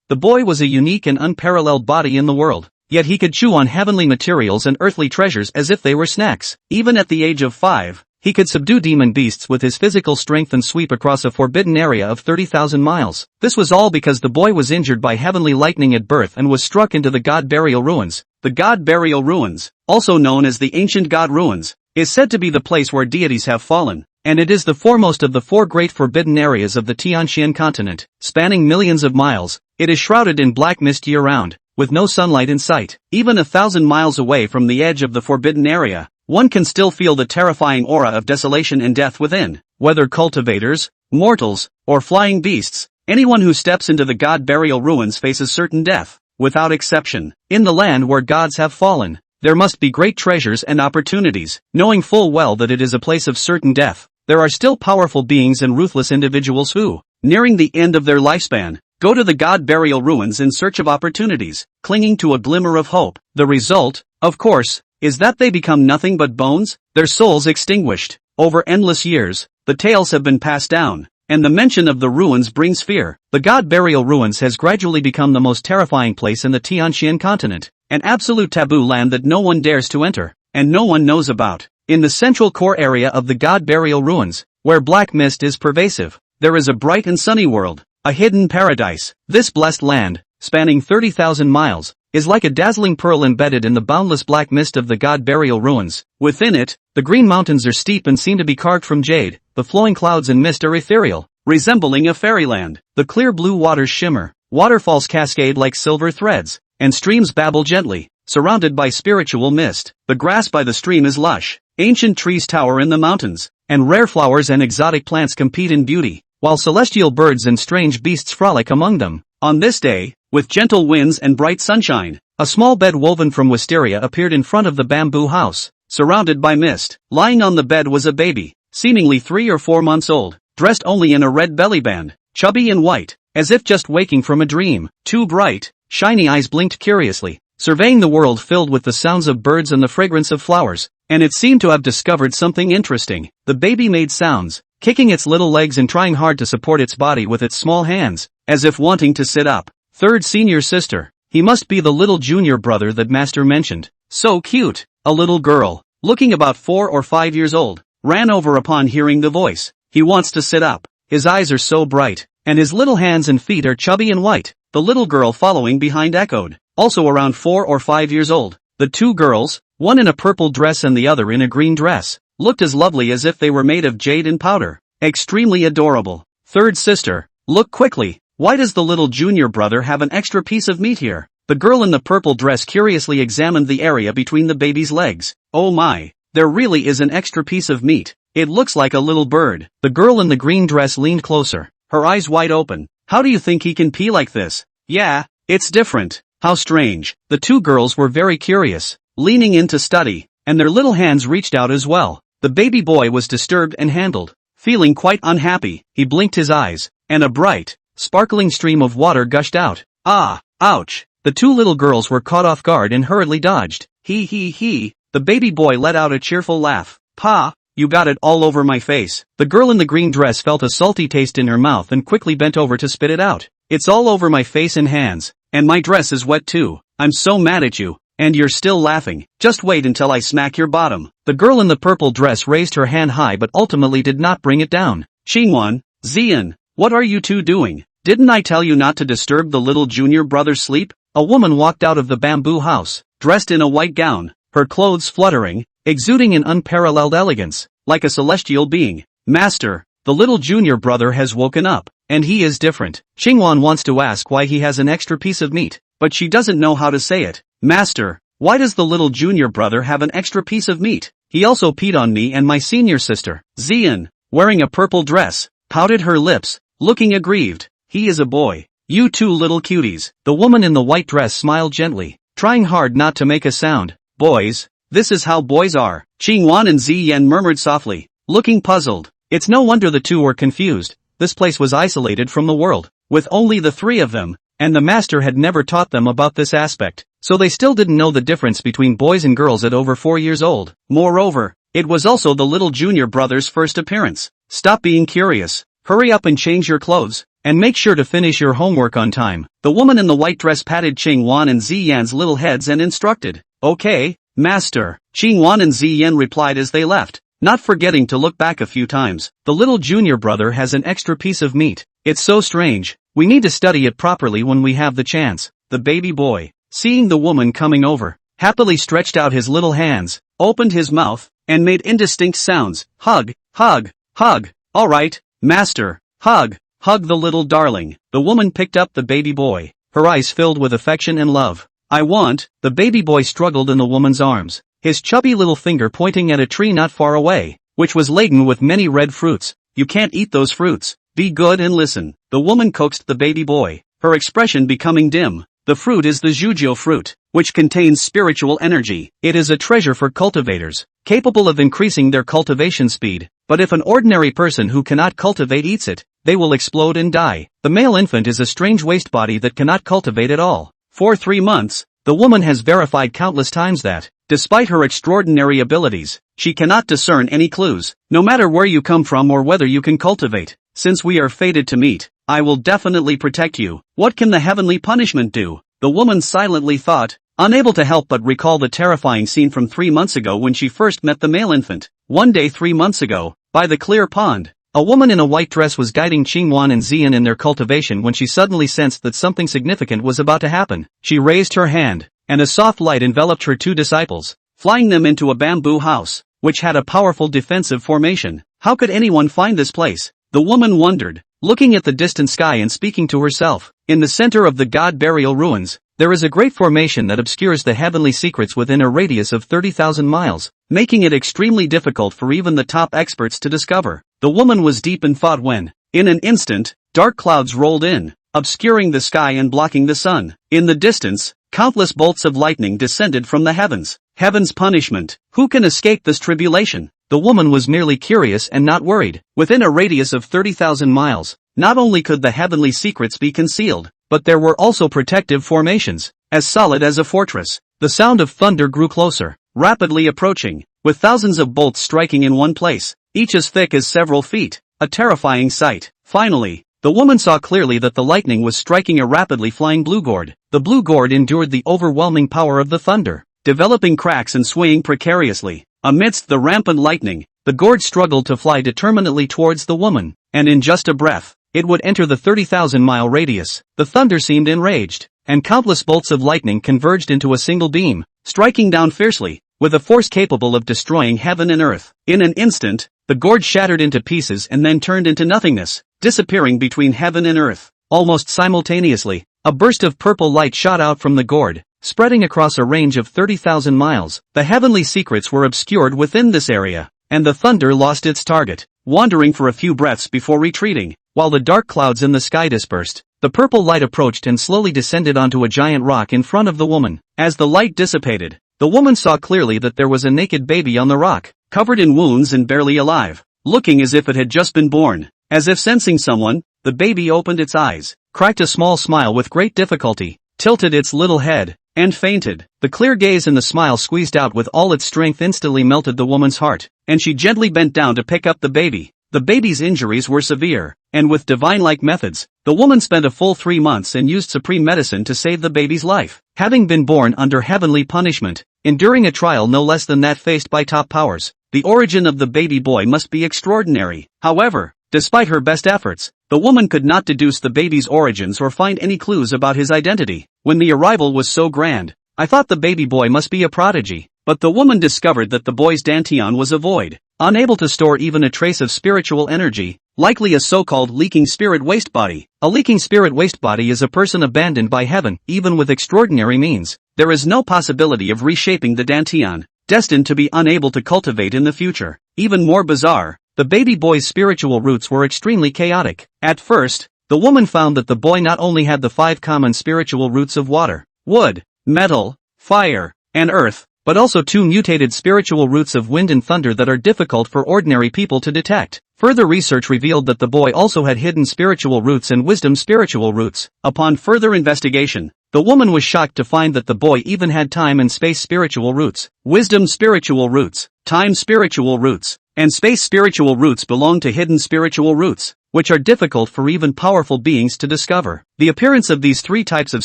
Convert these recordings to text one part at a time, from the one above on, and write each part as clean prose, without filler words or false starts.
The boy was a unique and unparalleled body in the world, yet he could chew on heavenly materials and earthly treasures as if they were snacks. Even at the age of 5, he could subdue demon beasts with his physical strength and sweep across a forbidden area of 30,000 miles. This was all because the boy was injured by heavenly lightning at birth and was struck into the God Burial Ruins. The God Burial Ruins, also known as the Ancient God Ruins, is said to be the place where deities have fallen, and it is the foremost of the 4 great forbidden areas of the Tianxian continent. Spanning millions of miles, it is shrouded in black mist year-round, with no sunlight in sight. Even 1,000 miles away from the edge of the forbidden area, one can still feel the terrifying aura of desolation and death within. Whether cultivators, mortals, or flying beasts, anyone who steps into the God Burial Ruins faces certain death, without exception. In the land where gods have fallen, there must be great treasures and opportunities. Knowing full well that it is a place of certain death, there are still powerful beings and ruthless individuals who, nearing the end of their lifespan, go to the God Burial Ruins in search of opportunities, clinging to a glimmer of hope. The result, of course, is that they become nothing but bones, their souls extinguished. Over endless years, the tales have been passed down, and the mention of the ruins brings fear. The God Burial Ruins has gradually become the most terrifying place in the Tianxian continent, an absolute taboo land that no one dares to enter, and no one knows about. In the central core area of the God Burial Ruins, where black mist is pervasive, there is a bright and sunny world, a hidden paradise. This blessed land, spanning 30,000 miles, is like a dazzling pearl embedded in the boundless black mist of the God Burial Ruins. Within it, the green mountains are steep and seem to be carved from jade, the flowing clouds and mist are ethereal, resembling a fairyland. The clear blue waters shimmer, waterfalls cascade like silver threads, and streams babble gently, surrounded by spiritual mist. The grass by the stream is lush, ancient trees tower in the mountains, and rare flowers and exotic plants compete in beauty, while celestial birds and strange beasts frolic among them. On this day, with gentle winds and bright sunshine, a small bed woven from wisteria appeared in front of the bamboo house, surrounded by mist. Lying on the bed was a baby, seemingly 3 or 4 months old, dressed only in a red belly band, chubby and white, as if just waking from a dream. 2 bright, shiny eyes blinked curiously, surveying the world filled with the sounds of birds and the fragrance of flowers, and it seemed to have discovered something interesting. The baby made sounds, kicking its little legs and trying hard to support its body with its small hands, as if wanting to sit up. Third senior sister. He must be the little junior brother that Master mentioned. So cute. A little girl, looking about 4 or 5 years old, ran over upon hearing the voice. He wants to sit up. His eyes are so bright, and his little hands and feet are chubby and white. The little girl following behind echoed, also around 4 or 5 years old. The 2 girls, one in a purple dress and the other in a green dress, looked as lovely as if they were made of jade and powder. Extremely adorable. Third sister, look quickly. Why does the little junior brother have an extra piece of meat here? The girl in the purple dress curiously examined the area between the baby's legs. Oh my, there really is an extra piece of meat. It looks like a little bird. The girl in the green dress leaned closer, her eyes wide open. How do you think he can pee like this? Yeah, it's different. How strange. The 2 girls were very curious, leaning in to study, and their little hands reached out as well. The baby boy was disturbed and handled. Feeling quite unhappy, he blinked his eyes, and a bright, sparkling stream of water gushed out. Ah, ouch. The 2 little girls were caught off guard and hurriedly dodged. He. The baby boy let out a cheerful laugh. Pa, you got it all over my face. The girl in the green dress felt a salty taste in her mouth and quickly bent over to spit it out. It's all over my face and hands, and my dress is wet too. I'm so mad at you, and you're still laughing. Just wait until I smack your bottom. The girl in the purple dress raised her hand high but ultimately did not bring it down. Xingwan, Zian, what are you 2 doing? Didn't I tell you not to disturb the little junior brother's sleep? A woman walked out of the bamboo house, dressed in a white gown, her clothes fluttering, exuding an unparalleled elegance, like a celestial being. Master, the little junior brother has woken up, and he is different. Xingwan wants to ask why he has an extra piece of meat, but she doesn't know how to say it. Master, why does the little junior brother have an extra piece of meat? He also peed on me and my senior sister. Zian, wearing a purple dress, pouted her lips, looking aggrieved. He is a boy. You 2 little cuties. The woman in the white dress smiled gently, trying hard not to make a sound. Boys, this is how boys are. Xingwan and Ziyan murmured softly, looking puzzled. It's no wonder the 2 were confused. This place was isolated from the world, with only the 3 of them, and the master had never taught them about this aspect, so they still didn't know the difference between boys and girls at over 4 years old. Moreover, it was also the little junior brother's first appearance. Stop being curious. Hurry up and change your clothes. and make sure to finish your homework on time. The woman in the white dress patted Qing Wan and Ziyan's little heads and instructed. Okay, master. Qing Wan and Ziyan replied as they left, not forgetting to look back a few times. The little junior brother has an extra piece of meat. It's so strange. We need to study it properly when we have the chance. The baby boy, seeing the woman coming over, happily stretched out his little hands, opened his mouth, and made indistinct sounds. Hug, hug, hug. All right, master. Hug, hug the little darling. The woman picked up the baby boy, her eyes filled with affection and love. I want. The baby boy struggled in the woman's arms, his chubby little finger pointing at a tree not far away, which was laden with many red fruits. You can't eat those fruits. Be good and listen. The woman coaxed the baby boy, her expression becoming dim. The fruit is the Zhujiu fruit, which contains spiritual energy. It is a treasure for cultivators, capable of increasing their cultivation speed. But if an ordinary person who cannot cultivate eats it, they will explode and die. The male infant is a strange waste body that cannot cultivate at all. For 3 months, the woman has verified countless times that, despite her extraordinary abilities, she cannot discern any clues, no matter where you come from or whether you can cultivate. Since we are fated to meet, I will definitely protect you. What can the heavenly punishment do? The woman silently thought, unable to help but recall the terrifying scene from 3 months ago when she first met the male infant. One day 3 months ago, by the clear pond, a woman in a white dress was guiding Qingwan and Ziyan in their cultivation when she suddenly sensed that something significant was about to happen. She raised her hand, and a soft light enveloped her 2 disciples, flying them into a bamboo house, which had a powerful defensive formation. How could anyone find this place? The woman wondered, looking at the distant sky and speaking to herself. In the center of the god burial ruins, there is a great formation that obscures the heavenly secrets within a radius of 30,000 miles, making it extremely difficult for even the top experts to discover. The woman was deep in thought when, in an instant, dark clouds rolled in, obscuring the sky and blocking the sun. In the distance, countless bolts of lightning descended from the heavens. Heaven's punishment. Who can escape this tribulation? The woman was merely curious and not worried. Within a radius of 30,000 miles, not only could the heavenly secrets be concealed, but there were also protective formations, as solid as a fortress. The sound of thunder grew closer, rapidly approaching, with thousands of bolts striking in one place, each as thick as several feet. A terrifying sight. Finally, the woman saw clearly that the lightning was striking a rapidly flying blue gourd. The blue gourd endured the overwhelming power of the thunder, developing cracks and swaying precariously. Amidst the rampant lightning, the gourd struggled to fly determinedly towards the woman, and in just a breath, it would enter the 30,000-mile radius. The thunder seemed enraged, and countless bolts of lightning converged into a single beam, striking down fiercely, with a force capable of destroying heaven and earth. In an instant, the gourd shattered into pieces and then turned into nothingness, disappearing between heaven and earth. Almost simultaneously, a burst of purple light shot out from the gourd, spreading across a range of 30,000 miles. The heavenly secrets were obscured within this area, and the thunder lost its target, wandering for a few breaths before retreating. While the dark clouds in the sky dispersed, the purple light approached and slowly descended onto a giant rock in front of the woman. As the light dissipated, the woman saw clearly that there was a naked baby on the rock, covered in wounds and barely alive, looking as if it had just been born. As if sensing someone, the baby opened its eyes, cracked a small smile with great difficulty, tilted its little head, and fainted. The clear gaze and the smile squeezed out with all its strength instantly melted the woman's heart, and she gently bent down to pick up the baby. The baby's injuries were severe, and with divine-like methods, the woman spent a full 3 months and used supreme medicine to save the baby's life. Having been born under heavenly punishment, enduring a trial no less than that faced by top powers, the origin of the baby boy must be extraordinary. However, despite her best efforts, the woman could not deduce the baby's origins or find any clues about his identity. When the arrival was so grand, I thought the baby boy must be a prodigy, but the woman discovered that the boy's dantion was a void, unable to store even a trace of spiritual energy, likely a so-called leaking spirit waste body. A leaking spirit waste body is a person abandoned by heaven, even with extraordinary means. There is no possibility of reshaping the dantion, destined to be unable to cultivate in the future. Even more bizarre, the baby boy's spiritual roots were extremely chaotic. At first, the woman found that the boy not only had the 5 common spiritual roots of water, wood, metal, fire, and earth, but also 2 mutated spiritual roots of wind and thunder that are difficult for ordinary people to detect. Further research revealed that the boy also had hidden spiritual roots and wisdom spiritual roots. Upon further investigation, the woman was shocked to find that the boy even had time and space spiritual roots. Wisdom spiritual roots, time spiritual roots, and space spiritual roots belong to hidden spiritual roots. which are difficult for even powerful beings to discover. The appearance of these 3 types of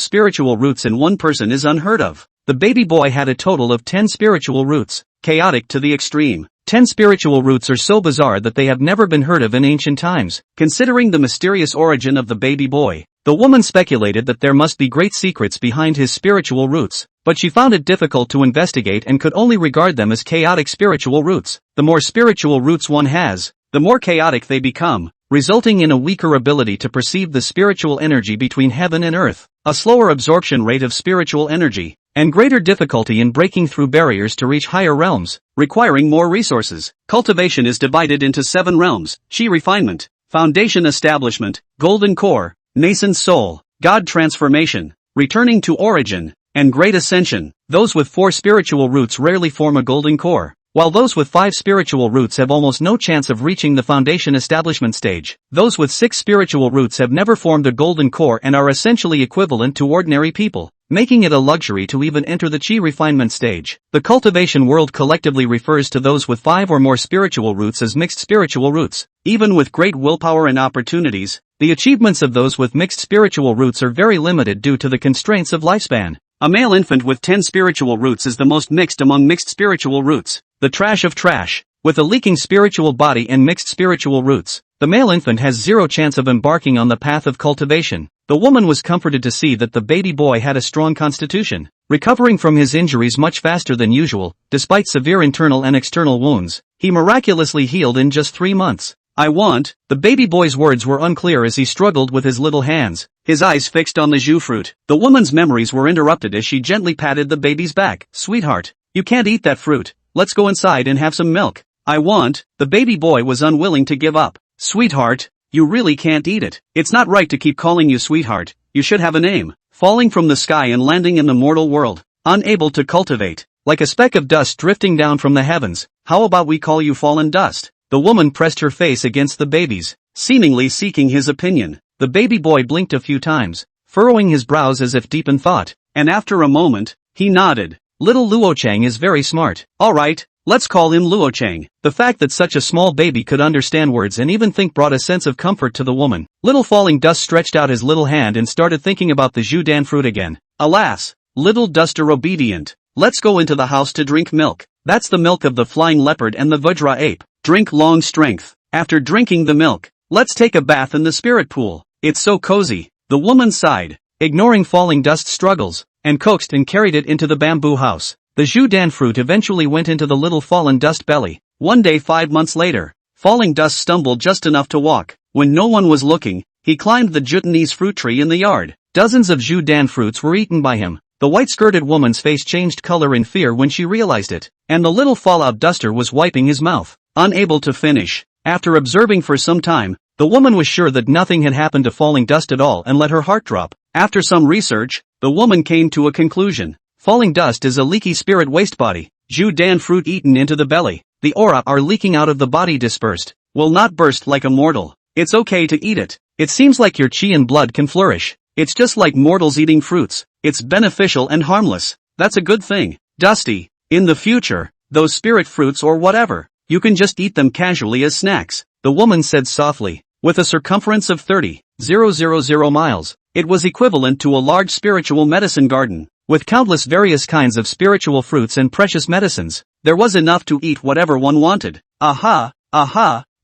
spiritual roots in one person is unheard of. The baby boy had a total of 10 spiritual roots, chaotic to the extreme. 10 spiritual roots are so bizarre that they have never been heard of in ancient times. Considering the mysterious origin of the baby boy, the woman speculated that there must be great secrets behind his spiritual roots, but she found it difficult to investigate and could only regard them as chaotic spiritual roots. The more spiritual roots one has, the more chaotic they become, resulting in a weaker ability to perceive the spiritual energy between heaven and earth, a slower absorption rate of spiritual energy, and greater difficulty in breaking through barriers to reach higher realms, requiring more resources. Cultivation is divided into 7 realms: chi refinement, foundation establishment, golden core, nascent soul, god transformation, returning to origin, and great ascension. Those with 4 spiritual roots rarely form a golden core, while those with 5 spiritual roots have almost no chance of reaching the foundation establishment stage. Those with 6 spiritual roots have never formed a golden core and are essentially equivalent to ordinary people, making it a luxury to even enter the chi refinement stage. The cultivation world collectively refers to those with 5 or more spiritual roots as mixed spiritual roots. Even with great willpower and opportunities, the achievements of those with mixed spiritual roots are very limited due to the constraints of lifespan. A male infant with 10 spiritual roots is the most mixed among mixed spiritual roots. The trash of trash. With a leaking spiritual body and mixed spiritual roots, the male infant has 0 chance of embarking on the path of cultivation. The woman was comforted to see that the baby boy had a strong constitution, recovering from his injuries much faster than usual. Despite severe internal and external wounds, he miraculously healed in just 3 months. The baby boy's words were unclear as he struggled with his little hands, his eyes fixed on the jus fruit. The woman's memories were interrupted as she gently patted the baby's back. Sweetheart, you can't eat that fruit. Let's go inside and have some milk. The baby boy was unwilling to give up. Sweetheart, you really can't eat it. It's not right to keep calling you sweetheart. You should have a name. Falling from the sky and landing in the mortal world. Unable to cultivate. Like a speck of dust drifting down from the heavens. How about we call you fallen dust? The woman pressed her face against the baby's, seemingly seeking his opinion. The baby boy blinked a few times, furrowing his brows as if deep in thought, and after a moment, he nodded. Little Luochang is very smart. Alright, let's call him Luochang. The fact that such a small baby could understand words and even think brought a sense of comfort to the woman. Little Falling Dust stretched out his little hand and started thinking about the Judan fruit again. Alas, little Duster obedient. Let's go into the house to drink milk. That's the milk of the flying leopard and the Vajra ape. Drink long strength. After drinking the milk, let's take a bath in the spirit pool. It's so cozy. The woman sighed, ignoring Falling Dust's struggles, and coaxed and carried it into the bamboo house. The Judan fruit eventually went into the little Fallen Dust belly. One day 5 months later, Falling Dust stumbled just enough to walk. When no one was looking, he climbed the Judanese fruit tree in the yard. Dozens of Judan fruits were eaten by him. The white-skirted woman's face changed color in fear when she realized it, and the little Fallout Duster was wiping his mouth. Unable to finish. After observing for some time, the woman was sure that nothing had happened to Falling Dust at all and let her heart drop. After some research, the woman came to a conclusion. Falling Dust is a leaky spirit waste body. Judan fruit eaten into the belly. The aura are leaking out of the body dispersed. Will not burst like a mortal. It's okay to eat it. It seems like your chi and blood can flourish. It's just like mortals eating fruits. It's beneficial and harmless. That's a good thing. Dusty. In the future, those spirit fruits or whatever, you can just eat them casually as snacks, the woman said softly. With a circumference of 30,000 miles, it was equivalent to a large spiritual medicine garden, with countless various kinds of spiritual fruits and precious medicines. There was enough to eat whatever one wanted. Aha,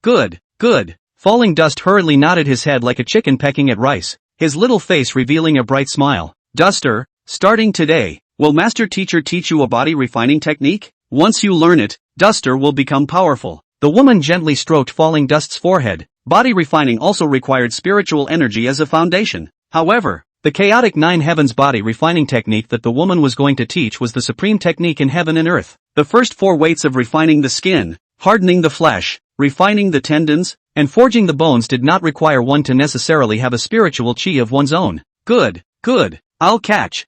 good. Falling Dust hurriedly nodded his head like a chicken pecking at rice, his little face revealing a bright smile. Duster, starting today, will Master Teacher teach you a body refining technique? Once you learn it, Duster will become powerful. The woman gently stroked Falling Dust's forehead. Body refining also required spiritual energy as a foundation. However, the chaotic 9 heavens body refining technique that the woman was going to teach was the supreme technique in heaven and earth. The first 4 weights of refining the skin, hardening the flesh, refining the tendons, and forging the bones did not require one to necessarily have a spiritual chi of one's own. Good. I'll catch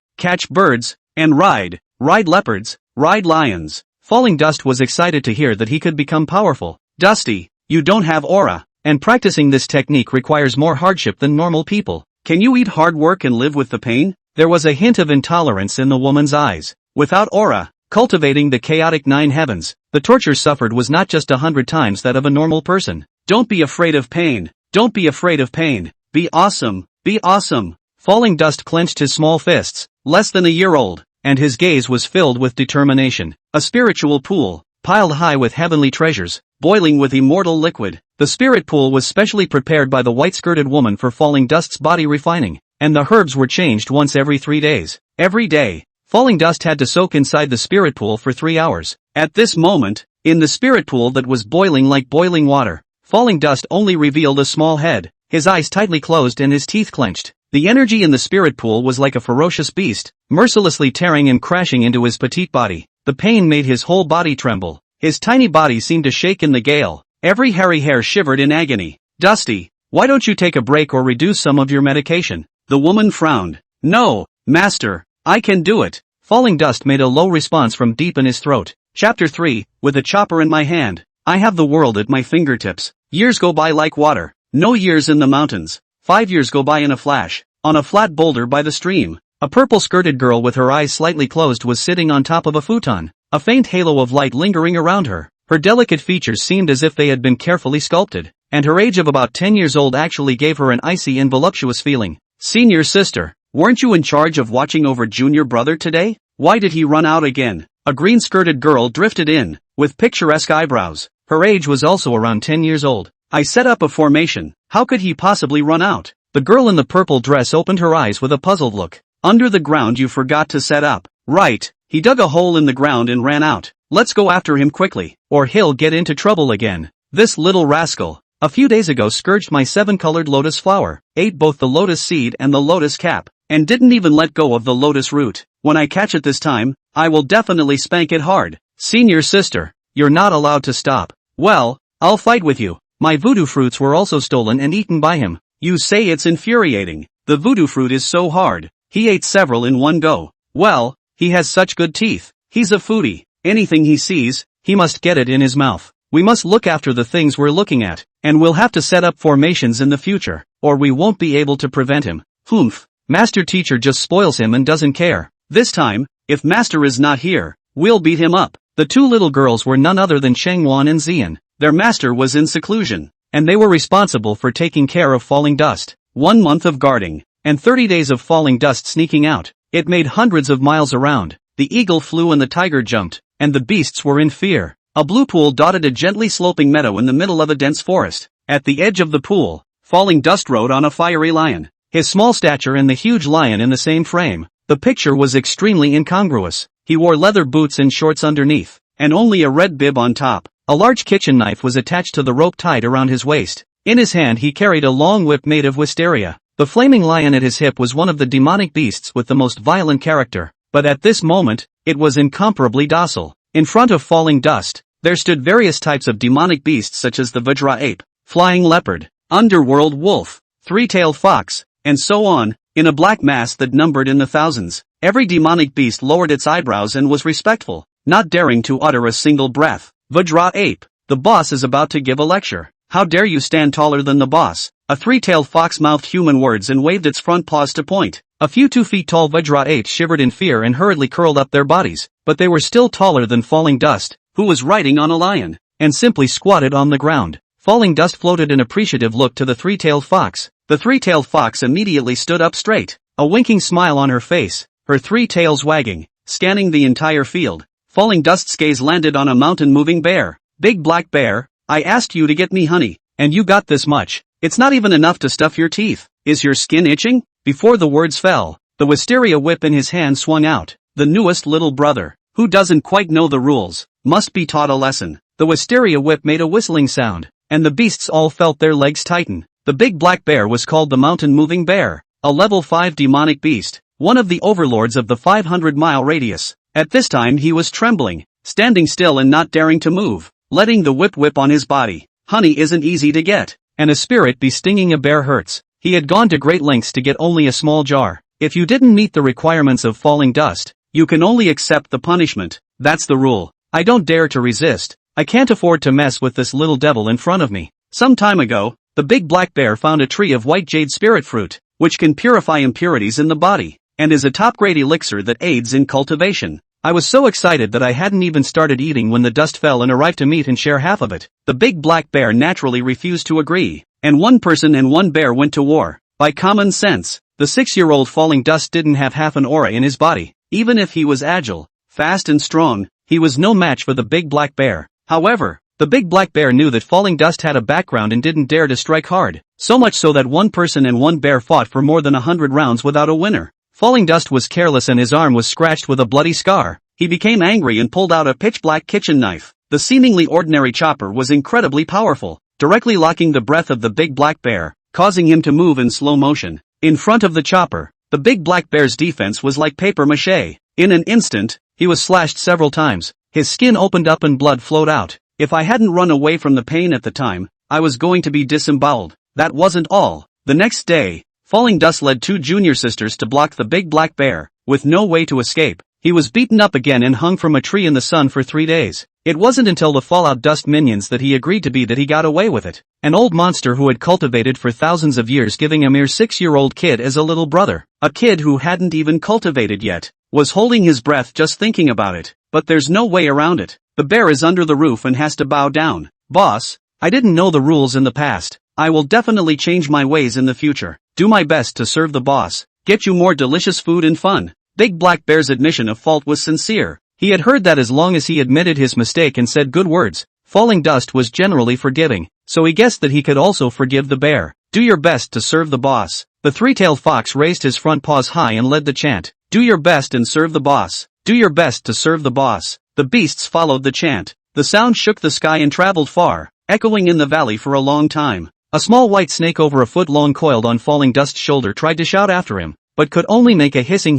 birds, and ride leopards, ride lions. Falling Dust was excited to hear that he could become powerful. Dusty, you don't have aura, and practicing this technique requires more hardship than normal people. Can you eat hard work and live with the pain? There was a hint of intolerance in the woman's eyes. Without aura, cultivating the chaotic 9 heavens, the torture suffered was not just 100 times that of a normal person. Don't be afraid of pain. Don't be afraid of pain. Be awesome, be awesome. Falling Dust clenched his small fists, less than a year old, and his gaze was filled with determination. A spiritual pool, piled high with heavenly treasures, boiling with immortal liquid. The spirit pool was specially prepared by the white-skirted woman for Falling Dust's body refining, and the herbs were changed once every 3 days. Every day, Falling Dust had to soak inside the spirit pool for 3 hours. At this moment, in the spirit pool that was boiling like boiling water, Falling Dust only revealed a small head, his eyes tightly closed and his teeth clenched. The energy in the spirit pool was like a ferocious beast, mercilessly tearing and crashing into his petite body. The pain made his whole body tremble. His tiny body seemed to shake in the gale. Every hairy hair shivered in agony. Dusty, why don't you take a break or reduce some of your medication? The woman frowned. No, master, I can do it. Falling Dust made a low response from deep in his throat. Chapter 3, with a chopper in my hand. I have the world at my fingertips. Years go by like water. No years in the mountains. 5 years go by in a flash. On a flat boulder by the stream, a purple-skirted girl with her eyes slightly closed was sitting on top of a futon, a faint halo of light lingering around her. Her delicate features seemed as if they had been carefully sculpted, and her age of about 10 years old actually gave her an icy and voluptuous feeling. Senior sister, weren't you in charge of watching over junior brother today? Why did he run out again? A green-skirted girl drifted in, with picturesque eyebrows. Her age was also around 10 years old. I set up a formation. How could he possibly run out? The girl in the purple dress opened her eyes with a puzzled look. Under the ground you forgot to set up. Right, he dug a hole in the ground and ran out. Let's go after him quickly, or he'll get into trouble again. This little rascal, a few days ago scourged my 7-colored lotus flower, ate both the lotus seed and the lotus cap, and didn't even let go of the lotus root. When I catch it this time, I will definitely spank it hard. Senior sister, you're not allowed to stop. Well, I'll fight with you. My voodoo fruits were also stolen and eaten by him. You say it's infuriating. The voodoo fruit is so hard. He ate several in one go. Well, he has such good teeth. He's a foodie. Anything he sees, he must get it in his mouth. We must look after the things we're looking at, and we'll have to set up formations in the future, or we won't be able to prevent him. Humph. Master teacher just spoils him and doesn't care. This time, if master is not here, we'll beat him up. The two little girls were none other than Changwan and Xian. Their master was in seclusion, and they were responsible for taking care of Falling Dust. 1 month of guarding, and 30 days of Falling Dust sneaking out. It made hundreds of miles around. The eagle flew and the tiger jumped, and the beasts were in fear. A blue pool dotted a gently sloping meadow in the middle of a dense forest. At the edge of the pool, Falling Dust rode on a fiery lion. His small stature and the huge lion in the same frame. The picture was extremely incongruous. He wore leather boots and shorts underneath, and only a red bib on top. A large kitchen knife was attached to the rope tied around his waist. In his hand he carried a long whip made of wisteria. The flaming lion at his hip was one of the demonic beasts with the most violent character, but at this moment, it was incomparably docile. In front of Falling Dust, there stood various types of demonic beasts such as the Vajra ape, flying leopard, underworld wolf, three-tailed fox, and so on, in a black mass that numbered in the thousands. Every demonic beast lowered its eyebrows and was respectful, not daring to utter a single breath. Vajra ape, the boss is about to give a lecture. How dare you stand taller than the boss? A three-tailed fox mouthed human words and waved its front paws to point. A few 2 feet tall Vajra apes shivered in fear and hurriedly curled up their bodies, but they were still taller than Falling Dust, who was riding on a lion, and simply squatted on the ground. Falling Dust floated an appreciative look to the three-tailed fox. The three-tailed fox immediately stood up straight, a winking smile on her face, her 3 tails wagging, scanning the entire field. Falling Dust's gaze landed on a mountain-moving bear. Big black bear, I asked you to get me honey, and you got this much. It's not even enough to stuff your teeth. Is your skin itching? Before the words fell, the wisteria whip in his hand swung out. The newest little brother, who doesn't quite know the rules, must be taught a lesson. The wisteria whip made a whistling sound, and the beasts all felt their legs tighten. The big black bear was called the mountain-moving bear, a level 5 demonic beast, one of the overlords of the 500-mile radius. At this time he was trembling, standing still and not daring to move, letting the whip on his body. Honey isn't easy to get, and a spirit bee stinging a bear hurts. He had gone to great lengths to get only a small jar. If you didn't meet the requirements of Falling Dust, you can only accept the punishment. That's the rule. I don't dare to resist. I can't afford to mess with this little devil in front of me. Some time ago, the big black bear found a tree of white jade spirit fruit, which can purify impurities in the body, and is a top-grade elixir that aids in cultivation. I was so excited that I hadn't even started eating when the dust fell and arrived to meet and share half of it. The big black bear naturally refused to agree. and one person and one bear went to war. By common sense, the 6-year-old Falling Dust didn't have half an aura in his body. Even if he was agile, fast and strong, he was no match for the big black bear. However, the big black bear knew that Falling Dust had a background and didn't dare to strike hard, so much so that one person and one bear fought for more than 100 rounds without a winner. Falling Dust was careless and his arm was scratched with a bloody scar. He became angry and pulled out a pitch-black kitchen knife. The seemingly ordinary chopper was incredibly powerful, directly locking the breath of the big black bear, causing him to move in slow motion. In front of the chopper, the big black bear's defense was like paper mache. In an instant, he was slashed several times. His skin opened up and blood flowed out. If I hadn't run away from the pain at the time, I was going to be disemboweled. That wasn't all. The next day, Falling Dust led 2 junior sisters to block the big black bear, with no way to escape. He was beaten up again and hung from a tree in the sun for 3 days. It wasn't until the Fallout Dust minions that he agreed to be that he got away with it. An old monster who had cultivated for thousands of years, giving a mere 6-year-old kid as a little brother. A kid who hadn't even cultivated yet, was holding his breath just thinking about it. But there's no way around it. The bear is under the roof and has to bow down. Boss, I didn't know the rules in the past. I will definitely change my ways in the future. Do my best to serve the boss. Get you more delicious food and fun. Big Black Bear's admission of fault was sincere. He had heard that as long as he admitted his mistake and said good words, Falling Dust was generally forgiving, so he guessed that he could also forgive the bear. Do your best to serve the boss. The three-tailed fox raised his front paws high and led the chant. Do your best and serve the boss. Do your best to serve the boss. The beasts followed the chant. The sound shook the sky and traveled far, echoing in the valley for a long time. A small white snake over a foot long coiled on Falling Dust's shoulder tried to shout after him, but could only make a hissing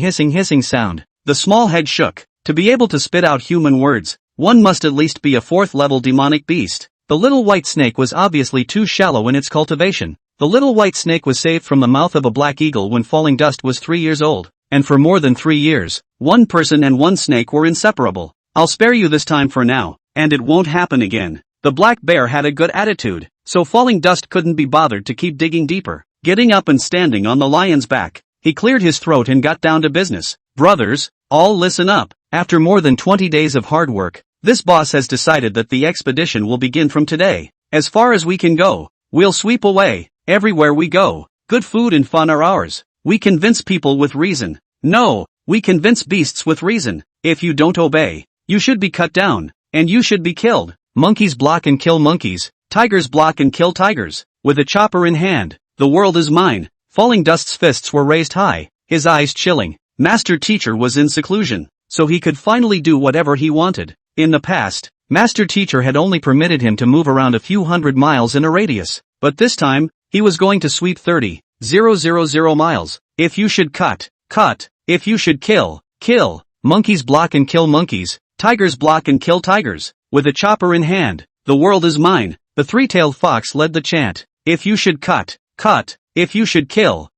sound. The small head shook. To be able to spit out human words, one must at least be a 4th-level demonic beast. The little white snake was obviously too shallow in its cultivation. The little white snake was saved from the mouth of a black eagle when Falling Dust was 3 years old, and for more than 3 years, one person and one snake were inseparable. I'll spare you this time for now, and it won't happen again. The black bear had a good attitude, so Falling Dust couldn't be bothered to keep digging deeper. Getting up and standing on the lion's back, he cleared his throat and got down to business. Brothers, all listen up. After more than 20 days of hard work, this boss has decided that the expedition will begin from today. As far as we can go, we'll sweep away. Everywhere we go, good food and fun are ours. We convince people with reason. No, we convince beasts with reason. If you don't obey, you should be cut down, and you should be killed. Monkeys block and kill monkeys. Tigers block and kill tigers. With a chopper in hand, the world is mine. Falling Dust's fists were raised high, his eyes chilling. Master Teacher was in seclusion, so he could finally do whatever he wanted. In the past, Master Teacher had only permitted him to move around a few hundred miles in a radius, but this time, he was going to sweep 30,000 miles. If you should cut. If you should kill. Monkeys block and kill monkeys. Tigers block and kill tigers. With a chopper in hand, the world is mine. The three-tailed fox led the chant. If you should cut. If you should kill.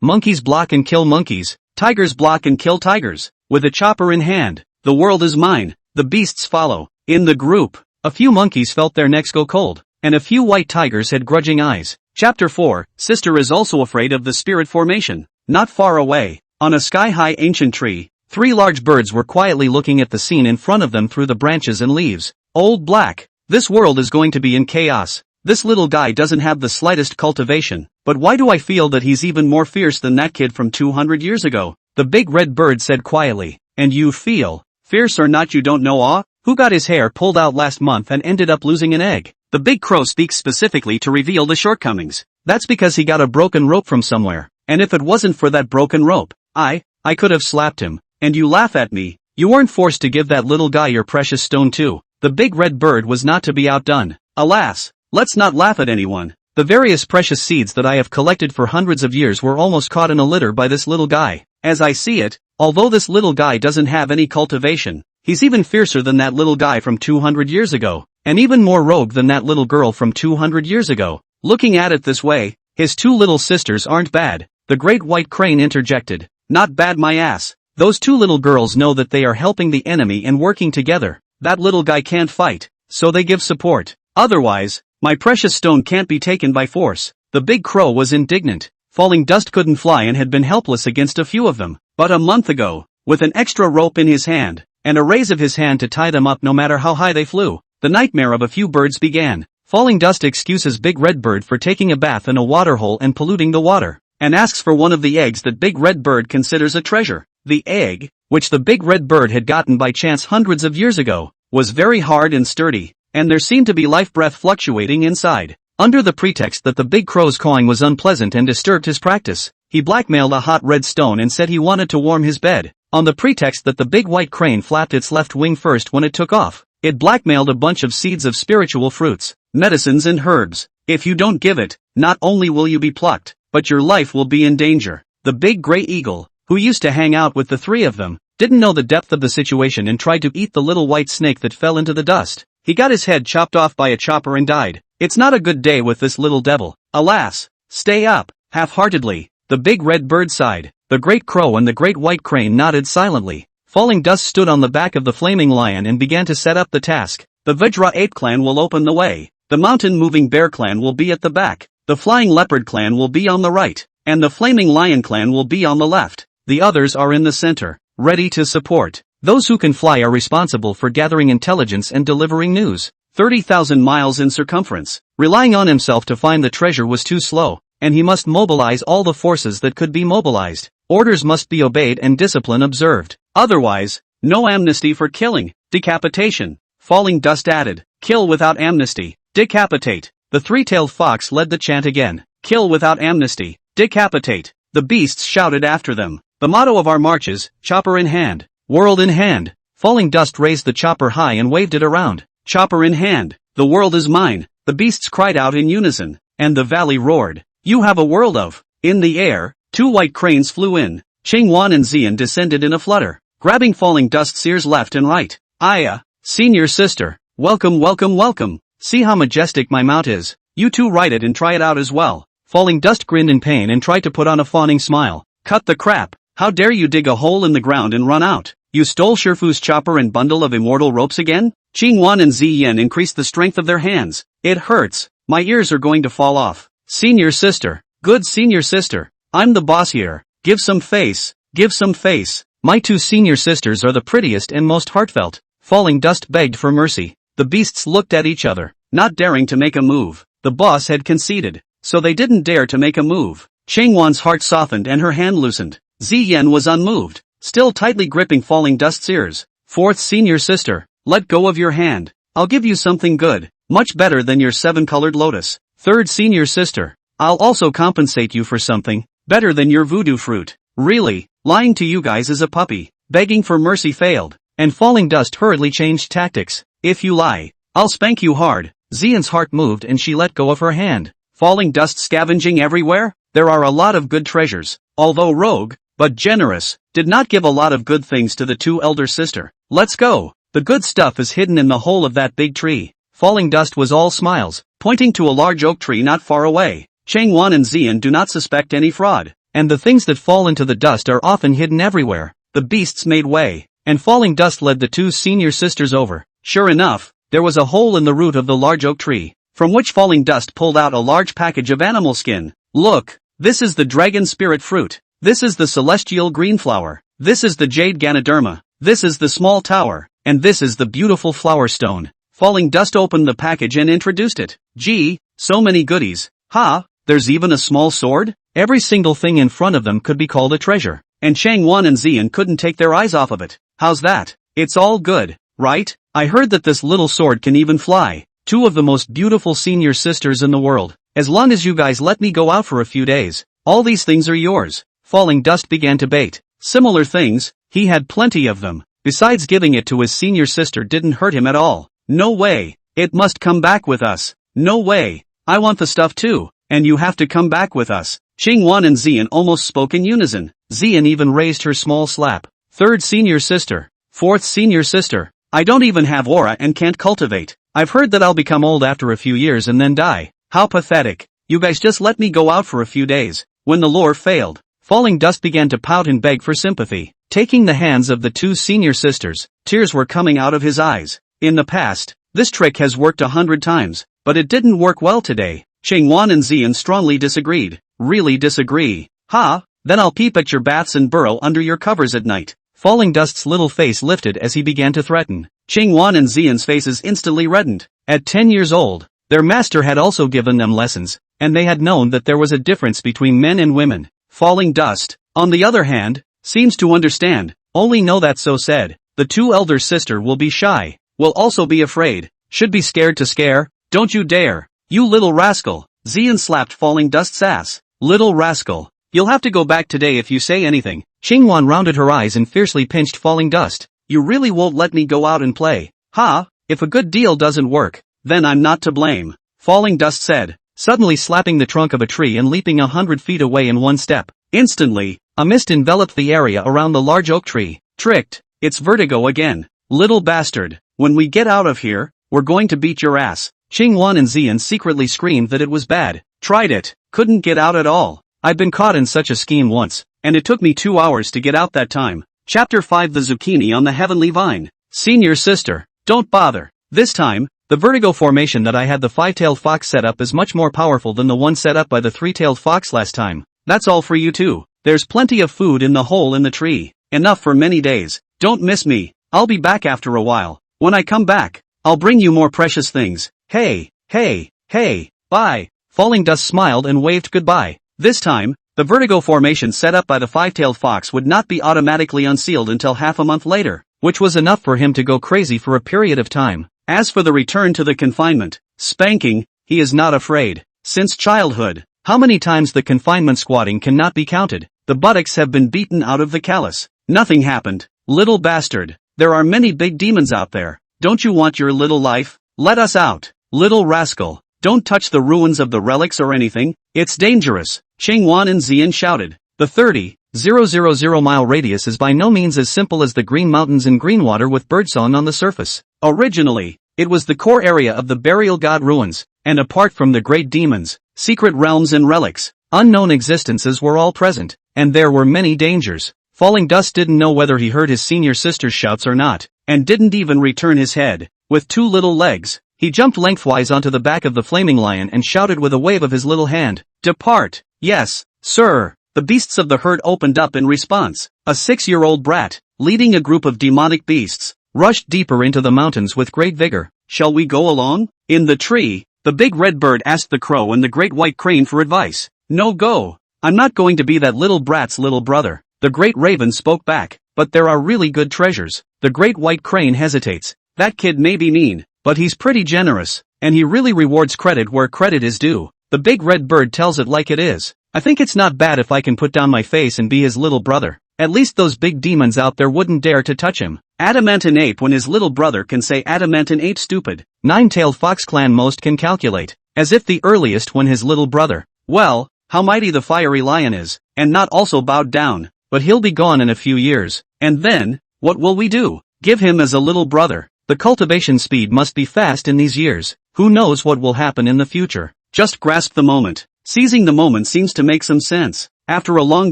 Monkeys block and kill monkeys. Tigers block and kill tigers. With a chopper in hand, the world is mine. The beasts follow. In the group, a few monkeys felt their necks go cold, and a few white tigers had grudging eyes. Chapter 4, Sister is also afraid of the spirit formation. Not far away, on a sky-high ancient tree, 3 large birds were quietly looking at the scene in front of them through the branches and leaves. Old Black, this world is going to be in chaos. This little guy doesn't have the slightest cultivation, but why do I feel that he's even more fierce than that kid from 200 years ago? The big red bird said quietly. And you feel fierce or not, you don't know who got his hair pulled out last month and ended up losing an egg. The big crow speaks specifically to reveal the shortcomings. That's because he got a broken rope from somewhere, and if it wasn't for that broken rope, I could have slapped him. And you laugh at me. You weren't forced to give that little guy your precious stone too. The big red bird was not to be outdone. Alas, let's not laugh at anyone. The various precious seeds that I have collected for hundreds of years were almost caught in a litter by this little guy. As I see it, although this little guy doesn't have any cultivation, he's even fiercer than that little guy from 200 years ago, and even more rogue than that little girl from 200 years ago. Looking at it this way, his 2 little sisters aren't bad. The great white crane interjected. Not bad, my ass. Those 2 little girls know that they are helping the enemy and working together. That little guy can't fight, so they give support. Otherwise, my precious stone can't be taken by force. The big crow was indignant. Falling Dust couldn't fly and had been helpless against a few of them. But a month ago, with an extra rope in his hand, and a raise of his hand to tie them up no matter how high they flew, the nightmare of a few birds began. Falling Dust excuses Big Red Bird for taking a bath in a waterhole and polluting the water, and asks for one of the eggs that Big Red Bird considers a treasure. The egg, which the Big Red Bird had gotten by chance hundreds of years ago, was very hard and sturdy, and there seemed to be life breath fluctuating inside. Under the pretext that the Big Crow's cawing was unpleasant and disturbed his practice, he blackmailed a hot red stone and said he wanted to warm his bed. On the pretext that the Big White Crane flapped its left wing first when it took off, it blackmailed a bunch of seeds of spiritual fruits, medicines and herbs. If you don't give it, not only will you be plucked, but your life will be in danger. The Big Gray Eagle, who used to hang out with the three of them, didn't know the depth of the situation and tried to eat the little white snake that fell into the dust. He got his head chopped off by a chopper and died. It's not a good day with this little devil. Alas! Stay up, half-heartedly. The Big Red Bird sighed. The Great Crow and the Great White Crane nodded silently. Falling Dust stood on the back of the Flaming Lion and began to set up the task. The Vajra Ape clan will open the way. The Mountain Moving Bear clan will be at the back. The Flying Leopard clan will be on the right. And the Flaming Lion clan will be on the left. The others are in the center, ready to support. Those who can fly are responsible for gathering intelligence and delivering news. 30,000 miles in circumference. Relying on himself to find the treasure was too slow, and he must mobilize all the forces that could be mobilized. Orders must be obeyed and discipline observed. Otherwise, no amnesty for killing. Decapitation. Falling Dust added, kill without amnesty. Decapitate. The three-tailed fox led the chant again. Kill without amnesty. Decapitate. The beasts shouted after them. The motto of our march is, chopper in hand, world in hand. Falling Dust raised the chopper high and waved it around. Chopper in hand, the world is mine. The beasts cried out in unison, and the valley roared. You have a world of. In the air, two white cranes flew in. Changwan and Xian descended in a flutter, grabbing Falling Dust's ears left and right. Aya, senior sister, welcome, welcome, welcome. See how majestic my mount is. You two ride it and try it out as well. Falling Dust grinned in pain and tried to put on a fawning smile. Cut the crap. How dare you dig a hole in the ground and run out? You stole Shifu's chopper and bundle of immortal ropes again? Qingwan and Ziyan increased the strength of their hands. It hurts. My ears are going to fall off. Senior sister. Good senior sister. I'm the boss here. Give some face. Give some face. My two senior sisters are the prettiest and most heartfelt. Falling Dust begged for mercy. The beasts looked at each other, not daring to make a move. The boss had conceded, so they didn't dare to make a move. Changwan's heart softened and her hand loosened. Ziyan was unmoved, still tightly gripping Falling Dust's ears. Fourth senior sister, let go of your hand. I'll give you something good, much better than your seven-colored lotus. Third senior sister, I'll also compensate you for something, better than your voodoo fruit. Really, lying to you guys is a puppy. Begging for mercy failed, and Falling Dust hurriedly changed tactics. If you lie, I'll spank you hard. Xian's heart moved and she let go of her hand. Falling Dust scavenging everywhere? There are a lot of good treasures, although rogue, but generous, did not give a lot of good things to the two elder sister. Let's go. The good stuff is hidden in the hole of that big tree. Falling Dust was all smiles, pointing to a large oak tree not far away. Changwan and Xian do not suspect any fraud, and the things that fall into the dust are often hidden everywhere. The beasts made way, and Falling Dust led the two senior sisters over. Sure enough, there was a hole in the root of the large oak tree, from which Falling Dust pulled out a large package of animal skin. Look, this is the dragon spirit fruit. This is the celestial green flower. This is the jade ganoderma. This is the small tower. And this is the beautiful flower stone. Falling Dust opened the package and introduced it. Gee, so many goodies. Ha, there's even a small sword? Every single thing in front of them could be called a treasure. And Changwan and Xian couldn't take their eyes off of it. How's that? It's all good, right? I heard that this little sword can even fly. Two of the most beautiful senior sisters in the world. As long as you guys let me go out for a few days, all these things are yours. Falling Dust began to bait. Similar things, he had plenty of them. Besides, giving it to his senior sister didn't hurt him at all. No way. It must come back with us. No way. I want the stuff too, and you have to come back with us. Qingwan and Xian almost spoke in unison. Xian even raised her small slap. Third senior sister. Fourth senior sister. I don't even have aura and can't cultivate. I've heard that I'll become old after a few years and then die. How pathetic. You guys just let me go out for a few days. When the lure failed, Falling Dust began to pout and beg for sympathy. Taking the hands of the two senior sisters, tears were coming out of his eyes. In the past, this trick has worked 100 times, but it didn't work well today. Changwan and Xian strongly disagreed. Really disagree. Ha, then I'll peep at your baths and burrow under your covers at night. Falling Dust's little face lifted as he began to threaten. Changwan and Xian's faces instantly reddened. At 10 years old, Their master had also given them lessons, and they had known that there was a difference between men and women. Falling Dust, on the other hand, seems to understand, only know that so said, the two elder sister will be shy, will also be afraid, should be scared to scare, don't you dare, you little rascal. Xian slapped Falling Dust's ass. Little rascal. You'll have to go back today if you say anything. Xingwan rounded her eyes and fiercely pinched Falling Dust. You really won't let me go out and play? Ha, if a good deal doesn't work, then I'm not to blame, Falling Dust said, suddenly slapping the trunk of a tree and leaping 100 feet away in one step. Instantly, a mist enveloped the area around the large oak tree. Tricked, it's vertigo again. Little bastard, when we get out of here, we're going to beat your ass. Xingwan and Xian secretly screamed that it was bad. Tried it, couldn't get out at all. I've been caught in such a scheme once, and it took me 2 hours to get out that time. Chapter 5 The Zucchini on the Heavenly Vine. Senior sister, don't bother. This time, the vertigo formation that I had the five-tailed fox set up is much more powerful than the one set up by the three-tailed fox last time. That's all for you too. There's plenty of food in the hole in the tree. Enough for many days. Don't miss me. I'll be back after a while. When I come back, I'll bring you more precious things. Hey, hey, hey, bye. Falling Dust smiled and waved goodbye. This time, the vertigo formation set up by the five-tailed fox would not be automatically unsealed until half a month later, which was enough for him to go crazy for a period of time. As for the return to the confinement, spanking, he is not afraid. Since childhood, how many times the confinement squatting cannot be counted. The buttocks have been beaten out of the callus. Nothing happened. Little bastard, there are many big demons out there. Don't you want your little life? Let us out. Little rascal, don't touch the ruins of the relics or anything, it's dangerous, Xingwan and Xian shouted. The 30,000 mile radius is by no means as simple as the Green Mountains in Greenwater with birdsong on the surface. Originally, it was the core area of the burial god ruins, and apart from the great demons, secret realms and relics, unknown existences were all present, and there were many dangers. Falling Dust didn't know whether he heard his senior sister's shouts or not, and didn't even return his head. With two little legs, he jumped lengthwise onto the back of the flaming lion and shouted with a wave of his little hand, "Depart!" "Yes, sir." The beasts of the herd opened up in response. A 6-year-old brat, leading a group of demonic beasts, rushed deeper into the mountains with great vigor. "Shall we go along?" In the tree, the big red bird asked the crow and the great white crane for advice. "No go. I'm not going to be that little brat's little brother." The great raven spoke back, "But there are really good treasures." The great white crane hesitates. "That kid may be mean, but he's pretty generous, and he really rewards credit where credit is due." The big red bird tells it like it is. "I think it's not bad if I can put down my face and be his little brother. At least those big demons out there wouldn't dare to touch him." Adamantine ape when his little brother can say adamantine ape stupid. Nine-tailed fox clan most can calculate, as if the earliest when his little brother. Well, how mighty the fiery lion is, and not also bowed down, but he'll be gone in a few years. And then, what will we do? Give him as a little brother. The cultivation speed must be fast in these years. Who knows what will happen in the future? Just grasp the moment. Seizing the moment seems to make some sense. After a long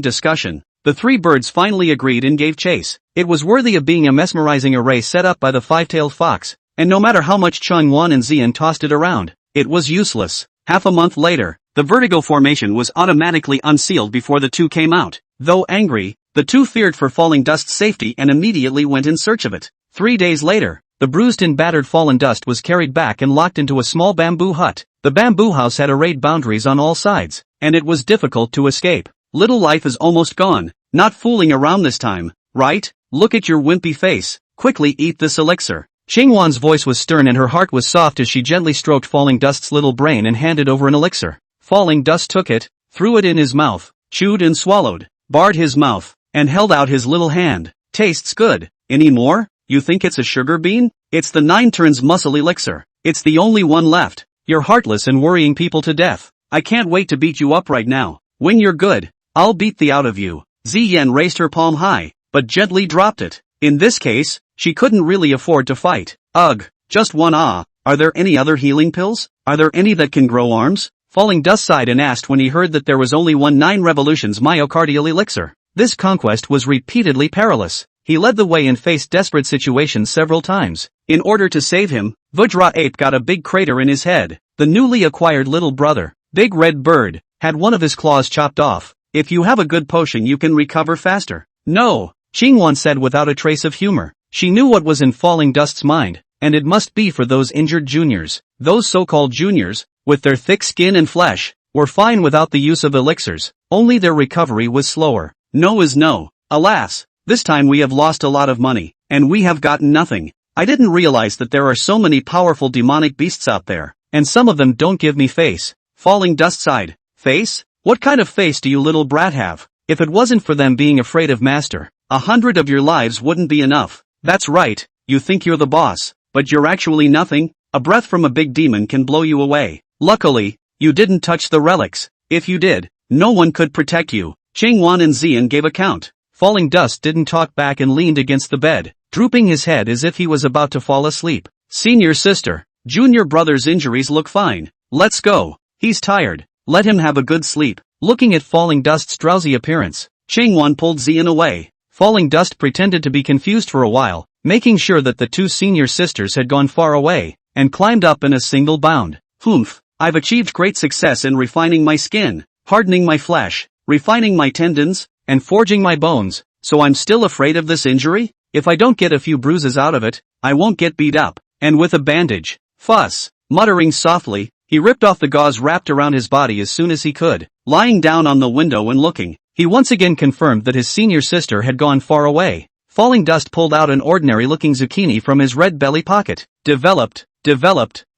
discussion, the three birds finally agreed and gave chase. It was worthy of being a mesmerizing array set up by the five-tailed fox, and no matter how much Changwan and Xian tossed it around, it was useless. Half a month later, the vertigo formation was automatically unsealed before the two came out. Though angry, the two feared for Falling Dust's safety and immediately went in search of it. 3 days later, the bruised and battered Fallen Dust was carried back and locked into a small bamboo hut. The bamboo house had arrayed boundaries on all sides, and it was difficult to escape. "Little life is almost gone. Not fooling around this time, right? Look at your wimpy face. Quickly eat this elixir." Xingwan's voice was stern and her heart was soft as she gently stroked Falling Dust's little brain and handed over an elixir. Falling Dust took it, threw it in his mouth, chewed and swallowed, barred his mouth, and held out his little hand. "Tastes good. Any more? You think it's a sugar bean? It's the 9 turns muscle elixir. It's the only one left. You're heartless and worrying people to death. I can't wait to beat you up right now. When you're good, I'll beat the out of you." Ziyan raised her palm high, but gently dropped it. In this case, she couldn't really afford to fight. "Ugh, just one ah. Are there any other healing pills? Are there any that can grow arms?" Falling Dust sighed and asked when he heard that there was only one 9 revolutions myocardial elixir. This conquest was repeatedly perilous. He led the way and faced desperate situations several times. In order to save him, Vajra Ape got a big crater in his head. The newly acquired little brother, Big Red Bird, had one of his claws chopped off. "If you have a good potion you can recover faster." "No," Xingwan said without a trace of humor. She knew what was in Falling Dust's mind. and it must be for those injured juniors. Those so-called juniors, with their thick skin and flesh, were fine without the use of elixirs, only their recovery was slower. No is no. Alas, this time we have lost a lot of money, and we have gotten nothing. I didn't realize that there are so many powerful demonic beasts out there, and some of them don't give me face. Falling Dust sighed. Face? What kind of face do you little brat have? If it wasn't for them being afraid of Master, 100 of your lives wouldn't be enough. That's right, you think you're the boss, but you're actually nothing. A breath from a big demon can blow you away. Luckily, you didn't touch the relics. If you did, no one could protect you. Changwan and Xian gave account. Falling Dust didn't talk back and leaned against the bed, drooping his head as if he was about to fall asleep. Senior sister, junior brother's injuries look fine. Let's go. He's tired. Let him have a good sleep. Looking at Falling Dust's drowsy appearance, Changwan pulled Xian away. Falling Dust pretended to be confused for a while, making sure that the two senior sisters had gone far away, and climbed up in a single bound. Humph, I've achieved great success in refining my skin, hardening my flesh, refining my tendons, and forging my bones, so I'm still afraid of this injury? If I don't get a few bruises out of it, I won't get beat up, and with a bandage. Fuss. Muttering softly, he ripped off the gauze wrapped around his body as soon as he could. Lying down on the window and looking, he once again confirmed that his senior sister had gone far away. Falling Dust pulled out an ordinary-looking zucchini from his red belly pocket. Developed.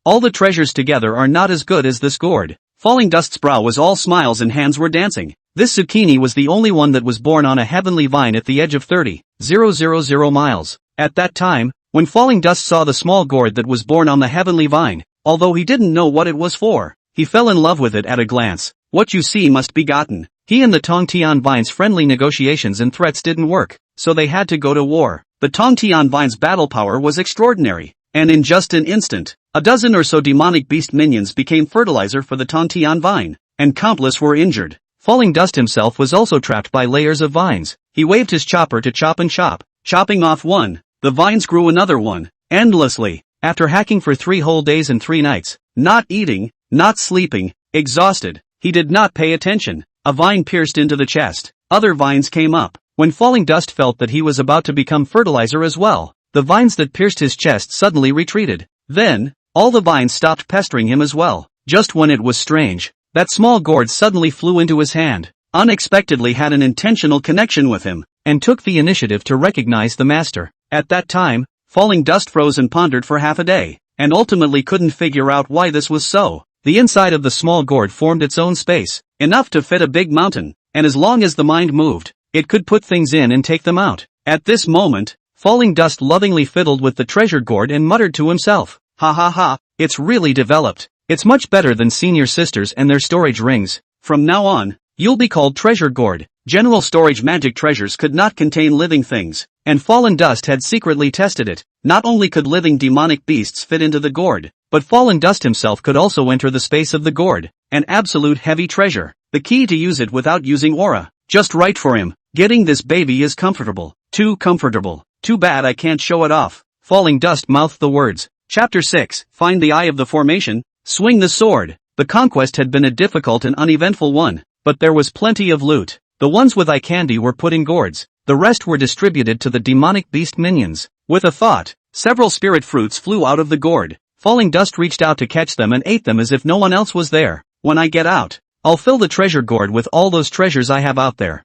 All the treasures together are not as good as this gourd. Falling Dust's brow was all smiles and hands were dancing. This zucchini was the only one that was born on a heavenly vine at the edge of 30,000 miles. At that time, when Falling Dust saw the small gourd that was born on the heavenly vine, although he didn't know what it was for, he fell in love with it at a glance. What you see must be gotten. He and the Tongtian Vine's friendly negotiations and threats didn't work, so they had to go to war. The Tongtian Vine's battle power was extraordinary, and in just an instant, a dozen or so demonic beast minions became fertilizer for the Tongtian Vine, and countless were injured. Falling Dust himself was also trapped by layers of vines. He waved his chopper to chop and chop, chopping off one. The vines grew another one, endlessly. After hacking for 3 whole days and 3 nights, not eating, not sleeping, exhausted, he did not pay attention. A vine pierced into the chest. Other vines came up. When Falling Dust felt that he was about to become fertilizer as well, the vines that pierced his chest suddenly retreated. Then, all the vines stopped pestering him as well. Just when it was strange, that small gourd suddenly flew into his hand, unexpectedly had an intentional connection with him, and took the initiative to recognize the master. At that time, Falling Dust froze and pondered for half a day, and ultimately couldn't figure out why this was so. The inside of the small gourd formed its own space, enough to fit a big mountain, and as long as the mind moved, it could put things in and take them out. At this moment, Falling Dust lovingly fiddled with the treasure gourd and muttered to himself, "Ha ha ha, it's really developed. It's much better than senior sisters and their storage rings. From now on, you'll be called treasure gourd." General storage magic treasures could not contain living things, and Fallen Dust had secretly tested it. Not only could living demonic beasts fit into the gourd, but Fallen Dust himself could also enter the space of the gourd, an absolute heavy treasure. The key to use it without using aura, just right for him. Getting this baby is comfortable. Too comfortable. Too bad I can't show it off. Falling Dust mouthed the words. Chapter 6, Find the Eye of the Formation, Swing the Sword. The conquest had been a difficult and uneventful one, but there was plenty of loot. The ones with eye candy were put in gourds, the rest were distributed to the demonic beast minions. With a thought, several spirit fruits flew out of the gourd. Falling Dust reached out to catch them and ate them as if no one else was there. When I get out, I'll fill the treasure gourd with all those treasures I have out there.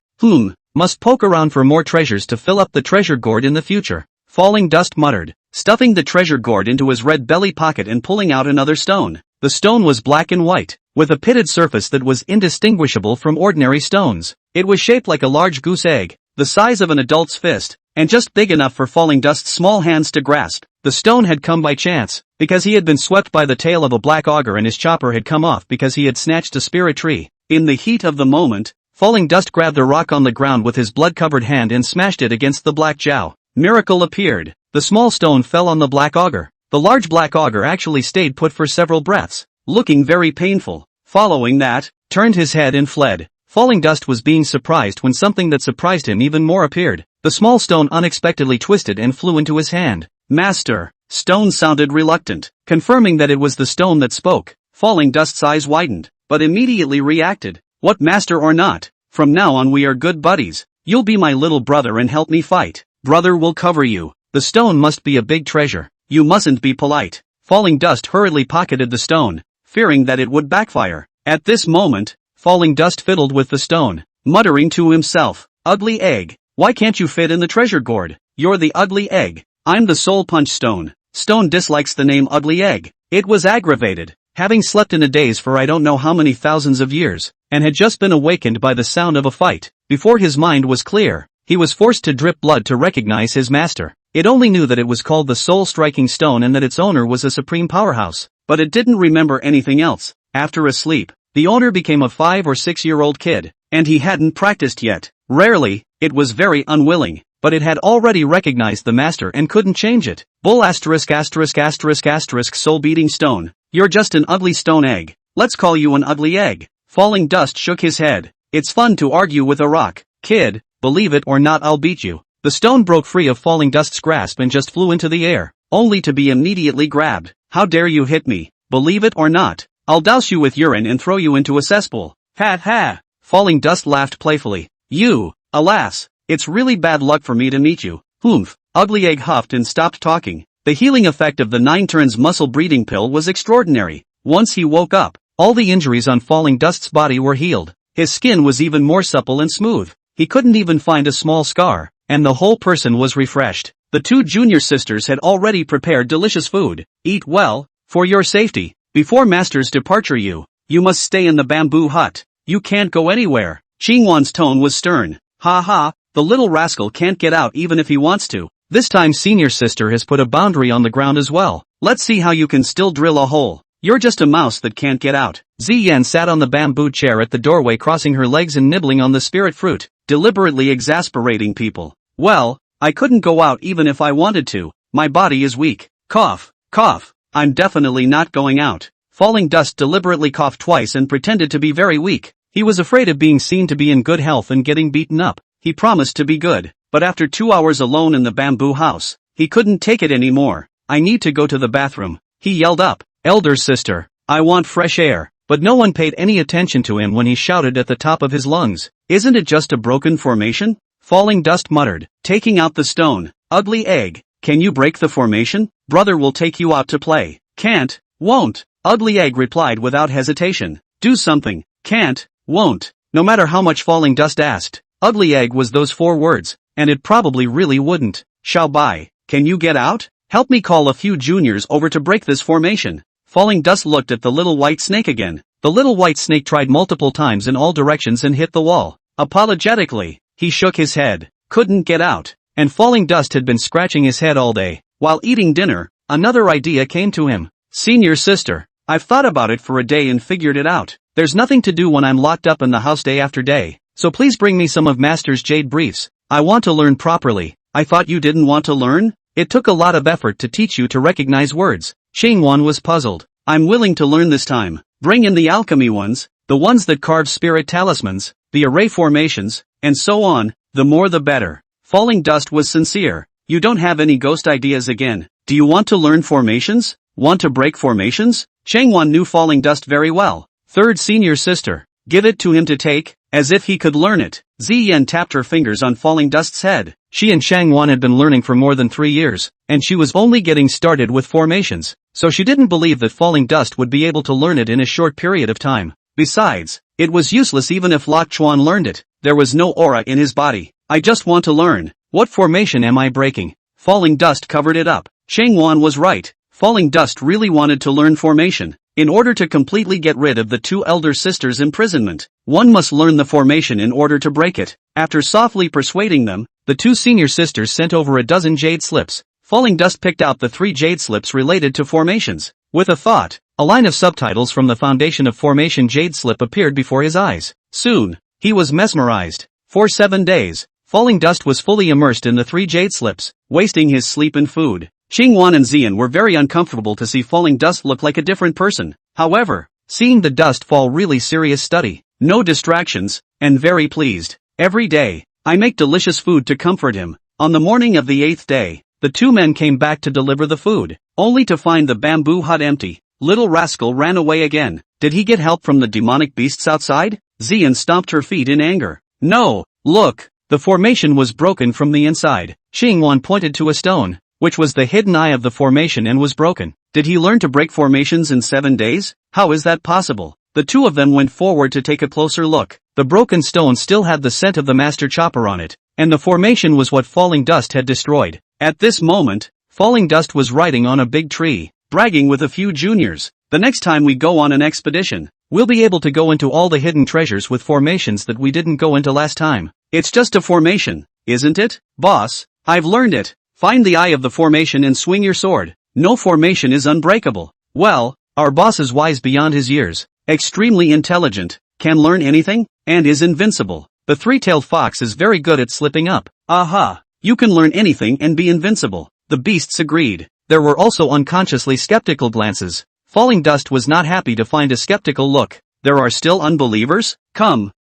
Must poke around for more treasures to fill up the treasure gourd in the future. Falling Dust muttered, stuffing the treasure gourd into his red belly pocket and pulling out another stone. The stone was black and white, with a pitted surface that was indistinguishable from ordinary stones. It was shaped like a large goose egg, the size of an adult's fist, and just big enough for Falling Dust's small hands to grasp. The stone had come by chance, because he had been swept by the tail of a black augur and his chopper had come off because he had snatched a spirit tree. In the heat of the moment, Falling Dust grabbed a rock on the ground with his blood-covered hand and smashed it against the black jow. Miracle appeared. The small stone fell on the black augur. The large black augur actually stayed put for several breaths, looking very painful. Following that, turned his head and fled. Falling Dust was being surprised when something that surprised him even more appeared. The small stone unexpectedly twisted and flew into his hand. Master. Stone sounded reluctant, confirming that it was the stone that spoke. Falling Dust's eyes widened, but immediately reacted. What master or not, from now on we are good buddies. You'll be my little brother and help me fight. Brother will cover you. The stone must be a big treasure. you mustn't be polite. Falling Dust hurriedly pocketed the stone, fearing that it would backfire. At this moment, Falling Dust fiddled with the stone, muttering to himself, ugly egg, why can't you fit in the treasure gourd? You're the ugly egg. I'm the soul punch stone. Stone dislikes the name ugly egg. It was aggravated, having slept in a daze for I don't know how many thousands of years, and had just been awakened by the sound of a fight. Before his mind was clear, he was forced to drip blood to recognize his master. It only knew that it was called the soul-striking stone and that its owner was a supreme powerhouse, but it didn't remember anything else. After a sleep, the owner became a 5 or 6-year-old kid, and he hadn't practiced yet. Rarely, it was very unwilling, but it had already recognized the master and couldn't change it. Bull asterisk asterisk asterisk asterisk soul-beating stone, you're just an ugly stone egg. Let's call you an ugly egg. Falling Dust shook his head. It's fun to argue with a rock, kid, believe it or not I'll beat you. The stone broke free of Falling Dust's grasp and just flew into the air, only to be immediately grabbed. How dare you hit me? Believe it or not, I'll douse you with urine and throw you into a cesspool. Ha ha! Falling Dust laughed playfully. You, alas, it's really bad luck for me to meet you. Humph. Ugly Egg huffed and stopped talking. The healing effect of the 9 turns muscle breeding pill was extraordinary. Once he woke up, all the injuries on Falling Dust's body were healed. His skin was even more supple and smooth. He couldn't even find a small scar, and the whole person was refreshed. The 2 junior sisters had already prepared delicious food. Eat well, for your safety. Before master's departure you must stay in the bamboo hut. You can't go anywhere. Xingwan's tone was stern. Ha ha, the little rascal can't get out even if he wants to. This time senior sister has put a boundary on the ground as well. Let's see how you can still drill a hole. You're just a mouse that can't get out. Ziyan sat on the bamboo chair at the doorway crossing her legs and nibbling on the spirit fruit, deliberately exasperating people. Well, I couldn't go out even if I wanted to. My body is weak. Cough, cough. I'm definitely not going out. Falling Dust deliberately coughed twice and pretended to be very weak. He was afraid of being seen to be in good health and getting beaten up. He promised to be good, but after 2 hours alone in the bamboo house, he couldn't take it anymore. I need to go to the bathroom, he yelled up. Elder sister, I want fresh air. But no one paid any attention to him when he shouted at the top of his lungs. Isn't it just a broken formation? Falling Dust muttered, taking out the stone. Ugly egg, can you break the formation? Brother will take you out to play. Can't, won't. Ugly Egg replied without hesitation. Do something. Can't, won't. No matter how much Falling Dust asked, Ugly Egg was those 4 words, and it probably really wouldn't. Shall Bai, can you get out? Help me call a few juniors over to break this formation. Falling Dust looked at the little white snake again. The little white snake tried multiple times in all directions and hit the wall. Apologetically, he shook his head. Couldn't get out. And Falling Dust had been scratching his head all day. While eating dinner, another idea came to him. Senior sister, I've thought about it for a day and figured it out. There's nothing to do when I'm locked up in the house day after day, so please bring me some of Master's jade briefs. I want to learn properly. I thought you didn't want to learn? It took a lot of effort to teach you to recognize words. Xingwan was puzzled. I'm willing to learn this time. Bring in the alchemy ones, the ones that carve spirit talismans, the array formations, and so on, the more the better. Falling Dust was sincere. You don't have any ghost ideas again. Do you want to learn formations? Want to break formations? Xingwan knew Falling Dust very well. Third senior sister, give it to him to take, as if he could learn it. Ziyan tapped her fingers on Falling Dust's head. She and Xingwan had been learning for more than 3 years, and she was only getting started with formations, so she didn't believe that Falling Dust would be able to learn it in a short period of time. Besides, it was useless even if Lok Chuan learned it. There was no aura in his body. I just want to learn. What formation am I breaking? Falling Dust covered it up. Xingwan was right. Falling Dust really wanted to learn formation. In order to completely get rid of the 2 elder sisters' imprisonment, one must learn the formation in order to break it. After softly persuading them, the 2 senior sisters sent over a dozen jade slips. Falling Dust picked out the 3 jade slips related to formations. With a thought, a line of subtitles from the Foundation of Formation jade slip appeared before his eyes. Soon, he was mesmerized. For 7 days, Falling Dust was fully immersed in the 3 jade slips, wasting his sleep and food. Xingwan and Ziyan were very uncomfortable to see Falling Dust look like a different person. However, seeing the dust fall really serious study, no distractions, and very pleased. Every day, I make delicious food to comfort him. On the morning of the 8th day, the 2 men came back to deliver the food, only to find the bamboo hut empty. Little rascal ran away again. Did he get help from the demonic beasts outside? Ziyan stomped her feet in anger. No, look, the formation was broken from the inside. Xingwan pointed to a stone, which was the hidden eye of the formation, and was broken. Did he learn to break formations in 7 days? How is that possible? The two of them went forward to take a closer look. The broken stone still had the scent of the master chopper on it, and the formation was what Falling Dust had destroyed. At this moment, Falling Dust was riding on a big tree, bragging with a few juniors. The next time we go on an expedition, we'll be able to go into all the hidden treasures with formations that we didn't go into last time. It's just a formation, isn't it, boss? I've learned it. Find the eye of the formation and swing your sword. No formation is unbreakable. Well, our boss is wise beyond his years, extremely intelligent, can learn anything, and is invincible. The three-tailed fox is very good at slipping up. Aha! You can learn anything and be invincible. The beasts agreed. There were also unconsciously skeptical glances. Falling Dust was not happy to find a skeptical look. There are still unbelievers? Come,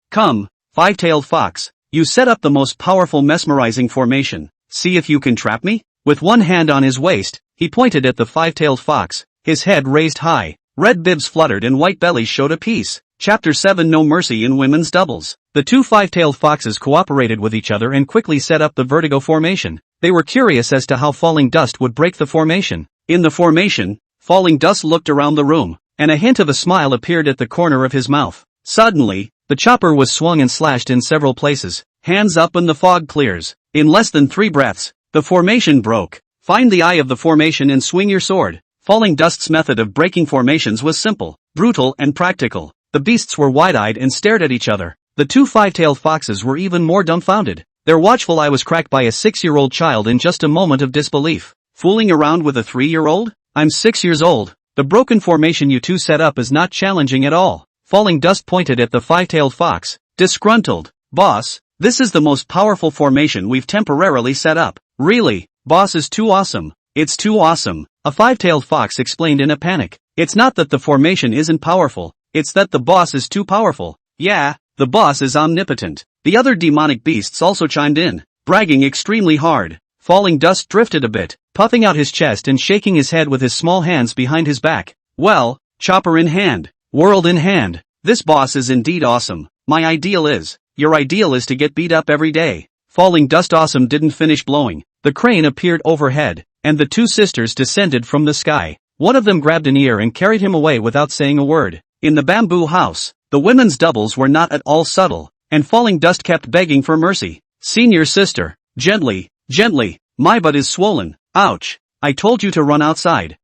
five-tailed fox. You set up the most powerful mesmerizing formation. See if you can trap me? With one hand on his waist, he pointed at the five-tailed fox, his head raised high. Red bibs fluttered and white bellies showed a peace. Chapter 7 No Mercy in Women's Doubles. The two five-tailed foxes cooperated with each other and quickly set up the vertigo formation. They were curious as to how Falling Dust would break the formation. In the formation, Falling Dust looked around the room, and a hint of a smile appeared at the corner of his mouth. Suddenly, the chopper was swung and slashed in several places. Hands up and the fog clears. In less than 3 breaths, the formation broke. Find the eye of the formation and swing your sword. Falling Dust's method of breaking formations was simple, brutal and practical. The beasts were wide-eyed and stared at each other. The two five-tailed foxes were even more dumbfounded. Their watchful eye was cracked by a 6-year-old child in just a moment of disbelief. Fooling around with a 3-year-old? I'm 6 years old. The broken formation you two set up is not challenging at all. Falling Dust pointed at the five-tailed fox, disgruntled. Boss, this is the most powerful formation we've temporarily set up. Really, boss is too awesome. It's too awesome. A five-tailed fox explained in a panic. It's not that the formation isn't powerful, it's that the boss is too powerful. Yeah, the boss is omnipotent. The other demonic beasts also chimed in, bragging extremely hard. Falling Dust drifted a bit, puffing out his chest and shaking his head with his small hands behind his back. Well, chopper in hand, world in hand, this boss is indeed awesome. My ideal is, your ideal is to get beat up every day. Falling Dust awesome didn't finish blowing. The crane appeared overhead, and the two sisters descended from the sky. One of them grabbed an ear and carried him away without saying a word. In the bamboo house, the women's doubles were not at all subtle, and Falling Dust kept begging for mercy. Senior sister, gently, my butt is swollen. Ouch. I told you to run outside.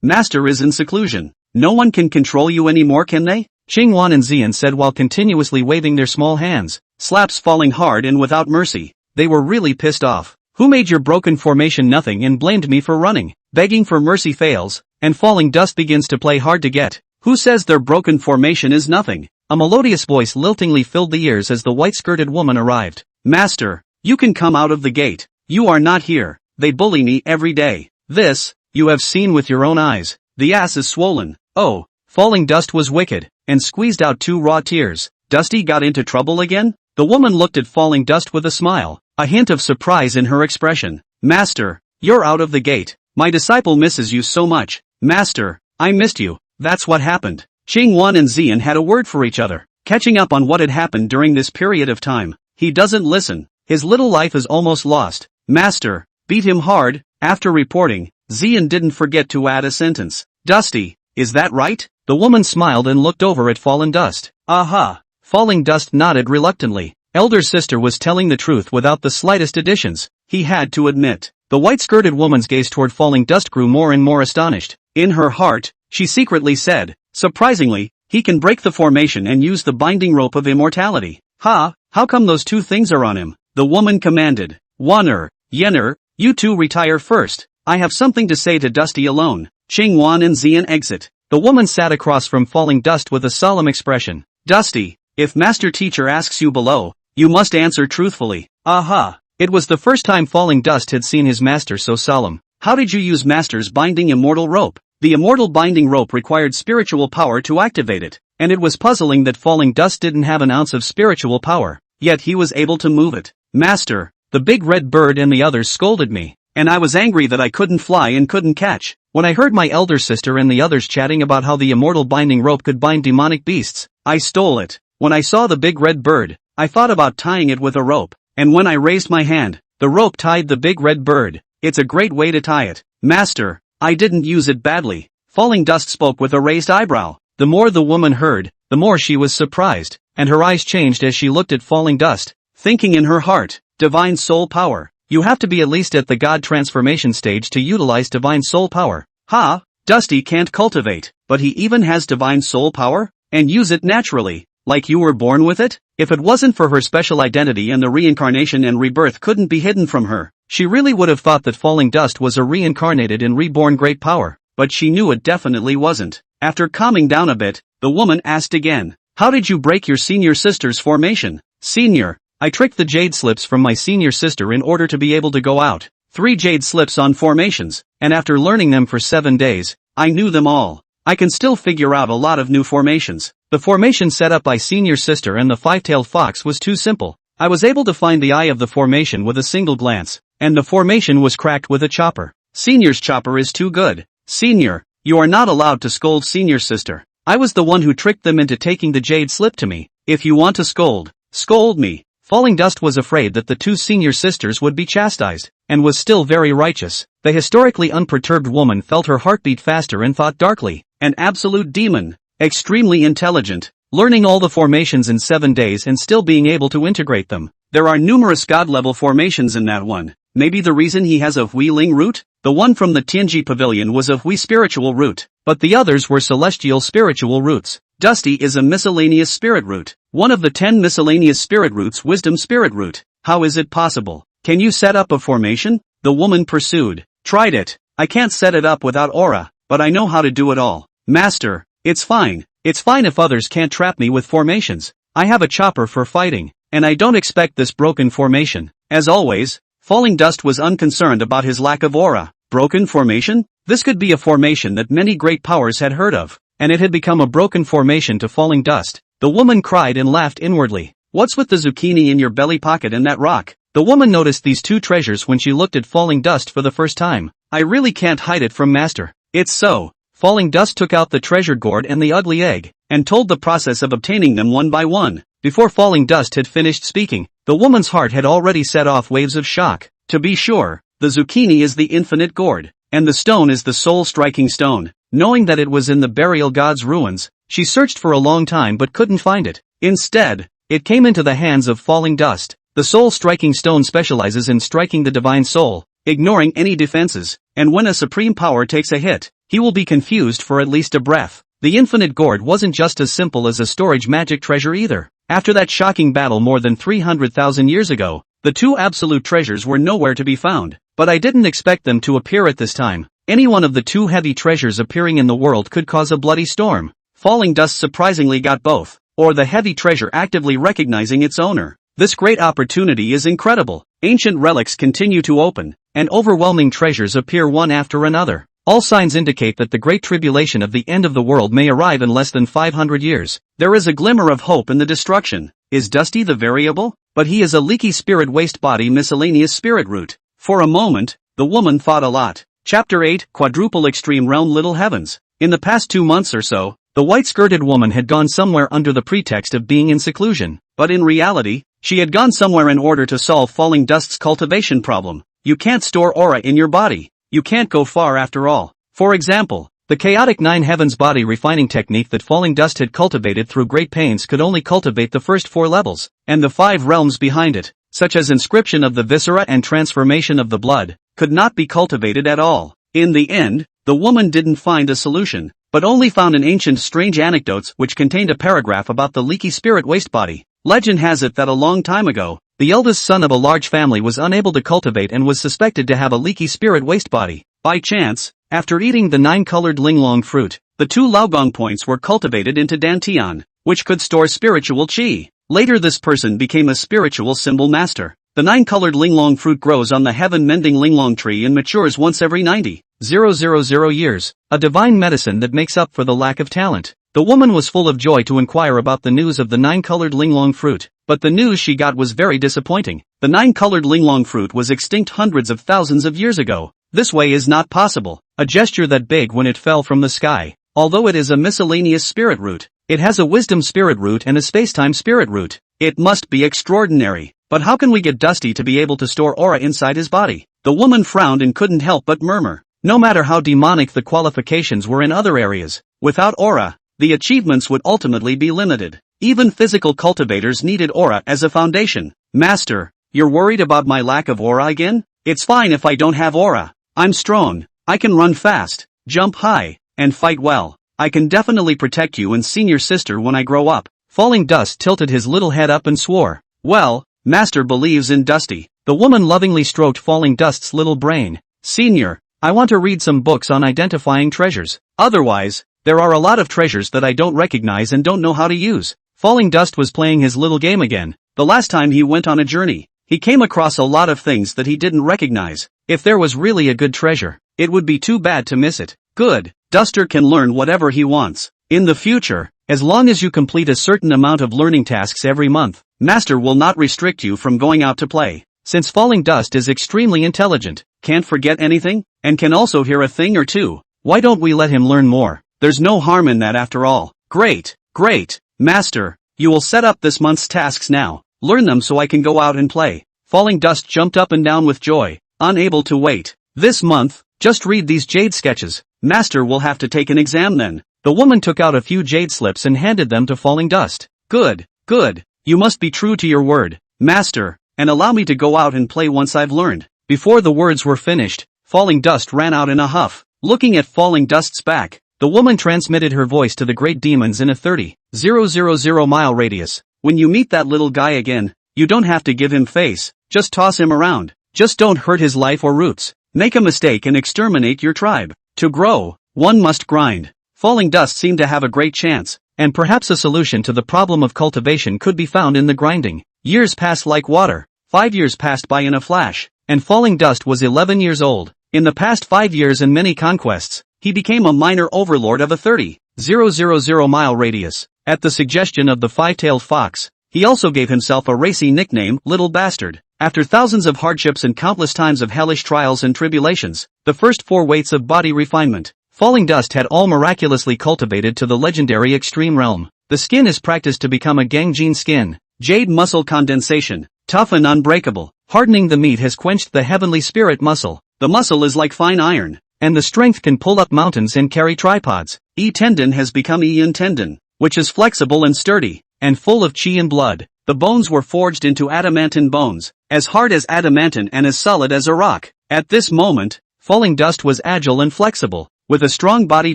Master is in seclusion. No one can control you anymore, can they? Qingwan and Xian said while continuously waving their small hands, slaps falling hard and without mercy. They were really pissed off. Who made your broken formation nothing and blamed me for running? Begging for mercy fails, and Falling Dust begins to play hard to get. Who says their broken formation is nothing? A melodious voice liltingly filled the ears as the white-skirted woman arrived. Master, you can come out of the gate. You are not here. They bully me every day. This, you have seen with your own eyes. The ass is swollen. Oh, Falling Dust was wicked, and squeezed out 2 raw tears. Dusty got into trouble again? The woman looked at Falling Dust with a smile, a hint of surprise in her expression. Master, you're out of the gate. My disciple misses you so much. Master, I missed you. That's what happened. Qingwan and Xian had a word for each other, catching up on what had happened during this period of time. He doesn't listen. His little life is almost lost. Master, beat him hard. After reporting, Xian didn't forget to add a sentence. Dusty, is that right? The woman smiled and looked over at Fallen Dust. Aha. Falling Dust nodded reluctantly. Elder sister was telling the truth without the slightest additions, he had to admit. The white-skirted woman's gaze toward Falling Dust grew more and more astonished. In her heart, she secretly said, surprisingly, he can break the formation and use the binding rope of immortality. Ha, how come those 2 things are on him? The woman commanded. Yenner, you 2 retire first. I have something to say to Dusty alone. Qingwan and Xian exit. The woman sat across from Falling Dust with a solemn expression. Dusty, if Master Teacher asks you below, you must answer truthfully. Aha. It was the first time Falling Dust had seen his master so solemn. How did you use Master's binding immortal rope? The immortal binding rope required spiritual power to activate it, and it was puzzling that Falling Dust didn't have an ounce of spiritual power, yet he was able to move it. Master, the big red bird and the others scolded me, and I was angry that I couldn't fly and couldn't catch. When I heard my elder sister and the others chatting about how the immortal binding rope could bind demonic beasts, I stole it. When I saw the big red bird, I thought about tying it with a rope, and when I raised my hand, The rope tied the big red bird. It's a great way to tie it. Master, I didn't use it badly. Falling Dust spoke with a raised eyebrow. The more the woman heard, the more she was surprised, and her eyes changed as she looked at Falling Dust, thinking in her heart, divine soul power. You have to be at least at the god transformation stage to utilize divine soul power. Ha! Dusty can't cultivate, but he even has divine soul power? And use it naturally, like you were born with it? If it wasn't for her special identity and the reincarnation and rebirth couldn't be hidden from her, she really would have thought that Falling Dust was a reincarnated and reborn great power, but she knew it definitely wasn't. After calming down a bit, the woman asked again, how did you break your senior sister's formation? Senior, I tricked the jade slips from my senior sister in order to be able to go out. 3 jade slips on formations, and after learning them for 7 days, I knew them all. I can still figure out a lot of new formations. The formation set up by senior sister and the five-tailed fox was too simple. I was able to find the eye of the formation with a single glance, and the formation was cracked with a chopper. Senior's chopper is too good. Senior, you are not allowed to scold senior sister. I was the one who tricked them into taking the jade slip to me. If you want to scold, scold me. Falling Dust was afraid that the 2 senior sisters would be chastised, and was still very righteous. The historically unperturbed woman felt her heartbeat faster and thought darkly, an absolute demon, extremely intelligent, learning all the formations in 7 days and still being able to integrate them. There are numerous god-level formations in that one. Maybe the reason he has a Hui Ling root? The one from the Tianji Pavilion was a Hui spiritual root, but the others were celestial spiritual roots. Dusty is a miscellaneous spirit root. One of the 10 miscellaneous spirit roots, wisdom spirit root. How is it possible? Can you set up a formation? The woman pursued. Tried it. I can't set it up without aura, but I know how to do it all. Master, it's fine. It's fine if others can't trap me with formations. I have a chopper for fighting, and I don't expect this broken formation. As always, Falling Dust was unconcerned about his lack of aura. Broken formation? This could be a formation that many great powers had heard of, and it had become a broken formation to Falling Dust. The woman cried and laughed inwardly. What's with the zucchini in your belly pocket and that rock? The woman noticed these 2 treasures when she looked at Falling Dust for the first time. I really can't hide it from Master. It's so. Falling Dust took out the treasure gourd and the ugly egg, and told the process of obtaining them one by one. Before Falling Dust had finished speaking, the woman's heart had already set off waves of shock. To be sure, the zucchini is the infinite gourd, and the stone is the soul-striking stone. Knowing that it was in the burial god's ruins, she searched for a long time but couldn't find it. Instead, it came into the hands of Falling Dust. The soul-striking stone specializes in striking the divine soul, ignoring any defenses, and when a supreme power takes a hit, he will be confused for at least a breath. The infinite gourd wasn't just as simple as a storage magic treasure either. After that shocking battle more than 300,000 years ago, the 2 absolute treasures were nowhere to be found, but I didn't expect them to appear at this time. Any one of the 2 heavy treasures appearing in the world could cause a bloody storm. Falling Dust surprisingly got both, or the heavy treasure actively recognizing its owner. This great opportunity is incredible. Ancient relics continue to open, and overwhelming treasures appear one after another. All signs indicate that the great tribulation of the end of the world may arrive in less than 500 years. There is a glimmer of hope in the destruction. Is Dusty the variable? But he is a leaky spirit waste body miscellaneous spirit root. For a moment, the woman thought a lot. Chapter 8, Quadruple Extreme Realm Little Heavens. In the past 2 months or so, the white-skirted woman had gone somewhere under the pretext of being in seclusion. But in reality, she had gone somewhere in order to solve Falling Dust's cultivation problem. You can't store aura in your body. You can't go far after all. For example, the chaotic 9 heavens body refining technique that Falling Dust had cultivated through great pains could only cultivate the first 4 levels, and the 5 realms behind it, such as inscription of the viscera and transformation of the blood, could not be cultivated at all. In the end, the woman didn't find a solution, but only found an ancient strange anecdotes which contained a paragraph about the leaky spirit waste body. Legend has it that a long time ago, the eldest son of a large family was unable to cultivate and was suspected to have a leaky spirit waste body. By chance, after eating the 9-colored linglong fruit, the 2 Laogong points were cultivated into dantian, which could store spiritual chi. Later this person became a spiritual symbol master. The 9-colored linglong fruit grows on the heaven-mending linglong tree and matures once every 90,000 years, a divine medicine that makes up for the lack of talent. The woman was full of joy to inquire about the news of the 9-colored linglong fruit, but the news she got was very disappointing. The 9-colored linglong fruit was extinct hundreds of thousands of years ago. This way is not possible. A gesture that big when it fell from the sky. Although it is a miscellaneous spirit root, it has a wisdom spirit root and a spacetime spirit root. It must be extraordinary. But how can we get Dusty to be able to store aura inside his body? The woman frowned and couldn't help but murmur. No matter how demonic the qualifications were in other areas, without aura, the achievements would ultimately be limited. Even physical cultivators needed aura as a foundation. Master, you're worried about my lack of aura again? It's fine if I don't have aura. I'm strong, I can run fast, jump high, and fight well. I can definitely protect you and senior sister when I grow up. Falling Dust tilted his little head up and swore. Well, Master believes in Dusty. The woman lovingly stroked Falling Dust's little brain. Senior, I want to read some books on identifying treasures. Otherwise, there are a lot of treasures that I don't recognize and don't know how to use. Falling Dust was playing his little game again. The last time he went on a journey, he came across a lot of things that he didn't recognize. If there was really a good treasure, it would be too bad to miss it. Good, Duster can learn whatever he wants. In the future, as long as you complete a certain amount of learning tasks every month, Master will not restrict you from going out to play. Since Falling Dust is extremely intelligent, can't forget anything, and can also hear a thing or two, why don't we let him learn more? There's no harm in that after all. Great, great, Master, you will set up this month's tasks now. Learn them so I can go out and play. Falling Dust jumped up and down with joy, unable to wait. This month, just read these jade sketches. Master will have to take an exam then. The woman took out a few jade slips and handed them to Falling Dust. Good, good, you must be true to your word, Master, and allow me to go out and play once I've learned. Before the words were finished, Falling Dust ran out in a huff. Looking at Falling Dust's back, the woman transmitted her voice to the great demons in a 30,000 mile radius. When you meet that little guy again, you don't have to give him face, just toss him around. Just don't hurt his life or roots. Make a mistake and exterminate your tribe. To grow, one must grind. Falling Dust seemed to have a great chance, and perhaps a solution to the problem of cultivation could be found in the grinding. Years passed like water. 5 years passed by in a flash, and Falling Dust was 11 years old. In the past 5 years and many conquests, he became a minor overlord of a 30,000 mile radius. At the suggestion of the five-tailed fox, he also gave himself a racy nickname, Little Bastard. After thousands of hardships and countless times of hellish trials and tribulations, the first 4 weights of body refinement, Falling Dust had all miraculously cultivated to the legendary extreme realm. The skin is practiced to become a gangjin skin. Jade muscle condensation, tough and unbreakable. Hardening the meat has quenched the heavenly spirit muscle. The muscle is like fine iron, and the strength can pull up mountains and carry tripods. E-tendon has become E-yin tendon, which is flexible and sturdy, and full of chi and blood. The bones were forged into adamantine bones, as hard as adamantine and as solid as a rock. At this moment, Falling Dust was agile and flexible, with a strong body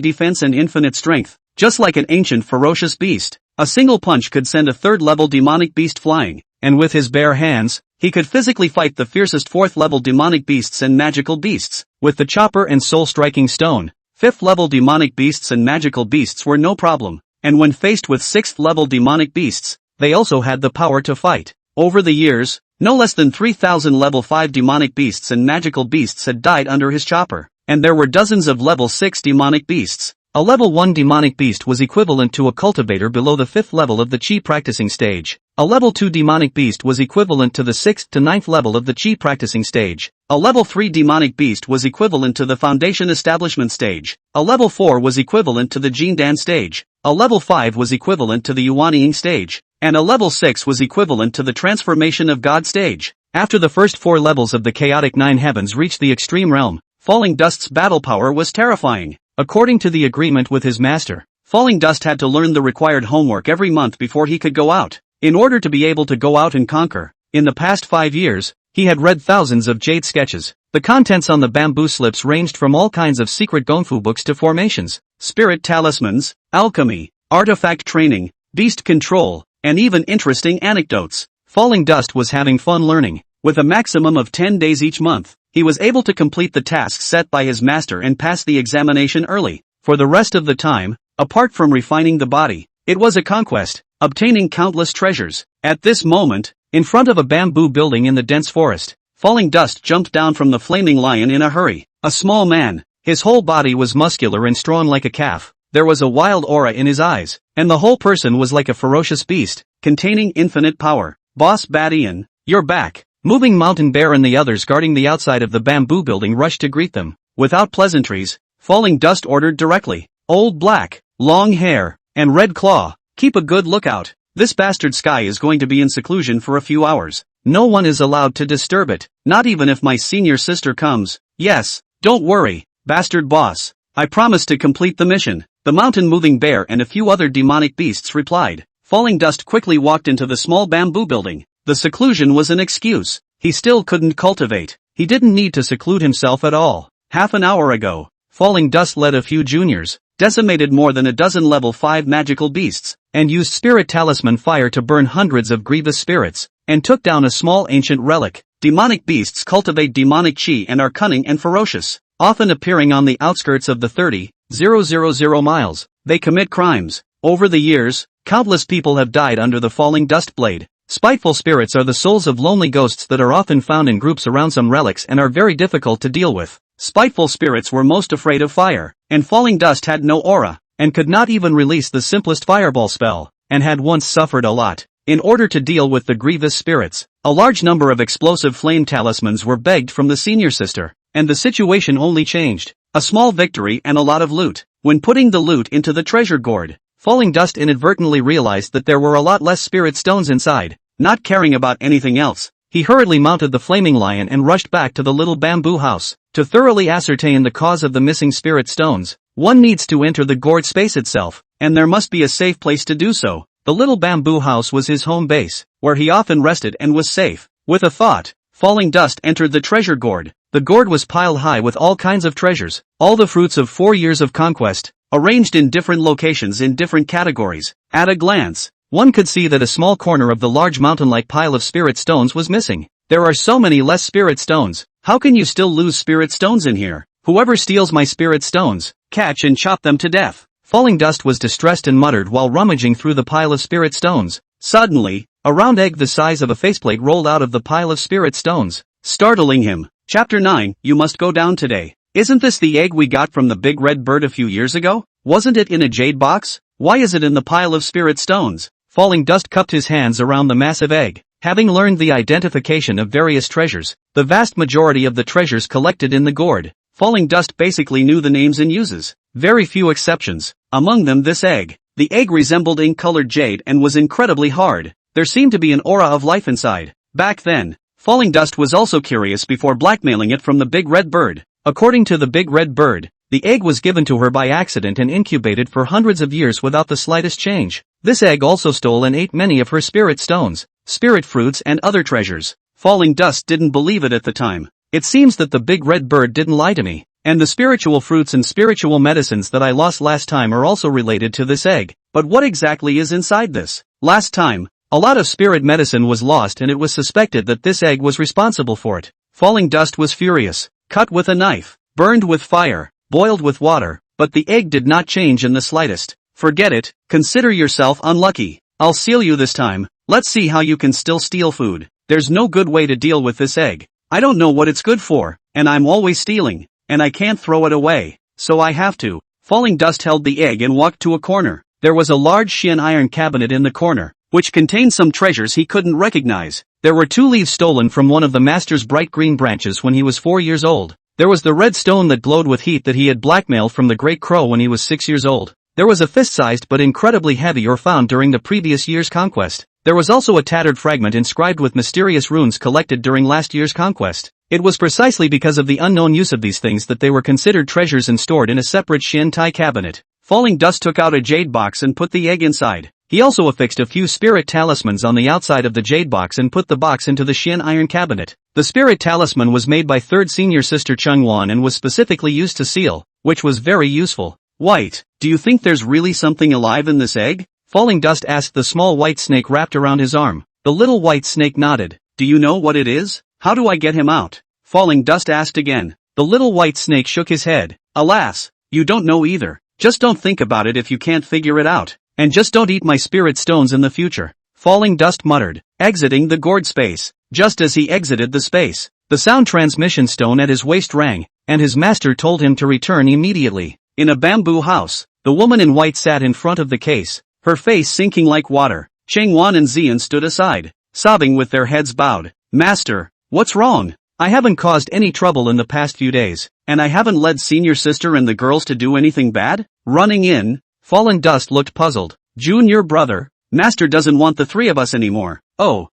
defense and infinite strength. Just like an ancient ferocious beast, a single punch could send a third-level demonic beast flying, and with his bare hands, he could physically fight the fiercest fourth-level demonic beasts and magical beasts. With the chopper and soul-striking stone, fifth-level demonic beasts and magical beasts were no problem, and when faced with sixth-level demonic beasts, they also had the power to fight. Over the years, no less than 3,000 level 5 demonic beasts and magical beasts had died under his chopper, and there were dozens of level 6 demonic beasts. A level 1 demonic beast was equivalent to a cultivator below the 5th level of the chi practicing stage. A level 2 demonic beast was equivalent to the 6th to 9th level of the chi practicing stage. A level 3 demonic beast was equivalent to the foundation establishment stage. A level 4 was equivalent to the Jindan stage. A level 5 was equivalent to the Yuanying stage. And a level 6 was equivalent to the transformation of God stage. After the first 4 levels of the chaotic 9 heavens reached the extreme realm, Falling Dust's battle power was terrifying. According to the agreement with his master, Falling Dust had to learn the required homework every month before he could go out. In order to be able to go out and conquer, in the past 5 years, he had read thousands of jade sketches. The contents on the bamboo slips ranged from all kinds of secret gonfu books to formations, spirit talismans, alchemy, artifact training, beast control, and even interesting anecdotes. Falling Dust was having fun learning. With a maximum of 10 days each month, he was able to complete the tasks set by his master and pass the examination early. For the rest of the time, apart from refining the body, it was a conquest, obtaining countless treasures. At this moment, in front of a bamboo building in the dense forest, Falling Dust jumped down from the flaming lion in a hurry. A small man, his whole body was muscular and strong like a calf. There was a wild aura in his eyes, and the whole person was like a ferocious beast, containing infinite power. Boss Badian, you're back. Moving Mountain Bear and the others guarding the outside of the bamboo building rushed to greet them. Without pleasantries, Falling Dust ordered directly, Old Black, Long Hair, and Red Claw, keep a good lookout. This bastard Sky is going to be in seclusion for a few hours. No one is allowed to disturb it, not even if my senior sister comes. Yes, don't worry, bastard boss. I promise to complete the mission. The mountain-moving bear and a few other demonic beasts replied. Falling Dust quickly walked into the small bamboo building. The seclusion was an excuse. He still couldn't cultivate. He didn't need to seclude himself at all. Half an hour ago, Falling Dust led a few juniors, decimated more than a dozen level 5 magical beasts, and used Spirit Talisman Fire to burn hundreds of grievous spirits, and took down a small ancient relic. Demonic beasts cultivate demonic chi and are cunning and ferocious, often appearing on the outskirts of the 30,000 miles. They commit crimes. Over the years, countless people have died under the Falling Dust blade. Spiteful spirits are the souls of lonely ghosts that are often found in groups around some relics and are very difficult to deal with. Spiteful spirits were most afraid of fire, and Falling Dust had no aura, and could not even release the simplest fireball spell, and had once suffered a lot. In order to deal with the grievous spirits, a large number of explosive flame talismans were begged from the senior sister, and the situation only changed. A small victory and a lot of loot. When putting the loot into the treasure gourd, Falling Dust inadvertently realized that there were a lot less spirit stones inside. Not caring about anything else, he hurriedly mounted the flaming lion and rushed back to the little bamboo house. To thoroughly ascertain the cause of the missing spirit stones, one needs to enter the gourd space itself, and there must be a safe place to do so. The little bamboo house was his home base, where he often rested and was safe. With a thought, Falling Dust entered the treasure gourd. The gourd was piled high with all kinds of treasures, all the fruits of 4 years of conquest, arranged in different locations in different categories. At a glance, one could see that a small corner of the large mountain-like pile of spirit stones was missing. There are so many less spirit stones. How can you still lose spirit stones in here? Whoever steals my spirit stones, catch and chop them to death. Falling Dust was distressed and muttered while rummaging through the pile of spirit stones. Suddenly, a round egg the size of a faceplate rolled out of the pile of spirit stones, startling him. Chapter 9, You must go down today. Isn't this the egg we got from the big red bird a few years ago? Wasn't it in a jade box? Why is it in the pile of spirit stones? Falling Dust cupped his hands around the massive egg. Having learned the identification of various treasures, the vast majority of the treasures collected in the gourd, Falling Dust basically knew the names and uses. Very few exceptions, among them this egg. The egg resembled ink-colored jade and was incredibly hard. There seemed to be an aura of life inside. Back then, Falling Dust was also curious before blackmailing it from the big red bird. According to the big red bird, the egg was given to her by accident and incubated for hundreds of years without the slightest change. This egg also stole and ate many of her spirit stones, spirit fruits and other treasures. Falling Dust didn't believe it at the time. It seems that the big red bird didn't lie to me, and the spiritual fruits and spiritual medicines that I lost last time are also related to this egg. But what exactly is inside this? Last time, a lot of spirit medicine was lost and it was suspected that this egg was responsible for it. Falling Dust was furious. Cut with a knife, burned with fire, boiled with water, but the egg did not change in the slightest. Forget it, consider yourself unlucky. I'll seal you this time. Let's see how you can still steal food. There's no good way to deal with this egg. I don't know what it's good for, and I'm always stealing, and I can't throw it away, so I have to. Falling Dust held the egg and walked to a corner. There was a large shin iron cabinet in the corner, which contained some treasures he couldn't recognize. There were 2 leaves stolen from one of the master's bright green branches when he was 4 years old. There was the red stone that glowed with heat that he had blackmailed from the great crow when he was 6 years old. There was a fist-sized but incredibly heavy ore found during the previous year's conquest. There was also a tattered fragment inscribed with mysterious runes collected during last year's conquest. It was precisely because of the unknown use of these things that they were considered treasures and stored in a separate shin-tai cabinet. Falling Dust took out a jade box and put the egg inside. He also affixed a few spirit talismans on the outside of the jade box and put the box into the shin iron cabinet. The spirit talisman was made by 3rd senior sister Chungwan and was specifically used to seal, which was very useful. White, do you think there's really something alive in this egg? Falling Dust asked the small white snake wrapped around his arm. The little white snake nodded. Do you know what it is? How do I get him out? Falling Dust asked again. The little white snake shook his head. Alas, you don't know either. Just don't think about it if you can't figure it out. And just don't eat my spirit stones in the future. Falling Dust muttered, exiting the gourd space. Just as he exited the space, the sound transmission stone at his waist rang, and his master told him to return immediately. In a bamboo house, the woman in white sat in front of the case, her face sinking like water. Changwan and Xian stood aside, sobbing with their heads bowed. Master, what's wrong? I haven't caused any trouble in the past few days, and I haven't led senior sister and the girls to do anything bad? Running in, Falling Dust looked puzzled. Junior brother, Master doesn't want the 3 of us anymore. Oh,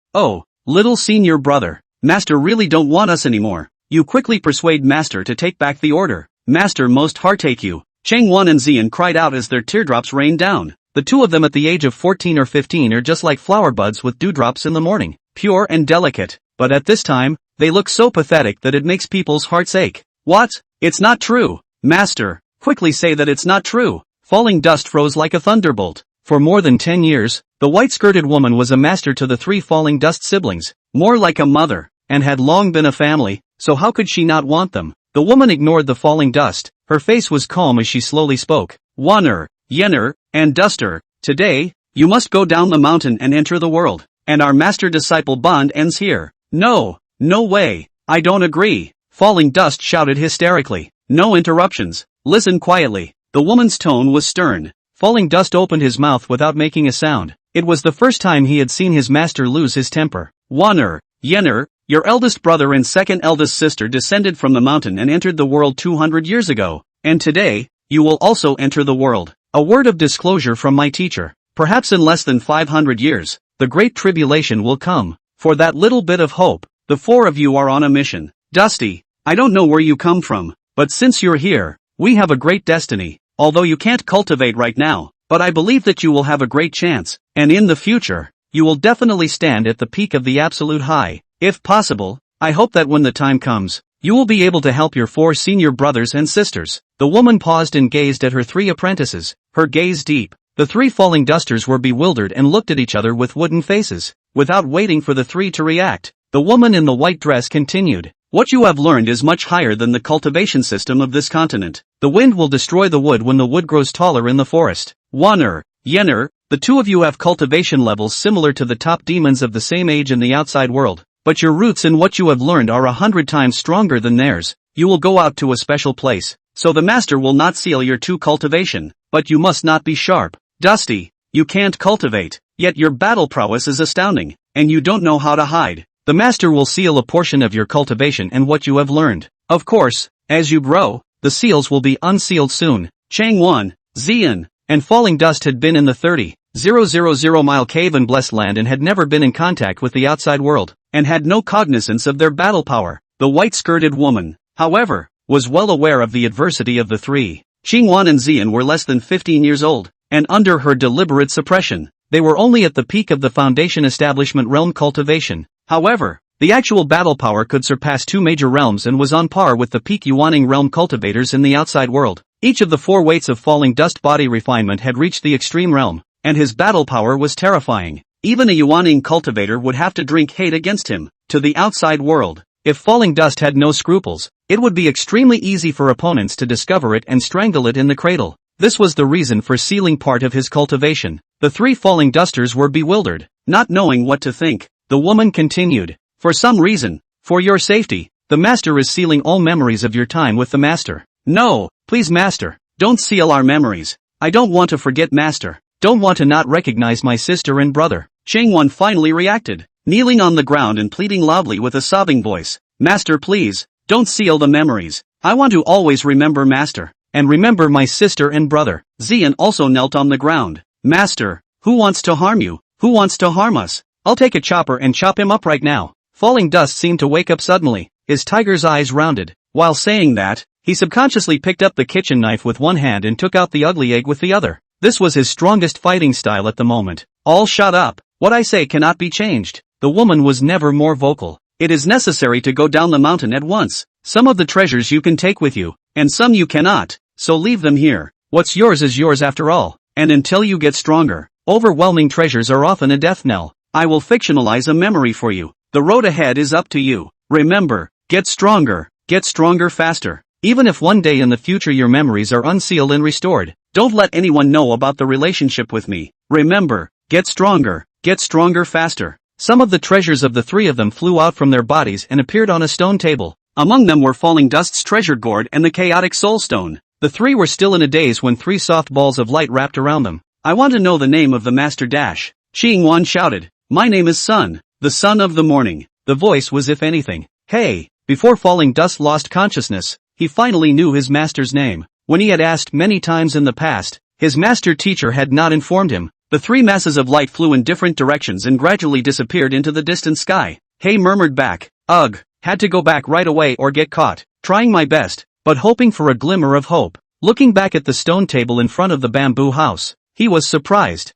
Little senior brother. Master really don't want us anymore. You quickly persuade Master to take back the order. Master most heartache you. Changwon and Xian cried out as their teardrops rained down. The two of them at the age of 14 or 15 are just like flower buds with dewdrops in the morning. Pure and delicate. But at this time, they look so pathetic that it makes people's hearts ache. What? It's not true. Master, quickly say that it's not true. Falling dust froze like a thunderbolt. For more than 10 years, the white-skirted woman was a master to the three falling dust siblings, more like a mother, and had long been a family, so how could she not want them? The woman ignored the falling dust. Her face was calm as she slowly spoke. Wanner, Yenner, and Duster, today, you must go down the mountain and enter the world, and our master-disciple bond ends here. No, no way, I don't agree. Falling dust shouted hysterically. No interruptions. Listen quietly. The woman's tone was stern. Falling dust opened his mouth without making a sound. It was the first time he had seen his master lose his temper. Wanner, Yenner, your eldest brother and second eldest sister descended from the mountain and entered the world 200 years ago, and today, you will also enter the world. A word of disclosure from my teacher. Perhaps in less than 500 years, the great tribulation will come. For that little bit of hope, the four of you are on a mission. Dusty, I don't know where you come from, but since you're here, we have a great destiny. Although you can't cultivate right now, but I believe that you will have a great chance, and in the future, you will definitely stand at the peak of the absolute high. If possible, I hope that when the time comes, you will be able to help your four senior brothers and sisters. The woman paused and gazed at her three apprentices, her gaze deep. The three falling dusters were bewildered and looked at each other with wooden faces. Without waiting for the three to react, the woman in the white dress continued. What you have learned is much higher than the cultivation system of this continent. The wind will destroy the wood when the wood grows taller in the forest. Wanner, Yenner, the two of you have cultivation levels similar to the top demons of the same age in the outside world, but your roots in what you have learned are 100 times stronger than theirs. You will go out to a special place, so the master will not seal your two cultivation, but you must not be sharp. Dusty, you can't cultivate, yet your battle prowess is astounding, and you don't know how to hide. The master will seal a portion of your cultivation and what you have learned. Of course, as you grow, the seals will be unsealed soon. Changwon, Xian, and Falling Dust had been in the 30,000-mile cave in Blessed Land and had never been in contact with the outside world, and had no cognizance of their battle power. The white-skirted woman, however, was well aware of the adversity of the three. Changwon and Xian were less than 15 years old, and under her deliberate suppression, they were only at the peak of the Foundation Establishment realm cultivation. However, the actual battle power could surpass two major realms and was on par with the peak Yuaning realm cultivators in the outside world. Each of the four weights of Falling Dust body refinement had reached the extreme realm, and his battle power was terrifying. Even a Yuaning cultivator would have to drink hate against him. To the outside world, if Falling Dust had no scruples, it would be extremely easy for opponents to discover it and strangle it in the cradle. This was the reason for sealing part of his cultivation. The three Falling Dusters were bewildered, not knowing what to think. The woman continued. For some reason, for your safety, the master is sealing all memories of your time with the master. No, please master, don't seal our memories. I don't want to forget master. Don't want to not recognize my sister and brother. Changwon finally reacted, kneeling on the ground and pleading loudly with a sobbing voice. Master please, don't seal the memories. I want to always remember master, and remember my sister and brother. Xian also knelt on the ground. Master, who wants to harm you? Who wants to harm us? I'll take a chopper and chop him up right now. Falling Dust seemed to wake up suddenly, his tiger's eyes rounded. While saying that, he subconsciously picked up the kitchen knife with one hand and took out the ugly egg with the other. This was his strongest fighting style at the moment. All shut up. What I say cannot be changed. The woman was never more vocal. It is necessary to go down the mountain at once. Some of the treasures you can take with you, and some you cannot, so leave them here. What's yours is yours after all, and until you get stronger, overwhelming treasures are often a death knell. I will fictionalize a memory for you. The road ahead is up to you. Remember, get stronger faster. Even if one day in the future your memories are unsealed and restored, don't let anyone know about the relationship with me. Remember, get stronger faster. Some of the treasures of the three of them flew out from their bodies and appeared on a stone table. Among them were Falling Dust's treasure gourd and the chaotic soul stone. The three were still in a daze when three soft balls of light wrapped around them. I want to know the name of the master dash. Changwon shouted. My name is Sun, the son of the morning. The voice was if anything. Hey, before Falling Dust lost consciousness, he finally knew his master's name. When he had asked many times in the past, his master teacher had not informed him. The three masses of light flew in different directions and gradually disappeared into the distant sky. Hay murmured back, "Ugh, had to go back right away or get caught. Trying my best, but hoping for a glimmer of hope." Looking back at the stone table in front of the bamboo house, he was surprised.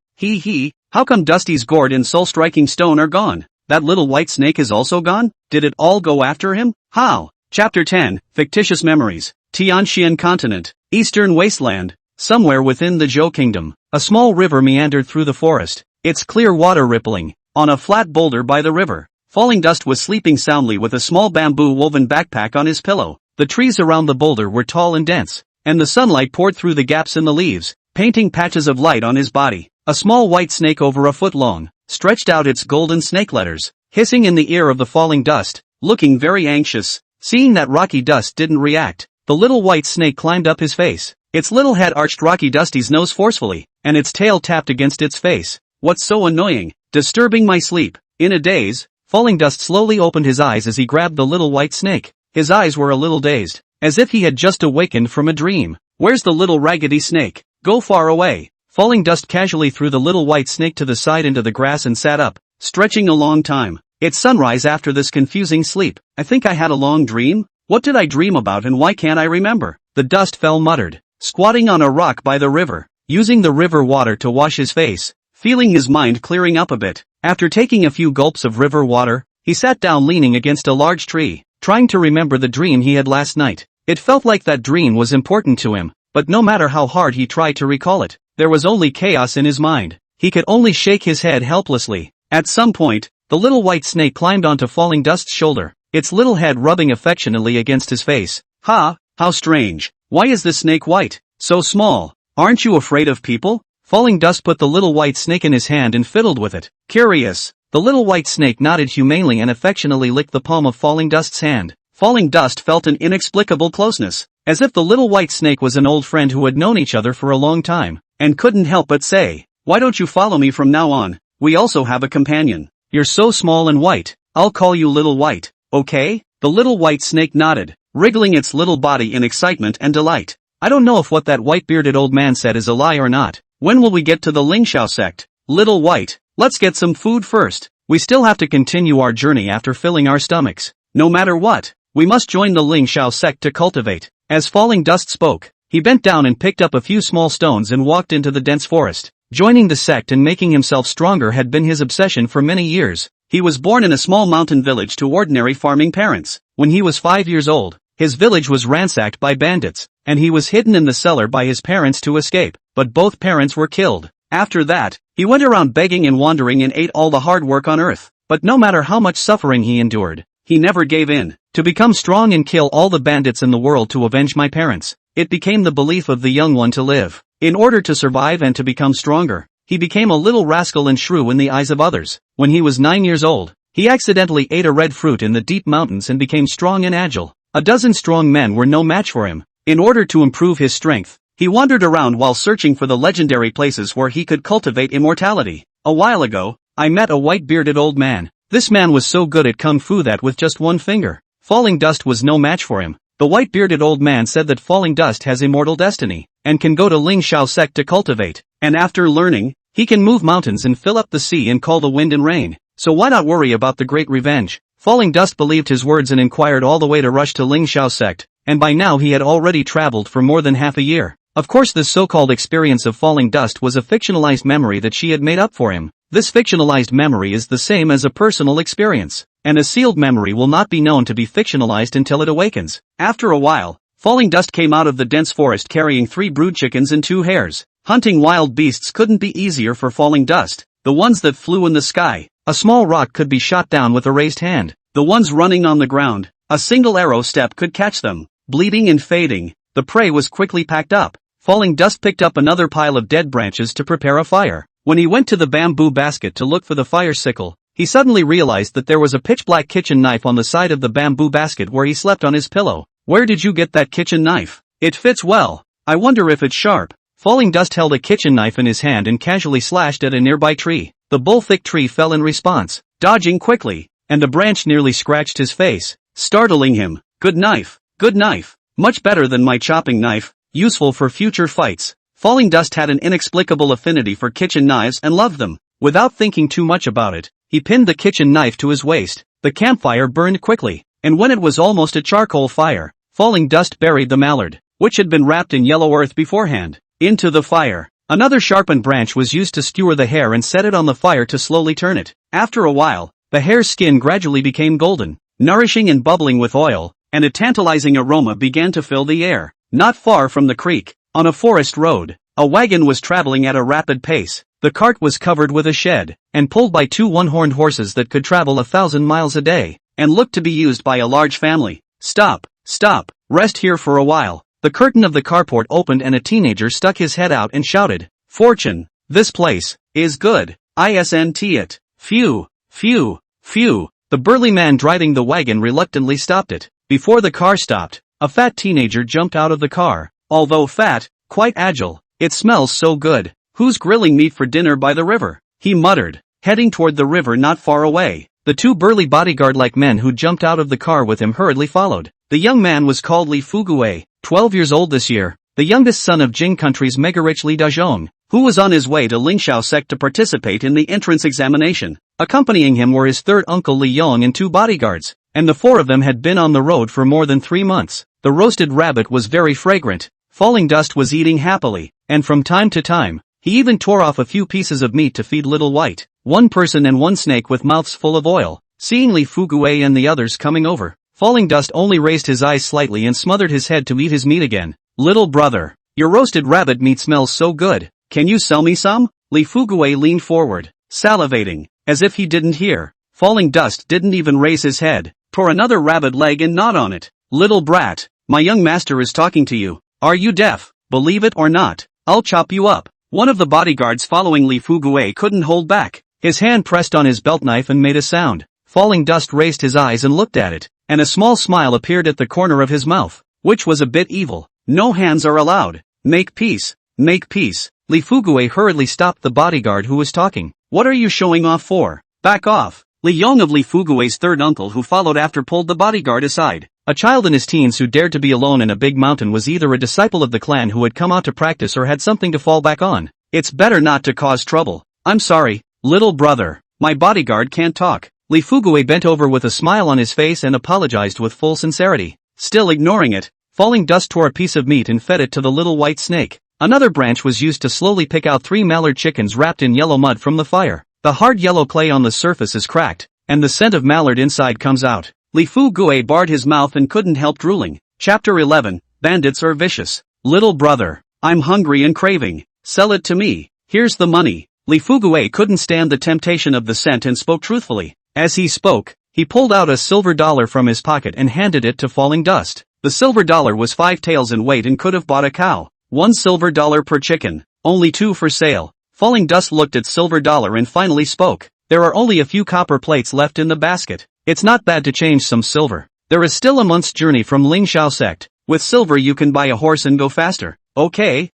How come Dusty's gourd and soul-striking stone are gone? That little white snake is also gone? Did it all go after him? How? Chapter 10, Fictitious Memories. Tianxian Continent, Eastern Wasteland. Somewhere within the Zhou Kingdom, a small river meandered through the forest, its clear water rippling. On a flat boulder by the river, Falling Dust was sleeping soundly with a small bamboo-woven backpack on his pillow. The trees around the boulder were tall and dense, and the sunlight poured through the gaps in the leaves, painting patches of light on his body. A small white snake over a foot long, stretched out its golden snake letters, hissing in the ear of the Falling Dust, looking very anxious. Seeing that Rocky Dust didn't react, the little white snake climbed up his face. Its little head arched Rocky Dusty's nose forcefully, and its tail tapped against its face. "What's so annoying? Disturbing my sleep?" In a daze, Falling Dust slowly opened his eyes as he grabbed the little white snake. His eyes were a little dazed, as if he had just awakened from a dream. "Where's the little raggedy snake? Go far away." Falling Dust casually threw the little white snake to the side into the grass and sat up, stretching a long time. It's sunrise after this confusing sleep. I think I had a long dream? What did I dream about and why can't I remember? The dust fell muttered, squatting on a rock by the river, using the river water to wash his face, feeling his mind clearing up a bit. After taking a few gulps of river water, he sat down leaning against a large tree, trying to remember the dream he had last night. It felt like that dream was important to him, but no matter how hard he tried to recall it, there was only chaos in his mind. He could only shake his head helplessly. At some point, the little white snake climbed onto Falling Dust's shoulder, its little head rubbing affectionately against his face. "Ha, how strange. Why is this snake white? So small. Aren't you afraid of people?" Falling Dust put the little white snake in his hand and fiddled with it. Curious. The little white snake nodded humanely and affectionately licked the palm of Falling Dust's hand. Falling Dust felt an inexplicable closeness, as if the little white snake was an old friend who had known each other for a long time, and couldn't help but say, "Why don't you follow me from now on? We also have a companion. You're so small and white, I'll call you Little White, okay?" The little white snake nodded, wriggling its little body in excitement and delight. "I don't know if what that white-bearded old man said is a lie or not. When will we get to the Lingxiao sect? Little White, let's get some food first. We still have to continue our journey after filling our stomachs. No matter what, we must join the Lingxiao sect to cultivate." As Falling Dust spoke, he bent down and picked up a few small stones and walked into the dense forest. Joining the sect and making himself stronger had been his obsession for many years. He was born in a small mountain village to ordinary farming parents. When he was 5 years old, his village was ransacked by bandits, and he was hidden in the cellar by his parents to escape, but both parents were killed. After that, he went around begging and wandering and ate all the hard work on earth. But no matter how much suffering he endured, he never gave in. "To become strong and kill all the bandits in the world to avenge my parents." It became the belief of the young one to live. In order to survive and to become stronger, he became a little rascal and shrew in the eyes of others. When he was 9 years old, he accidentally ate a red fruit in the deep mountains and became strong and agile. A dozen strong men were no match for him. In order to improve his strength, he wandered around while searching for the legendary places where he could cultivate immortality. "A while ago, I met a white-bearded old man. This man was so good at kung fu that with just one finger, Falling Dust was no match for him. The white-bearded old man said that Falling Dust has immortal destiny, and can go to Lingxiao sect to cultivate, and after learning, he can move mountains and fill up the sea and call the wind and rain. So why not worry about the great revenge?" Falling Dust believed his words and inquired all the way to rush to Lingxiao sect, and by now he had already traveled for more than half a year. Of course this so-called experience of Falling Dust was a fictionalized memory that she had made up for him. This fictionalized memory is the same as a personal experience, and a sealed memory will not be known to be fictionalized until it awakens. After a while, Falling Dust came out of the dense forest carrying 3 brood chickens and 2 hares. Hunting wild beasts couldn't be easier for Falling Dust. The ones that flew in the sky, a small rock could be shot down with a raised hand. The ones running on the ground, a single arrow step could catch them. Bleeding and fading, the prey was quickly packed up. Falling Dust picked up another pile of dead branches to prepare a fire. When he went to the bamboo basket to look for the fire sickle, he suddenly realized that there was a pitch-black kitchen knife on the side of the bamboo basket where he slept on his pillow. "Where did you get that kitchen knife? It fits well. I wonder if it's sharp." Falling Dust held a kitchen knife in his hand and casually slashed at a nearby tree. The bull-thick tree fell in response, dodging quickly, and the branch nearly scratched his face, startling him. "Good knife, good knife. Much better than my chopping knife, useful for future fights." Falling Dust had an inexplicable affinity for kitchen knives and loved them. Without thinking too much about it, he pinned the kitchen knife to his waist. The campfire burned quickly, and when it was almost a charcoal fire, Falling Dust buried the mallard, which had been wrapped in yellow earth beforehand, into the fire. Another sharpened branch was used to skewer the hair and set it on the fire to slowly turn it. After a while, the hare's skin gradually became golden, nourishing and bubbling with oil, and a tantalizing aroma began to fill the air. Not far from the creek, on a forest road, a wagon was traveling at a rapid pace. The cart was covered with a shed, and pulled by two one-horned horses that could travel 1,000 miles a day, and looked to be used by a large family. Stop, stop, rest here for a while. The curtain of the carport opened and a teenager stuck his head out and shouted, "Fortune, this place is good, isn't it? Phew, phew, phew." The burly man driving the wagon reluctantly stopped it. Before the car stopped, a fat teenager jumped out of the car. Although fat, quite agile. "It smells so good. Who's grilling meat for dinner by the river?" he muttered, heading toward the river not far away. The two burly bodyguard-like men who jumped out of the car with him hurriedly followed. The young man was called Li Fuguei, 12 years old this year, the youngest son of Jing country's mega-rich Li Dazhong, who was on his way to Lingxiao sect to participate in the entrance examination. Accompanying him were his third uncle Li Yong and two bodyguards, and the four of them had been on the road for more than 3 months. The roasted rabbit was very fragrant. Falling Dust was eating happily, and from time to time, he even tore off a few pieces of meat to feed Little White, one person and one snake with mouths full of oil. Seeing Li Fuguei and the others coming over, Falling Dust only raised his eyes slightly and smothered his head to eat his meat again. "Little brother, your roasted rabbit meat smells so good. Can you sell me some?" Li Fuguei leaned forward, salivating, as if he didn't hear. Falling Dust didn't even raise his head, tore another rabbit leg and gnawed on it. "Little brat, my young master is talking to you. Are you deaf? Believe it or not, I'll chop you up." One of the bodyguards following Li Fuguei couldn't hold back. His hand pressed on his belt knife and made a sound. Falling Dust raised his eyes and looked at it, and a small smile appeared at the corner of his mouth, which was a bit evil. "No hands are allowed. Make peace, make peace." Li Fuguei hurriedly stopped the bodyguard who was talking. "What are you showing off for? Back off." Li Yong of Li Fuguei's third uncle who followed after pulled the bodyguard aside. A child in his teens who dared to be alone in a big mountain was either a disciple of the clan who had come out to practice or had something to fall back on. "It's better not to cause trouble. I'm sorry, little brother. My bodyguard can't talk." Li Fuguei bent over with a smile on his face and apologized with full sincerity. Still ignoring it, Falling Dust tore a piece of meat and fed it to the little white snake. Another branch was used to slowly pick out 3 mallard chickens wrapped in yellow mud from the fire. The hard yellow clay on the surface is cracked, and the scent of mallard inside comes out. Li Fuguei barred his mouth and couldn't help drooling. Chapter 11, Bandits are Vicious. "Little brother, I'm hungry and craving. Sell it to me. Here's the money." Li Fuguei couldn't stand the temptation of the scent and spoke truthfully. As he spoke, he pulled out a silver dollar from his pocket and handed it to Falling Dust. The silver dollar was 5 taels in weight and could have bought a cow. $1 silver per chicken, only 2 for sale. Falling Dust looked at silver dollar and finally spoke. "There are only a few copper plates left in the basket. It's not bad to change some silver. There is still a month's journey from Lingxiao sect. With silver you can buy a horse and go faster." Okay.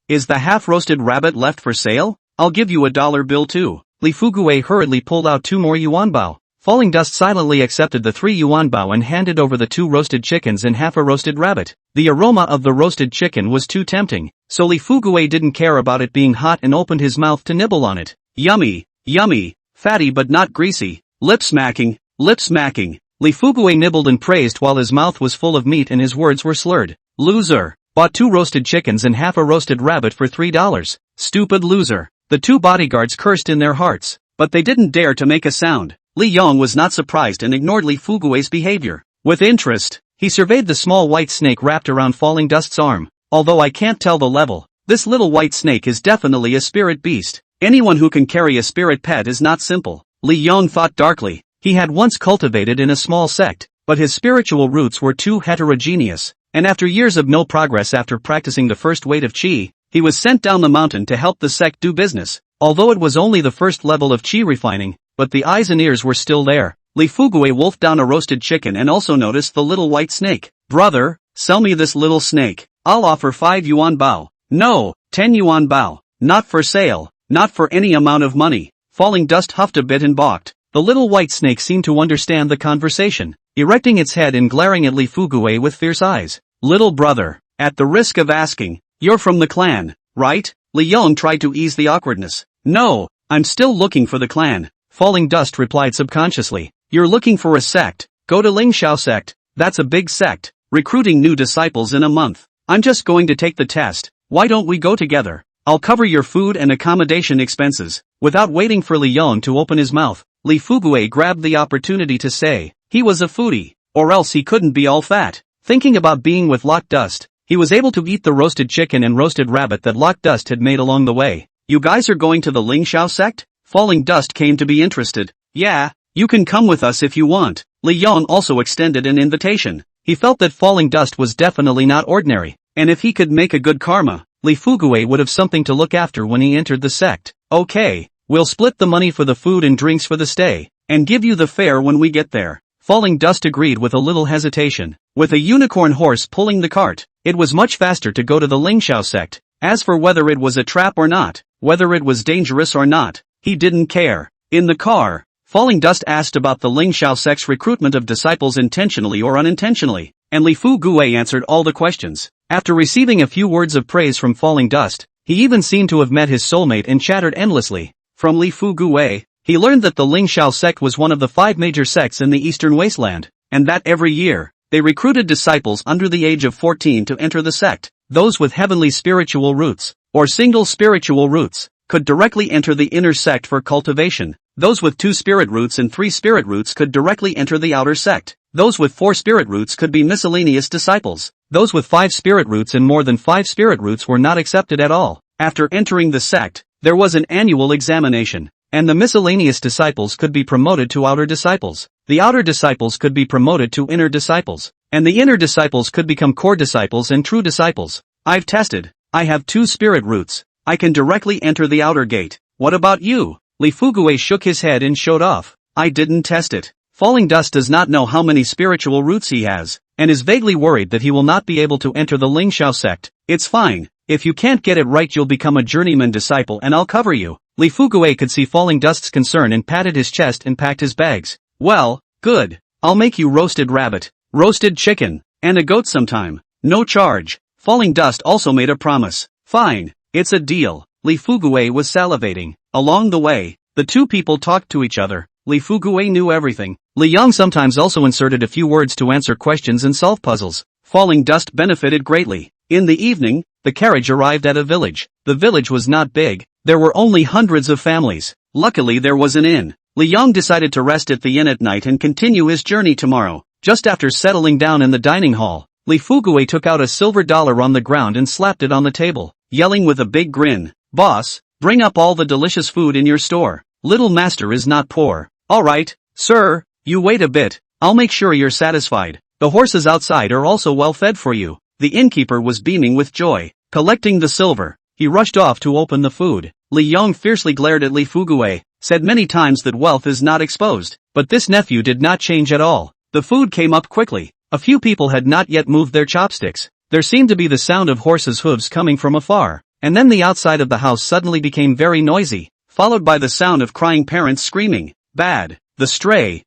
Is the half-roasted rabbit left for sale? I'll give you a dollar bill too." Li Fuguei hurriedly pulled out 2 more yuan bao. Falling Dust silently accepted the 3 yuan bao and handed over the 2 roasted chickens and half a roasted rabbit. The aroma of the roasted chicken was too tempting, so Li Fuguei didn't care about it being hot and opened his mouth to nibble on it. Yummy, yummy, fatty but not greasy. Lip smacking, lip smacking. Li Fuguei nibbled and praised while his mouth was full of meat and his words were slurred. "Loser. Bought 2 roasted chickens and half a roasted rabbit for $3. Stupid loser." The 2 bodyguards cursed in their hearts, but they didn't dare to make a sound. Li Yong was not surprised and ignored Li Fuguei's behavior. With interest, he surveyed the small white snake wrapped around Falling Dust's arm. "Although I can't tell the level, this little white snake is definitely a spirit beast. Anyone who can carry a spirit pet is not simple." Li Yong thought darkly. He had once cultivated in a small sect, but his spiritual roots were too heterogeneous, and after years of no progress after practicing the first weight of qi, he was sent down the mountain to help the sect do business. Although it was only the first level of qi refining, but the eyes and ears were still there. Li Fuguei wolfed down a roasted chicken and also noticed the little white snake. "Brother, sell me this little snake. I'll offer 5 yuan bao. No, 10 yuan bao. Not for sale, not for any amount of money." Falling Dust huffed a bit and balked. The little white snake seemed to understand the conversation, erecting its head and glaring at Li Fuguei with fierce eyes. "Little brother, at the risk of asking, You're from the clan, right? Li Yong tried to ease the awkwardness. No, I'm still looking for the clan. Falling Dust replied subconsciously. You're looking for a sect. Go to Lingxiao sect. That's a big sect, recruiting new disciples in a month. I'm just going to take the test. Why don't we go together? I'll cover your food and accommodation expenses. Without waiting for Li Yong to open his mouth, Li Fugue grabbed the opportunity to say, he was a foodie, or else he couldn't be all fat. Thinking about being with Lock Dust, he was able to eat the roasted chicken and roasted rabbit that Lock Dust had made along the way. You guys are going to the Lingxiao sect? Falling Dust came to be interested. Yeah, you can come with us if you want. Li Yong also extended an invitation. He felt that Falling Dust was definitely not ordinary, and if he could make a good karma, Li Fugue would have something to look after when he entered the sect. Okay, we'll split the money for the food and drinks for the stay, and give you the fare when we get there. Falling Dust agreed with a little hesitation. With a unicorn horse pulling the cart, it was much faster to go to the Lingxiao sect. As for whether it was a trap or not, whether it was dangerous or not, he didn't care. In the car, Falling Dust asked about the Lingxiao sect's recruitment of disciples intentionally or unintentionally, and Li Fugue answered all the questions. After receiving a few words of praise from Falling Dust, he even seemed to have met his soulmate and chattered endlessly. From Li Fugue, he learned that the Lingxiao sect was one of the 5 major sects in the Eastern Wasteland, and that every year, they recruited disciples under the age of 14 to enter the sect. Those with heavenly spiritual roots, or single spiritual roots, could directly enter the inner sect for cultivation. Those with 2 spirit roots and 3 spirit roots could directly enter the outer sect. Those with 4 spirit roots could be miscellaneous disciples. Those with 5 spirit roots and more than 5 spirit roots were not accepted at all. After entering the sect, there was an annual examination, and the miscellaneous disciples could be promoted to outer disciples. The outer disciples could be promoted to inner disciples, and the inner disciples could become core disciples and true disciples. I've tested. I have 2 spirit roots. I can directly enter the outer gate. What about you? Li Fugue shook his head and showed off. I didn't test it. Falling Dust does not know how many spiritual roots he has, and is vaguely worried that he will not be able to enter the Lingxiao sect. It's fine. If you can't get it right, you'll become a journeyman disciple and I'll cover you. Li Fugue could see Falling Dust's concern and patted his chest and packed his bags. Well, good. I'll make you roasted rabbit, roasted chicken, and a goat sometime. No charge. Falling Dust also made a promise. Fine. It's a deal. Li Fugue was salivating. Along the way, the two people talked to each other. Li Fugue knew everything. Li Yong sometimes also inserted a few words to answer questions and solve puzzles. Falling Dust benefited greatly. In the evening, the carriage arrived at a village. The village was not big. There were only hundreds of families. Luckily there was an inn. Li Yong decided to rest at the inn at night and continue his journey tomorrow. Just after settling down in the dining hall, Li Fugue took out a silver dollar on the ground and slapped it on the table, yelling with a big grin, "Boss, bring up all the delicious food in your store. Little master is not poor." "Alright, sir, you wait a bit. I'll make sure you're satisfied. The horses outside are also well fed for you." The innkeeper was beaming with joy. Collecting the silver, he rushed off to open the food. Li Yong fiercely glared at Li Fugue, said many times that wealth is not exposed, but this nephew did not change at all. The food came up quickly. A few people had not yet moved their chopsticks. There seemed to be the sound of horses' hooves coming from afar, and then the outside of the house suddenly became very noisy, followed by the sound of crying parents screaming, "Bad! The stray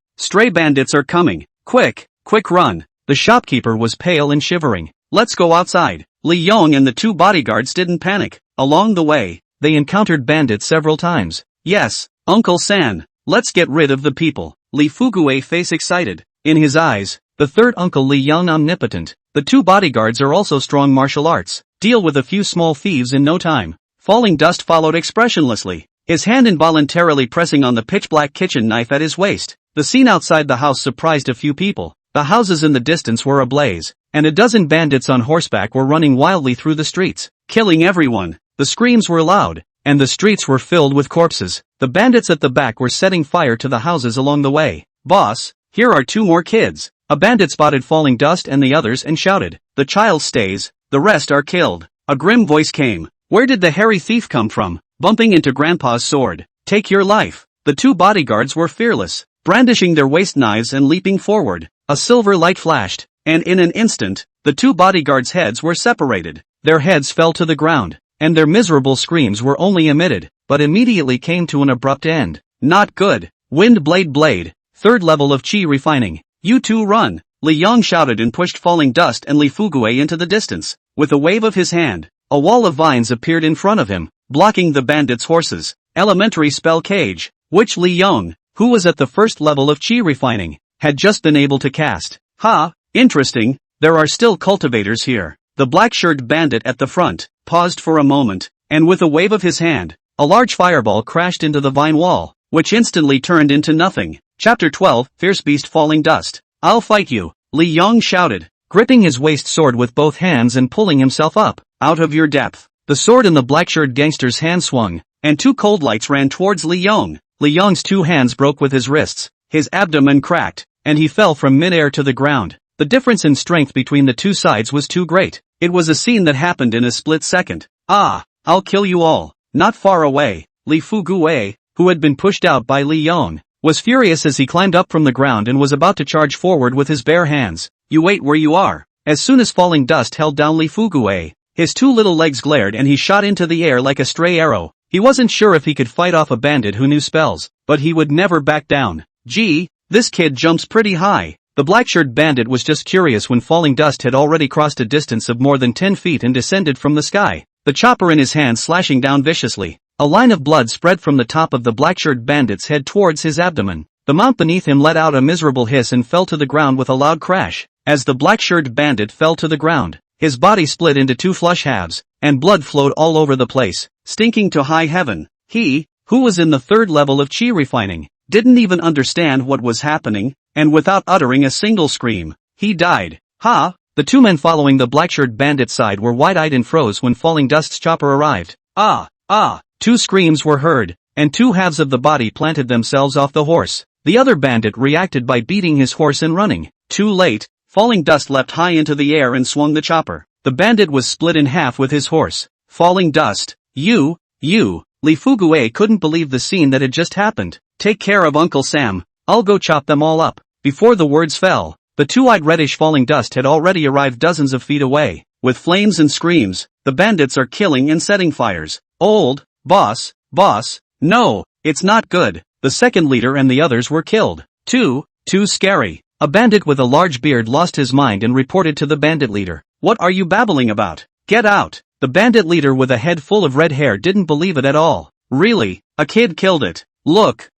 bandits are coming! Quick run!" The shopkeeper was pale and shivering. "Let's go outside." Li Yong and the 2 bodyguards didn't panic. Along the way, they encountered bandits several times. "Yes, Uncle San, let's get rid of the people." Li Fugue face excited. In his eyes, the third uncle Li Yong omnipotent. The 2 bodyguards are also strong martial arts. Deal with a few small thieves in no time. Falling Dust followed expressionlessly, his hand involuntarily pressing on the pitch-black kitchen knife at his waist. The scene outside the house surprised a few people. The houses in the distance were ablaze, and a dozen bandits on horseback were running wildly through the streets, killing everyone. The screams were loud, and the streets were filled with corpses. The bandits at the back were setting fire to the houses along the way. "Boss, here are 2 more kids." A bandit spotted Falling Dust and the others and shouted, "The child stays, the rest are killed." A grim voice came. "Where did the hairy thief come from?" Bumping into Grandpa's sword. "Take your life." The 2 bodyguards were fearless, brandishing their waist knives and leaping forward. A silver light flashed, and in an instant, the 2 bodyguards' heads were separated. Their heads fell to the ground, and their miserable screams were only emitted, but immediately came to an abrupt end. "Not good. Wind blade. 3rd level of chi refining. You 2 run." Li Yong shouted and pushed Falling Dust and Li Fugue into the distance. With a wave of his hand, a wall of vines appeared in front of him, blocking the bandits' horses. Elementary spell cage, which Li Yong, who was at the first level of chi refining, had just been able to cast. Interesting, there are still cultivators here. The black-shirted bandit at the front paused for a moment, and with a wave of his hand, a large fireball crashed into the vine wall, which instantly turned into nothing. Chapter 12, Fierce Beast Falling Dust. I'll fight you, Li Yong shouted, gripping his waist sword with both hands and pulling himself up, out of your depth. The sword in the black-shirted gangster's hand swung, and two cold lights ran towards Li Yong. Li Yong's two hands broke with his wrists, his abdomen cracked, and he fell from mid-air to the ground. The difference in strength between the two sides was too great. It was a scene that happened in a split second. I'll kill you all. Not far away, Li Fuguei, who had been pushed out by Li Yong, was furious as he climbed up from the ground and was about to charge forward with his bare hands. You wait where you are. As soon as Falling Dust held down Li Fuguei, his two little legs glared and he shot into the air like a stray arrow. He wasn't sure if he could fight off a bandit who knew spells, but he would never back down. Gee, this kid jumps pretty high. The black-shirted bandit was just curious when Falling Dust had already crossed a distance of more than 10 feet and descended from the sky, the chopper in his hand slashing down viciously. A line of blood spread from the top of the black-shirted bandit's head towards his abdomen. The mount beneath him let out a miserable hiss and fell to the ground with a loud crash. As the black-shirted bandit fell to the ground, his body split into two flush halves, and blood flowed all over the place, stinking to high heaven. He, who was in the third level of chi refining, didn't even understand what was happening, and without uttering a single scream, he died. The two men following the black-shirted bandit's side were wide-eyed and froze when Falling Dust's chopper arrived. Two screams were heard, and two halves of the body planted themselves off the horse. The other bandit reacted by beating his horse and running. Too late, Falling Dust leapt high into the air and swung the chopper. The bandit was split in half with his horse. Falling Dust, you, Li Fuguei couldn't believe the scene that had just happened. Take care of Uncle Sam, I'll go chop them all up. Before the words fell, the two-eyed reddish Falling Dust had already arrived dozens of feet away. With flames and screams, the bandits are killing and setting fires. Old, boss, no, it's not good. The second leader and the others were killed. Too scary. A bandit with a large beard lost his mind and reported to the bandit leader. What are you babbling about? Get out. The bandit leader with a head full of red hair didn't believe it at all. Really? A kid killed it. Look,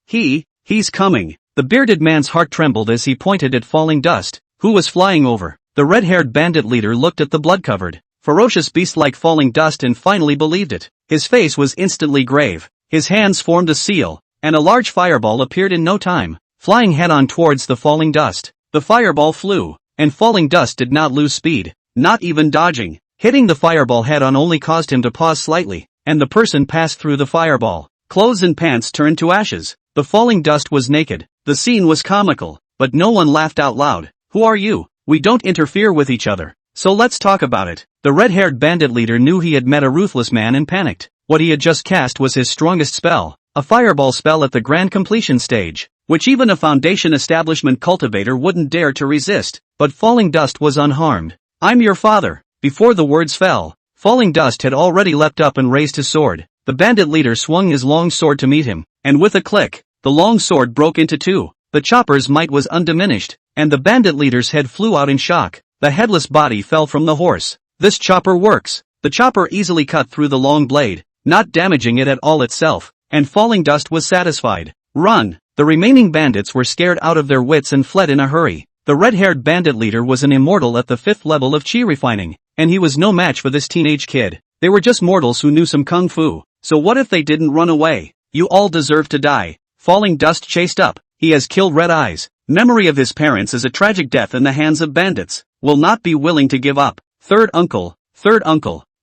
he's coming. The bearded man's heart trembled as he pointed at Falling Dust, who was flying over. The red-haired bandit leader looked at the blood-covered, ferocious beast like Falling Dust and finally believed it. His face was instantly grave. His hands formed a seal, and a large fireball appeared in no time, flying head-on towards the Falling Dust. The fireball flew, and Falling Dust did not lose speed, not even dodging. Hitting the fireball head-on only caused him to pause slightly, and the person passed through the fireball. Clothes and pants turned to ashes. The Falling Dust was naked. The scene was comical, but no one laughed out loud. Who are you? We don't interfere with each other, so let's talk about it. The red-haired bandit leader knew he had met a ruthless man and panicked. What he had just cast was his strongest spell, a fireball spell at the grand completion stage, which even a Foundation establishment cultivator wouldn't dare to resist. But Falling Dust was unharmed. I'm your father. Before the words fell, Falling Dust had already leapt up and raised his sword. The bandit leader swung his long sword to meet him, and with a click, the long sword broke into two. The chopper's might was undiminished, and the bandit leader's head flew out in shock. The headless body fell from the horse. This chopper works. The chopper easily cut through the long blade, not damaging it at all itself, and Falling Dust was satisfied. Run! The remaining bandits were scared out of their wits and fled in a hurry. The red-haired bandit leader was an immortal at the 5th level of chi refining, and he was no match for this teenage kid. They were just mortals who knew some kung fu. So what if they didn't run away? You all deserve to die. Falling Dust chased up. He has killed Red Eyes. Memory of his parents is a tragic death in the hands of bandits. Will not be willing to give up. Third uncle,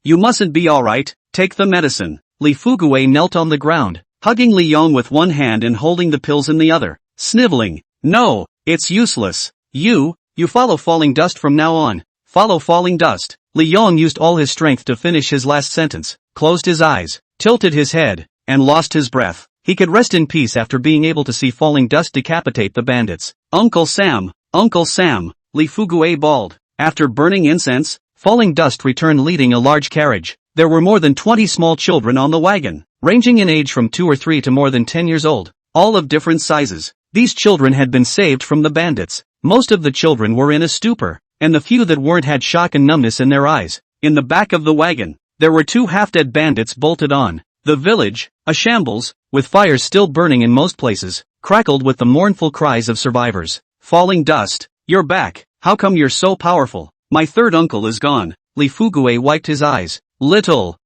you mustn't be alright. Take the medicine. Li Fuguei knelt on the ground, hugging Li Yong with one hand and holding the pills in the other, sniveling. No, it's useless. You follow Falling Dust from now on. Follow Falling Dust. Li Yong used all his strength to finish his last sentence, closed his eyes, tilted his head, and lost his breath. He could rest in peace after being able to see Falling Dust decapitate the bandits. Uncle Sam, Li Fuguei bawled. After burning incense, Falling Dust returned leading a large carriage. There were more than 20 small children on the wagon, ranging in age from 2 or 3 to more than 10 years old, all of different sizes. These children had been saved from the bandits. Most of the children were in a stupor, and the few that weren't had shock and numbness in their eyes. In the back of the wagon, there were 2 half-dead bandits bolted on. The village, a shambles, with fires still burning in most places, crackled with the mournful cries of survivors. Falling dust, you're back, how come you're so powerful? My third uncle is gone. Li Fugue wiped his eyes. Little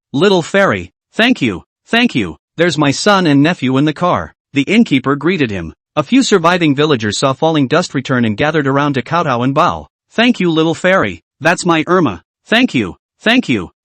fairy, thank you, there's my son and nephew in the car. The innkeeper greeted him. A few surviving villagers saw Falling Dust return and gathered around to kowtow and bow. Thank you, little fairy, that's my Irma. Thank you,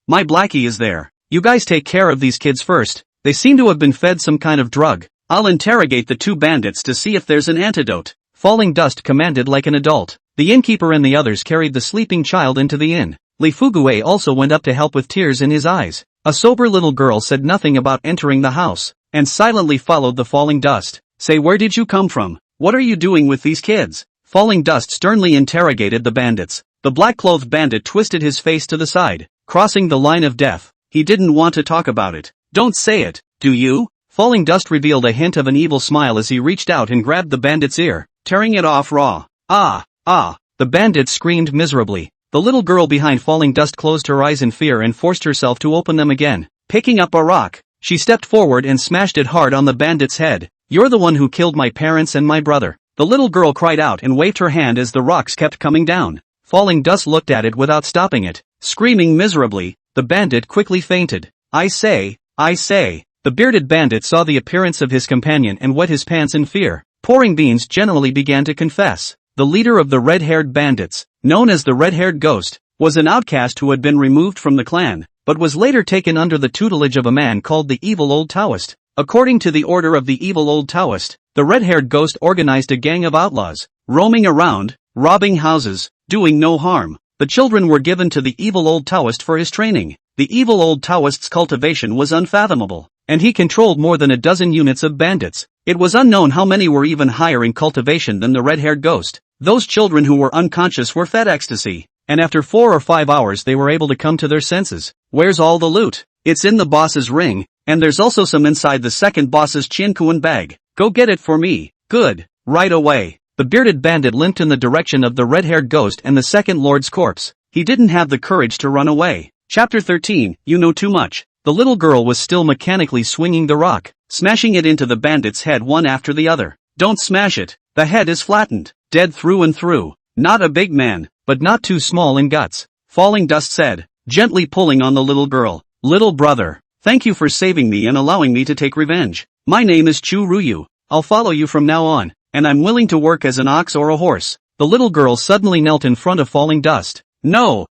my Blackie is there. You guys take care of these kids first, they seem to have been fed some kind of drug. I'll interrogate the 2 bandits to see if there's an antidote. Falling Dust commanded like an adult. The innkeeper and the others carried the sleeping child into the inn. Li Fugue also went up to help with tears in his eyes. A sober little girl said nothing about entering the house, and silently followed the Falling Dust. Say, where did you come from? What are you doing with these kids? Falling Dust sternly interrogated the bandits. The black-clothed bandit twisted his face to the side, crossing the line of death. He didn't want to talk about it. Don't say it, do you? Falling Dust revealed a hint of an evil smile as he reached out and grabbed the bandit's ear, tearing it off raw. Ah! The bandit screamed miserably. The little girl behind Falling Dust closed her eyes in fear and forced herself to open them again. Picking up a rock, she stepped forward and smashed it hard on the bandit's head. You're the one who killed my parents and my brother. The little girl cried out and waved her hand as the rocks kept coming down. Falling Dust looked at it without stopping it. Screaming miserably, the bandit quickly fainted. I say. The bearded bandit saw the appearance of his companion and wet his pants in fear. Pouring Beans generally began to confess. The leader of the red-haired bandits, known as the red-haired ghost, was an outcast who had been removed from the clan, but was later taken under the tutelage of a man called the Evil Old Taoist. According to the order of the Evil Old Taoist, the red-haired ghost organized a gang of outlaws, roaming around, robbing houses, doing no harm. The children were given to the Evil Old Taoist for his training. The Evil Old Taoist's cultivation was unfathomable, and he controlled more than a dozen units of bandits. It was unknown how many were even higher in cultivation than the red-haired ghost. Those children who were unconscious were fed ecstasy, and after 4 or 5 hours they were able to come to their senses. Where's all the loot? It's in the boss's ring, and there's also some inside the second boss's Chinkuan bag. Go get it for me. Good. Right away. The bearded bandit limped in the direction of the red-haired ghost and the second lord's corpse. He didn't have the courage to run away. Chapter 13, You Know Too Much. The little girl was still mechanically swinging the rock, smashing it into the bandit's head one after the other. Don't smash it. The head is flattened. Dead through and through. Not a big man, but not too small in guts. Falling Dust said, gently pulling on the little girl. Little brother, thank you for saving me and allowing me to take revenge. My name is Chu Ruyu. I'll follow you from now on, and I'm willing to work as an ox or a horse. The little girl suddenly knelt in front of Falling Dust. No,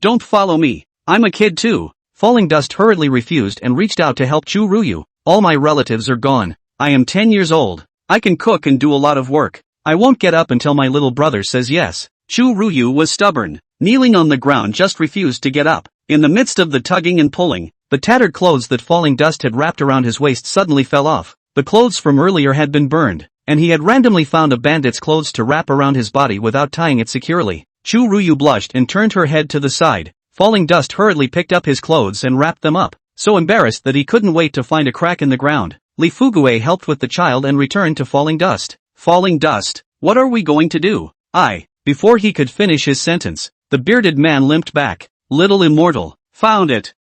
don't follow me. I'm a kid too. Falling Dust hurriedly refused and reached out to help Chu Ruyu. All my relatives are gone. I am 10 years old. I can cook and do a lot of work. I won't get up until my little brother says yes. Chu Ruyu was stubborn. Kneeling on the ground just refused to get up. In the midst of the tugging and pulling, the tattered clothes that Falling Dust had wrapped around his waist suddenly fell off. The clothes from earlier had been burned, and he had randomly found a bandit's clothes to wrap around his body without tying it securely. Chu Ruyu blushed and turned her head to the side. Falling Dust hurriedly picked up his clothes and wrapped them up, so embarrassed that he couldn't wait to find a crack in the ground. Li Fugue helped with the child and returned to Falling Dust. Falling Dust, what are we going to do? Before he could finish his sentence, the bearded man limped back. Little immortal, found it.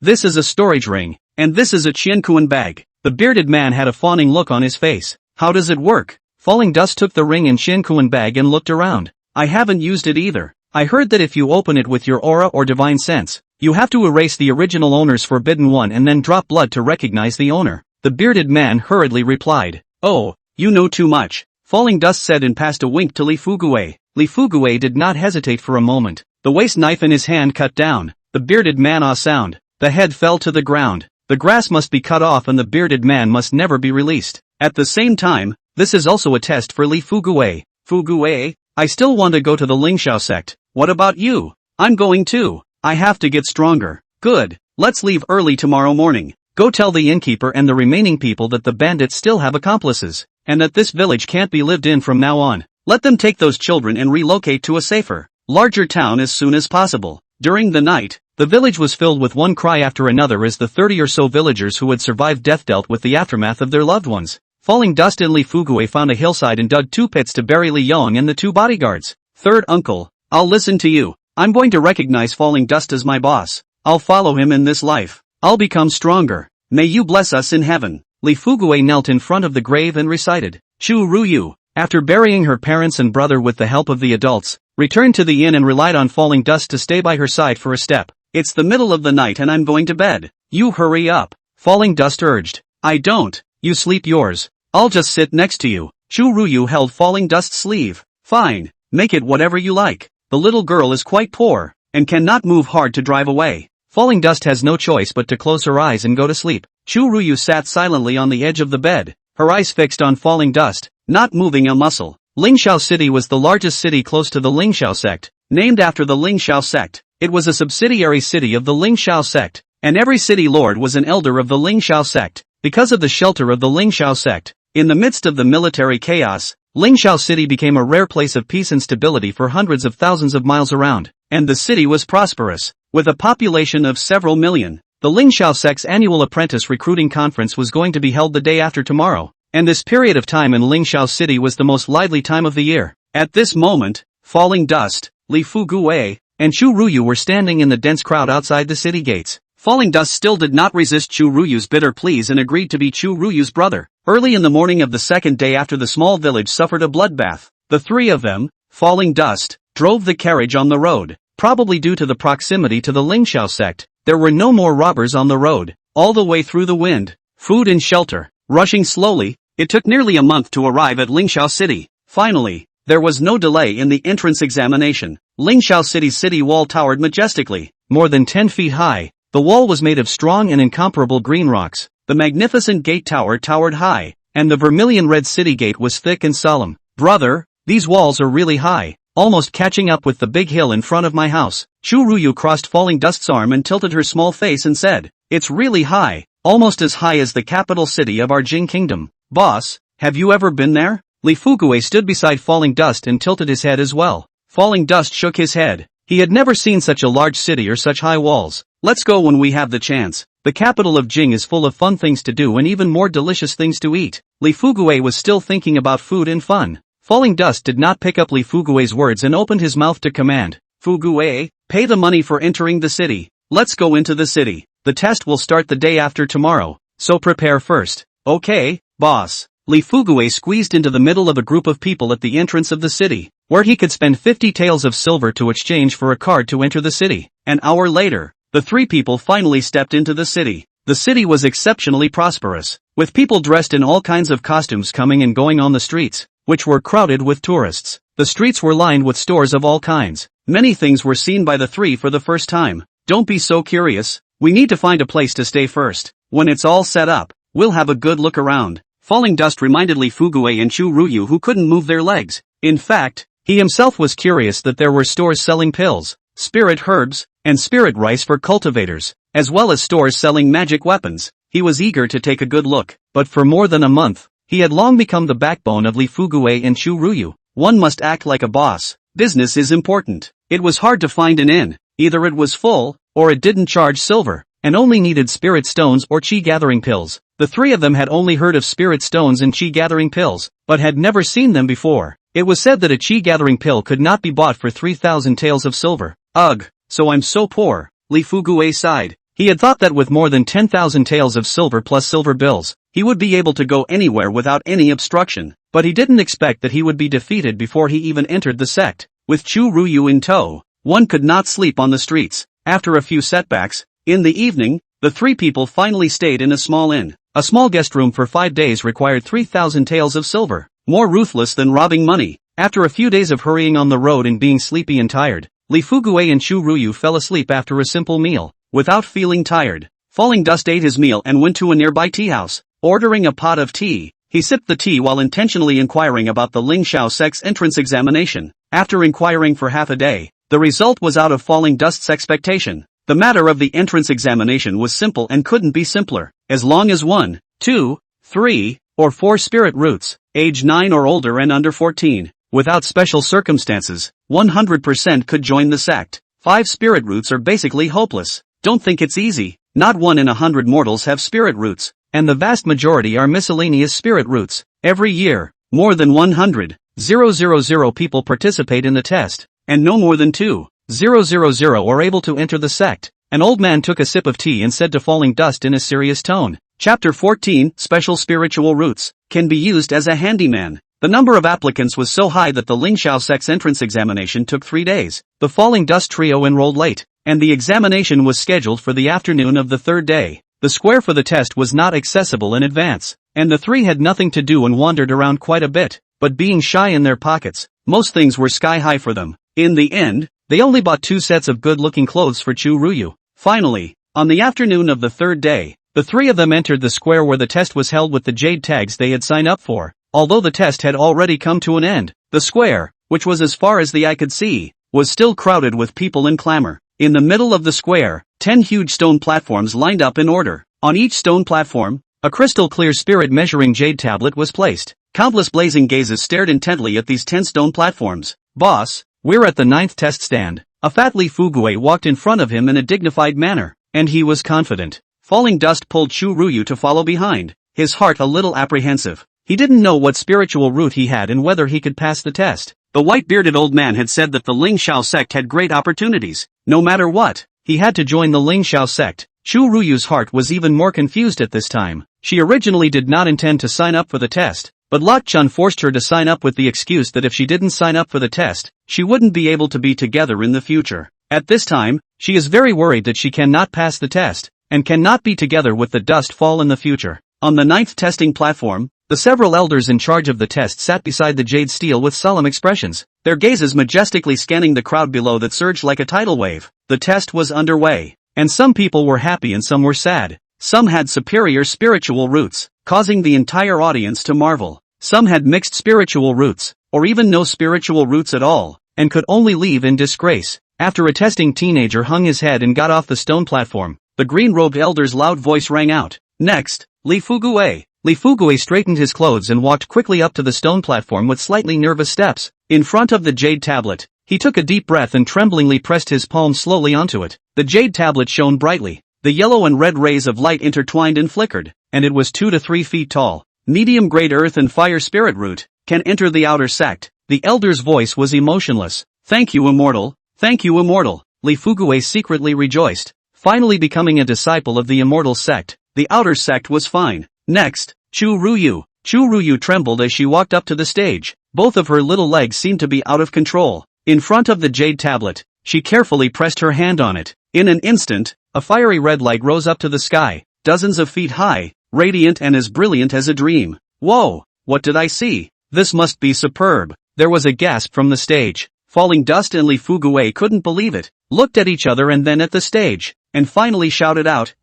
This is a storage ring, and this is a Chinkuan bag. The bearded man had a fawning look on his face. How does it work? Falling Dust took the ring and Chinkuan bag and looked around. I haven't used it either. I heard that if you open it with your aura or divine sense, you have to erase the original owner's forbidden one and then drop blood to recognize the owner. The bearded man hurriedly replied. Oh, you know too much. Falling Dust said and passed a wink to Li Fugue. Li Fugue did not hesitate for a moment. The waist knife in his hand cut down. The bearded man aw sound. The head fell to the ground. The grass must be cut off and the bearded man must never be released. At the same time, this is also a test for Li Fugue. Fugue, I still want to go to the Lingxiao sect. What about you? I'm going too. I have to get stronger. Good. Let's leave early tomorrow morning. Go tell the innkeeper and the remaining people that the bandits still have accomplices, and that this village can't be lived in from now on. Let them take those children and relocate to a safer, larger town as soon as possible. During the night, the village was filled with one cry after another as the 30 or so villagers who had survived death dealt with the aftermath of their loved ones. Falling Dust and Li Fugue found a hillside and dug 2 pits to bury Li Yong and the 2 bodyguards. Third uncle, I'll listen to you. I'm going to recognize falling dust as my boss. I'll follow him in this life. I'll become stronger. May you bless us in heaven. Li Fuguei knelt in front of the grave and recited. Chu Ruyu, after burying her parents and brother with the help of the adults, returned to the inn and relied on falling dust to stay by her side for a step. It's the middle of the night and I'm going to bed. You hurry up. Falling dust urged. I don't. You sleep yours. I'll just sit next to you. Chu Ruyu held falling dust's sleeve. Fine. Make it whatever you like. The little girl is quite poor, and cannot move hard to drive away. Falling dust has no choice but to close her eyes and go to sleep. Chu Ruyu sat silently on the edge of the bed, her eyes fixed on falling dust, not moving a muscle. Lingxiao City was the largest city close to the Lingxiao sect, named after the Lingxiao sect. It was a subsidiary city of the Lingxiao sect, and every city lord was an elder of the Lingxiao sect. Because of the shelter of the Lingxiao sect, in the midst of the military chaos, Lingxiao City became a rare place of peace and stability for hundreds of thousands of miles around, and the city was prosperous, with a population of several million. The Lingxiao sect's annual apprentice recruiting conference was going to be held the day after tomorrow, and this period of time in Lingxiao City was the most lively time of the year. At this moment, falling dust, Li Fuguei, and Chu Ruyu were standing in the dense crowd outside the city gates. Falling dust still did not resist Chu Ruyu's bitter pleas and agreed to be Chu Ruyu's brother. Early in the morning of the second day after the small village suffered a bloodbath, the three of them, falling dust, drove the carriage on the road. Probably due to the proximity to the Lingxiao sect, there were no more robbers on the road, all the way through the wind, food and shelter. Rushing slowly, it took nearly a month to arrive at Lingxiao City. Finally, there was no delay in the entrance examination. Lingxiao City's city wall towered majestically, more than 10 feet high. The wall was made of strong and incomparable green rocks. The magnificent gate tower towered high, and the vermilion-red city gate was thick and solemn. Brother, these walls are really high, almost catching up with the big hill in front of my house. Chu Ruyu crossed falling dust's arm and tilted her small face and said, it's really high, almost as high as the capital city of our Jing kingdom. Boss, have you ever been there? Li Fuguei stood beside falling dust and tilted his head as well. Falling dust shook his head. He had never seen such a large city or such high walls. Let's go when we have the chance. The capital of Jing is full of fun things to do and even more delicious things to eat. Li Fuguei was still thinking about food and fun. Falling dust did not pick up Li Fuguei's words and opened his mouth to command. Fuguei, pay the money for entering the city. Let's go into the city. The test will start the day after tomorrow, so prepare first. Okay, boss. Li Fuguei squeezed into the middle of a group of people at the entrance of the city, where he could spend 50 taels of silver to exchange for a card to enter the city. An hour later, the three people finally stepped into the city. The city was exceptionally prosperous, with people dressed in all kinds of costumes coming and going on the streets, which were crowded with tourists. The streets were lined with stores of all kinds. Many things were seen by the three for the first time. Don't be so curious. We need to find a place to stay first. When it's all set up, we'll have a good look around. Falling dust reminded Li Fuguei and Chu Ruyu who couldn't move their legs. In fact, he himself was curious that there were stores selling pills, spirit herbs, and spirit rice for cultivators, as well as stores selling magic weapons. He was eager to take a good look, but for more than a month, he had long become the backbone of Li Fuguei and Chu Ruyu. One must act like a boss. Business is important. It was hard to find an inn. Either it was full, or it didn't charge silver, and only needed spirit stones or chi-gathering pills. The three of them had only heard of spirit stones and chi-gathering pills, but had never seen them before. It was said that a chi-gathering pill could not be bought for 3,000 taels of silver. Ugh, so I'm so poor. Li Fuguei sighed. He had thought that with more than 10,000 taels of silver plus silver bills, he would be able to go anywhere without any obstruction, but he didn't expect that he would be defeated before he even entered the sect. With Chu Ruyu in tow, one could not sleep on the streets. After a few setbacks, in the evening, the three people finally stayed in a small inn. A small guest room for 5 days required 3,000 taels of silver. More ruthless than robbing money. After a few days of hurrying on the road and being sleepy and tired, Li Fuguei and Chu Ruyu fell asleep after a simple meal, without feeling tired. Falling dust ate his meal and went to a nearby tea house. Ordering a pot of tea, he sipped the tea while intentionally inquiring about the Lingxiao sect's entrance examination. After inquiring for half a day, the result was out of Falling dust's expectation. The matter of the entrance examination was simple and couldn't be simpler. As long as 1, 2, 3, or 4 spirit roots, age 9 or older and under 14, without special circumstances, 100% could join the sect. 5 spirit roots are basically hopeless. Don't think it's easy. Not 1 in 100 mortals have spirit roots, and the vast majority are miscellaneous spirit roots. Every year, more than 100,000 people participate in the test, and no more than 2 000 are able to enter the sect. An old man took a sip of tea and said to Falling Dust in a serious tone. Chapter 14, Special Spiritual Roots, can be used as a handyman. The number of applicants was so high that the Lingxiao sect's entrance examination took 3 days. The Falling Dust trio enrolled late, and the examination was scheduled for the afternoon of the 3rd day. The square for the test was not accessible in advance, and the 3 had nothing to do and wandered around quite a bit, but being shy in their pockets, most things were sky high for them. In the end, they only bought 2 sets of good-looking clothes for Chu Ruyu. Finally, on the afternoon of the 3rd day, the 3 of them entered the square where the test was held with the jade tags they had signed up for. Although the test had already come to an end, the square, which was as far as the eye could see, was still crowded with people in clamor. In the middle of the square, 10 huge stone platforms lined up in order. On each stone platform, a crystal-clear spirit-measuring jade tablet was placed. Countless blazing gazes stared intently at these 10 stone platforms. "Boss, we're at the 9th test stand." A fat Li Fugue walked in front of him in a dignified manner, and he was confident. Falling Dust pulled Chu Ruyu to follow behind, his heart a little apprehensive. He didn't know what spiritual root he had and whether he could pass the test. The white-bearded old man had said that the Lingxiao sect had great opportunities. No matter what, he had to join the Lingxiao sect. Chu Ruyu's heart was even more confused at this time. She originally did not intend to sign up for the test, but Lok Chun forced her to sign up with the excuse that if she didn't sign up for the test, she wouldn't be able to be together in the future. At this time, she is very worried that she cannot pass the test, and cannot be together with the dust fall in the future. On the 9th testing platform, the several elders in charge of the test sat beside the jade stele with solemn expressions, their gazes majestically scanning the crowd below that surged like a tidal wave. The test was underway, and some people were happy and some were sad. Some had superior spiritual roots, causing the entire audience to marvel. Some had mixed spiritual roots, or even no spiritual roots at all, and could only leave in disgrace. After a testing teenager hung his head and got off the stone platform, the green-robed elder's loud voice rang out. "Next, Li Fugue." Li Fugue straightened his clothes and walked quickly up to the stone platform with slightly nervous steps. In front of the jade tablet, he took a deep breath and tremblingly pressed his palm slowly onto it. The jade tablet shone brightly. The yellow and red rays of light intertwined and flickered, and it was 2 to 3 feet tall. Medium-grade earth and fire spirit root can enter the outer sect. The elder's voice was emotionless. "Thank you, immortal. Thank you, immortal." Li Fugue secretly rejoiced, finally becoming a disciple of the immortal sect. The outer sect was fine. Next, Chu Ruyu. Chu Ruyu trembled as she walked up to the stage. Both of her little legs seemed to be out of control. In front of the jade tablet, she carefully pressed her hand on it. In an instant, a fiery red light rose up to the sky, dozens of feet high, radiant and as brilliant as a dream. "Whoa, what did I see? This must be superb." There was a gasp from the stage. Falling Dust and Li Fugue couldn't believe it, looked at each other and then at the stage, and finally shouted out,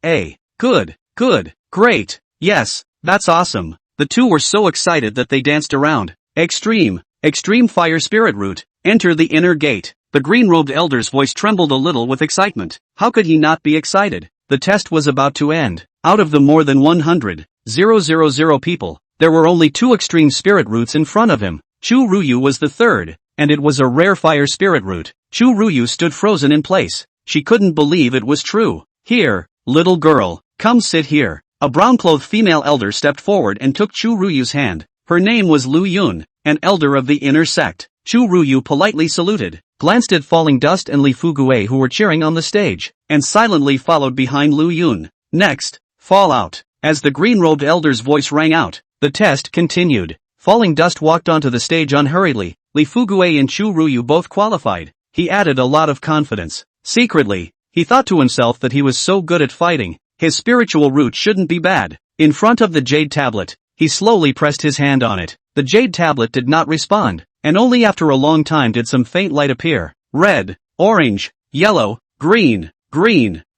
Good, great, yes, that's awesome." The two were so excited that they danced around. Extreme fire spirit root, enter the inner gate." The green-robed elder's voice trembled a little with excitement. How could he not be excited? The test was about to end. Out of the more than 100,000 people, there were only 2 extreme spirit roots in front of him. Chu Ruyu was the 3rd, and it was a rare fire spirit root. Chu Ruyu stood frozen in place. She couldn't believe it was true. "Here, little girl, come sit here." A brown-clothed female elder stepped forward and took Chu Ruyu's hand. Her name was Lu Yun, an elder of the inner sect. Chu Ruyu politely saluted, glanced at Falling Dust and Li Fugue who were cheering on the stage, and silently followed behind Lu Yun. Next, fall out. As the green-robed elder's voice rang out, the test continued. Falling Dust walked onto the stage unhurriedly. Li Fugue and Chu Ruyu both qualified. He added a lot of confidence. Secretly, he thought to himself that he was so good at fighting, his spiritual root shouldn't be bad. In front of the jade tablet, he slowly pressed his hand on it. The jade tablet did not respond, and only after a long time did some faint light appear. Red, orange, yellow, green,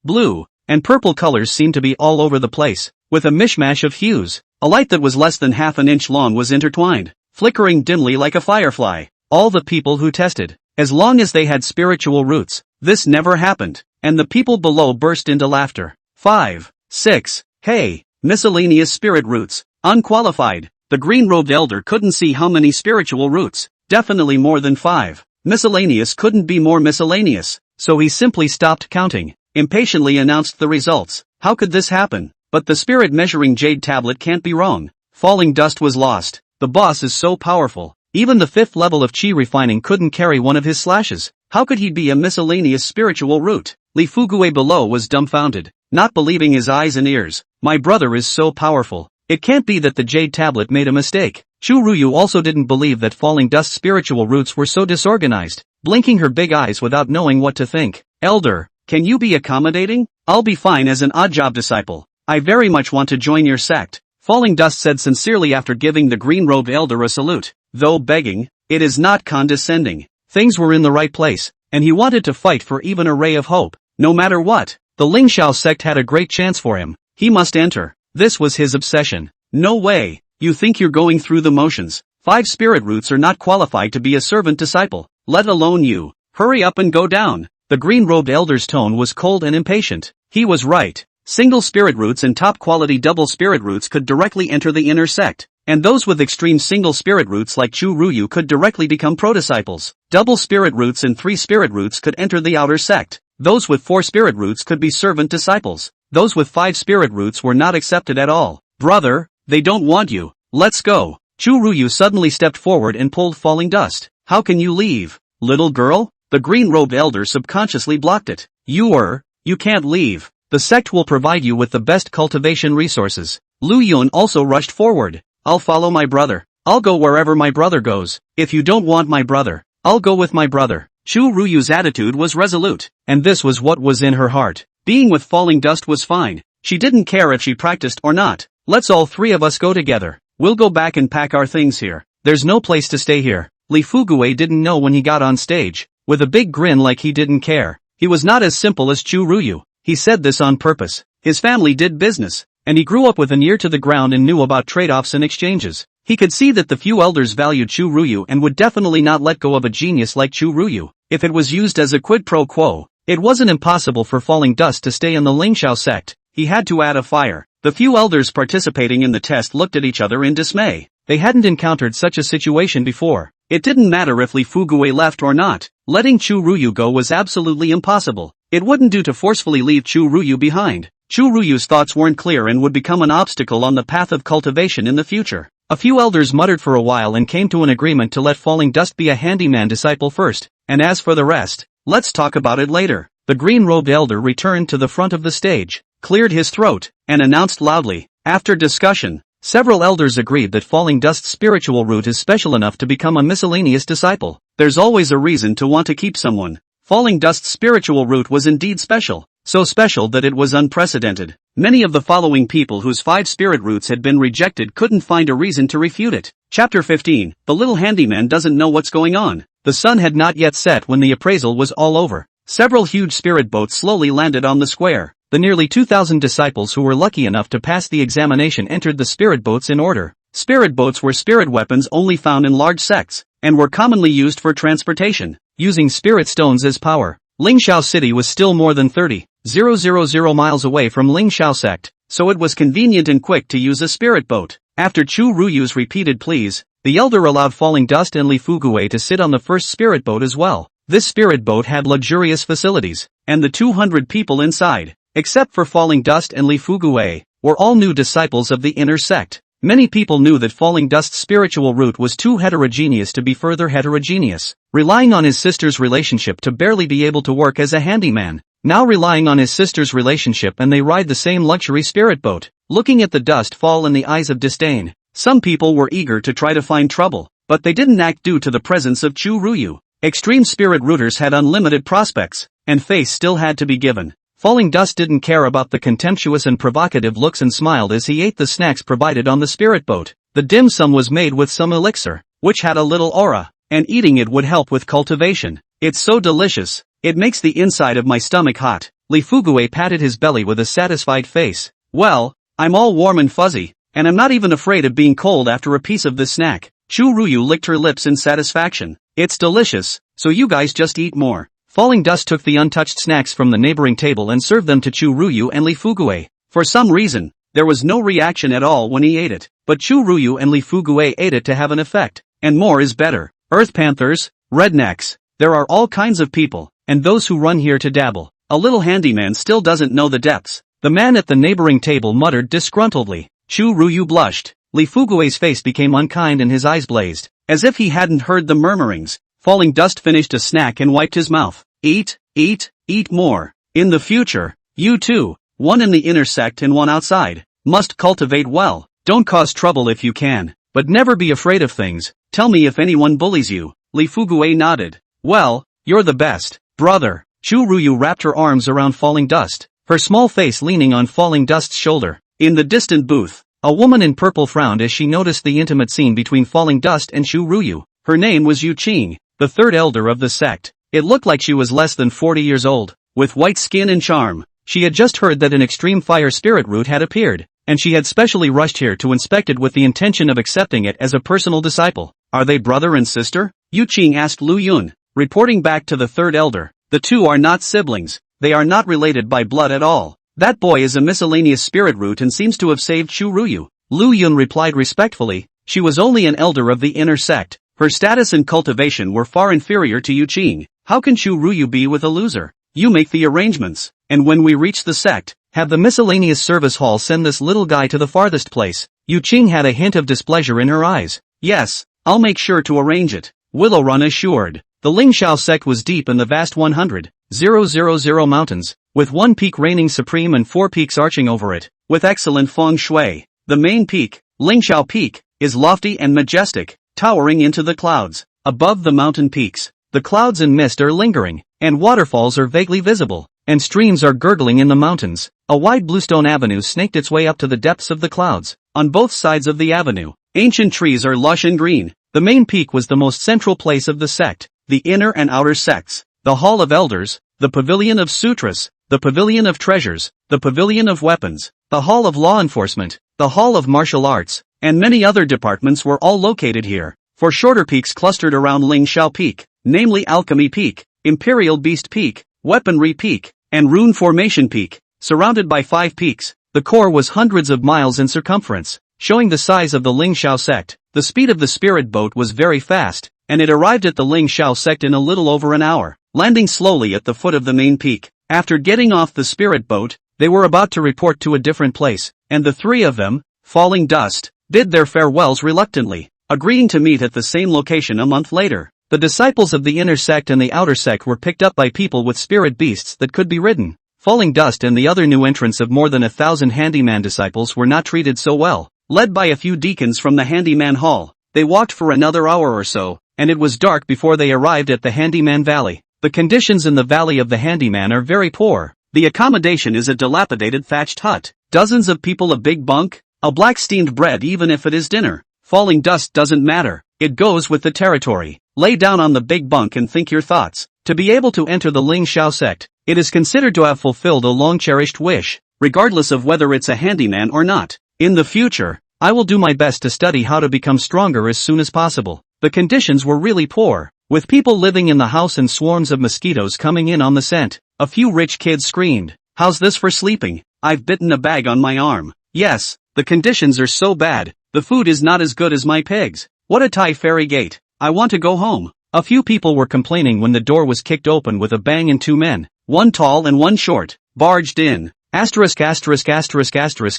blue, and purple colors seemed to be all over the place, with a mishmash of hues. A light that was less than half an inch long was intertwined, flickering dimly like a firefly. All the people who tested, as long as they had spiritual roots, this never happened, and the people below burst into laughter. 5, 6, hey, miscellaneous spirit roots, unqualified. The green-robed elder couldn't see how many spiritual roots, definitely more than 5. Miscellaneous couldn't be more miscellaneous, so he simply stopped counting, impatiently announced the results. How could this happen? But the spirit measuring jade tablet can't be wrong. Falling Dust was lost. The boss is so powerful. Even the 5th level of chi refining couldn't carry one of his slashes. How could he be a miscellaneous spiritual root? Li Fuguei below was dumbfounded, not believing his eyes and ears. My brother is so powerful. It can't be that the Jade Tablet made a mistake. Chu Ruyu also didn't believe that Falling Dust's spiritual roots were so disorganized, blinking her big eyes without knowing what to think. Elder, can you be accommodating? I'll be fine as an odd-job disciple. I very much want to join your sect. Falling Dust said sincerely after giving the green-robed elder a salute. Though begging, it is not condescending. Things were in the right place, and he wanted to fight for even a ray of hope. No matter what, the Lingxiao sect had a great chance for him. He must enter. This was his obsession. No way. You think you're going through the motions. 5 spirit roots are not qualified to be a servant disciple, let alone you. Hurry up and go down. The green-robed elder's tone was cold and impatient. He was right. Single spirit roots and top-quality double spirit roots could directly enter the inner sect, and those with extreme single spirit roots like Chu Ruyu could directly become pro-disciples. Double spirit roots and 3 spirit roots could enter the outer sect. Those with 4 spirit roots could be servant disciples. Those with 5 spirit roots were not accepted at all. Brother, they don't want you. Let's go. Chu Ruyu suddenly stepped forward and pulled Falling Dust. How can you leave? Little girl? The green-robed elder subconsciously blocked it. You can't leave. The sect will provide you with the best cultivation resources. Lu Yun also rushed forward. I'll follow my brother. I'll go wherever my brother goes. If you don't want my brother, I'll go with my brother. Chu Ruyu's attitude was resolute, and this was what was in her heart. Being with Falling Dust was fine. She didn't care if she practiced or not. Let's all 3 of us go together. We'll go back and pack our things here. There's no place to stay here. Li Fuguei didn't know when he got on stage, with a big grin like he didn't care. He was not as simple as Chu Ruyu. He said this on purpose. His family did business, and he grew up with an ear to the ground and knew about trade-offs and exchanges. He could see that the few elders valued Chu Ruyu and would definitely not let go of a genius like Chu Ruyu, if it was used as a quid pro quo. It wasn't impossible for Falling Dust to stay in the Lingxiao sect. He had to add a fire. The few elders participating in the test looked at each other in dismay. They hadn't encountered such a situation before. It didn't matter if Li Fuguei left or not. Letting Chu Ruyu go was absolutely impossible. It wouldn't do to forcefully leave Chu Ruyu behind. Chu Ruyu's thoughts weren't clear and would become an obstacle on the path of cultivation in the future. A few elders muttered for a while and came to an agreement to let Falling Dust be a handyman disciple first, and as for the rest, let's talk about it later. The green-robed elder returned to the front of the stage, cleared his throat, and announced loudly. After discussion, several elders agreed that Falling Dust's spiritual root is special enough to become a miscellaneous disciple. There's always a reason to want to keep someone. Falling Dust's spiritual root was indeed special, so special that it was unprecedented. Many of the following people whose 5 spirit roots had been rejected couldn't find a reason to refute it. Chapter 15. The little handyman doesn't know what's going on. The sun had not yet set when the appraisal was all over. Several huge spirit boats slowly landed on the square. The nearly 2,000 disciples who were lucky enough to pass the examination entered the spirit boats in order. Spirit boats were spirit weapons only found in large sects, and were commonly used for transportation, using spirit stones as power. Lingxiao City was still more than 30,000 miles away from Lingxiao sect, so it was convenient and quick to use a spirit boat. After Chu Ruyu's repeated pleas, the elder allowed Falling Dust and Li Fuguei to sit on the first spirit boat as well. This spirit boat had luxurious facilities, and the 200 people inside, except for Falling Dust and Li Fuguei, were all new disciples of the inner sect. Many people knew that Falling Dust's spiritual root was too heterogeneous to be further heterogeneous, relying on his sister's relationship to barely be able to work as a handyman, now relying on his sister's relationship and they ride the same luxury spirit boat, looking at the dust fall in the eyes of disdain. Some people were eager to try to find trouble, but they didn't act due to the presence of Chu Ruyu. Extreme spirit rooters had unlimited prospects, and face still had to be given. Falling Dust didn't care about the contemptuous and provocative looks and smiled as he ate the snacks provided on the spirit boat. The dim sum was made with some elixir, which had a little aura, and eating it would help with cultivation. It's so delicious, it makes the inside of my stomach hot. Li Fuguei patted his belly with a satisfied face. Well, I'm all warm and fuzzy, and I'm not even afraid of being cold after a piece of this snack. Chu Ruyu licked her lips in satisfaction. It's delicious, so you guys just eat more. Falling Dust took the untouched snacks from the neighboring table and served them to Chu Ruyu and Li Fuguei. For some reason, there was no reaction at all when he ate it, but Chu Ruyu and Li Fuguei ate it to have an effect, and more is better. Earth panthers, rednecks, there are all kinds of people, and those who run here to dabble. A little handyman still doesn't know the depths. The man at the neighboring table muttered disgruntledly. Chu Ruyu blushed. Li Fuguei's face became unkind and his eyes blazed. As if he hadn't heard the murmurings, Falling Dust finished a snack and wiped his mouth. Eat, eat, eat more. In the future, you two, one in the inner sect and one outside, must cultivate well. Don't cause trouble if you can, but never be afraid of things. Tell me if anyone bullies you. Li Fugue nodded. Well, you're the best, brother. Chu Ruyu wrapped her arms around Falling Dust, her small face leaning on Falling Dust's shoulder. In the distant booth, a woman in purple frowned as she noticed the intimate scene between Falling Dust and Chu Ruyu. Her name was Yu Qing, the third elder of the sect. It looked like she was less than 40 years old, with white skin and charm. She had just heard that an extreme fire spirit root had appeared, and she had specially rushed here to inspect it with the intention of accepting it as a personal disciple. Are they brother and sister? Yu Qing asked Lu Yun, reporting back to the third elder. The two are not siblings. They are not related by blood at all. That boy is a miscellaneous spirit root and seems to have saved Chu Ruyu. Lu Yun replied respectfully. She was only an elder of the inner sect. Her status and cultivation were far inferior to Yu Qing. How can Chu Ruyu be with a loser? You make the arrangements, and when we reach the sect, have the miscellaneous service hall send this little guy to the farthest place. Yu Qing had a hint of displeasure in her eyes. Yes, I'll make sure to arrange it, Willow Run assured. The Lingxiao sect was deep in the vast 100,000 mountains, with one peak reigning supreme and 4 peaks arching over it, with excellent feng shui. The main peak, Lingxiao Peak, is lofty and majestic, towering into the clouds. Above the mountain peaks, the clouds and mist are lingering, and waterfalls are vaguely visible, and streams are gurgling in the mountains. A wide bluestone avenue snaked its way up to the depths of the clouds. On both sides of the avenue, ancient trees are lush and green. The main peak was the most central place of the sect, the inner and outer sects, the Hall of Elders, the Pavilion of Sutras, the Pavilion of Treasures, the Pavilion of Weapons, the Hall of Law Enforcement, the Hall of Martial Arts, and many other departments were all located here. For shorter peaks clustered around Lingxiao Peak, namely Alchemy Peak, Imperial Beast Peak, Weaponry Peak, and Rune Formation Peak, surrounded by 5 peaks. The core was hundreds of miles in circumference, showing the size of the Lingxiao sect. The speed of the spirit boat was very fast, and it arrived at the Lingxiao sect in a little over an hour, landing slowly at the foot of the main peak. After getting off the spirit boat, they were about to report to a different place, and the three of them, Falling Dust, bid their farewells reluctantly, agreeing to meet at the same location a month later. The disciples of the inner sect and the outer sect were picked up by people with spirit beasts that could be ridden. Falling Dust and the other new entrants of more than 1,000 handyman disciples were not treated so well. Led by a few deacons from the handyman hall, they walked for another hour or so, and it was dark before they arrived at the handyman valley. The conditions in the valley of the handyman are very poor. The accommodation is a dilapidated thatched hut. Dozens of people a big bunk, a black steamed bread even if it is dinner. Falling Dust doesn't matter, it goes with the territory. Lay down on the big bunk and think your thoughts. To be able to enter the Lingxiao sect, it is considered to have fulfilled a long-cherished wish, regardless of whether it's a handyman or not. In the future, I will do my best to study how to become stronger as soon as possible. The conditions were really poor, with people living in the house and swarms of mosquitoes coming in on the scent. A few rich kids screamed, "How's this for sleeping? I've bitten a bag on my arm." Yes, the conditions are so bad, the food is not as good as my pigs. What a Thai fairy gate. I want to go home. A few people were complaining when the door was kicked open with a bang and 2 men, one tall and one short, barged in.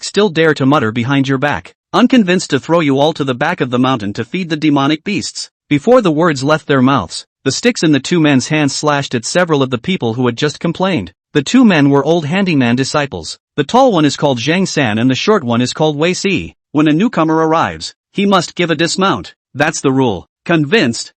Still dare to mutter behind your back, unconvinced to throw you all to the back of the mountain to feed the demonic beasts. Before the words left their mouths, the sticks in the 2 men's hands slashed at several of the people who had just complained. The 2 men were old handyman disciples. The tall one is called Zhang San and the short one is called Wei Si. When a newcomer arrives, he must give a dismount. That's the rule. Convinced,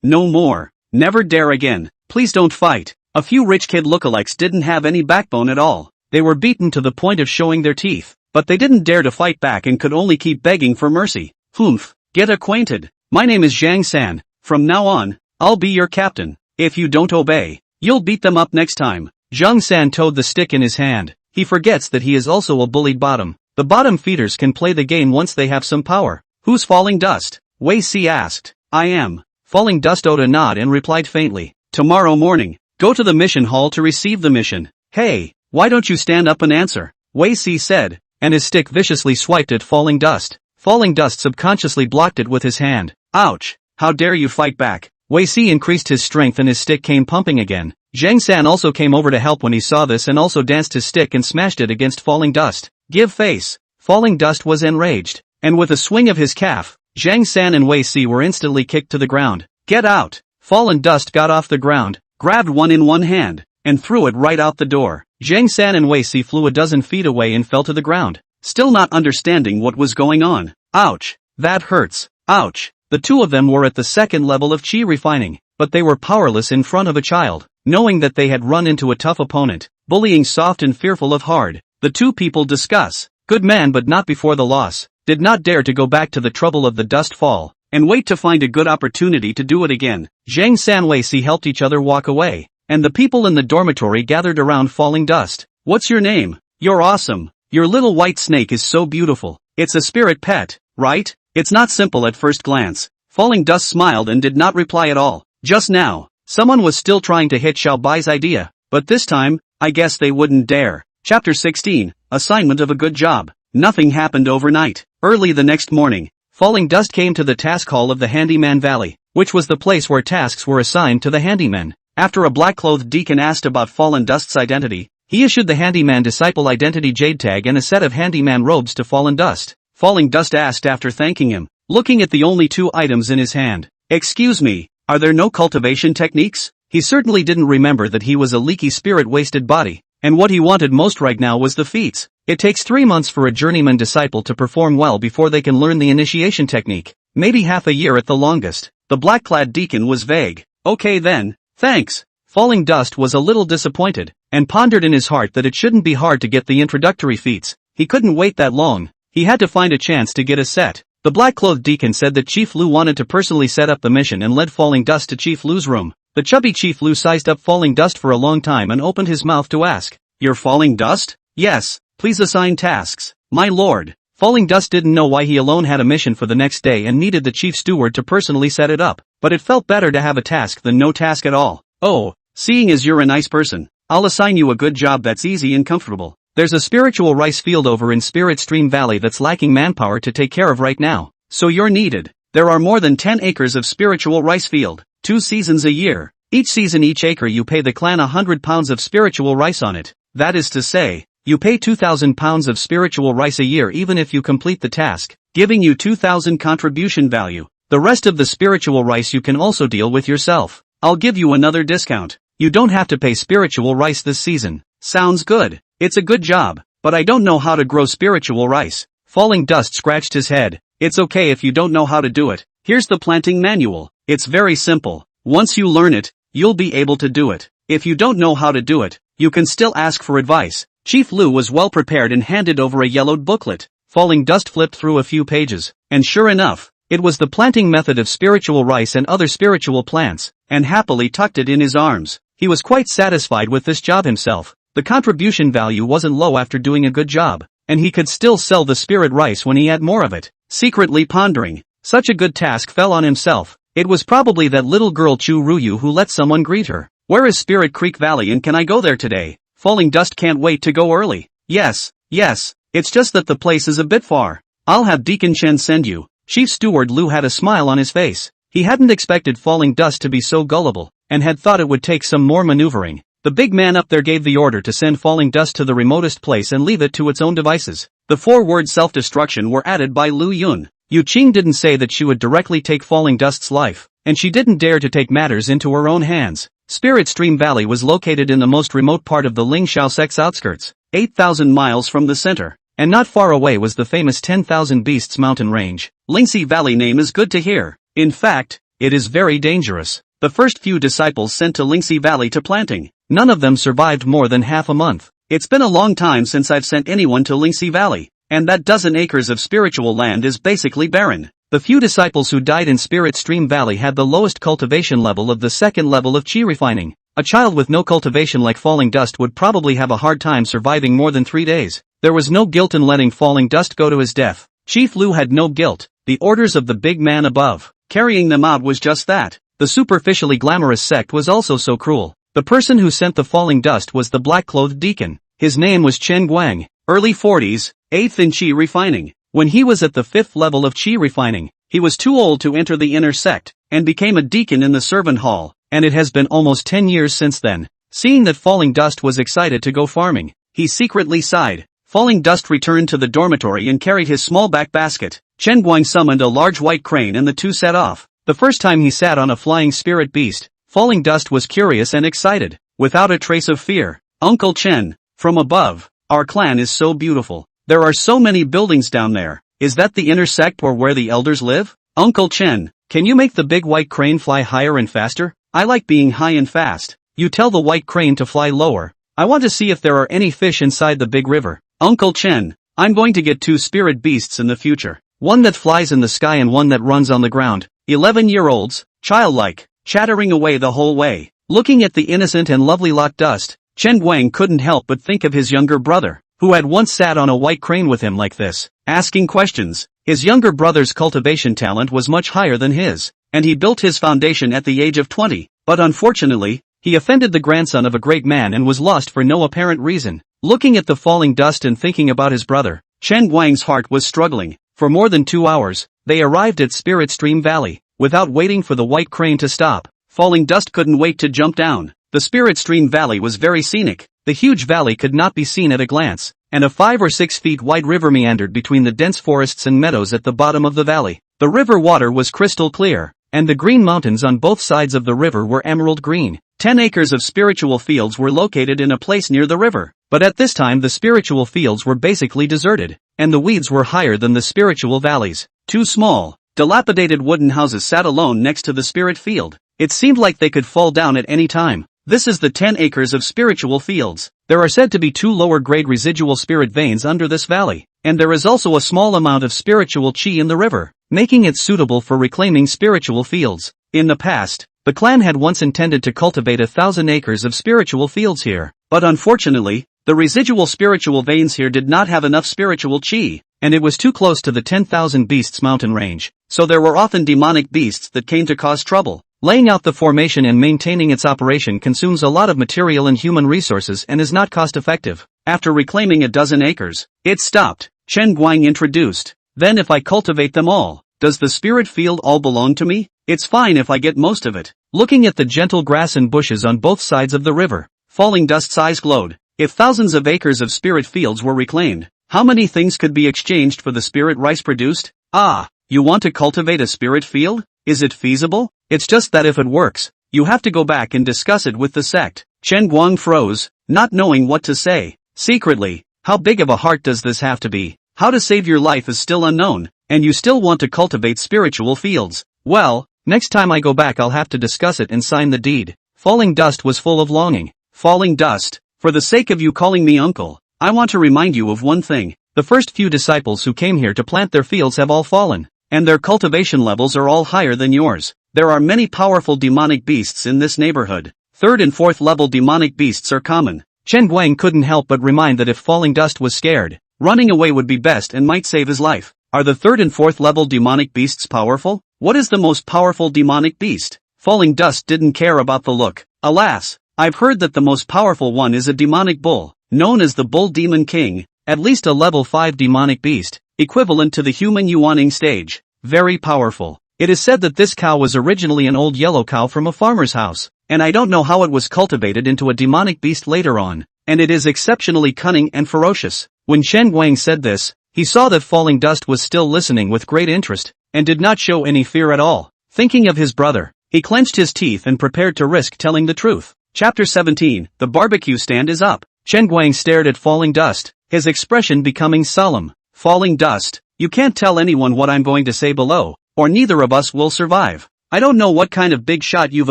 no more. Never dare again. Please don't fight. A few rich kid lookalikes didn't have any backbone at all. They were beaten to the point of showing their teeth, but they didn't dare to fight back and could only keep begging for mercy. Humph, get acquainted. My name is Zhang San. From now on, I'll be your captain. If you don't obey, you'll beat them up next time. Zhang San toed the stick in his hand. He forgets that he is also a bullied bottom. The bottom feeders can play the game once they have some power. Who's Falling Dust? Wei Si asked. I am. Falling Dust owed a nod and replied faintly. Tomorrow morning, go to the mission hall to receive the mission. Hey, why don't you stand up and answer? Wei Si said, and his stick viciously swiped at Falling Dust. Falling Dust subconsciously blocked it with his hand. Ouch, how dare you fight back? Wei Si increased his strength and his stick came pumping again. Zhang San also came over to help when he saw this and also danced his stick and smashed it against Falling Dust. Give face. Falling Dust was enraged, and with a swing of his calf, Zhang San and Wei Si were instantly kicked to the ground. Get out! Fallen Dust got off the ground, grabbed one in one hand, and threw it right out the door. Zhang San and Wei Si flew a dozen feet away and fell to the ground, still not understanding what was going on. Ouch! That hurts. Ouch! The two of them were at the second level of chi refining, but they were powerless in front of a child. Knowing that they had run into a tough opponent, bullying soft and fearful of hard, the two people discuss. Good man but not before the loss, did not dare to go back to the trouble of the dust fall, and wait to find a good opportunity to do it again. Zhang San Wei Si helped each other walk away, and the people in the dormitory gathered around Falling Dust. What's your name? You're awesome. Your little white snake is so beautiful. It's a spirit pet, right? It's not simple at first glance. Falling Dust smiled and did not reply at all. Just now, someone was still trying to hit Xiao Bai's idea, but this time, I guess they wouldn't dare. Chapter 16, Assignment of a Good Job. Nothing happened overnight. Early the next morning, Falling Dust came to the task hall of the Handyman Valley, which was the place where tasks were assigned to the handymen. After a black-clothed deacon asked about Fallen Dust's identity, he issued the Handyman Disciple Identity Jade Tag and a set of handyman robes to Fallen Dust. Falling Dust asked after thanking him, looking at the only two items in his hand. Excuse me, are there no cultivation techniques? He certainly didn't remember that he was a leaky spirit-wasted body, and what he wanted most right now was the feats. It takes 3 months for a journeyman disciple to perform well before they can learn the initiation technique, maybe half a year at the longest. The black-clad deacon was vague. Okay then, thanks. Falling Dust was a little disappointed, and pondered in his heart that it shouldn't be hard to get the introductory feats. He couldn't wait that long. He had to find a chance to get a set. The black-clothed deacon said that Chief Lu wanted to personally set up the mission and led Falling Dust to Chief Lu's room. The chubby Chief Lu sized up Falling Dust for a long time and opened his mouth to ask, "You're Falling Dust?" "Yes, please assign tasks, my lord." Falling Dust didn't know why he alone had a mission for the next day and needed the chief steward to personally set it up, but it felt better to have a task than no task at all. "Oh, seeing as you're a nice person, I'll assign you a good job that's easy and comfortable. There's a spiritual rice field over in Spirit Stream Valley that's lacking manpower to take care of right now, so you're needed. There are more than 10 acres of spiritual rice field, 2 seasons a year. Each season each acre you pay the clan 100 pounds of spiritual rice on it. That is to say, you pay 2,000 pounds of spiritual rice a year even if you complete the task, giving you 2,000 contribution value. The rest of the spiritual rice you can also deal with yourself. I'll give you another discount. You don't have to pay spiritual rice this season." Sounds good. It's a good job, but I don't know how to grow spiritual rice. Falling Dust scratched his head. It's okay if you don't know how to do it. Here's the planting manual. It's very simple. Once you learn it, you'll be able to do it. If you don't know how to do it, you can still ask for advice. Chief Lu was well prepared and handed over a yellowed booklet. Falling Dust flipped through a few pages, and sure enough, it was the planting method of spiritual rice and other spiritual plants, and happily tucked it in his arms. He was quite satisfied with this job himself. The contribution value wasn't low after doing a good job, and he could still sell the spirit rice when he had more of it. Secretly pondering, such a good task fell on himself. It was probably that little girl Chu Ruyu who let someone greet her. Where is Spirit Creek Valley and can I go there today? Falling Dust can't wait to go early. Yes, it's just that the place is a bit far. I'll have Deacon Chen send you. Chief Steward Lu had a smile on his face. He hadn't expected Falling Dust to be so gullible, and had thought it would take some more maneuvering. The big man up there gave the order to send Falling Dust to the remotest place and leave it to its own devices. The 4 words self-destruction were added by Lu Yun. Yu Qing didn't say that she would directly take Falling Dust's life, and she didn't dare to take matters into her own hands. Spirit Stream Valley was located in the most remote part of the Ling Shaosek's outskirts, 8,000 miles from the center, and not far away was the famous 10,000 Beasts mountain range. Lingxi Valley name is good to hear. In fact, it is very dangerous. The first few disciples sent to Lingxi Valley to planting, none of them survived more than half a month. It's been a long time since I've sent anyone to Lingxi Valley, and that dozen acres of spiritual land is basically barren. The few disciples who died in Spirit Stream Valley had the lowest cultivation level of the second level of chi refining. A child with no cultivation like Falling Dust would probably have a hard time surviving more than 3 days. There was no guilt in letting Falling Dust go to his death. Chief Lu had no guilt. The orders of the big man above, carrying them out was just that. The superficially glamorous sect was also so cruel. The person who sent the Falling Dust was the black-clothed deacon. His name was Chen Guang, early 40s, 8th in chi refining. When he was at the 5th level of chi refining, he was too old to enter the inner sect, and became a deacon in the servant hall, and it has been almost 10 years since then. Seeing that Falling Dust was excited to go farming, he secretly sighed. Falling Dust returned to the dormitory and carried his small back basket. Chen Guang summoned a large white crane and the two set off. The first time he sat on a flying spirit beast, Falling Dust was curious and excited, without a trace of fear. Uncle Chen, from above, our clan is so beautiful. There are so many buildings down there. Is that the inner sect or where the elders live? Uncle Chen, can you make the big white crane fly higher and faster? I like being high and fast. You tell the white crane to fly lower. I want to see if there are any fish inside the big river. Uncle Chen, I'm going to get 2 spirit beasts in the future. One that flies in the sky and one that runs on the ground. 11-year-olds, childlike, chattering away the whole way. Looking at the innocent and lovely lot Dust, Chen Guang couldn't help but think of his younger brother, who had once sat on a white crane with him like this, asking questions. His younger brother's cultivation talent was much higher than his, and he built his foundation at the age of 20, but unfortunately, he offended the grandson of a great man and was lost for no apparent reason. Looking at the Falling Dust and thinking about his brother, Chen Guang's heart was struggling. For more than 2 hours, they arrived at Spirit Stream Valley, without waiting for the white crane to stop. Falling Dust couldn't wait to jump down. The Spirit Stream Valley was very scenic. The huge valley could not be seen at a glance, and a 5 or 6 feet wide river meandered between the dense forests and meadows at the bottom of the valley. The river water was crystal clear, and the green mountains on both sides of the river were emerald green. 10 acres of spiritual fields were located in a place near the river, but at this time the spiritual fields were basically deserted, and the weeds were higher than the spiritual valleys. 2 small, dilapidated wooden houses sat alone next to the spirit field. It seemed like they could fall down at any time. This is the 10 acres of spiritual fields. There are said to be 2 lower-grade residual spirit veins under this valley, and there is also a small amount of spiritual chi in the river, making it suitable for reclaiming spiritual fields. In the past, the clan had once intended to cultivate 1,000 acres of spiritual fields here, but unfortunately, the residual spiritual veins here did not have enough spiritual chi, and it was too close to the 10,000 Beasts mountain range, so there were often demonic beasts that came to cause trouble. Laying out the formation and maintaining its operation consumes a lot of material and human resources and is not cost-effective. After reclaiming a dozen acres, it stopped. Chen Guang introduced. Then if I cultivate them all, does the spirit field all belong to me? It's fine if I get most of it. Looking at the gentle grass and bushes on both sides of the river, Falling Dust's eyes glowed. If thousands of acres of spirit fields were reclaimed, how many things could be exchanged for the spirit rice produced? Ah, you want to cultivate a spirit field? Is it feasible? It's just that if it works, you have to go back and discuss it with the sect. Chen Guang froze, not knowing what to say. Secretly, how big of a heart does this have to be? How to save your life is still unknown, and you still want to cultivate spiritual fields. Well, next time I go back I'll have to discuss it and sign the deed. Falling Dust was full of longing. Falling Dust, for the sake of you calling me uncle, I want to remind you of one thing. The first few disciples who came here to plant their fields have all fallen, and their cultivation levels are all higher than yours. There are many powerful demonic beasts in this neighborhood. 3rd and 4th level demonic beasts are common. Chen Guang couldn't help but remind that if Falling Dust was scared, running away would be best and might save his life. Are the 3rd and 4th level demonic beasts powerful? What is the most powerful demonic beast? Falling Dust didn't care about the look. Alas, I've heard that the most powerful one is a demonic bull, known as the Bull Demon King, at least a level 5 demonic beast, equivalent to the human Yuaning stage. Very powerful. It is said that this cow was originally an old yellow cow from a farmer's house, and I don't know how it was cultivated into a demonic beast later on, and it is exceptionally cunning and ferocious. When Chen Guang said this, he saw that Falling Dust was still listening with great interest, and did not show any fear at all. Thinking of his brother, he clenched his teeth and prepared to risk telling the truth. Chapter 17, The Barbecue Stand is Up. Chen Guang stared at Falling Dust, his expression becoming solemn. Falling Dust, you can't tell anyone what I'm going to say below, or neither of us will survive. I don't know what kind of big shot you've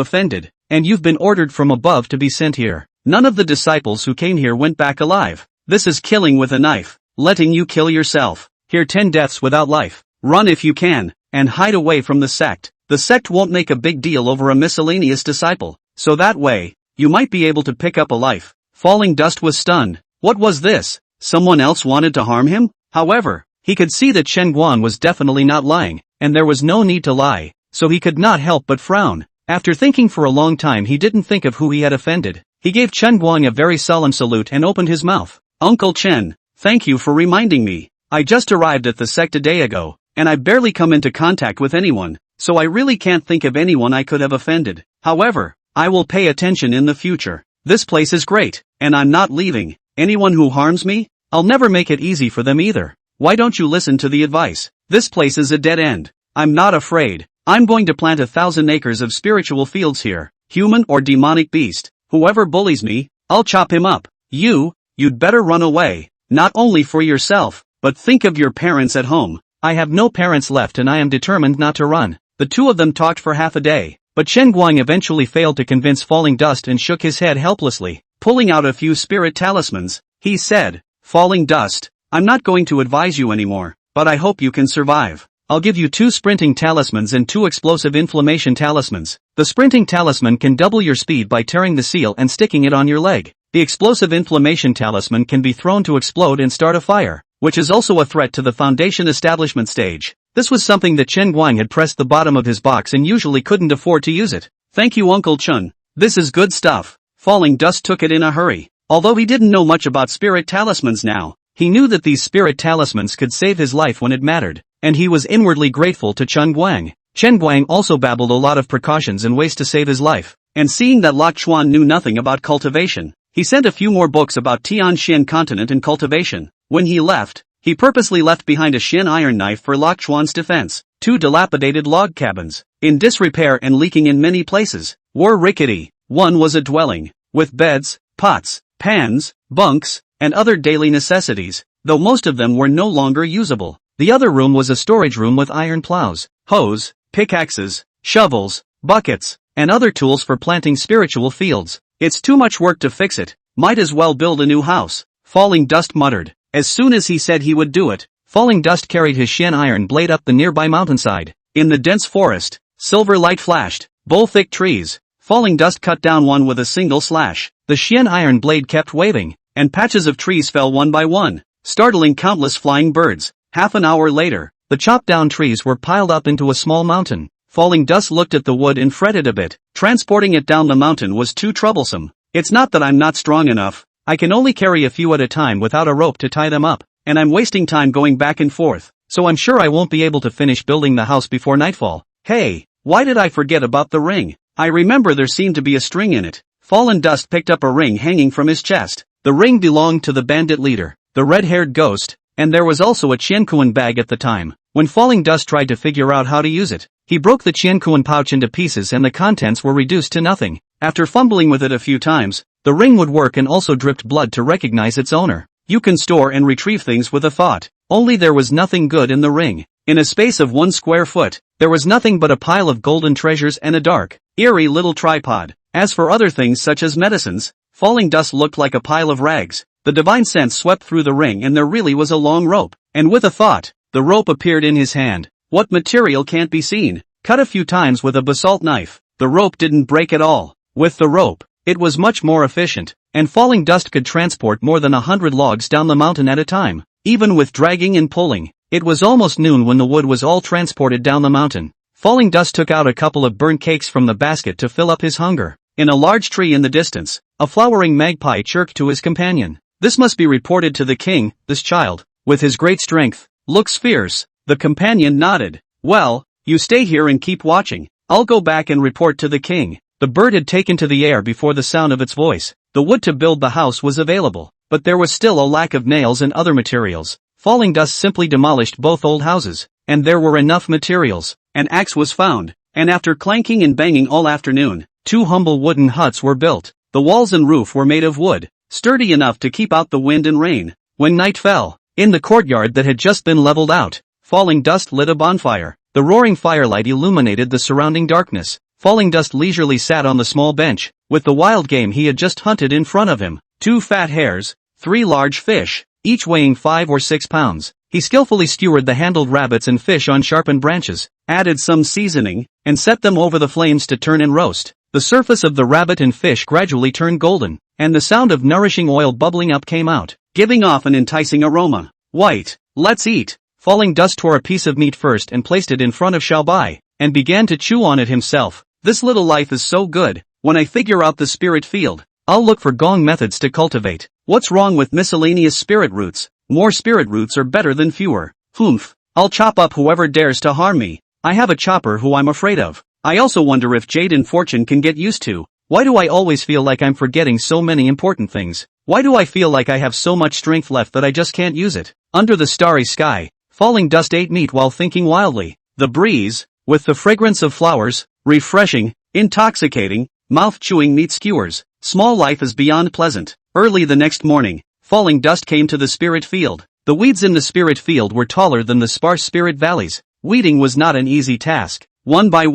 offended, and you've been ordered from above to be sent here. None of the disciples who came here went back alive. This is killing with a knife, letting you kill yourself. Here 10 deaths without life. Run if you can, and hide away from the sect. The sect won't make a big deal over a miscellaneous disciple, so that way, you might be able to pick up a life. Falling Dust was stunned. What was this? Someone else wanted to harm him? However, he could see that Chen Guang was definitely not lying, and there was no need to lie, so he could not help but frown. After thinking for a long time he didn't think of who he had offended. He gave Chen Guang a very solemn salute and opened his mouth. Uncle Chen, thank you for reminding me. I just arrived at the sect a day ago, and I've barely come into contact with anyone, so I really can't think of anyone I could have offended. However, I will pay attention in the future. This place is great, and I'm not leaving. Anyone who harms me, I'll never make it easy for them either. Why don't you listen to the advice? This place is a dead end. I'm not afraid. I'm going to plant 1,000 acres of spiritual fields here. Human or demonic beast, whoever bullies me, I'll chop him up. You'd better run away. Not only for yourself, but think of your parents at home. I have no parents left and I am determined not to run. The two of them talked for half a day, but Chen Guang eventually failed to convince Falling Dust and shook his head helplessly. Pulling out a few spirit talismans, he said, Falling Dust, I'm not going to advise you anymore, but I hope you can survive. I'll give you 2 sprinting talismans and 2 explosive inflammation talismans. The sprinting talisman can double your speed by tearing the seal and sticking it on your leg. The explosive inflammation talisman can be thrown to explode and start a fire, which is also a threat to the foundation establishment stage. This was something that Chen Guang had pressed the bottom of his box and usually couldn't afford to use it. Thank you Uncle Chun. This is good stuff. Falling Dust took it in a hurry. Although he didn't know much about spirit talismans now, he knew that these spirit talismans could save his life when it mattered, and he was inwardly grateful to Chen Guang. Chen Guang also babbled a lot of precautions and ways to save his life, and seeing that Lok Chuan knew nothing about cultivation, he sent a few more books about Tianxian continent and cultivation. When he left, he purposely left behind a Shin iron knife for Lok Chuan's defense. 2 dilapidated log cabins, in disrepair and leaking in many places, were rickety. One was a dwelling, with beds, pots, pans, bunks, and other daily necessities, though most of them were no longer usable. The other room was a storage room with iron plows, hoes, pickaxes, shovels, buckets, and other tools for planting spiritual fields. It's too much work to fix it, might as well build a new house, Falling Dust muttered. As soon as he said he would do it, Falling Dust carried his Shin iron blade up the nearby mountainside. In the dense forest, silver light flashed, thick trees. Falling Dust cut down one with a single slash. The Shin iron blade kept waving, and patches of trees fell one by one, startling countless flying birds. Half an hour later, the chopped down trees were piled up into a small mountain. Falling Dust looked at the wood and fretted a bit. Transporting it down the mountain was too troublesome. It's not that I'm not strong enough. I can only carry a few at a time without a rope to tie them up, and I'm wasting time going back and forth, so I'm sure I won't be able to finish building the house before nightfall. Hey, why did I forget about the ring? I remember there seemed to be a string in it. Fallen Dust picked up a ring hanging from his chest. The ring belonged to the bandit leader, the red-haired ghost, and there was also a Qiankuan bag at the time. When Falling Dust tried to figure out how to use it, he broke the Qiankuan pouch into pieces and the contents were reduced to nothing. After fumbling with it a few times, the ring would work and also dripped blood to recognize its owner. You can store and retrieve things with a thought. Only there was nothing good in the ring. In a space of 1 square foot, there was nothing but a pile of golden treasures and a dark, eerie little tripod. As for other things such as medicines, Falling Dust looked like a pile of rags. The divine sense swept through the ring and there really was a long rope. And with a thought, the rope appeared in his hand. What material can't be seen? Cut a few times with a basalt knife. The rope didn't break at all. With the rope, it was much more efficient, and Falling Dust could transport more than 100 logs down the mountain at a time. Even with dragging and pulling, it was almost noon when the wood was all transported down the mountain. Falling Dust took out a couple of burnt cakes from the basket to fill up his hunger. In a large tree in the distance, a flowering magpie chirped to his companion. This must be reported to the king. This child, with his great strength, looks fierce. The companion nodded. Well, you stay here and keep watching. I'll go back and report to the king. The bird had taken to the air before the sound of its voice. The wood to build the house was available, but there was still a lack of nails and other materials. Falling Dust simply demolished both old houses, and there were enough materials. An axe was found, and after clanking and banging all afternoon, 2 humble wooden huts were built. The walls and roof were made of wood, sturdy enough to keep out the wind and rain. When night fell, in the courtyard that had just been leveled out, Falling Dust lit a bonfire. The roaring firelight illuminated the surrounding darkness. Falling Dust leisurely sat on the small bench, with the wild game he had just hunted in front of him. 2 fat hares, 3 large fish, each weighing 5 or 6 pounds. He skillfully skewered the handled rabbits and fish on sharpened branches, added some seasoning, and set them over the flames to turn and roast. The surface of the rabbit and fish gradually turned golden, and the sound of nourishing oil bubbling up came out, giving off an enticing aroma. White, let's eat. Falling Dust tore a piece of meat first and placed it in front of Xiaobai, and began to chew on it himself. This little life is so good. When I figure out the spirit field, I'll look for gong methods to cultivate. What's wrong with miscellaneous spirit roots? More spirit roots are better than fewer. Humph. I'll chop up whoever dares to harm me. I have a chopper who I'm afraid of. I also wonder if Jade and Fortune can get used to. Why do I always feel like I'm forgetting so many important things? Why do I feel like I have so much strength left that I just can't use it? Under the starry sky, Falling Dust ate meat while thinking wildly. The breeze, with the fragrance of flowers, refreshing, intoxicating, mouth-chewing meat skewers. Small life is beyond pleasant. Early the next morning, Falling Dust came to the spirit field. The weeds in the spirit field were taller than the sparse spirit valleys. Weeding was not an easy task. One by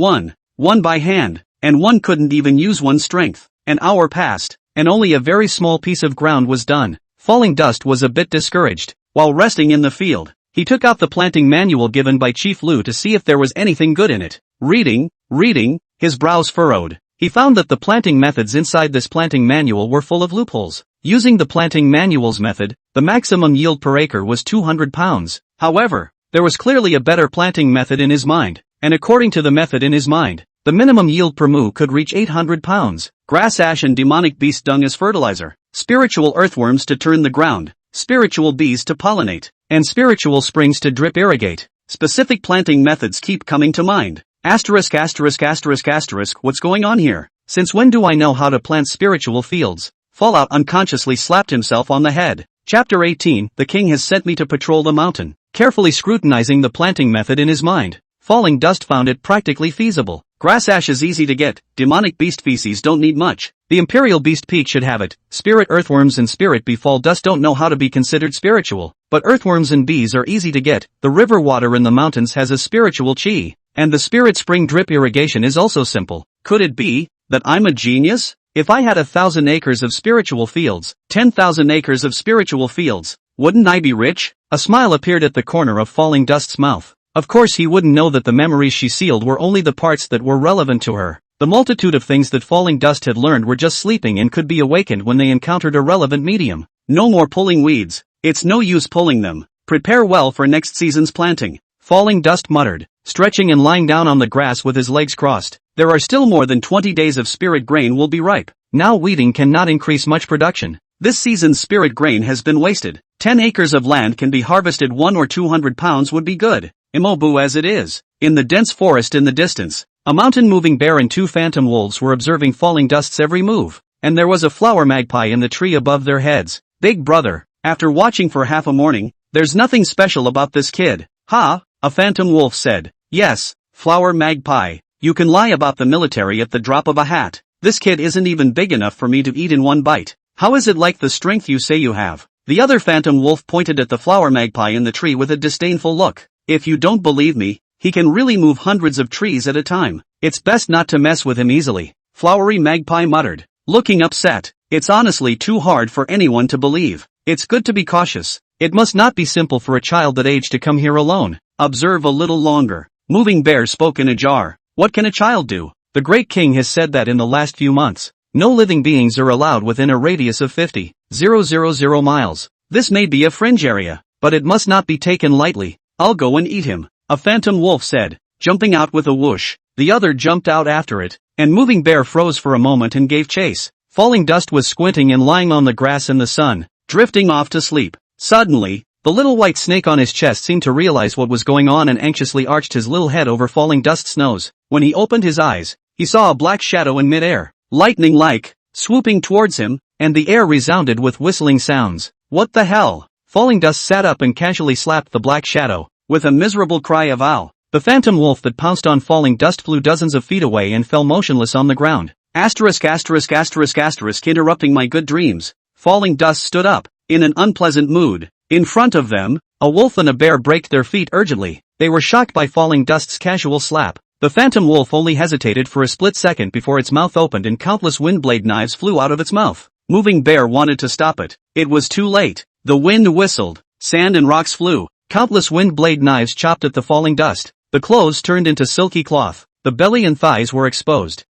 hand, and one couldn't even use one's strength. An hour passed, and only a very small piece of ground was done. Falling Dust was a bit discouraged. While resting in the field, he took out the planting manual given by Chief Lu to see if there was anything good in it. Reading, his brows furrowed. He found that the planting methods inside this planting manual were full of loopholes. Using the planting manual's method, the maximum yield per acre was 200 pounds. However, there was clearly a better planting method in his mind, and according to the method in his mind, the minimum yield per moo could reach 800 pounds. Grass ash and demonic beast dung as fertilizer, spiritual earthworms to turn the ground, spiritual bees to pollinate, and spiritual springs to drip irrigate. Specific planting methods keep coming to mind. What's going on here? Since when do I know how to plant spiritual fields? Fallout unconsciously slapped himself on the head. Chapter 18, The King has sent me to patrol the mountain. Carefully scrutinizing the planting method in his mind, Falling Dust found it practically feasible. Grass ash is easy to get, demonic beast feces don't need much. The imperial beast peak should have it. Spirit earthworms and spirit bee fall dust don't know how to be considered spiritual, but earthworms and bees are easy to get. The river water in the mountains has a spiritual chi, and the spirit spring drip irrigation is also simple. Could it be that I'm a genius? If I had 1,000 acres of spiritual fields, 10,000 acres of spiritual fields, wouldn't I be rich? A smile appeared at the corner of Falling Dust's mouth. Of course he wouldn't know that the memories she sealed were only the parts that were relevant to her. The multitude of things that Falling Dust had learned were just sleeping and could be awakened when they encountered a relevant medium. No more pulling weeds. It's no use pulling them. Prepare well for next season's planting. Falling Dust muttered, stretching and lying down on the grass with his legs crossed. There are still more than 20 days of spirit grain will be ripe. Now weeding cannot increase much production. This season's spirit grain has been wasted. 10 acres of land can be harvested. 1 or 200 pounds would be good. Immobile as it is. In the dense forest in the distance, a mountain-moving bear and 2 phantom wolves were observing Falling Dust's every move, and there was a flower magpie in the tree above their heads. Big brother, after watching for half a morning, there's nothing special about this kid. Ha, a phantom wolf said. Yes, flower magpie, you can lie about the military at the drop of a hat. This kid isn't even big enough for me to eat in one bite. How is it like the strength you say you have? The other phantom wolf pointed at the flower magpie in the tree with a disdainful look. If you don't believe me, he can really move hundreds of trees at a time. It's best not to mess with him easily. Flowery magpie muttered, looking upset. It's honestly too hard for anyone to believe. It's good to be cautious. It must not be simple for a child that age to come here alone. Observe a little longer. Moving Bear spoke in a jar. What can a child do? The Great King has said that in the last few months, no living beings are allowed within a radius of 50,000 miles. This may be a fringe area, but it must not be taken lightly. I'll go and eat him, a phantom wolf said, jumping out with a whoosh. The other jumped out after it, and Moving Bear froze for a moment and gave chase. Falling Dust was squinting and lying on the grass in the sun, drifting off to sleep. Suddenly, the little white snake on his chest seemed to realize what was going on and anxiously arched his little head over Falling Dust's nose. When he opened his eyes, he saw a black shadow in midair, lightning-like, swooping towards him, and the air resounded with whistling sounds. What the hell? Falling Dust sat up and casually slapped the black shadow. With a miserable cry of ow, the phantom wolf that pounced on Falling Dust flew dozens of feet away and fell motionless on the ground. Interrupting my good dreams. Falling Dust stood up, in an unpleasant mood. In front of them, a wolf and a bear braked their feet urgently. They were shocked by Falling Dust's casual slap. The phantom wolf only hesitated for a split second before its mouth opened and countless windblade knives flew out of its mouth. Moving Bear wanted to stop it. It was too late. The wind whistled, sand and rocks flew. Countless wind blade knives chopped at the Falling Dust. The clothes turned into silky cloth. The belly and thighs were exposed.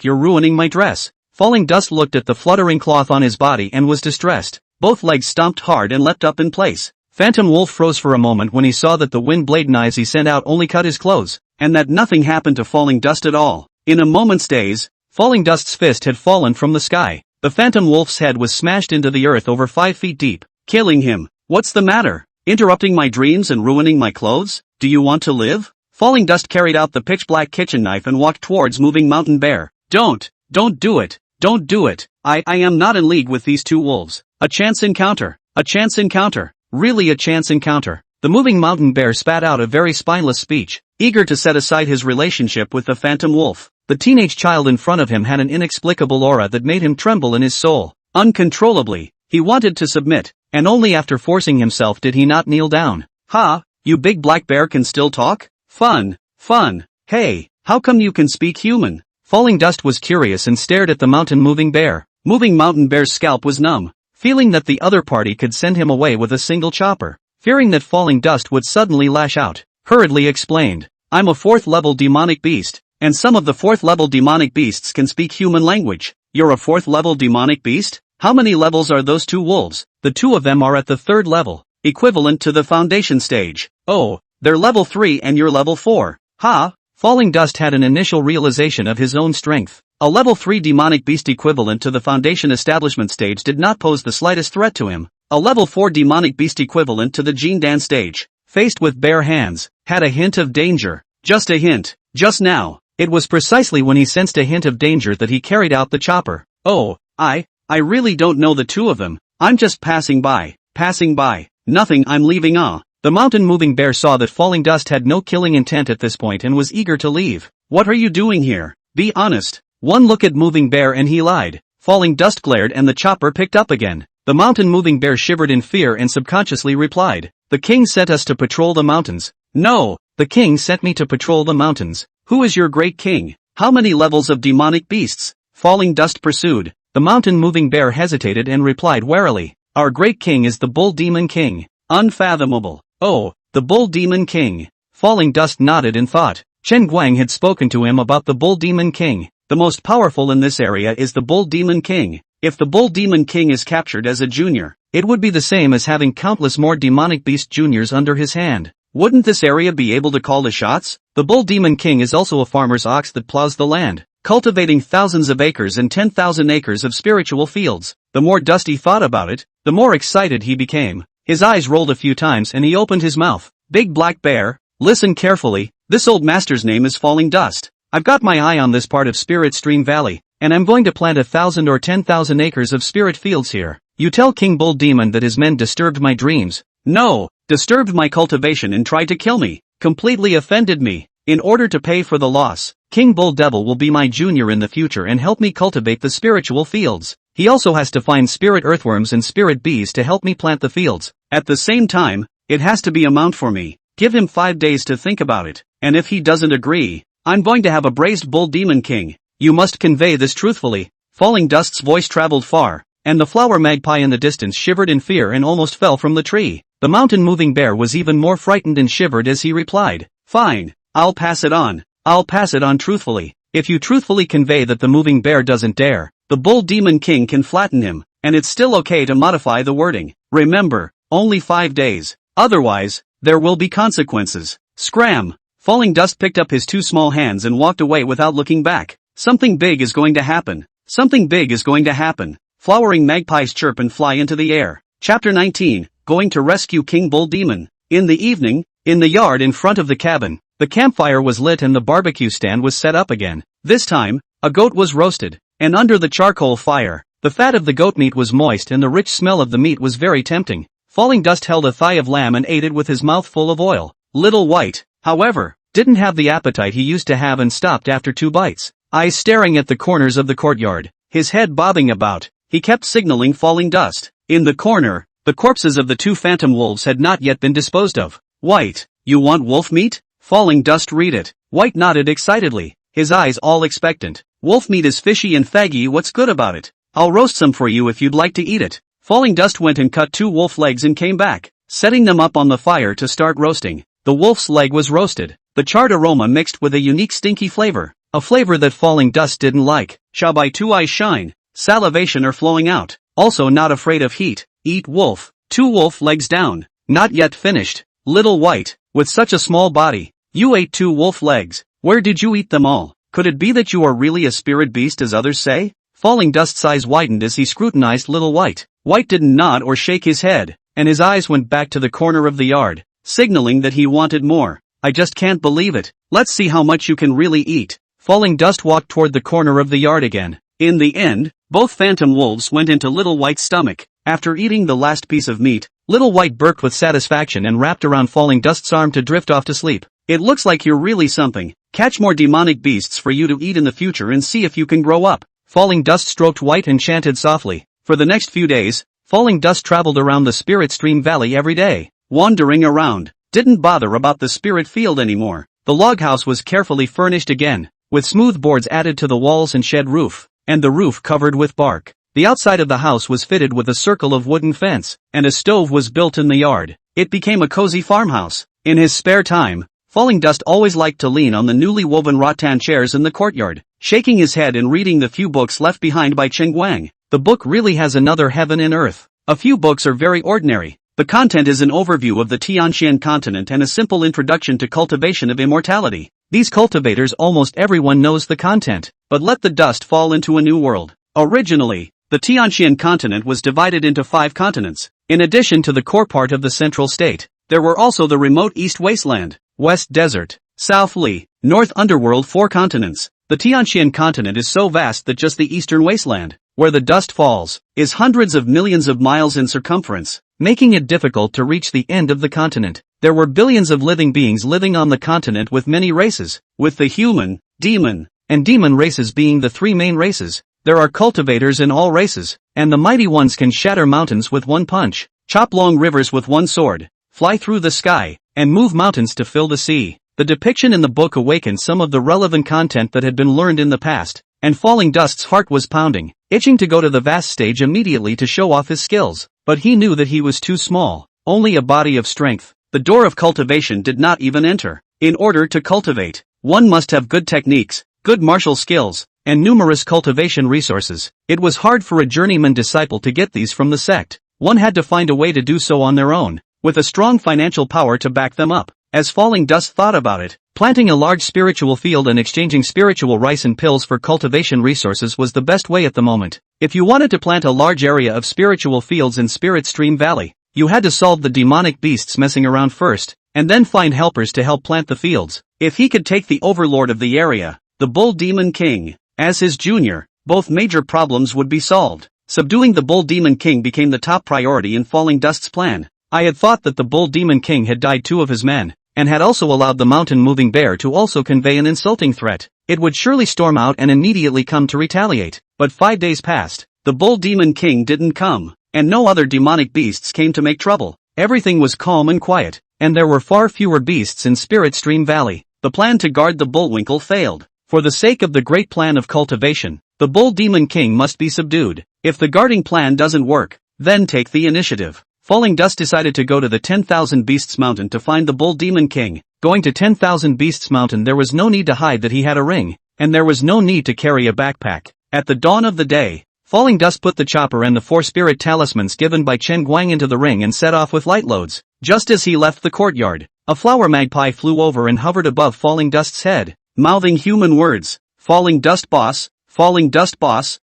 You're ruining my dress. Falling Dust looked at the fluttering cloth on his body and was distressed. Both legs stomped hard and leapt up in place. Phantom Wolf froze for a moment when he saw that the wind blade knives he sent out only cut his clothes, and that nothing happened to Falling Dust at all. In a moment's daze, Falling Dust's fist had fallen from the sky. The Phantom Wolf's head was smashed into the earth over 5 feet deep, killing him. What's the matter? Interrupting my dreams and ruining my clothes? Do you want to live? Falling Dust carried out the pitch-black kitchen knife and walked towards Moving Mountain Bear. Don't do it. Don't do it. I am not in league with these two wolves. A chance encounter. A chance encounter. Really a chance encounter. The moving mountain bear spat out a very spineless speech, eager to set aside his relationship with the phantom wolf. The teenage child in front of him had an inexplicable aura that made him tremble in his soul. Uncontrollably, he wanted to submit, and only after forcing himself did he not kneel down. Ha, you big black bear can still talk? Fun, fun. Hey, how come you can speak human? Falling Dust was curious and stared at the mountain moving bear. Moving mountain bear's scalp was numb, feeling that the other party could send him away with a single chopper. Fearing that Falling Dust would suddenly lash out, hurriedly explained, I'm a 4th level demonic beast, and some of the 4th level demonic beasts can speak human language. You're a 4th level demonic beast? How many levels are those two wolves? The two of them are at the 3rd level, equivalent to the foundation stage. Oh, they're level 3 and you're level 4. Ha! Falling Dust had an initial realization of his own strength. A level 3 demonic beast equivalent to the foundation establishment stage did not pose the slightest threat to him. A level 4 demonic beast equivalent to the Gene Dan stage, faced with bare hands, had a hint of danger. Just a hint. Just now. It was precisely when he sensed a hint of danger that he carried out the chopper. Oh, I really don't know the two of them. I'm just passing by. Passing by. Nothing, I'm leaving. The mountain moving bear saw that Falling Dust had no killing intent at this point and was eager to leave. What are you doing here? Be honest. One look at moving bear and he lied. Falling Dust glared and the chopper picked up again. The mountain moving bear shivered in fear and subconsciously replied, the king sent us to patrol the mountains. No, the king sent me to patrol the mountains. Who is your great king? How many levels of demonic beasts? Falling Dust pursued. The mountain moving bear hesitated and replied warily, our great king is the bull demon king. Unfathomable. Oh, the bull demon king. Falling Dust nodded in thought. Chen Guang had spoken to him about the bull demon king. The most powerful in this area is the bull demon king. If the bull demon king is captured as a junior, it would be the same as having countless more demonic beast juniors under his hand. Wouldn't this area be able to call the shots? The bull demon king is also a farmer's ox that plows the land, cultivating thousands of acres and 10,000 acres of spiritual fields. The more Dusty thought about it, the more excited he became. His eyes rolled a few times and he opened his mouth. Big black bear, listen carefully, this old master's name is Falling Dust. I've got my eye on this part of Spirit Stream Valley, and I'm going to plant 1,000 or 10,000 acres of spirit fields here. You tell King Bull Demon that his men disturbed my dreams. No, disturbed my cultivation and tried to kill me, completely offended me. In order to pay for the loss, King Bull Devil will be my junior in the future and help me cultivate the spiritual fields. He also has to find spirit earthworms and spirit bees to help me plant the fields. At the same time, it has to be a mount for me. Give him 5 days to think about it, and if he doesn't agree, I'm going to have a braised bull demon king. You must convey this truthfully. Falling Dust's voice traveled far, and the flower magpie in the distance shivered in fear and almost fell from the tree. The mountain-moving bear was even more frightened and shivered as he replied, fine, I'll pass it on. I'll pass it on truthfully. If you truthfully convey that the moving bear doesn't dare, the bull demon king can flatten him, and it's still okay to modify the wording. Remember, only 5 days. Otherwise, there will be consequences. Scram! Falling Dust picked up his 2 small hands and walked away without looking back. Something big is going to happen. Something big is going to happen. Flowering magpies chirp and fly into the air. Chapter 19, Going to Rescue King Bull Demon. In the evening, in the yard in front of the cabin, the campfire was lit and the barbecue stand was set up again. This time, a goat was roasted, and under the charcoal fire, the fat of the goat meat was moist and the rich smell of the meat was very tempting. Falling Dust held a thigh of lamb and ate it with his mouth full of oil. Little White, however, didn't have the appetite he used to have and stopped after 2 bites. Eyes staring at the corners of the courtyard, his head bobbing about, he kept signaling Falling Dust. In the corner, the corpses of the 2 phantom wolves had not yet been disposed of. White, you want wolf meat? Falling Dust read it. White nodded excitedly, his eyes all expectant. Wolf meat is fishy and faggy, what's good about it? I'll roast some for you if you'd like to eat it. Falling Dust went and cut 2 wolf legs and came back, setting them up on the fire to start roasting. The wolf's leg was roasted, the charred aroma mixed with a unique stinky flavor. A flavor that Falling Dust didn't like. Shabai 2 eyes shine, salivation are flowing out, also not afraid of heat. Eat wolf, 2 wolf legs down, not yet finished. Little White, with such a small body, you ate 2 wolf legs, where did you eat them all? Could it be that you are really a spirit beast as others say? Falling Dust's eyes widened as he scrutinized Little White. White didn't nod or shake his head, and his eyes went back to the corner of the yard, signaling that he wanted more. I just can't believe it. Let's see how much you can really eat. Falling Dust walked toward the corner of the yard again. In the end, Both phantom wolves went into Little White's stomach. After eating the last piece of meat, Little White burped with satisfaction and wrapped around Falling Dust's arm to drift off to sleep. It looks like you're really something. Catch more demonic beasts for you to eat in the future and see if you can grow up. Falling Dust stroked White and chanted softly. For the next few days, Falling Dust traveled around the Spirit Stream Valley every day, wandering around. Didn't bother about the spirit field anymore. The log house was carefully furnished again, with smooth boards added to the walls and shed roof, and the roof covered with bark. The outside of the house was fitted with a circle of wooden fence, and a stove was built in the yard. It became a cozy farmhouse. In his spare time, Falling Dust always liked to lean on the newly woven rattan chairs in the courtyard, shaking his head and reading the few books left behind by Cheng Guang. The book really has another heaven and earth. A few books are very ordinary. The content is an overview of the Tianxian continent and a simple introduction to cultivation of immortality. These cultivators almost everyone knows the content, but let the dust fall into a new world. Originally, the Tianxian continent was divided into 5 continents. In addition to the core part of the central state, there were also the remote East Wasteland, West Desert, South Li, North Underworld 4 continents. The Tianxian continent is so vast that just the Eastern Wasteland, where the dust falls, is hundreds of millions of miles in circumference, making it difficult to reach the end of the continent. There were billions of living beings living on the continent with many races, with the human, demon, and demon races being the 3 main races. There are cultivators in all races, and the mighty ones can shatter mountains with one punch, chop long rivers with one sword, fly through the sky, and move mountains to fill the sea. The depiction in the book awakened some of the relevant content that had been learned in the past, and Falling Dust's heart was pounding, itching to go to the vast stage immediately to show off his skills, but he knew that he was too small, only a body of strength. The door of cultivation did not even enter. In order to cultivate, one must have good techniques, good martial skills, and numerous cultivation resources. It was hard for a journeyman disciple to get these from the sect. One had to find a way to do so on their own, with a strong financial power to back them up. As Falling Dust thought about it, planting a large spiritual field and exchanging spiritual rice and pills for cultivation resources was the best way at the moment. If you wanted to plant a large area of spiritual fields in Spirit Stream Valley, you had to solve the demonic beasts messing around first, and then find helpers to help plant the fields. If he could take the overlord of the area, the Bull Demon King, as his junior, both major problems would be solved. Subduing the Bull Demon King became the top priority in Falling Dust's plan. I had thought that the Bull Demon King had died 2 of his men, and had also allowed the mountain-moving bear to also convey an insulting threat. It would surely storm out and immediately come to retaliate. But 5 days passed. The Bull Demon King didn't come, and no other demonic beasts came to make trouble. Everything was calm and quiet, and there were far fewer beasts in Spirit Stream Valley. The plan to guard the Bullwinkle failed. For the sake of the great plan of cultivation, the Bull Demon King must be subdued. If the guarding plan doesn't work, then take the initiative. Falling Dust decided to go to the 10,000 Beasts Mountain to find the Bull Demon King. Going to 10,000 Beasts Mountain, there was no need to hide that he had a ring, and there was no need to carry a backpack. At the dawn of the day, Falling Dust put the chopper and the 4 spirit talismans given by Chen Guang into the ring and set off with light loads. Just as he left the courtyard, a flower magpie flew over and hovered above Falling Dust's head, mouthing human words. Falling Dust boss,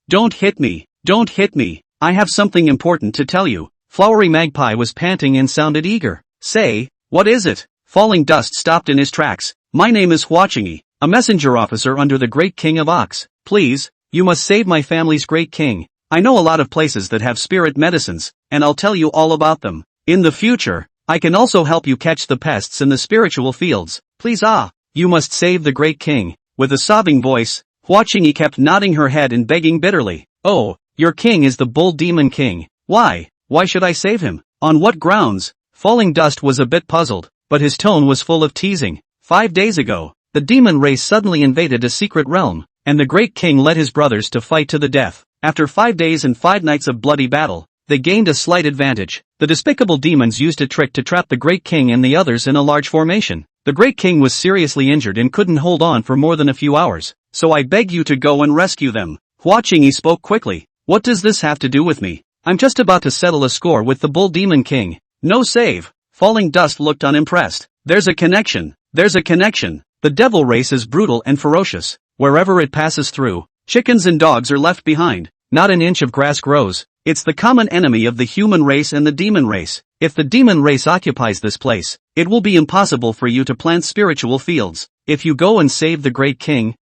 don't hit me, don't hit me, I have something important to tell you. Flowery Magpie was panting and sounded eager. Say, what is it? Falling Dust stopped in his tracks. My name is Huachingi, a messenger officer under the Great King of Ox. Please, you must save my family's Great King. I know a lot of places that have spirit medicines, and I'll tell you all about them. In the future, I can also help you catch the pests in the spiritual fields. Please you must save the Great King. With a sobbing voice, Huachingi kept nodding her head and begging bitterly. Oh, your king is the Bull Demon King. Why? Why should I save him? On what grounds? Falling Dust was a bit puzzled, but his tone was full of teasing. 5 days ago, the demon race suddenly invaded a secret realm, and the Great King led his brothers to fight to the death. After 5 days and 5 nights of bloody battle, they gained a slight advantage. The despicable demons used a trick to trap the Great King and the others in a large formation. The Great King was seriously injured and couldn't hold on for more than a few hours, so I beg you to go and rescue them. Huachingi spoke quickly. What does this have to do with me? I'm just about to settle a score with the Bull Demon King. No save. Falling Dust looked unimpressed. There's a connection. The devil race is brutal and ferocious. Wherever it passes through, chickens and dogs are left behind. Not an inch of grass grows. It's the common enemy of the human race and the demon race. If the demon race occupies this place, it will be impossible for you to plant spiritual fields. If you go and save the Great King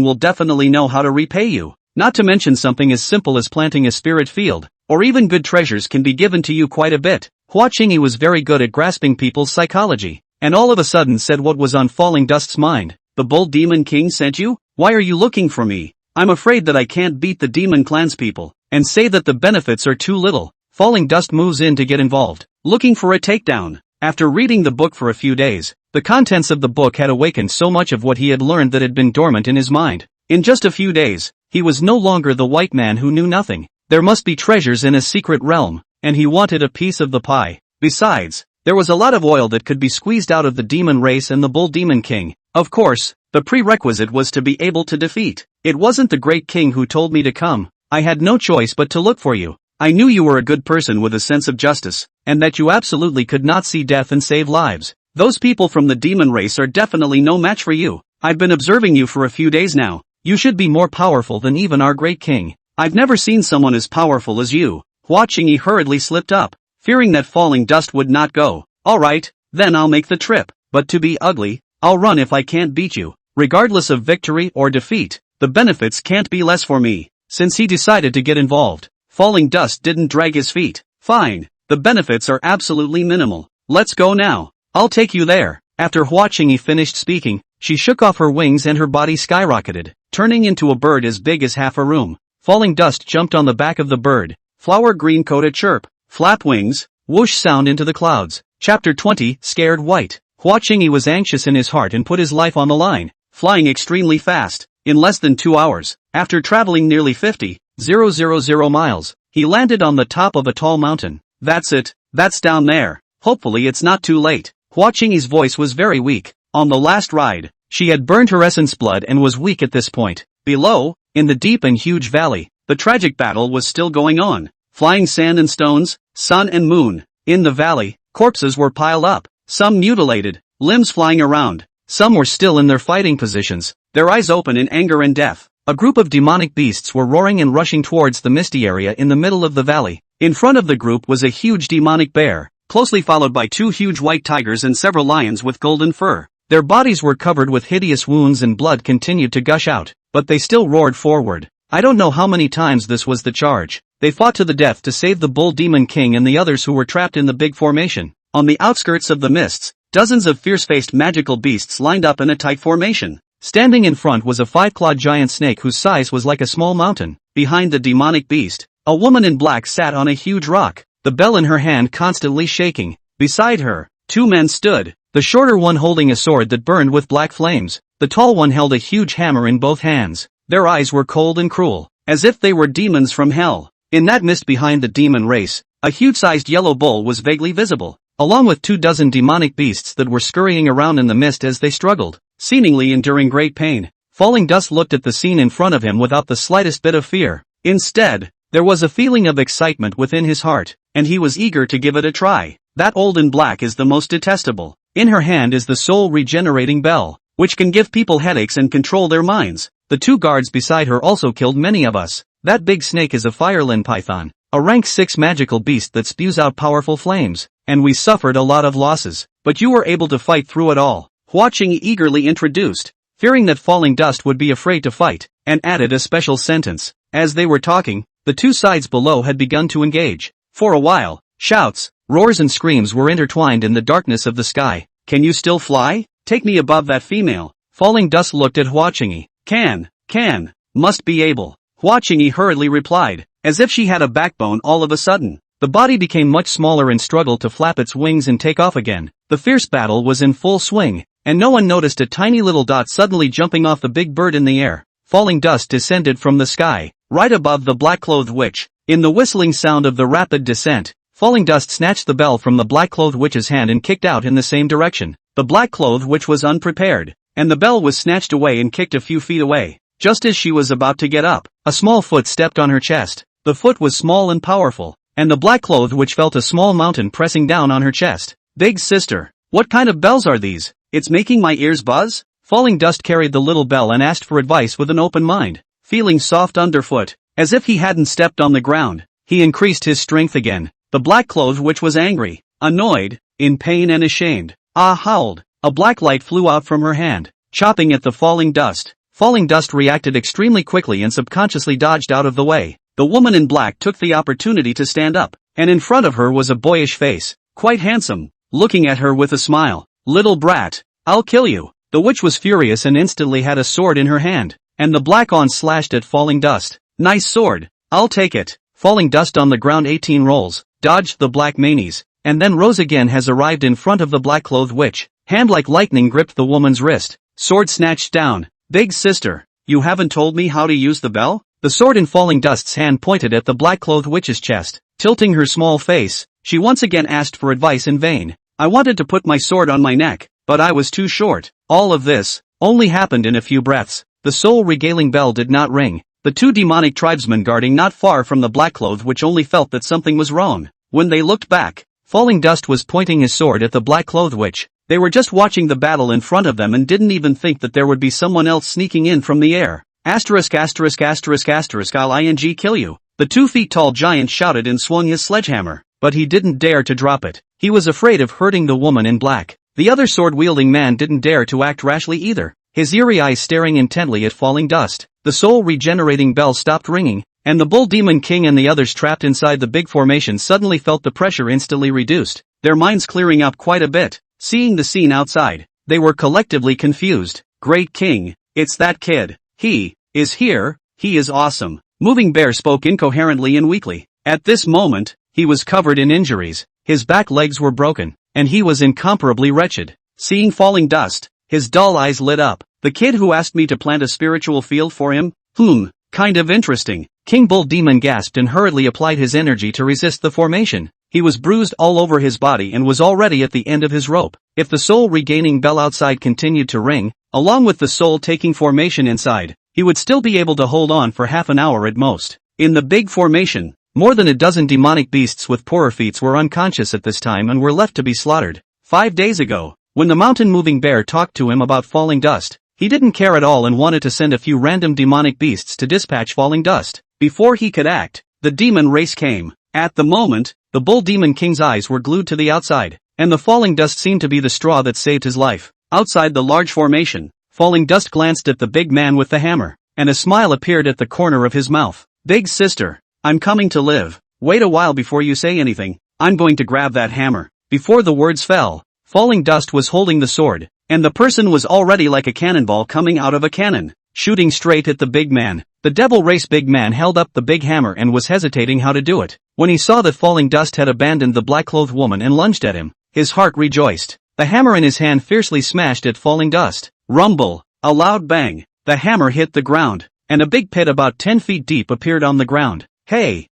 will definitely know how to repay you. Not to mention something as simple as planting a spirit field, or even good treasures can be given to you quite a bit. Hua Qingyi was very good at grasping people's psychology, and all of a sudden said what was on Falling Dust's mind. The Bull Demon King sent you? Why are you looking for me? I'm afraid that I can't beat the Demon Clan's people, and say that the benefits are too little. Falling Dust moves in to get involved, looking for a takedown. After reading the book for a few days, the contents of the book had awakened so much of what he had learned that had been dormant in his mind. In just a few days, he was no longer the white man who knew nothing. There must be treasures in a secret realm, and he wanted a piece of the pie. Besides, there was a lot of oil that could be squeezed out of the demon race and the Bull Demon King. Of course, the prerequisite was to be able to defeat. It wasn't the great king who told me to come. I had no choice but to look for you. I knew you were a good person with a sense of justice, and that you absolutely could not see death and save lives. Those people from the demon race are definitely no match for you. I've been observing you for a few days now. You should be more powerful than even our great king. I've never seen someone as powerful as you. Hua Qingyi hurriedly slipped up, fearing that Falling Dust would not go. Alright, then I'll make the trip, but to be ugly, I'll run if I can't beat you. Regardless of victory or defeat, the benefits can't be less for me. Since he decided to get involved, Falling Dust didn't drag his feet. Fine, the benefits are absolutely minimal. Let's go now. I'll take you there. After Hua Qingyi finished speaking, she shook off her wings and her body skyrocketed, turning into a bird as big as half a room. Falling Dust jumped on the back of the bird. Flower green coated chirp, flap wings, whoosh sound into the clouds. Chapter 20, Scared White. Hua Qingyi was anxious in his heart and put his life on the line, flying extremely fast. In less than 2 hours, after traveling nearly 50,000 miles, he landed on the top of a tall mountain. That's it, that's down there. Hopefully it's not too late. Hua Qingyi's voice was very weak. On the last ride, she had burned her essence blood and was weak at this point. Below, in the deep and huge valley, the tragic battle was still going on. Flying sand and stones, sun and moon. In the valley, corpses were piled up, some mutilated, limbs flying around. Some were still in their fighting positions, their eyes open in anger and death. A group of demonic beasts were roaring and rushing towards the misty area in the middle of the valley. In front of the group was a huge demonic bear, closely followed by 2 huge white tigers and several lions with golden fur. Their bodies were covered with hideous wounds and blood continued to gush out, but they still roared forward. I don't know how many times this was the charge. They fought to the death to save the Bull Demon King and the others who were trapped in the big formation. On the outskirts of the mists, dozens of fierce-faced magical beasts lined up in a tight formation. Standing in front was a 5-clawed giant snake whose size was like a small mountain. Behind the demonic beast, a woman in black sat on a huge rock, the bell in her hand constantly shaking. Beside her, 2 men stood, the shorter one holding a sword that burned with black flames. The tall one held a huge hammer in both hands. Their eyes were cold and cruel, as if they were demons from hell. In that mist behind the demon race, a huge-sized yellow bull was vaguely visible, along with 24 demonic beasts that were scurrying around in the mist as they struggled, seemingly enduring great pain. Falling Dust looked at the scene in front of him without the slightest bit of fear. Instead, there was a feeling of excitement within his heart, and he was eager to give it a try. That old in black is the most detestable. In her hand is the soul-regenerating bell, which can give people headaches and control their minds. The 2 guards beside her also killed many of us. That big snake is a fireland python, a rank 6 magical beast that spews out powerful flames, and we suffered a lot of losses, but you were able to fight through it all. Hua Qingyi eagerly introduced, fearing that Falling Dust would be afraid to fight, and added a special sentence. As they were talking, the 2 sides below had begun to engage. For a while, shouts, roars and screams were intertwined in the darkness of the sky. Can you still fly? Take me above that female. Falling Dust looked at Hua Qingyi. Can, must be able. Hua Qingyi hurriedly replied, as if she had a backbone all of a sudden. The body became much smaller and struggled to flap its wings and take off again. The fierce battle was in full swing, and no one noticed a tiny little dot suddenly jumping off the big bird in the air. Falling Dust descended from the sky, right above the black-clothed witch. In the whistling sound of the rapid descent, Falling Dust snatched the bell from the black-clothed witch's hand and kicked out in the same direction. The black-clothed witch was unprepared, and the bell was snatched away and kicked a few feet away. Just as she was about to get up, a small foot stepped on her chest. The foot was small and powerful, and the black-clothed witch felt a small mountain pressing down on her chest. Big sister, what kind of bells are these? It's making my ears buzz? Falling Dust carried the little bell and asked for advice with an open mind. Feeling soft underfoot, as if he hadn't stepped on the ground, he increased his strength again. The black-clothed witch was angry, annoyed, in pain and ashamed. Ah howled. A black light flew out from her hand, chopping at the Falling Dust. Falling Dust reacted extremely quickly and subconsciously dodged out of the way. The woman in black took the opportunity to stand up, and in front of her was a boyish face, quite handsome, looking at her with a smile. "Little brat, I'll kill you." The witch was furious and instantly had a sword in her hand, and the black on slashed at Falling Dust. "Nice sword, I'll take it." Falling Dust on the ground 18 rolls, dodged the black manies, and then rose again has arrived in front of the black-clothed witch. Hand like lightning gripped the woman's wrist, sword snatched down. "Big sister, you haven't told me how to use the bell?" The sword in Falling Dust's hand pointed at the black-clothed witch's chest. Tilting her small face, she once again asked for advice in vain. "I wanted to put my sword on my neck, but I was too short." All of this only happened in a few breaths. The soul-regaling bell did not ring. The two demonic tribesmen guarding not far from the black-clothed witch only felt that something was wrong. When they looked back, Falling Dust was pointing his sword at the black-clothed witch. They were just watching the battle in front of them and didn't even think that there would be someone else sneaking in from the air. Asterisk asterisk asterisk asterisk I'll kill you. The 2-feet-tall giant shouted and swung his sledgehammer, but he didn't dare to drop it. He was afraid of hurting the woman in black. The other sword-wielding man didn't dare to act rashly either, his eerie eyes staring intently at Falling Dust. The soul-regenerating bell stopped ringing, and the Bull Demon King and the others trapped inside the big formation suddenly felt the pressure instantly reduced, their minds clearing up quite a bit. Seeing the scene outside, they were collectively confused. "Great King, it's that kid. He is here, he is awesome." Moving Bear spoke incoherently and weakly. At this moment, he was covered in injuries, his back legs were broken, and he was incomparably wretched. Seeing Falling Dust, his dull eyes lit up. "The kid who asked me to plant a spiritual field for him? Kind of interesting." King Bull Demon gasped and hurriedly applied his energy to resist the formation. He was bruised all over his body and was already at the end of his rope. If the soul-regaining bell outside continued to ring, along with the soul-taking formation inside, he would still be able to hold on for half an hour at most. In the big formation, more than a dozen demonic beasts with poorer feats were unconscious at this time and were left to be slaughtered. 5 days ago, when the mountain-moving bear talked to him about Falling Dust, he didn't care at all and wanted to send a few random demonic beasts to dispatch Falling Dust. Before he could act, the demon race came. At the moment, the Bull Demon King's eyes were glued to the outside, and the Falling Dust seemed to be the straw that saved his life. Outside the large formation, Falling Dust glanced at the big man with the hammer, and a smile appeared at the corner of his mouth. "Big sister, I'm coming to live. Wait a while before you say anything. I'm going to grab that hammer." Before the words fell, Falling Dust was holding the sword, and the person was already like a cannonball coming out of a cannon, shooting straight at the big man. The Devil Race big man held up the big hammer and was hesitating how to do it. When he saw that Falling Dust had abandoned the black-clothed woman and lunged at him, his heart rejoiced. The hammer in his hand fiercely smashed at Falling Dust. Rumble, a loud bang, the hammer hit the ground, and a big pit about 10 feet deep appeared on the ground. Hey,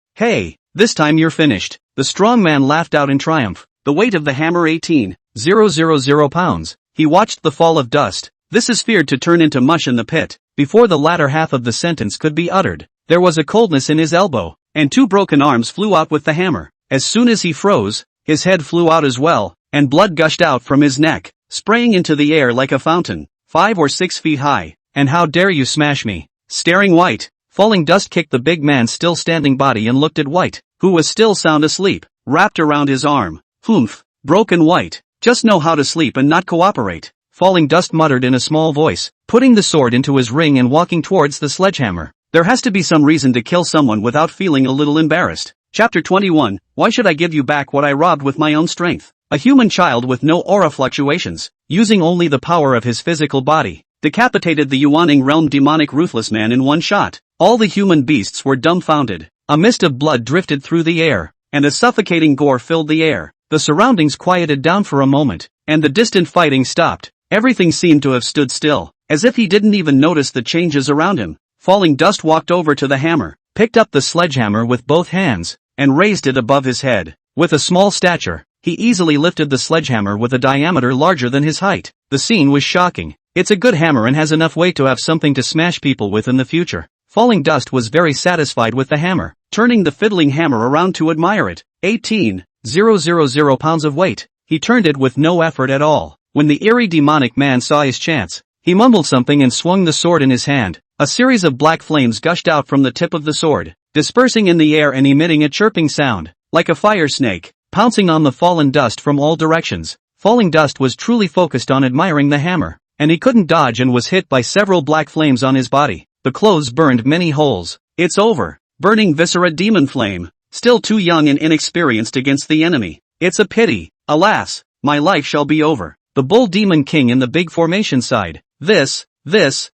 this time you're finished." The strong man laughed out in triumph. The weight of the hammer 18,000 pounds. He watched the fall of dust. "This is feared to turn into mush in the pit." Before the latter half of the sentence could be uttered, there was a coldness in his elbow, and 2 broken arms flew out with the hammer. As soon as he froze, his head flew out as well, and blood gushed out from his neck, spraying into the air like a fountain, 5 or 6 feet high. "And how dare you smash me?" Staring White, Falling Dust kicked the big man's still standing body and looked at White, who was still sound asleep, wrapped around his arm. Broken White, just know how to sleep and not cooperate." Falling Dust muttered in a small voice, putting the sword into his ring and walking towards the sledgehammer. There has to be some reason to kill someone without feeling a little embarrassed. Chapter 21, Why should I give you back what I robbed with my own strength? A human child with no aura fluctuations, using only the power of his physical body, decapitated the Yuaning realm demonic ruthless man in one shot. All the human beasts were dumbfounded. A mist of blood drifted through the air, and a suffocating gore filled the air. The surroundings quieted down for a moment, and the distant fighting stopped. Everything seemed to have stood still, as if he didn't even notice the changes around him. Falling Dust walked over to the hammer, picked up the sledgehammer with both hands, and raised it above his head. With a small stature, he easily lifted the sledgehammer with a diameter larger than his height. The scene was shocking. It's a good hammer and has enough weight to have something to smash people with in the future. Falling Dust was very satisfied with the hammer, turning the fiddling hammer around to admire it. 18,000 pounds of weight. He turned it with no effort at all. When the eerie demonic man saw his chance, he mumbled something and swung the sword in his hand. A series of black flames gushed out from the tip of the sword, dispersing in the air and emitting a chirping sound, like a fire snake, pouncing on the fallen dust from all directions. Falling Dust was truly focused on admiring the hammer, and he couldn't dodge and was hit by several black flames on his body. The clothes burned many holes. It's over. Burning viscera demon flame. Still too young and inexperienced against the enemy. It's a pity. Alas, my life shall be over. The bull demon king in the big formation sighed. This is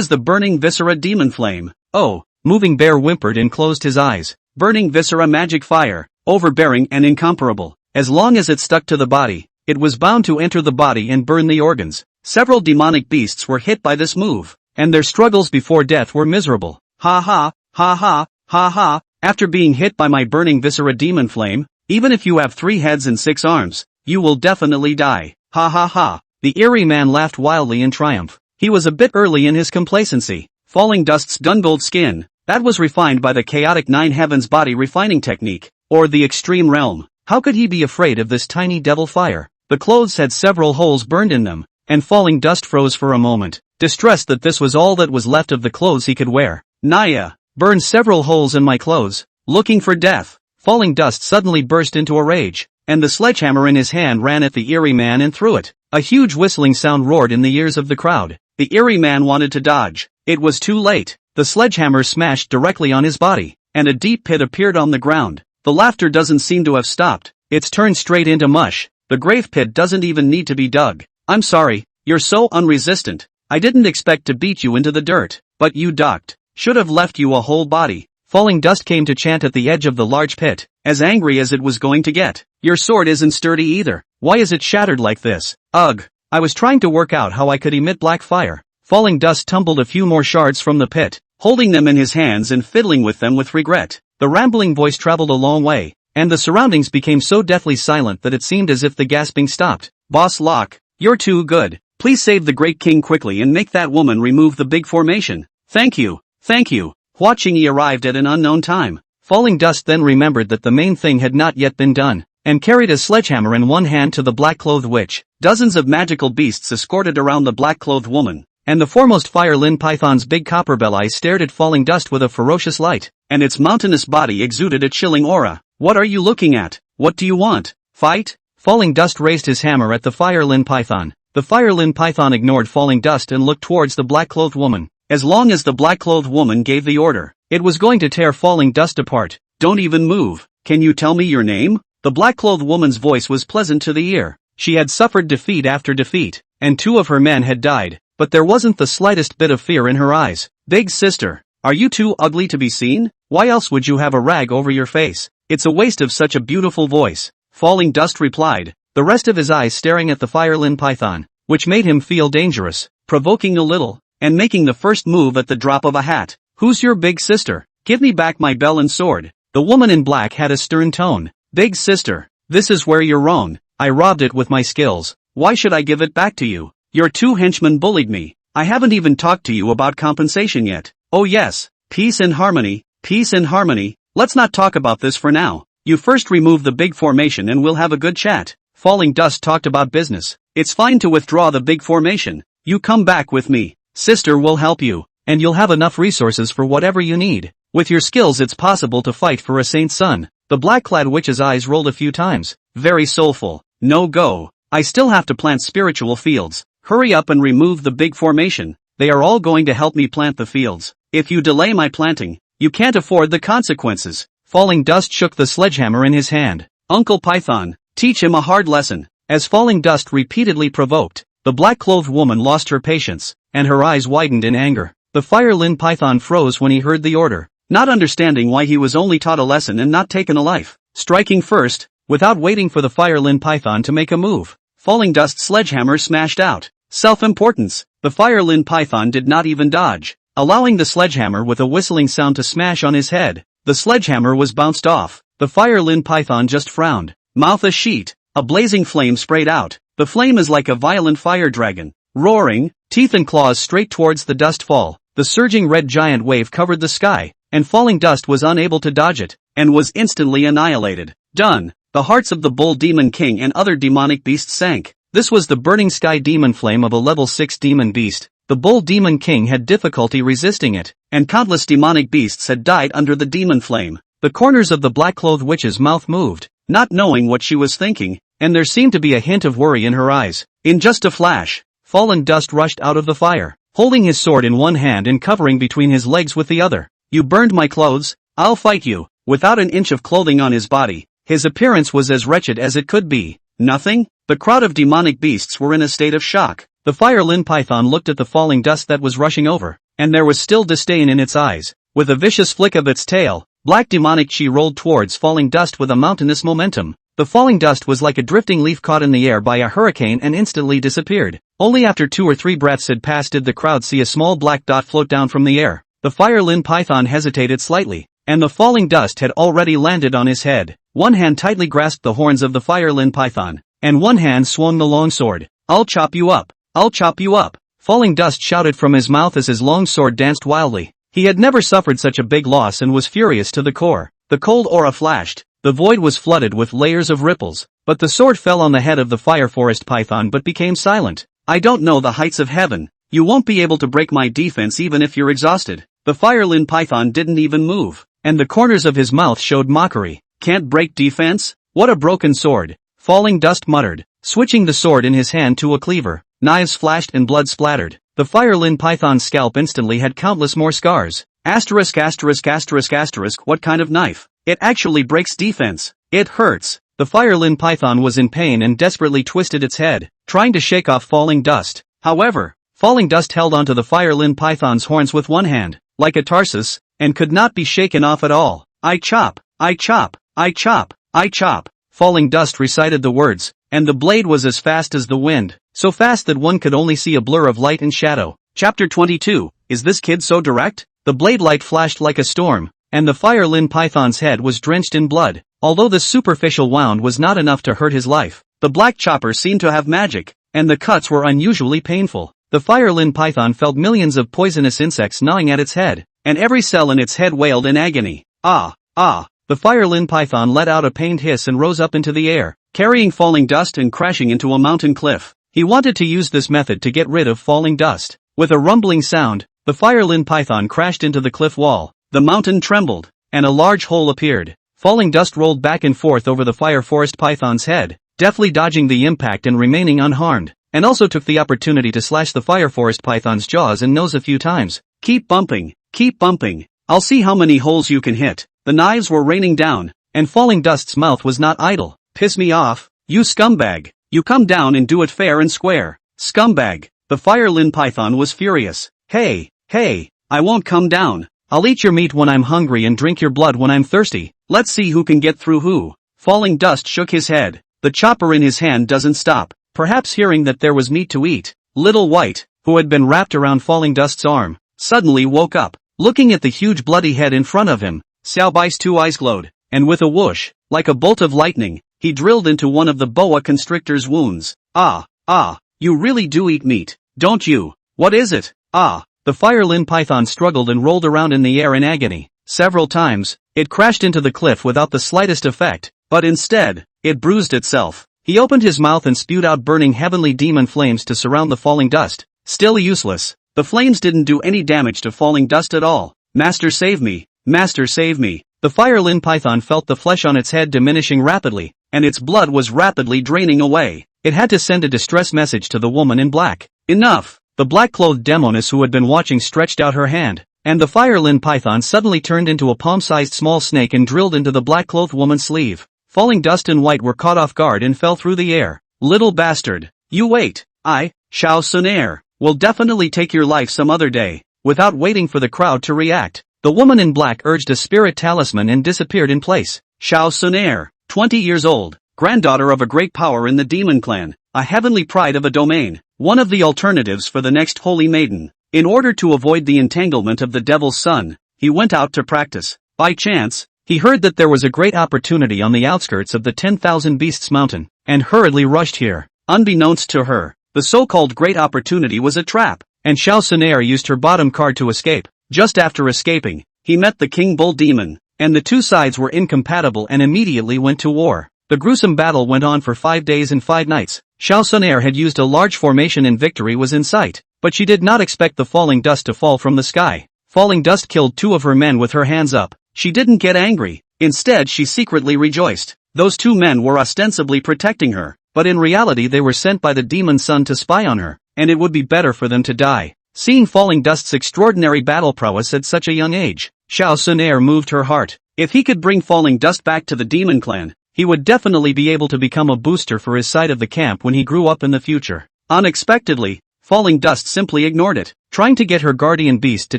the burning viscera demon flame. Oh, moving bear whimpered and closed his eyes. Burning viscera magic fire, overbearing and incomparable. As long as it stuck to the body, it was bound to enter the body and burn the organs. Several demonic beasts were hit by this move, and their struggles before death were miserable. Ha ha, ha ha, ha ha, after being hit by my burning viscera demon flame, even if you have 3 heads and 6 arms, you will definitely die. Ha ha ha. The eerie man laughed wildly in triumph. He was a bit early in his complacency. Falling Dust's gungold skin, that was refined by the chaotic 9 heavens body refining technique, or the extreme realm. How could he be afraid of this tiny devil fire? The clothes had several holes burned in them, and Falling Dust froze for a moment, distressed that this was all that was left of the clothes he could wear. Naya, burned several holes in my clothes, looking for death. Falling Dust suddenly burst into a rage, and the sledgehammer in his hand ran at the eerie man and threw it. A huge whistling sound roared in the ears of the crowd. The eerie man wanted to dodge. It was too late. The sledgehammer smashed directly on his body, and a deep pit appeared on the ground. The laughter doesn't seem to have stopped. It's turned straight into mush. The grave pit doesn't even need to be dug. I'm sorry, you're so unresistant. I didn't expect to beat you into the dirt, but you ducked. Should have left you a whole body. Falling Dust came to chant at the edge of the large pit, as angry as it was going to get. Your sword isn't sturdy either. Why is it shattered like this? Ugh. I was trying to work out how I could emit black fire. Falling Dust tumbled a few more shards from the pit, holding them in his hands and fiddling with them with regret. The rambling voice traveled a long way, and the surroundings became so deathly silent that it seemed as if the gasping stopped. Boss Locke, you're too good. Please save the great king quickly and make that woman remove the big formation. Thank you. Thank you. Huachingi arrived at an unknown time. Falling Dust then remembered that the main thing had not yet been done, and carried a sledgehammer in one hand to the black-clothed witch. Dozens of magical beasts escorted around the black-clothed woman, and the foremost fire Lin Python's big copperbell eye stared at Falling Dust with a ferocious light, and its mountainous body exuded a chilling aura. What are you looking at? What do you want? Fight? Falling Dust raised his hammer at the fire Lin Python. The fire Lin Python ignored Falling Dust and looked towards the black-clothed woman. As long as the black-clothed woman gave the order, it was going to tear Falling Dust apart. Don't even move. Can you tell me your name? The black-clothed woman's voice was pleasant to the ear. She had suffered defeat after defeat, and 2 of her men had died, but there wasn't the slightest bit of fear in her eyes. Big sister, are you too ugly to be seen? Why else would you have a rag over your face? It's a waste of such a beautiful voice. Falling Dust replied, the rest of his eyes staring at the fire Lin Python, which made him feel dangerous, provoking a little, and making the first move at the drop of a hat. Who's your big sister? Give me back my bell and sword. The woman in black had a stern tone. Big sister, this is where you're wrong. I robbed it with my skills. Why should I give it back to you? Your 2 henchmen bullied me. I haven't even talked to you about compensation yet. Oh yes, peace and harmony, peace and harmony. Let's not talk about this for now. You first remove the big formation and we'll have a good chat. Falling Dust talked about business. It's fine to withdraw the big formation. You come back with me. Sister will help you, and you'll have enough resources for whatever you need. With your skills it's possible to fight for a saint's son. The black-clad witch's eyes rolled a few times. Very soulful. No go. I still have to plant spiritual fields. Hurry up and remove the big formation. They are all going to help me plant the fields. If you delay my planting, you can't afford the consequences. Falling Dust shook the sledgehammer in his hand. Uncle Python, teach him a hard lesson. As Falling Dust repeatedly provoked, the black-clothed woman lost her patience, and her eyes widened in anger. The fire Lin Python froze when he heard the order, not understanding why he was only taught a lesson and not taken a life. Striking first, without waiting for the fire Lin Python to make a move, Falling Dust's sledgehammer smashed out. Self-importance. The fire Lin Python did not even dodge, allowing the sledgehammer with a whistling sound to smash on his head. The sledgehammer was bounced off. The fire Lin Python just frowned. Mouth a sheet. A blazing flame sprayed out. The flame is like a violent fire dragon, roaring, teeth and claws straight towards the dust fall. The surging red giant wave covered the sky, and Falling Dust was unable to dodge it, and was instantly annihilated. Done. The hearts of the bull demon king and other demonic beasts sank. This was the burning sky demon flame of a level 6 demon beast. The bull demon king had difficulty resisting it, and countless demonic beasts had died under the demon flame. The corners of the black-clothed witch's mouth moved, not knowing what she was thinking, and there seemed to be a hint of worry in her eyes. In just a flash, Falling Dust rushed out of the fire, holding his sword in one hand and covering between his legs with the other. You burned my clothes, I'll fight you. Without an inch of clothing on his body, his appearance was as wretched as it could be. Nothing? The crowd of demonic beasts were in a state of shock. The fire-lin python looked at the falling dust that was rushing over, and there was still disdain in its eyes. With a vicious flick of its tail, black demonic chi rolled towards falling dust with a mountainous momentum. The falling dust was like a drifting leaf caught in the air by a hurricane and instantly disappeared. Only after 2 or 3 breaths had passed did the crowd see a small black dot float down from the air. The fire-lin python hesitated slightly, and the falling dust had already landed on his head. One hand tightly grasped the horns of the fire-lin python, and one hand swung the long sword. I'll chop you up. I'll chop you up. Falling Dust shouted from his mouth as his long sword danced wildly. He had never suffered such a big loss and was furious to the core. The cold aura flashed. The void was flooded with layers of ripples, but the sword fell on the head of the fire forest python but became silent. I don't know the heights of heaven. You won't be able to break my defense even if you're exhausted. The fire-lin python didn't even move, and the corners of his mouth showed mockery. Can't break defense? What a broken sword. Falling Dust muttered, switching the sword in his hand to a cleaver. Knives flashed and blood splattered. The fire-lin python's scalp instantly had countless more scars. Asterisk asterisk asterisk asterisk what kind of knife? It actually breaks defense. It hurts. The fire-lin python was in pain and desperately twisted its head, trying to shake off Falling Dust. However, Falling Dust held onto the fire-lin python's horns with one hand, like a tarsus, and could not be shaken off at all. I chop, I chop, I chop, I chop. Falling Dust recited the words, and the blade was as fast as the wind, so fast that one could only see a blur of light and shadow. Chapter 22, Is this kid so direct? The blade light flashed like a storm, and the fire-lin python's head was drenched in blood. Although the superficial wound was not enough to hurt his life, the black chopper seemed to have magic, and the cuts were unusually painful. The fire-lin python felt millions of poisonous insects gnawing at its head, and every cell in its head wailed in agony. Ah, ah. The fire-lin python let out a pained hiss and rose up into the air, carrying Falling Dust and crashing into a mountain cliff. He wanted to use this method to get rid of Falling Dust. With a rumbling sound, the fire-lin python crashed into the cliff wall. The mountain trembled, and a large hole appeared. Falling Dust rolled back and forth over the fire forest python's head, deftly dodging the impact and remaining unharmed, and also took the opportunity to slash the fire forest python's jaws and nose a few times. Keep bumping, keep bumping. I'll see how many holes you can hit. The knives were raining down, and Falling Dust's mouth was not idle. Piss me off, you scumbag. You come down and do it fair and square. Scumbag. The fire-lin python was furious. Hey, hey, I won't come down. I'll eat your meat when I'm hungry and drink your blood when I'm thirsty. Let's see who can get through who. Falling Dust shook his head. The chopper in his hand doesn't stop. Perhaps hearing that there was meat to eat, Little White, who had been wrapped around Falling Dust's arm, suddenly woke up. Looking at the huge bloody head in front of him, Xiao Bai's 2 eyes glowed, and with a whoosh, like a bolt of lightning, he drilled into one of the boa constrictor's wounds. Ah, ah, you really do eat meat, don't you? What is it? Ah, the fire-lin python struggled and rolled around in the air in agony. Several times, it crashed into the cliff without the slightest effect, but instead, it bruised itself. He opened his mouth and spewed out burning heavenly demon flames to surround the Falling Dust. Still useless. The flames didn't do any damage to Falling Dust at all. Master save me. Master save me. The fire-lin python felt the flesh on its head diminishing rapidly, and its blood was rapidly draining away. It had to send a distress message to the woman in black. Enough! The black-clothed demoness who had been watching stretched out her hand, and the fire-lin python suddenly turned into a palm-sized small snake and drilled into the black-clothed woman's sleeve. Falling Dust and White were caught off guard and fell through the air. Little bastard! You wait! I, Shao Sunair, will definitely take your life some other day. Without waiting for the crowd to react, the woman in black urged a spirit talisman and disappeared in place. Shao Sunair, 20 years old, granddaughter of a great power in the demon clan, a heavenly pride of a domain, one of the alternatives for the next holy maiden. In order to avoid the entanglement of the devil's son, he went out to practice. By chance, he heard that there was a great opportunity on the outskirts of the 10,000 Beasts mountain, and hurriedly rushed here. Unbeknownst to her, the so-called great opportunity was a trap, and Shao Sunair used her bottom card to escape. Just after escaping, he met the King Bull Demon, and the two sides were incompatible and immediately went to war. The gruesome battle went on for 5 days and 5 nights. Shao Sunair had used a large formation and victory was in sight, but she did not expect the Falling Dust to fall from the sky. Falling Dust killed 2 of her men with her hands up. She didn't get angry. Instead she secretly rejoiced. Those 2 men were ostensibly protecting her, but in reality they were sent by the demon son to spy on her. and it would be better for them to die. Seeing Falling Dust's extraordinary battle prowess at such a young age, Xiao Sunair moved her heart. If he could bring Falling Dust back to the demon clan, he would definitely be able to become a booster for his side of the camp when he grew up in the future. Unexpectedly, Falling Dust simply ignored it, trying to get her guardian beast to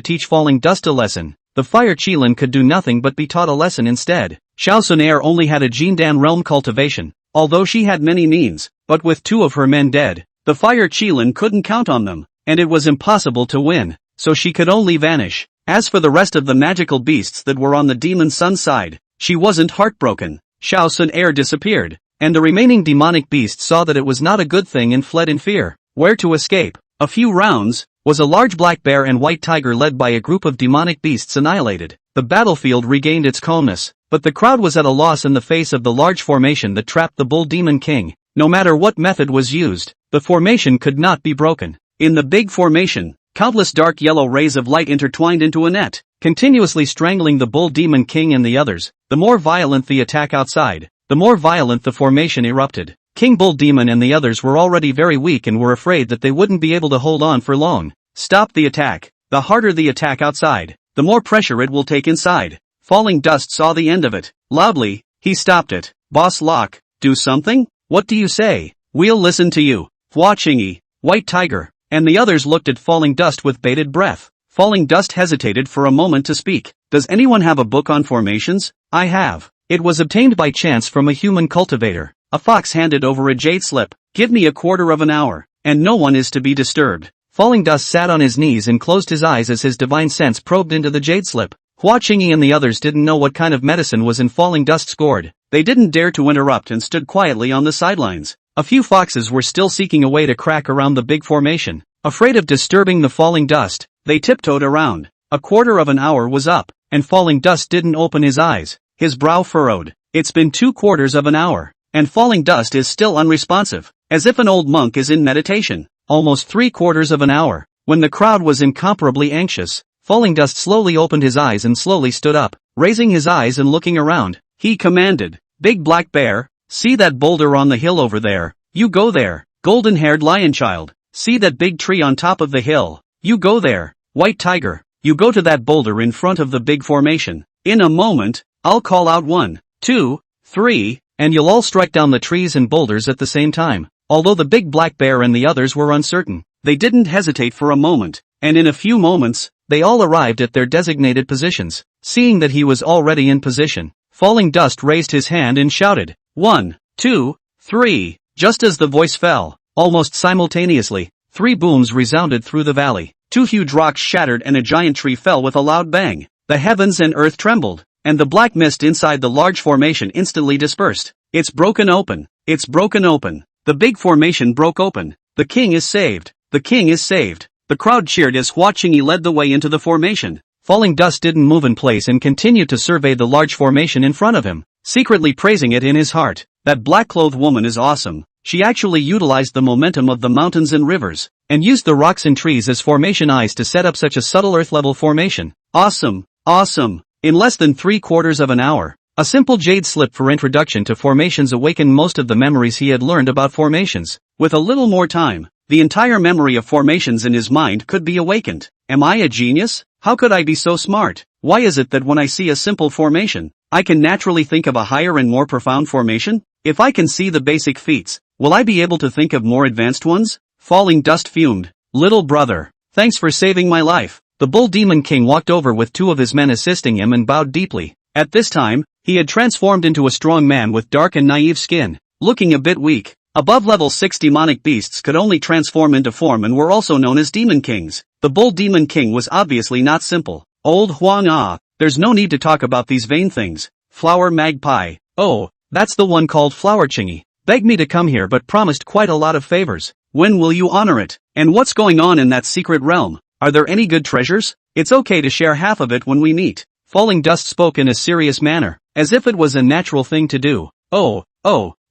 teach Falling Dust a lesson. The Fire Qilin could do nothing but be taught a lesson instead. Xiao Sunair only had a Jindan realm cultivation, although she had many means, but with 2 of her men dead, the Fire Qilin couldn't count on them, and it was impossible to win, so she could only vanish. As for the rest of the magical beasts that were on the demon sun side, she wasn't heartbroken. Xiao Sunair disappeared, and the remaining demonic beasts saw that it was not a good thing and fled in fear. Where to escape? A few rounds, was a large black bear and white tiger led by a group of demonic beasts annihilated. The battlefield regained its calmness, but the crowd was at a loss in the face of the large formation that trapped the bull demon king. No matter what method was used, the formation could not be broken. In the big formation, countless dark yellow rays of light intertwined into a net, continuously strangling the bull demon king and the others. The more violent the attack outside, the more violent the formation erupted. King Bull Demon and the others were already very weak and were afraid that they wouldn't be able to hold on for long. Stop the attack. The harder the attack outside, the more pressure it will take inside. Falling Dust saw the end of it. Loudly, he stopped it. Boss Locke, do something? What do you say? We'll listen to you. Hua Qingyi, White Tiger, and the others looked at Falling Dust with bated breath. Falling Dust hesitated for a moment to speak. Does anyone have a book on formations? I have. It was obtained by chance from a human cultivator. A fox handed over a jade slip. Give me a quarter of an hour, and no one is to be disturbed. Falling Dust sat on his knees and closed his eyes as his divine sense probed into the jade slip. Hua Qingyi and the others didn't know what kind of medicine was in Falling Dust's gourd. They didn't dare to interrupt and stood quietly on the sidelines. A few foxes were still seeking a way to crack around the big formation. Afraid of disturbing the Falling Dust, they tiptoed around. A quarter of an hour was up, and Falling Dust didn't open his eyes. His brow furrowed. It's been 2/4 of an hour, and Falling Dust is still unresponsive, as if an old monk is in meditation. Almost 3/4 of an hour. When the crowd was incomparably anxious, Falling Dust slowly opened his eyes and slowly stood up. Raising his eyes and looking around, he commanded, "Big Black Bear, see that boulder on the hill over there? You go there. Golden-haired lion child, see that big tree on top of the hill? You go there. White Tiger, you go to that boulder in front of the big formation. In a moment, I'll call out 1, 2, 3, and you'll all strike down the trees and boulders at the same time." Although the big black bear and the others were uncertain, they didn't hesitate for a moment, and in a few moments, they all arrived at their designated positions. Seeing that he was already in position, Falling Dust raised his hand and shouted, 1, 2, 3. Just as the voice fell, almost simultaneously, 3 booms resounded through the valley. 2 huge rocks shattered and a giant tree fell with a loud bang. The heavens and earth trembled, and the black mist inside the large formation instantly dispersed. It's broken open. It's broken open. The big formation broke open. The king is saved. The king is saved. The crowd cheered as Hua Qingyi led the way into the formation. Falling Dust didn't move in place and continued to survey the large formation in front of him, secretly praising it in his heart. That black-clothed woman is awesome. She actually utilized the momentum of the mountains and rivers, and used the rocks and trees as formation eyes to set up such a subtle earth-level formation. Awesome. Awesome. In less than 3/4 of an hour, a simple jade slip for introduction to formations awakened most of the memories he had learned about formations. With a little more time, the entire memory of formations in his mind could be awakened. Am I a genius? How could I be so smart? Why is it that when I see a simple formation, I can naturally think of a higher and more profound formation? If I can see the basic feats, will I be able to think of more advanced ones? Falling Dust fumed. Little brother, thanks for saving my life. The Bull Demon King walked over with 2 of his men assisting him and bowed deeply. At this time, he had transformed into a strong man with dark and naive skin, looking a bit weak. Above level 6 demonic beasts could only transform into form and were also known as Demon Kings. The Bull Demon King was obviously not simple. Old Huang Ah, there's no need to talk about these vain things. Flower Magpie. Oh, that's the one called Flower Qingyi. Begged me to come here but promised quite a lot of favors. When will you honor it? And what's going on in that secret realm? Are there any good treasures? It's okay to share half of it when we meet. Falling Dust spoke in a serious manner, as if it was a natural thing to do. Oh,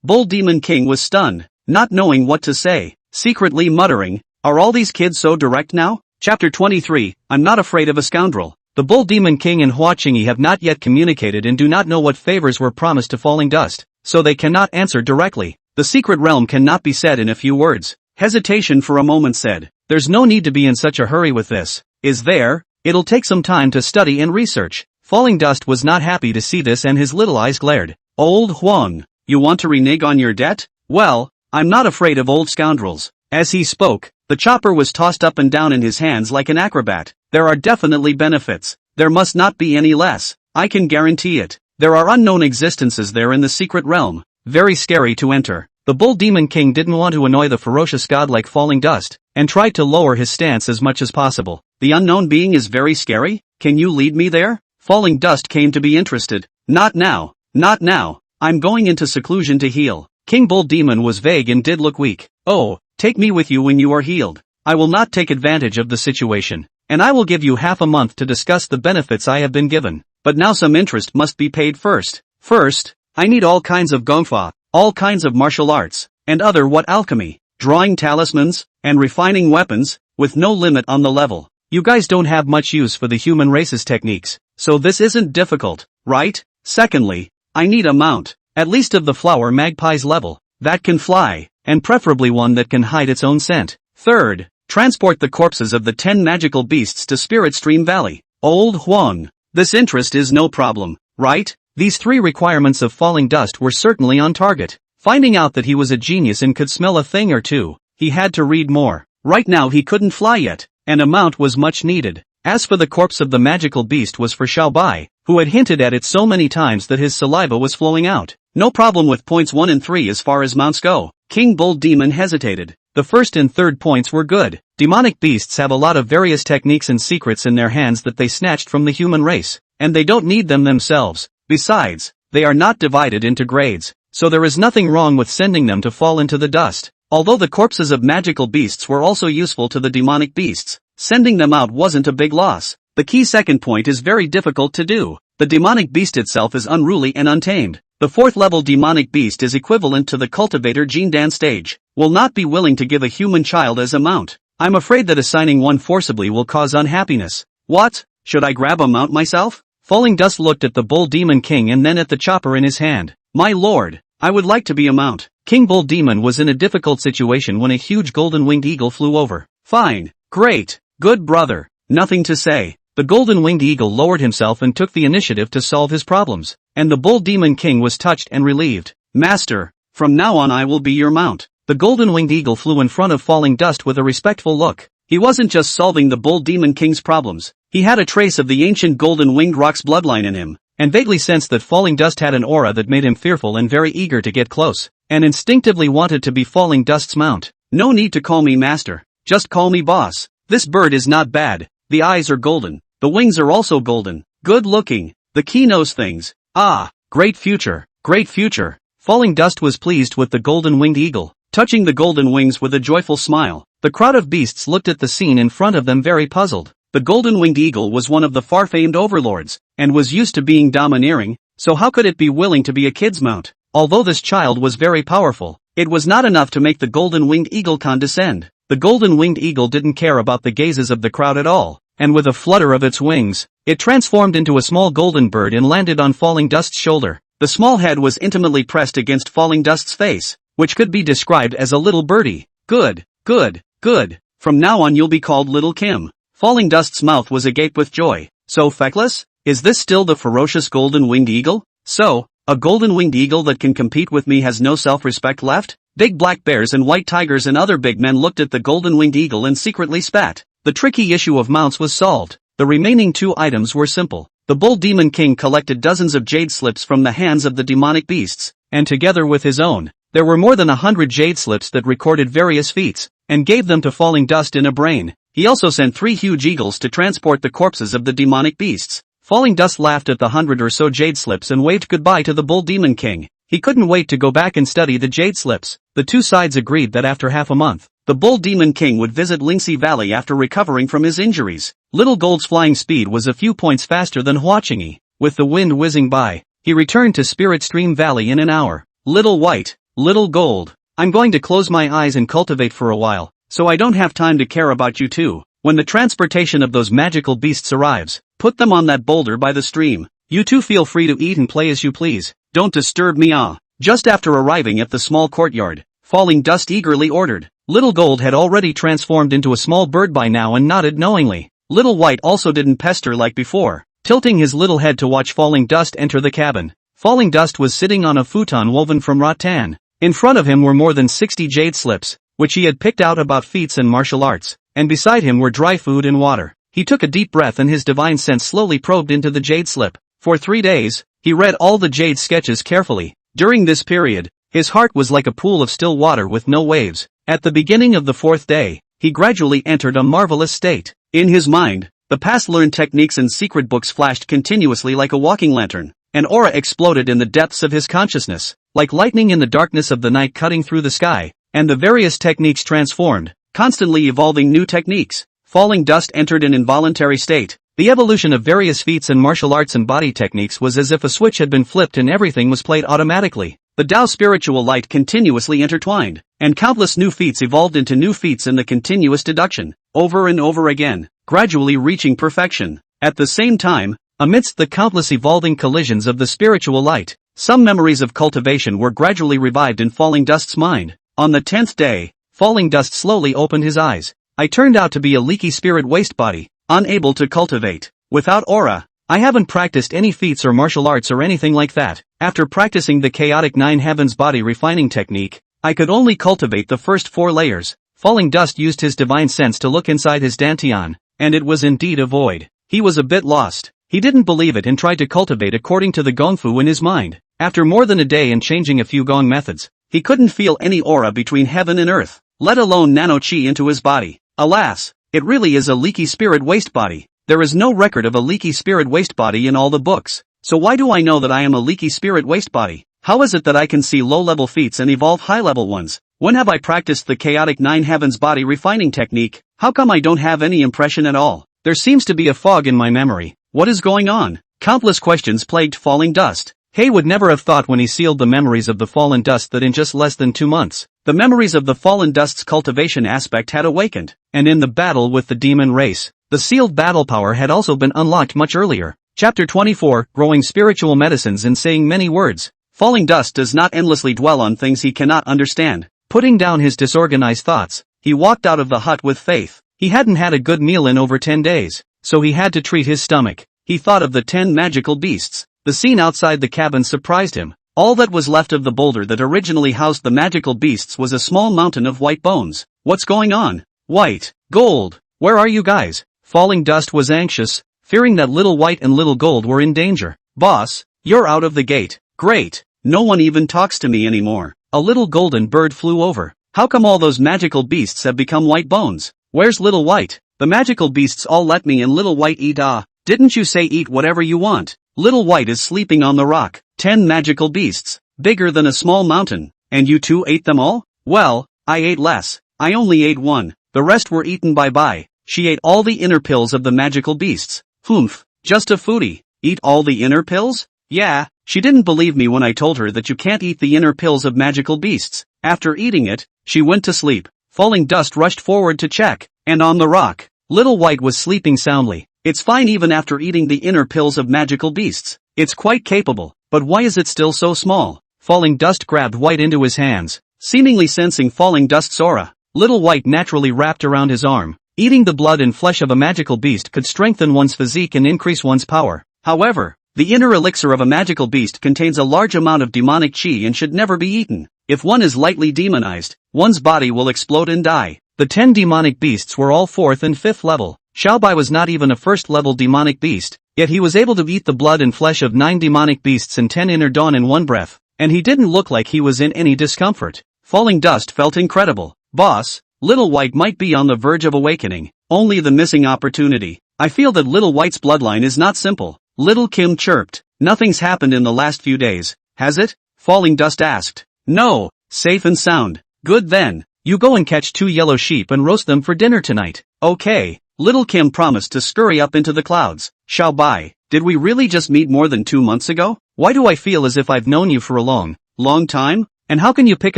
Bull Demon King was stunned, not knowing what to say, secretly muttering, are all these kids so direct now? Chapter 23, I'm not afraid of a scoundrel. The Bull Demon King and Hua Qingyi have not yet communicated and do not know what favors were promised to Falling Dust, so they cannot answer directly. The secret realm cannot be said in a few words. Hesitation for a moment said, "There's no need to be in such a hurry with this, is there? It'll take some time to study and research." Falling Dust was not happy to see this and his little eyes glared. "Old Huang, you want to renege on your debt? Well, I'm not afraid of old scoundrels." As he spoke, the chopper was tossed up and down in his hands like an acrobat. "There are definitely benefits. There must not be any less. I can guarantee it. There are unknown existences there in the secret realm. Very scary to enter." The Bull Demon King didn't want to annoy the ferocious god like Falling Dust, and tried to lower his stance as much as possible. "The unknown being is very scary? Can you lead me there?" Falling Dust came to be interested. "Not now. Not now. I'm going into seclusion to heal." King Bull Demon was vague and did look weak. "Oh, take me with you when you are healed. I will not take advantage of the situation, and I will give you half a month to discuss the benefits I have been given. But now some interest must be paid first. First, I need all kinds of gongfa, all kinds of martial arts, and other alchemy, drawing talismans, and refining weapons, with no limit on the level. You guys don't have much use for the human race's techniques, so this isn't difficult, right? Secondly, I need a mount, at least of the flower magpie's level, that can fly, and preferably one that can hide its own scent. Third, transport the corpses of the 10 magical beasts to Spirit Stream Valley. Old Huang, this interest is no problem, right? These 3 requirements of Falling Dust were certainly on target. Finding out that he was a genius and could smell a thing or two, he had to read more. Right now he couldn't fly yet, and a mount was much needed. As for the corpse of the magical beast was for Xiaobai, who had hinted at it so many times that his saliva was flowing out. No problem with points 1 and 3 as far as mounts go. King Bull Demon hesitated. The first and third points were good. Demonic beasts have a lot of various techniques and secrets in their hands that they snatched from the human race, and they don't need them themselves. Besides, they are not divided into grades, so there is nothing wrong with sending them to fall into the dust. Although the corpses of magical beasts were also useful to the demonic beasts, sending them out wasn't a big loss. The key second point is very difficult to do. The demonic beast itself is unruly and untamed. The 4th level demonic beast is equivalent to the cultivator Jindan stage. Will not be willing to give a human child as a mount. I'm afraid that assigning one forcibly will cause unhappiness. What? Should I grab a mount myself? Falling Dust looked at the Bull Demon King and then at the chopper in his hand. My lord, I would like to be a mount. King Bull Demon was in a difficult situation when a huge golden-winged eagle flew over. Fine, great, good brother, nothing to say. The golden-winged eagle lowered himself and took the initiative to solve his problems, and the Bull Demon King was touched and relieved. Master, from now on I will be your mount. The golden-winged eagle flew in front of Falling Dust with a respectful look. He wasn't just solving the Bull Demon King's problems, he had a trace of the ancient golden-winged rock's bloodline in him, and vaguely sensed that Falling Dust had an aura that made him fearful and very eager to get close, and instinctively wanted to be Falling Dust's mount. No need to call me master, just call me boss. This bird is not bad, the eyes are golden, the wings are also golden, good looking, the key knows things. Ah, great future, great future. Falling Dust was pleased with the golden-winged eagle, touching the golden wings with a joyful smile. The crowd of beasts looked at the scene in front of them very puzzled. The golden-winged eagle was one of the far-famed overlords, and was used to being domineering, so how could it be willing to be a kid's mount? Although this child was very powerful, it was not enough to make the golden-winged eagle condescend. The golden-winged eagle didn't care about the gazes of the crowd at all, and with a flutter of its wings, it transformed into a small golden bird and landed on Falling Dust's shoulder. The small head was intimately pressed against Falling Dust's face, which could be described as a little birdie. Good, good, good. From now on you'll be called Little Kim. Falling Dust's mouth was agape with joy. So feckless? Is this still the ferocious golden-winged eagle? So, a golden-winged eagle that can compete with me has no self-respect left? Big black bears and white tigers and other big men looked at the golden-winged eagle and secretly spat. The tricky issue of mounts was solved. The remaining 2 items were simple. The Bull Demon King collected dozens of jade slips from the hands of the demonic beasts, and together with his own, there were more than 100 jade slips that recorded various feats, and gave them to Falling Dust in a brain. He also sent 3 huge eagles to transport the corpses of the demonic beasts. Falling Dust laughed at the 100 or so jade slips and waved goodbye to the Bull Demon King. He couldn't wait to go back and study the jade slips. The 2 sides agreed that after half a month, the Bull Demon King would visit Lingxi Valley after recovering from his injuries. Little Gold's flying speed was a few points faster than Huachingi. With the wind whizzing by, he returned to Spirit Stream Valley in an hour. Little White, Little Gold, I'm going to close my eyes and cultivate for a while, so I don't have time to care about you two. When the transportation of those magical beasts arrives, put them on that boulder by the stream. You two feel free to eat and play as you please. Don't disturb me. Just after arriving at the small courtyard, Falling Dust eagerly ordered, Little Gold had already transformed into a small bird by now and nodded knowingly. Little White also didn't pester like before, tilting his little head to watch Falling Dust enter the cabin. Falling Dust was sitting on a futon woven from rattan. In front of him were more than 60 jade slips, which he had picked out about feats and martial arts, and beside him were dry food and water. He took a deep breath and his divine sense slowly probed into the jade slip. For 3 days, he read all the jade sketches carefully. During this period, his heart was like a pool of still water with no waves. At the beginning of the 4th day, he gradually entered a marvelous state. In his mind, the past learned techniques and secret books flashed continuously like a walking lantern. An aura exploded in the depths of his consciousness, like lightning in the darkness of the night cutting through the sky, and the various techniques transformed, constantly evolving new techniques. Falling Dust entered an involuntary state. The evolution of various feats and martial arts and body techniques was as if a switch had been flipped and everything was played automatically. The Tao spiritual light continuously intertwined, and countless new feats evolved into new feats in the continuous deduction, over and over again, gradually reaching perfection. At the same time, amidst the countless evolving collisions of the spiritual light, some memories of cultivation were gradually revived in Falling Dust's mind. On the 10th day, Falling Dust slowly opened his eyes. I turned out to be a leaky spirit waste body, unable to cultivate, without aura. I haven't practiced any feats or martial arts or anything like that. After practicing the chaotic 9 heavens body refining technique, I could only cultivate the first 4 layers. Falling Dust used his divine sense to look inside his dantion, and it was indeed a void. He was a bit lost. He didn't believe it and tried to cultivate according to the gongfu in his mind. After more than a day and changing a few gong methods, he couldn't feel any aura between heaven and earth, let alone nano-chi into his body. Alas, it really is a leaky spirit waste body. There is no record of a leaky spirit waste body in all the books. So why do I know that I am a leaky spirit waste body? How is it that I can see low-level feats and evolve high-level ones? When have I practiced the chaotic 9 heavens body refining technique? How come I don't have any impression at all? There seems to be a fog in my memory. What is going on? Countless questions plagued Falling Dust. Hay would never have thought when he sealed the memories of the Fallen Dust that in just less than 2 months, the memories of the Fallen Dust's cultivation aspect had awakened, and in the battle with the demon race, the sealed battle power had also been unlocked much earlier. Chapter 24, Growing Spiritual Medicines and Saying Many Words. Falling Dust does not endlessly dwell on things he cannot understand. Putting down his disorganized thoughts, he walked out of the hut with faith. He hadn't had a good meal in over 10 days, so he had to treat his stomach. He thought of the 10 magical beasts. The scene outside the cabin surprised him. All that was left of the boulder that originally housed the magical beasts was a small mountain of white bones. What's going on? White, Gold, where are you guys? Falling Dust was anxious, fearing that Little White and Little Gold were in danger. Boss, you're out of the gate. Great. No one even talks to me anymore. A little golden bird flew over. How come all those magical beasts have become white bones? Where's Little White? The magical beasts all let me and Little White eat. Didn't you say eat whatever you want? Little White is sleeping on the rock. 10 magical beasts, bigger than a small mountain. And you two ate them all? Well, I ate less. I only ate 1. The rest were eaten bye-bye. She ate all the inner pills of the magical beasts. Humph, just a foodie. Eat all the inner pills? Yeah, she didn't believe me when I told her that you can't eat the inner pills of magical beasts. After eating it, she went to sleep. Falling Dust rushed forward to check, and on the rock, Little White was sleeping soundly. It's fine even after eating the inner pills of magical beasts. It's quite capable, but why is it still so small? Falling Dust grabbed White into his hands, seemingly sensing Falling Dust's aura. Little White naturally wrapped around his arm. Eating the blood and flesh of a magical beast could strengthen one's physique and increase one's power. However, the inner elixir of a magical beast contains a large amount of demonic chi and should never be eaten. If one is lightly demonized, one's body will explode and die. The 10 demonic beasts were all 4th and 5th level. Xiaobai was not even a 1st level demonic beast, yet he was able to eat the blood and flesh of 9 demonic beasts and 10 inner dawn in one breath, and he didn't look like he was in any discomfort. Falling Dust felt incredible. Boss, Little White might be on the verge of awakening. Only the missing opportunity. I feel that Little White's bloodline is not simple. Little Kim chirped. Nothing's happened in the last few days, has it? Falling Dust asked. No, safe and sound. Good then. You go and catch 2 yellow sheep and roast them for dinner tonight. Okay. Little Kim promised to scurry up into the clouds. Xiaobai, did we really just meet more than 2 months ago? Why do I feel as if I've known you for a long time? And how can you pick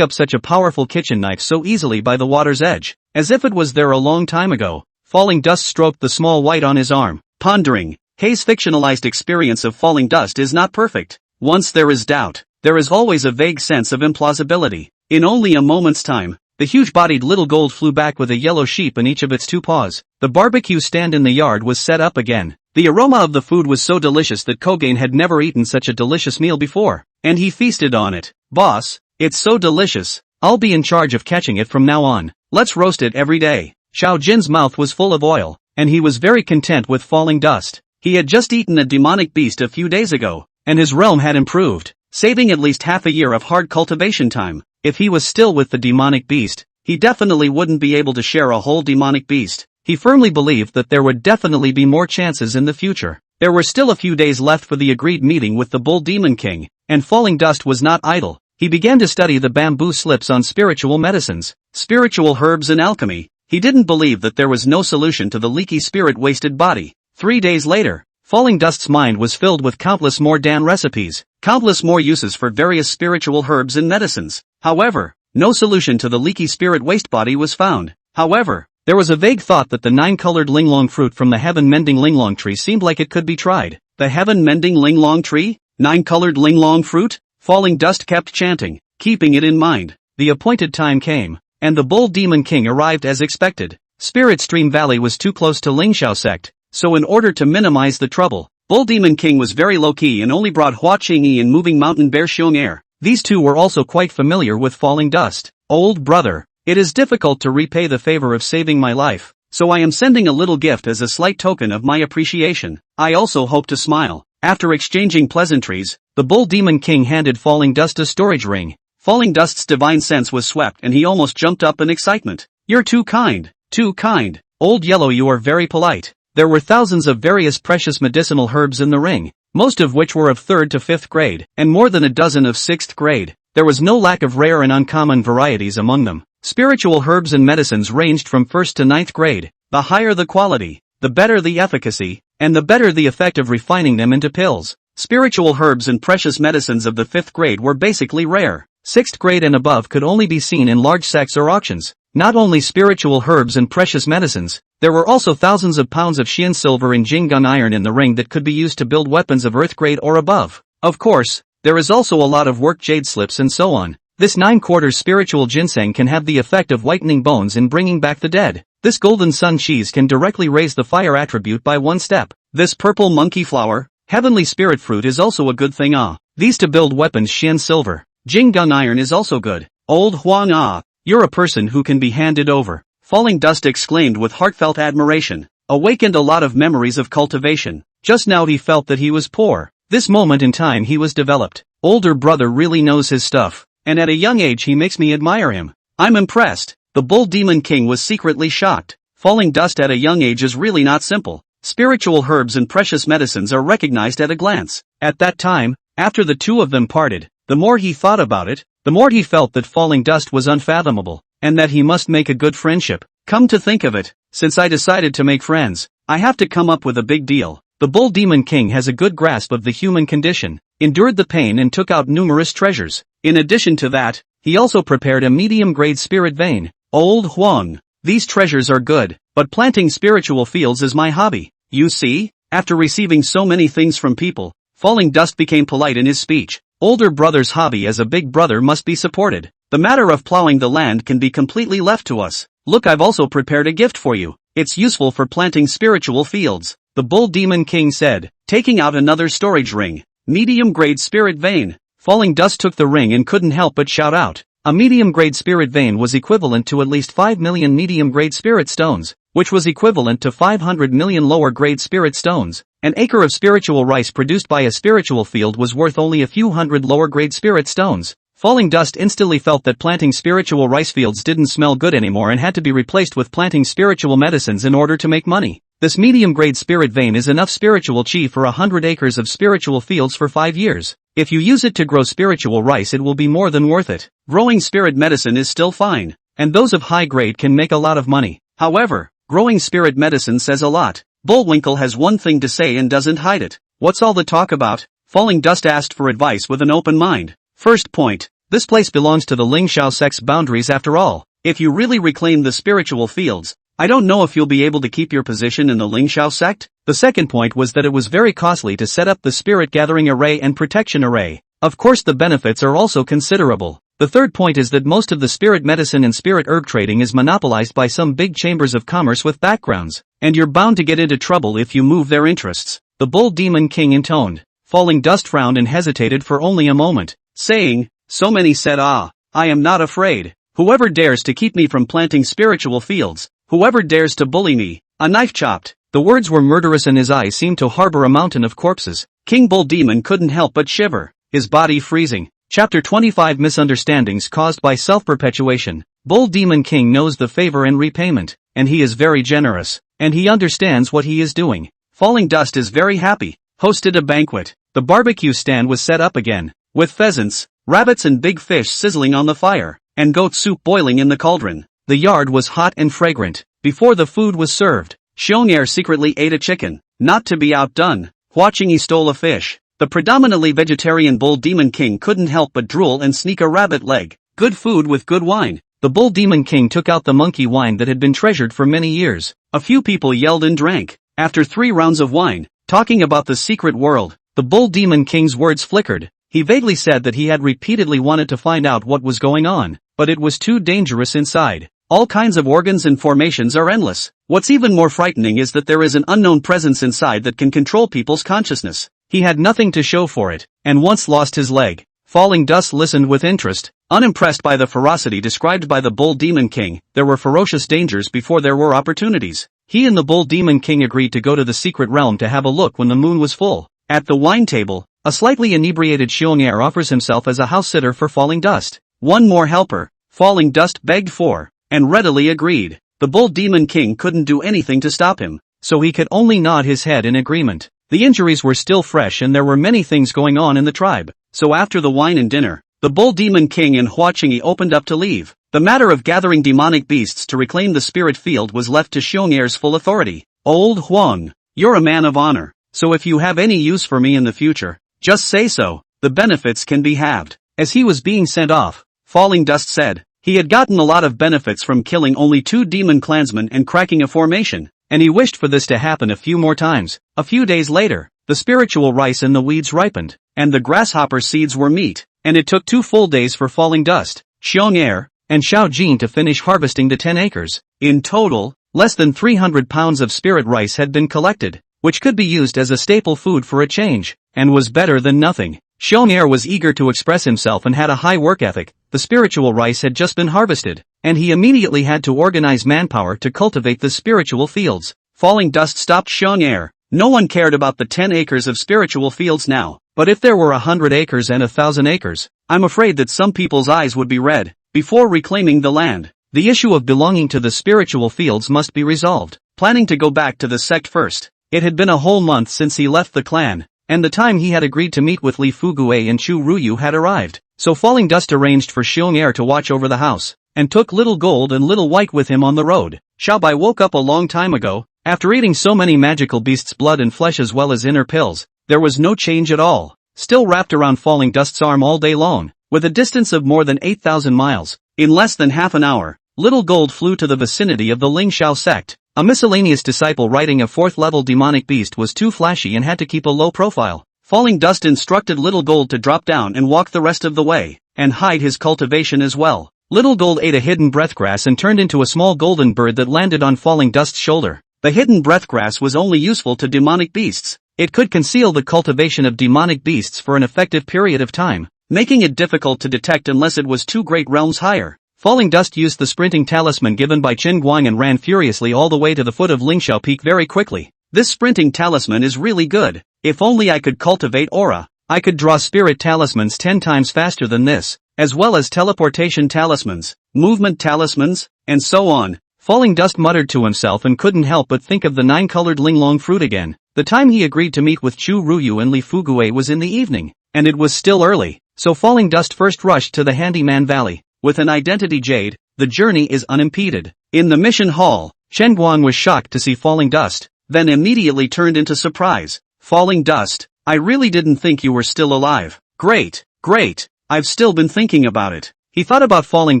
up such a powerful kitchen knife so easily by the water's edge? As if it was there a long time ago. Falling Dust stroked the small white on his arm, pondering. Hay's fictionalized experience of Falling Dust is not perfect. Once there is doubt, there is always a vague sense of implausibility. In only a moment's time, The huge-bodied little gold flew back with a yellow sheep in each of its two paws. The barbecue stand in the yard was set up again. The aroma of the food was so delicious that Kogain had never eaten such a delicious meal before, and he feasted on it. Boss, it's so delicious. I'll be in charge of catching it from now on. Let's roast it every day. Xiao Jin's mouth was full of oil, and he was very content with falling dust. He had just eaten a demonic beast a few days ago, and his realm had improved, saving at least half a year of hard cultivation time. If he was still with the demonic beast, he definitely wouldn't be able to share a whole demonic beast. He firmly believed that there would definitely be more chances in the future. There were still a few days left for the agreed meeting with the Bull Demon King, and Falling Dust was not idle. He began to study the bamboo slips on spiritual medicines, spiritual herbs and alchemy. He didn't believe that there was no solution to the leaky spirit-wasted body. 3 days later, Falling Dust's mind was filled with countless more Dan recipes, countless more uses for various spiritual herbs and medicines. However, no solution to the leaky spirit waste body was found. However, there was a vague thought that the 9-colored linglong fruit from the heaven-mending linglong tree seemed like it could be tried. The heaven-mending linglong tree? 9-colored linglong fruit? Falling Dust kept chanting, keeping it in mind. The appointed time came, and the Bull Demon King arrived as expected. Spirit Stream Valley was too close to Lingxiao sect, so in order to minimize the trouble, Bull Demon King was very low-key and only brought Hua Qingyi and Moving Mountain Bear Xiong Air. These two were also quite familiar with Falling Dust. Old brother, it is difficult to repay the favor of saving my life, so I am sending a little gift as a slight token of my appreciation. I also hope to smile. After exchanging pleasantries, the Bull Demon King handed Falling Dust a storage ring. Falling Dust's divine sense was swept and he almost jumped up in excitement. You're too kind, too kind. Old Yellow, you are very polite. There were thousands of various precious medicinal herbs in the ring, most of which were of 3rd to 5th grade, and more than a dozen of 6th grade. There was no lack of rare and uncommon varieties among them. Spiritual herbs and medicines ranged from 1st to 9th grade. The higher the quality, the better the efficacy, and the better the effect of refining them into pills. Spiritual herbs and precious medicines of the 5th grade were basically rare. 6th grade and above could only be seen in large sects or auctions. Not only spiritual herbs and precious medicines, there were also thousands of pounds of Xian silver and Jinggun iron in the ring that could be used to build weapons of earth grade or above. Of course, there is also a lot of work jade slips and so on. This 9/4 spiritual ginseng can have the effect of whitening bones and bringing back the dead. This golden sun cheese can directly raise the fire attribute by 1 step. This purple monkey flower, heavenly spirit fruit, is also a good thing. These to build weapons. Xian silver, Jinggun iron is also good. Old Huang, you're a person who can be handed over. Falling Dust exclaimed with heartfelt admiration, awakened a lot of memories of cultivation. Just now he felt that he was poor. This moment in time he was developed. Older brother really knows his stuff, and at a young age he makes me admire him. I'm impressed. The Bull Demon King was secretly shocked. Falling Dust at a young age is really not simple. Spiritual herbs and precious medicines are recognized at a glance. At that time, after the two of them parted, the more he thought about it, the more he felt that Falling Dust was unfathomable, and that he must make a good friendship. Come to think of it, since I decided to make friends, I have to come up with a big deal. The Bull Demon King has a good grasp of the human condition, endured the pain and took out numerous treasures. In addition to that, he also prepared a medium-grade spirit vein. Old Huang, these treasures are good, but planting spiritual fields is my hobby. You see, after receiving so many things from people, Falling Dust became polite in his speech. Older brother's hobby as a big brother must be supported. The matter of plowing the land can be completely left to us. Look, I've also prepared a gift for you. It's useful for planting spiritual fields, the Bull Demon King said, taking out another storage ring. Medium-grade spirit vein. Falling Dust took the ring and couldn't help but shout out. A medium-grade spirit vein was equivalent to at least 5 million medium-grade spirit stones, which was equivalent to 500 million lower-grade spirit stones. An acre of spiritual rice produced by a spiritual field was worth only a few hundred lower-grade spirit stones. Falling Dust instantly felt that planting spiritual rice fields didn't smell good anymore and had to be replaced with planting spiritual medicines in order to make money. This medium-grade spirit vein is enough spiritual chi for 100 acres of spiritual fields for 5 years. If you use it to grow spiritual rice, it will be more than worth it. Growing spirit medicine is still fine, and those of high grade can make a lot of money. However, growing spirit medicine says a lot. Bullwinkle has one thing to say and doesn't hide it. What's all the talk about? Falling Dust asked for advice with an open mind. First point, this place belongs to the Lingxiao sect's boundaries after all. If you really reclaim the spiritual fields, I don't know if you'll be able to keep your position in the Lingxiao sect. The second point was that it was very costly to set up the spirit gathering array and protection array. Of course the benefits are also considerable. The third point is that most of the spirit medicine and spirit herb trading is monopolized by some big chambers of commerce with backgrounds, and you're bound to get into trouble if you move their interests. The Bull Demon King intoned. Falling Dust frowned and hesitated for only a moment, saying, "So many said, I am not afraid. Whoever dares to keep me from planting spiritual fields, whoever dares to bully me, a knife chopped." The words were murderous and his eyes seemed to harbor a mountain of corpses. King Bull Demon couldn't help but shiver, his body freezing. Chapter 25 Misunderstandings Caused by Self-Perpetuation. Bull Demon King knows the favor and repayment, and he is very generous, and he understands what he is doing. Falling Dust is very happy, hosted a banquet. The barbecue stand was set up again, with pheasants, rabbits and big fish sizzling on the fire, and goat soup boiling in the cauldron. The yard was hot and fragrant. Before the food was served, Xiong'er secretly ate a chicken, not to be outdone. Watching he stole a fish. The predominantly vegetarian Bull Demon King couldn't help but drool and sneak a rabbit leg. Good food with good wine. The Bull Demon King took out the monkey wine that had been treasured for many years. A few people yelled and drank. After 3 rounds of wine, talking about the secret world, the Bull Demon King's words flickered. He vaguely said that he had repeatedly wanted to find out what was going on, but it was too dangerous inside. All kinds of organs and formations are endless. What's even more frightening is that there is an unknown presence inside that can control people's consciousness. He had nothing to show for it, and once lost his leg. Falling Dust listened with interest, unimpressed by the ferocity described by the Bull Demon King. There were ferocious dangers before there were opportunities. He and the Bull Demon King agreed to go to the secret realm to have a look when the moon was full. At the wine table, a slightly inebriated Xiong'er offers himself as a house-sitter for Falling Dust. One more helper, Falling Dust begged for, and readily agreed. The Bull Demon King couldn't do anything to stop him, so he could only nod his head in agreement. The injuries were still fresh and there were many things going on in the tribe, so after the wine and dinner, the Bull Demon King and Hua Qingyi opened up to leave. The matter of gathering demonic beasts to reclaim the spirit field was left to Xiong'er's full authority. "Old Huang, you're a man of honor, so if you have any use for me in the future, just say so. The benefits can be halved." As he was being sent off, Falling Dust said, he had gotten a lot of benefits from killing only 2 demon clansmen and cracking a formation, and he wished for this to happen a few more times. A few days later, the spiritual rice and the weeds ripened, and the grasshopper seeds were meat, and it took 2 full days for Falling Dust, Xiong'er, and Xiao Jin to finish harvesting the 10 acres. In total, less than 300 pounds of spirit rice had been collected, which could be used as a staple food for a change, and was better than nothing. Xiong'er was eager to express himself and had a high work ethic. The spiritual rice had just been harvested, and he immediately had to organize manpower to cultivate the spiritual fields. Falling Dust stopped Xiong'er. No one cared about the 10 acres of spiritual fields now, but if there were 100 acres and 1,000 acres, I'm afraid that some people's eyes would be red. Before reclaiming the land, the issue of belonging to the spiritual fields must be resolved. Planning to go back to the sect first. It had been a whole month since he left the clan, and the time he had agreed to meet with Li Fugue and Chu Ruyu had arrived, so Falling Dust arranged for Xiong'er to watch over the house, and took Little Gold and Little White with him on the road. Xiaobai woke up a long time ago. After eating so many magical beasts' blood and flesh as well as inner pills, there was no change at all, still wrapped around Falling Dust's arm all day long, with a distance of more than 8,000 miles. In less than half an hour, Little Gold flew to the vicinity of the Ling Xiao sect. A miscellaneous disciple riding a 4th-level demonic beast was too flashy and had to keep a low profile. Falling Dust instructed Little Gold to drop down and walk the rest of the way, and hide his cultivation as well. Little Gold ate a hidden breathgrass and turned into a small golden bird that landed on Falling Dust's shoulder. The hidden breathgrass was only useful to demonic beasts. It could conceal the cultivation of demonic beasts for an effective period of time, making it difficult to detect unless it was 2 great realms higher. Falling Dust used the sprinting talisman given by Chen Guang and ran furiously all the way to the foot of Lingxiao Peak very quickly. This sprinting talisman is really good. If only I could cultivate aura. I could draw spirit talismans 10 times faster than this, as well as teleportation talismans, movement talismans, and so on. Falling Dust muttered to himself and couldn't help but think of the 9-colored linglong fruit again. The time he agreed to meet with Chu Ruyu and Li Fugue was in the evening, and it was still early, so Falling Dust first rushed to the Handyman Valley. With an identity jade, the journey is unimpeded. In the mission hall, Chen Guang was shocked to see Falling Dust, then immediately turned into surprise. "Falling Dust, I really didn't think you were still alive." "Great, great, I've still been thinking about it." He thought about Falling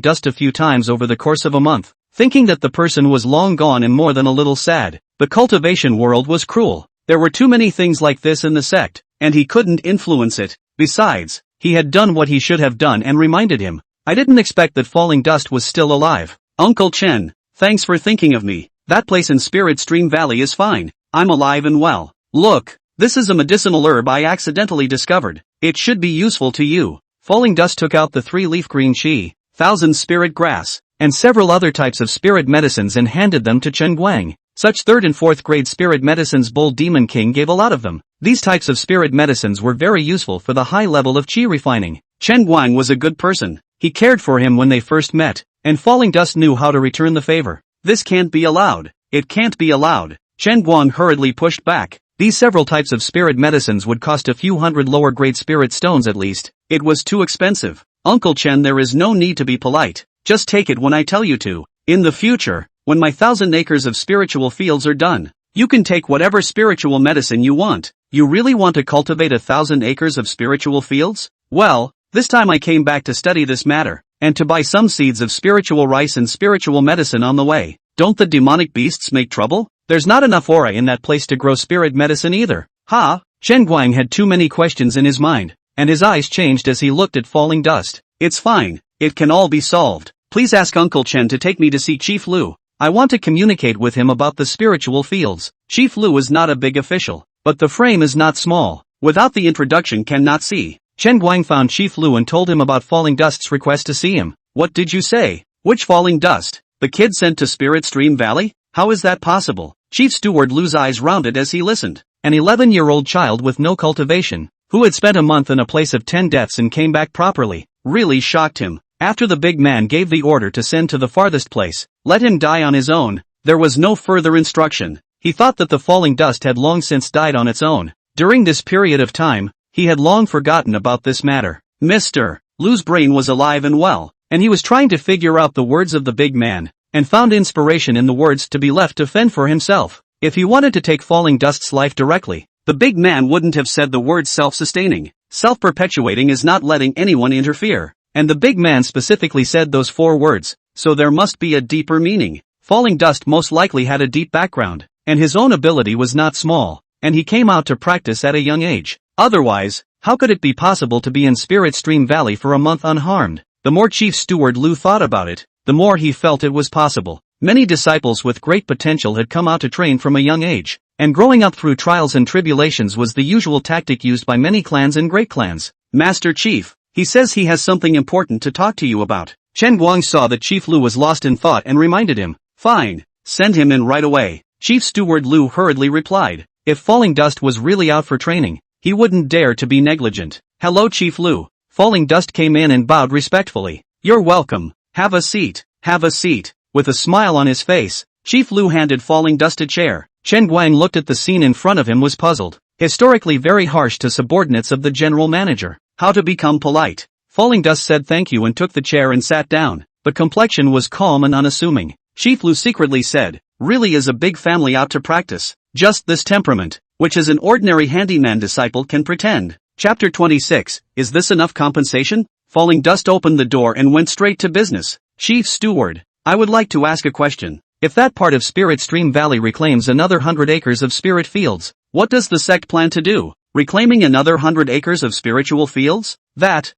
Dust a few times over the course of a month, thinking that the person was long gone and more than a little sad. The cultivation world was cruel. There were too many things like this in the sect, and he couldn't influence it. Besides, he had done what he should have done and reminded him. I didn't expect that Falling Dust was still alive. Uncle Chen, thanks for thinking of me. That place in Spirit Stream Valley is fine. I'm alive and well. Look, this is a medicinal herb I accidentally discovered. It should be useful to you. Falling Dust took out the 3-leaf green chi, 1000 spirit grass, and several other types of spirit medicines and handed them to Chen Guang. Such 3rd and 4th grade spirit medicines Bull Demon King gave a lot of them. These types of spirit medicines were very useful for the high level of chi refining. Chen Guang was a good person. He cared for him when they first met, and Falling Dust knew how to return the favor. This can't be allowed. It can't be allowed. Chen Guang hurriedly pushed back. These several types of spirit medicines would cost a few hundred lower grade spirit stones at least. It was too expensive. Uncle Chen, there is no need to be polite. Just take it when I tell you to. In the future, when my 1000 acres of spiritual fields are done, you can take whatever spiritual medicine you want. You really want to cultivate 1000 acres of spiritual fields? Well, this time I came back to study this matter, and to buy some seeds of spiritual rice and spiritual medicine on the way. Don't the demonic beasts make trouble? There's not enough aura in that place to grow spirit medicine either. Ha! Chen Guang had too many questions in his mind, and his eyes changed as he looked at Falling Dust. It's fine. It can all be solved. Please ask Uncle Chen to take me to see Chief Lu. I want to communicate with him about the spiritual fields. Chief Lu is not a big official, but the frame is not small. Without the introduction cannot see. Chen Guang found Chief Lu and told him about Falling Dust's request to see him. What did you say? Which Falling Dust? The kid sent to Spirit Stream Valley? How is that possible? Chief Steward Lu's eyes rounded as he listened. An 11-year-old child with no cultivation, who had spent a month in a place of 10 deaths and came back properly, really shocked him. After the big man gave the order to send to the farthest place, let him die on his own, there was no further instruction. He thought that the Falling Dust had long since died on its own. During this period of time, he had long forgotten about this matter. Mr. Lu's brain was alive and well, and he was trying to figure out the words of the big man, and found inspiration in the words to be left to fend for himself. If he wanted to take Falling Dust's life directly, the big man wouldn't have said the word self-sustaining. Self-perpetuating is not letting anyone interfere. And the big man specifically said those 4 words, so there must be a deeper meaning. Falling Dust most likely had a deep background, and his own ability was not small, and he came out to practice at a young age. Otherwise, how could it be possible to be in Spirit Stream Valley for a month unharmed? The more Chief Steward Lu thought about it, the more he felt it was possible. Many disciples with great potential had come out to train from a young age, and growing up through trials and tribulations was the usual tactic used by many clans and great clans. Master Chief, he says he has something important to talk to you about. Chen Guang saw that Chief Lu was lost in thought and reminded him. Fine, send him in right away. Chief Steward Lu hurriedly replied. If Falling Dust was really out for training, he wouldn't dare to be negligent. Hello Chief Lu. Falling Dust came in and bowed respectfully. You're welcome. Have a seat. Have a seat. With a smile on his face, Chief Lu handed Falling Dust a chair. Chen Guang looked at the scene in front of him, was puzzled. Historically very harsh to subordinates of the general manager. How to become polite. Falling Dust said thank you and took the chair and sat down. The complexion was calm and unassuming. Chief Lu secretly said, really is a big family out to practice. Just this temperament, which as an ordinary handyman disciple can pretend. Chapter 26, is this enough compensation? Falling Dust opened the door and went straight to business. Chief Steward, I would like to ask a question. If that part of Spirit Stream Valley reclaims another 100 acres of spirit fields, what does the sect plan to do? Reclaiming another 100 acres of spiritual fields? That.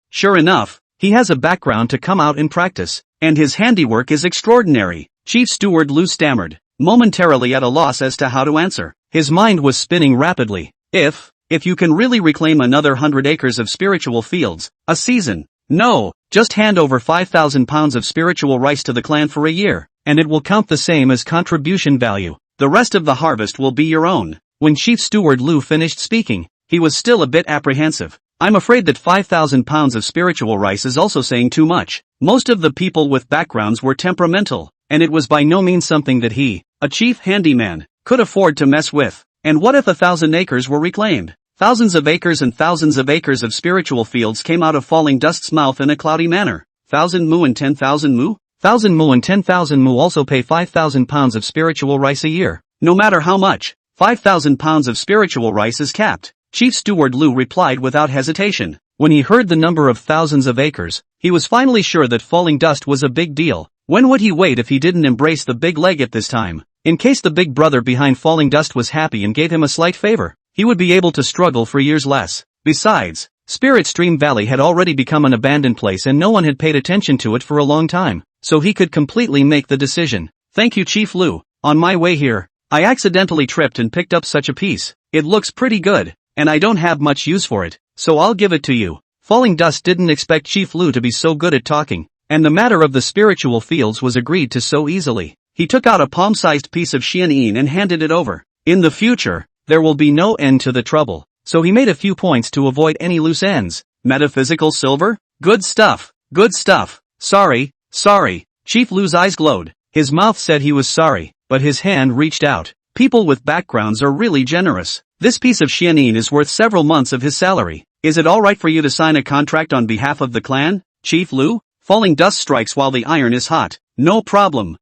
Sure enough, he has a background to come out and practice, and his handiwork is extraordinary. Chief Steward Lu stammered, momentarily at a loss as to how to answer. His mind was spinning rapidly. If you can really reclaim another 100 acres of spiritual fields, a season. No, just hand over 5,000 pounds of spiritual rice to the clan for a year, and it will count the same as contribution value. The rest of the harvest will be your own. When Chief Steward Lu finished speaking, he was still a bit apprehensive. I'm afraid that 5,000 pounds of spiritual rice is also saying too much. Most of the people with backgrounds were temperamental, and it was by no means something that he, a chief handyman, could afford to mess with. And what if 1,000 acres were reclaimed? Thousands of acres and thousands of acres of spiritual fields came out of Falling Dust's mouth in a cloudy manner. 1,000 mu and 10,000 mu? 1,000 mu and 10,000 mu also pay 5,000 pounds of spiritual rice a year. No matter how much, 5,000 pounds of spiritual rice is capped. Chief Steward Lu replied without hesitation. When he heard the number of thousands of acres, he was finally sure that Falling Dust was a big deal. When would he wait if he didn't embrace the big leg at this time? In case the big brother behind Falling Dust was happy and gave him a slight favor, he would be able to struggle for years less. Besides, Spirit Stream Valley had already become an abandoned place and no one had paid attention to it for a long time, so he could completely make the decision. Thank you Chief Lu, on my way here, I accidentally tripped and picked up such a piece. It looks pretty good, and I don't have much use for it, so I'll give it to you. Falling Dust didn't expect Chief Lu to be so good at talking, and the matter of the spiritual fields was agreed to so easily. He took out a palm-sized piece of xianyin and handed it over. In the future, there will be no end to the trouble, so he made a few points to avoid any loose ends. Metaphysical silver? Good stuff, good stuff. Sorry. Chief Lu's eyes glowed. His mouth said he was sorry, but his hand reached out. People with backgrounds are really generous. This piece of xianyin is worth several months of his salary. Is it alright for you to sign a contract on behalf of the clan, Chief Lu? Falling Dust strikes while the iron is hot. No problem.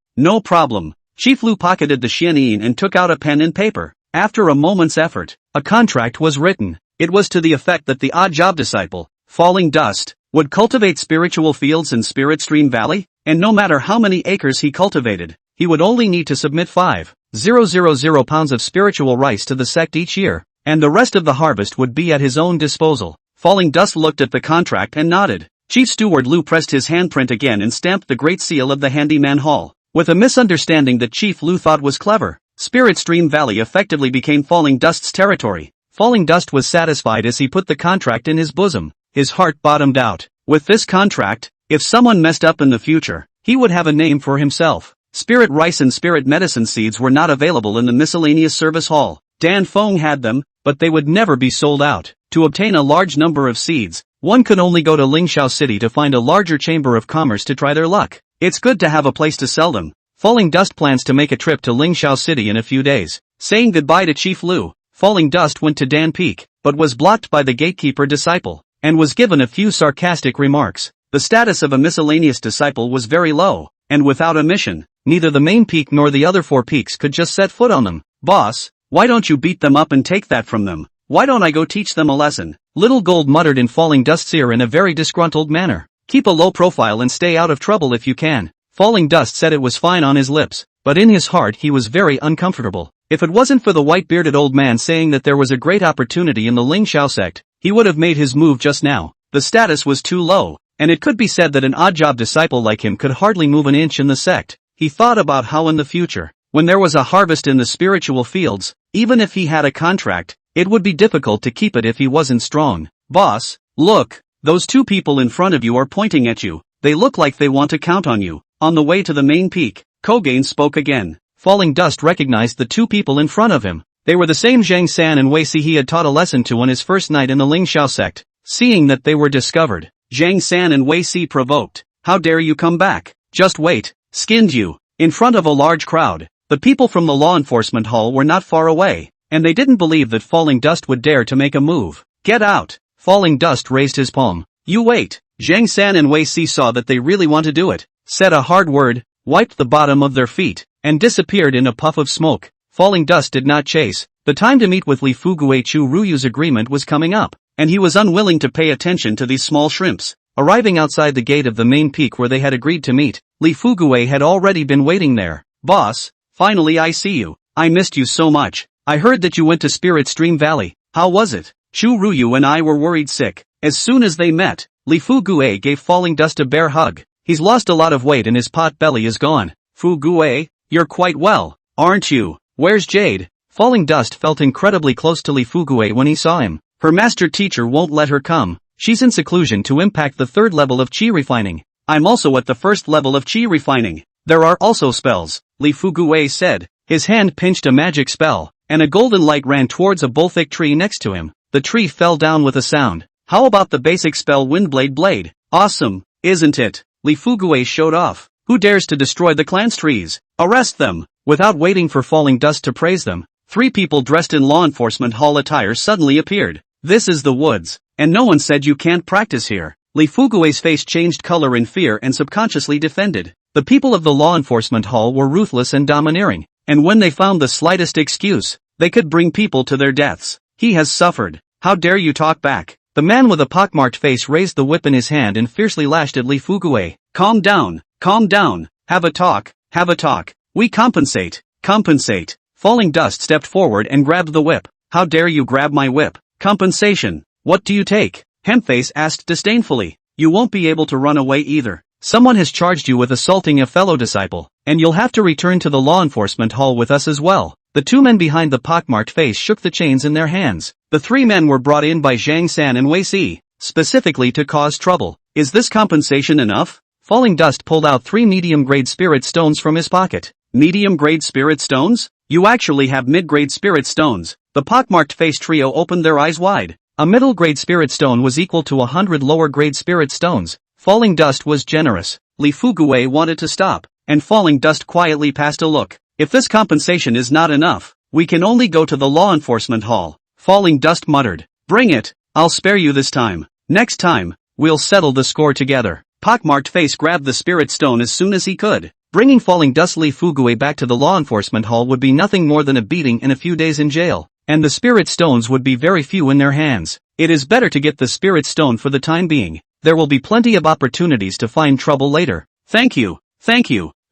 Chief Lu pocketed the xianyin and took out a pen and paper. After a moment's effort, a contract was written. It was to the effect that the odd job disciple, Falling Dust, would cultivate spiritual fields in Spirit Stream Valley, and no matter how many acres he cultivated, he would only need to submit 5,000 pounds of spiritual rice to the sect each year, and the rest of the harvest would be at his own disposal. Falling Dust looked at the contract and nodded. Chief Steward Lu pressed his handprint again and stamped the great seal of the handyman hall. With a misunderstanding that Chief Lu thought was clever, Spirit Stream Valley effectively became Falling Dust's territory. Falling Dust was satisfied as he put the contract in his bosom. His heart bottomed out. With this contract, if someone messed up in the future, he would have a name for himself. Spirit rice and spirit medicine seeds were not available in the miscellaneous service hall. Dan Feng had them, but they would never be sold out. To obtain a large number of seeds, one could only go to Lingxiao City to find a larger chamber of commerce to try their luck. It's good to have a place to sell them. Falling Dust plans to make a trip to Lingxiao City in a few days. Saying goodbye to Chief Lu, Falling Dust went to Dan Peak, but was blocked by the gatekeeper disciple, and was given a few sarcastic remarks. The status of a miscellaneous disciple was very low, and without a mission, neither the main peak nor the other 4 peaks could just set foot on them. Boss, why don't you beat them up and take that from them? Why don't I go teach them a lesson? Little Gold muttered in Falling Dust's ear in a very disgruntled manner. Keep a low profile and stay out of trouble if you can. Falling Dust said it was fine on his lips, but in his heart he was very uncomfortable. If it wasn't for the white-bearded old man saying that there was a great opportunity in the Lingxiao sect, he would have made his move just now. The status was too low, and it could be said that an odd-job disciple like him could hardly move an inch in the sect. He thought about how in the future, when there was a harvest in the spiritual fields, even if he had a contract, it would be difficult to keep it if he wasn't strong. Boss, look, those 2 people in front of you are pointing at you. They look like they want to count on you. On the way to the main peak, Kogain spoke again. Falling Dust recognized the 2 people in front of him. They were the same Zhang San and Wei Si he had taught a lesson to on his first night in the Lingxiao sect. Seeing that they were discovered, Zhang San and Wei Si provoked. How dare you come back? Just wait. Skinned you. In front of a large crowd, the people from the law enforcement hall were not far away, and they didn't believe that Falling Dust would dare to make a move. Get out. Falling Dust raised his palm. You wait. Zhang San and Wei Si saw that they really want to do it, said a hard word, wiped the bottom of their feet, and disappeared in a puff of smoke. Falling Dust did not chase. The time to meet with Li Fugue Chu Ruyu's agreement was coming up, and he was unwilling to pay attention to these small shrimps. Arriving outside the gate of the main peak where they had agreed to meet, Li Fugue had already been waiting there. Boss, finally I see you. I missed you so much. I heard that you went to Spirit Stream Valley. How was it? Chu Ruyu and I were worried sick. As soon as they met, Li Fugue gave Falling Dust a bear hug. He's lost a lot of weight and his pot belly is gone. Fugue, you're quite well, aren't you? Where's Jade? Falling Dust felt incredibly close to Li Fugue when he saw him. Her master teacher won't let her come. She's in seclusion to impact the 3rd level of chi refining. I'm also at the 1st level of chi refining. There are also spells, Li Fugue said. His hand pinched a magic spell, and a golden light ran towards a bullthick tree next to him. The tree fell down with a sound. How about the basic spell Windblade Blade? Awesome, isn't it? Li Fugue showed off. Who dares to destroy the clan's trees? Arrest them! Without waiting for Falling Dust to praise them, 3 people dressed in law enforcement hall attire suddenly appeared. This is the woods, and no one said you can't practice here. Li Fugue's face changed color in fear and subconsciously defended. The people of the law enforcement hall were ruthless and domineering, and when they found the slightest excuse, they could bring people to their deaths. He has suffered. How dare you talk back? The man with a pockmarked face raised the whip in his hand and fiercely lashed at Li Fugue. Calm down. Have a talk. We compensate. Falling Dust stepped forward and grabbed the whip. How dare you grab my whip? Compensation. What do you take? Hempface asked disdainfully. You won't be able to run away either. Someone has charged you with assaulting a fellow disciple, and you'll have to return to the law enforcement hall with us as well. The two men behind the pockmarked face shook the chains in their hands. The three men were brought in by Zhang San and Wei Si, specifically to cause trouble. Is this compensation enough? Falling Dust pulled out 3 medium-grade spirit stones from his pocket. Medium-grade spirit stones? You actually have mid-grade spirit stones. The pockmarked face trio opened their eyes wide. A middle-grade spirit stone was equal to 100 lower-grade spirit stones. Falling Dust was generous. Li Fuguei wanted to stop, and Falling Dust quietly passed a look. If this compensation is not enough, we can only go to the law enforcement hall. Falling Dust muttered. Bring it. I'll spare you this time. Next time, we'll settle the score together. Pockmarked face grabbed the spirit stone as soon as he could. Bringing Falling Dust Li Fuguei back to the law enforcement hall would be nothing more than a beating and a few days in jail, and the spirit stones would be very few in their hands. It is better to get the spirit stone for the time being. There will be plenty of opportunities to find trouble later. Thank you.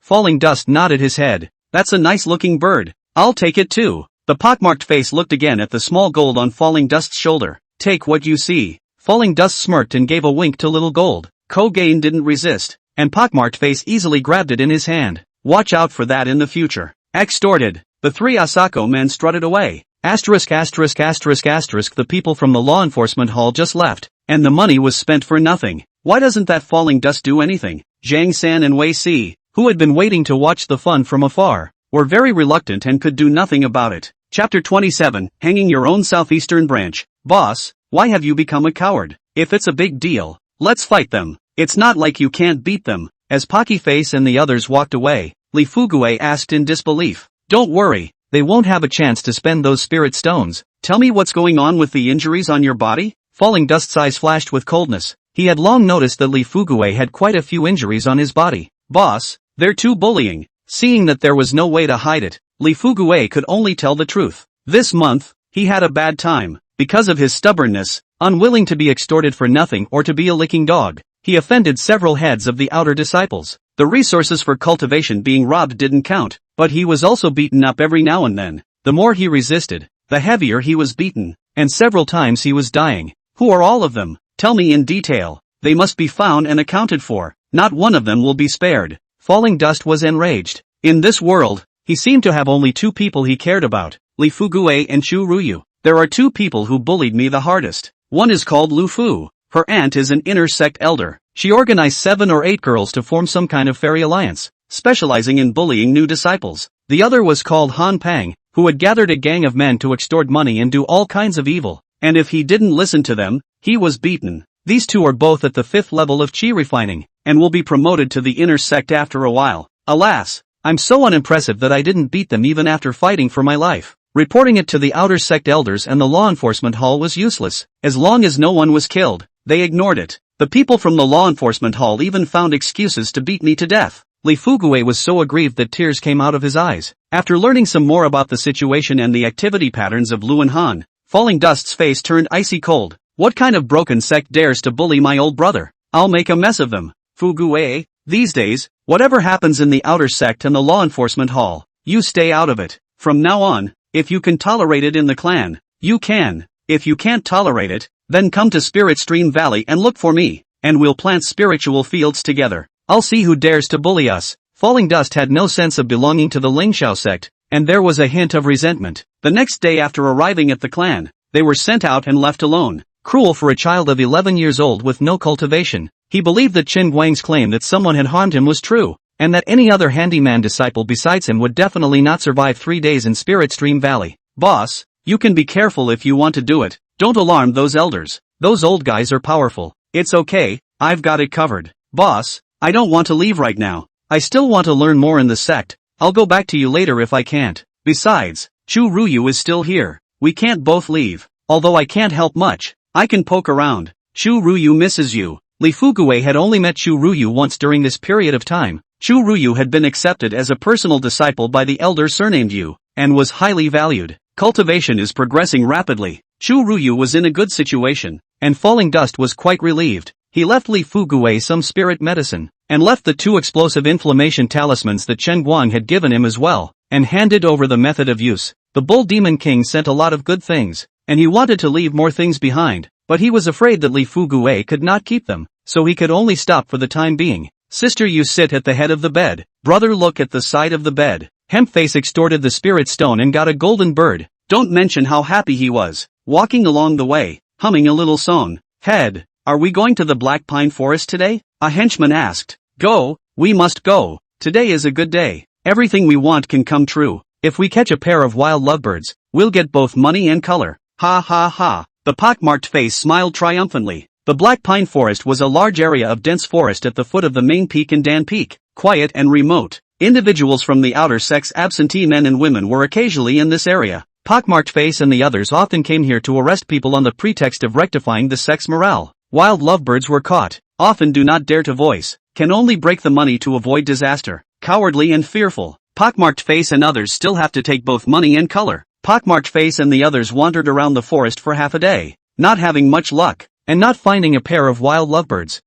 Falling Dust nodded his head. That's a nice-looking bird. I'll take it too. The pockmarked face looked again at the small gold on Falling Dust's shoulder. Take what you see. Falling Dust smirked and gave a wink to Little Gold. Kogain didn't resist, and pockmarked face easily grabbed it in his hand. Watch out for that in the future. Extorted. The 3 Asako men strutted away. The people from the law enforcement hall just left, and the money was spent for nothing. Why doesn't that Falling Dust do anything? Zhang San and Wei Si, who had been waiting to watch the fun from afar, were very reluctant and could do nothing about it. Chapter 27, Hanging Your Own Southeastern Branch. Boss, why have you become a coward? If it's a big deal, let's fight them. It's not like you can't beat them. As Pocky Face and the others walked away, Li Fuguei asked in disbelief. Don't worry, they won't have a chance to spend those spirit stones. Tell me what's going on with the injuries on your body? Falling Dust's eyes flashed with coldness. He had long noticed that Li Fuguei had quite a few injuries on his body. Boss, they're too bullying. Seeing that there was no way to hide it, Li Fuguei could only tell the truth. This month, he had a bad time. Because of his stubbornness, unwilling to be extorted for nothing or to be a licking dog, he offended several heads of the outer disciples. The resources for cultivation being robbed didn't count, but he was also beaten up every now and then. The more he resisted, the heavier he was beaten, and several times he was dying. Who are all of them? Tell me in detail. They must be found and accounted for. Not one of them will be spared. Falling Dust was enraged. In this world, he seemed to have only 2 people he cared about, Li Fuguei and Chu Ruyu. There are 2 people who bullied me the hardest. One is called Lu Fu. Her aunt is an inner sect elder. She organized 7 or 8 girls to form some kind of fairy alliance, specializing in bullying new disciples. The other was called Han Pang, who had gathered a gang of men to extort money and do all kinds of evil, and if he didn't listen to them, he was beaten. These 2 are both at the 5th level of chi refining, and will be promoted to the inner sect after a while. Alas, I'm so unimpressive that I didn't beat them even after fighting for my life. Reporting it to the outer sect elders and the law enforcement hall was useless. As long as no one was killed, they ignored it. The people from the law enforcement hall even found excuses to beat me to death. Li Fuguei was so aggrieved that tears came out of his eyes. After learning some more about the situation and the activity patterns of Lu and Han, Falling Dust's face turned icy cold. What kind of broken sect dares to bully my old brother? I'll make a mess of them. Fuguei, these days, whatever happens in the outer sect and the law enforcement hall, you stay out of it. From now on, if you can tolerate it in the clan, you can. If you can't tolerate it, then come to Spirit Stream Valley and look for me, and we'll plant spiritual fields together. I'll see who dares to bully us. Falling Dust had no sense of belonging to the Lingxiao sect, and there was a hint of resentment. The next day after arriving at the clan, they were sent out and left alone. Cruel for a child of 11 years old with no cultivation. He believed that Chen Guang's claim that someone had harmed him was true, and that any other handyman disciple besides him would definitely not survive 3 days in Spirit Stream Valley. Boss, you can be careful if you want to do it. Don't alarm those elders. Those old guys are powerful. It's okay, I've got it covered. Boss, I don't want to leave right now. I still want to learn more in the sect. I'll go back to you later if I can't. Besides, Chu Ruyu is still here. We can't both leave. Although I can't help much, I can poke around. Chu Ruyu misses you. Li Fuguei had only met Chu Ruyu once during this period of time. Chu Ruyu had been accepted as a personal disciple by the elder surnamed Yu, and was highly valued. Cultivation is progressing rapidly. Chu Ruyu was in a good situation, and Falling Dust was quite relieved. He left Li Fuguei some spirit medicine, and left the 2 explosive inflammation talismans that Chen Guang had given him as well, and handed over the method of use. The Bull Demon King sent a lot of good things, and he wanted to leave more things behind, but he was afraid that Li Fugue could not keep them, so he could only stop for the time being. Sister, you sit at the head of the bed. Brother, look at the side of the bed. Hempface extorted the spirit stone and got a golden bird. Don't mention how happy he was, walking along the way, humming a little song. Head, are we going to the Black Pine Forest today? A henchman asked. Go, we must go. Today is a good day. Everything we want can come true. If we catch a pair of wild lovebirds, we'll get both money and color. Ha ha ha. The pockmarked face smiled triumphantly. The Black Pine Forest was a large area of dense forest at the foot of the main peak in Dan Peak, quiet and remote. Individuals from the outer sex, absentee men and women, were occasionally in this area. Pockmarked Face and the others often came here to arrest people on the pretext of rectifying the sex morale. Wild lovebirds were caught, often do not dare to voice, can only break the money to avoid disaster, cowardly and fearful. Pockmarked Face and others still have to take both money and color. Pockmarked Face and the others wandered around the forest for half a day, not having much luck, and not finding a pair of wild lovebirds.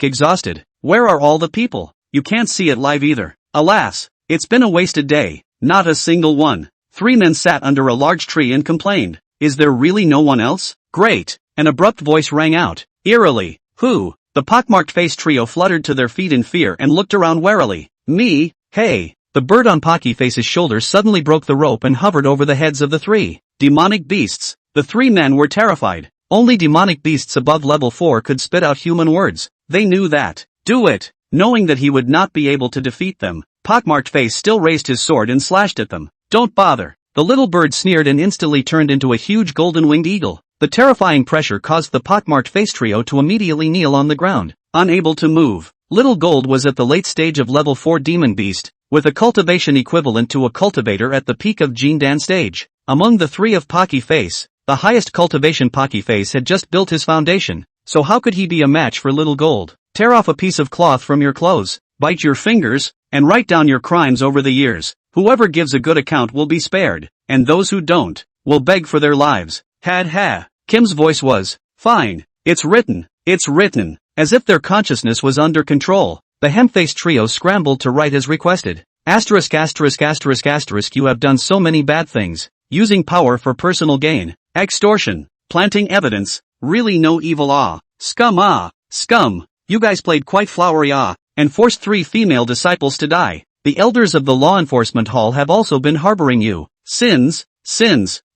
Exhausted. Where are all the people? You can't see it live either. Alas, it's been a wasted day, not a single one. 3 men sat under a large tree and complained. Is there really no one else? Great. An abrupt voice rang out, eerily. Who? The pockmarked face trio fluttered to their feet in fear and looked around warily. Me? Hey. The bird on Pocky Face's shoulders suddenly broke the rope and hovered over the heads of the 3 demonic beasts. The 3 men were terrified. Only demonic beasts above level 4 could spit out human words. They knew that. Do it. Knowing that he would not be able to defeat them, Pockmarked Face still raised his sword and slashed at them. Don't bother. The little bird sneered and instantly turned into a huge golden-winged eagle. The terrifying pressure caused the pockmarked face trio to immediately kneel on the ground, unable to move. Little Gold was at the late stage of level 4 demon beast, with a cultivation equivalent to a cultivator at the peak of Gene Dan stage. Among the 3 of Pocky Face, the highest cultivation Pocky Face had just built his foundation, so how could he be a match for Little Gold? Tear off a piece of cloth from your clothes, bite your fingers, and write down your crimes over the years. Whoever gives a good account will be spared, and those who don't, will beg for their lives. Had ha. Kim's voice was, fine, it's written. As if their consciousness was under control, the Hempface trio scrambled to write as requested. ************* You have done so many bad things, using power for personal gain, extortion, planting evidence, really no evil scum. You guys played quite flowery and forced 3 female disciples to die. The elders of the law enforcement hall have also been harboring you. Sins.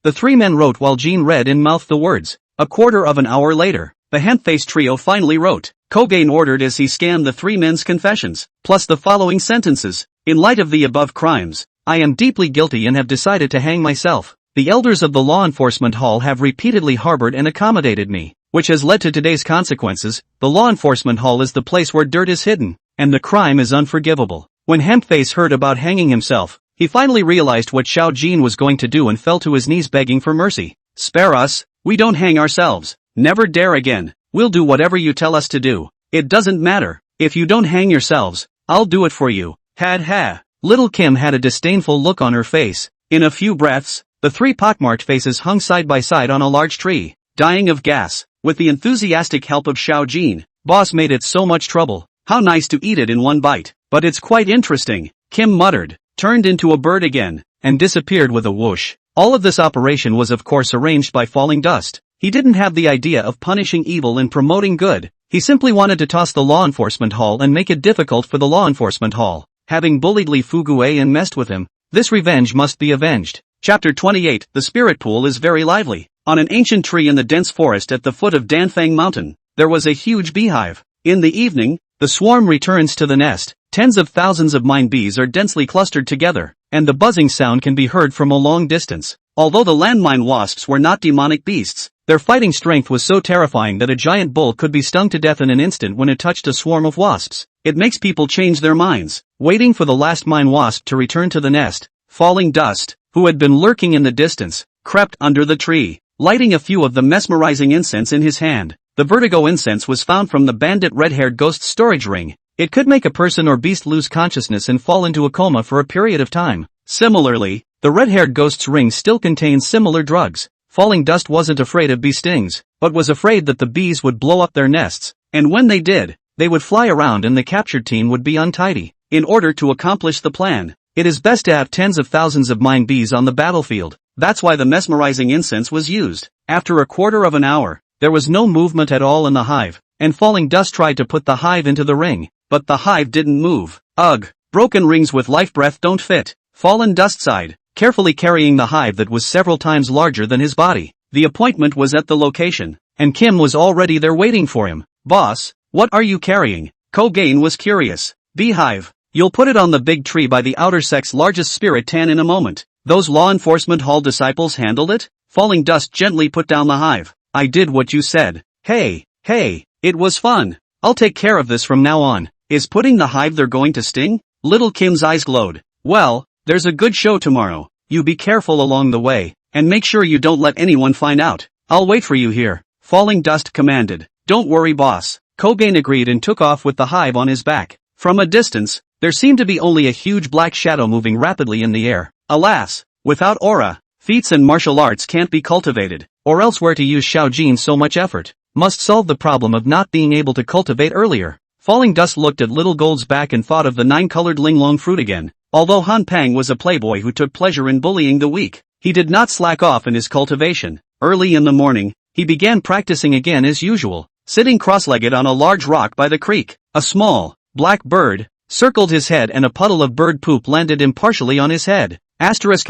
The 3 men wrote while Jean read and mouthed the words. A quarter of an hour later, the Hempface trio finally wrote. Cogain ordered as he scanned the 3 men's confessions, plus the following sentences. In light of the above crimes, I am deeply guilty and have decided to hang myself. The elders of the law enforcement hall have repeatedly harbored and accommodated me, which has led to today's consequences. The law enforcement hall is the place where dirt is hidden, and the crime is unforgivable. When Hempface heard about hanging himself, he finally realized what Xiao Jin was going to do and fell to his knees begging for mercy. Spare us, we don't hang ourselves. Never dare again. We'll do whatever you tell us to do. It doesn't matter. If you don't hang yourselves, I'll do it for you. Had ha. Little Kim had a disdainful look on her face. In a few breaths, the 3 pockmarked faces hung side by side on a large tree, dying of gas. With the enthusiastic help of Xiao Jin, boss made it so much trouble. How nice to eat it in one bite. But it's quite interesting, Kim muttered, turned into a bird again, and disappeared with a whoosh. All of this operation was of course arranged by Falling Dust. He didn't have the idea of punishing evil and promoting good. He simply wanted to toss the law enforcement hall and make it difficult for the law enforcement hall. Having bullied Li Fugue and messed with him, this revenge must be avenged. Chapter 28. The spirit pool is very lively. On an ancient tree in the dense forest at the foot of Danfang Mountain, there was a huge beehive. In the evening, the swarm returns to the nest. Tens of thousands of mine bees are densely clustered together, and the buzzing sound can be heard from a long distance. Although the landmine wasps were not demonic beasts, their fighting strength was so terrifying that a giant bull could be stung to death in an instant when it touched a swarm of wasps. It makes people change their minds. Waiting for the last mine wasp to return to the nest, Falling Dust, who had been lurking in the distance, crept under the tree, lighting a few of the mesmerizing incense in his hand. The vertigo incense was found from the bandit red-haired ghost's storage ring. It could make a person or beast lose consciousness and fall into a coma for a period of time. Similarly, the red-haired ghost's ring still contains similar drugs. Falling Dust wasn't afraid of bee stings, but was afraid that the bees would blow up their nests, and when they did, they would fly around and the captured team would be untidy. In order to accomplish the plan, it is best to have tens of thousands of mine bees on the battlefield. That's why the mesmerizing incense was used. After a quarter of an hour, there was no movement at all in the hive, and Falling Dust tried to put the hive into the ring, but the hive didn't move. Ugh, broken rings with life breath don't fit. Fallen Dust sighed, carefully carrying the hive that was several times larger than his body. The appointment was at the location, and Kim was already there waiting for him. Boss, what are you carrying? Kogain was curious. Beehive. You'll put it on the big tree by the outer sect's largest spirit tan in a moment. Those law enforcement hall disciples handled it? Falling Dust gently put down the hive. I did what you said. Hey, it was fun. I'll take care of this from now on. Is putting the hive there going to sting? Little Kim's eyes glowed. Well, there's a good show tomorrow. You be careful along the way, and make sure you don't let anyone find out. I'll wait for you here. Falling Dust commanded. Don't worry, boss. Kogain agreed and took off with the hive on his back. From a distance, there seemed to be only a huge black shadow moving rapidly in the air. Alas, without aura, feats and martial arts can't be cultivated, or else where to use Xiaojin so much effort. Must solve the problem of not being able to cultivate earlier. Falling Dust looked at Little Gold's back and thought of the 9-colored linglong fruit again. Although Han Pang was a playboy who took pleasure in bullying the weak, he did not slack off in his cultivation. Early in the morning, he began practicing again as usual, sitting cross-legged on a large rock by the creek. A small, black bird circled his head and a puddle of bird poop landed impartially on his head. Asterisk,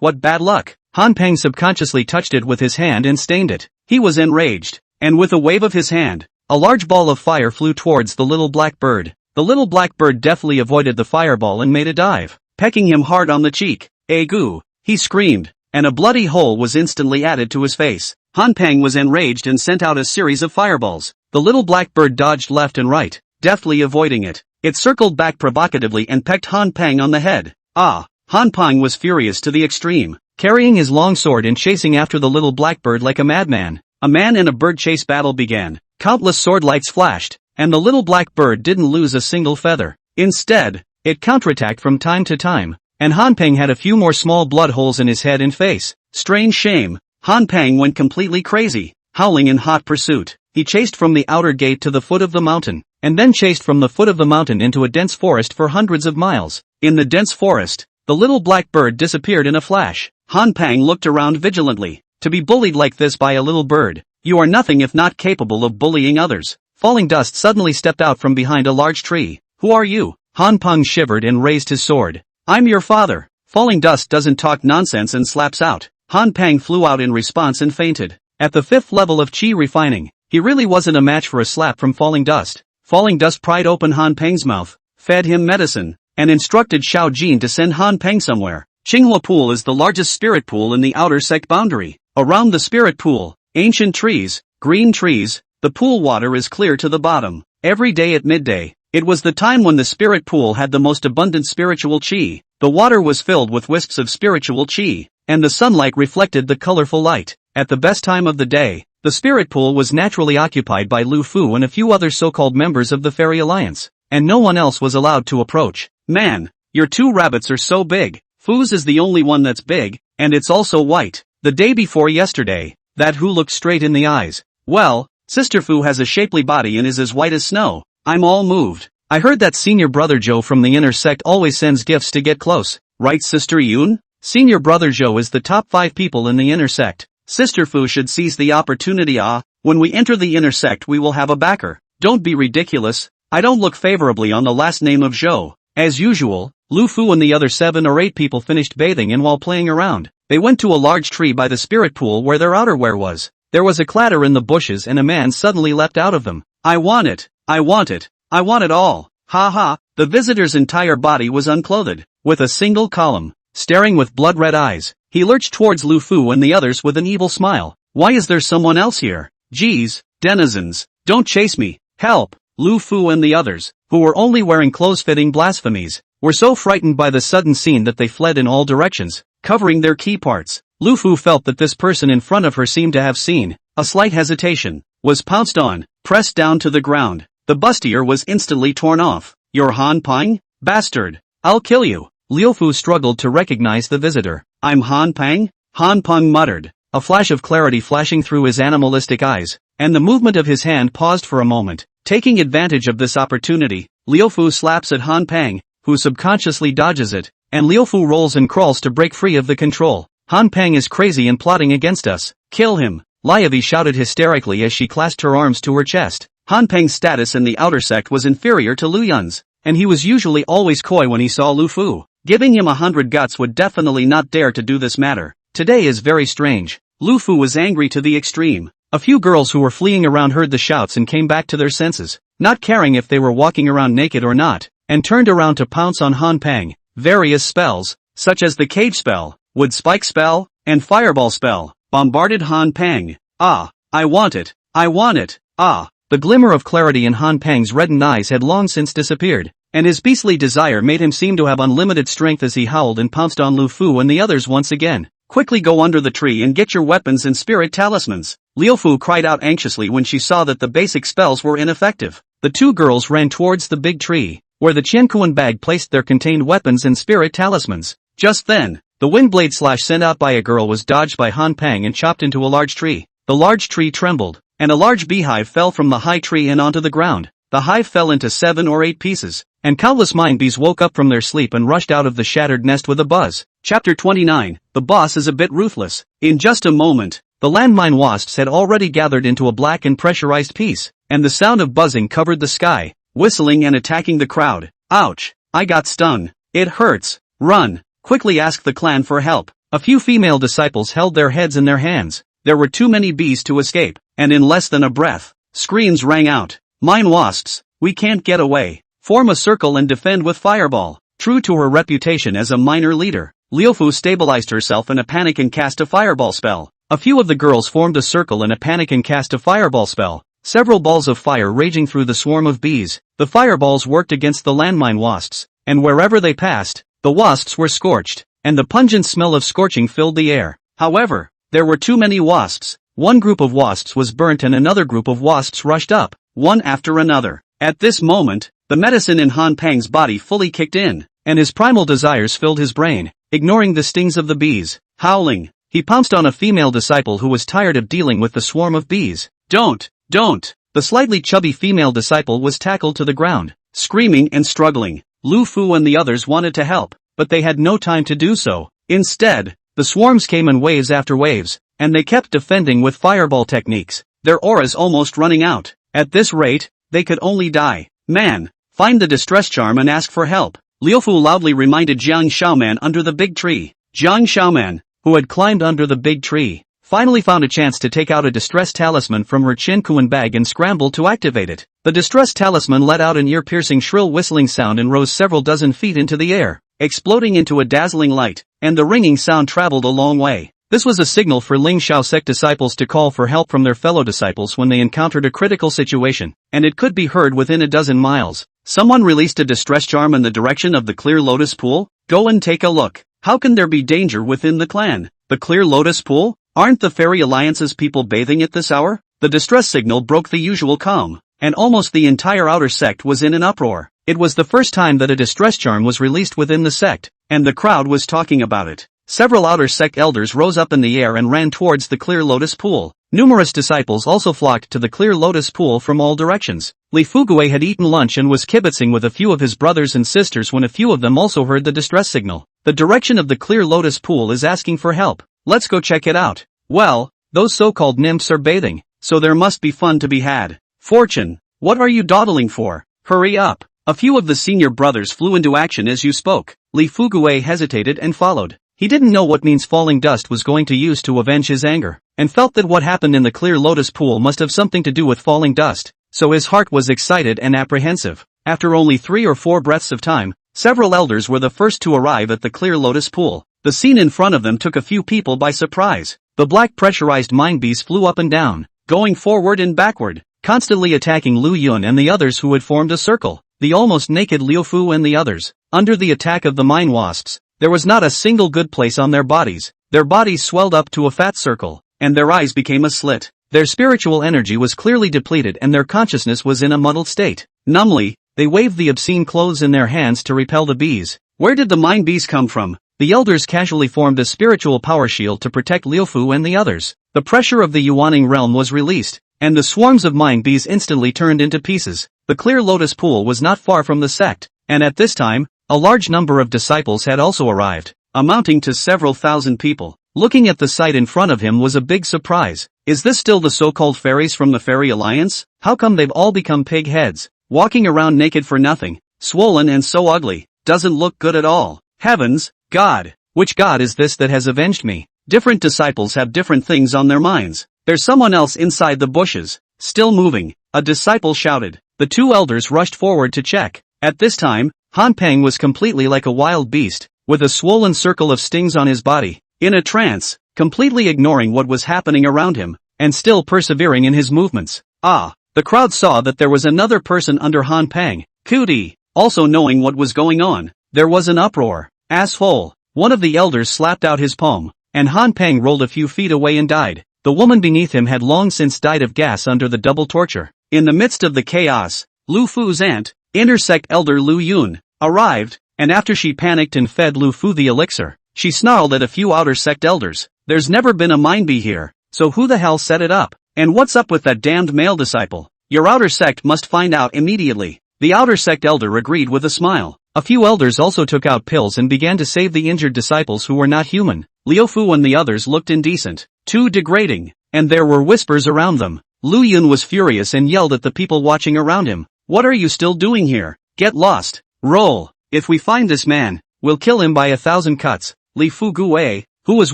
what bad luck. Han Pang subconsciously touched it with his hand and stained it. He was enraged, and with a wave of his hand, a large ball of fire flew towards the little black bird. The little black bird deftly avoided the fireball and made a dive, pecking him hard on the cheek. Agoo! He screamed, and a bloody hole was instantly added to his face. Han Pang was enraged and sent out a series of fireballs. The little black bird dodged left and right, deftly avoiding it. It circled back provocatively and pecked Han Pang on the head. Han Pang was furious to the extreme, carrying his long sword and chasing after the little blackbird like a madman. A man and a bird chase battle began. Countless sword lights flashed, and the little black bird didn't lose a single feather. Instead, it counterattacked from time to time, and Han Pang had a few more small blood holes in his head and face. Strange shame. Han Pang went completely crazy, howling in hot pursuit. He chased from the outer gate to the foot of the mountain, and then chased from the foot of the mountain into a dense forest for hundreds of miles. In the dense forest, the little black bird disappeared in a flash. Han Pang looked around vigilantly. To be bullied like this by a little bird, you are nothing if not capable of bullying others. Falling Dust suddenly stepped out from behind a large tree. Who are you? Han Pang shivered and raised his sword. I'm your father. Falling Dust doesn't talk nonsense and slaps out. Han Pang flew out in response and fainted. At the 5th level of Qi refining, he really wasn't a match for a slap from Falling Dust. Falling Dust pried open Han Pang's mouth, fed him medicine, and instructed Xiao Jin to send Han Pang somewhere. Qinghua Pool is the largest spirit pool in the outer sect boundary. Around the spirit pool, ancient trees, green trees, the pool water is clear to the bottom. Every day at midday, it was the time when the spirit pool had the most abundant spiritual qi. The water was filled with wisps of spiritual qi, and the sunlight reflected the colorful light. At the best time of the day, the spirit pool was naturally occupied by Lu Fu and a few other so-called members of the Fairy Alliance, and no one else was allowed to approach. Man, your 2 rabbits are so big. Fu's is the only one that's big, and it's also white. The day before yesterday, that Hu looked straight in the eyes. Well, Sister Fu has a shapely body and is as white as snow. I'm all moved. I heard that Senior Brother Zhou from the inner sect always sends gifts to get close, right Sister Yun? Senior Brother Zhou is the top 5 people in the inner sect. Sister Fu should seize the opportunity. When we enter the inner sect we will have a backer. Don't be ridiculous. I don't look favorably on the last name of Zhou. As usual, Lu Fu and the other 7 or 8 people finished bathing and while playing around, they went to a large tree by the spirit pool where their outerwear was. There was a clatter in the bushes and a man suddenly leapt out of them. I want it. I want it. I want it all. Ha ha. The visitor's entire body was unclothed, with a single column, staring with blood-red eyes. He lurched towards Lu Fu and the others with an evil smile. Why is there someone else here? Geez, denizens, don't chase me. Help. Lu Fu and the others, who were only wearing clothes-fitting blasphemies, were so frightened by the sudden scene that they fled in all directions, covering their key parts. Lu Fu felt that this person in front of her seemed to have seen a slight hesitation, was pounced on, pressed down to the ground. The bustier was instantly torn off. You're Han Pang? Bastard! I'll kill you! Liu Fu struggled to recognize the visitor. I'm Han Pang? Han Pang muttered, a flash of clarity flashing through his animalistic eyes, and the movement of his hand paused for a moment. Taking advantage of this opportunity, Liu Fu slaps at Han Pang, who subconsciously dodges it, and Liufu rolls and crawls to break free of the control. Han Peng is crazy and plotting against us. Kill him! Liavi shouted hysterically as she clasped her arms to her chest. Han Peng's status in the outer sect was inferior to Lu Yun's, and he was usually always coy when he saw Lu Fu. Giving him 100 guts would definitely not dare to do this matter. Today is very strange. Lu Fu was angry to the extreme. A few girls who were fleeing around heard the shouts and came back to their senses, not caring if they were walking around naked or not, and turned around to pounce on Han Peng. Various spells, such as the cage spell, wood spike spell, and fireball spell, bombarded Han Peng. Ah, I want it, I want it, ah. The glimmer of clarity in Han Peng's reddened eyes had long since disappeared, and his beastly desire made him seem to have unlimited strength as he howled and pounced on Lu Fu and the others once again. Quickly go under the tree and get your weapons and spirit talismans. Liu Fu cried out anxiously when she saw that the basic spells were ineffective. The two girls ran towards the big tree, where the Qianquan bag placed their contained weapons and spirit talismans. Just then, the windblade slash sent out by a girl was dodged by Han Peng and chopped into a large tree. The large tree trembled, and a large beehive fell from the high tree and onto the ground. The hive fell into 7 or 8 pieces, and countless mind bees woke up from their sleep and rushed out of the shattered nest with a buzz. Chapter 29, The boss is a bit ruthless. In just a moment, the landmine wasps had already gathered into a black and pressurized piece, and the sound of buzzing covered the sky, whistling and attacking the crowd. Ouch! I got stung. It hurts. Run! Quickly ask the clan for help. A few female disciples held their heads in their hands. There were too many bees to escape, and in less than a breath, screams rang out. Mine wasps, we can't get away. Form a circle and defend with fireball. True to her reputation as a minor leader, Liufu stabilized herself in a panic and cast a fireball spell. A few of the girls formed a circle in a panic and cast a fireball spell. Several balls of fire raging through the swarm of bees. The fireballs worked against the landmine wasps, and wherever they passed, the wasps were scorched, and the pungent smell of scorching filled the air. However, there were too many wasps. One group of wasps was burnt and another group of wasps rushed up, one after another. At this moment, the medicine in Han Peng's body fully kicked in, and his primal desires filled his brain. Ignoring the stings of the bees, howling, he pounced on a female disciple who was tired of dealing with the swarm of bees. Don't! The slightly chubby female disciple was tackled to the ground, screaming and struggling. Lu Fu and the others wanted to help, but they had no time to do so. Instead, the swarms came in waves after waves, and they kept defending with fireball techniques, their auras almost running out. At this rate, they could only die. Man, find the distress charm and ask for help. Liufu loudly reminded Jiang Xiaoman under the big tree. Jiang Xiaoman, who had climbed under the big tree, finally found a chance to take out a distress talisman from her Qianquan bag and scrambled to activate it. The distress talisman let out an ear-piercing shrill whistling sound and rose several dozen feet into the air, exploding into a dazzling light, and the ringing sound traveled a long way. This was a signal for Ling Shao sect disciples to call for help from their fellow disciples when they encountered a critical situation, and it could be heard within a dozen miles. Someone released a distress charm in the direction of the Clear Lotus Pool? Go and take a look. How can there be danger within the clan? The Clear Lotus Pool? Aren't the Fairy Alliance's people bathing at this hour? The distress signal broke the usual calm, and almost the entire outer sect was in an uproar. It was the first time that a distress charm was released within the sect, and the crowd was talking about it. Several outer sect elders rose up in the air and ran towards the Clear Lotus Pool. Numerous disciples also flocked to the Clear Lotus Pool from all directions. Li Fugue had eaten lunch and was kibitzing with a few of his brothers and sisters when a few of them also heard the distress signal. The direction of the Clear Lotus Pool is asking for help. Let's go check it out. Well, those so-called nymphs are bathing, so there must be fun to be had. Fortune, what are you dawdling for? Hurry up. A few of the senior brothers flew into action as you spoke. Li Fugue hesitated and followed. He didn't know what means Falling Dust was going to use to avenge his anger, and felt that what happened in the Clear Lotus Pool must have something to do with Falling Dust, so his heart was excited and apprehensive. After only 3 or 4 breaths of time, several elders were the first to arrive at the Clear Lotus Pool. The scene in front of them took a few people by surprise. The black pressurized mind bees flew up and down, going forward and backward, constantly attacking Lu Yun and the others who had formed a circle. The almost naked Liu Fu and the others, under the attack of the mine wasps, there was not a single good place on their bodies. Their bodies swelled up to a fat circle, and their eyes became a slit. Their spiritual energy was clearly depleted and their consciousness was in a muddled state. Numbly, they waved the obscene clothes in their hands to repel the bees. Where did the mine bees come from? The elders casually formed a spiritual power shield to protect Liu Fu and the others. The pressure of the Yuaning realm was released, and the swarms of mine bees instantly turned into pieces. The Clear Lotus Pool was not far from the sect, and at this time, A large number of disciples had also arrived, amounting to several thousand people. Looking at the sight in front of him was a big surprise. Is this still the so-called fairies from the Fairy Alliance? How come they've all become pig heads? Walking around naked for nothing, swollen and so ugly, doesn't look good at all. Heavens, God! Which God is this that has avenged me? Different disciples have different things on their minds. There's someone else inside the bushes, still moving, a disciple shouted. The two elders rushed forward to check. At this time, Han Peng was completely like a wild beast, with a swollen circle of stings on his body, in a trance, completely ignoring what was happening around him, and still persevering in his movements. Ah! The crowd saw that there was another person under Han Peng, Cootie, also knowing what was going on. There was an uproar. Asshole! One of the elders slapped out his palm, and Han Peng rolled a few feet away and died. The woman beneath him had long since died of gas under the double torture. In the midst of the chaos, Lu Fu's aunt, intersect elder Lu Yun, arrived, and after she panicked and fed Lu Fu the elixir, she snarled at a few outer sect elders. There's never been a mind bee here, so who the hell set it up? And what's up with that damned male disciple? Your outer sect must find out immediately. The outer sect elder agreed with a smile. A few elders also took out pills and began to save the injured disciples who were not human. Liu Fu and the others looked indecent, too degrading, and there were whispers around them. Lu Yun was furious and yelled at the people watching around him. What are you still doing here? Get lost. Roll. If we find this man, we'll kill him by 1,000 cuts. Li Fu Gue, who was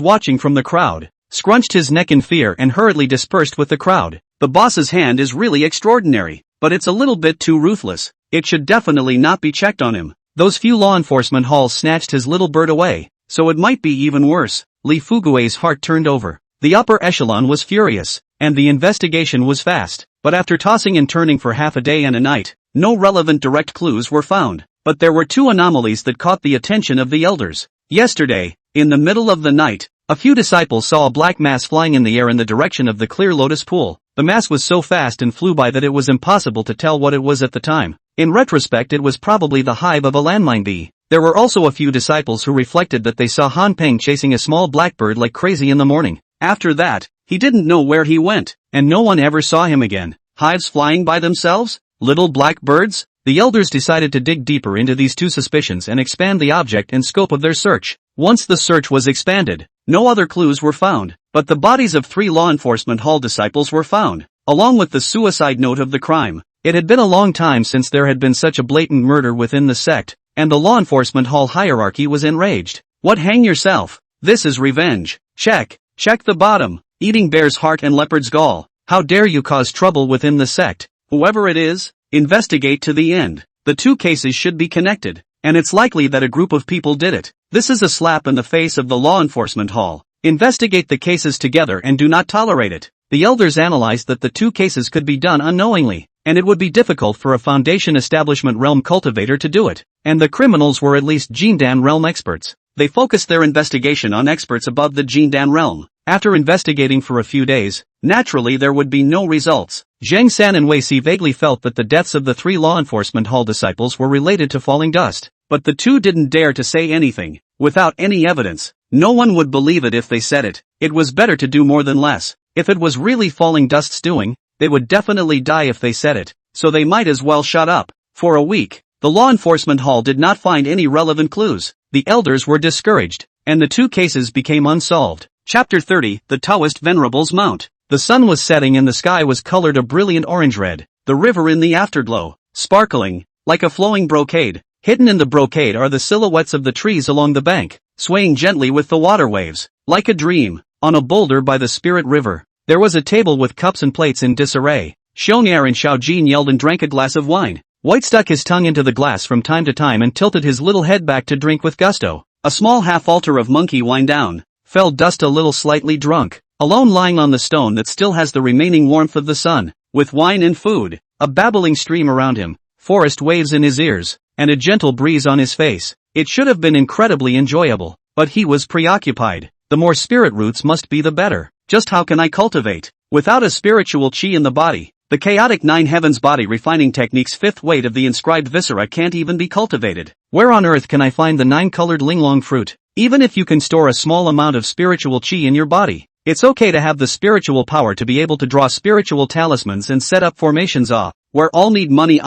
watching from the crowd, scrunched his neck in fear and hurriedly dispersed with the crowd. The boss's hand is really extraordinary, but it's a little bit too ruthless. It should definitely not be checked on him. Those few law enforcement halls snatched his little bird away, so it might be even worse. Li Fugue's heart turned over. The upper echelon was furious, and the investigation was fast, but after tossing and turning for half a day and a night, no relevant direct clues were found. But there were two anomalies that caught the attention of the elders. Yesterday, in the middle of the night, a few disciples saw a black mass flying in the air in the direction of the clear lotus pool. The mass was so fast and flew by that it was impossible to tell what it was at the time. In retrospect, it was probably the hive of a landmine bee. There were also a few disciples who reflected that they saw Han Peng chasing a small blackbird like crazy in the morning. After that, he didn't know where he went, and no one ever saw him again. Hives flying by themselves? Little black birds? The elders decided to dig deeper into these two suspicions and expand the object and scope of their search. Once the search was expanded, no other clues were found, but the bodies of 3 law enforcement hall disciples were found, along with the suicide note of the crime. It had been a long time since there had been such a blatant murder within the sect, and the law enforcement hall hierarchy was enraged. What, hang yourself? This is revenge. Check the bottom. Eating bear's heart and leopard's gall. How dare you cause trouble within the sect? Whoever it is, investigate to the end. The two cases should be connected, and it's likely that a group of people did it. This is a slap in the face of the law enforcement hall. Investigate the cases together and do not tolerate it. The elders analyzed that the two cases could be done unknowingly, and it would be difficult for a Foundation Establishment realm cultivator to do it, and the criminals were at least Jindan realm experts. They focused their investigation on experts above the Jindan realm. After investigating for a few days, naturally there would be no results. Zhang San and Wei Si vaguely felt that the deaths of the 3 law enforcement hall disciples were related to falling dust, but the two didn't dare to say anything. Without any evidence, no one would believe it if they said it. It was better to do more than less. If it was really falling dust's doing, they would definitely die if they said it, so they might as well shut up. For a week, the law enforcement hall did not find any relevant clues. The elders were discouraged, and the two cases became unsolved. Chapter 30, The Taoist Venerables Mount. The sun was setting and the sky was colored a brilliant orange-red. The river in the afterglow, sparkling, like a flowing brocade. Hidden in the brocade are the silhouettes of the trees along the bank, swaying gently with the water waves. Like a dream, on a boulder by the Spirit River, there was a table with cups and plates in disarray. Xiong'er and Xiaojin yelled and drank a glass of wine. White stuck his tongue into the glass from time to time and tilted his little head back to drink with gusto. A small half-altar of monkey wine down, fell dust a little slightly drunk, alone lying on the stone that still has the remaining warmth of the sun, with wine and food, a babbling stream around him, forest waves in his ears, and a gentle breeze on his face. It should have been incredibly enjoyable, but he was preoccupied. The more spirit roots must be the better. Just how can I cultivate? Without a spiritual chi in the body, the chaotic 9 heavens body refining technique's 5th weight of the inscribed viscera can't even be cultivated. Where on earth can I find the 9-colored linglong fruit? Even if you can store a small amount of spiritual chi in your body, it's okay to have the spiritual power to be able to draw spiritual talismans and set up formations. Where all need money.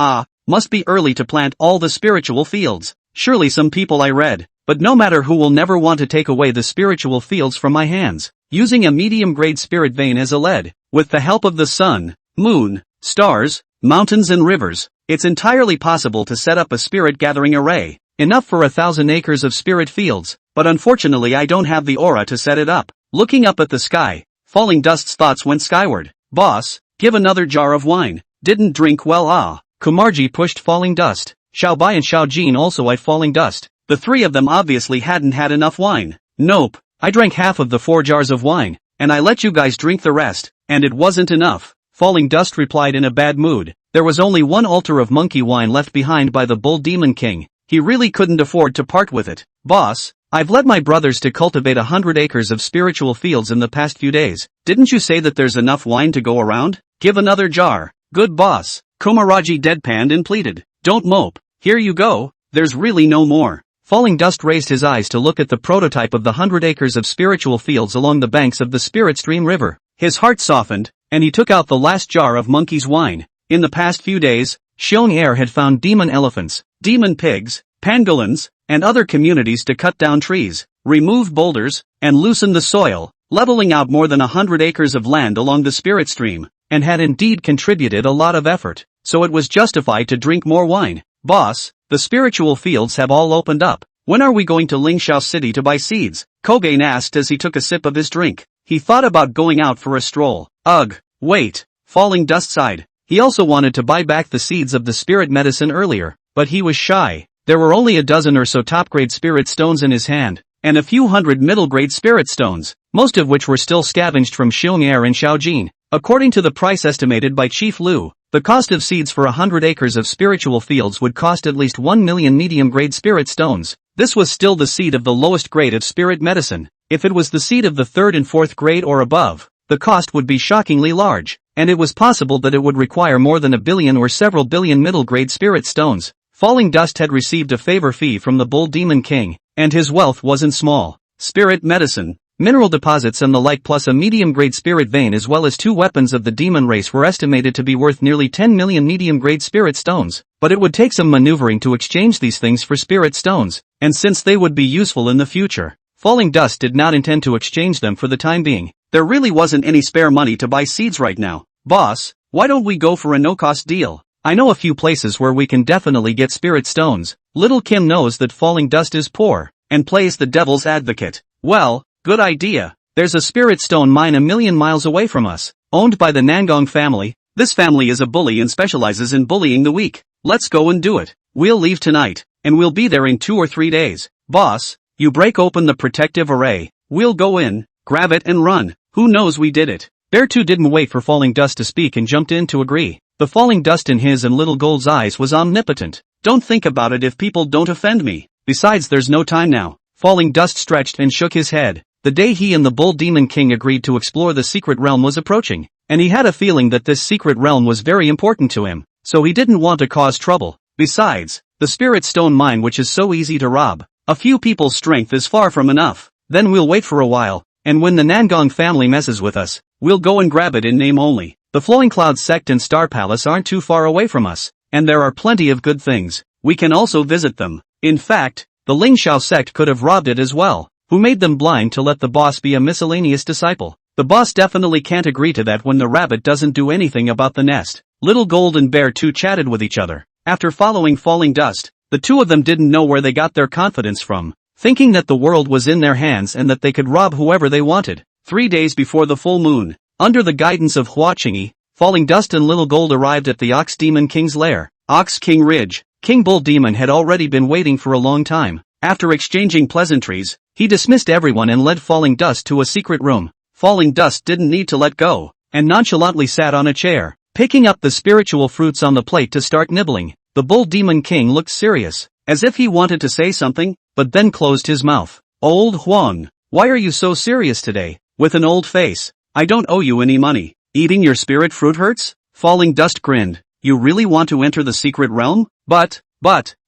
Must be early to plant all the spiritual fields. surely some people I read, but no matter who will never want to take away the spiritual fields from my hands. Using a medium-grade spirit vein as a lead, with the help of the sun, moon, stars, mountains and rivers, it's entirely possible to set up a spirit gathering array, enough for 1,000 acres of spirit fields, but unfortunately I don't have the aura to set it up. Looking up at the sky, Falling Dust's thoughts went skyward. Boss, give another jar of wine. Didn't drink well Kumarji pushed Falling Dust. Xiaobai and Xiaojin also eyed Falling Dust. The three of them obviously hadn't had enough wine. Nope, I drank half of the 4 jars of wine, and I let you guys drink the rest, and it wasn't enough. Falling Dust replied in a bad mood. There was only one altar of monkey wine left behind by the Bull Demon King. He really couldn't afford to part with it. Boss, I've led my brothers to cultivate 100 acres of spiritual fields in the past few days. Didn't you say that there's enough wine to go around? Give another jar. Good boss. Komaraji deadpanned and pleaded. Don't mope. Here you go. There's really no more. Falling Dust raised his eyes to look at the prototype of the 100 acres of spiritual fields along the banks of the Spirit Stream River. His heart softened, and he took out the last jar of monkey's wine. In the past few days, Xiong Air had found demon elephants, demon pigs, pangolins, and other communities to cut down trees, remove boulders, and loosen the soil, leveling out more than 100 acres of land along the Spirit Stream, and had indeed contributed a lot of effort, so it was justified to drink more wine. Boss, the spiritual fields have all opened up. When are we going to Lingxiao City to buy seeds? Kogain asked as he took a sip of his drink. He thought about going out for a stroll. Ugh, wait. Falling Dust sighed. He also wanted to buy back the seeds of the spirit medicine earlier, but he was shy. There were only a dozen or so top-grade spirit stones in his hand, and a few hundred middle-grade spirit stones, most of which were still scavenged from Xiong Air and Xiaojin. According to the price estimated by Chief Lu, the cost of seeds for 100 acres of spiritual fields would cost at least 1 million medium-grade spirit stones. This was still the seed of the lowest grade of spirit medicine. If it was the seed of the 3rd and 4th grade or above, the cost would be shockingly large, and it was possible that it would require more than 1 billion or several billion middle-grade spirit stones. Falling Dust had received a favor fee from the Bull Demon King, and his wealth wasn't small. Spirit medicine, mineral deposits and the like plus a medium-grade spirit vein as well as 2 weapons of the demon race were estimated to be worth nearly 10 million medium-grade spirit stones, but it would take some maneuvering to exchange these things for spirit stones, and since they would be useful in the future, Falling Dust did not intend to exchange them for the time being. There really wasn't any spare money to buy seeds right now. Boss, why don't we go for a no-cost deal? I know a few places where we can definitely get spirit stones. Little Kim knows that Falling Dust is poor, and plays the devil's advocate. Well, good idea. There's a spirit stone mine 1,000,000 miles away from us, owned by the Nangong family. This family is a bully and specializes in bullying the weak. Let's go and do it. We'll leave tonight, and we'll be there in 2 or 3 days. Boss, you break open the protective array. We'll go in, grab it and run. Who knows we did it? Bear 2 didn't wait for Falling Dust to speak and jumped in to agree. The Falling Dust in his and Little Gold's eyes was omnipotent. Don't think about it if people don't offend me. Besides, there's no time now. Falling Dust stretched and shook his head. The day he and the Bull Demon King agreed to explore the secret realm was approaching, and he had a feeling that this secret realm was very important to him, so he didn't want to cause trouble. Besides, the spirit stone mine which is so easy to rob, a few people's strength is far from enough. Then we'll wait for a while, and when the Nangong family messes with us, we'll go and grab it in name only. The Flowing Cloud Sect and Star Palace aren't too far away from us, and there are plenty of good things. We can also visit them. In fact, the Lingxiao sect could have robbed it as well. Who made them blind to let the boss be a miscellaneous disciple? The boss definitely can't agree to that when the rabbit doesn't do anything about the nest. Little Gold and Bear 2 chatted with each other. After following Falling Dust, the two of them didn't know where they got their confidence from, thinking that the world was in their hands and that they could rob whoever they wanted. 3 days before the full moon, under the guidance of Hua Qingyi, Falling Dust and Little Gold arrived at the Ox Demon King's lair. Ox King Ridge. King Bull Demon had already been waiting for a long time. After exchanging pleasantries, he dismissed everyone and led Falling Dust to a secret room. Falling Dust didn't need to let go, and nonchalantly sat on a chair, picking up the spiritual fruits on the plate to start nibbling. The Bull Demon King looked serious, as if he wanted to say something, but then closed his mouth. Old Huang, why are you so serious today? With an old face. I don't owe you any money. Eating your spirit fruit hurts? Falling Dust grinned. You really want to enter the secret realm? But,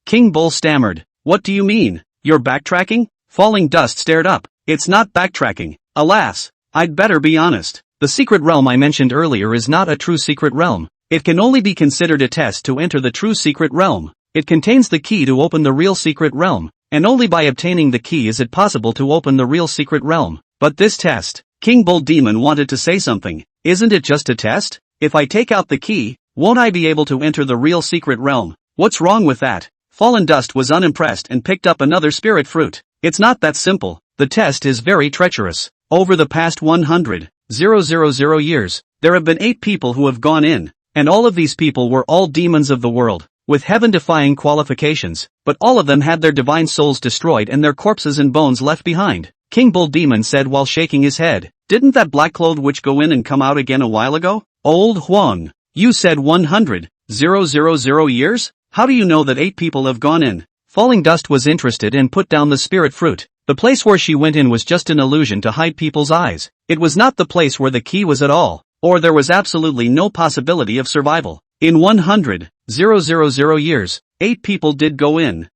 King Bull stammered. What do you mean? You're backtracking? Falling Dust stared up. It's not backtracking. Alas, I'd better be honest. The secret realm I mentioned earlier is not a true secret realm. It can only be considered a test to enter the true secret realm. It contains the key to open the real secret realm, and only by obtaining the key is it possible to open the real secret realm. But this test, King Bull Demon wanted to say something. Isn't it just a test? If I take out the key, won't I be able to enter the real secret realm? What's wrong with that? Fallen Dust was unimpressed and picked up another spirit fruit. It's not that simple. The test is very treacherous. Over the past 100,000 years, there have been 8 people who have gone in, and all of these people were all demons of the world, with heaven-defying qualifications, but all of them had their divine souls destroyed and their corpses and bones left behind. King Bull Demon said while shaking his head, "Didn't that black-clothed witch go in and come out again a while ago?" Old Huang, you said 100,000 years? How do you know that 8 people have gone in? Falling Dust was interested and put down the spirit fruit. The place where she went in was just an illusion to hide people's eyes. It was not the place where the key was at all, or there was absolutely no possibility of survival. In 100,000 years, 8 people did go in.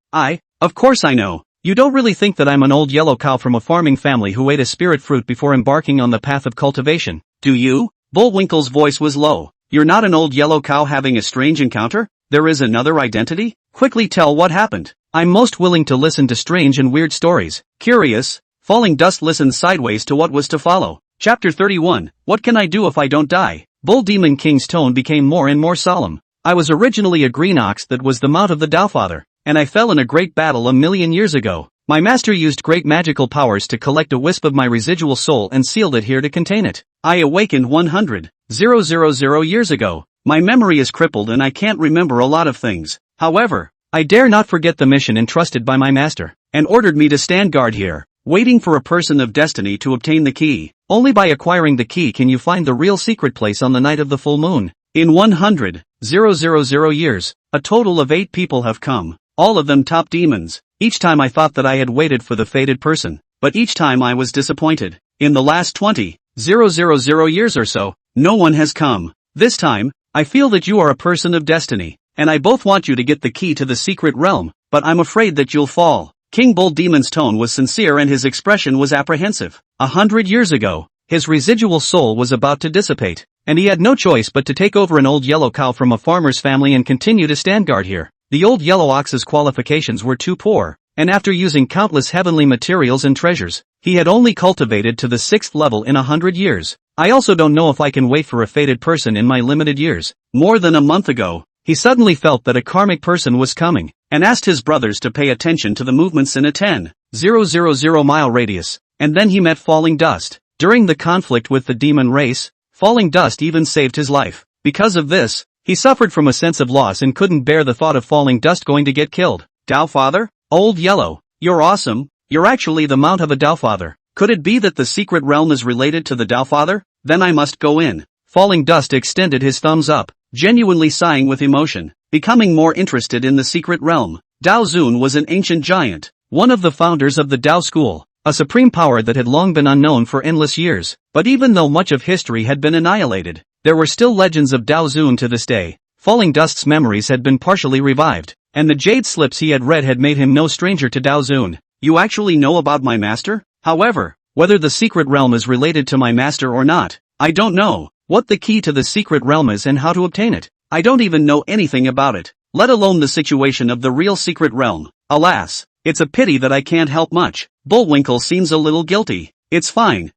Of course I know. You don't really think that I'm an old yellow cow from a farming family who ate a spirit fruit before embarking on the path of cultivation, do you? Bullwinkle's voice was low. You're not an old yellow cow having a strange encounter? There is another identity? Quickly tell what happened. I'm most willing to listen to strange and weird stories. Curious, Falling Dust listened sideways to what was to follow. Chapter 31, What Can I Do If I Don't Die? Bull Demon King's tone became more and more solemn. I was originally a green ox that was the mount of the Taofather, and I fell in a great battle 1,000,000 years ago. My master used great magical powers to collect a wisp of my residual soul and sealed it here to contain it. I awakened 100,000 years ago. My memory is crippled and I can't remember a lot of things. However, I dare not forget the mission entrusted by my master, and ordered me to stand guard here, waiting for a person of destiny to obtain the key. Only by acquiring the key can you find the real secret place on the night of the full moon. In 100,000 years, a total of 8 people have come, all of them top demons. Each time I thought that I had waited for the fated person, but each time I was disappointed. In the last 20,000 years or so, no one has come. This time, I feel that you are a person of destiny, and I both want you to get the key to the secret realm, but I'm afraid that you'll fall. King Bull Demon's tone was sincere and his expression was apprehensive. 100 years ago, his residual soul was about to dissipate, and he had no choice but to take over an old yellow cow from a farmer's family and continue to stand guard here. The old yellow ox's qualifications were too poor, and after using countless heavenly materials and treasures, he had only cultivated to the 6th level in 100 years. I also don't know if I can wait for a fated person in my limited years. More than a month ago, he suddenly felt that a karmic person was coming, and asked his brothers to pay attention to the movements in a 10,000 mile radius, and then he met Falling Dust. During the conflict with the demon race, Falling Dust even saved his life. Because of this, he suffered from a sense of loss and couldn't bear the thought of Falling Dust going to get killed. Taofather? Old Yellow, you're awesome. You're actually the mount of a Taofather. Could it be that the secret realm is related to the Taofather? Then I must go in. Falling Dust extended his thumbs up, genuinely sighing with emotion, becoming more interested in the secret realm. Dao Zun was an ancient giant, one of the founders of the Dao school, a supreme power that had long been unknown for endless years. But even though much of history had been annihilated, there were still legends of Dao Zun to this day. Falling Dust's memories had been partially revived, and the jade slips he had read had made him no stranger to Dao Zun. You actually know about my master? However, whether the secret realm is related to my master or not, I don't know. What the key to the secret realm is and how to obtain it. I don't even know anything about it, let alone the situation of the real secret realm. Alas, it's a pity that I can't help much. Bullwinkle seems a little guilty. It's fine.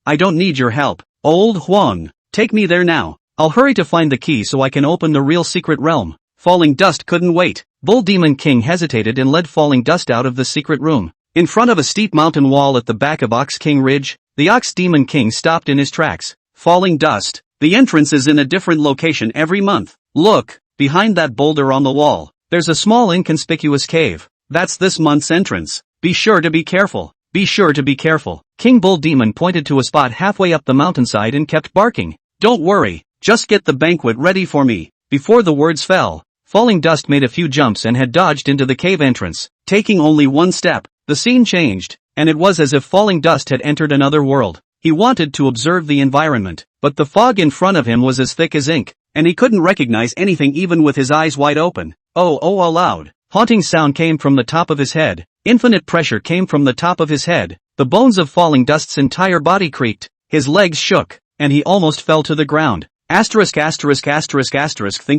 I don't need your help. Old Huang, take me there now. I'll hurry to find the key so I can open the real secret realm. Falling Dust couldn't wait. Bull Demon King hesitated and led Falling Dust out of the secret room. In front of a steep mountain wall at the back of Ox King Ridge, the Ox Demon King stopped in his tracks. Falling Dust, the entrance is in a different location every month. Look, behind that boulder on the wall, there's a small inconspicuous cave. That's this month's entrance. Be sure to be careful. King Bull Demon pointed to a spot halfway up the mountainside and kept barking. Don't worry, just get the banquet ready for me. Before the words fell, Falling Dust made a few jumps and had dodged into the cave entrance. Taking only one step, the scene changed, and it was as if Falling Dust had entered another world. He wanted to observe the environment, but the fog in front of him was as thick as ink, and he couldn't recognize anything even with his eyes wide open. Oh, a loud, haunting sound came from the top of his head. Infinite pressure came from the top of his head. The bones of Falling Dust's entire body creaked, his legs shook, and he almost fell to the ground. Think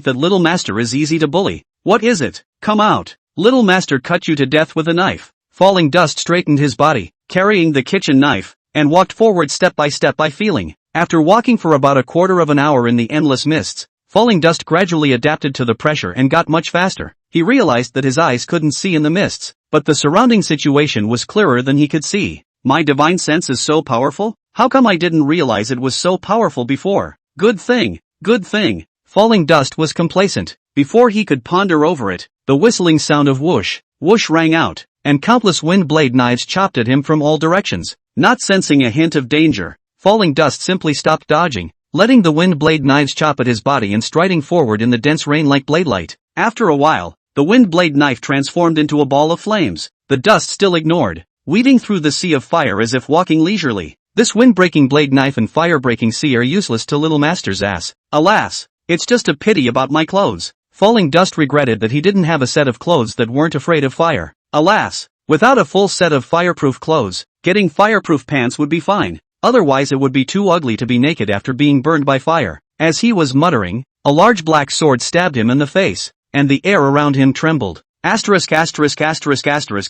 that little master is easy to bully. What is it? Come out. Little Master cut you to death with a knife. Falling Dust straightened his body, carrying the kitchen knife, and walked forward step by feeling. After walking for about a quarter of an hour in the endless mists, Falling Dust gradually adapted to the pressure and got much faster. He realized that his eyes couldn't see in the mists, but the surrounding situation was clearer than he could see. My divine sense is so powerful? How come I didn't realize it was so powerful before? Good thing, good thing. Falling Dust was complacent. Before he could ponder over it, the whistling sound of whoosh, whoosh rang out, and countless wind blade knives chopped at him from all directions. Not sensing a hint of danger, Falling Dust simply stopped dodging, letting the wind blade knives chop at his body and striding forward in the dense rain like blade light. After a while, the wind blade knife transformed into a ball of flames, the dust still ignored, weaving through the sea of fire as if walking leisurely. This wind-breaking blade knife and fire-breaking sea are useless to Little Master's ass. Alas, it's just a pity about my clothes. Falling Dust regretted that he didn't have a set of clothes that weren't afraid of fire. Alas, without a full set of fireproof clothes, getting fireproof pants would be fine. Otherwise it would be too ugly to be naked after being burned by fire. As he was muttering, a large black sword stabbed him in the face, and the air around him trembled.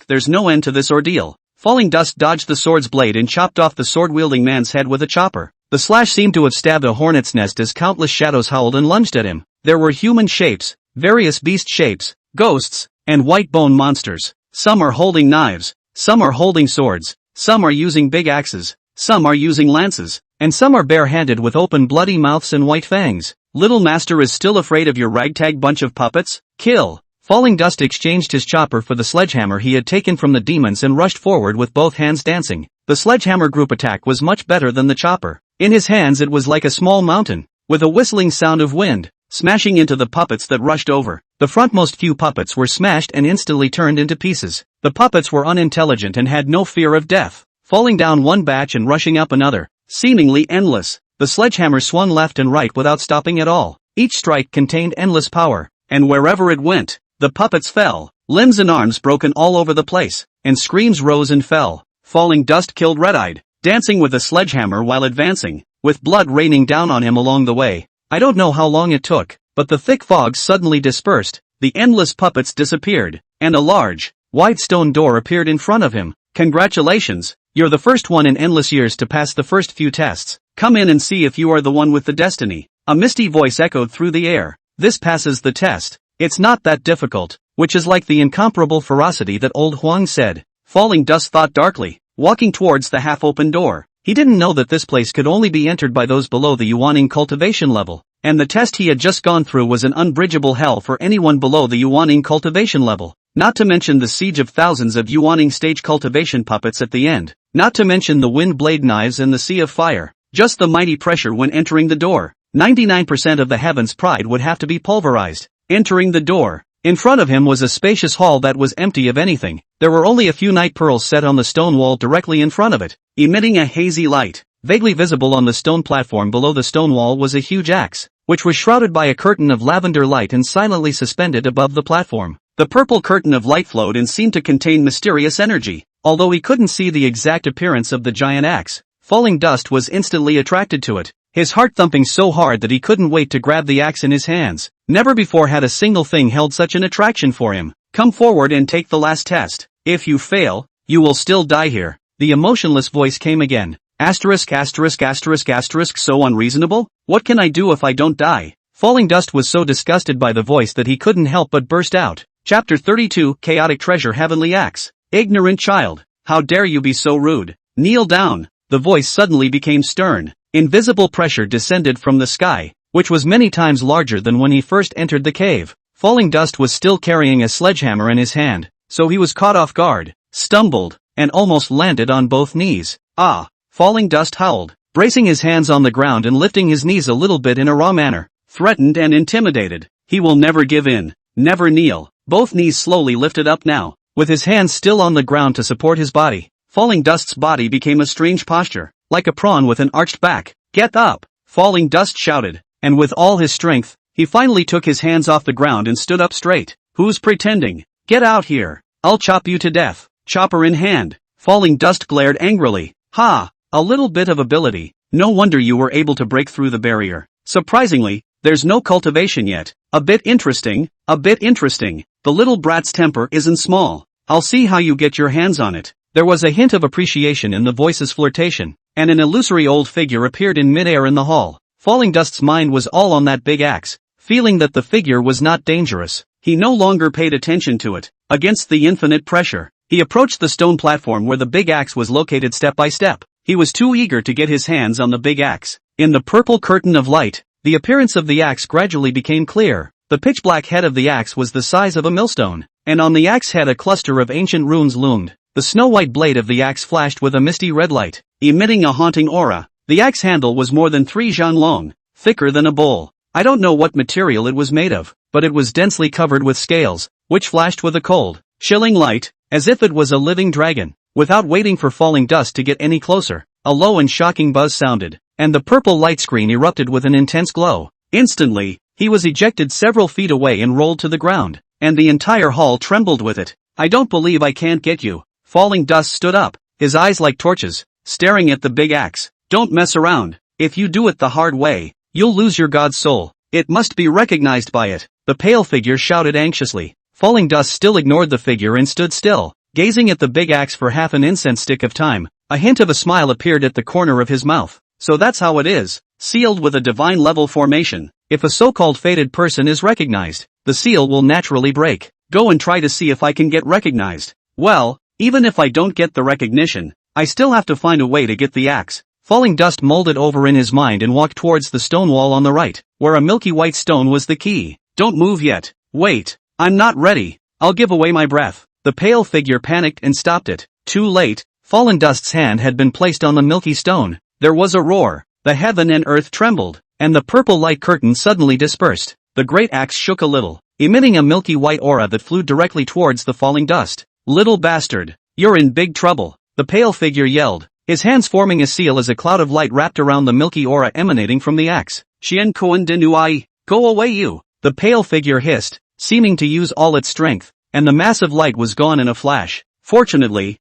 There's no end to this ordeal. Falling Dust dodged the sword's blade and chopped off the sword-wielding man's head with a chopper. The slash seemed to have stabbed a hornet's nest as countless shadows howled and lunged at him. There were human shapes, various beast shapes, ghosts, and white bone monsters. Some are holding knives, some are holding swords, some are using big axes, some are using lances, and some are bare-handed with open bloody mouths and white fangs. Little Master is still afraid of your ragtag bunch of puppets? Kill! Falling Dust exchanged his chopper for the sledgehammer he had taken from the demons and rushed forward with both hands dancing. The sledgehammer group attack was much better than the chopper. In his hands it was like a small mountain, with a whistling sound of wind, smashing into the puppets that rushed over. The frontmost few puppets were smashed and instantly turned into pieces. The puppets were unintelligent and had no fear of death, falling down one batch and rushing up another, seemingly endless. The sledgehammer swung left and right without stopping at all. Each strike contained endless power, and wherever it went, the puppets fell, limbs and arms broken all over the place, and screams rose and fell. Falling Dust killed Red-Eyed, dancing with a sledgehammer while advancing, with blood raining down on him along the way. I don't know how long it took, but the thick fog suddenly dispersed, the endless puppets disappeared, and a large, wide stone door appeared in front of him. Congratulations, you're the first one in endless years to pass the first few tests. Come in and see if you are the one with the destiny. A misty voice echoed through the air. This passes the test. It's not that difficult, which is like the incomparable ferocity that old Huang said. Falling Dust thought darkly, walking towards the half-open door. He didn't know that this place could only be entered by those below the Yuaning cultivation level, and the test he had just gone through was an unbridgeable hell for anyone below the Yuaning cultivation level. Not to mention the siege of thousands of Yuaning stage cultivation puppets at the end. Not to mention the wind blade knives and the sea of fire. Just the mighty pressure when entering the door. 99% of the heaven's pride would have to be pulverized. Entering the door, in front of him was a spacious hall that was empty of anything. There were only a few night pearls set on the stone wall directly in front of it, emitting a hazy light. Vaguely visible on the stone platform below the stone wall was a huge axe, which was shrouded by a curtain of lavender light and silently suspended above the platform. The purple curtain of light flowed and seemed to contain mysterious energy. Although he couldn't see the exact appearance of the giant axe, Falling Dust was instantly attracted to it, his heart thumping so hard that he couldn't wait to grab the axe in his hands. Never before had a single thing held such an attraction for him. Come forward and take the last test. If you fail, you will still die here. The emotionless voice came again. So unreasonable? What can I do if I don't die? Falling Dust was so disgusted by the voice that he couldn't help but burst out. Chapter 32, Chaotic Treasure Heavenly Axe. Ignorant child, how dare you be so rude? Kneel down. The voice suddenly became stern. Invisible pressure descended from the sky, which was many times larger than when he first entered the cave. Falling Dust was still carrying a sledgehammer in his hand, so he was caught off guard, stumbled, and almost landed on both knees. Ah! Falling Dust howled, bracing his hands on the ground and lifting his knees a little bit in a raw manner. Threatened and intimidated, he will never give in, never kneel. Both knees slowly lifted up now, with his hands still on the ground to support his body. Falling Dust's body became a strange posture, like a prawn with an arched back. Get up! Falling Dust shouted, and with all his strength, he finally took his hands off the ground and stood up straight. Who's pretending? Get out here! I'll chop you to death, chopper in hand. Falling Dust glared angrily. Ha! A little bit of ability, no wonder you were able to break through the barrier. Surprisingly, There's no cultivation yet. A bit interesting, a bit interesting. The little brat's temper isn't small. I'll see how you get your hands on it. There was a hint of appreciation in the voice's flirtation, and an illusory old figure appeared in midair in the hall. Falling Dust's mind was all on that big axe. Feeling that the figure was not dangerous, he no longer paid attention to it. Against the infinite pressure, he approached the stone platform where the big axe was located step by step. He was too eager to get his hands on the big axe. In the purple curtain of light, the appearance of the axe gradually became clear. The pitch-black head of the axe was the size of a millstone, and on the axe head a cluster of ancient runes loomed. The snow-white blade of the axe flashed with a misty red light, emitting a haunting aura. The axe handle was more than 3 zhan long, thicker than a bowl. I don't know what material it was made of, but it was densely covered with scales, which flashed with a cold, chilling light, as if it was a living dragon. Without waiting for Falling Dust to get any closer, a low and shocking buzz sounded, and the purple light screen erupted with an intense glow. Instantly, he was ejected several feet away and rolled to the ground, and the entire hall trembled with it. I don't believe I can't get you. Falling Dust stood up, his eyes like torches, staring at the big axe. Don't mess around. If you do it the hard way, you'll lose your god's soul. It must be recognized by it. The pale figure shouted anxiously. Falling Dust still ignored the figure and stood still, gazing at the big axe for half an incense stick of time. A hint of a smile appeared at the corner of his mouth. So that's how it is, sealed with a divine level formation. If a so-called fated person is recognized, the seal will naturally break. Go and try to see if I can get recognized. Well, even if I don't get the recognition, I still have to find a way to get the axe. Falling Dust molded over in his mind and walked towards the stone wall on the right, where a milky white stone was the key. Don't move yet. Wait. I'm not ready. I'll give away my breath. The pale figure panicked and stopped it. Too late. Fallen Dust's hand had been placed on the milky stone. There was a roar. The heaven and earth trembled, and the purple light curtain suddenly dispersed. The great axe shook a little, emitting a milky white aura that flew directly towards the Falling Dust. Little bastard. You're in big trouble. The pale figure yelled, his hands forming a seal as a cloud of light wrapped around the milky aura emanating from the axe. Xian Koan Dinuai, go away you. The pale figure hissed, seeming to use all its strength, and the massive light was gone in a flash. Fortunately,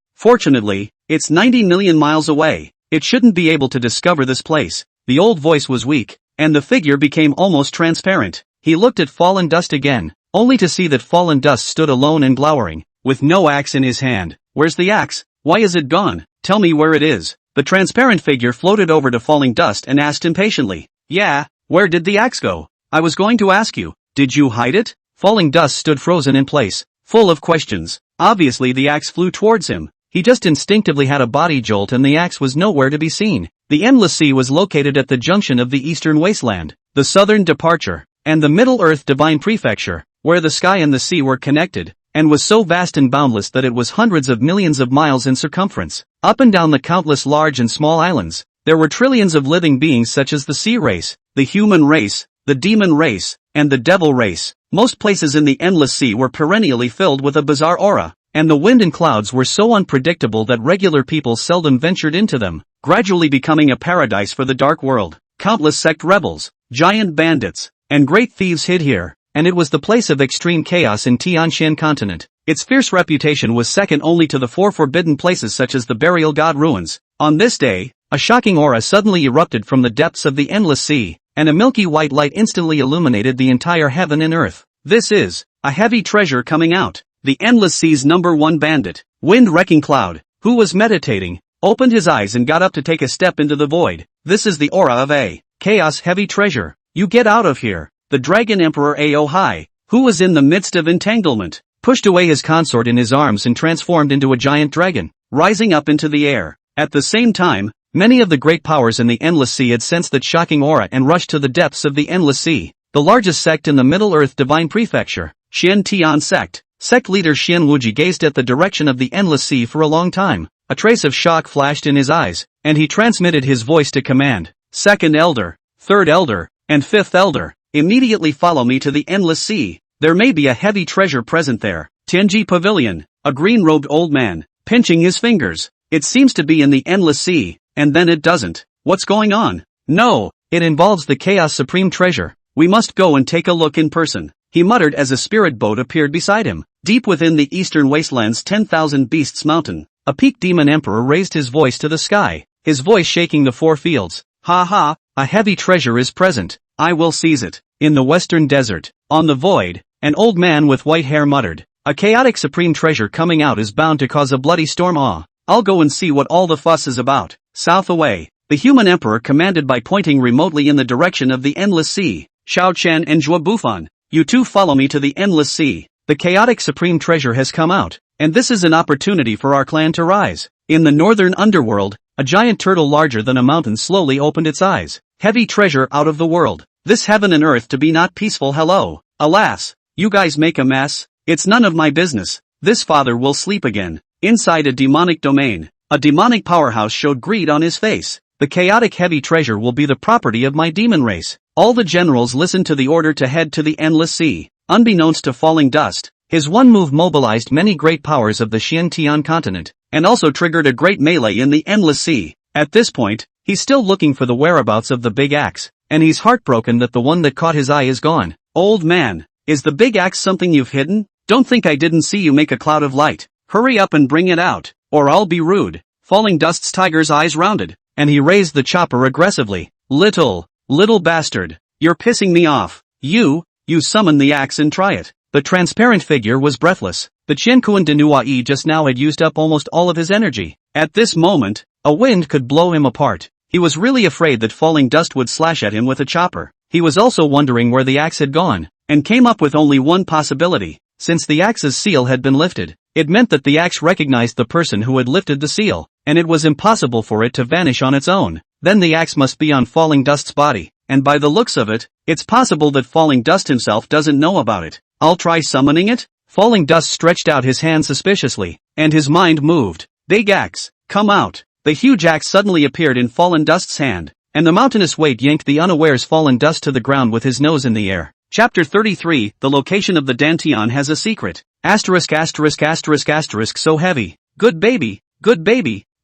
it's 90 million miles away. It shouldn't be able to discover this place. The old voice was weak, and the figure became almost transparent. He looked at Fallen Dust again, only to see that Fallen Dust stood alone and glowering, with no axe in his hand. Where's the axe? Why is it gone? Tell me where it is. The transparent figure floated over to Falling Dust and asked impatiently. Yeah, where did the axe go? I was going to ask you, did you hide it? Falling Dust stood frozen in place, full of questions. Obviously the axe flew towards him. He just instinctively had a body jolt and the axe was nowhere to be seen. The Endless Sea was located at the junction of the Eastern Wasteland, the Southern Departure, and the Middle Earth Divine Prefecture, where the sky and the sea were connected, and was so vast and boundless that it was hundreds of millions of miles in circumference. Up and down the countless large and small islands, there were trillions of living beings such as the sea race, the human race, the demon race, and the devil race. Most places in the Endless Sea were perennially filled with a bizarre aura, and the wind and clouds were so unpredictable that regular people seldom ventured into them, gradually becoming a paradise for the dark world. Countless sect rebels, giant bandits, and great thieves hid here, and it was the place of extreme chaos in Tianshan continent. Its fierce reputation was second only to the 4 forbidden places such as the Burial God Ruins. On this day, a shocking aura suddenly erupted from the depths of the Endless Sea, and a milky white light instantly illuminated the entire heaven and earth. This is a heavy treasure coming out. The Endless Sea's #1 bandit, Wind-Wrecking Cloud, who was meditating, opened his eyes and got up to take a step into the void. This is the aura of a chaos-heavy treasure. You get out of here. The Dragon Emperor Ao Hai, who was in the midst of entanglement, pushed away his consort in his arms and transformed into a giant dragon, rising up into the air. At the same time, many of the great powers in the Endless Sea had sensed that shocking aura and rushed to the depths of the Endless Sea. The largest sect in the Middle Earth Divine Prefecture, Xian Tian Sect. Sect leader Xian Wuji gazed at the direction of the Endless Sea for a long time. A trace of shock flashed in his eyes, and he transmitted his voice to command. Second Elder, Third Elder, and Fifth Elder, immediately follow me to the Endless Sea. There may be a heavy treasure present there. Tianji Pavilion, a green-robed old man, pinching his fingers. It seems to be in the Endless Sea, and then it doesn't. What's going on? No, it involves the Chaos Supreme Treasure. We must go and take a look in person, he muttered as a spirit boat appeared beside him. Deep within the Eastern Wasteland's 10,000 Beasts Mountain, a peaked demon emperor raised his voice to the sky, his voice shaking the 4 fields. Ha ha, a heavy treasure is present. I will seize it. In the western desert, on the void, an old man with white hair muttered, "A chaotic supreme treasure coming out is bound to cause a bloody storm. I'll go and see what all the fuss is about." South away, the human emperor commanded by pointing remotely in the direction of the endless sea. "Xiao Chen and Zhuo Bufan, you two follow me to the endless sea. The chaotic supreme treasure has come out, and this is an opportunity for our clan to rise." In the northern underworld, a giant turtle larger than a mountain slowly opened its eyes. "Heavy treasure out of the world. This heaven and earth to be not peaceful. Hello. Alas, you guys make a mess. It's none of my business. This father will sleep again." Inside a demonic domain, a demonic powerhouse showed greed on his face. "The chaotic heavy treasure will be the property of my demon race." All the generals listened to the order to head to the endless sea. Unbeknownst to Falling Dust, his one move mobilized many great powers of the Xiantian continent, and also triggered a great melee in the endless sea. At this point, he's still looking for the whereabouts of the big axe, and he's heartbroken that the one that caught his eye is gone. "Old man, is the big axe something you've hidden? Don't think I didn't see you make a cloud of light. Hurry up and bring it out, or I'll be rude." Falling Dust's tiger's eyes rounded, and he raised the chopper aggressively. Little bastard, you're pissing me off. You summon the axe and try it." The transparent figure was breathless. The Qiankuan de Nuai just now had used up almost all of his energy. At this moment, a wind could blow him apart. He was really afraid that Falling Dust would slash at him with a chopper. He was also wondering where the axe had gone, and came up with only one possibility. Since the axe's seal had been lifted, it meant that the axe recognized the person who had lifted the seal, and it was impossible for it to vanish on its own. Then the axe must be on Falling Dust's body, and by the looks of it, it's possible that Falling Dust himself doesn't know about it. "I'll try summoning it?" Falling Dust stretched out his hand suspiciously, and his mind moved. "Big axe, come out." The huge axe suddenly appeared in Fallen Dust's hand, and the mountainous weight yanked the unawares Fallen Dust to the ground with his nose in the air. Chapter 33, The location of the dantion has a secret. Asterisk asterisk asterisk asterisk so heavy. Good baby,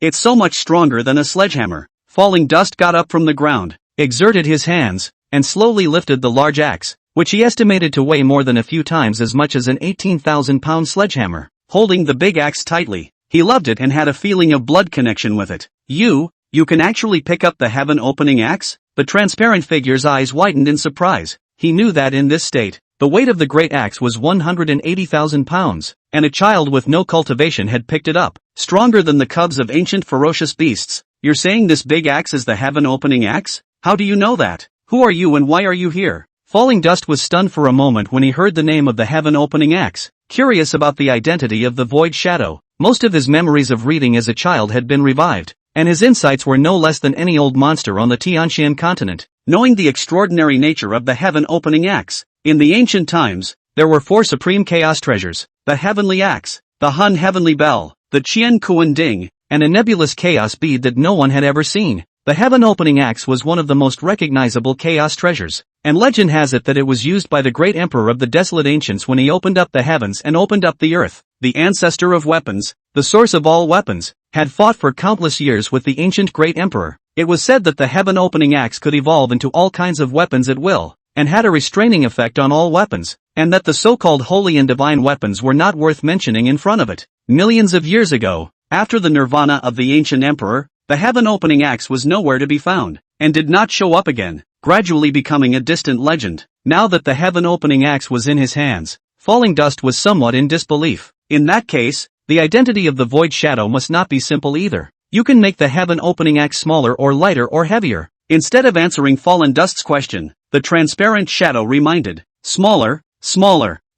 it's so much stronger than a sledgehammer. Falling Dust got up from the ground, exerted his hands, and slowly lifted the large axe, which he estimated to weigh more than a few times as much as an 18,000-pound sledgehammer. Holding the big axe tightly, he loved it and had a feeling of blood connection with it. You can actually pick up the heaven-opening axe?" The transparent figure's eyes widened in surprise. He knew that in this state, the weight of the great axe was 180,000 pounds, and a child with no cultivation had picked it up, stronger than the cubs of ancient ferocious beasts. "You're saying this big axe is the heaven-opening axe? How do you know that? Who are you and why are you here?" Falling Dust was stunned for a moment when he heard the name of the heaven-opening axe, curious about the identity of the void shadow. Most of his memories of reading as a child had been revived, and his insights were no less than any old monster on the Tianxian continent. Knowing the extraordinary nature of the heaven-opening axe, in the ancient times, there were 4 supreme chaos treasures: the heavenly axe, the Hun heavenly bell, the Qian Kuan Ding, and a nebulous chaos bead that no one had ever seen. The heaven-opening axe was one of the most recognizable chaos treasures, and legend has it that it was used by the great emperor of the desolate ancients when he opened up the heavens and opened up the earth. The ancestor of weapons, the source of all weapons, had fought for countless years with the ancient great emperor. It was said that the heaven-opening axe could evolve into all kinds of weapons at will, and had a restraining effect on all weapons, and that the so-called holy and divine weapons were not worth mentioning in front of it. Millions of years ago, after the nirvana of the ancient emperor, the heaven-opening axe was nowhere to be found, and did not show up again, gradually becoming a distant legend. Now that the heaven-opening axe was in his hands, Falling Dust was somewhat in disbelief. In that case, the identity of the void shadow must not be simple either. You can make the heaven-opening axe smaller or lighter or heavier. Instead of answering Fallen Dust's question, the transparent shadow reminded. Smaller,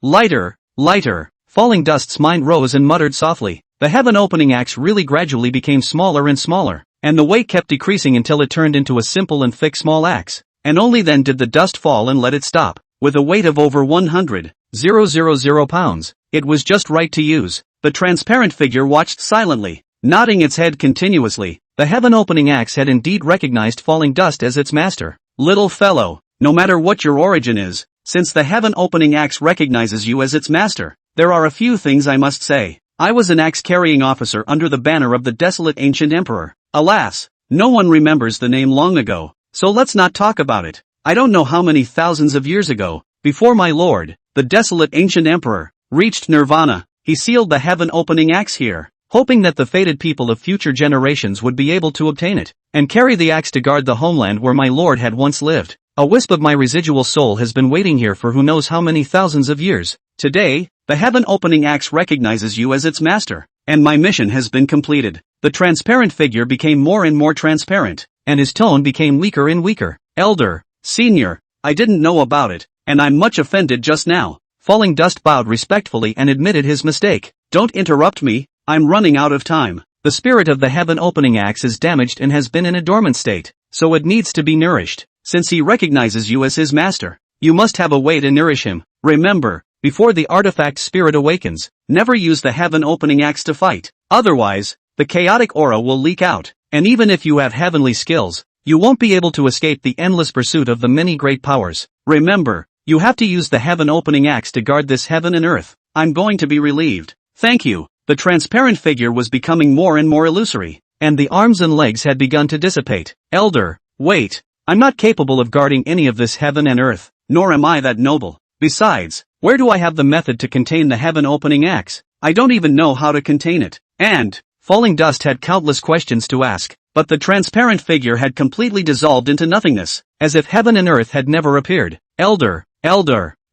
lighter. Falling Dust's mind rose and muttered softly. The heaven-opening axe really gradually became smaller and smaller, and the weight kept decreasing until it turned into a simple and thick small axe. And only then did the dust fall and let it stop. With a weight of over 100,000 pounds, it was just right to use. The transparent figure watched silently, nodding its head continuously. The heaven-opening axe had indeed recognized Falling Dust as its master. Little fellow, no matter what your origin is, since the heaven-opening axe recognizes you as its master, there are a few things I must say. I was an axe-carrying officer under the banner of the desolate ancient emperor. Alas, no one remembers the name long ago, so let's not talk about it. I don't know how many thousands of years ago, before my lord, the desolate ancient emperor, reached nirvana, he sealed the heaven-opening axe here, hoping that the fated people of future generations would be able to obtain it, and carry the axe to guard the homeland where my lord had once lived. A wisp of my residual soul has been waiting here for who knows how many thousands of years. Today, the heaven-opening axe recognizes you as its master, and my mission has been completed. The transparent figure became more and more transparent, and his tone became weaker and weaker. Elder, Senior, I didn't know about it, and I'm much offended just now. Falling Dust bowed respectfully and admitted his mistake. Don't interrupt me, I'm running out of time. The spirit of the heaven-opening axe is damaged and has been in a dormant state, so it needs to be nourished. Since he recognizes you as his master, you must have a way to nourish him. Remember, before the artifact spirit awakens, never use the heaven-opening axe to fight. Otherwise, the chaotic aura will leak out, and even if you have heavenly skills, you won't be able to escape the endless pursuit of the many great powers. Remember, you have to use the heaven-opening axe to guard this heaven and earth. I'm going to be relieved. Thank you. The transparent figure was becoming more and more illusory, and the arms and legs had begun to dissipate. Elder, wait. I'm not capable of guarding any of this heaven and earth, nor am I that noble. Besides, where do I have the method to contain the heaven-opening axe? I don't even know how to contain it. And, Falling Dust had countless questions to ask, but the transparent figure had completely dissolved into nothingness, as if heaven and earth had never appeared. Elder,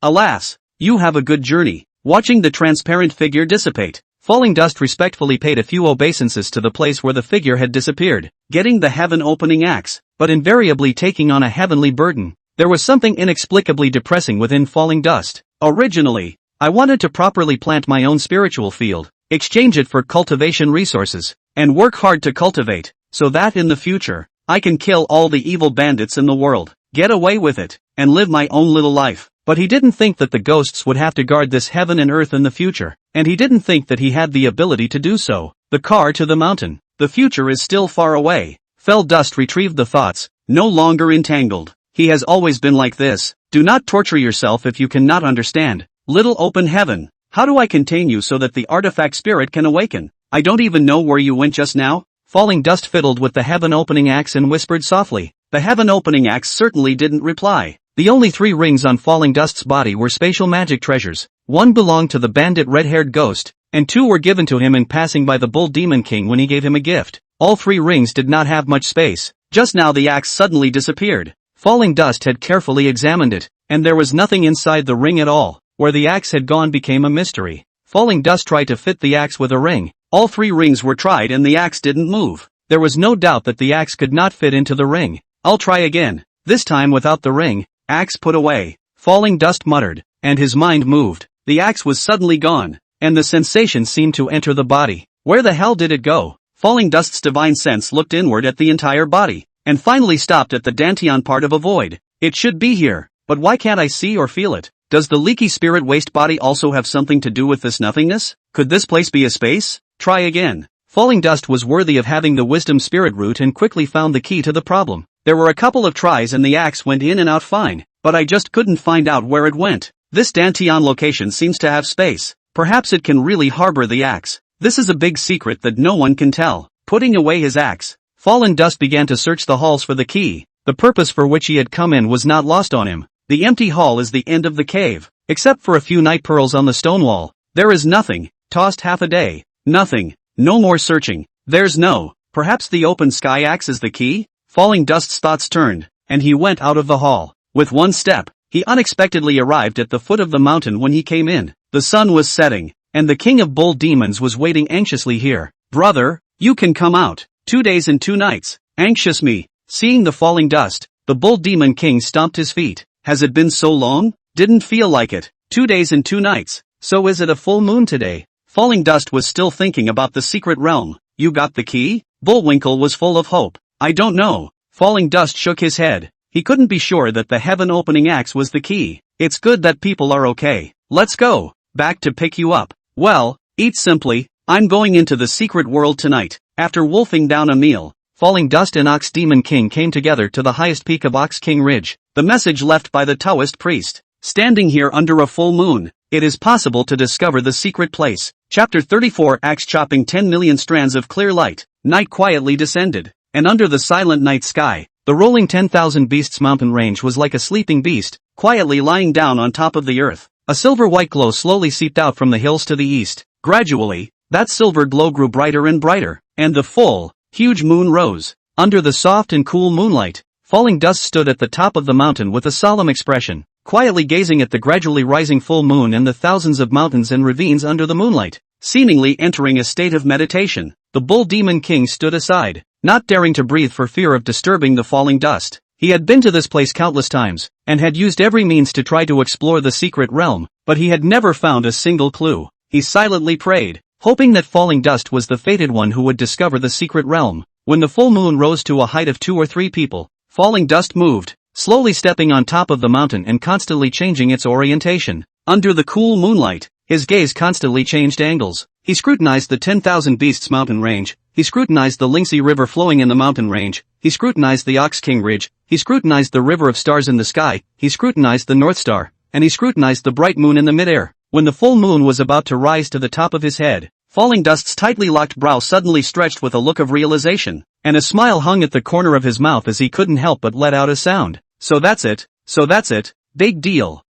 alas, you have a good journey. Watching the transparent figure dissipate, Falling Dust respectfully paid a few obeisances to the place where the figure had disappeared, getting the heaven-opening axe, but invariably taking on a heavenly burden. There was something inexplicably depressing within Falling Dust. Originally, I wanted to properly plant my own spiritual field, exchange it for cultivation resources, and work hard to cultivate, so that in the future, I can kill all the evil bandits in the world, get away with it, and live my own little life. But he didn't think that the ghosts would have to guard this heaven and earth in the future, and he didn't think that he had the ability to do so. The car to the mountain. The future is still far away. Fell Dust retrieved the thoughts, no longer entangled. He has always been like this. Do not torture yourself if you cannot understand. Little open heaven. How do I contain you so that the artifact spirit can awaken? I don't even know where you went just now. Falling Dust fiddled with the heaven-opening axe and whispered softly. The heaven-opening axe certainly didn't reply. The only 3 rings on Falling Dust's body were spatial magic treasures. 1 belonged to the bandit red-haired ghost, and 2 were given to him in passing by the bull demon king when he gave him a gift. All 3 rings did not have much space. Just now the axe suddenly disappeared. Falling Dust had carefully examined it, and there was nothing inside the ring at all. Where the axe had gone became a mystery. Falling Dust tried to fit the axe with a ring. All 3 rings were tried and the axe didn't move. There was no doubt that the axe could not fit into the ring. I'll try again, this time without the ring. Axe put away. Falling Dust muttered, and his mind moved. The axe was suddenly gone, and the sensation seemed to enter the body. Where the hell did it go? Falling Dust's divine sense looked inward at the entire body, and finally stopped at the dantion part of a void. It should be here, but why can't I see or feel it? Does the leaky spirit waste body also have something to do with this nothingness? Could this place be a space? Try again. Falling Dust was worthy of having the wisdom spirit root and quickly found the key to the problem. There were a couple of tries and the axe went in and out fine, but I just couldn't find out where it went. This dantion location seems to have space. Perhaps it can really harbor the axe. This is a big secret that no one can tell. Putting away his axe, Fallen Dust began to search the halls for the key. The purpose for which he had come in was not lost on him. The empty hall is the end of the cave. Except for a few night pearls on the stone wall, there is nothing. Tossed half a day. Nothing. No more searching. There's no. Perhaps the open sky axe is the key? Falling Dust's thoughts turned, and he went out of the hall. With one step, he unexpectedly arrived at the foot of the mountain. When he came in, the sun was setting, and the king of bull demons was waiting anxiously here. Brother, you can come out. 2 days and 2 nights. Anxious me. Seeing the Falling Dust, the bull demon king stomped his feet. Has it been so long? Didn't feel like it. 2 days and 2 nights. So is it a full moon today? Falling Dust was still thinking about the secret realm. You got the key? Bullwinkle was full of hope. I don't know. Falling Dust shook his head. He couldn't be sure that the heaven-opening axe was the key. It's good that people are okay. Let's go. Back to pick you up. Well, eat simply. I'm going into the secret world tonight. After wolfing down a meal, Falling Dust and Ox Demon King came together to the highest peak of Ox King Ridge. The message left by the Taoist priest. Standing here under a full moon, it is possible to discover the secret place. Chapter 34. Axe chopping 10 million strands of clear light. Night quietly descended, and under the silent night sky, the rolling 10,000 Beasts mountain range was like a sleeping beast, quietly lying down on top of the earth. A silver-white glow slowly seeped out from the hills to the east. Gradually, that silver glow grew brighter and brighter, and the full, huge moon rose. Under the soft and cool moonlight, Falling Dust stood at the top of the mountain with a solemn expression, quietly gazing at the gradually rising full moon and the thousands of mountains and ravines under the moonlight. Seemingly entering a state of meditation, the Bull Demon King stood aside, not daring to breathe for fear of disturbing the falling dust. He had been to this place countless times, and had used every means to try to explore the secret realm, but he had never found a single clue. He silently prayed, hoping that Falling Dust was the fated one who would discover the secret realm. When the full moon rose to a height of 2 or 3 people, Falling Dust moved, slowly stepping on top of the mountain and constantly changing its orientation. Under the cool moonlight, his gaze constantly changed angles. He scrutinized the 10,000 Beasts mountain range, he scrutinized the Lingxi River flowing in the mountain range, he scrutinized the Ox King Ridge, he scrutinized the River of Stars in the sky, he scrutinized the North Star, and he scrutinized the bright moon in the midair. When the full moon was about to rise to the top of his head, Falling Dust's tightly locked brow suddenly stretched with a look of realization, and a smile hung at the corner of his mouth as he couldn't help but let out a sound. So that's it, big deal.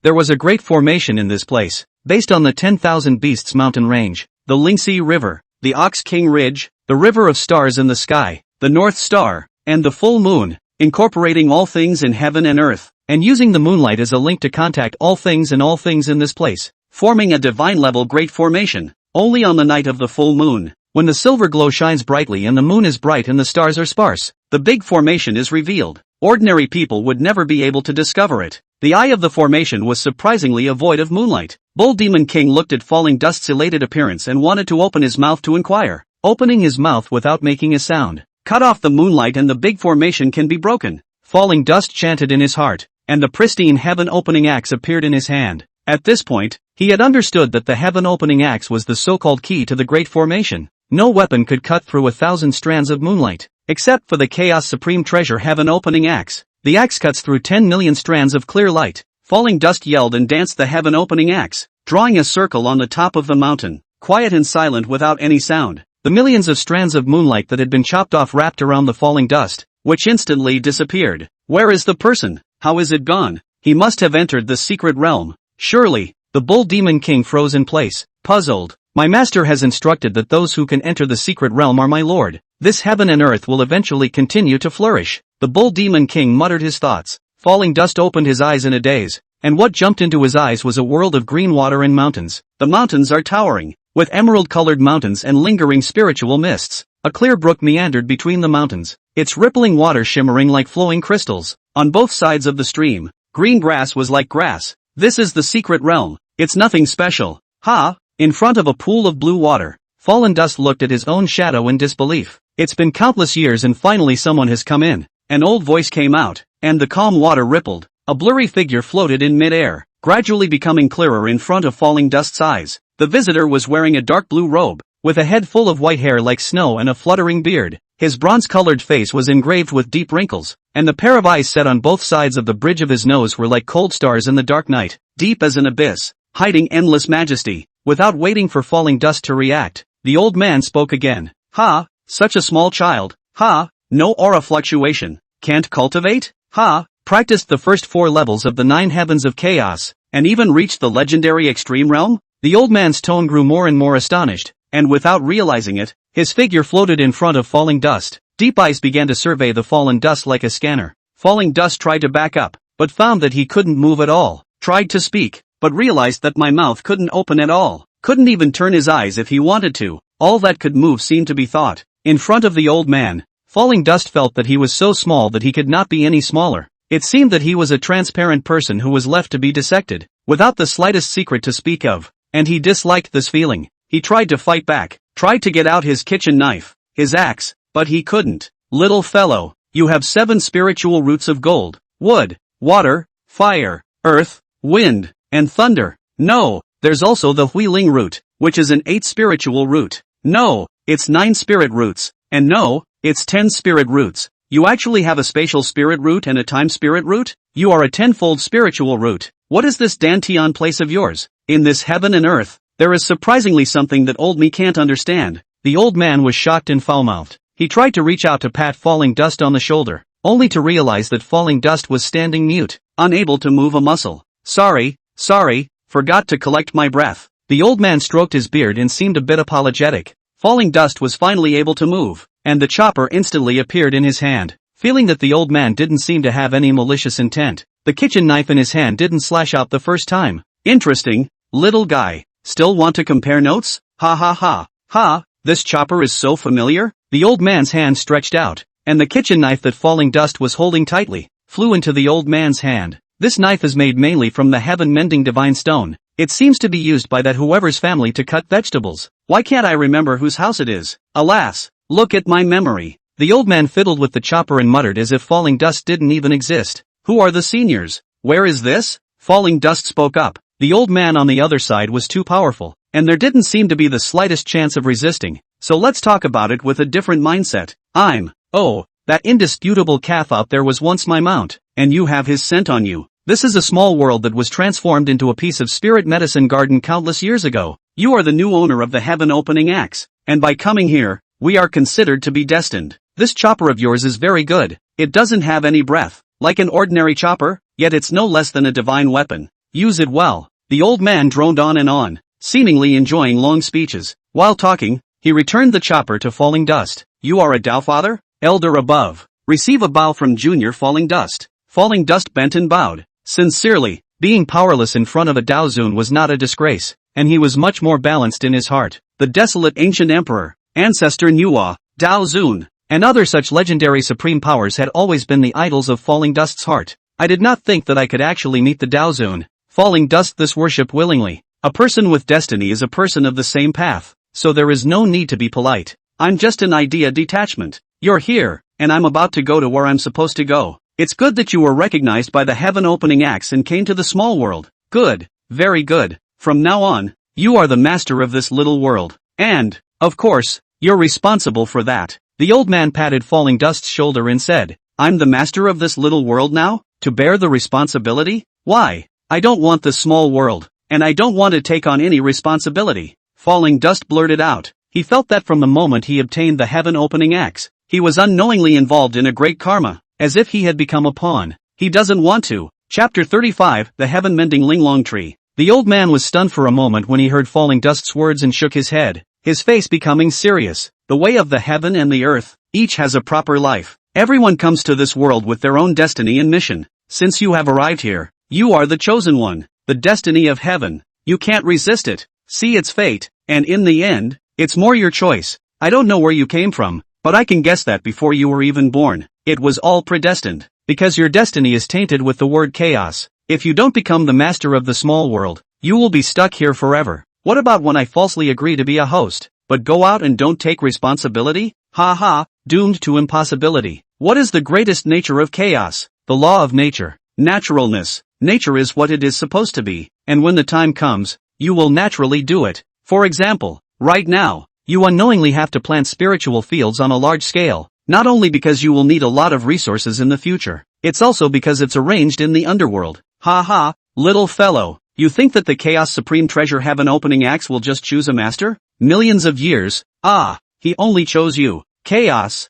There was a great formation in this place, based on the 10,000 Beasts mountain range, the Lingxi River, the Ox King Ridge, the River of Stars in the sky, the North Star, and the full moon, incorporating all things in heaven and earth, and using the moonlight as a link to contact all things in this place, forming a divine-level great formation, only on the night of the full moon. When the silver glow shines brightly and the moon is bright and the stars are sparse, the big formation is revealed. Ordinary people would never be able to discover it. The eye of the formation was surprisingly void of moonlight. Bull Demon King looked at Falling Dust's elated appearance and wanted to open his mouth to inquire. Opening his mouth without making a sound. Cut off the moonlight and the big formation can be broken. Falling Dust chanted in his heart, and the pristine heaven-opening axe appeared in his hand. At this point, he had understood that the heaven-opening axe was the so-called key to the great formation. No weapon could cut through 1,000 strands of moonlight, except for the Chaos Supreme Treasure heaven-opening axe. The axe cuts through 10 million strands of clear light. Falling Dust yelled and danced the heaven-opening axe, drawing a circle on the top of the mountain, quiet and silent without any sound. The millions of strands of moonlight that had been chopped off wrapped around the Falling Dust, which instantly disappeared. Where is the person? How is it gone? He must have entered the secret realm. Surely. The Bull Demon King froze in place, puzzled. My master has instructed that those who can enter the secret realm are my lord. This heaven and earth will eventually continue to flourish. The Bull Demon King muttered his thoughts. Falling Dust opened his eyes in a daze, and what jumped into his eyes was a world of green water and mountains. The mountains are towering, with emerald-colored mountains and lingering spiritual mists. A clear brook meandered between the mountains, its rippling water shimmering like flowing crystals. On both sides of the stream, green grass was like grass. This is the secret realm. It's nothing special. Ha! In front of a pool of blue water, Fallen Dust looked at his own shadow in disbelief. It's been countless years and finally someone has come in. An old voice came out, and the calm water rippled. A blurry figure floated in mid-air, gradually becoming clearer in front of Falling Dust's eyes. The visitor was wearing a dark blue robe, with a head full of white hair like snow and a fluttering beard. His bronze-colored face was engraved with deep wrinkles, and the pair of eyes set on both sides of the bridge of his nose were like cold stars in the dark night, deep as an abyss, hiding endless majesty. Without waiting for Falling Dust to react, the old man spoke again. Ha! Such a small child. Ha! No aura fluctuation. Can't cultivate? Ha! Practiced the first 4 levels of the 9 heavens of chaos, and even reached the legendary extreme realm? The old man's tone grew more and more astonished, and without realizing it, his figure floated in front of Falling Dust. Deep eyes began to survey the Fallen Dust like a scanner. Falling Dust tried to back up, but found that he couldn't move at all. Tried to speak, but realized that my mouth couldn't open at all. Couldn't even turn his eyes if he wanted to. All that could move seemed to be thought. In front of the old man, Falling Dust felt that he was so small that he could not be any smaller. It seemed that he was a transparent person who was left to be dissected, without the slightest secret to speak of, and he disliked this feeling. He tried to fight back, tried to get out his kitchen knife, his axe, but he couldn't. Little fellow, you have 7 spiritual roots of gold, wood, water, fire, earth, wind, and thunder. No, there's also the Huiling root, which is an 8 spiritual root. No, it's 9 spirit roots, and no, it's 10 spirit roots. You actually have a spatial spirit root and a time spirit root? You are a 10-fold spiritual root. What is this dantion place of yours? In this heaven and earth, there is surprisingly something that old me can't understand. The old man was shocked and foul-mouthed. He tried to reach out to pat Falling Dust on the shoulder, only to realize that Falling Dust was standing mute, unable to move a muscle. Sorry, forgot to collect my breath. The old man stroked his beard and seemed a bit apologetic. Falling Dust was finally able to move, and the chopper instantly appeared in his hand. feeling that the old man didn't seem to have any malicious intent. The kitchen knife in his hand didn't slash out the first time. Interesting, little guy. Still want to compare notes? Ha ha ha. Ha, this chopper is so familiar? The old man's hand stretched out, and the kitchen knife that Falling Dust was holding tightly flew into the old man's hand. This knife is made mainly from the heaven-mending divine stone. It seems to be used by that whoever's family to cut vegetables. Why can't I remember whose house it is? Alas, look at my memory. The old man fiddled with the chopper and muttered as if Falling Dust didn't even exist. Who are the seniors? Where is this? Falling Dust spoke up. The old man on the other side was too powerful, and there didn't seem to be the slightest chance of resisting. So let's talk about it with a different mindset. Oh, that indisputable calf out there was once my mount, and you have his scent on you. This is a small world that was transformed into a piece of spirit medicine garden countless years ago. You are the new owner of the heaven-opening axe, and by coming here, we are considered to be destined. This chopper of yours is very good. It doesn't have any breath, like an ordinary chopper, yet it's no less than a divine weapon. Use it well. The old man droned on and on, seemingly enjoying long speeches. While talking, he returned the chopper to Falling Dust. You are a Tao Father? Elder above. Receive a bow from Junior Falling Dust. Falling Dust bent and bowed. Sincerely. Being powerless in front of a Daozun was not a disgrace, and he was much more balanced in his heart. The desolate ancient emperor, ancestor Nuwa, Daozun, and other such legendary supreme powers had always been the idols of Falling Dust's heart. I did not think that I could actually meet the Daozun. Falling Dust this worship willingly. A person with destiny is a person of the same path, so there is no need to be polite. I'm just an idea detachment. You're here, and I'm about to go to where I'm supposed to go. It's good that you were recognized by the heaven-opening axe and came to the small world. Good, very good. From now on, you are the master of this little world. And, of course, you're responsible for that. The old man patted Falling Dust's shoulder and said, I'm the master of this little world now? To bear the responsibility? Why? I don't want this small world, and I don't want to take on any responsibility. Falling Dust blurted out. He felt that from the moment he obtained the heaven-opening axe, he was unknowingly involved in a great karma, as if he had become a pawn. He doesn't want to. Chapter 35, The Heaven-Mending Linglong Tree. The old man was stunned for a moment when he heard Falling Dust's words and shook his head, his face becoming serious. The way of the heaven and the earth, each has a proper life. Everyone comes to this world with their own destiny and mission. Since you have arrived here, you are the chosen one, the destiny of heaven. You can't resist it, see its fate, and in the end, it's more your choice. I don't know where you came from, but I can guess that before you were even born, it was all predestined. Because your destiny is tainted with the word chaos. If you don't become the master of the small world, you will be stuck here forever. What about when I falsely agree to be a host, but go out and don't take responsibility? Ha ha, doomed to impossibility. What is the greatest nature of chaos? The law of nature. Naturalness. Nature is what it is supposed to be, and when the time comes, you will naturally do it. For example, right now, you unknowingly have to plant spiritual fields on a large scale, not only because you will need a lot of resources in the future, it's also because it's arranged in the underworld. Ha ha, little fellow, you think that the Chaos Supreme Treasure Heaven-Opening Axe will just choose a master? Millions of years. He only chose you. Chaos.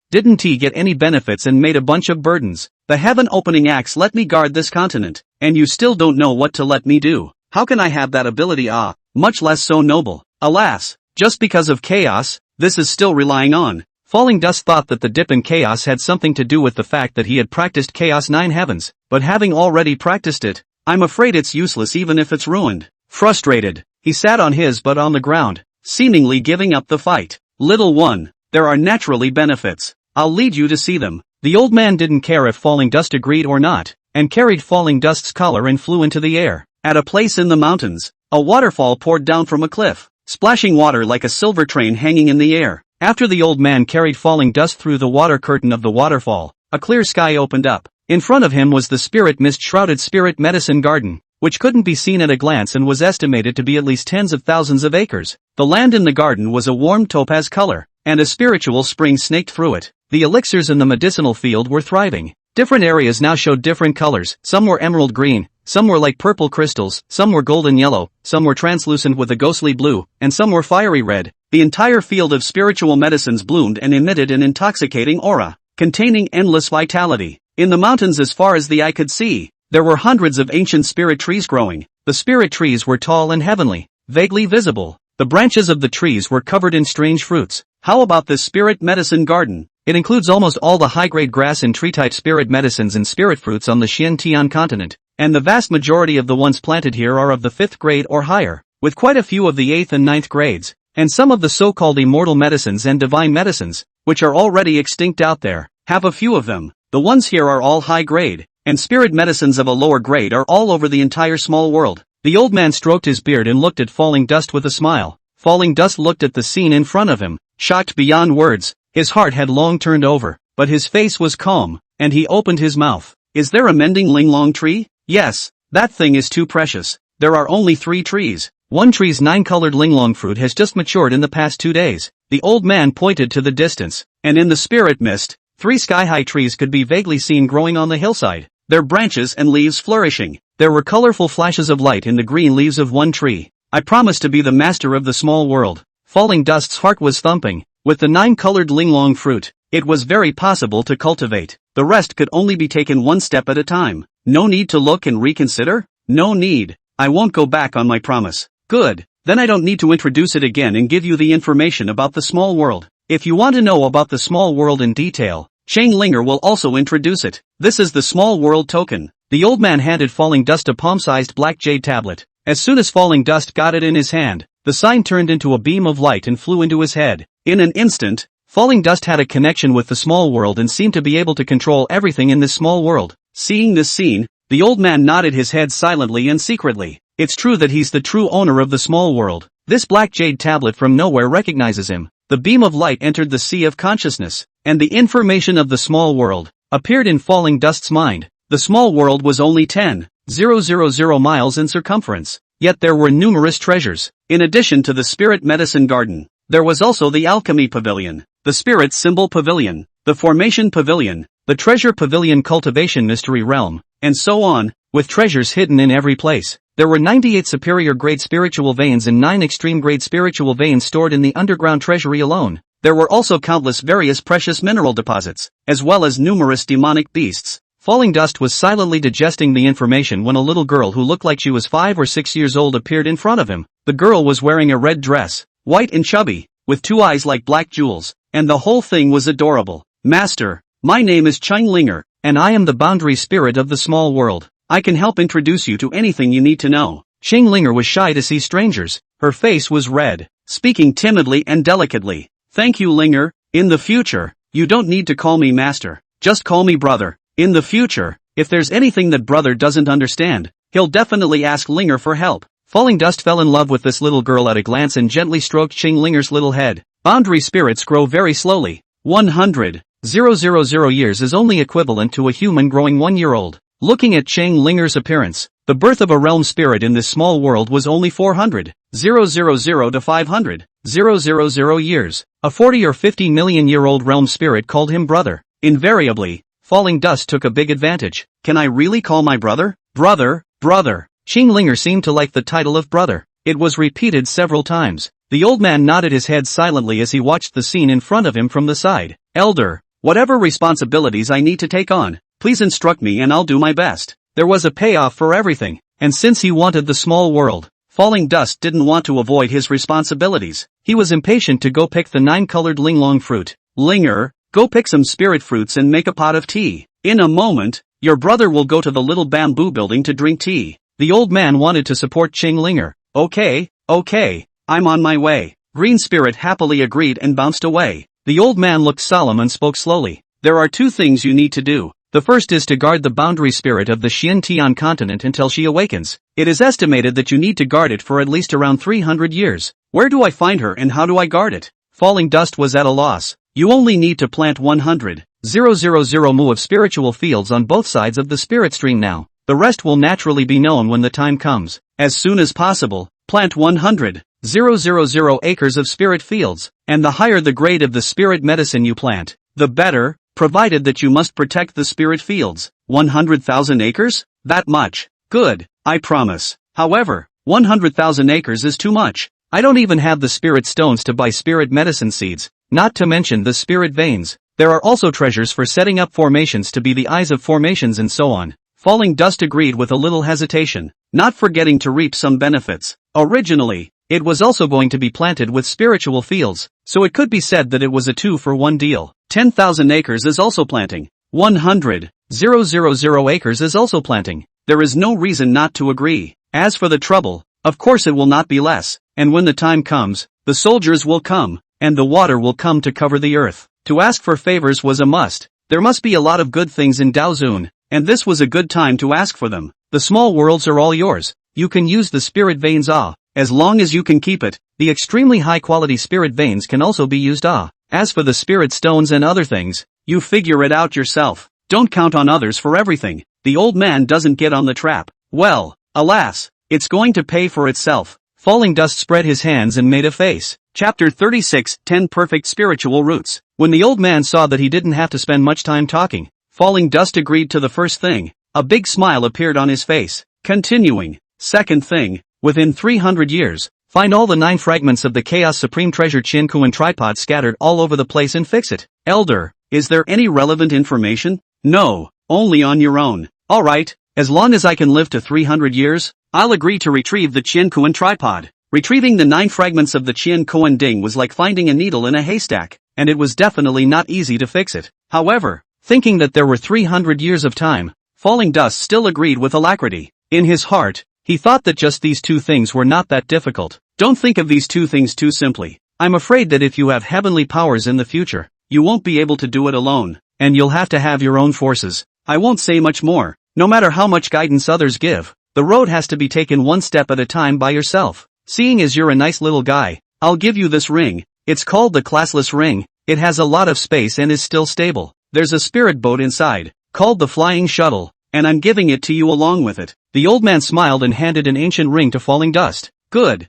Didn't he get any benefits and made a bunch of burdens? The Heaven-Opening Axe let me guard this continent, and you still don't know what to let me do. How can I have that ability? Much less so noble. Alas, just because of chaos, this is still relying on. Falling Dust thought that the dip in chaos had something to do with the fact that he had practiced Chaos 9 Heavens, but having already practiced it, I'm afraid it's useless even if it's ruined. Frustrated, he sat on his butt on the ground, seemingly giving up the fight. Little one, there are naturally benefits. I'll lead you to see them. The old man didn't care if Falling Dust agreed or not, and carried Falling Dust's collar and flew into the air. At a place in the mountains, a waterfall poured down from a cliff, splashing water like a silver train hanging in the air. After the old man carried Falling Dust through the water curtain of the waterfall, a clear sky opened up. In front of him was the spirit mist-shrouded spirit medicine garden, which couldn't be seen at a glance and was estimated to be at least tens of thousands of acres. The land in the garden was a warm topaz color, and a spiritual spring snaked through it. The elixirs in the medicinal field were thriving. Different areas now showed different colors. Some were emerald green, some were like purple crystals, some were golden yellow, some were translucent with a ghostly blue, and some were fiery red. The entire field of spiritual medicines bloomed and emitted an intoxicating aura, containing endless vitality. In the mountains as far as the eye could see, there were hundreds of ancient spirit trees growing. The spirit trees were tall and heavenly, vaguely visible. The branches of the trees were covered in strange fruits. How about this spirit medicine garden? It includes almost all the high-grade grass and tree-type spirit medicines and spirit fruits on the Xiantian continent, and the vast majority of the ones planted here are of the 5th grade or higher, with quite a few of the 8th and 9th grades, and some of the so-called immortal medicines and divine medicines, which are already extinct out there, have a few of them. The ones here are all high grade, and spirit medicines of a lower grade are all over the entire small world. The old man stroked his beard and looked at Falling Dust with a smile. Falling Dust looked at the scene in front of him, shocked beyond words. His heart had long turned over, but his face was calm, and he opened his mouth. Is there a mending linglong tree? Yes, that thing is too precious. There are only 3 trees. One tree's 9-colored linglong fruit has just matured in the past 2 days. The old man pointed to the distance, and in the spirit mist, 3 sky-high trees could be vaguely seen growing on the hillside, their branches and leaves flourishing. There were colorful flashes of light in the green leaves of one tree. I promised to be the master of the small world. Falling Dust's heart was thumping. With the 9-colored linglong fruit, it was very possible to cultivate. The rest could only be taken one step at a time. No need to look and reconsider? No need. I won't go back on my promise. Good. Then I don't need to introduce it again and give you the information about the small world. If you want to know about the small world in detail, Chang Linger will also introduce it. This is the small world token. The old man handed Falling Dust a palm-sized black jade tablet. As soon as Falling Dust got it in his hand, the sign turned into a beam of light and flew into his head. In an instant, Falling Dust had a connection with the small world and seemed to be able to control everything in this small world. Seeing this scene, the old man nodded his head silently and secretly. It's true that he's the true owner of the small world. This black jade tablet from nowhere recognizes him. The beam of light entered the sea of consciousness, and the information of the small world appeared in Falling Dust's mind. The small world was only 10,000 miles in circumference, yet there were numerous treasures. In addition to the spirit medicine garden, there was also the alchemy pavilion, the spirit symbol pavilion, the formation pavilion, the treasure pavilion, cultivation mystery realm, and so on, with treasures hidden in every place. There were 98 superior grade spiritual veins and 9 extreme grade spiritual veins stored in the underground treasury alone. There were also countless various precious mineral deposits, as well as numerous demonic beasts. Falling Dust was silently digesting the information when a little girl who looked like she was 5 or 6 years old appeared in front of him. The girl was wearing a red dress, white and chubby, with 2 eyes like black jewels, and the whole thing was adorable. Master, my name is Chang Linger, and I am the boundary spirit of the small world. I can help introduce you to anything you need to know. Chang Linger was shy to see strangers. Her face was red, speaking timidly and delicately. Thank you, Linger. In the future, you don't need to call me master. Just call me brother. In the future, if there's anything that brother doesn't understand, he'll definitely ask Linger for help. Falling Dust fell in love with this little girl at a glance and gently stroked Chang Linger's little head. Boundary spirits grow very slowly. 100,000 years is only equivalent to a human growing 1 year old. Looking at Chang Linger's appearance, the birth of a realm spirit in this small world was only 400,000 to 500,000 years. A 40 or 50 million year old realm spirit called him brother. Invariably, Falling Dust took a big advantage. Can I really call my brother? Brother, brother. Chang Linger seemed to like the title of brother. It was repeated several times. The old man nodded his head silently as he watched the scene in front of him from the side. Elder, whatever responsibilities I need to take on, please instruct me and I'll do my best. There was a payoff for everything, and since he wanted the small world, Falling Dust didn't want to avoid his responsibilities. He was impatient to go pick the 9-colored linglong fruit. Linger, go pick some spirit fruits and make a pot of tea. In a moment, your brother will go to the little bamboo building to drink tea. The old man wanted to support Chang Linger. Okay, I'm on my way. Green Spirit happily agreed and bounced away. The old man looked solemn and spoke slowly. There are 2 things you need to do. The first is to guard the boundary spirit of the Xiantian continent until she awakens. It is estimated that you need to guard it for at least around 300 years. Where do I find her and how do I guard it? Falling Dust was at a loss. You only need to plant 100,000 mu of spiritual fields on both sides of the spirit stream now. The rest will naturally be known when the time comes. As soon as possible, plant 100,000 acres of spirit fields, and the higher the grade of the spirit medicine you plant, the better, provided that you must protect the spirit fields. 100,000 acres? That much. Good, I promise. However, 100,000 acres is too much. I don't even have the spirit stones to buy spirit medicine seeds, not to mention the spirit veins. There are also treasures for setting up formations to be the eyes of formations and so on. Falling Dust agreed with a little hesitation, not forgetting to reap some benefits. Originally, it was also going to be planted with spiritual fields, so it could be said that it was a 2-for-1 deal. 10,000 acres is also planting. 100,000 acres is also planting. There is no reason not to agree. As for the trouble, of course it will not be less, and when the time comes, the soldiers will come, and the water will come to cover the earth. To ask for favors was a must. There must be a lot of good things in Daozun, and this was a good time to ask for them. The small worlds are all yours. You can use the spirit veins as long as you can keep it. The extremely high quality spirit veins can also be used As for the spirit stones and other things, you figure it out yourself. Don't count on others for everything. The old man doesn't get on the trap. Well, alas, it's going to pay for itself. Falling Dust spread his hands and made a face. Chapter 36, 10 Perfect Spiritual Roots. When the old man saw that he didn't have to spend much time talking, Falling Dust agreed to the first thing. A big smile appeared on his face. Continuing. Second thing, within 300 years, find all the 9 fragments of the Chaos Supreme Treasure Chinkuan tripod scattered all over the place and fix it. Elder, is there any relevant information? No, only on your own. Alright, as long as I can live to 300 years, I'll agree to retrieve the Chinkuan tripod. Retrieving the 9 fragments of the Chinkuan ding was like finding a needle in a haystack, and it was definitely not easy to fix it. However, thinking that there were 300 years of time, Falling Dust still agreed with alacrity. In his heart, he thought that just these 2 things were not that difficult. Don't think of these 2 things too simply. I'm afraid that if you have heavenly powers in the future, you won't be able to do it alone. And you'll have to have your own forces. I won't say much more. No matter how much guidance others give, the road has to be taken one step at a time by yourself. Seeing as you're a nice little guy, I'll give you this ring. It's called the Classless Ring. It has a lot of space and is still stable. There's a spirit boat inside, called the Flying Shuttle, and I'm giving it to you along with it. The old man smiled and handed an ancient ring to Falling Dust. Good,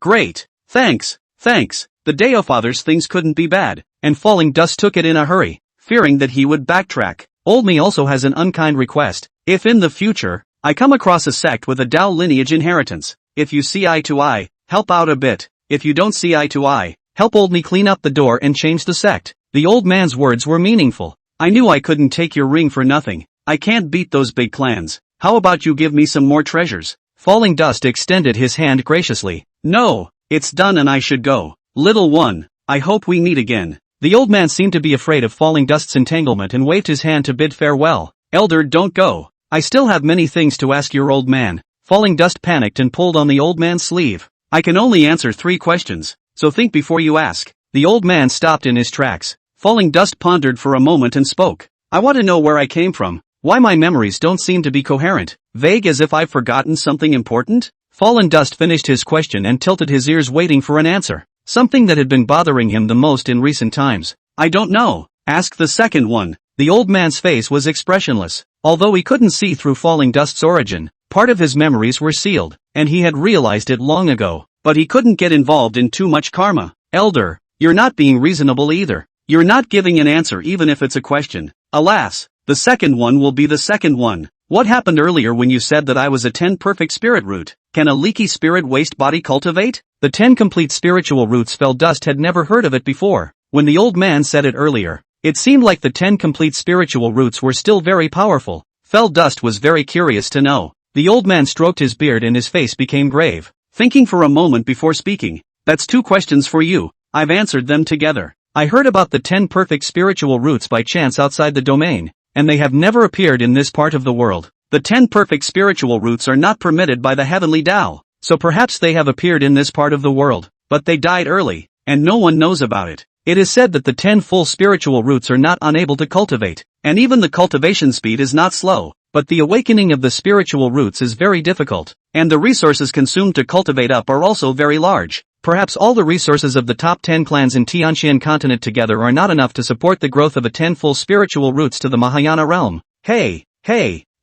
great, thanks. The Deofathers things couldn't be bad, and Falling Dust took it in a hurry, fearing that he would backtrack. Old me also has an unkind request. If in the future, I come across a sect with a Dao lineage inheritance, if you see eye to eye, help out a bit. If you don't see eye to eye, help old me clean up the door and change the sect. The old man's words were meaningful. I knew I couldn't take your ring for nothing. I can't beat those big clans. How about you give me some more treasures? Falling Dust extended his hand graciously. No, it's done and I should go. Little one, I hope we meet again. The old man seemed to be afraid of Falling Dust's entanglement and waved his hand to bid farewell. Elder, don't go. I still have many things to ask your old man. Falling Dust panicked and pulled on the old man's sleeve. I can only answer 3 questions, so think before you ask. The old man stopped in his tracks. Falling Dust pondered for a moment and spoke. I want to know where I came from. Why my memories don't seem to be coherent. Vague as if I've forgotten something important? Fallen Dust finished his question and tilted his ears waiting for an answer. Something that had been bothering him the most in recent times. I don't know. Ask the second one. The old man's face was expressionless. Although he couldn't see through Falling Dust's origin, part of his memories were sealed, and he had realized it long ago. But he couldn't get involved in too much karma. Elder, you're not being reasonable either. You're not giving an answer even if it's a question. Alas, the second one will be the second one. What happened earlier when you said that I was a 10 perfect spirit root? Can a leaky spirit waste body cultivate? The 10 complete spiritual roots. Dust had never heard of it before. When the old man said it earlier, it seemed like the 10 complete spiritual roots were still very powerful. Dust was very curious to know. The old man stroked his beard and his face became grave. Thinking for a moment before speaking. That's 2 questions for you. I've answered them together. I heard about the 10 perfect spiritual roots by chance outside the domain, and they have never appeared in this part of the world. The 10 perfect spiritual roots are not permitted by the heavenly Tao, so perhaps they have appeared in this part of the world, but they died early, and no one knows about it. It is said that the 10 full spiritual roots are not unable to cultivate, and even the cultivation speed is not slow, but the awakening of the spiritual roots is very difficult, and the resources consumed to cultivate up are also very large. Perhaps all the resources of the top 10 clans in Tianqian continent together are not enough to support the growth of a 10 full spiritual roots to the Mahayana realm. Hey,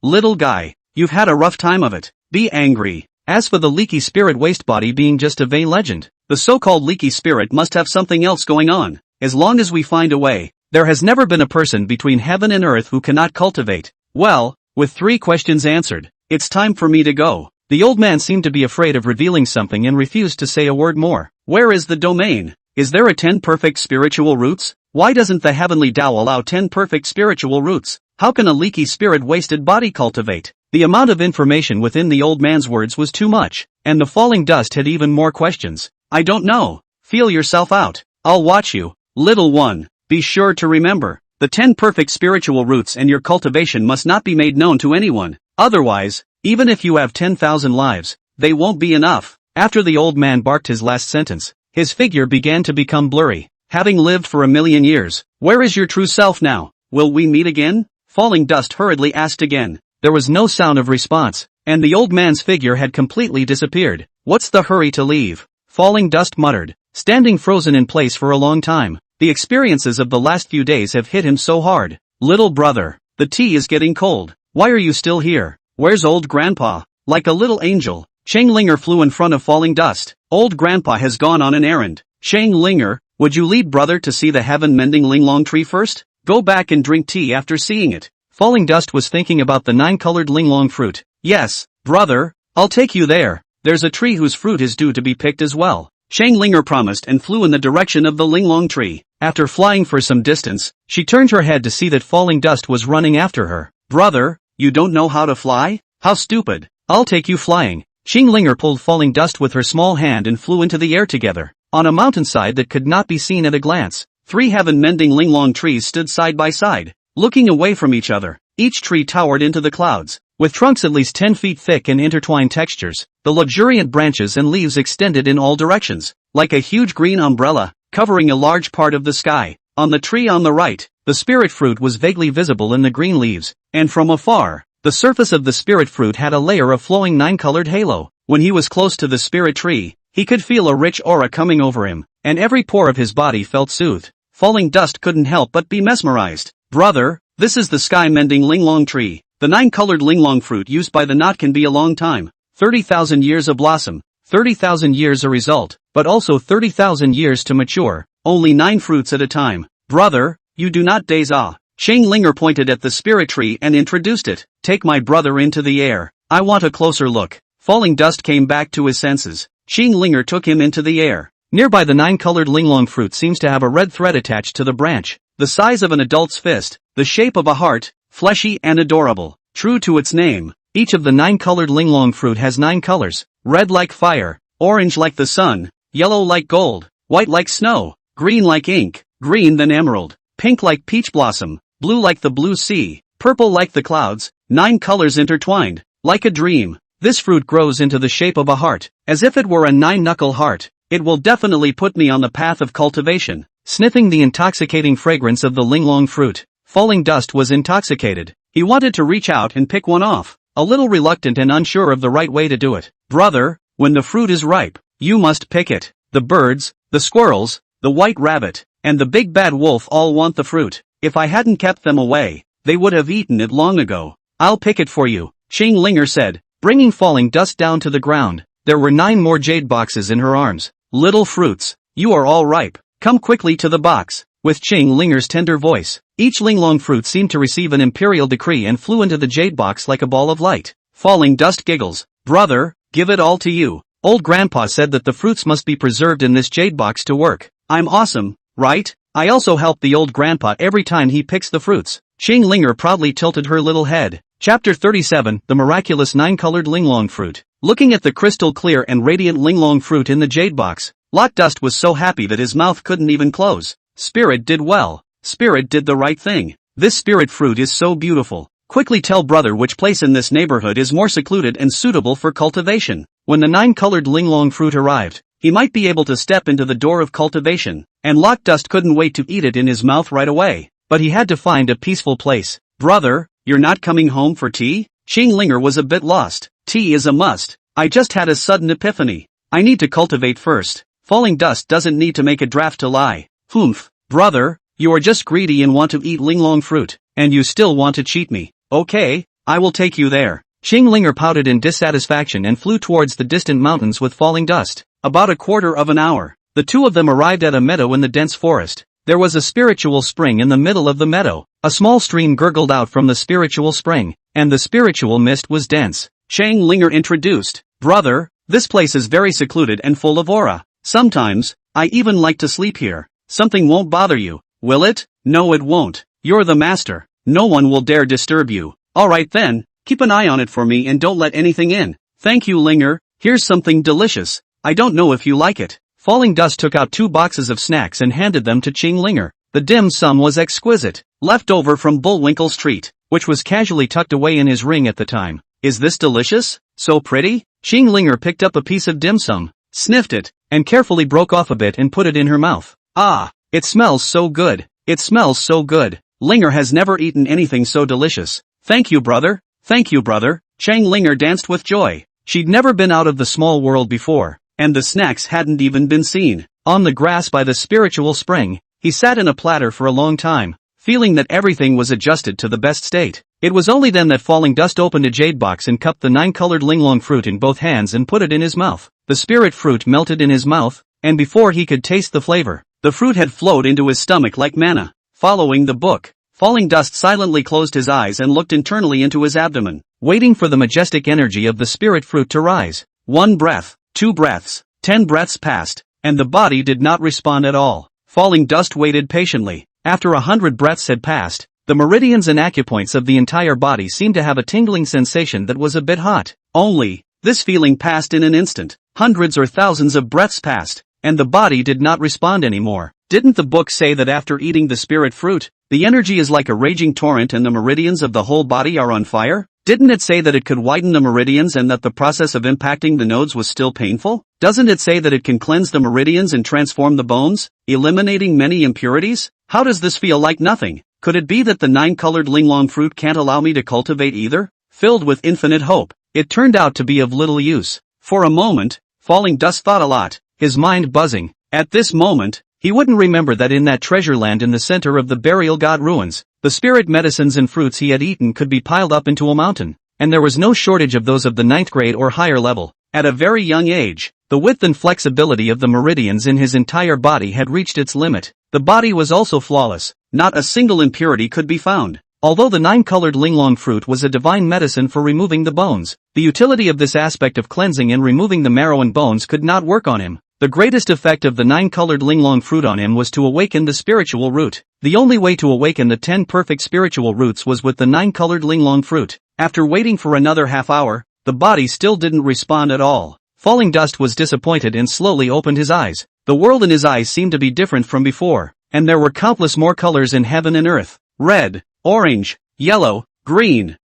little guy, you've had a rough time of it. Be angry. As for the leaky spirit waste body being just a vain legend, the so-called leaky spirit must have something else going on. As long as we find a way, there has never been a person between heaven and earth who cannot cultivate. Well, with 3 questions answered, it's time for me to go. The old man seemed to be afraid of revealing something and refused to say a word more. Where is the domain? Is there a 10 perfect spiritual roots? Why doesn't the heavenly Tao allow 10 perfect spiritual roots? How can a leaky spirit wasted body cultivate? The amount of information within the old man's words was too much, and the Falling Dust had even more questions. I don't know. Feel yourself out. I'll watch you. Little one, Be sure to remember, the 10 perfect spiritual roots and your cultivation must not be made known to anyone. Otherwise, even if you have 10,000 lives, they won't be enough. After the old man barked his last sentence, his figure began to become blurry. Having lived for 1,000,000 years, where is your true self now? Will we meet again? Falling Dust hurriedly asked again. There was no sound of response, and the old man's figure had completely disappeared. What's the hurry to leave? Falling Dust muttered, standing frozen in place for a long time. The experiences of the last few days have hit him so hard. Little brother, the tea is getting cold. Why are you still here? Where's old grandpa? Like a little angel, Chang Linger flew in front of Falling Dust. Old grandpa has gone on an errand. Chang Linger, would you lead brother to see the heaven-mending linglong tree first? Go back and drink tea after seeing it. Falling Dust was thinking about the 9-colored linglong fruit. Yes, brother, I'll take you there. There's a tree whose fruit is due to be picked as well. Chang Linger promised and flew in the direction of the linglong tree. After flying for some distance, she turned her head to see that Falling Dust was running after her. Brother, you don't know how to fly? How stupid. I'll take you flying. Chang Linger pulled Falling Dust with her small hand and flew into the air together. On a mountainside that could not be seen at a glance, 3 heaven-mending linglong trees stood side by side, looking away from each other. Each tree towered into the clouds, with trunks at least 10 feet thick and intertwined textures. The luxuriant branches and leaves extended in all directions, like a huge green umbrella, covering a large part of the sky. On the tree on the right, the spirit fruit was vaguely visible in the green leaves, and from afar, the surface of the spirit fruit had a layer of flowing 9-colored halo. When he was close to the spirit tree, he could feel a rich aura coming over him, and every pore of his body felt soothed. Falling Dust couldn't help but be mesmerized. Brother, this is the sky-mending linglong tree. The 9-colored linglong fruit used by the knot can be a long time. 30,000 years a blossom, 30,000 years a result, but also 30,000 years to mature, only 9 fruits at a time. Brother, you do not daze ah. Chang Linger pointed at the spirit tree and introduced it. Take my brother into the air. I want a closer look. Falling Dust came back to his senses. Chang Linger took him into the air. Nearby, the 9-colored linglong fruit seems to have a red thread attached to the branch, the size of an adult's fist, the shape of a heart, fleshy and adorable. True to its name, each of the 9-colored linglong fruit has 9 colors: red like fire, orange like the sun, yellow like gold, white like snow, green like ink, green than emerald, pink like peach blossom, blue like the blue sea, purple like the clouds, 9 colors intertwined, like a dream. This fruit grows into the shape of a heart, as if it were a 9-knuckle heart. It will definitely put me on the path of cultivation. Sniffing the intoxicating fragrance of the linglong fruit, Falling Dust was intoxicated. He wanted to reach out and pick one off, a little reluctant and unsure of the right way to do it. Brother, when the fruit is ripe, you must pick it. The birds, the squirrels, the white rabbit, and the big bad wolf all want the fruit. If I hadn't kept them away, they would have eaten it long ago. I'll pick it for you, Chang Linger said, bringing Falling Dust down to the ground. There were 9 more jade boxes in her arms. Little fruits, you are all ripe. Come quickly to the box. With Chang Linger's tender voice, each linglong fruit seemed to receive an imperial decree and flew into the jade box like a ball of light. Falling Dust giggles. Brother, give it all to you. Old grandpa said that the fruits must be preserved in this jade box to work. I'm awesome, right? I also help the old grandpa every time he picks the fruits. Chang Linger proudly tilted her little head. Chapter 37, The Miraculous 9-Colored Linglong Fruit. Looking at the crystal clear and radiant linglong fruit in the jade box, Lot Dust was so happy that his mouth couldn't even close. Spirit did well. Spirit did the right thing. This spirit fruit is so beautiful. Quickly tell brother which place in this neighborhood is more secluded and suitable for cultivation. When the 9-colored linglong fruit arrived, he might be able to step into the door of cultivation, and Lot Dust couldn't wait to eat it in his mouth right away. But he had to find a peaceful place. Brother, you're not coming home for tea? Chang Linger was a bit lost. Tea is a must. I just had a sudden epiphany. I need to cultivate first. Falling Dust doesn't need to make a draft to lie. Humph. Brother, you are just greedy and want to eat linglong fruit, and you still want to cheat me. Okay, I will take you there. Chang Linger pouted in dissatisfaction and flew towards the distant mountains with Falling Dust. About a quarter of an hour, the two of them arrived at a meadow in the dense forest. There was a spiritual spring in the middle of the meadow. A small stream gurgled out from the spiritual spring, and the spiritual mist was dense. Chang Linger introduced. Brother, this place is very secluded and full of aura. Sometimes, I even like to sleep here. Something won't bother you, will it? No, it won't. You're the master. No one will dare disturb you. Alright then, keep an eye on it for me and don't let anything in. Thank you, Linger. Here's something delicious. I don't know if you like it. Falling Dust took out 2 boxes of snacks and handed them to Chang Linger. The dim sum was exquisite, left over from Bullwinkle's treat, which was casually tucked away in his ring at the time. Is this delicious? So pretty? Xing Linger picked up a piece of dim sum, sniffed it, and carefully broke off a bit and put it in her mouth. Ah, it smells so good. It smells so good. Linger has never eaten anything so delicious. Thank you, brother. Thank you, brother. Chang Linger danced with joy. She'd never been out of the small world before, and the snacks hadn't even been seen. On the grass by the spiritual spring, he sat in a platter for a long time, feeling that everything was adjusted to the best state. It was only then that Falling Dust opened a jade box and cupped the 9-colored linglong fruit in both hands and put it in his mouth. The spirit fruit melted in his mouth, and before he could taste the flavor, the fruit had flowed into his stomach like manna. Following the book, Falling Dust silently closed his eyes and looked internally into his abdomen, waiting for the majestic energy of the spirit fruit to rise. 1 breath, 2 breaths, 10 breaths passed, and the body did not respond at all. Falling Dust waited patiently. After 100 breaths had passed, the meridians and acupoints of the entire body seemed to have a tingling sensation that was a bit hot. Only, this feeling passed in an instant. Hundreds or thousands of breaths passed, and the body did not respond anymore. Didn't the book say that after eating the spirit fruit, the energy is like a raging torrent and the meridians of the whole body are on fire? Didn't it say that it could widen the meridians and that the process of impacting the nodes was still painful? Doesn't it say that it can cleanse the meridians and transform the bones, eliminating many impurities? How does this feel like nothing? Could it be that the 9-colored linglong fruit can't allow me to cultivate either? Filled with infinite hope, it turned out to be of little use. For a moment, Falling Dust thought a lot, his mind buzzing. At this moment, he wouldn't remember that in that treasure land in the center of the burial god ruins, the spirit medicines and fruits he had eaten could be piled up into a mountain, and there was no shortage of those of the 9th grade or higher level. At a very young age, the width and flexibility of the meridians in his entire body had reached its limit. The body was also flawless, not a single impurity could be found. Although the 9-colored linglong fruit was a divine medicine for removing the bones, the utility of this aspect of cleansing and removing the marrow and bones could not work on him. The greatest effect of the 9-colored linglong fruit on him was to awaken the spiritual root. The only way to awaken the 10 perfect spiritual roots was with the 9-colored linglong fruit. After waiting for another half hour, the body still didn't respond at all. Falling Dust was disappointed and slowly opened his eyes. The world in his eyes seemed to be different from before, and there were countless more colors in heaven and earth. Red, orange, yellow, green,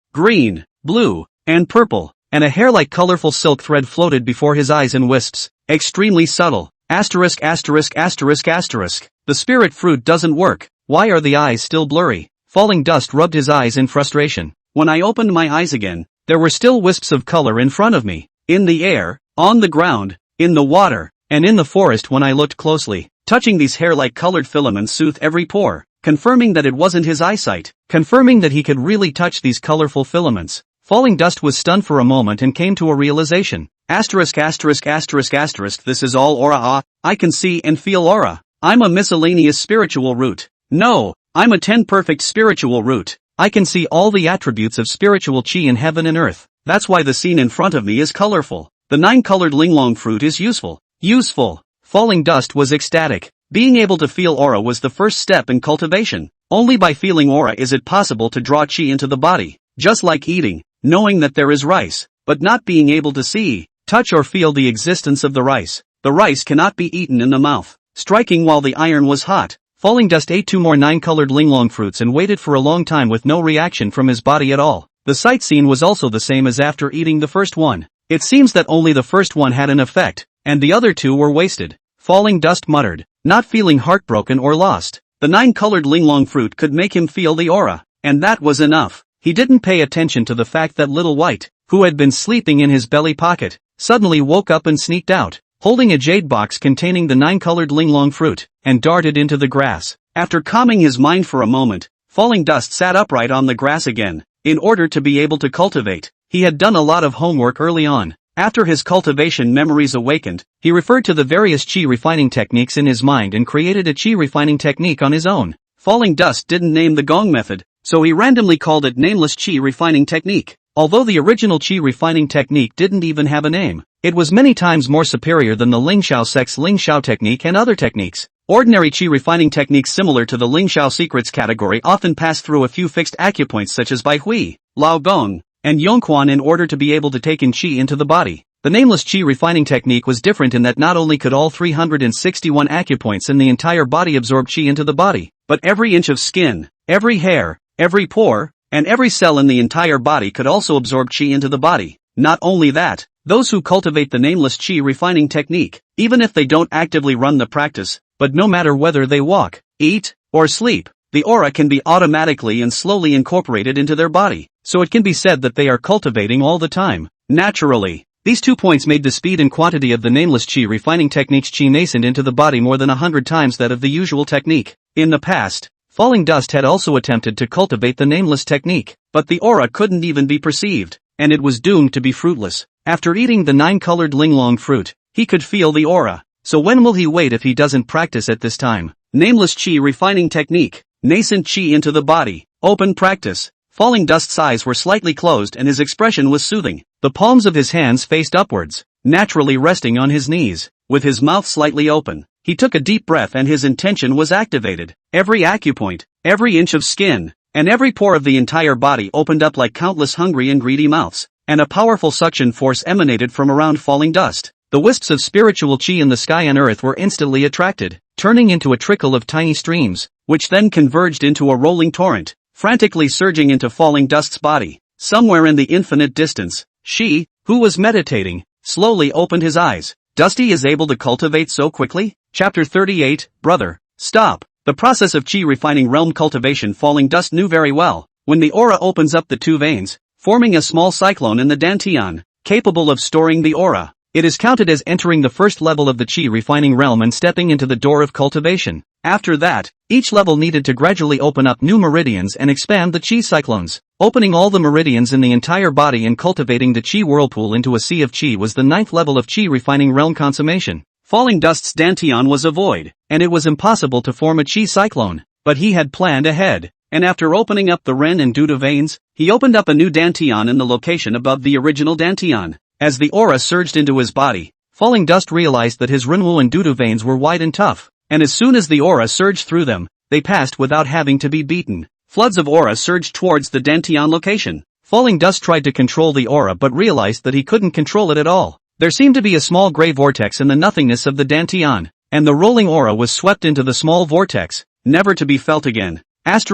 blue, and purple, and a hair-like colorful silk thread floated before his eyes in wisps, extremely subtle. The spirit fruit doesn't work. Why are the eyes still blurry? Falling Dust rubbed his eyes in frustration. When I opened my eyes again, there were still wisps of color in front of me, in the air, on the ground, in the water, and in the forest when I looked closely. Touching these hair-like colored filaments soothed every pore, confirming that it wasn't his eyesight, confirming that he could really touch these colorful filaments. Falling Dust was stunned for a moment and came to a realization. This is all aura. I can see and feel aura. I'm a miscellaneous spiritual root. No, I'm a 10 perfect spiritual root. I can see all the attributes of spiritual chi in heaven and earth. That's why the scene in front of me is colorful. The 9-colored linglong fruit is useful. Useful. Falling Dust was ecstatic. Being able to feel aura was the first step in cultivation. Only by feeling aura is it possible to draw chi into the body. Just like eating, knowing that there is rice, but not being able to see, touch or feel the existence of the rice. The rice cannot be eaten in the mouth. Striking while the iron was hot, Falling Dust ate 2 more 9-colored linglong fruits and waited for a long time with no reaction from his body at all. The sight scene was also the same as after eating the first one. It seems that only the first one had an effect, and the other 2 were wasted. Falling Dust muttered, not feeling heartbroken or lost. The 9-colored linglong fruit could make him feel the aura, and that was enough. He didn't pay attention to the fact that Little White, who had been sleeping in his belly pocket, suddenly woke up and sneaked out, holding a jade box containing the 9-colored linglong fruit, and darted into the grass. After calming his mind for a moment, Falling Dust sat upright on the grass again. In order to be able to cultivate, he had done a lot of homework early on. After his cultivation memories awakened, he referred to the various chi refining techniques in his mind and created a chi refining technique on his own. Falling Dust didn't name the gong method, so he randomly called it Nameless Chi Refining Technique. Although the original chi refining technique didn't even have a name, it was many times more superior than the Lingxiao Sex Lingxiao technique and other techniques. Ordinary chi refining techniques similar to the Lingxiao secrets category often pass through a few fixed acupoints such as Bai Hui, Lao Gong, and Yongquan in order to be able to take in chi into the body. The nameless chi refining technique was different in that not only could all 361 acupoints in the entire body absorb chi into the body, but every inch of skin, every hair, every pore, and every cell in the entire body could also absorb chi into the body. Not only that, those who cultivate the nameless chi refining technique, even if they don't actively run the practice, but no matter whether they walk, eat, or sleep, the aura can be automatically and slowly incorporated into their body, so it can be said that they are cultivating all the time, naturally. These 2 points made the speed and quantity of the nameless chi refining technique's chi nascent into the body more than 100 times that of the usual technique. In the past, Falling Dust had also attempted to cultivate the nameless technique, but the aura couldn't even be perceived, and it was doomed to be fruitless. After eating the 9-colored linglong fruit, he could feel the aura. So when will he wait if he doesn't practice at this time? Nameless chi refining technique, nascent chi into the body, open practice. Falling Dust's eyes were slightly closed and his expression was soothing. The palms of his hands faced upwards, naturally resting on his knees, with his mouth slightly open. He took a deep breath and his intention was activated. Every acupoint, every inch of skin, and every pore of the entire body opened up like countless hungry and greedy mouths, and a powerful suction force emanated from around Falling Dust. The wisps of spiritual chi in the sky and earth were instantly attracted, turning into a trickle of tiny streams, which then converged into a rolling torrent, frantically surging into Falling Dust's body. Somewhere in the infinite distance, she, who was meditating, slowly opened his eyes. Dusty is able to cultivate so quickly? Chapter 38, Brother, Stop. The process of chi refining realm cultivation Falling Dust knew very well. When the aura opens up the 2 veins, forming a small cyclone in the dantion, capable of storing the aura, it is counted as entering the first level of the chi refining realm and stepping into the door of cultivation. After that, each level needed to gradually open up new meridians and expand the chi cyclones. Opening all the meridians in the entire body and cultivating the chi whirlpool into a sea of chi was the 9th level of chi refining realm consummation. Falling Dust's dantion was a void, and it was impossible to form a chi cyclone, but he had planned ahead, and after opening up the Ren and Duda veins, he opened up a new dantion in the location above the original dantion. As the aura surged into his body, Falling Dust realized that his Renwu and Dudu veins were wide and tough, and as soon as the aura surged through them, they passed without having to be beaten. Floods of aura surged towards the dantion location. Falling Dust tried to control the aura but realized that he couldn't control it at all. There seemed to be a small gray vortex in the nothingness of the dantion, and the rolling aura was swept into the small vortex, never to be felt again. What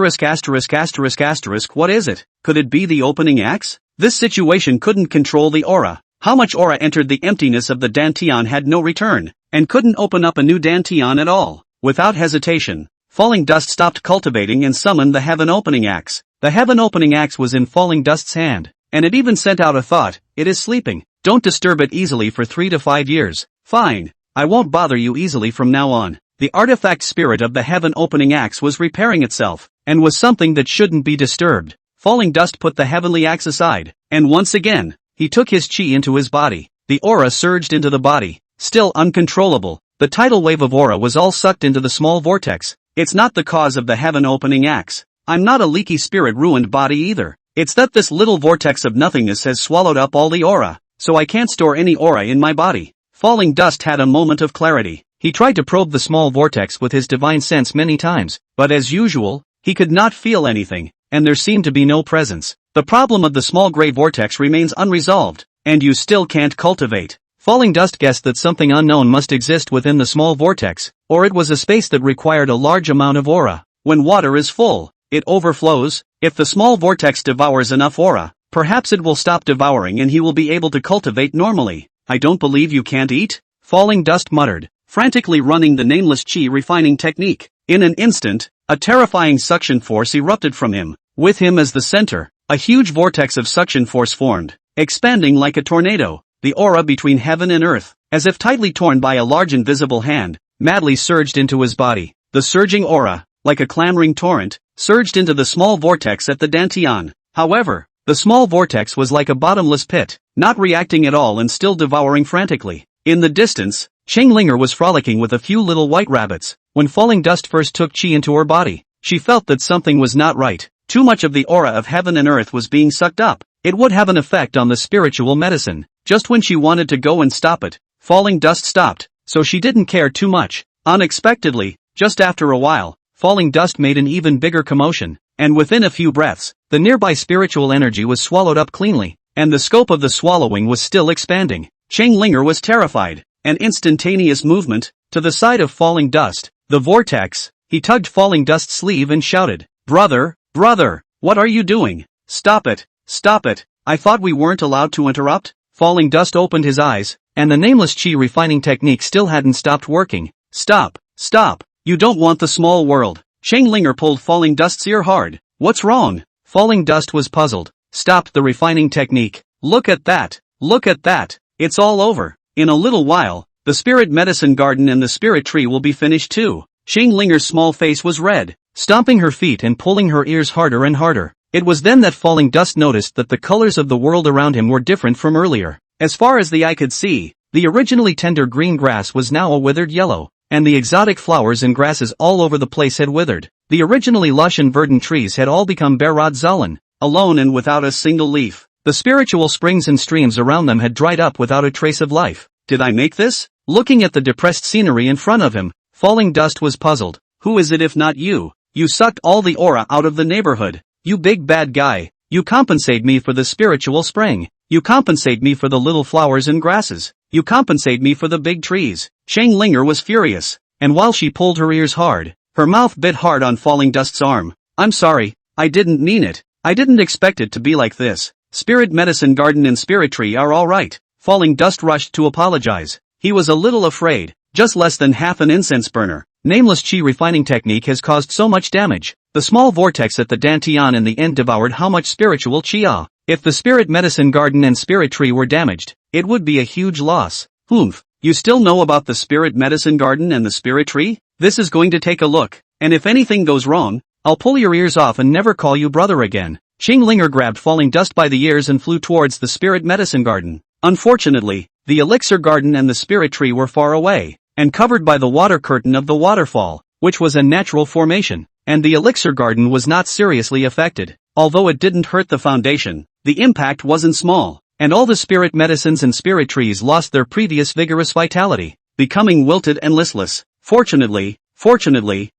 is it? Could it be the opening axe? This situation couldn't control the aura. How much aura entered the emptiness of the dantion had no return, and couldn't open up a new dantion at all. Without hesitation, Falling Dust stopped cultivating and summoned the Heaven Opening Axe. The Heaven Opening Axe was in Falling Dust's hand, and it even sent out a thought: it is sleeping. Don't disturb it easily for 3 to 5 years. Fine, I won't bother you easily from now on. The artifact spirit of the Heaven Opening Axe was repairing itself, and was something that shouldn't be disturbed. Falling Dust put the heavenly axe aside, and once again, he took his chi into his body. The aura surged into the body, still uncontrollable. The tidal wave of aura was all sucked into the small vortex. It's not the cause of the Heaven Opening Axe. I'm not a leaky spirit ruined body either. It's that this little vortex of nothingness has swallowed up all the aura, so I can't store any aura in my body. Falling Dust had a moment of clarity. He tried to probe the small vortex with his divine sense many times, but as usual, he could not feel anything, and there seemed to be no presence. The problem of the small gray vortex remains unresolved, and you still can't cultivate. Falling Dust guessed that something unknown must exist within the small vortex, or it was a space that required a large amount of aura. When water is full, it overflows. If the small vortex devours enough aura, perhaps it will stop devouring and he will be able to cultivate normally. I don't believe you can't eat? Falling Dust muttered, frantically running the nameless chi refining technique. In an instant, a terrifying suction force erupted from him. With him as the center, a huge vortex of suction force formed, expanding like a tornado. The aura between heaven and earth, as if tightly torn by a large invisible hand, madly surged into his body. The surging aura, like a clamoring torrent, surged into the small vortex at the dantion. However, the small vortex was like a bottomless pit, not reacting at all and still devouring frantically. In the distance, Chinglinger was frolicking with a few little white rabbits. When Falling Dust first took chi into her body, she felt that something was not right. Too much of the aura of heaven and earth was being sucked up. It would have an effect on the spiritual medicine. Just when she wanted to go and stop it, Falling Dust stopped, so she didn't care too much. Unexpectedly, just after a while, Falling Dust made an even bigger commotion, and within a few breaths, the nearby spiritual energy was swallowed up cleanly, and the scope of the swallowing was still expanding. Linger was terrified. An instantaneous movement, to the side of falling dust. The vortex. He tugged falling dust's sleeve and shouted, "Brother, brother, what are you doing? Stop it, stop it. I thought we weren't allowed to interrupt?" Falling dust opened his eyes, and the nameless chi refining technique still hadn't stopped working. "Stop, stop, you don't want the small world." Linger pulled falling dust's ear hard. "What's wrong?" Falling dust was puzzled. "Stopped the refining technique. Look at that, look at that. It's all over. In a little while, the spirit medicine garden and the spirit tree will be finished too." Linger's small face was red, stomping her feet and pulling her ears harder and harder. It was then that falling dust noticed that the colors of the world around him were different from earlier. As far as the eye could see, the originally tender green grass was now a withered yellow, and the exotic flowers and grasses all over the place had withered. The originally lush and verdant trees had all become bare Zallen, alone and without a single leaf. The spiritual springs and streams around them had dried up without a trace of life. Did I make this? Looking at the depressed scenery in front of him, falling dust was puzzled. Who is it if not you? You sucked all the aura out of the neighborhood. You big bad guy. You compensate me for the spiritual spring. You compensate me for the little flowers and grasses. You compensate me for the big trees. Linger was furious, and while she pulled her ears hard, her mouth bit hard on falling dust's arm. "I'm sorry, I didn't mean it. I didn't expect it to be like this. Spirit medicine garden and spirit tree are all right." Falling dust rushed to apologize. He was a little afraid. Just less than half an incense burner. Nameless chi refining technique has caused so much damage. The small vortex at the dantion in the end devoured how much spiritual chi. If the spirit medicine garden and spirit tree were damaged, it would be a huge loss. "Humph, you still know about the spirit medicine garden and the spirit tree? This is going to take a look, and if anything goes wrong, I'll pull your ears off and never call you brother again." Linger grabbed falling dust by the ears and flew towards the spirit medicine garden. Unfortunately, the elixir garden and the spirit tree were far away, and covered by the water curtain of the waterfall, which was a natural formation, and the elixir garden was not seriously affected. Although it didn't hurt the foundation, the impact wasn't small, and all the spirit medicines and spirit trees lost their previous vigorous vitality, becoming wilted and listless. Fortunately,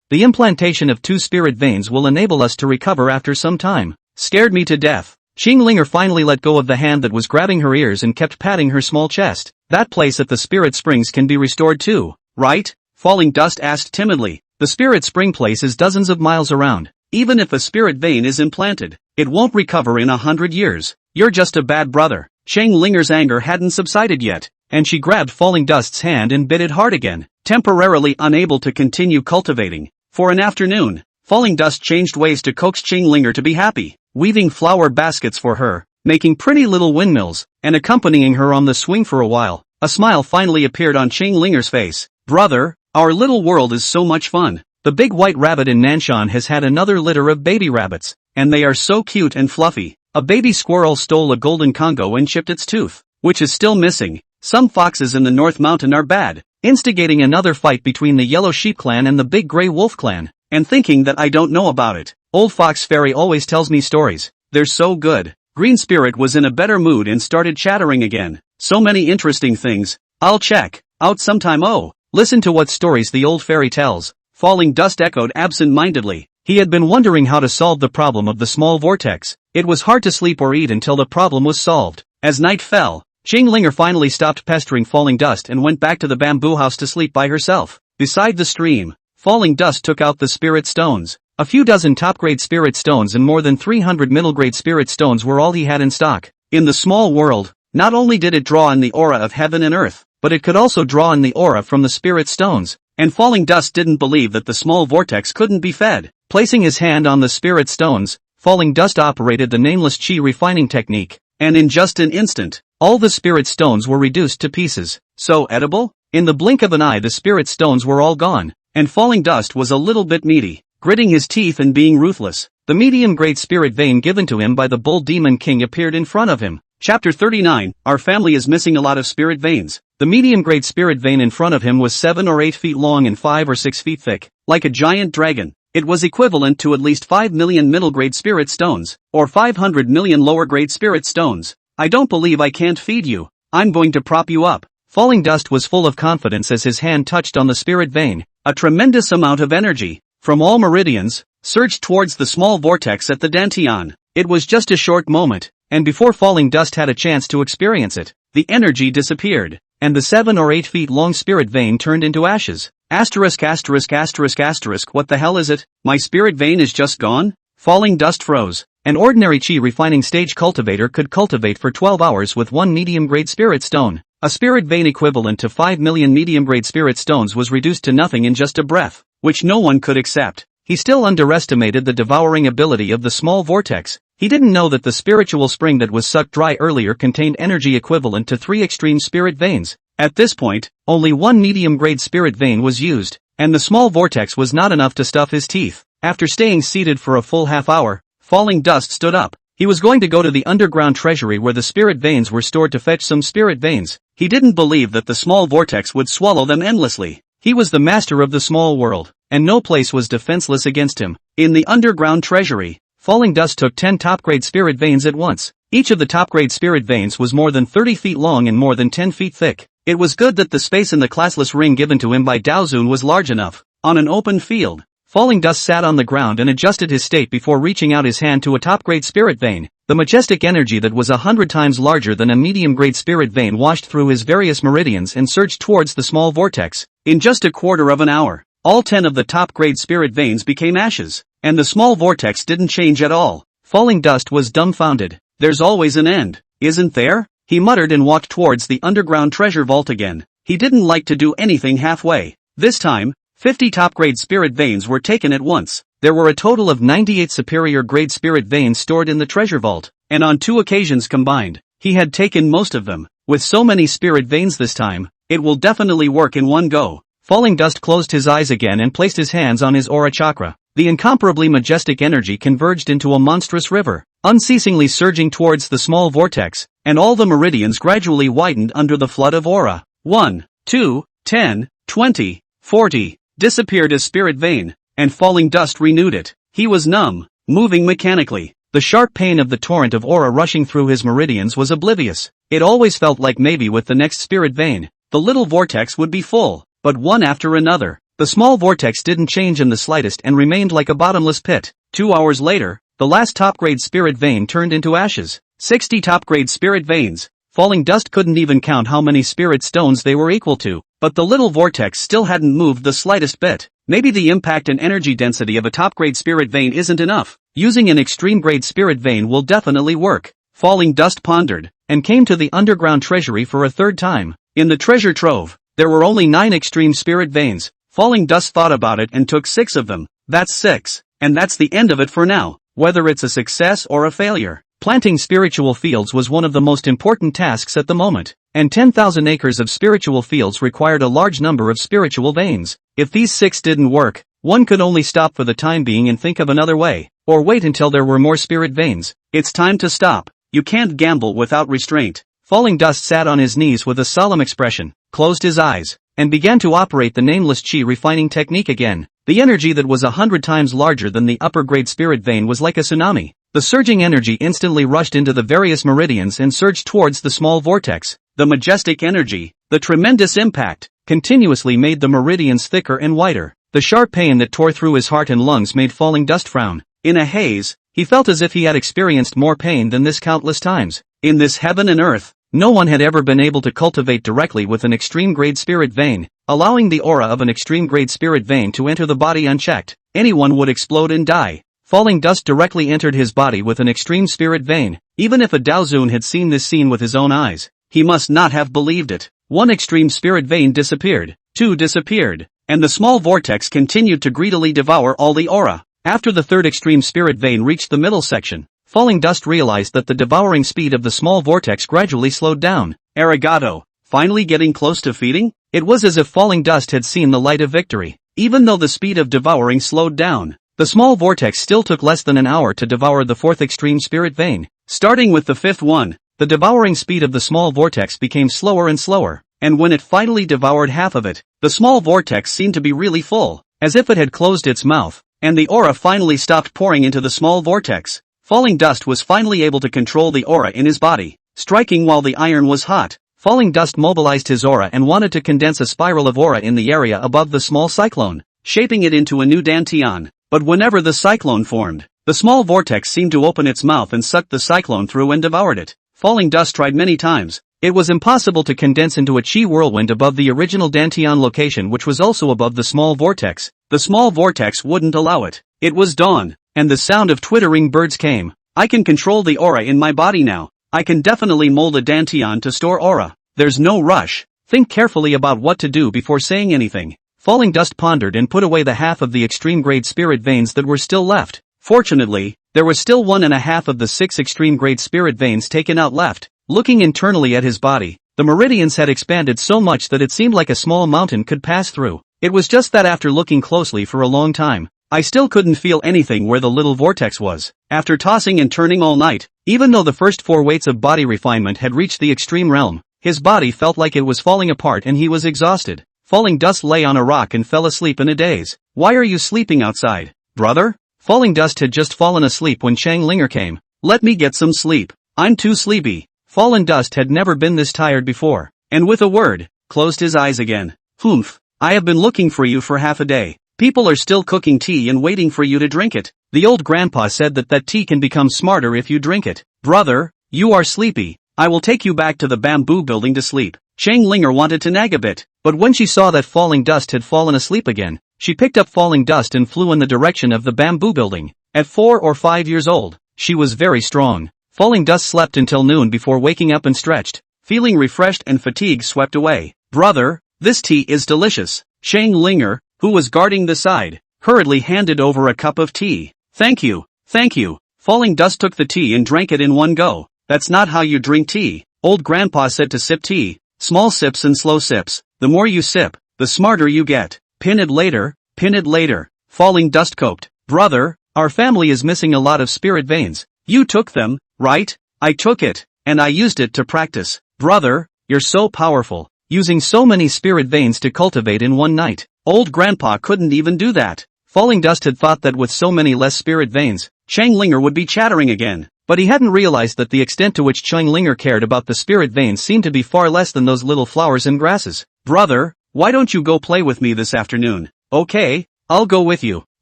the implantation of 2 spirit veins will enable us to recover after some time. Scared me to death. Linger finally let go of the hand that was grabbing her ears and kept patting her small chest. "That place at the spirit springs can be restored too, right?" Falling dust asked timidly. "The spirit spring place is dozens of miles around. Even if a spirit vein is implanted, it won't recover in 100 years. You're just a bad brother." Linger's anger hadn't subsided yet, and she grabbed falling dust's hand and bit it hard again, temporarily unable to continue cultivating. For an afternoon, falling dust changed ways to coax Linger to be happy, weaving flower baskets for her, making pretty little windmills, and accompanying her on the swing for a while. A smile finally appeared on Linger's face. "Brother, our little world is so much fun. The big white rabbit in Nanshan has had another litter of baby rabbits, and they are so cute and fluffy. A baby squirrel stole a golden Congo and chipped its tooth, which is still missing. Some foxes in the North Mountain are bad, instigating another fight between the Yellow Sheep clan and the Big Grey Wolf clan, and thinking that I don't know about it. Old Fox Fairy always tells me stories. They're so good." Green Spirit was in a better mood and started chattering again. "So many interesting things. I'll check out sometime. Oh, listen to what stories the old fairy tells." Falling dust echoed absent-mindedly. He had been wondering how to solve the problem of the small vortex. It was hard to sleep or eat until the problem was solved. As night fell, Linger finally stopped pestering falling dust and went back to the bamboo house to sleep by herself. Beside the stream, falling dust took out the spirit stones. A few dozen top-grade spirit stones and more than 300 middle-grade spirit stones were all he had in stock. In the small world, not only did it draw in the aura of heaven and earth, but it could also draw in the aura from the spirit stones. And falling dust didn't believe that the small vortex couldn't be fed. Placing his hand on the spirit stones, falling dust operated the nameless chi refining technique, and in just an instant, all the spirit stones were reduced to pieces. So edible? In the blink of an eye the spirit stones were all gone, and falling dust was a little bit meaty. Gritting his teeth and being ruthless, the medium-grade spirit vein given to him by the Bull Demon King appeared in front of him. Chapter 39, Our family is missing a lot of spirit veins. The medium-grade spirit vein in front of him was 7 or 8 feet long and 5 or 6 feet thick, like a giant dragon. It was equivalent to at least 5 million middle-grade spirit stones, or 500 million lower-grade spirit stones. "I don't believe I can't feed you. I'm going to prop you up." Falling dust was full of confidence as his hand touched on the spirit vein. A tremendous amount of energy, from all meridians, surged towards the small vortex at the dantion. It was just a short moment, and before falling dust had a chance to experience it, the energy disappeared, and the 7 or 8 feet long spirit vein turned into ashes. What the hell is it? My spirit vein is just gone? Falling dust froze. An ordinary chi refining stage cultivator could cultivate for 12 hours with 1 medium-grade spirit stone. A spirit vein equivalent to 5 million medium-grade spirit stones was reduced to nothing in just a breath, which no one could accept. He still underestimated the devouring ability of the small vortex. He didn't know that the spiritual spring that was sucked dry earlier contained energy equivalent to 3 extreme spirit veins. At this point, only 1 medium-grade spirit vein was used, and the small vortex was not enough to stuff his teeth. After staying seated for a full half hour, Falling Dust stood up. He was going to go to the underground treasury where the spirit veins were stored to fetch some spirit veins. He didn't believe that the small vortex would swallow them endlessly. He was the master of the small world, and no place was defenseless against him. In the underground treasury, Falling Dust took 10 top-grade spirit veins at once. Each of the top-grade spirit veins was more than 30 feet long and more than 10 feet thick. It was good that the space in the classless ring given to him by Daozun was large enough. On an open field, Falling Dust sat on the ground and adjusted his state before reaching out his hand to a top-grade spirit vein. The majestic energy that was 100 times larger than a medium-grade spirit vein washed through his various meridians and surged towards the small vortex. In just a quarter of an hour, all 10 of the top-grade spirit veins became ashes, and the small vortex didn't change at all. Falling Dust was dumbfounded. There's always an end, isn't there? He muttered and walked towards the underground treasure vault again. He didn't like to do anything halfway. This time, 50 top-grade spirit veins were taken at once. There were a total of 98 superior-grade spirit veins stored in the treasure vault, and on 2 occasions combined, he had taken most of them. With so many spirit veins this time, it will definitely work in one go. Falling Dust closed his eyes again and placed his hands on his aura chakra. The incomparably majestic energy converged into a monstrous river, unceasingly surging towards the small vortex, and all the meridians gradually widened under the flood of aura. 1, 2, 10, 20, 40, disappeared as spirit vein, and Falling Dust renewed it. He was numb, moving mechanically. The sharp pain of the torrent of aura rushing through his meridians was oblivious. It always felt like maybe with the next spirit vein, the little vortex would be full, but one after another. The small vortex didn't change in the slightest and remained like a bottomless pit. 2 hours later, the last top-grade spirit vein turned into ashes. 60 top-grade spirit veins. Falling Dust couldn't even count how many spirit stones they were equal to, but the little vortex still hadn't moved the slightest bit. Maybe the impact and energy density of a top-grade spirit vein isn't enough. Using an extreme-grade spirit vein will definitely work. Falling Dust pondered, and came to the underground treasury for a third time. In the treasure trove, there were only 9 extreme spirit veins. Falling Dust thought about it and took 6 of them. That's 6, and that's the end of it for now. Whether it's a success or a failure, planting spiritual fields was one of the most important tasks at the moment, and 10,000 acres of spiritual fields required a large number of spiritual veins. If these 6 didn't work, one could only stop for the time being and think of another way, or wait until there were more spirit veins. It's time to stop. You can't gamble without restraint. Falling Dust sat on his knees with a solemn expression, closed his eyes, and began to operate the nameless chi refining technique again. The energy that was 100 times larger than the upper-grade spirit vein was like a tsunami. The surging energy instantly rushed into the various meridians and surged towards the small vortex. The majestic energy, the tremendous impact, continuously made the meridians thicker and wider. The sharp pain that tore through his heart and lungs made Falling Dust frown. In a haze, he felt as if he had experienced more pain than this countless times. In this heaven and earth, no one had ever been able to cultivate directly with an extreme-grade spirit vein, allowing the aura of an extreme-grade spirit vein to enter the body unchecked. Anyone would explode and die. Falling Dust directly entered his body with an extreme spirit vein. Even if a Daozun had seen this scene with his own eyes, he must not have believed it. 1 extreme spirit vein disappeared, 2 disappeared, and the small vortex continued to greedily devour all the aura. After the 3rd extreme spirit vein reached the middle section, Falling Dust realized that the devouring speed of the small vortex gradually slowed down. Arigato, finally getting close to feeding? It was as if Falling Dust had seen the light of victory. Even though the speed of devouring slowed down, the small vortex still took less than an hour to devour the 4th extreme spirit vein. Starting with the 5th one, the devouring speed of the small vortex became slower and slower, and when it finally devoured half of it, the small vortex seemed to be really full, as if it had closed its mouth, and the aura finally stopped pouring into the small vortex. Falling Dust was finally able to control the aura in his body, striking while the iron was hot. Falling Dust mobilized his aura and wanted to condense a spiral of aura in the area above the small cyclone, shaping it into a new dantion. But whenever the cyclone formed, the small vortex seemed to open its mouth and sucked the cyclone through and devoured it. Falling Dust tried many times, It was impossible to condense into a chi whirlwind above the original dantion location, which was also above the small vortex. The small vortex wouldn't allow it. It was dawn, and the sound of twittering birds came. I can control the aura in my body now. I can definitely mold a dantion to store aura. There's no rush. Think carefully about what to do before saying anything. Falling Dust pondered and put away the half of the extreme grade spirit veins that were still left. Fortunately, there was still 1.5 of the 6 extreme grade spirit veins taken out left. Looking internally at his body, the meridians had expanded so much that it seemed like a small mountain could pass through. It was just that after looking closely for a long time, I still couldn't feel anything where the little vortex was. After tossing and turning all night, even though the first 4 weights of body refinement had reached the extreme realm, his body felt like it was falling apart and he was exhausted. Falling Dust lay on a rock and fell asleep in a daze. Why are you sleeping outside, brother? Falling Dust had just fallen asleep when Chang Linger came. Let me get some sleep. I'm too sleepy. Fallen Dust had never been this tired before, and with a word, closed his eyes again. Humph, I have been looking for you for half a day. People are still cooking tea and waiting for you to drink it. The old grandpa said that tea can become smarter if you drink it. Brother, you are sleepy. I will take you back to the bamboo building to sleep. Chang Linger wanted to nag a bit, but when she saw that Falling Dust had fallen asleep again, she picked up Falling Dust and flew in the direction of the bamboo building. At 4 or 5 years old, she was very strong. Falling Dust slept until noon before waking up and stretched. Feeling refreshed and fatigue swept away. Brother, this tea is delicious. Chang Linger, who was guarding the side, hurriedly handed over a cup of tea. Thank you, thank you. Falling Dust took the tea and drank it in one go. That's not how you drink tea. Old Grandpa said to sip tea. Small sips and slow sips. The more you sip, the smarter you get. Pin it later, pin it later. Falling Dust coped. Brother, our family is missing a lot of spirit veins. You took them, right? I took it, and I used it to practice. Brother, you're so powerful, using so many spirit veins to cultivate in one night. Old Grandpa couldn't even do that. Falling Dust had thought that with so many less spirit veins, Chang Linger would be chattering again, but he hadn't realized that the extent to which Chang Linger cared about the spirit veins seemed to be far less than those little flowers and grasses. Brother, why don't you go play with me this afternoon? Okay, I'll go with you.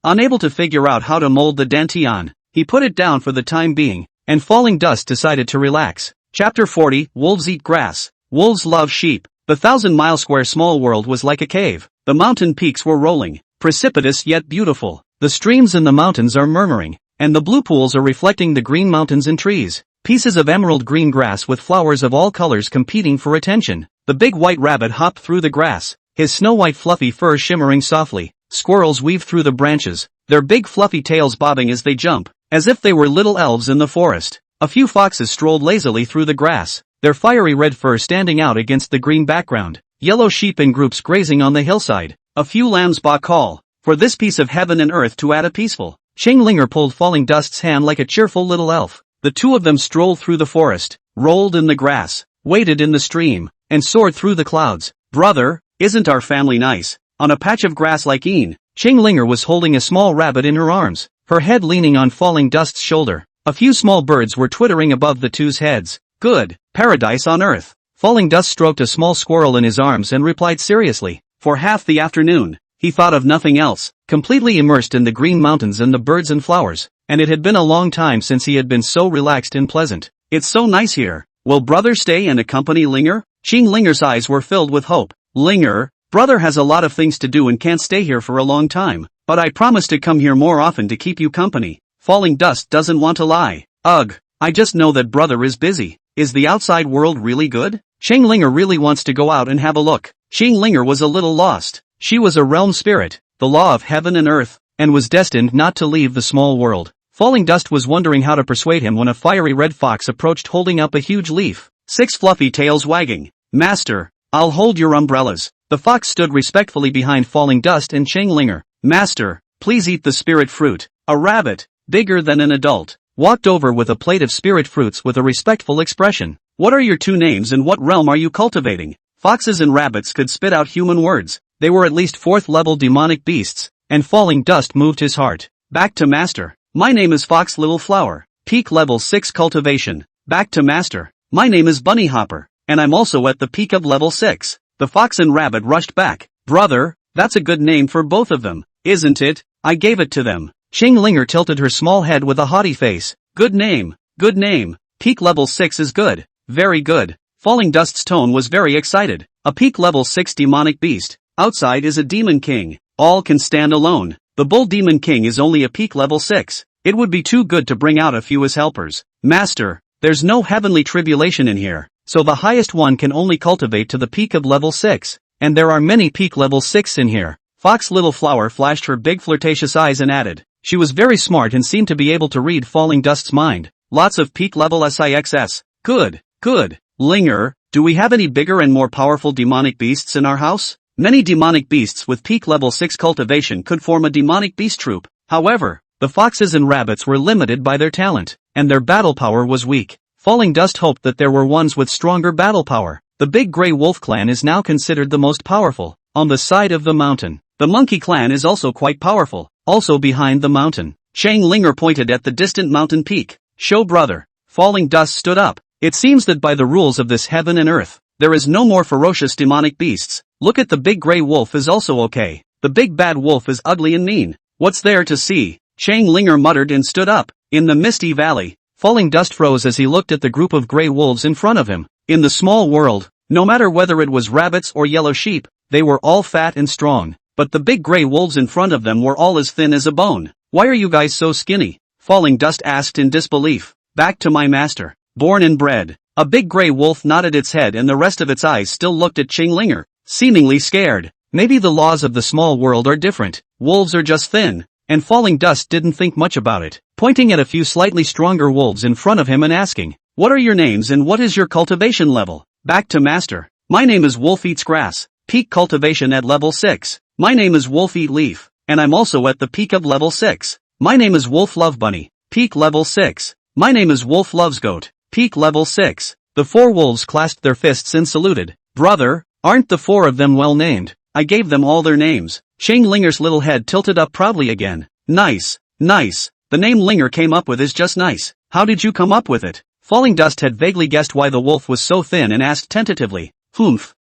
Unable to figure out how to mold the dantion, he put it down for the time being, and Falling Dust decided to relax. Chapter 40, Wolves Eat Grass. Wolves love sheep. The 1,000-mile square small world was like a cave. The mountain peaks were rolling, precipitous yet beautiful. The streams in the mountains are murmuring, and the blue pools are reflecting the green mountains and trees. Pieces of emerald green grass with flowers of all colors competing for attention. The big white rabbit hopped through the grass, his snow-white fluffy fur shimmering softly. Squirrels weave through the branches, their big fluffy tails bobbing as they jump, as if they were little elves in the forest. A few foxes strolled lazily through the grass, their fiery red fur standing out against the green background. Yellow sheep in groups grazing on the hillside. A few lambs baa call for this piece of heaven and earth to add a peaceful. Chang Linger pulled Falling Dust's hand like a cheerful little elf. The two of them strolled through the forest, rolled in the grass, waded in the stream, and soared through the clouds. Brother, isn't our family nice? On a patch of grass like Chang Linger was holding a small rabbit in her arms, her head leaning on Falling Dust's shoulder. A few small birds were twittering above the two's heads. Good, paradise on earth. Falling Dust stroked a small squirrel in his arms and replied seriously. For half the afternoon, he thought of nothing else, completely immersed in the green mountains and the birds and flowers, and it had been a long time since he had been so relaxed and pleasant. It's so nice here. Will brother stay and accompany Linger? Chang Linger's eyes were filled with hope. Linger, brother has a lot of things to do and can't stay here for a long time, but I promise to come here more often to keep you company. Falling Dust doesn't want to lie. Ugh, I just know that brother is busy. Is the outside world really good? Chang Linger really wants to go out and have a look. Chang Linger was a little lost. She was a realm spirit, the law of heaven and earth, and was destined not to leave the small world. Falling Dust was wondering how to persuade him when a fiery red fox approached holding up a huge leaf, 6 fluffy tails wagging. Master, I'll hold your umbrellas. The fox stood respectfully behind Falling Dust and Chang Linger. Master, please eat the spirit fruit. A rabbit, bigger than an adult, walked over with a plate of spirit fruits with a respectful expression. What are your 2 names and what realm are you cultivating? Foxes and rabbits could spit out human words. They were at least 4th-level demonic beasts, and Falling Dust moved his heart. Back to Master. My name is Fox Little Flower. Peak level 6 cultivation. Back to Master. My name is Bunny Hopper, and I'm also at the peak of level 6. The fox and rabbit rushed back. Brother, that's a good name for both of them, isn't it? I gave it to them. Chang Linger tilted her small head with a haughty face. Good name, good name. Peak level 6 is good. Very good. Falling Dust's tone was very excited. A peak level 6 demonic beast. Outside is a demon king. All can stand alone. The bull demon king is only a peak level 6. It would be too good to bring out a few as helpers. Master, there's no heavenly tribulation in here, so the highest one can only cultivate to the peak of level 6. And there are many peak level 6 in here. Fox Little Flower flashed her big flirtatious eyes and added. She was very smart and seemed to be able to read Falling Dust's mind. Lots of peak level SIXS. Good, good. Linger, do we have any bigger and more powerful demonic beasts in our house? Many demonic beasts with peak level 6 cultivation could form a demonic beast troop. However, the foxes and rabbits were limited by their talent, and their battle power was weak. Falling Dust hoped that there were ones with stronger battle power. The Big Grey Wolf clan is now considered the most powerful, on the side of the mountain. The Monkey clan is also quite powerful, also behind the mountain. Chang Linger pointed at the distant mountain peak. Show brother. Falling Dust stood up. It seems that by the rules of this heaven and earth, there is no more ferocious demonic beasts. Look at the Big Grey Wolf is also okay. The Big Bad Wolf is ugly and mean. What's there to see? Chang Linger muttered and stood up. In the misty valley, Falling Dust froze as he looked at the group of grey wolves in front of him. In the small world, no matter whether it was rabbits or yellow sheep, they were all fat and strong. But the big grey wolves in front of them were all as thin as a bone. Why are you guys so skinny? Falling Dust asked in disbelief. Back to my master. Born and bred. A big grey wolf nodded its head and the rest of its eyes still looked at Chang Linger, seemingly scared. Maybe the laws of the small world are different. Wolves are just thin. And Falling Dust didn't think much about it, pointing at a few slightly stronger wolves in front of him and asking, what are your names and what is your cultivation level? Back to master. My name is Wolf Eats Grass, peak cultivation at level 6. My name is Wolf Eat Leaf, and I'm also at the peak of level 6. My name is Wolf Love Bunny, peak level 6. My name is Wolf Loves Goat, peak level 6. The 4 wolves clasped their fists and saluted. Brother, aren't the 4 of them well named? I gave them all their names. Chang Linger's little head tilted up proudly again. Nice, nice. The name Linger came up with is just nice. How did you come up with it? Falling Dust had vaguely guessed why the wolf was so thin and asked tentatively.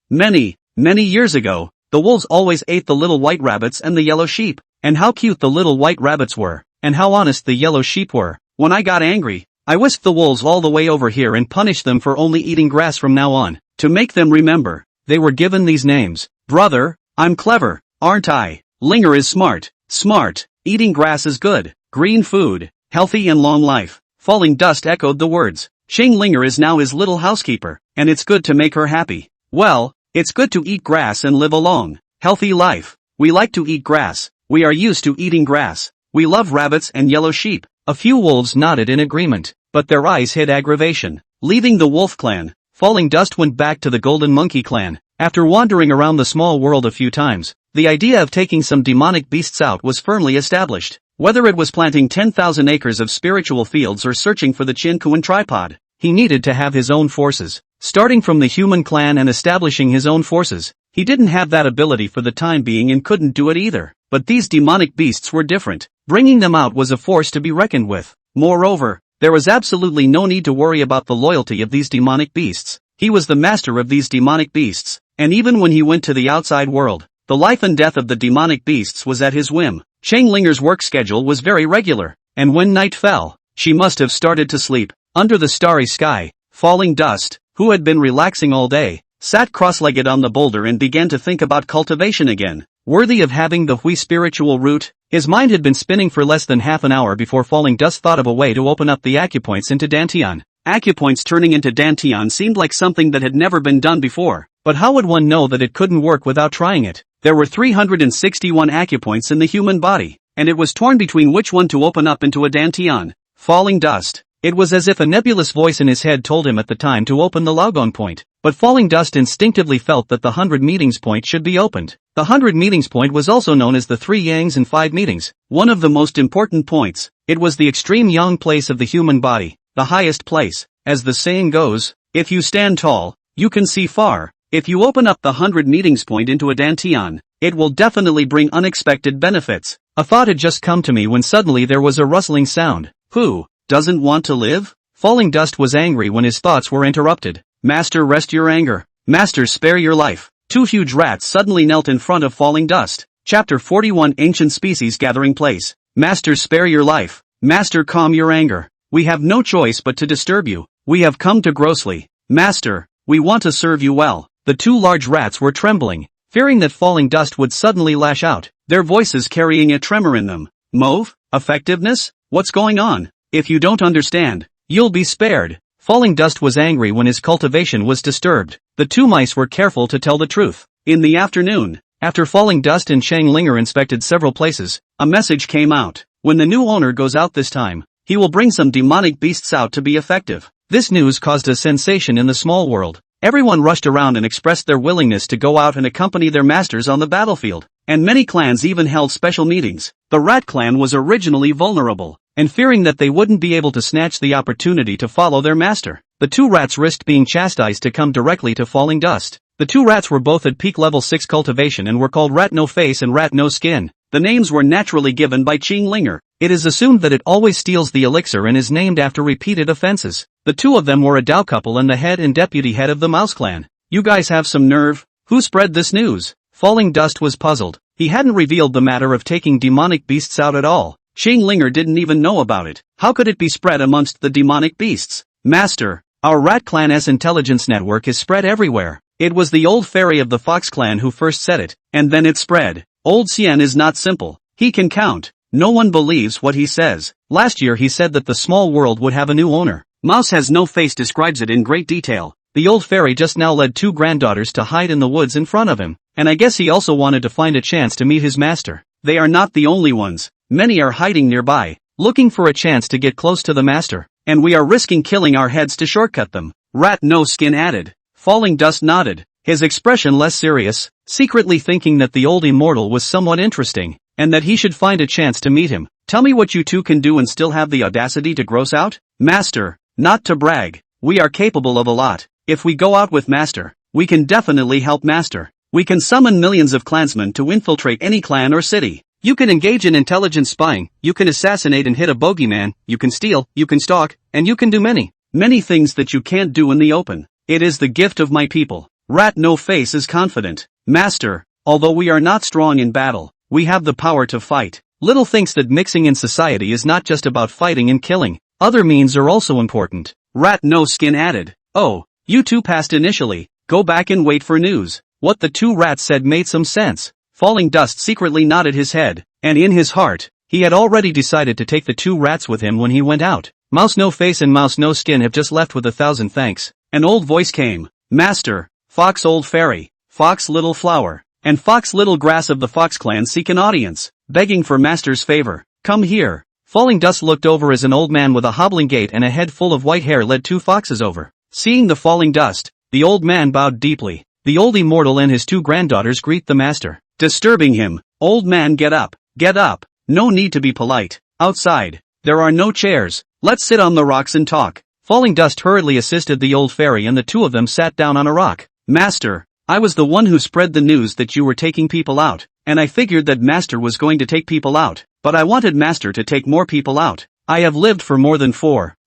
Many years ago, the wolves always ate the little white rabbits and the yellow sheep. And how cute the little white rabbits were, and how honest the yellow sheep were. When I got angry, I whisked the wolves all the way over here and punished them for only eating grass from now on. To make them remember, they were given these names. Brother, I'm clever, aren't I? Linger is smart. Smart. Eating grass is good. Green food. Healthy and long life. Falling Dust echoed the words. Chang Linger is now his little housekeeper, and it's good to make her happy. Well, it's good to eat grass and live a long, healthy life. We like to eat grass. We are used to eating grass. We love rabbits and yellow sheep. A few wolves nodded in agreement, but their eyes hid aggravation. Leaving the wolf clan, Falling Dust went back to the Golden Monkey clan. After wandering around the small world a few times, the idea of taking some demonic beasts out was firmly established. Whether it was planting 10,000 acres of spiritual fields or searching for the Chinkuan tripod, he needed to have his own forces. Starting from the human clan and establishing his own forces, he didn't have that ability for the time being and couldn't do it either. But these demonic beasts were different. Bringing them out was a force to be reckoned with. Moreover, there was absolutely no need to worry about the loyalty of these demonic beasts. He was the master of these demonic beasts, and even when he went to the outside world, the life and death of the demonic beasts was at his whim. Chang Linger's work schedule was very regular, and when night fell, she must have started to sleep. Under the starry sky, Falling Dust, who had been relaxing all day, sat cross-legged on the boulder and began to think about cultivation again. Worthy of having the Hui spiritual root, his mind had been spinning for less than half an hour before Falling Dust thought of a way to open up the acupoints into dantion. Acupoints turning into dantion seemed like something that had never been done before, but how would one know that it couldn't work without trying it? There were 361 acupoints in the human body, and it was torn between which one to open up into a dantion. Falling Dust. It was as if a nebulous voice in his head told him at the time to open the logon point, but Falling Dust instinctively felt that the 100 meetings point should be opened. The 100 meetings point was also known as the 3 yangs and 5 meetings, one of the most important points. It was the extreme yang place of the human body, the highest place. As the saying goes, if you stand tall, you can see far. If you open up the 100 meetings point into a dantion, it will definitely bring unexpected benefits. A thought had just come to me when suddenly there was a rustling sound. Who doesn't want to live? Falling Dust was angry when his thoughts were interrupted. Master, rest your anger. Master, spare your life. 2 huge rats suddenly knelt in front of Falling Dust. Chapter 41 Ancient Species Gathering Place. Master, spare your life. Master, calm your anger. We have no choice but to disturb you. We have come to grossly. Master, we want to serve you well. The two large rats were trembling, fearing that falling dust would suddenly lash out, their voices carrying a tremor in them. Mauve? Effectiveness? What's going on? If you don't understand, you'll be spared. Falling Dust was angry when his cultivation was disturbed. The two mice were careful to tell the truth. In the afternoon, after Falling Dust and Chang Linger inspected several places, a message came out. When the new owner goes out this time, he will bring some demonic beasts out to be effective. This news caused a sensation in the small world. Everyone rushed around and expressed their willingness to go out and accompany their masters on the battlefield. And many clans even held special meetings. The Rat clan was originally vulnerable, and fearing that they wouldn't be able to snatch the opportunity to follow their master, the two rats risked being chastised to come directly to Falling Dust. The two rats were both at peak level 6 cultivation and were called Rat No Face and Rat No Skin. The names were naturally given by Chang Linger. It is assumed that it always steals the elixir and is named after repeated offenses. The two of them were a Dao couple and the head and deputy head of the Mouse clan. You guys have some nerve. Who spread this news? Falling Dust was puzzled. He hadn't revealed the matter of taking demonic beasts out at all. Chang Linger didn't even know about it. How could it be spread amongst the demonic beasts? Master, our Rat Clan's intelligence network is spread everywhere. It was the old fairy of the Fox clan who first said it, and then it spread. Old Xian is not simple. He can count. No one believes what he says. Last year he said that the small world would have a new owner. Mouse Has No Face describes it in great detail. The old fairy just now led two granddaughters to hide in the woods in front of him, and I guess he also wanted to find a chance to meet his master. They are not the only ones. Many are hiding nearby, looking for a chance to get close to the master. And we are risking killing our heads to shortcut them. Rat No Skin added. Falling Dust nodded, his expression less serious, secretly thinking that the old immortal was somewhat interesting, and that he should find a chance to meet him. Tell me what you two can do and still have the audacity to gross out? Master, not to brag, we are capable of a lot. If we go out with Master, we can definitely help Master. We can summon millions of clansmen to infiltrate any clan or city. You can engage in intelligence spying, you can assassinate and hit a bogeyman, you can steal, you can stalk, and you can do many things that you can't do in the open. It is the gift of my people. Rat No Face is confident. Master, although we are not strong in battle, we have the power to fight. Little thinks that mixing in society is not just about fighting and killing. Other means are also important. Rat No Skin added. Oh, you two passed initially. Go back and wait for news. What the two rats said made some sense. Falling Dust secretly nodded his head, and in his heart, he had already decided to take the two rats with him when he went out. Mouse No Face and Mouse No Skin have just left with 1,000 thanks. An old voice came. Master, Fox Old Fairy, Fox Little Flower, and Fox Little Grass of the Fox clan seek an audience, begging for Master's favor. Come here. Falling Dust looked over as an old man with a hobbling gait and a head full of white hair led two foxes over. Seeing the Falling Dust, the old man bowed deeply. The old immortal and his two granddaughters greet the master. Disturbing him. Old man, get up. Get up. No need to be polite. Outside. There are no chairs. Let's sit on the rocks and talk. Falling Dust hurriedly assisted the old fairy and the two of them sat down on a rock. Master, I was the one who spread the news that you were taking people out, and I figured that Master was going to take people out, but I wanted Master to take more people out. I have lived for more than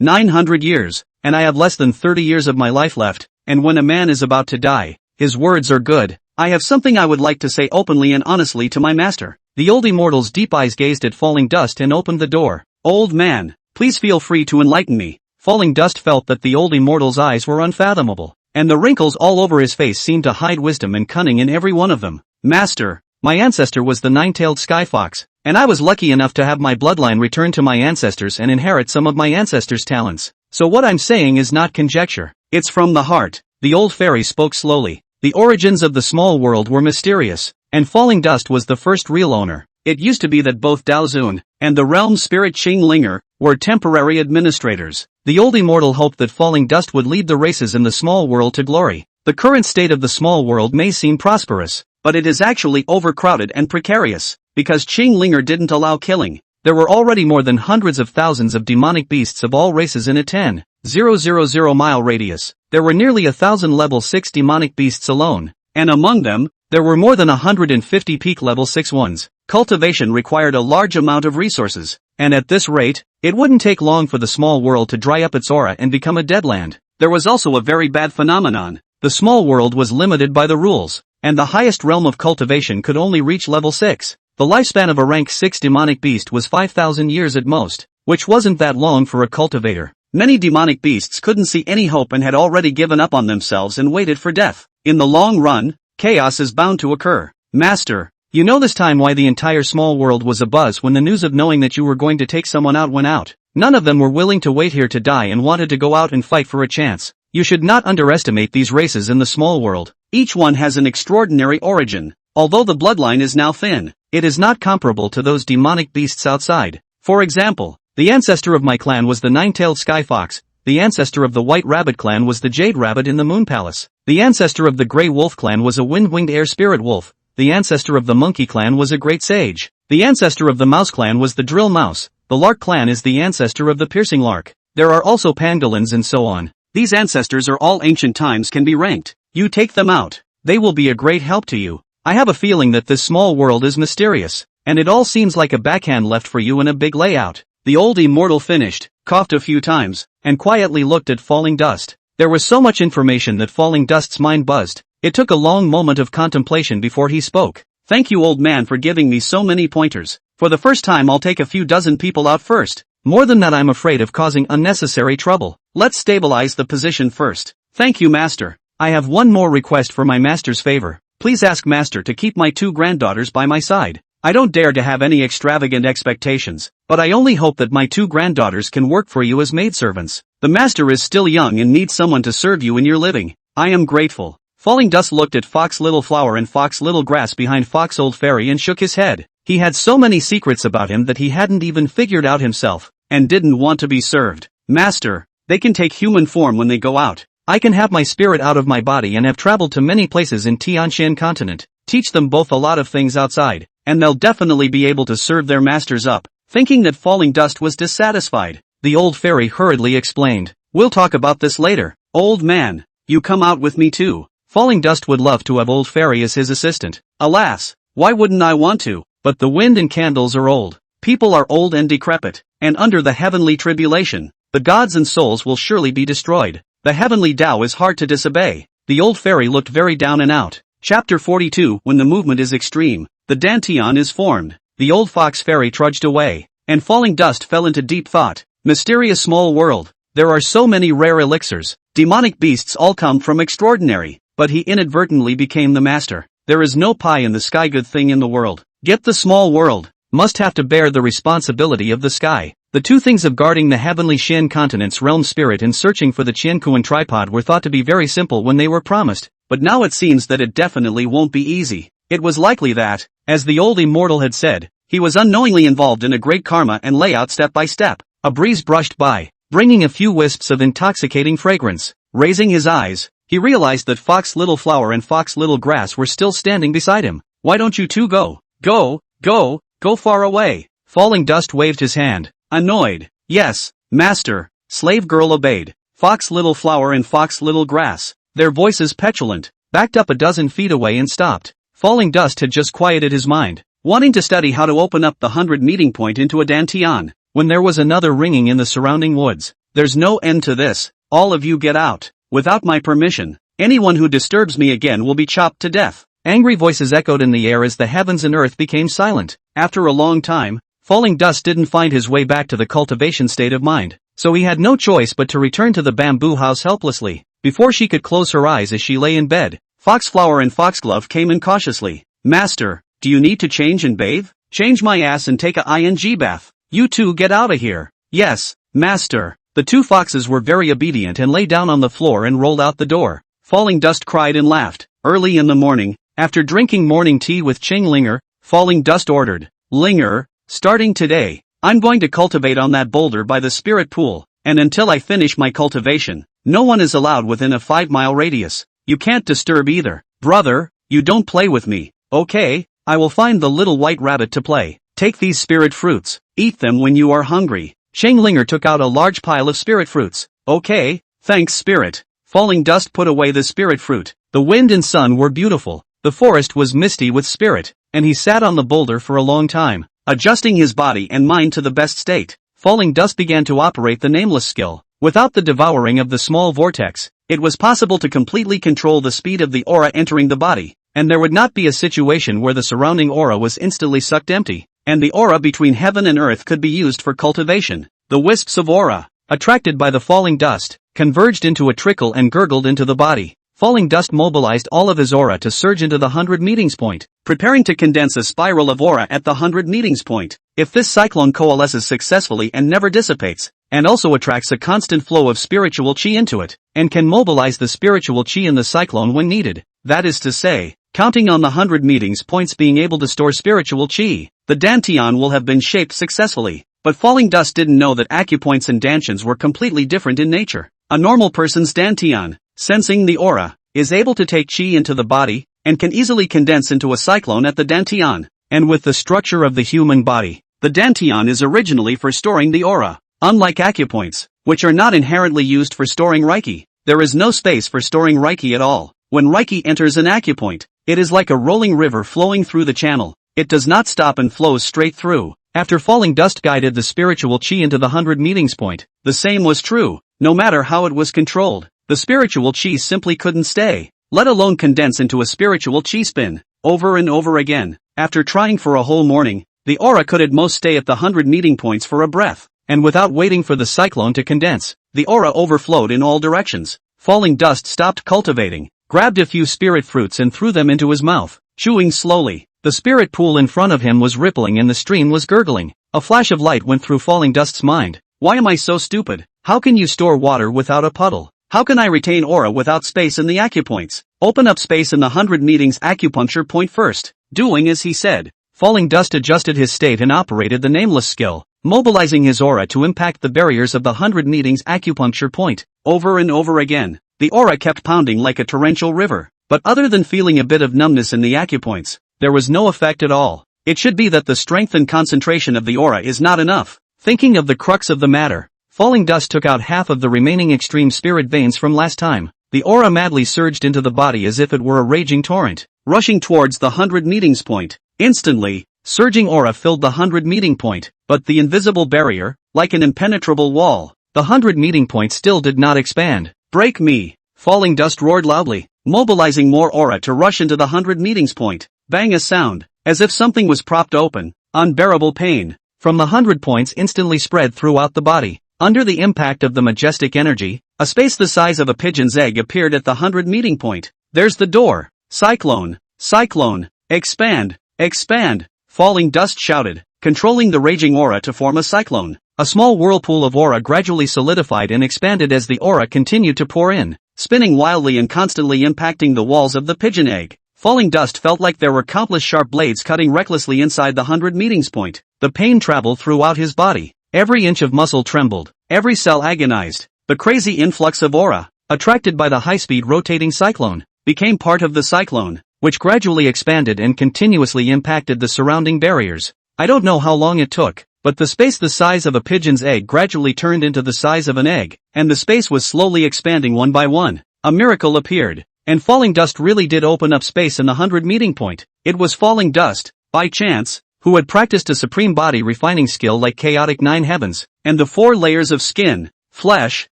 900 years, and I have less than 30 years of my life left, and when a man is about to die, his words are good. I have something I would like to say openly and honestly to my master. The old immortal's deep eyes gazed at Falling Dust and opened the door. Old man, please feel free to enlighten me. Falling Dust felt that the old immortal's eyes were unfathomable, and the wrinkles all over his face seemed to hide wisdom and cunning in every one of them. Master, my ancestor was the nine-tailed sky fox, and I was lucky enough to have my bloodline return to my ancestors and inherit some of my ancestors' talents. So what I'm saying is not conjecture. It's from the heart. The old fairy spoke slowly. The origins of the small world were mysterious, and Falling Dust was the first real owner. It used to be that both Dao Zun and the realm spirit Chang Linger were temporary administrators. The old immortal hoped that Falling Dust would lead the races in the small world to glory. The current state of the small world may seem prosperous, but it is actually overcrowded and precarious, because Chang Linger didn't allow killing. There were already more than hundreds of thousands of demonic beasts of all races in a 10,000 mile radius. There were nearly 1,000 level 6 demonic beasts alone, and among them, there were more than 150 peak level 6 ones. Cultivation required a large amount of resources, and at this rate, it wouldn't take long for the small world to dry up its aura and become a dead land. There was also a very bad phenomenon. The small world was limited by the rules, and the highest realm of cultivation could only reach level 6. The lifespan of a rank 6 demonic beast was 5,000 years at most, which wasn't that long for a cultivator. Many demonic beasts couldn't see any hope and had already given up on themselves and waited for death. In the long run, chaos is bound to occur. Master, you know this time why the entire small world was abuzz when the news of knowing that you were going to take someone out went out. None of them were willing to wait here to die and wanted to go out and fight for a chance. You should not underestimate these races in the small world. Each one has an extraordinary origin. Although the bloodline is now thin, it is not comparable to those demonic beasts outside. For example, the ancestor of my clan was the nine-tailed sky fox, the ancestor of the white rabbit clan was the jade rabbit in the moon palace, the ancestor of the grey wolf clan was a wind-winged air spirit wolf, the ancestor of the monkey clan was a great sage, the ancestor of the mouse clan was the drill mouse, the lark clan is the ancestor of the piercing lark. There are also pangolins and so on. These ancestors are all ancient times can be ranked. You take them out. They will be a great help to you. I have a feeling that this small world is mysterious, and it all seems like a backhand left for you in a big layout. The old immortal finished, coughed a few times, and quietly looked at Falling Dust. There was so much information that Falling Dust's mind buzzed. It took a long moment of contemplation before he spoke. Thank you, old man, for giving me so many pointers. For the first time I'll take a few dozen people out first. More than that, I'm afraid of causing unnecessary trouble. Let's stabilize the position first. Thank you, Master. I have one more request for my master's favor. Please ask Master to keep my 2 granddaughters by my side. I don't dare to have any extravagant expectations, but I only hope that my 2 granddaughters can work for you as maidservants. The Master is still young and needs someone to serve you in your living. I am grateful. Falling Dust looked at Fox Little Flower and Fox Little Grass behind Fox Old Fairy and shook his head. He had so many secrets about him that he hadn't even figured out himself, and didn't want to be served. Master, they can take human form when they go out. I can have my spirit out of my body and have traveled to many places in Tianshan continent. Teach them both a lot of things outside, and they'll definitely be able to serve their masters up. Thinking that Falling Dust was dissatisfied, the old fairy hurriedly explained. We'll talk about this later. Old man, you come out with me too. Falling Dust would love to have Old Fairy as his assistant. Alas, why wouldn't I want to? But the wind and candles are old. People are old and decrepit, and under the heavenly tribulation, the gods and souls will surely be destroyed. The heavenly Tao is hard to disobey. The old fairy looked very down and out. Chapter 42. When the movement is extreme, the dantion is formed. The old fox fairy trudged away, and Falling Dust fell into deep thought. Mysterious small world. There are so many rare elixirs. Demonic beasts all come from extraordinary, but he inadvertently became the master. There is no pie in the sky good thing in the world. Get the small world. Must have to bear the responsibility of the sky. The 2 things of guarding the heavenly Shan continent's realm spirit and searching for the Qiankuan tripod were thought to be very simple when they were promised, but now it seems that it definitely won't be easy. It was likely that, as the old immortal had said, he was unknowingly involved in a great karma and layout step by step. A breeze brushed by, bringing a few wisps of intoxicating fragrance. Raising his eyes, he realized that Fox Little Flower and Fox Little Grass were still standing beside him. Why don't you two go? Go far away. Falling Dust waved his hand. Annoyed. Yes, master. Slave girl obeyed. Fox Little Flower and Fox Little Grass, their voices petulant, backed up a dozen feet away and stopped. Falling Dust had just quieted his mind, wanting to study how to open up the 100 meeting point into a dantion, when there was another ringing in the surrounding woods. There's no end to this. All of you get out. Without my permission. Anyone who disturbs me again will be chopped to death. Angry voices echoed in the air as the heavens and earth became silent. After a long time, Falling Dust didn't find his way back to the cultivation state of mind, so he had no choice but to return to the bamboo house helplessly. Before she could close her eyes as she lay in bed, Foxflower and Foxglove came in cautiously. Master, do you need to change and bathe? Change my ass and take a ing bath. You two get out of here. Yes, master. The 2 foxes were very obedient and lay down on the floor and rolled out the door. Falling Dust cried and laughed. Early in the morning, after drinking morning tea with Ching Linger, Falling Dust ordered, Linger, starting today, I'm going to cultivate on that boulder by the spirit pool, and until I finish my cultivation, no one is allowed within a 5-mile radius. You can't disturb either. Brother, you don't play with me. Okay, I will find the little white rabbit to play. Take these spirit fruits, eat them when you are hungry. Ching Linger took out a large pile of spirit fruits. Okay, thanks spirit. Falling Dust put away the spirit fruit. The wind and sun were beautiful. The forest was misty with spirit, and he sat on the boulder for a long time, adjusting his body and mind to the best state. Falling Dust began to operate the nameless skill. Without the devouring of the small vortex, it was possible to completely control the speed of the aura entering the body, and there would not be a situation where the surrounding aura was instantly sucked empty, and the aura between heaven and earth could be used for cultivation. The wisps of aura, attracted by the falling dust, converged into a trickle and gurgled into the body. Falling dust mobilized all of his aura to surge into the 100 meetings point, preparing to condense a spiral of aura at the 100 meetings point. If this cyclone coalesces successfully and never dissipates, and also attracts a constant flow of spiritual chi into it, and can mobilize the spiritual chi in the cyclone when needed, that is to say, counting on the 100 meetings points being able to store spiritual chi, the dantion will have been shaped successfully. But falling dust didn't know that acupoints and dantions were completely different in nature. A normal person's dantion, sensing the aura, is able to take chi into the body, and can easily condense into a cyclone at the dantion. And with the structure of the human body, the dantion is originally for storing the aura. Unlike acupoints, which are not inherently used for storing reiki, there is no space for storing reiki at all. When reiki enters an acupoint, it is like a rolling river flowing through the channel. It does not stop and flows straight through. After falling dust guided the spiritual chi into the 100 meetings point, the same was true. No matter how it was controlled, the spiritual chi simply couldn't stay, let alone condense into a spiritual chi spin, over and over again. After trying for a whole morning, the aura could at most stay at the 100 meeting points for a breath, and without waiting for the cyclone to condense, the aura overflowed in all directions. Falling dust stopped cultivating, grabbed a few spirit fruits and threw them into his mouth, chewing slowly. The spirit pool in front of him was rippling and the stream was gurgling. A flash of light went through falling dust's mind. Why am I so stupid? How can you store water without a puddle? How can I retain aura without space in the acupoints? Open up space in the 100 meetings acupuncture point first. Doing as he said, falling dust adjusted his state and operated the nameless skill, mobilizing his aura to impact the barriers of the 100 meetings acupuncture point. Over and over again, the aura kept pounding like a torrential river. But other than feeling a bit of numbness in the acupoints, there was no effect at all. It should be that the strength and concentration of the aura is not enough. Thinking of the crux of the matter, falling dust took out half of the remaining extreme spirit veins from last time. The aura madly surged into the body as if it were a raging torrent, rushing towards the 100 meetings point. Instantly, surging aura filled the 100 meeting point, but the invisible barrier, like an impenetrable wall, the 100 meeting point still did not expand. Break me! Falling dust roared loudly, mobilizing more aura to rush into the 100 meetings point. Bang, a sound, as if something was propped open. Unbearable pain from the 100 points instantly spread throughout the body. Under the impact of the majestic energy, a space the size of a pigeon's egg appeared at the 100 meeting point. There's the door. Cyclone, cyclone, expand, expand. Falling dust shouted, controlling the raging aura to form a cyclone. A small whirlpool of aura gradually solidified and expanded as the aura continued to pour in, spinning wildly and constantly impacting the walls of the pigeon egg. Falling dust felt like there were countless sharp blades cutting recklessly inside the 100 meetings point. The pain traveled throughout his body. Every inch of muscle trembled, every cell agonized. The crazy influx of aura, attracted by the high-speed rotating cyclone, became part of the cyclone, which gradually expanded and continuously impacted the surrounding barriers. I don't know how long it took, but the space the size of a pigeon's egg gradually turned into the size of an egg, and the space was slowly expanding one by one. A miracle appeared. And falling dust really did open up space in the 100 meeting point. It was falling dust, by chance, who had practiced a supreme body refining skill like chaotic 9 heavens, and the 4 layers of skin, flesh,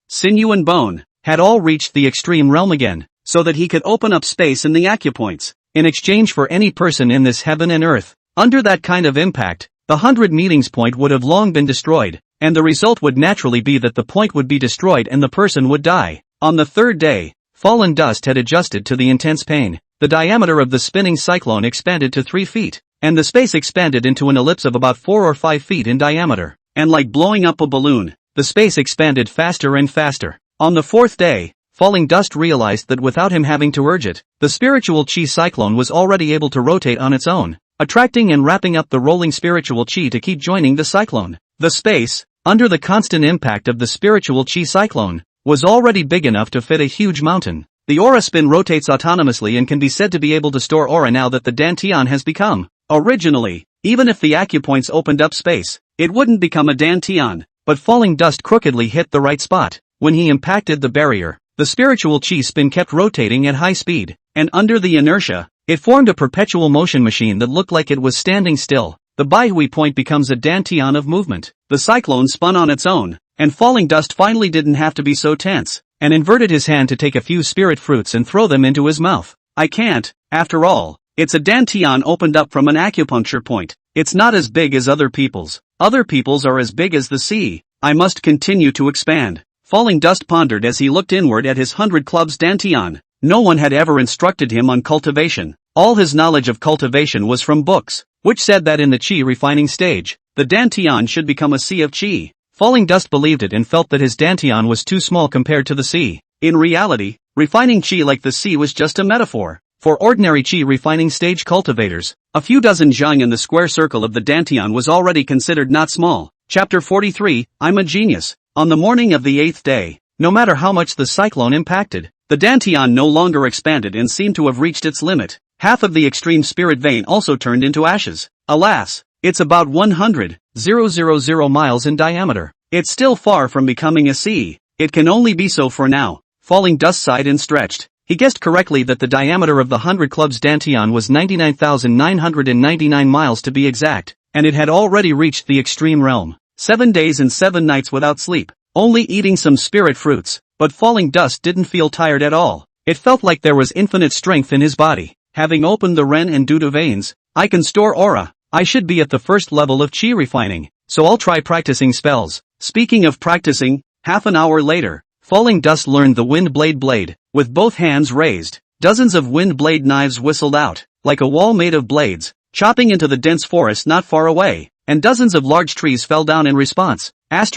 sinew and bone, had all reached the extreme realm again, so that he could open up space in the acupoints, in exchange for any person in this heaven and earth. Under that kind of impact, the 100 meetings point would have long been destroyed, and the result would naturally be that the point would be destroyed and the person would die. On the 3rd day, fallen dust had adjusted to the intense pain. The diameter of the spinning cyclone expanded to 3 feet, and the space expanded into an ellipse of about 4 or 5 feet in diameter. And like blowing up a balloon, the space expanded faster and faster. On the 4th day, falling dust realized that without him having to urge it, the spiritual chi cyclone was already able to rotate on its own, attracting and wrapping up the rolling spiritual chi to keep joining the cyclone. The space, under the constant impact of the spiritual chi cyclone, was already big enough to fit a huge mountain. The aura spin rotates autonomously and can be said to be able to store aura now that the dantion has become. Originally, even if the acupoints opened up space, it wouldn't become a dantion, but falling dust crookedly hit the right spot. When he impacted the barrier, the spiritual chi spin kept rotating at high speed, and under the inertia, it formed a perpetual motion machine that looked like it was standing still. The Baihui point becomes a dantion of movement. The cyclone spun on its own, and falling dust finally didn't have to be so tense, and inverted his hand to take a few spirit fruits and throw them into his mouth. I can't, after all, it's a dantion opened up from an acupuncture point. It's not as big as other people's. Other people's are as big as the sea. I must continue to expand. Falling Dust pondered as he looked inward at his 100 clubs dantion. No one had ever instructed him on cultivation. All his knowledge of cultivation was from books, which said that in the chi refining stage, the dantion should become a sea of chi. Falling Dust believed it and felt that his dantion was too small compared to the sea. In reality, refining chi like the sea was just a metaphor. For ordinary chi refining stage cultivators, a few dozen zhang in the square circle of the dantion was already considered not small. Chapter 43, I'm a genius. On the morning of the 8th day, no matter how much the cyclone impacted, the dantion no longer expanded and seemed to have reached its limit. Half of the extreme spirit vein also turned into ashes. Alas, it's about 100,000 miles in diameter. It's still far from becoming a sea. It can only be so for now. Falling Dust sighed and stretched. He guessed correctly that the diameter of the 100 clubs dantion was 99,999 miles to be exact, and it had already reached the extreme realm. 7 days and 7 nights without sleep, only eating some spirit fruits, but Falling Dust didn't feel tired at all. It felt like there was infinite strength in his body. Having opened the Ren and Duda veins, I can store aura. I should be at the first level of chi refining, so I'll try practicing spells. Speaking of practicing, half an hour later, Falling Dust learned the wind blade. With both hands raised, dozens of wind blade knives whistled out, like a wall made of blades, chopping into the dense forest not far away, and dozens of large trees fell down in response. It's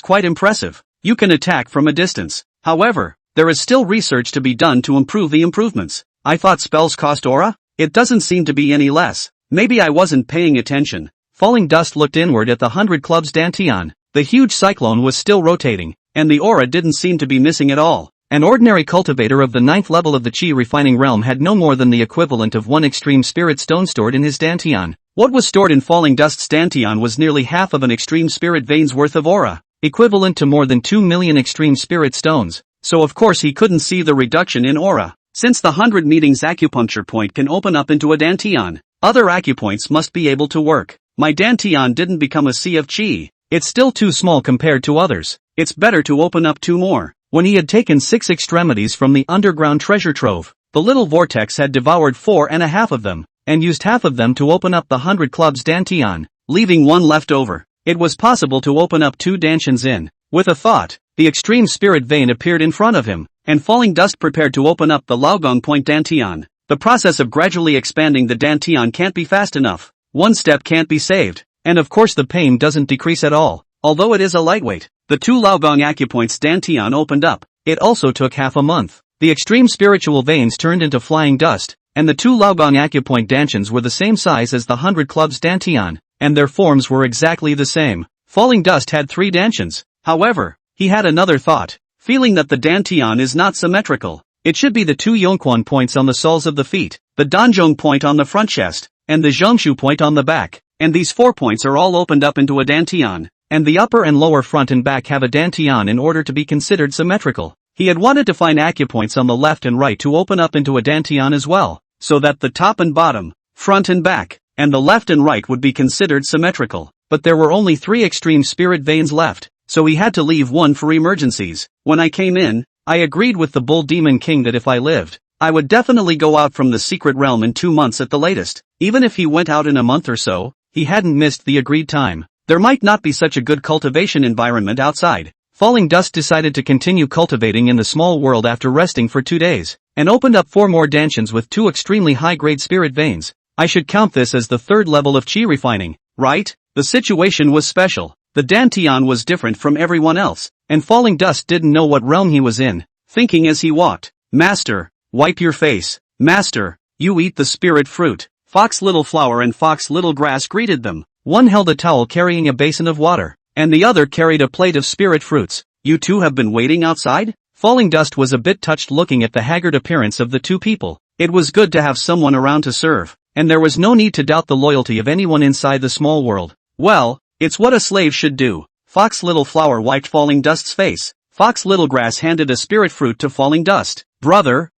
quite impressive. You can attack from a distance. However, there is still research to be done to improve the improvements. I thought spells cost aura? It doesn't seem to be any less. Maybe I wasn't paying attention. Falling Dust looked inward at the 100 clubs dantion. The huge cyclone was still rotating, and the aura didn't seem to be missing at all. An ordinary cultivator of the 9th level of the chi refining realm had no more than the equivalent of one extreme spirit stone stored in his dantion. What was stored in Falling Dust's dantion was nearly half of an extreme spirit vein's worth of aura, equivalent to more than 2 million extreme spirit stones. So of course he couldn't see the reduction in aura. Since the 100 meetings acupuncture point can open up into a dantion, other acupoints must be able to work. My dantion didn't become a sea of chi. It's still too small compared to others. It's better to open up 2 more. When he had taken 6 extremities from the underground treasure trove, the little vortex had devoured 4.5 of them, and used half of them to open up the 100 clubs dantion, leaving 1 left over. It was possible to open up 2 dantions in. With a thought, the extreme spirit vein appeared in front of him, and Falling Dust prepared to open up the Laogong point dantion. The process of gradually expanding the dantion can't be fast enough. 1 step can't be saved, and of course the pain doesn't decrease at all. Although it is a lightweight, the 2 Laogong acupoints dantion opened up. It also took half a month. The extreme spiritual veins turned into flying dust, and the 2 Laogong acupoint dantions were the same size as the 100 clubs dantion, and their forms were exactly the same. Falling Dust had 3 dantions. However, he had another thought, feeling that the dantion is not symmetrical. It should be the 2 Yongquan points on the soles of the feet, the Danzhong point on the front chest, and the Zhongshu point on the back, and these 4 points are all opened up into a dantion, and the upper and lower front and back have a dantion in order to be considered symmetrical. He had wanted to find acupoints on the left and right to open up into a dantion as well, so that the top and bottom, front and back, and the left and right would be considered symmetrical. But there were only 3 extreme spirit veins left, so he had to leave 1 for emergencies. When I came in, I agreed with the Bull Demon King that if I lived, I would definitely go out from the secret realm in 2 months at the latest. Even if he went out in a month or so, he hadn't missed the agreed time. There might not be such a good cultivation environment outside. Falling Dust decided to continue cultivating in the small world after resting for 2 days, and opened up 4 more dantions with 2 extremely high-grade spirit veins. I should count this as the 3rd level of chi refining, right? The situation was special. The dantion was different from everyone else, and Falling Dust didn't know what realm he was in, thinking as he walked, "Master, wipe your face. Master, you eat the spirit fruit." Fox Little Flower and Fox Little Grass greeted them. One held a towel carrying a basin of water, and the other carried a plate of spirit fruits. "You 2 have been waiting outside?" Falling Dust was a bit touched looking at the haggard appearance of the 2 people. It was good to have someone around to serve, and there was no need to doubt the loyalty of anyone inside the small world. "Well, it's what a slave should do." Fox Little Flower wiped Falling Dust's face. Fox Little Grass handed a spirit fruit to Falling Dust. Brother,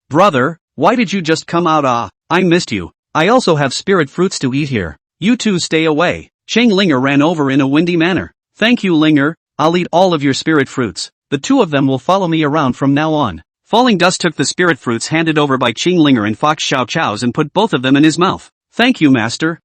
why did you just come out? I missed you. I also have spirit fruits to eat here. You 2 stay away." Cheng Linger ran over in a windy manner. "Thank you, Linger, I'll eat all of your spirit fruits. The 2 of them will follow me around from now on." Falling Dust took the spirit fruits handed over by Cheng Linger and Fox Xiao Chao's and put both of them in his mouth. Thank you, Master.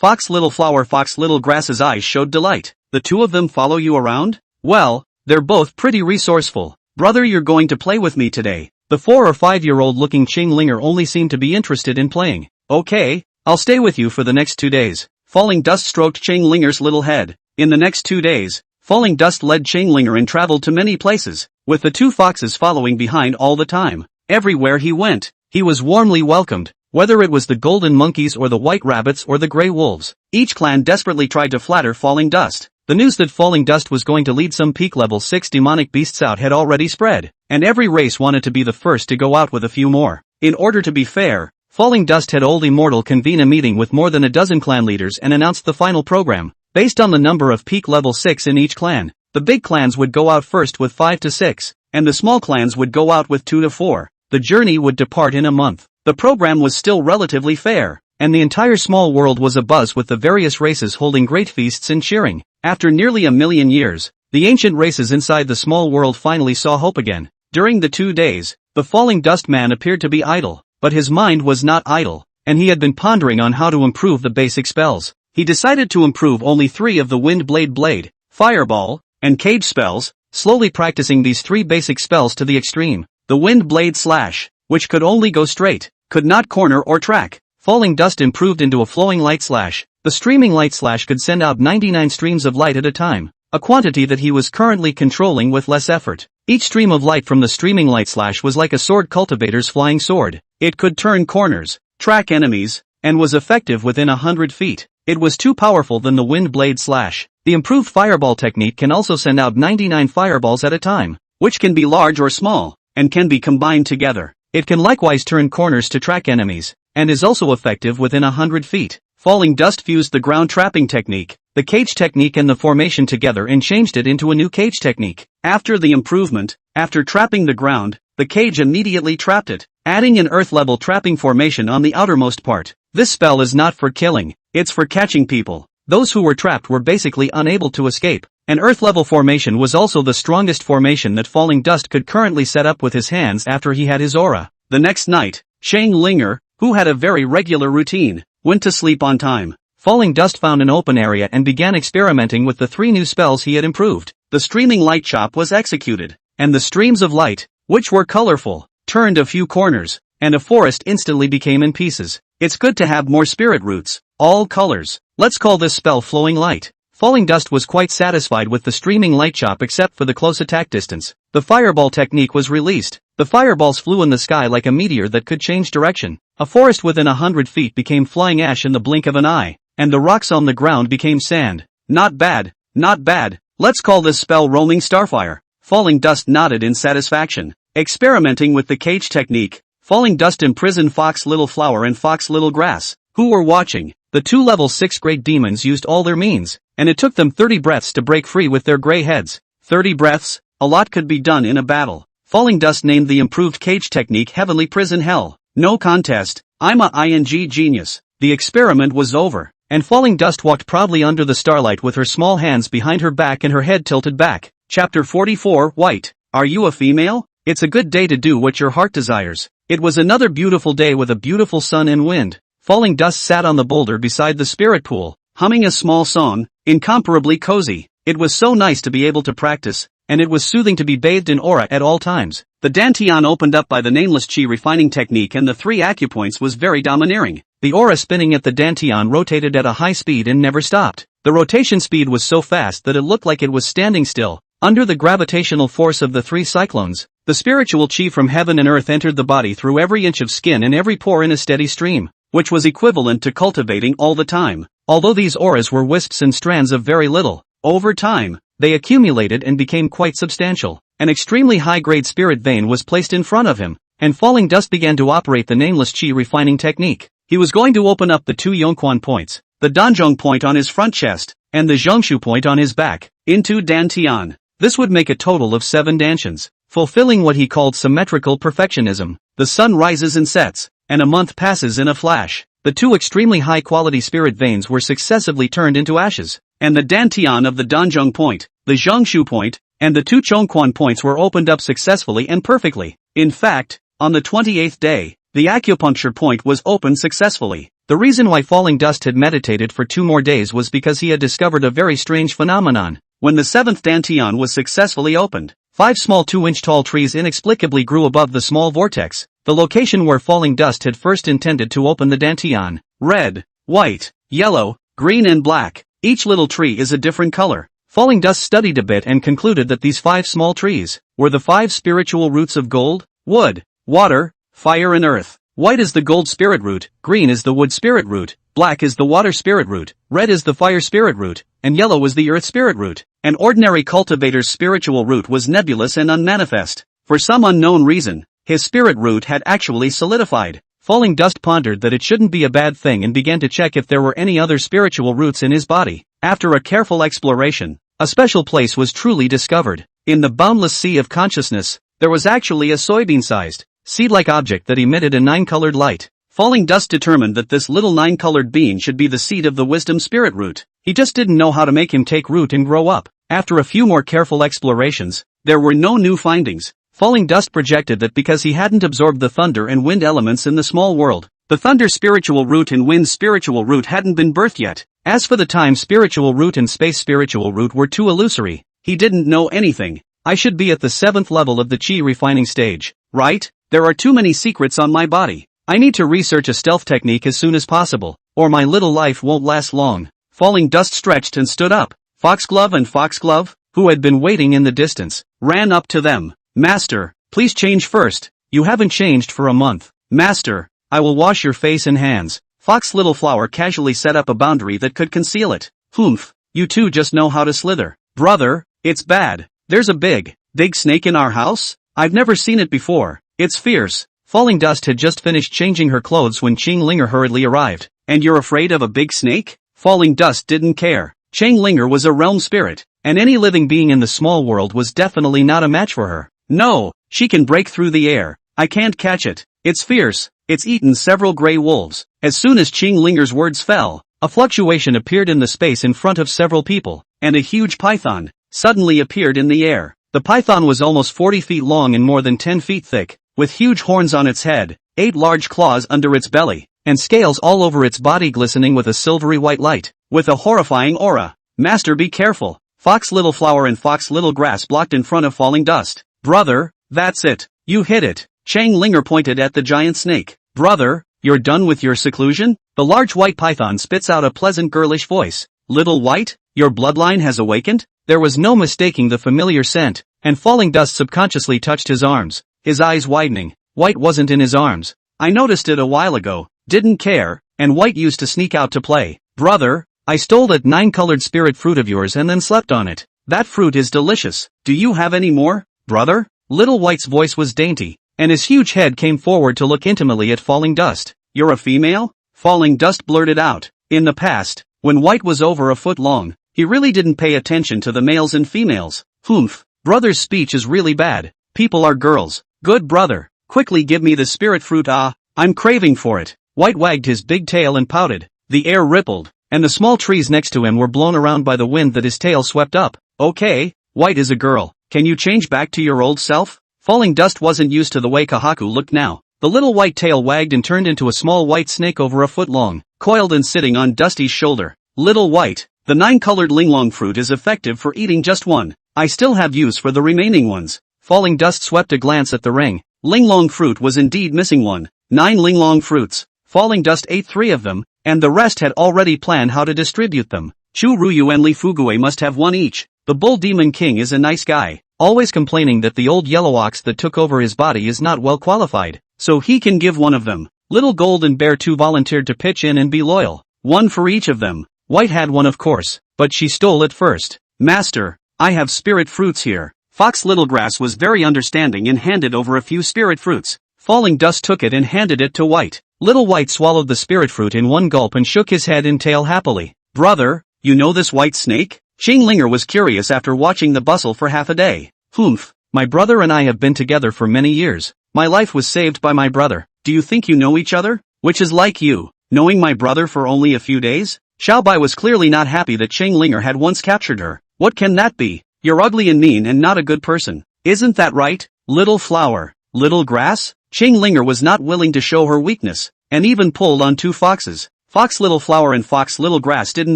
Fox Little Flower. Fox Little Grass's eyes showed delight. The two of them follow you around? Well, they're both pretty resourceful. Brother, you're going to play with me today. The 4 or 5-year-old looking Changlinger only seemed to be interested in playing. Okay, I'll stay with you for the next 2 days. Falling Dust stroked Changlinger's little head. In the next 2 days, Falling Dust led Changlinger and traveled to many places, with the 2 foxes following behind all the time. Everywhere he went, he was warmly welcomed, whether it was the golden monkeys or the white rabbits or the gray wolves. Each clan desperately tried to flatter Falling Dust. The news that Falling Dust was going to lead some peak level 6 demonic beasts out had already spread, and every race wanted to be the first to go out with a few more. In order to be fair, Falling Dust had Old Immortal convene a meeting with more than a dozen clan leaders and announced the final program. Based on the number of peak level 6 in each clan, the big clans would go out first with 5 to 6, and the small clans would go out with 2 to 4. The journey would depart in a month. The program was still relatively fair, and the entire small world was abuzz with the various races holding great feasts and cheering. After nearly 1,000,000 years, the ancient races inside the small world finally saw hope again. During the 2 days, the Falling Dust man appeared to be idle, but his mind was not idle, and he had been pondering on how to improve the basic spells. He decided to improve only 3 of the Wind Blade, Fireball, and Cage spells, slowly practicing these 3 basic spells to the extreme. The Wind Blade Slash, which could only go straight, could not corner or track. Falling Dust improved into a Flowing Light Slash. The Streaming Light Slash could send out 99 streams of light at a time, a quantity that he was currently controlling with less effort. Each stream of light from the Streaming Light Slash was like a sword cultivator's flying sword. It could turn corners, track enemies, and was effective within 100 feet. It was too powerful than the Wind Blade Slash. The improved Fireball technique can also send out 99 fireballs at a time, which can be large or small, and can be combined together. It can likewise turn corners to track enemies, and is also effective within 100 feet. Falling Dust fused the ground trapping technique, the cage technique and the formation together and changed it into a new cage technique. After the improvement, after trapping the ground, the cage immediately trapped it, adding an earth-level trapping formation on the outermost part. This spell is not for killing, it's for catching people. Those who were trapped were basically unable to escape. An earth-level formation was also the strongest formation that Falling Dust could currently set up with his hands after he had his aura. The next night, Changlinger, who had a very regular routine, went to sleep on time. Falling Dust found an open area and began experimenting with the 3 new spells he had improved. The Streaming Light Chop was executed, and the streams of light, which were colorful, turned a few corners, and a forest instantly became in pieces. It's good to have more spirit roots, all colors. Let's call this spell Flowing Light. Falling Dust was quite satisfied with the Streaming Light Chop except for the close attack distance. The Fireball technique was released. The fireballs flew in the sky like a meteor that could change direction. A forest within 100 feet became flying ash in the blink of an eye, and the rocks on the ground became sand. Not bad, not bad. Let's call this spell Roaming Starfire. Falling Dust nodded in satisfaction. Experimenting with the cage technique, Falling Dust imprisoned Fox Little Flower and Fox Little Grass, who were watching. The 2 level 6 great demons used all their means, and it took them 30 breaths to break free with their gray heads. 30 breaths? A lot could be done in a battle. Falling Dust named the improved cage technique Heavenly Prison Hell. No contest, I'm a ING genius. The experiment was over, and Falling Dust walked proudly under the starlight with her small hands behind her back and her head tilted back. Chapter 44 White. Are you a female? It's a good day to do what your heart desires. It was another beautiful day with a beautiful sun and wind. Falling Dust sat on the boulder beside the spirit pool, humming a small song, incomparably cozy. It was so nice to be able to practice, and it was soothing to be bathed in aura at all times. The dantion opened up by the nameless chi refining technique and the 3 acupoints was very domineering. The aura spinning at the dantion rotated at a high speed and never stopped. The rotation speed was so fast that it looked like it was standing still. Under the gravitational force of the 3 cyclones, the spiritual chi from heaven and earth entered the body through every inch of skin and every pore in a steady stream, which was equivalent to cultivating all the time. Although these auras were wisps and strands of very little, over time, they accumulated and became quite substantial. An extremely high-grade spirit vein was placed in front of him, and Falling Dust began to operate the nameless chi refining technique. He was going to open up the 2 Yongquan points, the Danzhong point on his front chest, and the Zhongshu point on his back, into dantian. This would make a total of 7 dantions, fulfilling what he called symmetrical perfectionism. The sun rises and sets, and a month passes in a flash. The 2 extremely high-quality spirit veins were successively turned into ashes, and the dantian of the Danzhong point, the Zhongshu point, and the 2 Chongquan points were opened up successfully and perfectly. In fact, on the 28th day, the acupuncture point was opened successfully. The reason why Falling Dust had meditated for 2 more days was because he had discovered a very strange phenomenon. When the 7th dantion was successfully opened, 5 small 2-inch tall trees inexplicably grew above the small vortex, the location where Falling Dust had first intended to open the dantion. Red, white, yellow, green and black. Each little tree is a different color. Falling Dust studied a bit and concluded that these 5 small trees were the 5 spiritual roots of gold, wood, water, fire and earth. White is the gold spirit root, green is the wood spirit root, black is the water spirit root, red is the fire spirit root, and yellow is the earth spirit root. An ordinary cultivator's spiritual root was nebulous and unmanifest. For some unknown reason, his spirit root had actually solidified. Falling Dust pondered that it shouldn't be a bad thing and began to check if there were any other spiritual roots in his body. After a careful exploration, a special place was truly discovered. In the boundless sea of consciousness, there was actually a soybean-sized, seed-like object that emitted a 9-colored light. Falling Dust determined that this little 9-colored bean should be the seed of the wisdom spirit root. He just didn't know how to make him take root and grow up. After a few more careful explorations, there were no new findings. Falling Dust projected that because he hadn't absorbed the thunder and wind elements in the small world, the thunder spiritual root and wind spiritual root hadn't been birthed yet. As for the time spiritual root and space spiritual root were too illusory. He didn't know anything. I should be at the 7th level of the chi refining stage, right? There are too many secrets on my body. I need to research a stealth technique as soon as possible, or my little life won't last long. Falling Dust stretched and stood up. Foxglove and Foxglove, who had been waiting in the distance, ran up to them. Master, please change first. You haven't changed for a month. Master, I will wash your face and hands. Fox Little Flower casually set up a boundary that could conceal it. Humph, you two just know how to slither. Brother, it's bad. There's a big snake in our house? I've never seen it before. It's fierce. Falling Dust had just finished changing her clothes when Ching Linger hurriedly arrived. And you're afraid of a big snake? Falling Dust didn't care. Ching Linger was a realm spirit, and any living being in the small world was definitely not a match for her. No, she can break through the air. I can't catch it. It's fierce. It's eaten several gray wolves. As soon as Ching Linger's words fell, a fluctuation appeared in the space in front of several people, and a huge python suddenly appeared in the air. The python was almost 40 feet long and more than 10 feet thick, with huge horns on its head, 8 large claws under its belly, and scales all over its body glistening with a silvery white light, with a horrifying aura. Master, be careful. Fox Little Flower and Fox Little Grass blocked in front of Falling Dust. Brother, that's it. You hit it. Chang Linger pointed at the giant snake. Brother, you're done with your seclusion? The large white python spits out a pleasant girlish voice. Little White, your bloodline has awakened? There was no mistaking the familiar scent, and Falling Dust subconsciously touched his arms, his eyes widening. White wasn't in his arms. I noticed it a while ago, didn't care, and White used to sneak out to play. Brother, I stole that 9-colored spirit fruit of yours and then slept on it. That fruit is delicious. Do you have any more, brother? Little White's voice was dainty, and his huge head came forward to look intimately at Falling Dust. You're a female? Falling Dust blurted out. In the past, when White was over a foot long, he really didn't pay attention to the males and females. Humph, brother's speech is really bad. People are girls. Good brother, quickly give me the spirit fruit. I'm craving for it. White wagged his big tail and pouted. The air rippled, and the small trees next to him were blown around by the wind that his tail swept up. Okay, White is a girl. Can you change back to your old self? Falling Dust wasn't used to the way Kahaku looked now. The little white tail wagged and turned into a small white snake over a foot long, coiled and sitting on Dusty's shoulder. Little White, the 9-colored linglong fruit is effective for eating just one. I still have use for the remaining ones. Falling Dust swept a glance at the ring. Linglong fruit was indeed missing one. 9 linglong fruits. Falling Dust ate 3 of them, and the rest had already planned how to distribute them. Chu Ruyu and Li Fugue must have one each. The Bull Demon King is a nice guy, always complaining that the old yellow ox that took over his body is not well qualified, so he can give one of them. Little Golden Bear too volunteered to pitch in and be loyal. 1 for each of them. White had one of course, but she stole it first. Master, I have spirit fruits here. Fox Littlegrass was very understanding and handed over a few spirit fruits. Falling Dust took it and handed it to White. Little White swallowed the spirit fruit in one gulp and shook his head and tail happily. Brother, you know this white snake? Ching Linger was curious after watching the bustle for half a day. Humph, my brother and I have been together for many years. My life was saved by my brother. Do you think you know each other? Which is like you, knowing my brother for only a few days? Xiaobai was clearly not happy that Ching Linger had once captured her. What can that be? You're ugly and mean and not a good person. Isn't that right, Little Flower, Little Grass? Ching Linger was not willing to show her weakness. and even pulled on 2 foxes. Fox Little Flower and Fox Little Grass didn't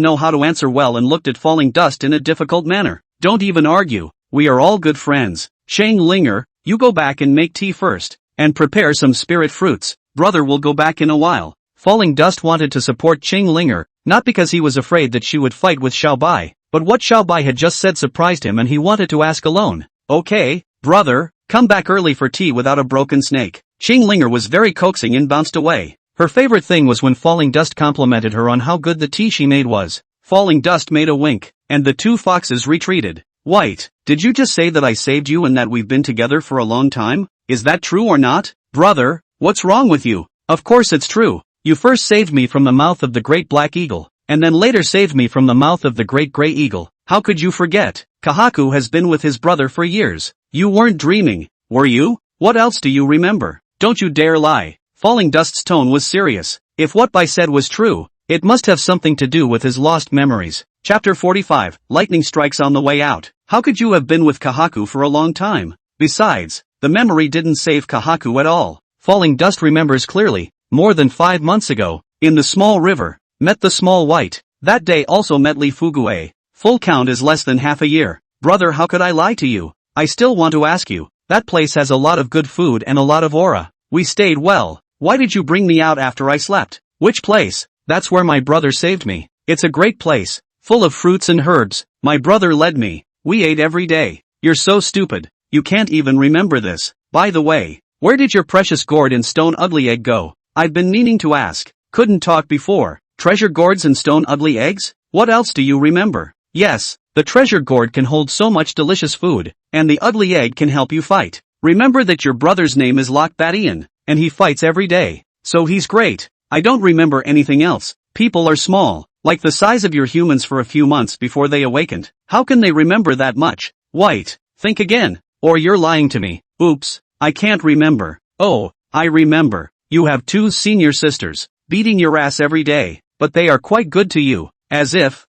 know how to answer well and looked at Falling Dust in a difficult manner. Don't even argue, we are all good friends. Chang Linger, you go back and make tea first, and prepare some spirit fruits. Brother will go back in a while. Falling Dust wanted to support Chang Linger, not because he was afraid that she would fight with Xiao Bai, but what Xiao Bai had just said surprised him and he wanted to ask alone. Okay, brother, come back early for tea without a broken snake. Chang Linger was very coaxing and bounced away. Her favorite thing was when Falling Dust complimented her on how good the tea she made was. Falling Dust made a wink, and the 2 foxes retreated. White, did you just say that I saved you and that we've been together for a long time? Is that true or not? Brother, what's wrong with you? Of course it's true. You first saved me from the mouth of the great black eagle, and then later saved me from the mouth of the great gray eagle. How could you forget? Kahaku has been with his brother for years. You weren't dreaming, were you? What else do you remember? Don't you dare lie. Falling Dust's tone was serious. If what Bai said was true, it must have something to do with his lost memories. Chapter 45, Lightning Strikes on the Way Out. How could you have been with Kahaku for a long time? Besides, the memory didn't save Kahaku at all. Falling Dust remembers clearly, more than 5 months ago, in the small river, met the small white. That day also met Li Fugue. Full count is less than half a year. Brother, how could I lie to you? I still want to ask you. That place has a lot of good food and a lot of aura. We stayed well. Why did you bring me out after I slept? Which place? That's where my brother saved me. It's a great place, full of fruits and herbs. My brother led me. We ate every day. You're so stupid. You can't even remember this. By the way, where did your precious gourd and stone ugly egg go? I've been meaning to ask. Couldn't talk before. Treasure gourds and stone ugly eggs? What else do you remember? Yes, the treasure gourd can hold so much delicious food, and the ugly egg can help you fight. Remember that your brother's name is Lok Batian, and he fights every day. So he's great. I don't remember anything else. People are small, like the size of your humans for a few months before they awakened. How can they remember that much? White, think again, or you're lying to me. Oops, I can't remember. Oh, I remember. You have 2 senior sisters, beating your ass every day, but they are quite good to you. As if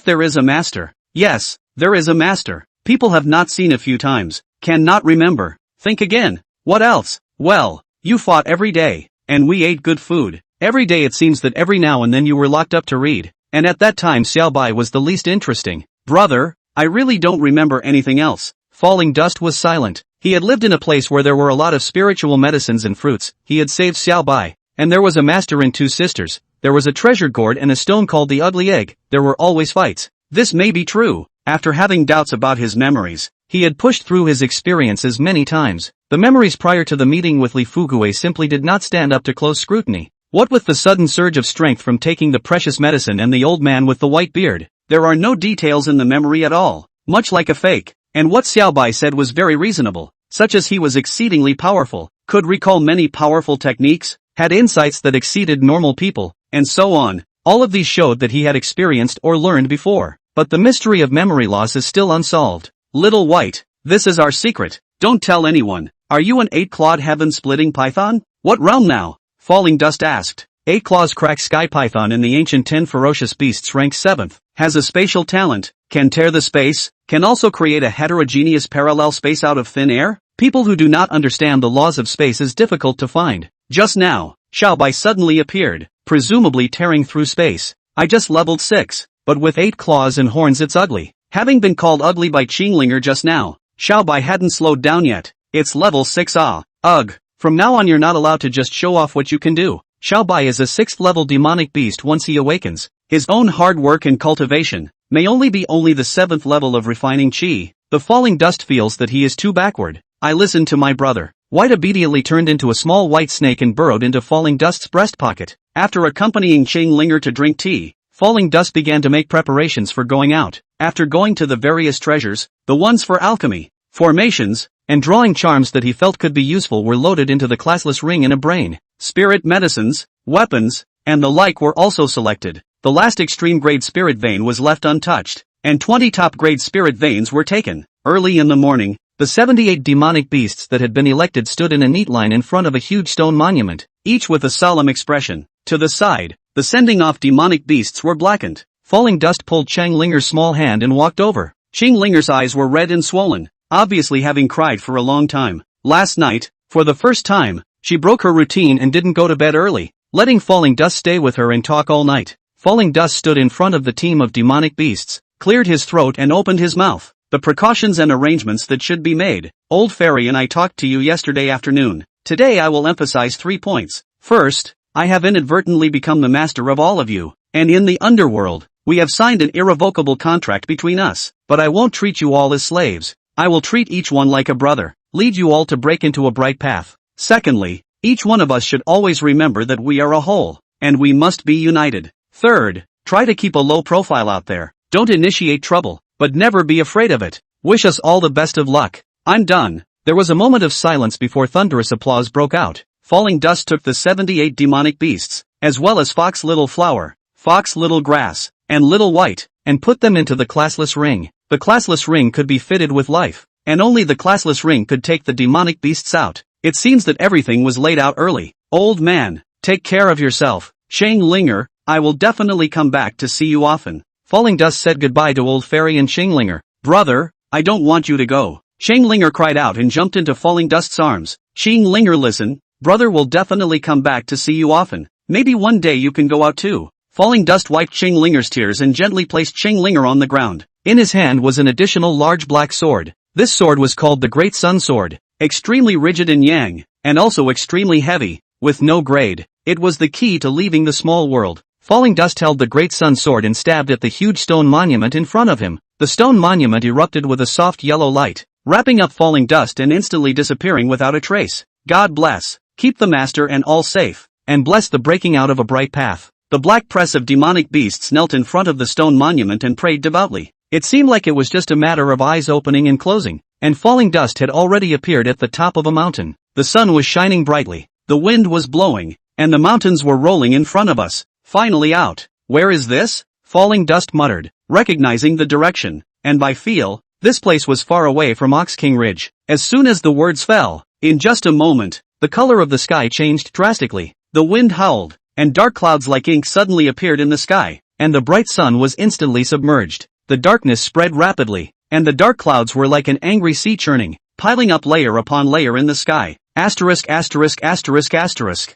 there is a master. Yes, there is a master. People have not seen a few times, cannot remember. Think again. What else? Well, you fought every day, and we ate good food. Every day it seems that every now and then you were locked up to read, and at that time Xiao Bai was the least interesting. Brother, I really don't remember anything else. Falling Dust was silent. He had lived in a place where there were a lot of spiritual medicines and fruits. He had saved Xiao Bai, and there was a master and 2 sisters. There was a treasure gourd and a stone called the ugly egg. There were always fights. This may be true. After having doubts about his memories, he had pushed through his experiences many times. The memories prior to the meeting with Li Fugue simply did not stand up to close scrutiny. What with the sudden surge of strength from taking the precious medicine and the old man with the white beard, there are no details in the memory at all, much like a fake. And what Xiao Bai said was very reasonable, such as he was exceedingly powerful, could recall many powerful techniques, had insights that exceeded normal people, and so on. All of these showed that he had experienced or learned before. But the mystery of memory loss is still unsolved. Little White, this is our secret. Don't tell anyone. Are you an 8-clawed heaven-splitting python? What realm now? Falling Dust asked. 8 claws crack sky python in the ancient 10 ferocious beasts ranks 7th. Has a spatial talent. Can tear the space. Can also create a heterogeneous parallel space out of thin air. People who do not understand the laws of space is difficult to find. Just now, Xiao Bai suddenly appeared, presumably tearing through space. I just leveled 6. But with 8 claws and horns it's ugly. Having been called ugly by Qinglinger just now, Xiao Bai hadn't slowed down yet. It's level 6 ah. Ugh. From now on you're not allowed to just show off what you can do. Xiao Bai is a 6th level demonic beast once he awakens. His own hard work and cultivation may only be the 7th level of refining qi. The Falling Dust feels that he is too backward. I listened to my brother. White immediately turned into a small white snake and burrowed into Falling Dust's breast pocket. After accompanying Qinglinger to drink tea, Falling Dust began to make preparations for going out. After going to the various treasures, the ones for alchemy, formations, and drawing charms that he felt could be useful were loaded into the classless ring in a brain. Spirit medicines, weapons, and the like were also selected. The last extreme grade spirit vein was left untouched, and 20 top grade spirit veins were taken. Early in the morning, the 78 demonic beasts that had been elected stood in a neat line in front of a huge stone monument, each with a solemn expression. To the side, the sending off demonic beasts were blackened. Falling Dust pulled Qinglinger's small hand and walked over. Qinglinger's eyes were red and swollen, obviously having cried for a long time. Last night, for the first time, she broke her routine and didn't go to bed early. letting Falling Dust stay with her and talk all night. Falling Dust stood in front of the team of demonic beasts, cleared his throat and opened his mouth. The precautions and arrangements that should be made. Old Fairy and I talked to you yesterday afternoon. Today I will emphasize 3 points. First, I have inadvertently become the master of all of you, and in the underworld, we have signed an irrevocable contract between us. But I won't treat you all as slaves. I will treat each one like a brother, lead you all to break into a bright path. Secondly, each one of us should always remember that we are a whole, and we must be united. Third, try to keep a low profile out there. Don't initiate trouble, but never be afraid of it. Wish us all the best of luck. I'm done. There was a moment of silence before thunderous applause broke out. Falling Dust took the 78 demonic beasts, as well as Fox Little Flower, Fox Little Grass, and Little White, and put them into the classless ring. The classless ring could be fitted with life, and only the classless ring could take the demonic beasts out. It seems that everything was laid out early. Old man, take care of yourself. Shang Linger, I will definitely come back to see you often. Falling Dust said goodbye to Old Fairy and Shangelinger. Brother, I don't want you to go. Shangelinger cried out and jumped into Falling Dust's arms. Shangelinger, listen, brother will definitely come back to see you often. Maybe one day you can go out too. Falling Dust wiped Shanglinger's tears and gently placed Shangelinger on the ground. In his hand was an additional large black sword. This sword was called the Great Sun Sword. Extremely rigid and yang, and also extremely heavy, with no grade. It was the key to leaving the small world. Falling Dust held the Great Sun Sword and stabbed at the huge stone monument in front of him. The stone monument erupted with a soft yellow light, wrapping up Falling Dust and instantly disappearing without a trace. God bless, keep the master and all safe, and bless the breaking out of a bright path. The black press of demonic beasts knelt in front of the stone monument and prayed devoutly. It seemed like it was just a matter of eyes opening and closing, and Falling Dust had already appeared at the top of a mountain. The sun was shining brightly, the wind was blowing, and the mountains were rolling in front of us. Finally out. Where is this? Falling Dust muttered, recognizing the direction, and by feel, this place was far away from Ox King Ridge. As soon as the words fell, in just a moment, the color of the sky changed drastically. The wind howled, and dark clouds like ink suddenly appeared in the sky, and the bright sun was instantly submerged. The darkness spread rapidly, and the dark clouds were like an angry sea churning, piling up layer upon layer in the sky. Asterisk asterisk asterisk asterisk.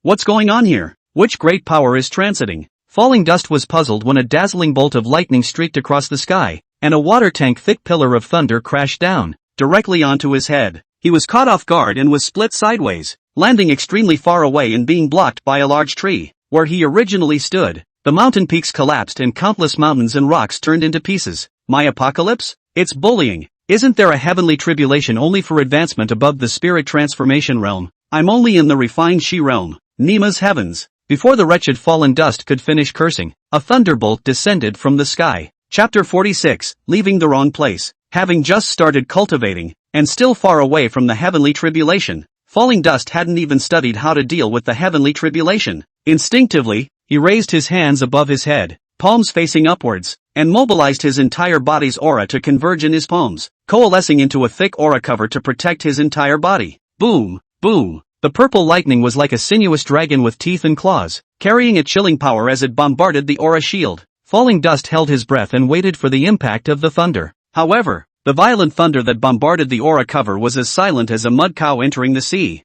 What's going on here? Which great power is transiting? Falling Dust was puzzled when a dazzling bolt of lightning streaked across the sky, and a water tank thick pillar of thunder crashed down, directly onto his head. He was caught off guard and was split sideways, landing extremely far away and being blocked by a large tree. Where he originally stood, the mountain peaks collapsed and countless mountains and rocks turned into pieces. My apocalypse? It's bullying. Isn't there a heavenly tribulation only for advancement above the spirit transformation realm? I'm only in the refined she realm, Nima's heavens. Before the wretched Fallen Dust could finish cursing, a thunderbolt descended from the sky. Chapter 46, Leaving the Wrong Place. Having just started cultivating, and still far away from the heavenly tribulation, Falling Dust hadn't even studied how to deal with the heavenly tribulation. Instinctively, he raised his hands above his head, palms facing upwards, and mobilized his entire body's aura to converge in his palms, coalescing into a thick aura cover to protect his entire body. Boom, boom. The purple lightning was like a sinuous dragon with teeth and claws, carrying a chilling power as it bombarded the aura shield. Falling Dust held his breath and waited for the impact of the thunder. However, the violent thunder that bombarded the aura cover was as silent as a mud cow entering the sea.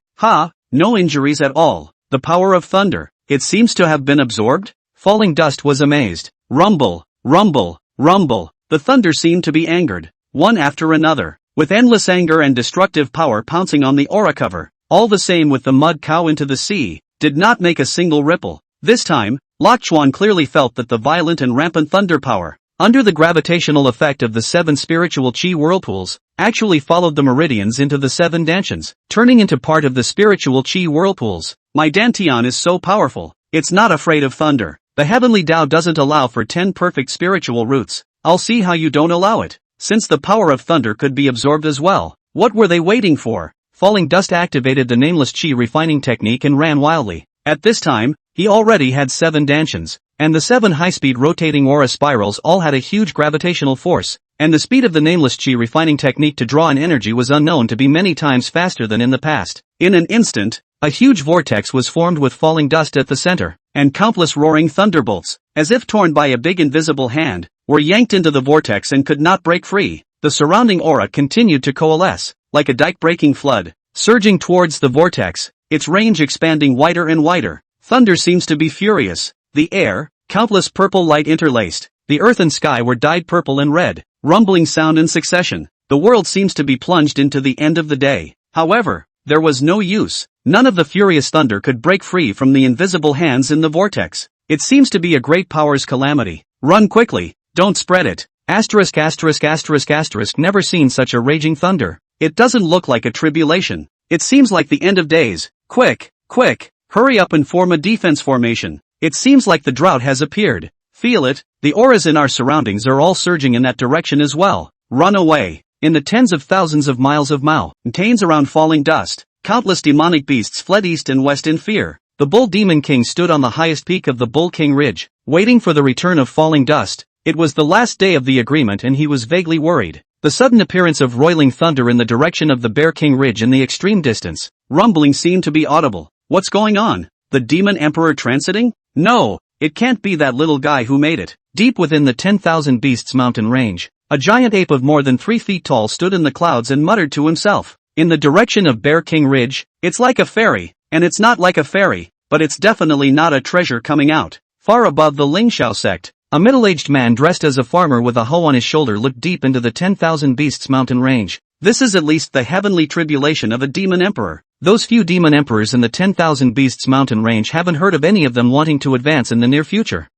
No injuries at all. The power of thunder. It seems to have been absorbed? Falling Dust was amazed. Rumble, rumble, rumble. The thunder seemed to be angered, one after another, with endless anger and destructive power pouncing on the aura cover. All the same, with the mud cow into the sea, did not make a single ripple. This time, Lok Chuan clearly felt that the violent and rampant thunder power, under the gravitational effect of the 7 spiritual chi whirlpools, actually followed the meridians into the 7 dantions, turning into part of the spiritual chi whirlpools. My dantian is so powerful, it's not afraid of thunder. The heavenly Tao doesn't allow for 10 perfect spiritual roots. I'll see how you don't allow it. Since the power of thunder could be absorbed as well, what were they waiting for? Falling Dust activated the nameless chi refining technique and ran wildly. At this time, he already had 7 dantions, and the 7 high-speed rotating aura spirals all had a huge gravitational force, and the speed of the nameless chi refining technique to draw in energy was unknown to be many times faster than in the past. In an instant, a huge vortex was formed with Falling Dust at the center, and countless roaring thunderbolts, as if torn by a big invisible hand, were yanked into the vortex and could not break free. The surrounding aura continued to coalesce, like a dike-breaking flood, surging towards the vortex, its range expanding wider and wider. Thunder seems to be furious. The air, countless purple light interlaced. The earth and sky were dyed purple and red, rumbling sound in succession. The world seems to be plunged into the end of the day. However, there was no use. None of the furious thunder could break free from the invisible hands in the vortex. It seems to be a great power's calamity. Run quickly, don't spread it. Asterisk asterisk asterisk asterisk never seen such a raging thunder. It doesn't look like a tribulation. It seems like the end of days. Quick, quick, hurry up and form a defense formation. It seems like the drought has appeared. Feel it, the auras in our surroundings are all surging in that direction as well. Run away. In the tens of thousands of miles of mountains around falling dust, countless demonic beasts fled east and west in fear. The Bull Demon King stood on the highest peak of the Bull King Ridge, waiting for the return of falling dust. It was the last day of the agreement and he was vaguely worried. The sudden appearance of roiling thunder in the direction of the Bear King Ridge in the extreme distance. Rumbling seemed to be audible. What's going on? The Demon Emperor transiting? No, it can't be that little guy who made it. Deep within the 10,000 Beasts mountain range, a giant ape of more than 3 feet tall stood in the clouds and muttered to himself. In the direction of Bear King Ridge, it's like a fairy, and it's not like a fairy, but it's definitely not a treasure coming out. Far above the Lingxiao sect, a middle-aged man dressed as a farmer with a hoe on his shoulder looked deep into the 10,000 Beasts mountain range. This is at least the heavenly tribulation of a demon emperor. Those few demon emperors in the 10,000 Beasts mountain range haven't heard of any of them wanting to advance in the near future.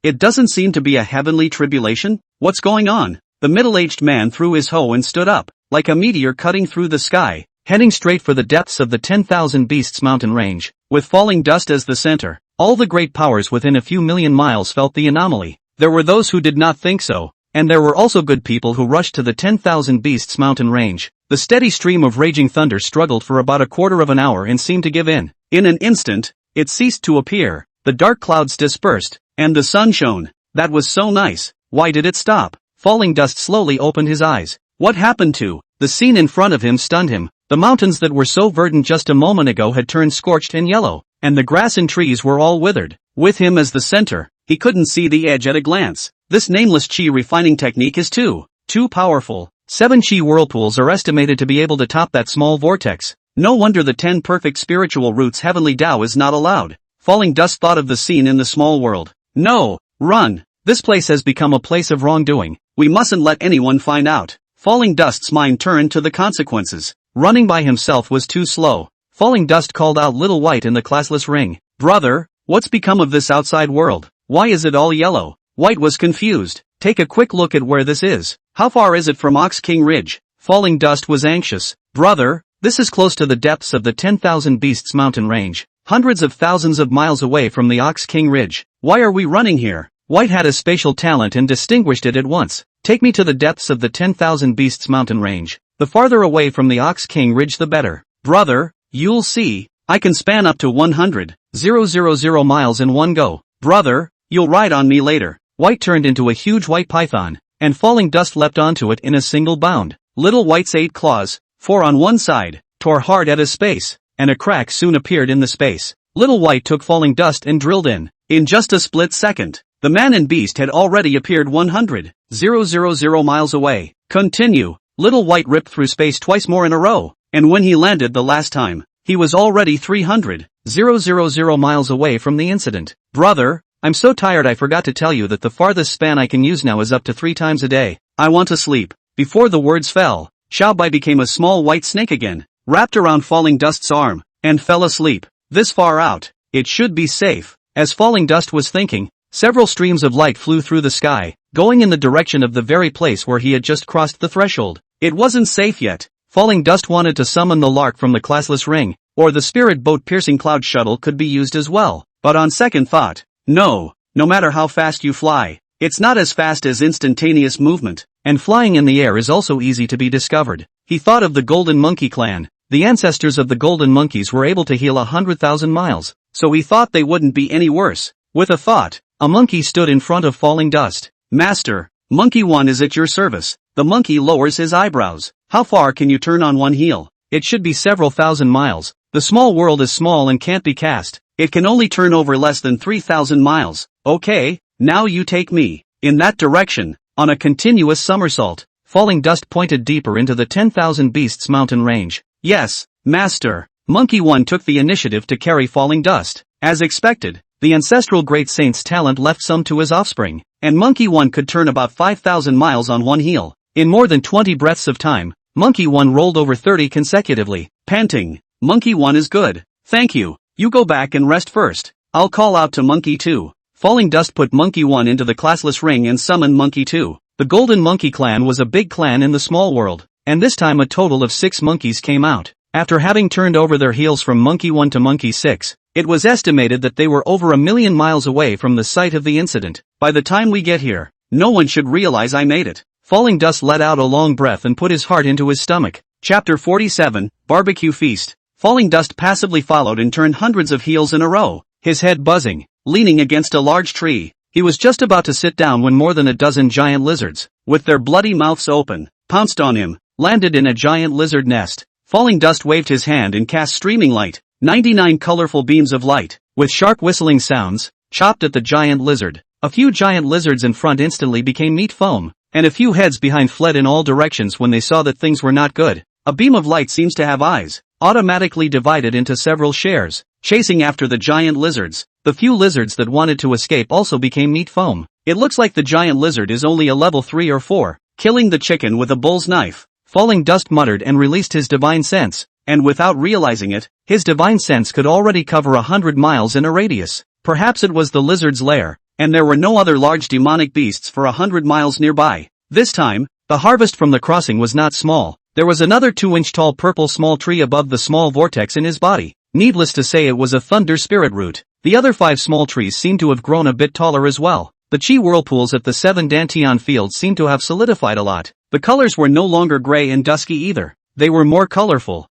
It doesn't seem to be a heavenly tribulation? What's going on? The middle-aged man threw his hoe and stood up, like a meteor cutting through the sky, heading straight for the depths of the 10,000 Beasts mountain range, with falling dust as the center. All the great powers within a few million miles felt the anomaly. There were those who did not think so, and there were also good people who rushed to the 10,000 Beasts mountain range. The steady stream of raging thunder struggled for about a quarter of an hour and seemed to give in. In an instant, it ceased to appear. The dark clouds dispersed, and the sun shone. That was so nice. Why did it stop? Falling dust slowly opened his eyes. What happened to? The scene in front of him stunned him. The mountains that were so verdant just a moment ago had turned scorched and yellow, and the grass and trees were all withered. With him as the center, he couldn't see the edge at a glance. This nameless chi refining technique is too powerful. 7 chi whirlpools are estimated to be able to top that small vortex. No wonder the 10 perfect spiritual roots heavenly Tao is not allowed. Falling dust thought of the scene in the small world. No, run. This place has become a place of wrongdoing. We mustn't let anyone find out. Falling dust's mind turned to the consequences. Running by himself was too slow. Falling dust called out Little White in the classless ring. Brother, what's become of this outside world? Why is it all yellow? White was confused. Take a quick look at where this is. How far is it from Ox King Ridge? Falling dust was anxious. Brother, this is close to the depths of the 10,000 Beasts mountain range. Hundreds of thousands of miles away from the Ox King Ridge. Why are we running here? White had a spatial talent and distinguished it at once. Take me to the depths of the 10,000 Beasts mountain range. The farther away from the Ox King Ridge the better. Brother, you'll see. I can span up to 100,000 miles in one go. Brother, you'll ride on me later. White turned into a huge white python, and falling dust leapt onto it in a single bound. Little White's 8 claws, 4 on one side, tore hard at a space, and a crack soon appeared in the space. Little White took falling dust and drilled in. In just a split second, the man and beast had already appeared 100,000 miles away. Continue. Little White ripped through space twice more in a row, and when he landed the last time, he was already 300,000 miles away from the incident. Brother, I'm so tired I forgot to tell you that the farthest span I can use now is up to 3 times a day. I want to sleep. Before the words fell, Xiaobai became a small white snake again, wrapped around falling dust's arm, and fell asleep. This far out, it should be safe. As falling dust was thinking, several streams of light flew through the sky, going in the direction of the very place where he had just crossed the threshold. It wasn't safe yet. Falling dust wanted to summon the lark from the classless ring, or the spirit boat piercing cloud shuttle could be used as well. But on second thought, no matter how fast you fly, it's not as fast as instantaneous movement, and flying in the air is also easy to be discovered. He thought of the Golden Monkey clan. The ancestors of the Golden Monkeys were able to heal 100,000 miles, so he thought they wouldn't be any worse. With a thought, a monkey stood in front of falling dust. Master, Monkey 1 is at your service. The monkey lowers his eyebrows. How far can you turn on one heel? It should be several thousand miles. The small world is small and can't be cast. It can only turn over less than 3,000 miles. Okay, now you take me. In that direction, on a continuous somersault. Falling dust pointed deeper into the 10,000 Beasts mountain range. Yes, Master. Monkey 1 took the initiative to carry falling dust. As expected, the ancestral great saint's talent left some to his offspring, and Monkey 1 could turn about 5,000 miles on one heel. In more than 20 breaths of time, Monkey 1 rolled over 30 consecutively, panting. Monkey 1 is good. Thank you. You go back and rest first. I'll call out to Monkey 2. Falling Dust put Monkey 1 into the classless ring and summoned Monkey 2. The Golden Monkey clan was a big clan in the small world, and this time a total of 6 monkeys came out. After having turned over their heels from Monkey 1 to Monkey 6, it was estimated that they were over 1,000,000 miles away from the site of the incident. By the time we get here, no one should realize I made it. Falling Dust let out a long breath and put his heart into his stomach. Chapter 47, Barbecue Feast. Falling Dust passively followed and turned hundreds of heels in a row, his head buzzing, leaning against a large tree. He was just about to sit down when more than a dozen giant lizards, with their bloody mouths open, pounced on him, landed in a giant lizard nest. Falling Dust waved his hand and cast streaming light, 99 colorful beams of light, with sharp whistling sounds, chopped at the giant lizard. A few giant lizards in front instantly became meat foam, and a few heads behind fled in all directions when they saw that things were not good. A beam of light seems to have eyes, automatically divided into several shares, chasing after the giant lizards. The few lizards that wanted to escape also became meat foam. It looks like the giant lizard is only a level 3 or 4, killing the chicken with a bull's knife. Falling Dust muttered and released his divine sense, and without realizing it, his divine sense could already cover 100 miles in a radius. Perhaps it was the lizard's lair, and there were no other large demonic beasts for 100 miles nearby. This time, the harvest from the crossing was not small. There was another 2-inch tall purple small tree above the small vortex in his body. Needless to say, it was a thunder spirit root. The other 5 small trees seemed to have grown a bit taller as well. The chi whirlpools at the 7 dantion fields seemed to have solidified a lot. The colors were no longer gray and dusky either. They were more colorful,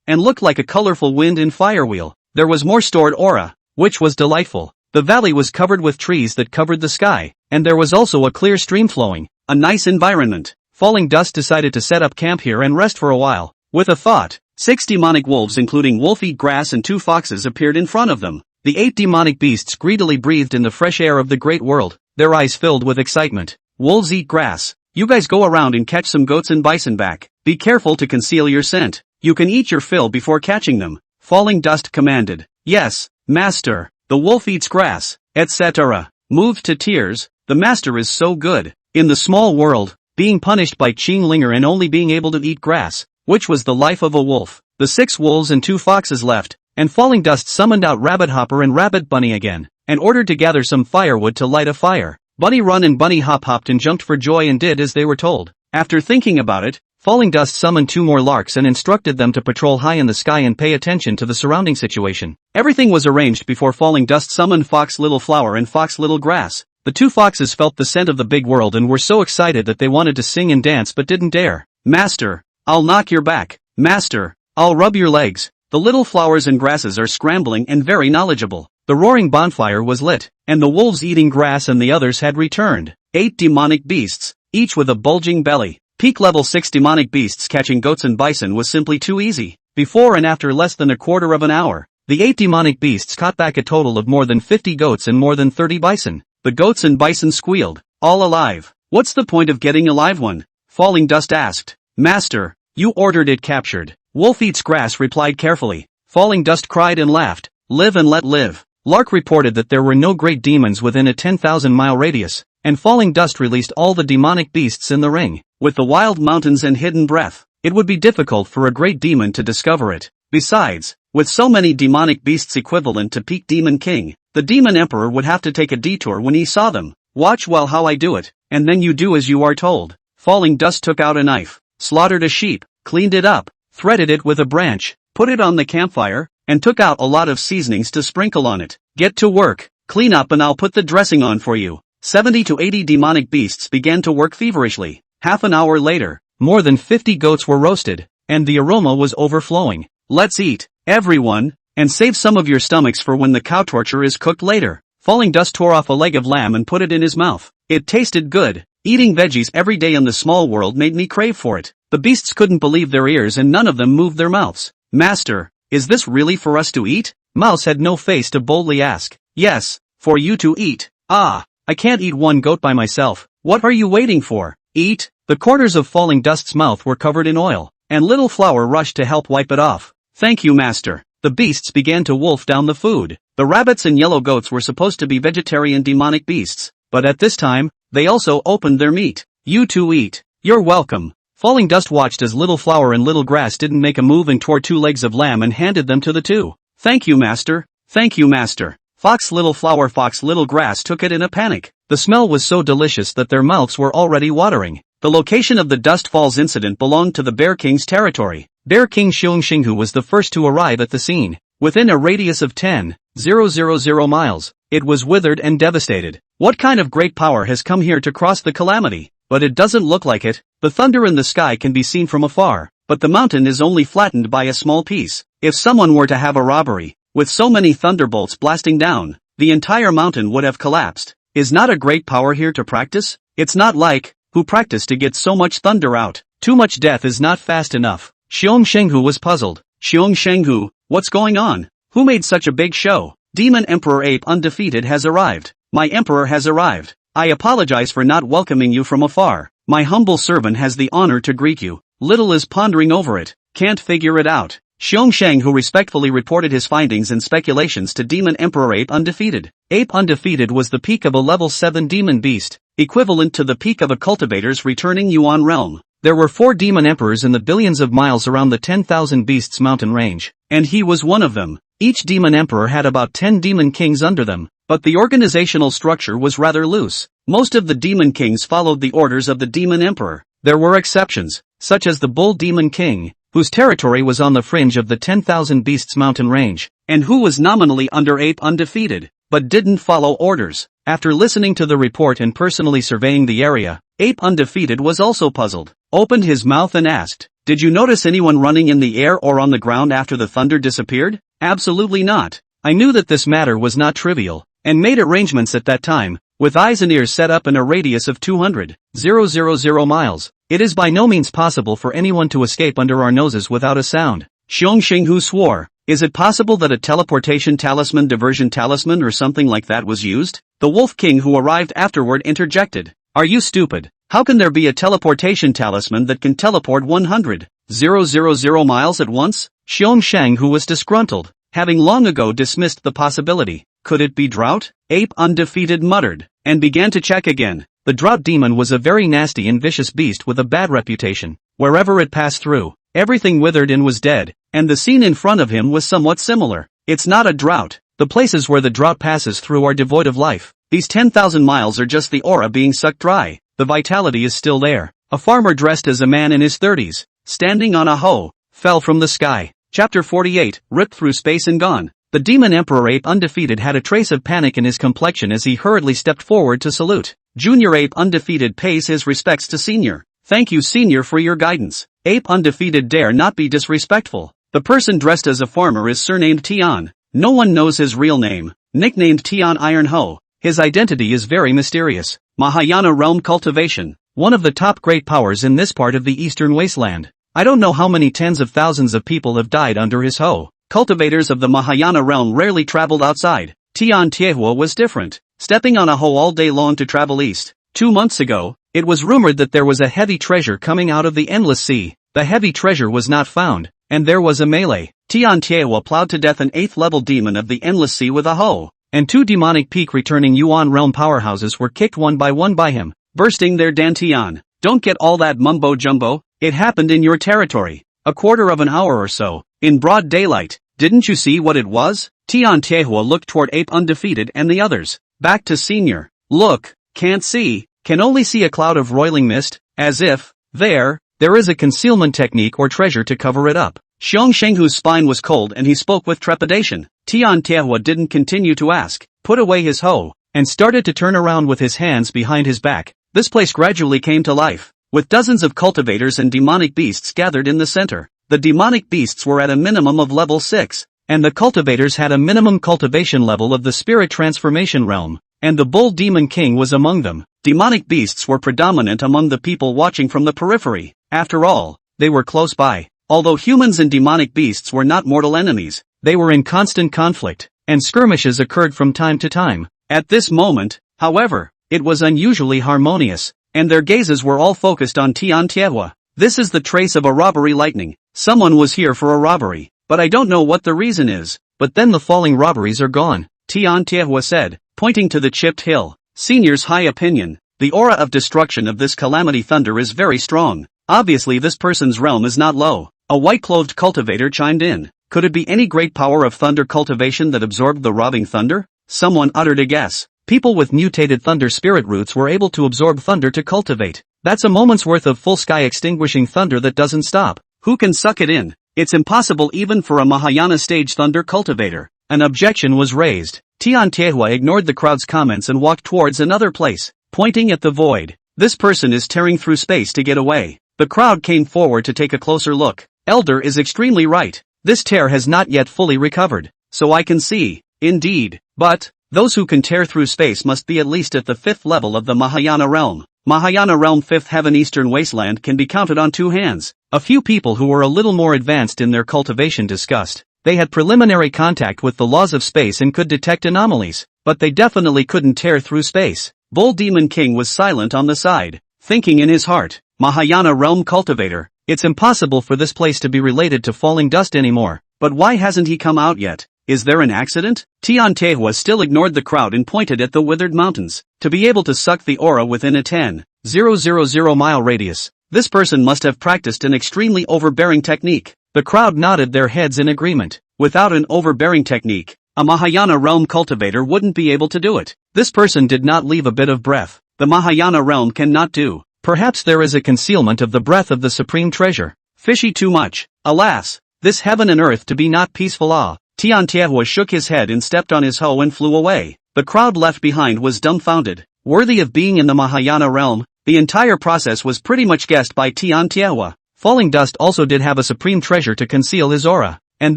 and looked like a colorful wind in Firewheel. There was more stored aura, which was delightful. The valley was covered with trees that covered the sky, and there was also a clear stream flowing. A nice environment. Falling Dust decided to set up camp here and rest for a while. With a thought, 6 demonic wolves including wolf eat grass and 2 foxes appeared in front of them. The 8 demonic beasts greedily breathed in the fresh air of the great world, their eyes filled with excitement. Wolves eat grass. You guys go around and catch some goats and bison back. Be careful to conceal your scent. You can eat your fill before catching them. Falling Dust commanded. Yes, master. The wolf eats grass, etc. Moved to tears, the master is so good. In the small world, being punished by Qinglinger and only being able to eat grass, which was the life of a wolf. The 6 wolves and 2 foxes left, and Falling Dust summoned out Rabbit Hopper and Rabbit Bunny again, and ordered to gather some firewood to light a fire. Bunny Run and Bunny Hop hopped and jumped for joy and did as they were told. After thinking about it, Falling Dust summoned 2 more larks and instructed them to patrol high in the sky and pay attention to the surrounding situation. Everything was arranged before Falling Dust summoned Fox Little Flower and Fox Little Grass. The 2 foxes felt the scent of the big world and were so excited that they wanted to sing and dance but didn't dare. Master, I'll knock your back. Master, I'll rub your legs. The little flowers and grasses are scrambling and very knowledgeable. The roaring bonfire was lit, and the wolves eating grass and the others had returned. 8 demonic beasts, each with a bulging belly. Peak level 6 demonic beasts catching goats and bison was simply too easy. Before and after less than a quarter of an hour, the 8 demonic beasts caught back a total of more than 50 goats and more than 30 bison. The goats and bison squealed, all alive. What's the point of getting a live one? Falling Dust asked. Master, you ordered it captured. Wolf Eats Grass replied carefully. Falling Dust cried and laughed. Live and let live. Lark reported that there were no great demons within a 10,000-mile radius, and Falling Dust released all the demonic beasts in the ring. With the wild mountains and hidden breath, it would be difficult for a great demon to discover it. Besides, with so many demonic beasts equivalent to Peak Demon King, the Demon Emperor would have to take a detour when he saw them. Watch well how I do it, and then you do as you are told. Falling Dust took out a knife, slaughtered a sheep, cleaned it up, threaded it with a branch, put it on the campfire, and took out a lot of seasonings to sprinkle on it. Get to work, clean up and I'll put the dressing on for you. 70 to 80 demonic beasts began to work feverishly. Half an hour later, more than 50 goats were roasted, and the aroma was overflowing. Let's eat, everyone, and save some of your stomachs for when the cow torture is cooked later. Falling Dust tore off a leg of lamb and put it in his mouth. It tasted good. Eating veggies every day in the small world made me crave for it. The beasts couldn't believe their ears and none of them moved their mouths. Master, is this really for us to eat? Mouse had no face to boldly ask. Yes, for you to eat. Ah, I can't eat one goat by myself. What are you waiting for? Eat. The corners of Falling Dust's mouth were covered in oil, and Little Flower rushed to help wipe it off. Thank you, Master. the beasts began to wolf down the food. The rabbits and yellow goats were supposed to be vegetarian demonic beasts, but at this time, they also opened their meat. You two eat. You're welcome. Falling Dust watched as Little Flower and Little Grass didn't make a move and tore 2 legs of lamb and handed them to the two. Thank you, master. Thank you, master. Fox Little Flower Fox Little Grass took it in a panic. The smell was so delicious that their mouths were already watering. The location of the Dust Falls incident belonged to the Bear King's territory. Bear King Xiongxinghu was the first to arrive at the scene. Within a radius of 10,000 miles, it was withered and devastated. What kind of great power has come here to cross the calamity? But it doesn't look like it. The thunder in the sky can be seen from afar, but the mountain is only flattened by a small piece. If someone were to have a robbery, with so many thunderbolts blasting down, the entire mountain would have collapsed. Is not a great power here to practice? It's not like, who practiced to get so much thunder out? Too much death is not fast enough. Xiongxinghu was puzzled. Xiongxinghu, what's going on? Who made such a big show? Demon Emperor Ape Undefeated has arrived. My emperor has arrived. I apologize for not welcoming you from afar. My humble servant has the honor to greet you. Little is pondering over it. Can't figure it out. Xiongxinghu respectfully reported his findings and speculations to Demon Emperor Ape Undefeated. Ape Undefeated was the peak of a level 7 demon beast, equivalent to the peak of a cultivator's returning Yuan realm. There were 4 demon emperors in the billions of miles around the 10,000 beasts mountain range, and he was one of them. Each demon emperor had about 10 demon kings under them, but the organizational structure was rather loose. Most of the demon kings followed the orders of the demon emperor. There were exceptions, such as the bull demon king, whose territory was on the fringe of the 10,000 beasts mountain range, and who was nominally under Ape Undefeated, but didn't follow orders. After listening to the report and personally surveying the area, Ape Undefeated was also puzzled, opened his mouth and asked, "Did you notice anyone running in the air or on the ground after the thunder disappeared?" Absolutely not. I knew that this matter was not trivial, and made arrangements at that time, with eyes and ears set up in a radius of 200,000 miles. It is by no means possible for anyone to escape under our noses without a sound. Xiongxinghu swore. Is it possible that a teleportation talisman, diversion talisman or something like that was used? The Wolf King who arrived afterward interjected. Are you stupid? How can there be a teleportation talisman that can teleport 100,000 miles at once? Xiongxinghu was disgruntled, having long ago dismissed the possibility. Could it be drought? Ape Undefeated muttered, and began to check again. The drought demon was a very nasty and vicious beast with a bad reputation. Wherever it passed through, everything withered and was dead, and the scene in front of him was somewhat similar. It's not a drought. The places where the drought passes through are devoid of life. These 10,000 miles are just the aura being sucked dry. The vitality is still there. A farmer dressed as a man in his 30s, standing on a hoe, fell from the sky. Chapter 48, ripped through space and gone. The Demon Emperor Ape Undefeated had a trace of panic in his complexion as he hurriedly stepped forward to salute. Junior Ape Undefeated pays his respects to Senior. Thank you, Senior, for your guidance. Ape Undefeated dare not be disrespectful. The person dressed as a farmer is surnamed Tian. No one knows his real name. Nicknamed Tian Iron Ho. His identity is very mysterious. Mahayana Realm Cultivation. One of the top great powers in this part of the eastern wasteland. I don't know how many tens of thousands of people have died under his hoe. Cultivators of the Mahayana realm rarely traveled outside. Tian Tiehua was different, stepping on a hoe all day long to travel east. 2 months ago, it was rumored that there was a heavy treasure coming out of the endless sea. The heavy treasure was not found, and there was a melee. Tian Tiehua plowed to death an 8th level demon of the endless sea with a hoe, and 2 demonic peak returning Yuan realm powerhouses were kicked one by him, bursting their dantian. Don't get all that mumbo jumbo. It happened in your territory. A quarter of an hour or so, in broad daylight. Didn't you see what it was? Tian Tiehua looked toward Ape Undefeated and the others. Back to Senior. Look, can't see, can only see a cloud of roiling mist, as if, there is a concealment technique or treasure to cover it up. Xiongxinghu's spine was cold and he spoke with trepidation. Tian Tiehua didn't continue to ask, put away his hoe, and started to turn around with his hands behind his back. This place gradually came to life, with dozens of cultivators and demonic beasts gathered in the center. The demonic beasts were at a minimum of level 6, and the cultivators had a minimum cultivation level of the spirit transformation realm, and the bull demon king was among them. Demonic beasts were predominant among the people watching from the periphery. After all, they were close by. Although humans and demonic beasts were not mortal enemies, they were in constant conflict, and skirmishes occurred from time to time. At this moment, however, it was unusually harmonious, and their gazes were all focused on Tian Tiehua. This is the trace of a robbery lightning. Someone was here for a robbery. but I don't know what the reason is. But then the falling robberies are gone, Tian Tiehua said, pointing to the chipped hill. Senior's high opinion. The aura of destruction of this calamity thunder is very strong. Obviously this person's realm is not low. A white-clothed cultivator chimed in. Could it be any great power of thunder cultivation that absorbed the robbing thunder? Someone uttered a guess. People with mutated thunder spirit roots were able to absorb thunder to cultivate. That's a moment's worth of full sky extinguishing thunder that doesn't stop. Who can suck it in? It's impossible even for a Mahayana stage thunder cultivator. An objection was raised. Tian Tiehua ignored the crowd's comments and walked towards another place, pointing at the void. This person is tearing through space to get away. The crowd came forward to take a closer look. Elder is extremely right. This tear has not yet fully recovered. So I can see. Indeed. But, those who can tear through space must be at least at the 5th level of the Mahayana realm. Mahayana realm 5th heaven eastern wasteland can be counted on 2 hands. A few people who were a little more advanced in their cultivation discussed. They had preliminary contact with the laws of space and could detect anomalies, but they definitely couldn't tear through space. Bull Demon King was silent on the side, thinking in his heart, Mahayana realm cultivator. It's impossible for this place to be related to falling dust anymore. But why hasn't he come out yet? Is there an accident? Tian Tiehua still ignored the crowd and pointed at the withered mountains. To be able to suck the aura within a 10,000 mile radius, this person must have practiced an extremely overbearing technique. The crowd nodded their heads in agreement. Without an overbearing technique, a Mahayana realm cultivator wouldn't be able to do it. This person did not leave a bit of breath. The Mahayana realm cannot do. Perhaps there is a concealment of the breath of the supreme treasure. Fishy too much. Alas, this heaven and earth to be not peaceful. Tian Tiehua shook his head and stepped on his hoe and flew away. The crowd left behind was dumbfounded. Worthy of being in the Mahayana realm, the entire process was pretty much guessed by Tian Tiehua. Falling dust also did have a supreme treasure to conceal his aura. And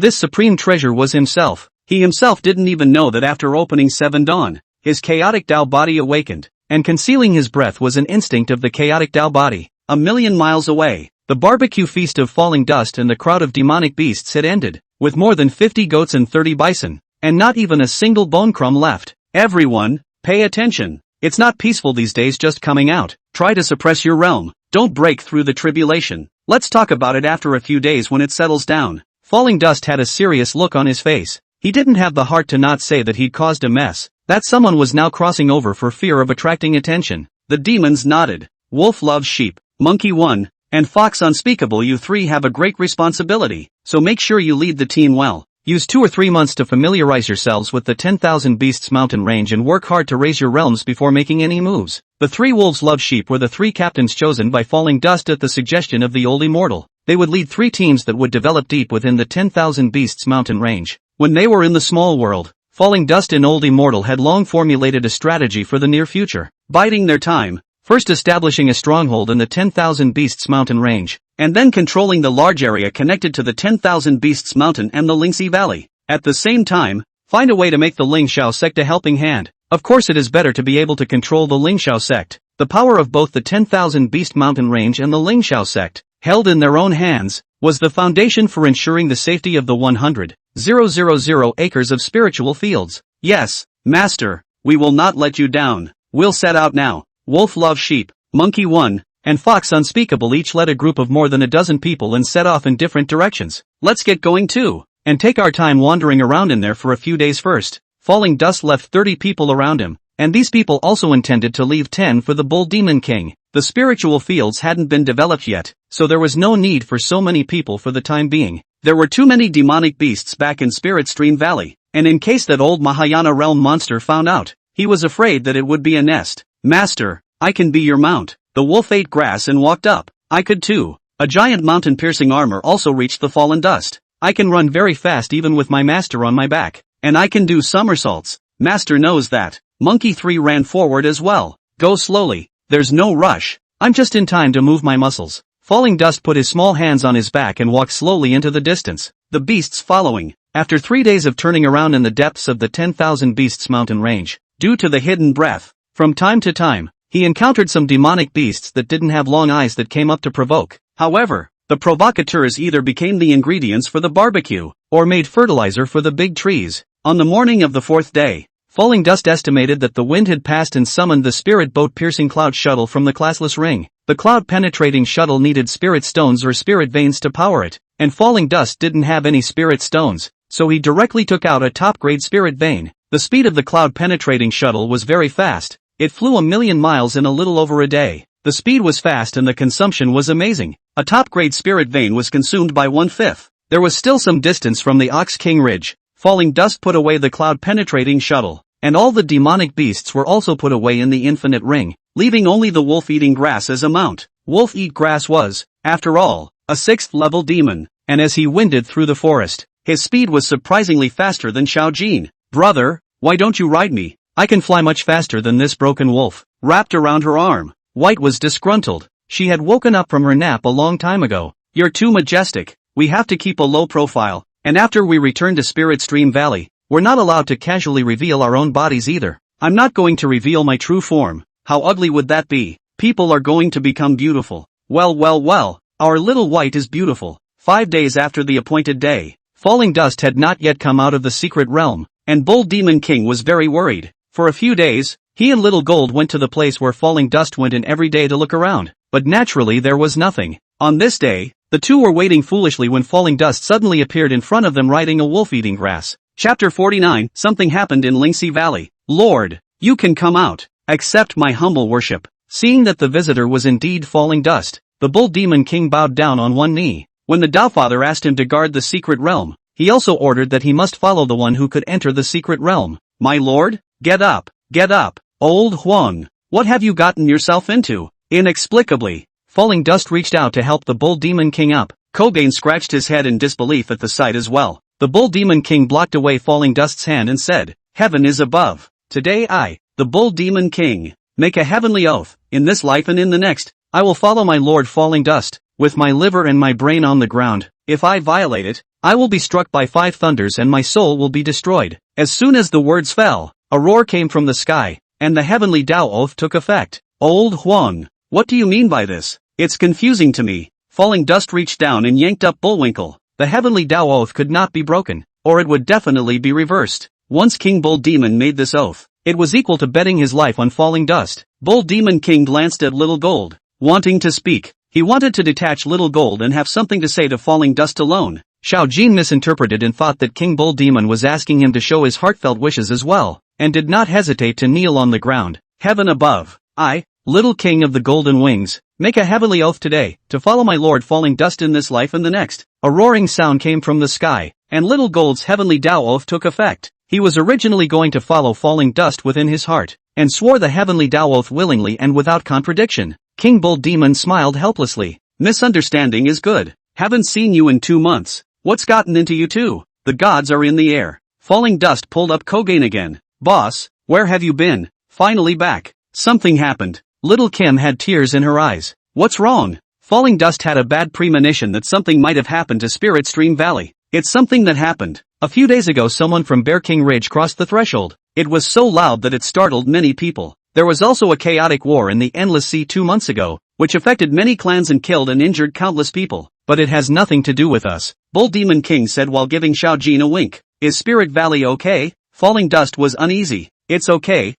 this supreme treasure was himself. He himself didn't even know that after opening 7 Dawn, his chaotic Tao body awakened. And concealing his breath was an instinct of the chaotic Tao body. 1,000,000 miles away, the barbecue feast of falling dust and the crowd of demonic beasts had ended, with more than 50 goats and 30 bison, and not even a single bone crumb left. Everyone, pay attention. It's not peaceful these days just coming out. Try to suppress your realm. Don't break through the tribulation. Let's talk about it after a few days when it settles down. Falling dust had a serious look on his face. He didn't have the heart to not say that he'd caused a mess, that someone was now crossing over for fear of attracting attention. The demons nodded. Wolf loves sheep, Monkey 1, and Fox Unspeakable, you 3 have a great responsibility, so make sure you lead the team well. Use 2 or 3 months to familiarize yourselves with the 10,000 Beasts mountain range and work hard to raise your realms before making any moves. The 3 wolves love sheep were the 3 captains chosen by Falling Dust at the suggestion of the old immortal. They would lead 3 teams that would develop deep within the 10,000 Beasts mountain range. When they were in the small world, Falling Dust and Old Immortal had long formulated a strategy for the near future, biding their time, first establishing a stronghold in the 10,000 Beasts mountain range, and then controlling the large area connected to the 10,000 Beasts mountain and the Lingxi Valley. At the same time, find a way to make the Lingxiao sect a helping hand. Of course it is better to be able to control the Lingxiao sect. The power of both the 10,000 Beast mountain range and the Lingxiao sect, held in their own hands, was the foundation for ensuring the safety of the 100,000 acres of spiritual fields. Yes, Master, we will not let you down. We'll set out now. Wolf loves sheep, Monkey 1, and Fox Unspeakable each led a group of more than a dozen people and set off in different directions. Let's get going too, and take our time wandering around in there for a few days first. Falling Dust left 30 people around him, and these people also intended to leave 10 for the Bull Demon King. The spiritual fields hadn't been developed yet, so there was no need for so many people for the time being. There were too many demonic beasts back in Spirit Stream Valley, and in case that old Mahayana realm monster found out, he was afraid that it would be a nest. Master, I can be your mount. The wolf ate grass and walked up. I could too. A giant mountain-piercing armor also reached the Fallen Dust. I can run very fast even with my master on my back. And I can do somersaults. Master knows that. Monkey 3 ran forward as well. Go slowly. There's no rush. I'm just in time to move my muscles. Falling Dust put his small hands on his back and walked slowly into the distance, the beasts following. After 3 days of turning around in the depths of the 10,000 Beasts mountain range, due to the hidden breath, from time to time, he encountered some demonic beasts that didn't have long eyes that came up to provoke. However, the provocateurs either became the ingredients for the barbecue, or made fertilizer for the big trees. On the morning of the 4th day, Falling Dust estimated that the wind had passed and summoned the spirit boat piercing cloud shuttle from the classless ring. The cloud-penetrating shuttle needed spirit stones or spirit veins to power it, and Falling Dust didn't have any spirit stones, so he directly took out a top-grade spirit vein. The speed of the cloud-penetrating shuttle was very fast. It flew 1,000,000 miles in a little over a day. The speed was fast and the consumption was amazing. A top-grade spirit vein was consumed by 1/5. There was still some distance from the Ox King Ridge. Falling Dust put away the cloud-penetrating shuttle, and all the demonic beasts were also put away in the infinite ring, leaving only the wolf eating grass as a mount. Wolf Eat Grass was, after all, a 6th-level demon, and as he winded through the forest, his speed was surprisingly faster than Xiaojin. "Brother, why don't you ride me? I can fly much faster than this broken wolf," wrapped around her arm. White was disgruntled. She had woken up from her nap a long time ago. "You're too majestic. We have to keep a low profile, and after we return to Spirit Stream Valley, we're not allowed to casually reveal our own bodies either. I'm not going to reveal my true form. How ugly would that be? People are going to become beautiful. Well, our little White is beautiful." 5 days after the appointed day, Falling Dust had not yet come out of the secret realm, and Bull Demon King was very worried. For a few days, he and Little Gold went to the place where Falling Dust went in every day to look around, but naturally there was nothing. On this day, the two were waiting foolishly when Falling Dust suddenly appeared in front of them riding a wolf eating grass. Chapter 49, Something happened in Lingsea Valley. "Lord, you can come out. Accept my humble worship." Seeing that the visitor was indeed Falling Dust, the Bull Demon King bowed down on one knee. When the Taofather asked him to guard the secret realm, he also ordered that he must follow the one who could enter the secret realm. "My lord, get up, old Huang. What have you gotten yourself into?" Inexplicably, Falling Dust reached out to help the Bull Demon King up. Kogain scratched his head in disbelief at the sight as well. The Bull Demon King blocked away Falling Dust's hand and said, "Heaven is above. Today I, the Bull Demon King, make a heavenly oath. In this life and in the next, I will follow my lord Falling Dust, with my liver and my brain on the ground. If I violate it, I will be struck by 5 thunders and my soul will be destroyed." As soon as the words fell, a roar came from the sky, and the heavenly Tao oath took effect. "Old Huang, what do you mean by this? It's confusing to me." Falling Dust reached down and yanked up Bullwinkle. The heavenly Tao oath could not be broken, or it would definitely be reversed. Once King Bull Demon made this oath, it was equal to betting his life on Falling Dust. Bull Demon King glanced at Little Gold, wanting to speak. He wanted to detach Little Gold and have something to say to Falling Dust alone. Xiaojin misinterpreted and thought that King Bull Demon was asking him to show his heartfelt wishes as well, and did not hesitate to kneel on the ground. "Heaven above, I, Little King of the Golden Wings, make a heavenly oath today, to follow my lord Falling Dust in this life and the next." A roaring sound came from the sky, and Little Gold's heavenly Tao oath took effect. He was originally going to follow Falling Dust within his heart, and swore the heavenly Tao oath willingly and without contradiction. King Bull Demon smiled helplessly. "Misunderstanding is good. Haven't seen you in 2 months. What's gotten into you two? The gods are in the air." Falling Dust pulled up Kogain again. "Boss, where have you been?" "Finally back." "Something happened." Little Kim had tears in her eyes. "What's wrong?" Falling Dust had a bad premonition that something might have happened to Spirit Stream Valley. "It's something that happened. A few days ago someone from Bear King Ridge crossed the threshold. It was so loud that it startled many people. There was also a chaotic war in the Endless Sea 2 months ago, which affected many clans and killed and injured countless people. But it has nothing to do with us," Bull Demon King said while giving Xiaojin a wink. "Is Spirit Valley okay?" Falling Dust was uneasy. It's okay.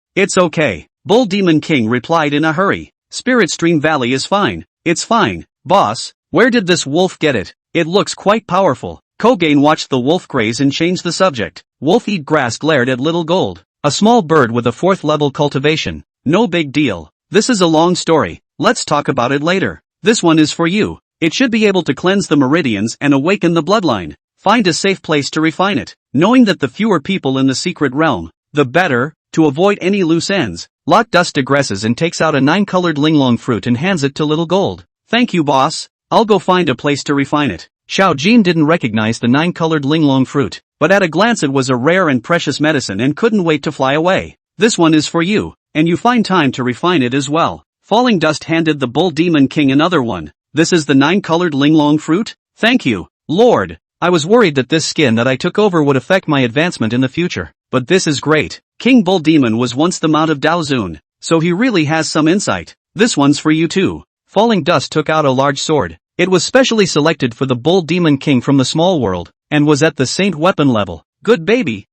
Bull Demon King replied in a hurry. "Spirit Stream Valley is fine. It's fine. Boss, where did this wolf get it? It looks quite powerful." Kogain watched the wolf graze and changed the subject. Wolf Eat Grass glared at Little Gold. "A small bird with a 4th level cultivation. No big deal. This is a long story. Let's talk about it later. This one is for you. It should be able to cleanse the meridians and awaken the bloodline. Find a safe place to refine it. Knowing that the fewer people in the secret realm, the better, to avoid any loose ends." Lock Dust digresses and takes out a 9-colored linglong fruit and hands it to Little Gold. "Thank you, boss. I'll go find a place to refine it." Xiaojin didn't recognize the 9-colored linglong fruit, but at a glance it was a rare and precious medicine and couldn't wait to fly away. "This one is for you, and you find time to refine it as well." Falling Dust handed the Bull Demon King another one. "This is the 9-colored linglong fruit? Thank you, Lord. I was worried that this skin that I took over would affect my advancement in the future, but this is great." King Bull Demon was once the Mount of Daozun, so he really has some insight. "This one's for you too." Falling Dust took out a large sword. It was specially selected for the Bull Demon King from the small world, and was at the saint weapon level. Good baby,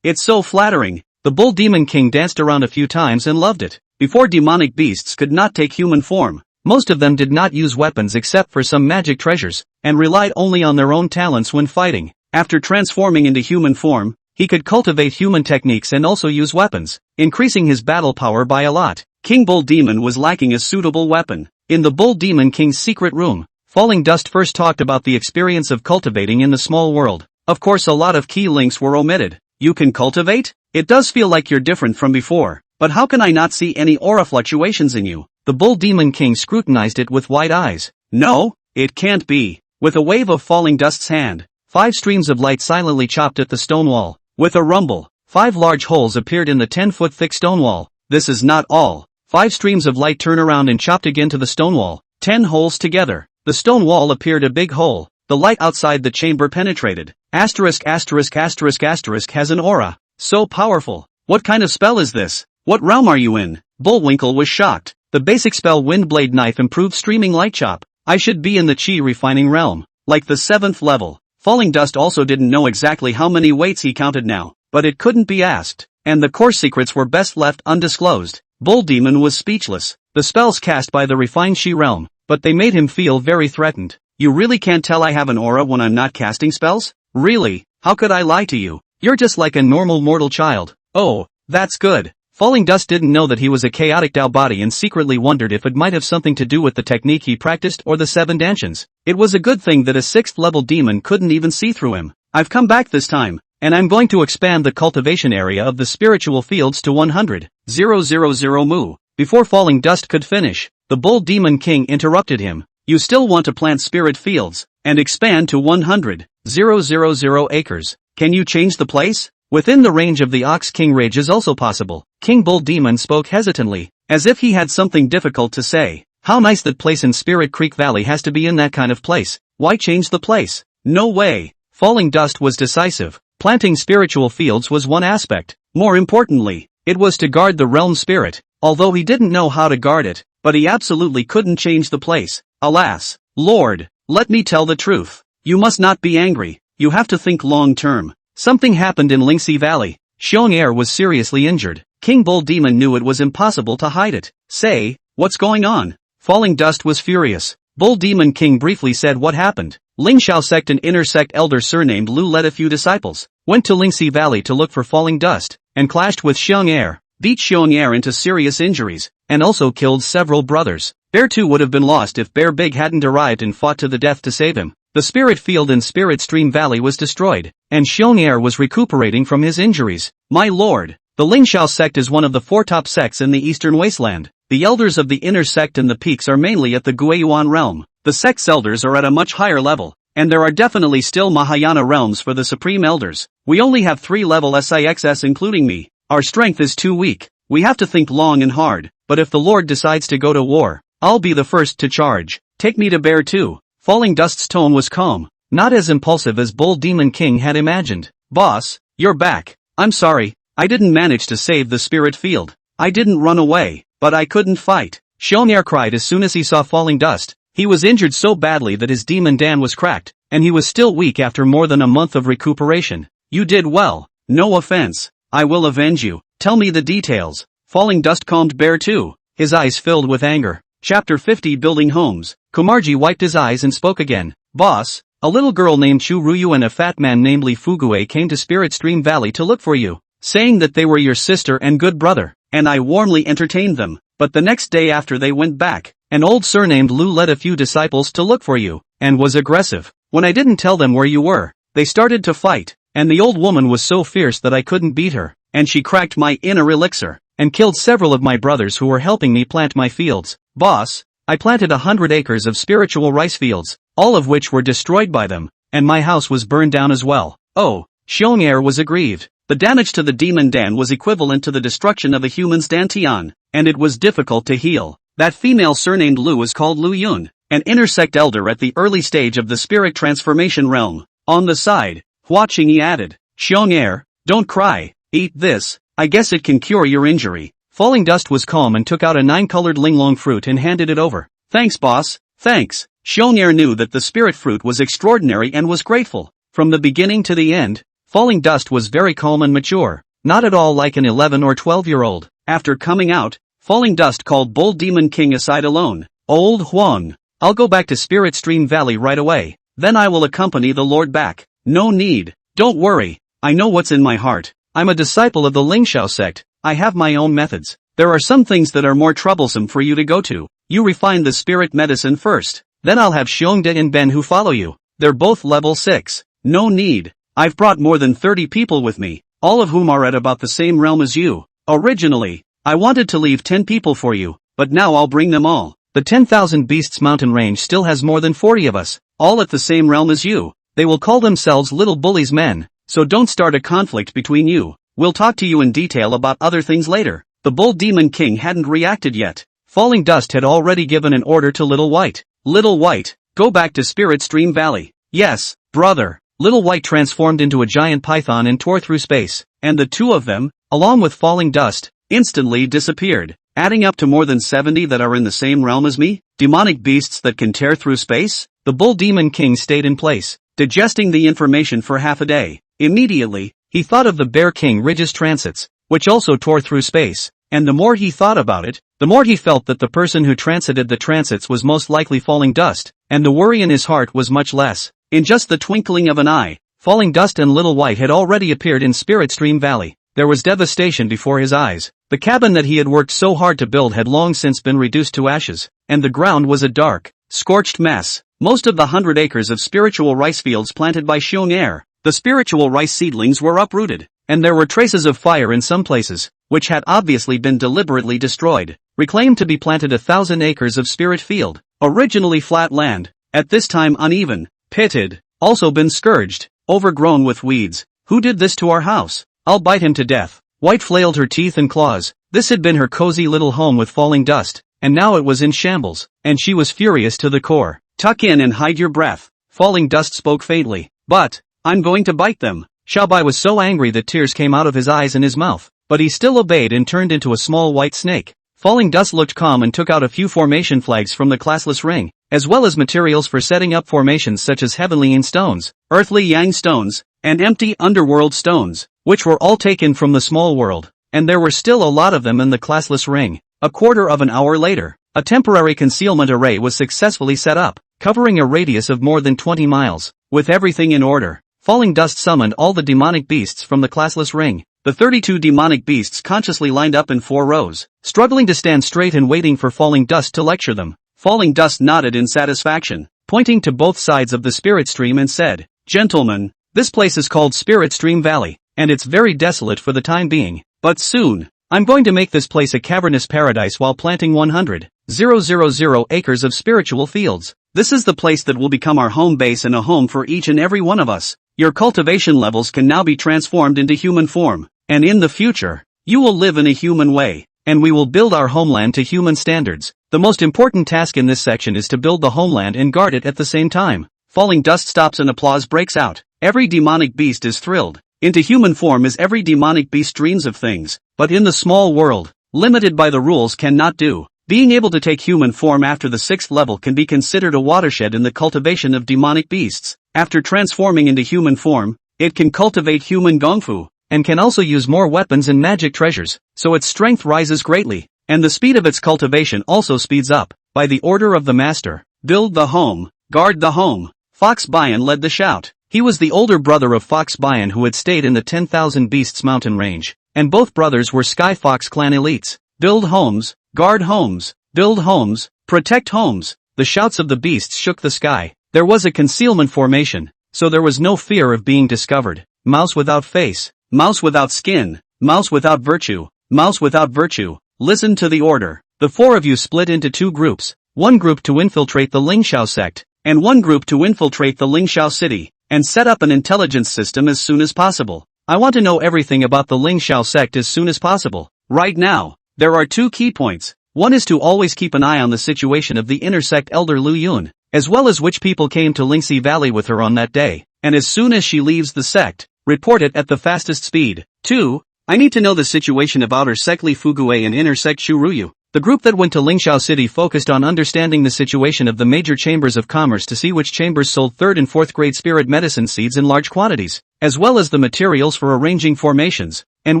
it's so flattering." The Bull Demon King danced around a few times and loved it. Before demonic beasts could not take human form, Most of them did not use weapons except for some magic treasures, and relied only on their own talents when fighting. After transforming into human form, he could cultivate human techniques and also use weapons, increasing his battle power by a lot. King Bull Demon was lacking a suitable weapon. In the Bull Demon King's secret room, Falling Dust first talked about the experience of cultivating in the small world. Of course, a lot of key links were omitted. You can cultivate? It does feel like you're different from before, but how can I not see any aura fluctuations in you? The Bull Demon King scrutinized it with wide eyes. No, it can't be. With a wave of Falling Dust's hand, 5 streams of light silently chopped at the stone wall. With a rumble, 5 large holes appeared in the 10-foot thick stone wall. This is not all. 5 streams of light turned around and chopped again to the stone wall. 10 holes together. The stone wall appeared a big hole. The light outside the chamber penetrated. Asterisk has an aura. So powerful. What kind of spell is this? What realm are you in? Bullwinkle was shocked. The basic spell Windblade Knife improved streaming light chop. I should be in the chi refining realm. Like the 7th level. Falling Dust also didn't know exactly how many weights he counted now, but it couldn't be asked. And the core secrets were best left undisclosed. Bull Demon was speechless. The spells cast by the refined chi realm, but they made him feel very threatened. You really can't tell I have an aura when I'm not casting spells? Really? How could I lie to you? You're just like a normal mortal child. Oh, that's good. Falling Dust didn't know that he was a chaotic Dao body and secretly wondered if it might have something to do with the technique he practiced or the 7 dantions. It was a good thing that a 6th level demon couldn't even see through him. I've come back this time, and I'm going to expand the cultivation area of the spiritual fields to 100,000 mu. Before Falling Dust could finish, the Bull Demon King interrupted him. You still want to plant spirit fields, and expand to 100,000 acres. Can you change the place? Within the range of the Ox King Ridge is also possible. King Bull Demon spoke hesitantly, as if he had something difficult to say. How nice that place in Spirit Creek Valley has to be in that kind of place. Why change the place? No way. Falling Dust was decisive. Planting spiritual fields was one aspect. More importantly, it was to guard the realm spirit. Although he didn't know how to guard it, but he absolutely couldn't change the place. Alas, Lord, let me tell the truth. You must not be angry. You have to think long term. Something happened in Lingxi Valley. Xiong'er was seriously injured. King Bull Demon knew it was impossible to hide it. Say, what's going on? Falling Dust was furious. Bull Demon King briefly said what happened. Ling Xiao sect and inner sect elder surnamed Lu led a few disciples, went to Lingxi Valley to look for Falling Dust, and clashed with Xiong'er, beat Xiong'er into serious injuries, and also killed several brothers. Bear 2 would have been lost if Bear Big hadn't arrived and fought to the death to save him. The spirit field in Spirit Stream Valley was destroyed, and Xiong'er was recuperating from his injuries. My lord, the Lingxiao sect is one of the 4 top sects in the Eastern Wasteland. The elders of the inner sect and the peaks are mainly at the Guiyuan realm. The sect's elders are at a much higher level, and there are definitely still Mahayana realms for the supreme elders. We only have 3 level SIXS including me. Our strength is too weak. We have to think long and hard, but if the Lord decides to go to war, I'll be the first to charge. Take me to Bear 2. Falling Dust's tone was calm, not as impulsive as Bull Demon King had imagined. Boss, you're back. I'm sorry, I didn't manage to save the spirit field. I didn't run away, but I couldn't fight. Xiong'er cried as soon as he saw Falling Dust. He was injured so badly that his demon Dan was cracked, and he was still weak after more than a month of recuperation. You did well. No offense. I will avenge you. Tell me the details. Falling Dust calmed Bear 2. His eyes filled with anger. Chapter 50 Building Homes. Komarji wiped his eyes and spoke again. Boss, a little girl named Chu Ruyu and a fat man named Li Fugue came to Spirit Stream Valley to look for you, saying that they were your sister and good brother, and I warmly entertained them, but the next day after they went back, an old sir named Lu led a few disciples to look for you, and was aggressive. When I didn't tell them where you were, they started to fight, and the old woman was so fierce that I couldn't beat her, and she cracked my inner elixir, and killed several of my brothers who were helping me plant my fields. Boss, I planted 100 acres of spiritual rice fields, all of which were destroyed by them, and my house was burned down as well. Oh, Xiong'er was aggrieved. The damage to the demon Dan was equivalent to the destruction of a human's dantian, and it was difficult to heal. That female surnamed Lu is called Lu Yun, an intersect elder at the early stage of the spirit transformation realm. On the side, Hua Qingyi added, Xiong'er, don't cry, eat this, I guess it can cure your injury. Falling Dust was calm and took out a 9-colored linglong fruit and handed it over. Thanks boss, thanks. Xiong'er knew that the spirit fruit was extraordinary and was grateful. From the beginning to the end, Falling Dust was very calm and mature, not at all like an 11 or 12-year-old. After coming out, Falling Dust called Bull Demon King aside alone. Old Huang. I'll go back to Spirit Stream Valley right away. Then I will accompany the Lord back. No need. Don't worry. I know what's in my heart. I'm a disciple of the Lingxiao sect. I have my own methods. There are some things that are more troublesome for you to go to. You refine the spirit medicine first. Then I'll have Xiongde and Ben who follow you. They're both level 6. No need. I've brought more than 30 people with me, all of whom are at about the same realm as you. Originally, I wanted to leave 10 people for you, but now I'll bring them all. The 10,000 Beasts mountain range still has more than 40 of us, all at the same realm as you. They will call themselves Little Bullies Men, so don't start a conflict between you. We'll talk to you in detail about other things later. The Bull Demon King hadn't reacted yet. Falling Dust had already given an order to Little White. Little White, go back to Spirit Stream Valley. Yes, brother. Little White transformed into a giant python and tore through space, and the two of them, along with Falling Dust, instantly disappeared, adding up to more than 70 that are in the same realm as me? Demonic beasts that can tear through space? The Bull Demon King stayed in place, digesting the information for half a day. Immediately, he thought of the Bear King Ridge's transits, which also tore through space, and the more he thought about it, the more he felt that the person who transited the transits was most likely Falling Dust, and the worry in his heart was much less. In just the twinkling of an eye, Falling Dust and Little White had already appeared in Spirit Stream Valley. There was devastation before his eyes. The cabin that he had worked so hard to build had long since been reduced to ashes, and the ground was a dark, scorched mess. Most of the 100 acres of spiritual rice fields planted by Xiong, the spiritual rice seedlings were uprooted, and there were traces of fire in some places, which had obviously been deliberately destroyed. Reclaimed to be planted 1,000 acres of spirit field, originally flat land, at this time uneven, pitted, also been scourged, overgrown with weeds. Who did this to our house? I'll bite him to death. White flailed her teeth and claws. This had been her cozy little home with Falling Dust, and now it was in shambles, and she was furious to the core. Tuck in and hide your breath. Falling Dust spoke faintly. But, I'm going to bite them. Xiaobai was so angry that tears came out of his eyes and his mouth, but he still obeyed and turned into a small white snake. Falling Dust looked calm and took out a few formation flags from the classless ring, as well as materials for setting up formations such as heavenly yin stones, earthly yang stones, and empty underworld stones, which were all taken from the small world, and there were still a lot of them in the classless ring. A quarter of an hour later, a temporary concealment array was successfully set up, covering a radius of more than 20 miles. With everything in order, Falling Dust summoned all the demonic beasts from the classless ring. The 32 demonic beasts consciously lined up in 4 rows, struggling to stand straight and waiting for Falling Dust to lecture them. Falling Dust nodded in satisfaction, pointing to both sides of the spirit stream and said, "Gentlemen, this place is called Spirit Stream Valley, and it's very desolate for the time being, but soon, I'm going to make this place a cavernous paradise while planting 100,000 acres of spiritual fields. This is the place that will become our home base and a home for each and every one of us. Your cultivation levels can now be transformed into human form, and in the future, you will live in a human way, and we will build our homeland to human standards. The most important task in this section is to build the homeland and guard it at the same time." Falling Dust stops and applause breaks out. Every demonic beast is thrilled. Into human form as every demonic beast dreams of things, but in the small world, limited by the rules cannot do. Being able to take human form after the 6th level can be considered a watershed in the cultivation of demonic beasts. After transforming into human form, it can cultivate human gongfu, and can also use more weapons and magic treasures, so its strength rises greatly, and the speed of its cultivation also speeds up. By the order of the master, build the home, guard the home. Fox Bayan led the shout. He was the older brother of Fox Bayan who had stayed in the 10,000 Beasts mountain range, and both brothers were Sky Fox clan elites. Build homes, guard homes, build homes, protect homes. The shouts of the beasts shook the sky. There was a concealment formation, so there was no fear of being discovered. Mouse without face, mouse without skin, mouse without virtue, mouse without virtue. Listen to the order. The 4 of you split into 2 groups, one group to infiltrate the Lingxiao sect, and one group to infiltrate the Lingxiao city, and set up an intelligence system as soon as possible. I want to know everything about the Lingxiao sect as soon as possible. Right now, there are 2 key points. One is to always keep an eye on the situation of the inner sect elder Lu Yun, as well as which people came to Lingxi Valley with her on that day, and as soon as she leaves the sect, report it at the fastest speed. 2. I need to know the situation of outer sect Li Fugue and inner sect Shuruyu. The group that went to Lingxiao City focused on understanding the situation of the major chambers of commerce to see which chambers sold 3rd and 4th grade spirit medicine seeds in large quantities, as well as the materials for arranging formations, and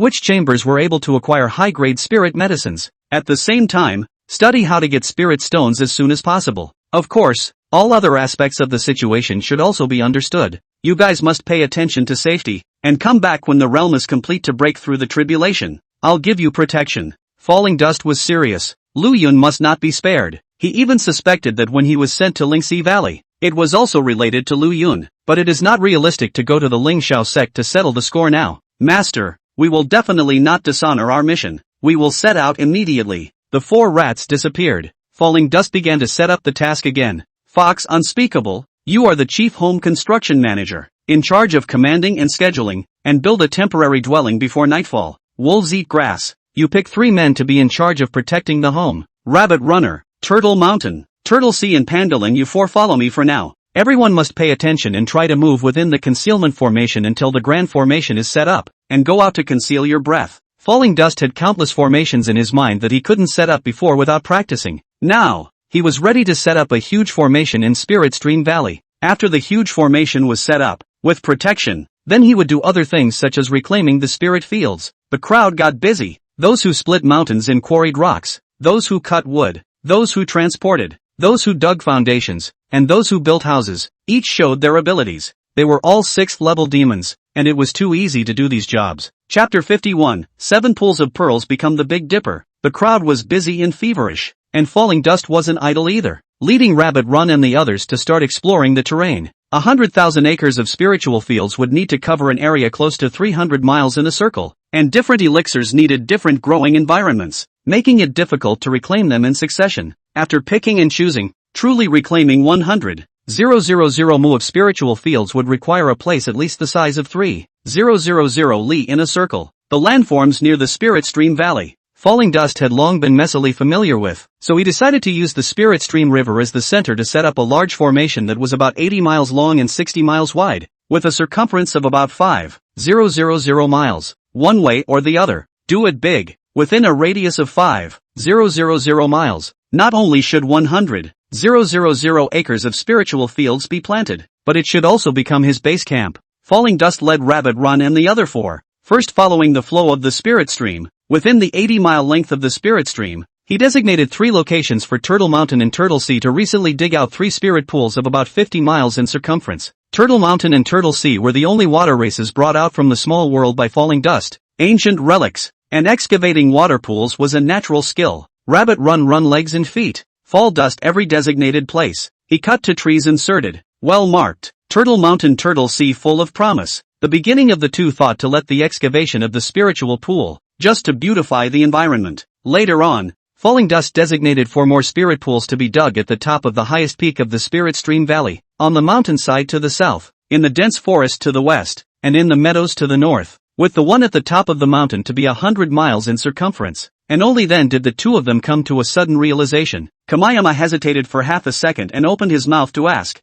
which chambers were able to acquire high-grade spirit medicines. At the same time, Study how to get spirit stones as soon as possible. Of course, all other aspects of the situation should also be understood. You guys must pay attention to safety, and come back when the realm is complete to break through the tribulation. I'll give you protection. Falling Dust was serious. Lu Yun must not be spared. He even suspected that when he was sent to Lingxi Valley, it was also related to Lu Yun, but it is not realistic to go to the Ling Shao sect to settle the score now. Master, we will definitely not dishonor our mission. We will set out immediately. The 4 rats disappeared. Falling Dust began to set up the task again. Fox Unspeakable, you are the chief home construction manager, in charge of commanding and scheduling, and build a temporary dwelling before nightfall. Wolves eat grass. You pick 3 men to be in charge of protecting the home. Rabbit Runner, Turtle Mountain, Turtle Sea and Pandalin, you 4 follow me for now. Everyone must pay attention and try to move within the concealment formation until the grand formation is set up, and go out to conceal your breath. Falling Dust had countless formations in his mind that he couldn't set up before without practicing. Now, he was ready to set up a huge formation in Spirit Stream Valley. After the huge formation was set up, with protection, then he would do other things such as reclaiming the spirit fields. The crowd got busy. Those who split mountains and quarried rocks, those who cut wood, those who transported, those who dug foundations, and those who built houses, each showed their abilities. They were all 6th level demons, and it was too easy to do these jobs. Chapter 51, 7 pools of pearls become the Big Dipper. The crowd was busy and feverish, and Falling Dust wasn't idle either, leading Rabbit Run and the others to start exploring the terrain. 100,000 acres of spiritual fields would need to cover an area close to 300 miles in a circle, and different elixirs needed different growing environments, making it difficult to reclaim them in succession. After picking and choosing, truly reclaiming 100,000 mu of spiritual fields would require a place at least the size of 3,000 li in a circle. The landforms near the Spirit Stream Valley, Falling Dust had long been messily familiar with, so he decided to use the Spirit Stream River as the center to set up a large formation that was about 80 miles long and 60 miles wide, with a circumference of about 5,000 miles, one way or the other. Do it big, within a radius of 5,000 miles. Not only should 100,000 acres of spiritual fields be planted, but it should also become his base camp. Falling Dust led Rabbit Run and the other 4, first following the flow of the Spirit Stream. Within the 80-mile length of the Spirit Stream, he designated 3 locations for Turtle Mountain and Turtle Sea to recently dig out 3 spirit pools of about 50 miles in circumference. Turtle Mountain and Turtle Sea were the only water races brought out from the small world by Falling Dust. Ancient relics, and excavating water pools was a natural skill. Rabbit Run legs and feet. Fall Dust every designated place. He cut to trees inserted, well marked. Turtle Mountain, Turtle Sea full of promise. The beginning of the 2 thought to let the excavation of the spiritual pool, just to beautify the environment. Later on, Falling Dust designated 4 more spirit pools to be dug at the top of the highest peak of the Spirit Stream Valley, on the mountainside to the south, in the dense forest to the west, and in the meadows to the north, with the one at the top of the mountain to be 100 miles in circumference. And only then did the 2 of them come to a sudden realization. Kamayama hesitated for half a second and opened his mouth to ask,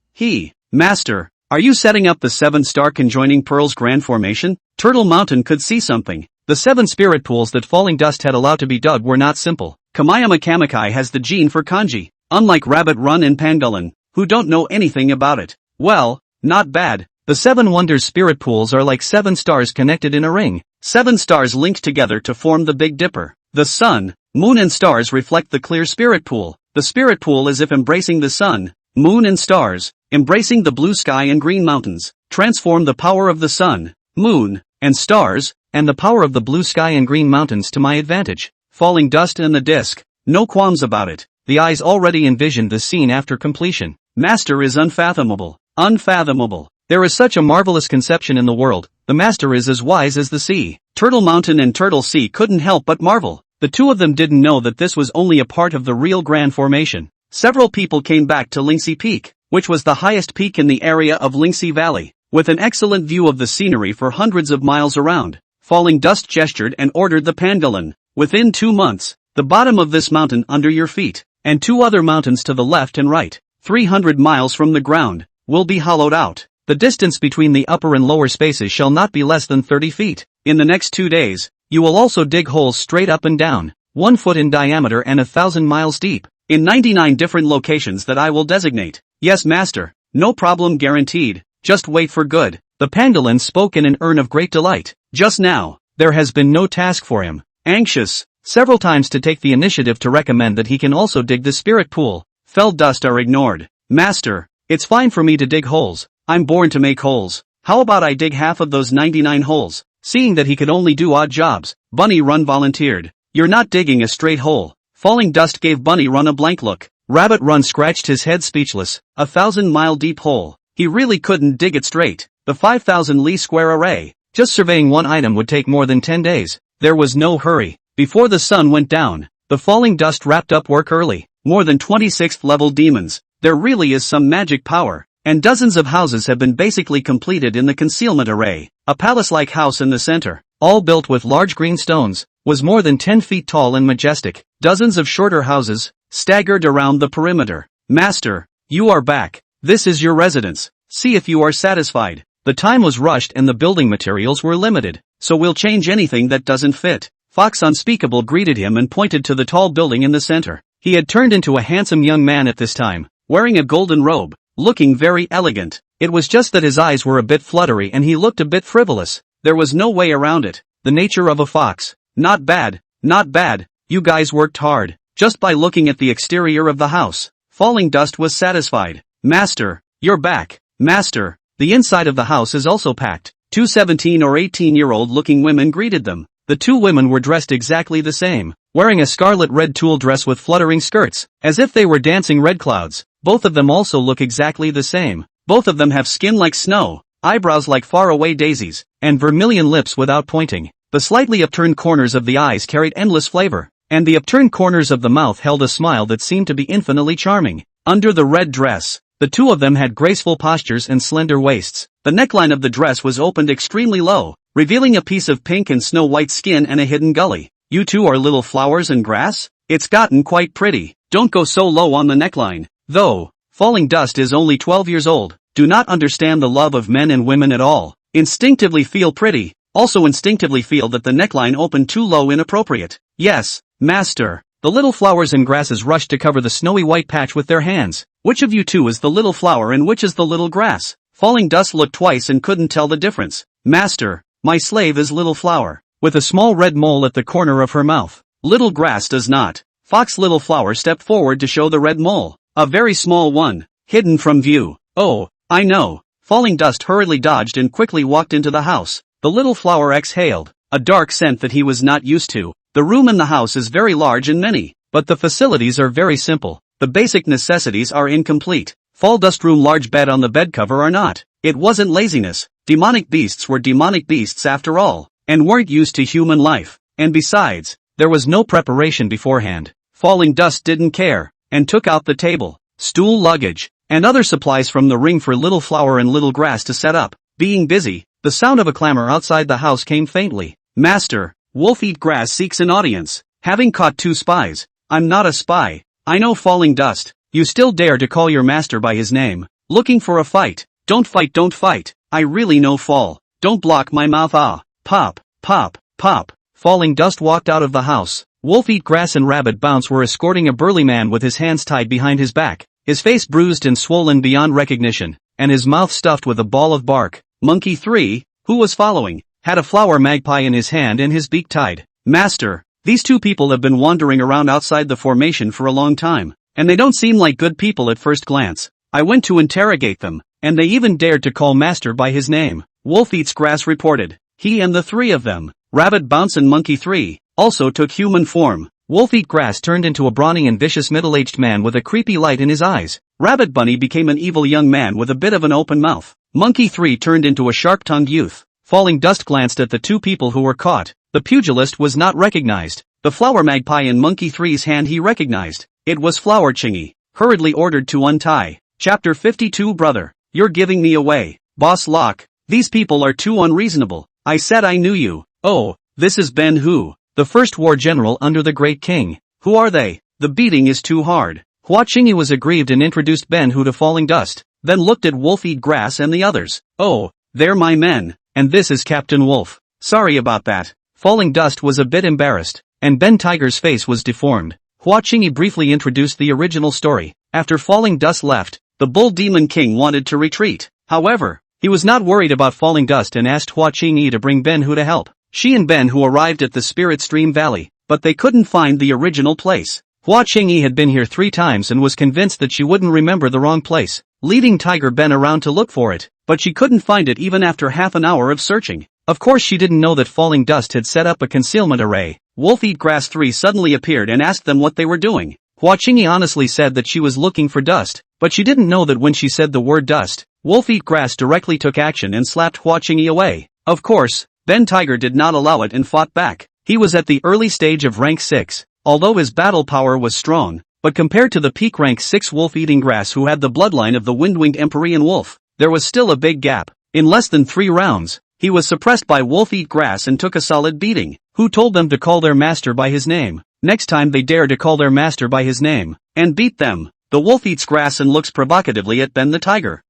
Master, are you setting up the 7-star conjoining pearls grand formation? Turtle Mountain could see something. The 7 spirit pools that Falling Dust had allowed to be dug were not simple. Kamayama Kamikai has the gene for kanji, unlike Rabbit Run and Pandalin, who don't know anything about it. Well, not bad. The 7 wonders spirit pools are like 7 stars connected in a ring. 7 stars linked together to form the Big Dipper. The sun, moon and stars reflect the clear spirit pool. The spirit pool is if embracing the sun, moon and stars, embracing the blue sky and green mountains. Transform the power of the sun, moon, and stars, and the power of the blue sky and green mountains to my advantage. Falling Dust and the disc. No qualms about it. The eyes already envisioned the scene after completion. Master is unfathomable. Unfathomable. There is such a marvelous conception in the world. The master is as wise as the sea. Turtle Mountain and Turtle Sea couldn't help but marvel. The 2 of them didn't know that this was only a part of the real grand formation. Several people came back to Lingxi Peak, which was the highest peak in the area of Lingxi Valley, with an excellent view of the scenery for hundreds of miles around. Falling Dust gestured and ordered the Pandalin. Within 2 months, the bottom of this mountain under your feet, and 2 other mountains to the left and right, 300 miles from the ground, will be hollowed out. The distance between the upper and lower spaces shall not be less than 30 feet. In the next 2 days, you will also dig holes straight up and down, 1 foot in diameter and 1,000 miles deep, in 99 different locations that I will designate. Yes, master, no problem guaranteed, just wait for good. The Pandalin spoke in an urn of great delight. Just now, there has been no task for him. Anxious, several times to take the initiative to recommend that he can also dig the spirit pool. Fell dust are ignored. Master, it's fine for me to dig holes. I'm born to make holes. How about I dig half of those 99 holes? Seeing that he could only do odd jobs, Bunny Run volunteered. You're not digging a straight hole. Falling dust gave Bunny Run a blank look. Rabbit Run scratched his head speechless. 1,000-mile deep hole. He really couldn't dig it straight. The 5,000 square array. Just surveying one item would take more than 10 days. There was no hurry. Before the sun went down, the falling dust wrapped up work early. More than 26th level demons. There really is some magic power. And dozens of houses have been basically completed in the concealment array. A palace-like house in the center, all built with large green stones, was more than 10 feet tall and majestic. Dozens of shorter houses staggered around the perimeter. Master, you are back. This is your residence. See if you are satisfied. The time was rushed and the building materials were limited, so we'll change anything that doesn't fit. Fox Unspeakable greeted him and pointed to the tall building in the center. He had turned into a handsome young man at this time, wearing a golden robe, looking very elegant. It was just that his eyes were a bit fluttery and he looked a bit frivolous. There was no way around it. The nature of a fox. Not bad, not bad. You guys worked hard. Just by looking at the exterior of the house, Falling Dust was satisfied. Master, you're back. Master, the inside of the house is also packed. 2 17 or 18-year-old looking women greeted them. The two women were dressed exactly the same, wearing a scarlet red tulle dress with fluttering skirts, as if they were dancing red clouds. Both of them also look exactly the same. Both of them have skin like snow, eyebrows like faraway daisies, and vermilion lips without pointing. The slightly upturned corners of the eyes carried endless flavor, and the upturned corners of the mouth held a smile that seemed to be infinitely charming. Under the red dress, the two of them had graceful postures and slender waists. The neckline of the dress was opened extremely low, revealing a piece of pink and snow-white skin and a hidden gully. You two are little flowers and grass? It's gotten quite pretty. Don't go so low on the neckline. Though, Falling Dust is only 12 years old, do not understand the love of men and women at all. Instinctively feel pretty, also instinctively feel that the neckline opened too low inappropriate. Yes, master. The little flowers and grasses rushed to cover the snowy white patch with their hands. Which of you two is the little flower and which is the little grass? Falling Dust looked twice and couldn't tell the difference. Master, my slave is Little Flower, with a small red mole at the corner of her mouth. Little Grass does not. Fox Little Flower stepped forward to show the red mole. A very small one, hidden from view. Oh, I know. Falling Dust hurriedly dodged and quickly walked into the house. The Little Flower exhaled a dark scent that he was not used to. The room in the house is very large and many, but the facilities are very simple. The basic necessities are incomplete. Fall Dust room large bed on the bed cover are not. It wasn't laziness. Demonic beasts were demonic beasts after all, and weren't used to human life. And besides, there was no preparation beforehand. Falling Dust didn't care, and took out the table, stool, luggage, and other supplies from the ring for Little Flower and Little Grass to set up. Being busy, the sound of a clamor outside the house came faintly. Master, Wolf-Eat Grass seeks an audience, having caught 2 spies. I'm not a spy. I know Falling Dust. You still dare to call your master by his name. Looking for a fight. Don't fight, don't fight. I really know Fall. Don't block my mouth. Ah. Pop, pop, pop. Falling Dust walked out of the house. Wolf-Eat Grass and Rabbit Bounce were escorting a burly man with his hands tied behind his back, his face bruised and swollen beyond recognition, and his mouth stuffed with a ball of bark. Monkey 3, who was following, had a flower magpie in his hand and his beak tied. Master, these 2 people have been wandering around outside the formation for a long time, and they don't seem like good people at first glance. I went to interrogate them, and they even dared to call Master by his name. Wolf Eats Grass reported. He and the 3 of them, Rabbit Bounce and Monkey 3, also took human form. Wolf Eat Grass turned into a brawny and vicious middle-aged man with a creepy light in his eyes. Rabbit Bunny became an evil young man with a bit of an open mouth. Monkey 3 turned into a sharp-tongued youth. Falling Dust glanced at the 2 people who were caught. The pugilist was not recognized. The flower magpie in Monkey 3's hand he recognized. It was Flower Chingy, hurriedly ordered to untie. Chapter 52 Brother, you're giving me away. Boss Locke, these people are too unreasonable. I said I knew you. Oh, this is Ben Hu, the first war general under the Great King. Who are they? The beating is too hard. Hua Chingy was aggrieved and introduced Ben Hu to Falling Dust, then looked at Wolf Eat Grass and the others. Oh, they're my men. And this is Captain Wolf. Sorry about that. Falling Dust was a bit embarrassed, and Ben Tiger's face was deformed. Hua Chingy briefly introduced the original story. After Falling Dust left, the Bull Demon King wanted to retreat. However, he was not worried about Falling Dust and asked Hua Chingy to bring Ben Hu to help. She and Ben Hu arrived at the Spirit Stream Valley, but they couldn't find the original place. Hua Qingyi had been here 3 times and was convinced that she wouldn't remember the wrong place, leading Tiger Ben around to look for it, but she couldn't find it even after half an hour of searching. Of course she didn't know that Falling Dust had set up a concealment array. Wolf Eat Grass 3 suddenly appeared and asked them what they were doing. Hua Qingyi honestly said that she was looking for dust, but she didn't know that when she said the word dust, Wolf Eat Grass directly took action and slapped Hua Qingyi away. Of course, Ben Tiger did not allow it and fought back. He was at the early stage of rank 6, although his battle power was strong, but compared to the peak rank 6 Wolf Eating Grass who had the bloodline of the wind-winged Empyrean Wolf, there was still a big gap. In less than 3 rounds, he was suppressed by Wolf Eat Grass and took a solid beating. Who told them to call their master by his name? Next time they dare to call their master by his name, and beat them. The wolf eats grass and looks provocatively at Ben the Tiger.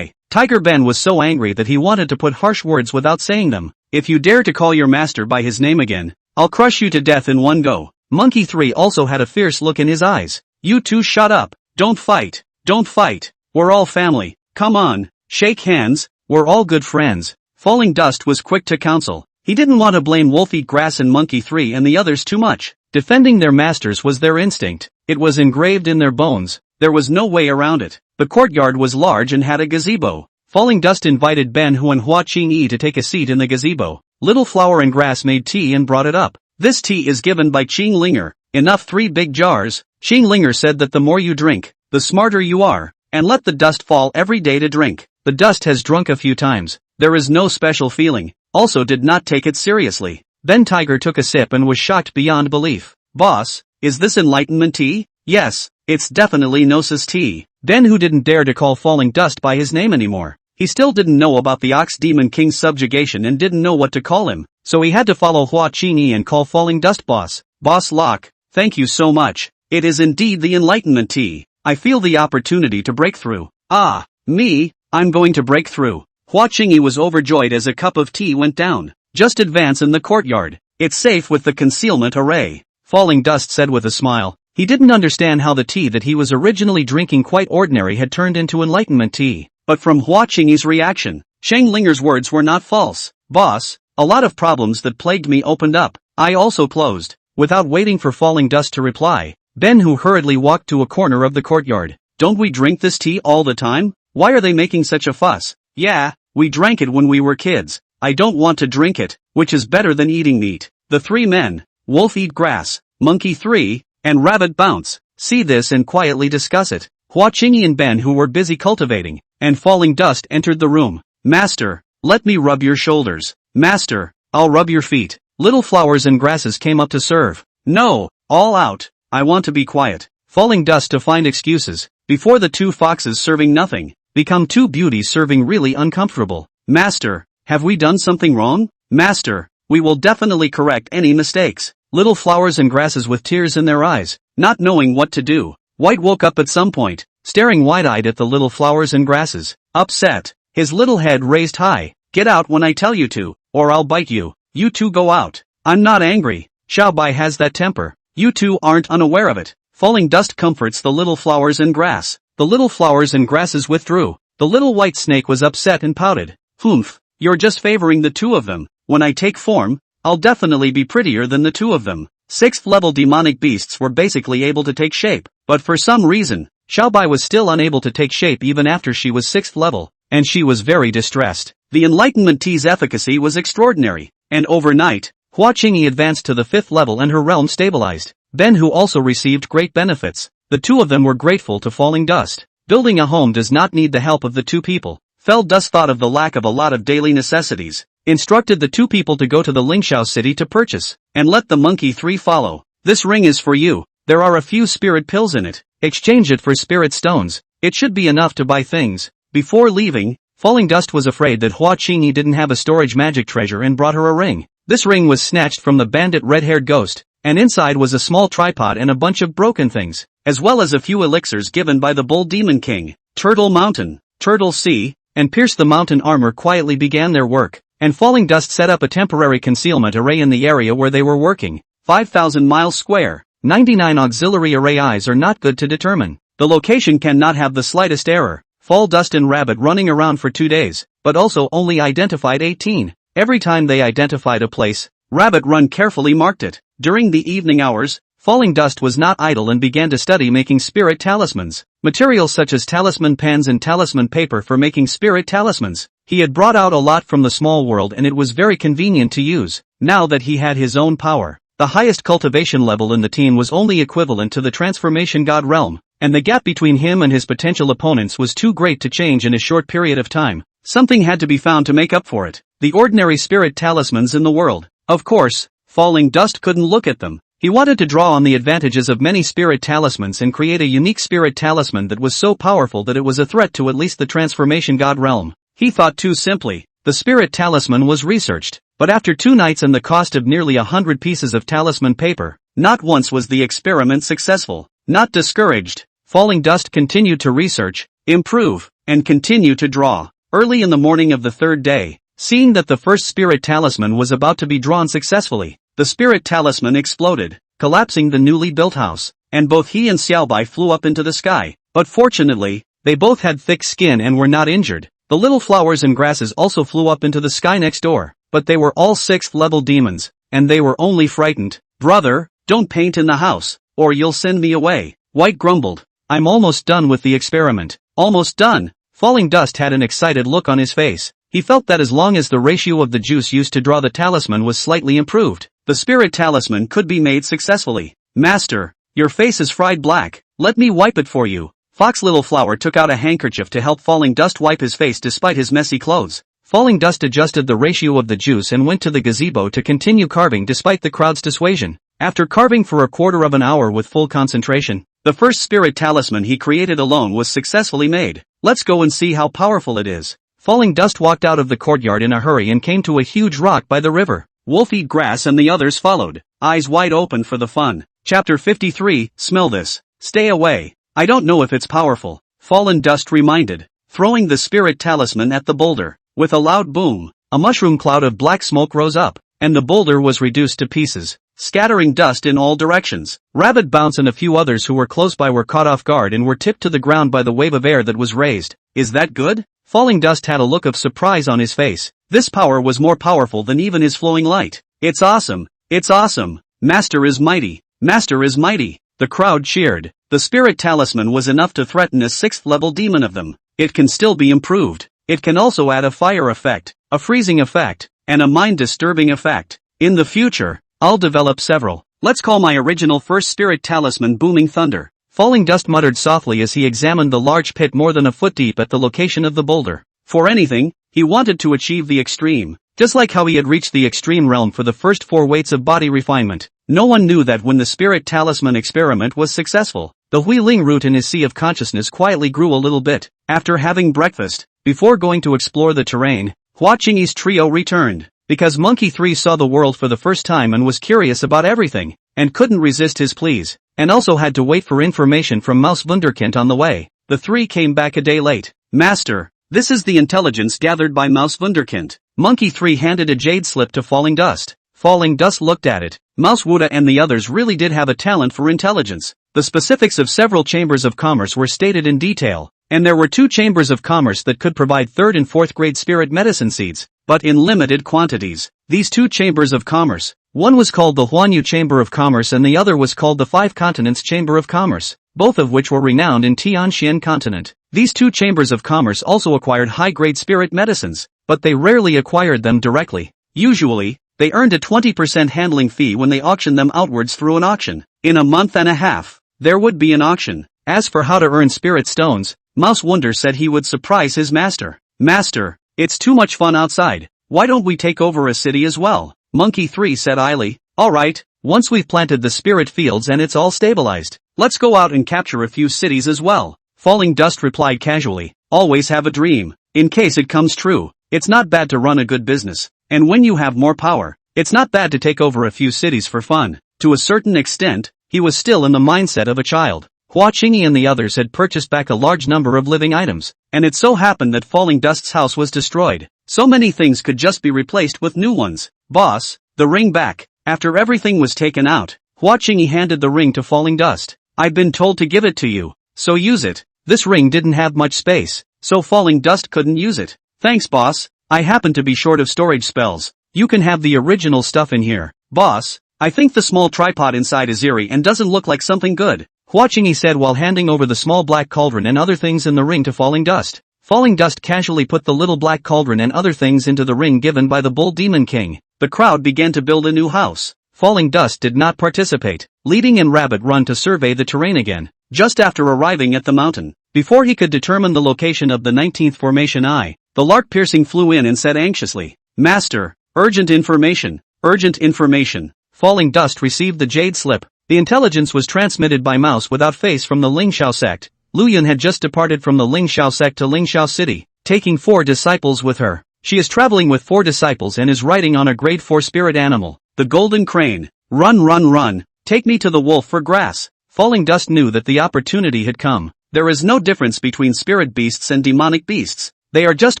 Tiger Ben was so angry that he wanted to put harsh words without saying them. If you dare to call your master by his name again, I'll crush you to death in one go. Monkey 3 also had a fierce look in his eyes. You two shut up. Don't fight. Don't fight. We're all family. Come on. Shake hands. We're all good friends. Falling Dust was quick to counsel. He didn't want to blame Wolf Eat Grass and Monkey 3 and the others too much. Defending their masters was their instinct. It was engraved in their bones. There was no way around it. The courtyard was large and had a gazebo. Falling Dust invited Ben Hu and Hua Qingyi to take a seat in the gazebo. Little Flower and Grass made tea and brought it up. This tea is given by Qing Linger. Enough 3 big jars. Qing Linger said that the more you drink, the smarter you are, and let the dust fall every day to drink. The dust has drunk a few times. There is no special feeling. Also did not take it seriously. Ben Tiger took a sip and was shocked beyond belief. Boss, is this enlightenment tea? Yes, it's definitely Gnosis tea. Ben Hu didn't dare to call Falling Dust by his name anymore. He still didn't know about the Ox Demon King's subjugation and didn't know what to call him, so he had to follow Hua Qingyi and call Falling Dust boss. Boss Locke, thank you so much. It is indeed the enlightenment tea. I feel the opportunity to break through. I'm going to break through. Hua Qingyi was overjoyed as a cup of tea went down. Just advance in the courtyard. It's safe with the concealment array. Falling Dust said with a smile. He didn't understand how the tea that he was originally drinking quite ordinary had turned into enlightenment tea. But from Hua Qingyi's reaction, Shang Linger's words were not false. Boss, a lot of problems that plagued me opened up. I also closed. Without waiting for Falling Dust to reply, Ben Hu hurriedly walked to a corner of the courtyard. Don't we drink this tea all the time? Why are they making such a fuss? Yeah, we drank it when we were kids. I don't want to drink it, which is better than eating meat. The 3 men, Wolf Eat Grass, Monkey 3, and Rabbit Bounce, see this and quietly discuss it. Hua Qingyi and Ben Hu were busy cultivating, and Falling Dust entered the room. Master, let me rub your shoulders. Master, I'll rub your feet. Little Flowers and Grasses came up to serve. No, all out. I want to be quiet. Falling Dust to find excuses. Before the 2 foxes serving nothing, become 2 beauties serving really uncomfortable. Master, have we done something wrong? Master, we will definitely correct any mistakes. Little Flowers and Grasses with tears in their eyes, not knowing what to do. White woke up at some point, staring wide-eyed at the Little Flowers and Grasses, upset, his little head raised high. Get out when I tell you to, or I'll bite you. You two go out. I'm not angry. Xiaobai has that temper. You two aren't unaware of it. Falling Dust comforts the Little Flowers and Grass. The Little Flowers and Grasses withdrew. The little white snake was upset and pouted. Humph, you're just favoring the 2 of them. When I take form, I'll definitely be prettier than the 2 of them. 6th level demonic beasts were basically able to take shape, but for some reason, Xiaobai was still unable to take shape even after she was 6th level, and she was very distressed. The enlightenment tea's efficacy was extraordinary, and overnight, Hua Qingyi advanced to the 5th level and her realm stabilized. Ben Hu also received great benefits. The 2 of them were grateful to Falling Dust. Building a home does not need the help of the 2 people. Fell Dust thought of the lack of a lot of daily necessities, instructed the 2 people to go to the Lingxiao city to purchase, and let the Monkey 3 follow. This ring is for you. There are a few spirit pills in it. Exchange it for spirit stones. It should be enough to buy things. Before leaving, Falling Dust was afraid that Hua Qingyi didn't have a storage magic treasure and brought her a ring. This ring was snatched from the bandit red-haired ghost, and inside was a small tripod and a bunch of broken things, as well as a few elixirs given by the Bull Demon King. Turtle Mountain, Turtle Sea, and Pierce the Mountain armor quietly began their work, and Falling Dust set up a temporary concealment array in the area where they were working. 5,000 miles square. 99 auxiliary array eyes are not good to determine. The location cannot have the slightest error. Fall Dust and Rabbit running around for 2 days, but also only identified 18. Every time they identified a place, Rabbit Run carefully marked it. During the evening hours, Falling Dust was not idle and began to study making spirit talismans. Materials such as talisman pens and talisman paper for making spirit talismans. He had brought out a lot from the small world and it was very convenient to use, now that he had his own power. The highest cultivation level in the team was only equivalent to the transformation god realm, and the gap between him and his potential opponents was too great to change in a short period of time. Something had to be found to make up for it. The ordinary spirit talismans in the world. Of course, Falling Dust couldn't look at them. He wanted to draw on the advantages of many spirit talismans and create a unique spirit talisman that was so powerful that it was a threat to at least the transformation god realm. He thought too simply. The spirit talisman was researched, but after 2 nights and the cost of nearly 100 pieces of talisman paper, not once was the experiment successful. Not discouraged, Falling Dust continued to research, improve, and continue to draw. Early in the morning of the 3rd day, seeing that the first spirit talisman was about to be drawn successfully, the spirit talisman exploded, collapsing the newly built house, and both he and Xiaobai flew up into the sky. But fortunately, they both had thick skin and were not injured. The little flowers and grasses also flew up into the sky next door, but they were all 6th level demons, and they were only frightened. "Brother, don't paint in the house, or you'll send me away," White grumbled. "I'm almost done with the experiment." Almost done? Falling Dust had an excited look on his face. He felt that as long as the ratio of the juice used to draw the talisman was slightly improved, the spirit talisman could be made successfully. "Master, your face is fried black. Let me wipe it for you." Fox Little Flower took out a handkerchief to help Falling Dust wipe his face despite his messy clothes. Falling Dust adjusted the ratio of the juice and went to the gazebo to continue carving despite the crowd's dissuasion. After carving for a quarter of an hour with full concentration, the first spirit talisman he created alone was successfully made. "Let's go and see how powerful it is." Falling Dust walked out of the courtyard in a hurry and came to a huge rock by the river. Wolf Eat Grass and the others followed, eyes wide open for the fun. Chapter 53, Smell this. Stay away. "I don't know if it's powerful," Fallen Dust reminded, throwing the spirit talisman at the boulder. With a loud boom, a mushroom cloud of black smoke rose up, and the boulder was reduced to pieces, scattering dust in all directions. Rabbit Bounce and a few others who were close by were caught off guard and were tipped to the ground by the wave of air that was raised. "Is that good?" Falling Dust had a look of surprise on his face. This power was more powerful than even his flowing light. "It's awesome! It's awesome! Master is mighty! Master is mighty!" The crowd cheered. The spirit talisman was enough to threaten a 6th level demon of them. It can still be improved. It can also add a fire effect, a freezing effect, and a mind-disturbing effect. In the future, I'll develop several. Let's call my original first spirit talisman Booming Thunder. Falling Dust muttered softly as he examined the large pit more than a foot deep at the location of the boulder. For anything, he wanted to achieve the extreme, just like how he had reached the extreme realm for the first 4 weights of body refinement. No one knew that when the spirit talisman experiment was successful, the Huiling root in his sea of consciousness quietly grew a little bit. After having breakfast, before going to explore the terrain, Hua Qingyi's trio returned, because Monkey 3 saw the world for the first time and was curious about everything, and couldn't resist his pleas, and also had to wait for information from Mouse Wunderkind on the way. The 3 came back a day late. "Master, this is the intelligence gathered by Mouse Wunderkind." Monkey 3 handed a jade slip to Falling Dust. Falling Dust looked at it. Mouse Wuda and the others really did have a talent for intelligence. The specifics of several chambers of commerce were stated in detail, and there were 2 chambers of commerce that could provide 3rd and 4th grade spirit medicine seeds, but in limited quantities. These 2 chambers of commerce, one was called the Huanyu Chamber of Commerce and the other was called the 5 Continents Chamber of Commerce, both of which were renowned in Tianxian continent. These 2 chambers of commerce also acquired high-grade spirit medicines, but they rarely acquired them directly. Usually, they earned a 20% handling fee when they auctioned them outwards through an auction. In a month and a half, there would be an auction. As for how to earn spirit stones, Mouse Wonder said he would surprise his master. "Master, it's too much fun outside. Why don't we take over a city as well?" Monkey 3 said idly. "Alright, once we've planted the spirit fields and it's all stabilized, let's go out and capture a few cities as well." Falling Dust replied casually. "Always have a dream, in case it comes true. It's not bad to run a good business, and when you have more power, it's not bad to take over a few cities for fun." To a certain extent, he was still in the mindset of a child. Hua Qingyi and the others had purchased back a large number of living items, and it so happened that Falling Dust's house was destroyed. So many things could just be replaced with new ones. "Boss, the ring back." After everything was taken out, Hua Qingyi handed the ring to Falling Dust. "I've been told to give it to you, so use it." This ring didn't have much space, so Falling Dust couldn't use it. "Thanks, boss. I happen to be short of storage spells. You can have the original stuff in here." "Boss, I think the small tripod inside is eerie and doesn't look like something good. Watching, he said while handing over the small black cauldron and other things in the ring to Falling Dust. Falling Dust casually put the little black cauldron and other things into the ring given by the Bull Demon King. The crowd began to build a new house. Falling Dust did not participate, leading in Rabbit Run to survey the terrain again. Just after arriving at the mountain, before he could determine the location of the 19th formation eye, the lark piercing flew in and said anxiously, "Master, urgent information, urgent information." Falling Dust received the jade slip. The intelligence was transmitted by Mouse without face from the Lingxiao sect. Lu Yun had just departed from the Lingxiao sect to Lingxiao City, taking 4 disciples with her. She is traveling with 4 disciples and is riding on a grade 4 spirit animal, the golden crane. Run, run, run, take me to the wolf for grass. Falling Dust knew that the opportunity had come. There is no difference between spirit beasts and demonic beasts. They are just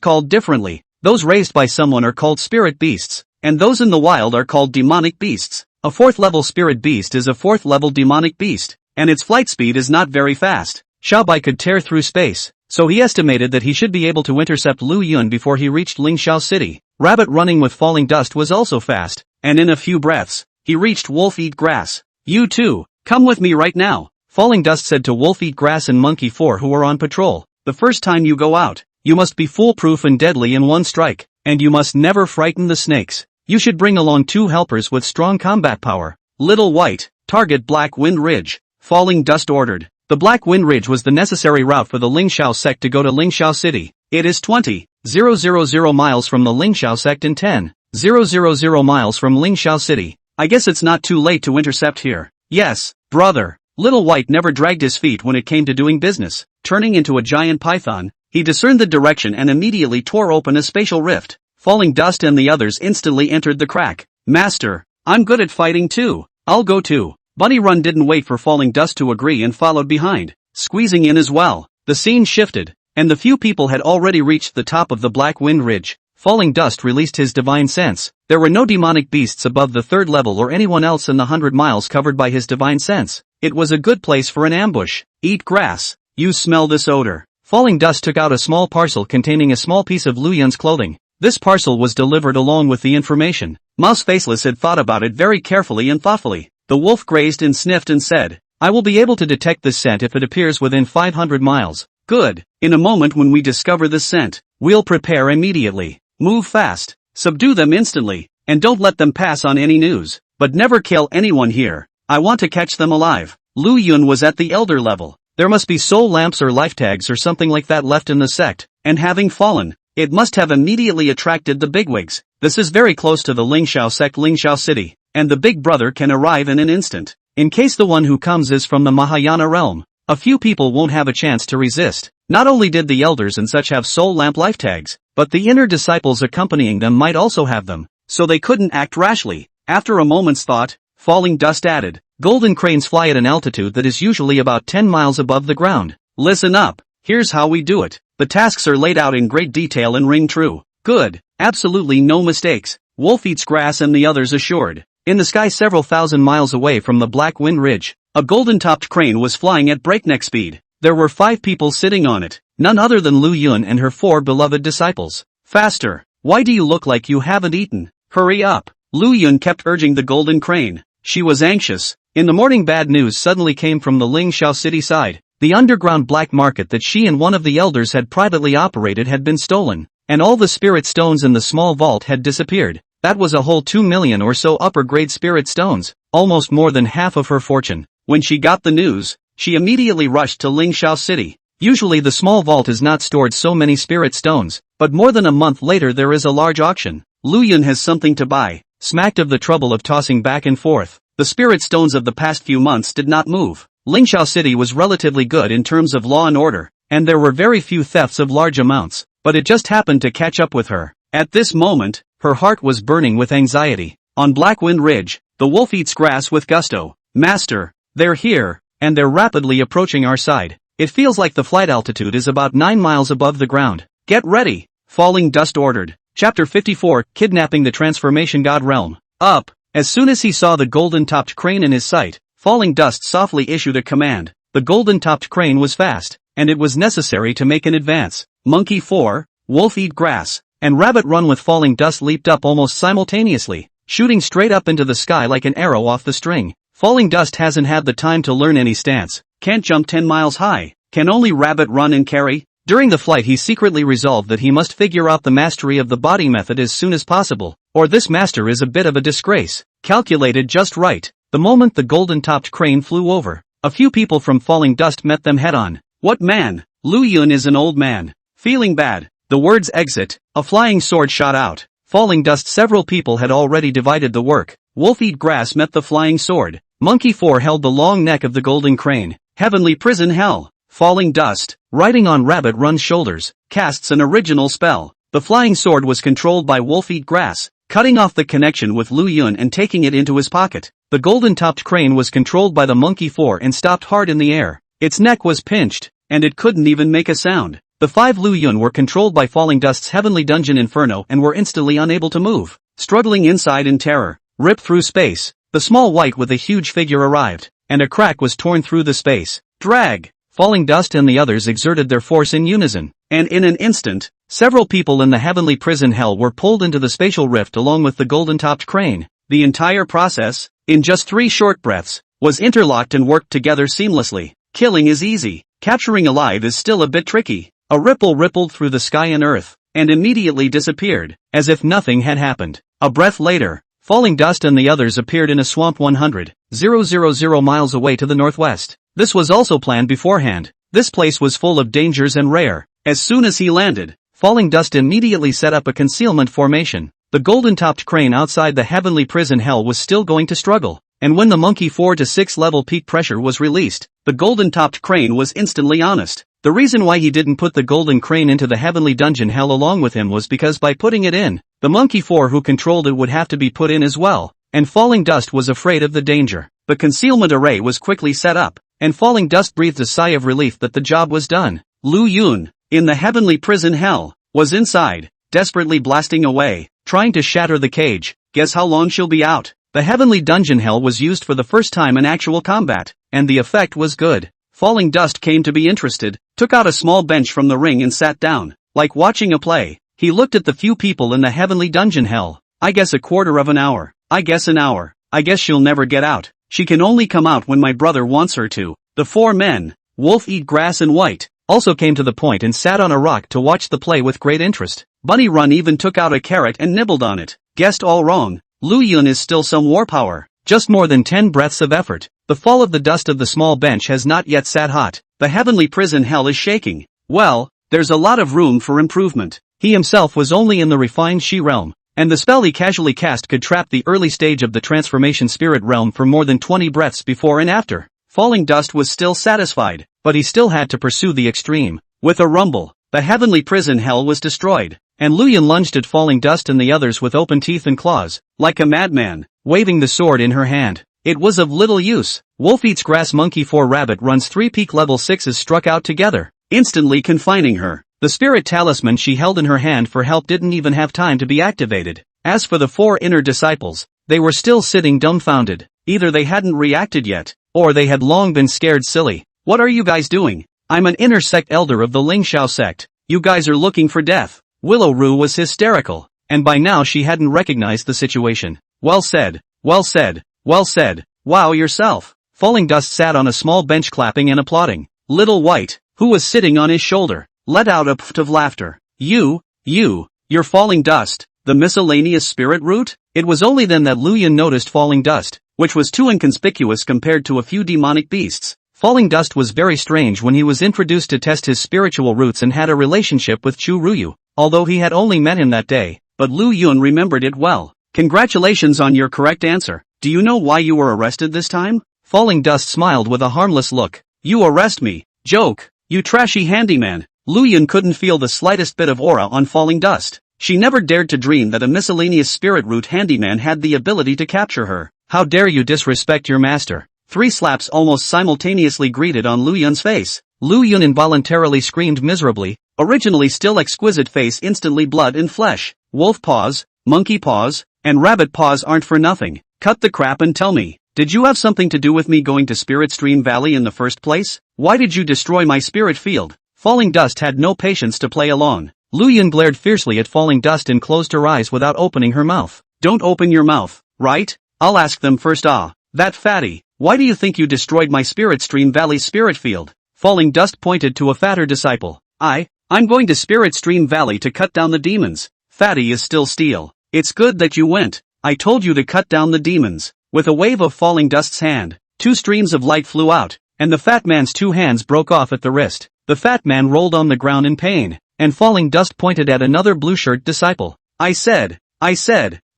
called differently. Those raised by someone are called spirit beasts, and those in the wild are called demonic beasts. A 4th level spirit beast is a 4th level demonic beast, and its flight speed is not very fast. Xiaobai could tear through space, so he estimated that he should be able to intercept Lu Yun before he reached Lingxiao City. Rabbit Running with Falling Dust was also fast, and in a few breaths, he reached Wolf Eat Grass. "You too, come with me right now," Falling Dust said to Wolf Eat Grass and Monkey 4 who were on patrol. "The first time you go out, you must be foolproof and deadly in one strike, and you must never frighten the snakes. You should bring along 2 helpers with strong combat power." "Little White, target Black Wind Ridge," Falling Dust ordered. The Black Wind Ridge was the necessary route for the Lingxiao sect to go to Lingxiao City. It is 20,000 miles from the Lingxiao sect and 10,000 miles from Lingxiao City. I guess it's not too late to intercept here. Yes, brother. Little White never dragged his feet when it came to doing business. Turning into a giant python, he discerned the direction and immediately tore open a spatial rift. Falling Dust and the others instantly entered the crack. "Master, I'm good at fighting too. I'll go too." Bunny Run didn't wait for Falling Dust to agree and followed behind, squeezing in as well. The scene shifted, and the few people had already reached the top of the Black Wind Ridge. Falling Dust released his divine sense. There were no demonic beasts above the 3rd level or anyone else in the 100 miles covered by his divine sense. It was a good place for an ambush. "Eat grass. You smell this odor." Falling Dust took out a small parcel containing a small piece of Lu Yun's clothing. This parcel was delivered along with the information. Mouse Faceless had thought about it very carefully and thoughtfully. The wolf grazed and sniffed and said, "I will be able to detect this scent if it appears within 500 miles. "Good. In a moment when we discover this scent, we'll prepare immediately. Move fast, subdue them instantly, and don't let them pass on any news. But never kill anyone here. I want to catch them alive." Lu Yun was at the elder level. There must be soul lamps or life tags or something like that left in the sect, and having fallen, it must have immediately attracted the bigwigs. This is very close to the Lingxiao sect, Lingxiao City, and the big brother can arrive in an instant. In case the one who comes is from the Mahayana realm, a few people won't have a chance to resist. Not only did the elders and such have soul lamp life tags, but the inner disciples accompanying them might also have them, so they couldn't act rashly. After a moment's thought, Falling Dust added, "Golden cranes fly at an altitude that is usually about 10 miles above the ground. Listen up, here's how we do it. The tasks are laid out in great detail and ring true." "Good, absolutely no mistakes," Wolf Eats Grass and the others assured. In the sky several thousand miles away from the Black Wind Ridge, a golden-topped crane was flying at breakneck speed. There were 5 people sitting on it, none other than Lu Yun and her 4 beloved disciples. "Faster, why do you look like you haven't eaten? Hurry up." Lu Yun kept urging the golden crane. She was anxious. In the morning, bad news suddenly came from the Lingxiao City side. The underground black market that she and one of the elders had privately operated had been stolen, and all the spirit stones in the small vault had disappeared. That was a whole 2 million or so upper-grade spirit stones, almost more than half of her fortune. When she got the news, she immediately rushed to Lingxiao City. Usually the small vault has not stored so many spirit stones, but more than a month later there is a large auction. Lu Yun has something to buy. Smacked of the trouble of tossing back and forth, the spirit stones of the past few months did not move. Lingxiao City was relatively good in terms of law and order, and there were very few thefts of large amounts, but it just happened to catch up with her. At this moment, her heart was burning with anxiety. On Black Wind Ridge, the wolf eats grass with gusto. "Master, they're here, and they're rapidly approaching our side. It feels like the flight altitude is about 9 miles above the ground." "Get ready," Falling Dust ordered. Chapter 54, Kidnapping the Transformation God Realm. Up. As soon as he saw the golden-topped crane in his sight, Falling Dust softly issued a command. The golden-topped crane was fast, and it was necessary to make an advance. Monkey 4, Wolf Eat Grass, and Rabbit Run with Falling Dust leaped up almost simultaneously. shooting straight up into the sky like an arrow off the string. Falling Dust hasn't had the time to learn any stance, can't jump 10 miles high, can only rabbit run and carry. During the flight he secretly resolved that he must figure out the mastery of the body method as soon as possible, or this master is a bit of a disgrace. Calculated just right. The moment the golden-topped crane flew over, a few people from Falling Dust met them head-on. What man? Lu Yun is an old man. Feeling bad. The words exit, a flying sword shot out. Falling Dust. Several people had already divided the work. Wolf Eat Grass met the flying sword. Monkey 4 held the long neck of the golden crane. Heavenly Prison Hell. Falling Dust, riding on Rabbit Run's shoulders, casts an original spell. The flying sword was controlled by Wolf Eat Grass, cutting off the connection with Lu Yun and taking it into his pocket. The golden-topped crane was controlled by the Monkey 4 and stopped hard in the air. Its neck was pinched, and it couldn't even make a sound. The 5 Lu Yun were controlled by Falling Dust's Heavenly Dungeon Inferno and were instantly unable to move. Struggling inside in terror, ripped through space, the small white with a huge figure arrived, and a crack was torn through the space. Drag! Falling Dust and the others exerted their force in unison, and in an instant, several people in the heavenly prison hell were pulled into the spatial rift along with the golden-topped crane. The entire process, in just 3 short breaths, was interlocked and worked together seamlessly. Killing is easy, capturing alive is still a bit tricky. A ripple rippled through the sky and earth, and immediately disappeared, as if nothing had happened. A breath later, Falling Dust and the others appeared in a swamp 100,000 miles away to the northwest. This was also planned beforehand. This place was full of dangers and rare. As soon as he landed, Falling Dust immediately set up a concealment formation. The golden-topped crane outside the heavenly prison hell was still going to struggle, and when the Monkey 4 to 6 level peak pressure was released, the golden-topped crane was instantly honest. The reason why he didn't put the golden crane into the heavenly dungeon hell along with him was because by putting it in, the Monkey 4 who controlled it would have to be put in as well, and Falling Dust was afraid of the danger. The concealment array was quickly set up, and Falling Dust breathed a sigh of relief that the job was done. Lu Yun, in the heavenly prison hell, was inside, desperately blasting away, trying to shatter the cage. Guess how long she'll be out? The heavenly dungeon hell was used for the first time in actual combat, and the effect was good. Falling Dust came to be interested, took out a small bench from the ring and sat down. Like watching a play, he looked at the few people in the heavenly dungeon hell. I guess a quarter of an hour. I guess an hour. I guess she'll never get out. She can only come out when my brother wants her to. The 4 men, Wolf Eat Grass and White, also came to the point and sat on a rock to watch the play with great interest. Bunny Run even took out a carrot and nibbled on it. Guessed all wrong. Lu Yun is still some war power. Just more than 10 breaths of effort. The fall of the dust of the small bench has not yet sat hot. The heavenly prison hell is shaking. Well, there's a lot of room for improvement. He himself was only in the refined She realm, and the spell he casually cast could trap the early stage of the transformation spirit realm for more than 20 breaths before and after. Falling Dust was still satisfied, but he still had to pursue the extreme. With a rumble, the heavenly prison hell was destroyed, and Lu Yun lunged at Falling Dust and the others with open teeth and claws, like a madman, waving the sword in her hand. It was of little use. Wolf Eats Grass Monkey 4 Rabbit Runs 3 peak level 6s struck out together, instantly confining her. The spirit talisman she held in her hand for help didn't even have time to be activated. As for the 4 inner disciples, they were still sitting dumbfounded. Either they hadn't reacted yet, or they had long been scared silly. What are you guys doing? I'm an inner sect elder of the Ling Shao sect. You guys are looking for death. Willow was hysterical, and by now she hadn't recognized the situation. Well said, well said, well said. Wow yourself. Falling Dust sat on a small bench clapping and applauding. Little White, who was sitting on his shoulder, let out a pft of laughter. You're Falling Dust, the miscellaneous spirit root? It was only then that Lu Yun noticed Falling Dust, which was too inconspicuous compared to a few demonic beasts. Falling Dust was very strange when he was introduced to test his spiritual roots and had a relationship with Chu Ruyu, although he had only met him that day, but Lu Yun remembered it well. Congratulations on your correct answer. Do you know why you were arrested this time? Falling Dust smiled with a harmless look. You arrest me? Joke. You trashy handyman. Lu Yun couldn't feel the slightest bit of aura on Falling Dust. She never dared to dream that a miscellaneous spirit root handyman had the ability to capture her. How dare you disrespect your master? 3 slaps almost simultaneously greeted on Lu Yun's face. Lu Yun involuntarily screamed miserably. Originally still exquisite face instantly blood and flesh. Wolf paws, monkey paws, and rabbit paws aren't for nothing. Cut the crap and tell me, did you have something to do with me going to Spirit Stream Valley in the first place? Why did you destroy my spirit field? Falling Dust had no patience to play along. Lu Yun glared fiercely at Falling Dust and closed her eyes without opening her mouth. Don't open your mouth, right? I'll ask them first. That fatty, why do you think you destroyed my Spirit Stream Valley's spirit field? Falling Dust pointed to a fatter disciple. I'm going to Spirit Stream Valley to cut down the demons. Fatty is still steel. It's good that you went. I told you to cut down the demons. With a wave of Falling Dust's hand, 2 streams of light flew out, and the fat man's 2 hands broke off at the wrist. The fat man rolled on the ground in pain, and Falling Dust pointed at another blue-shirt disciple. I said,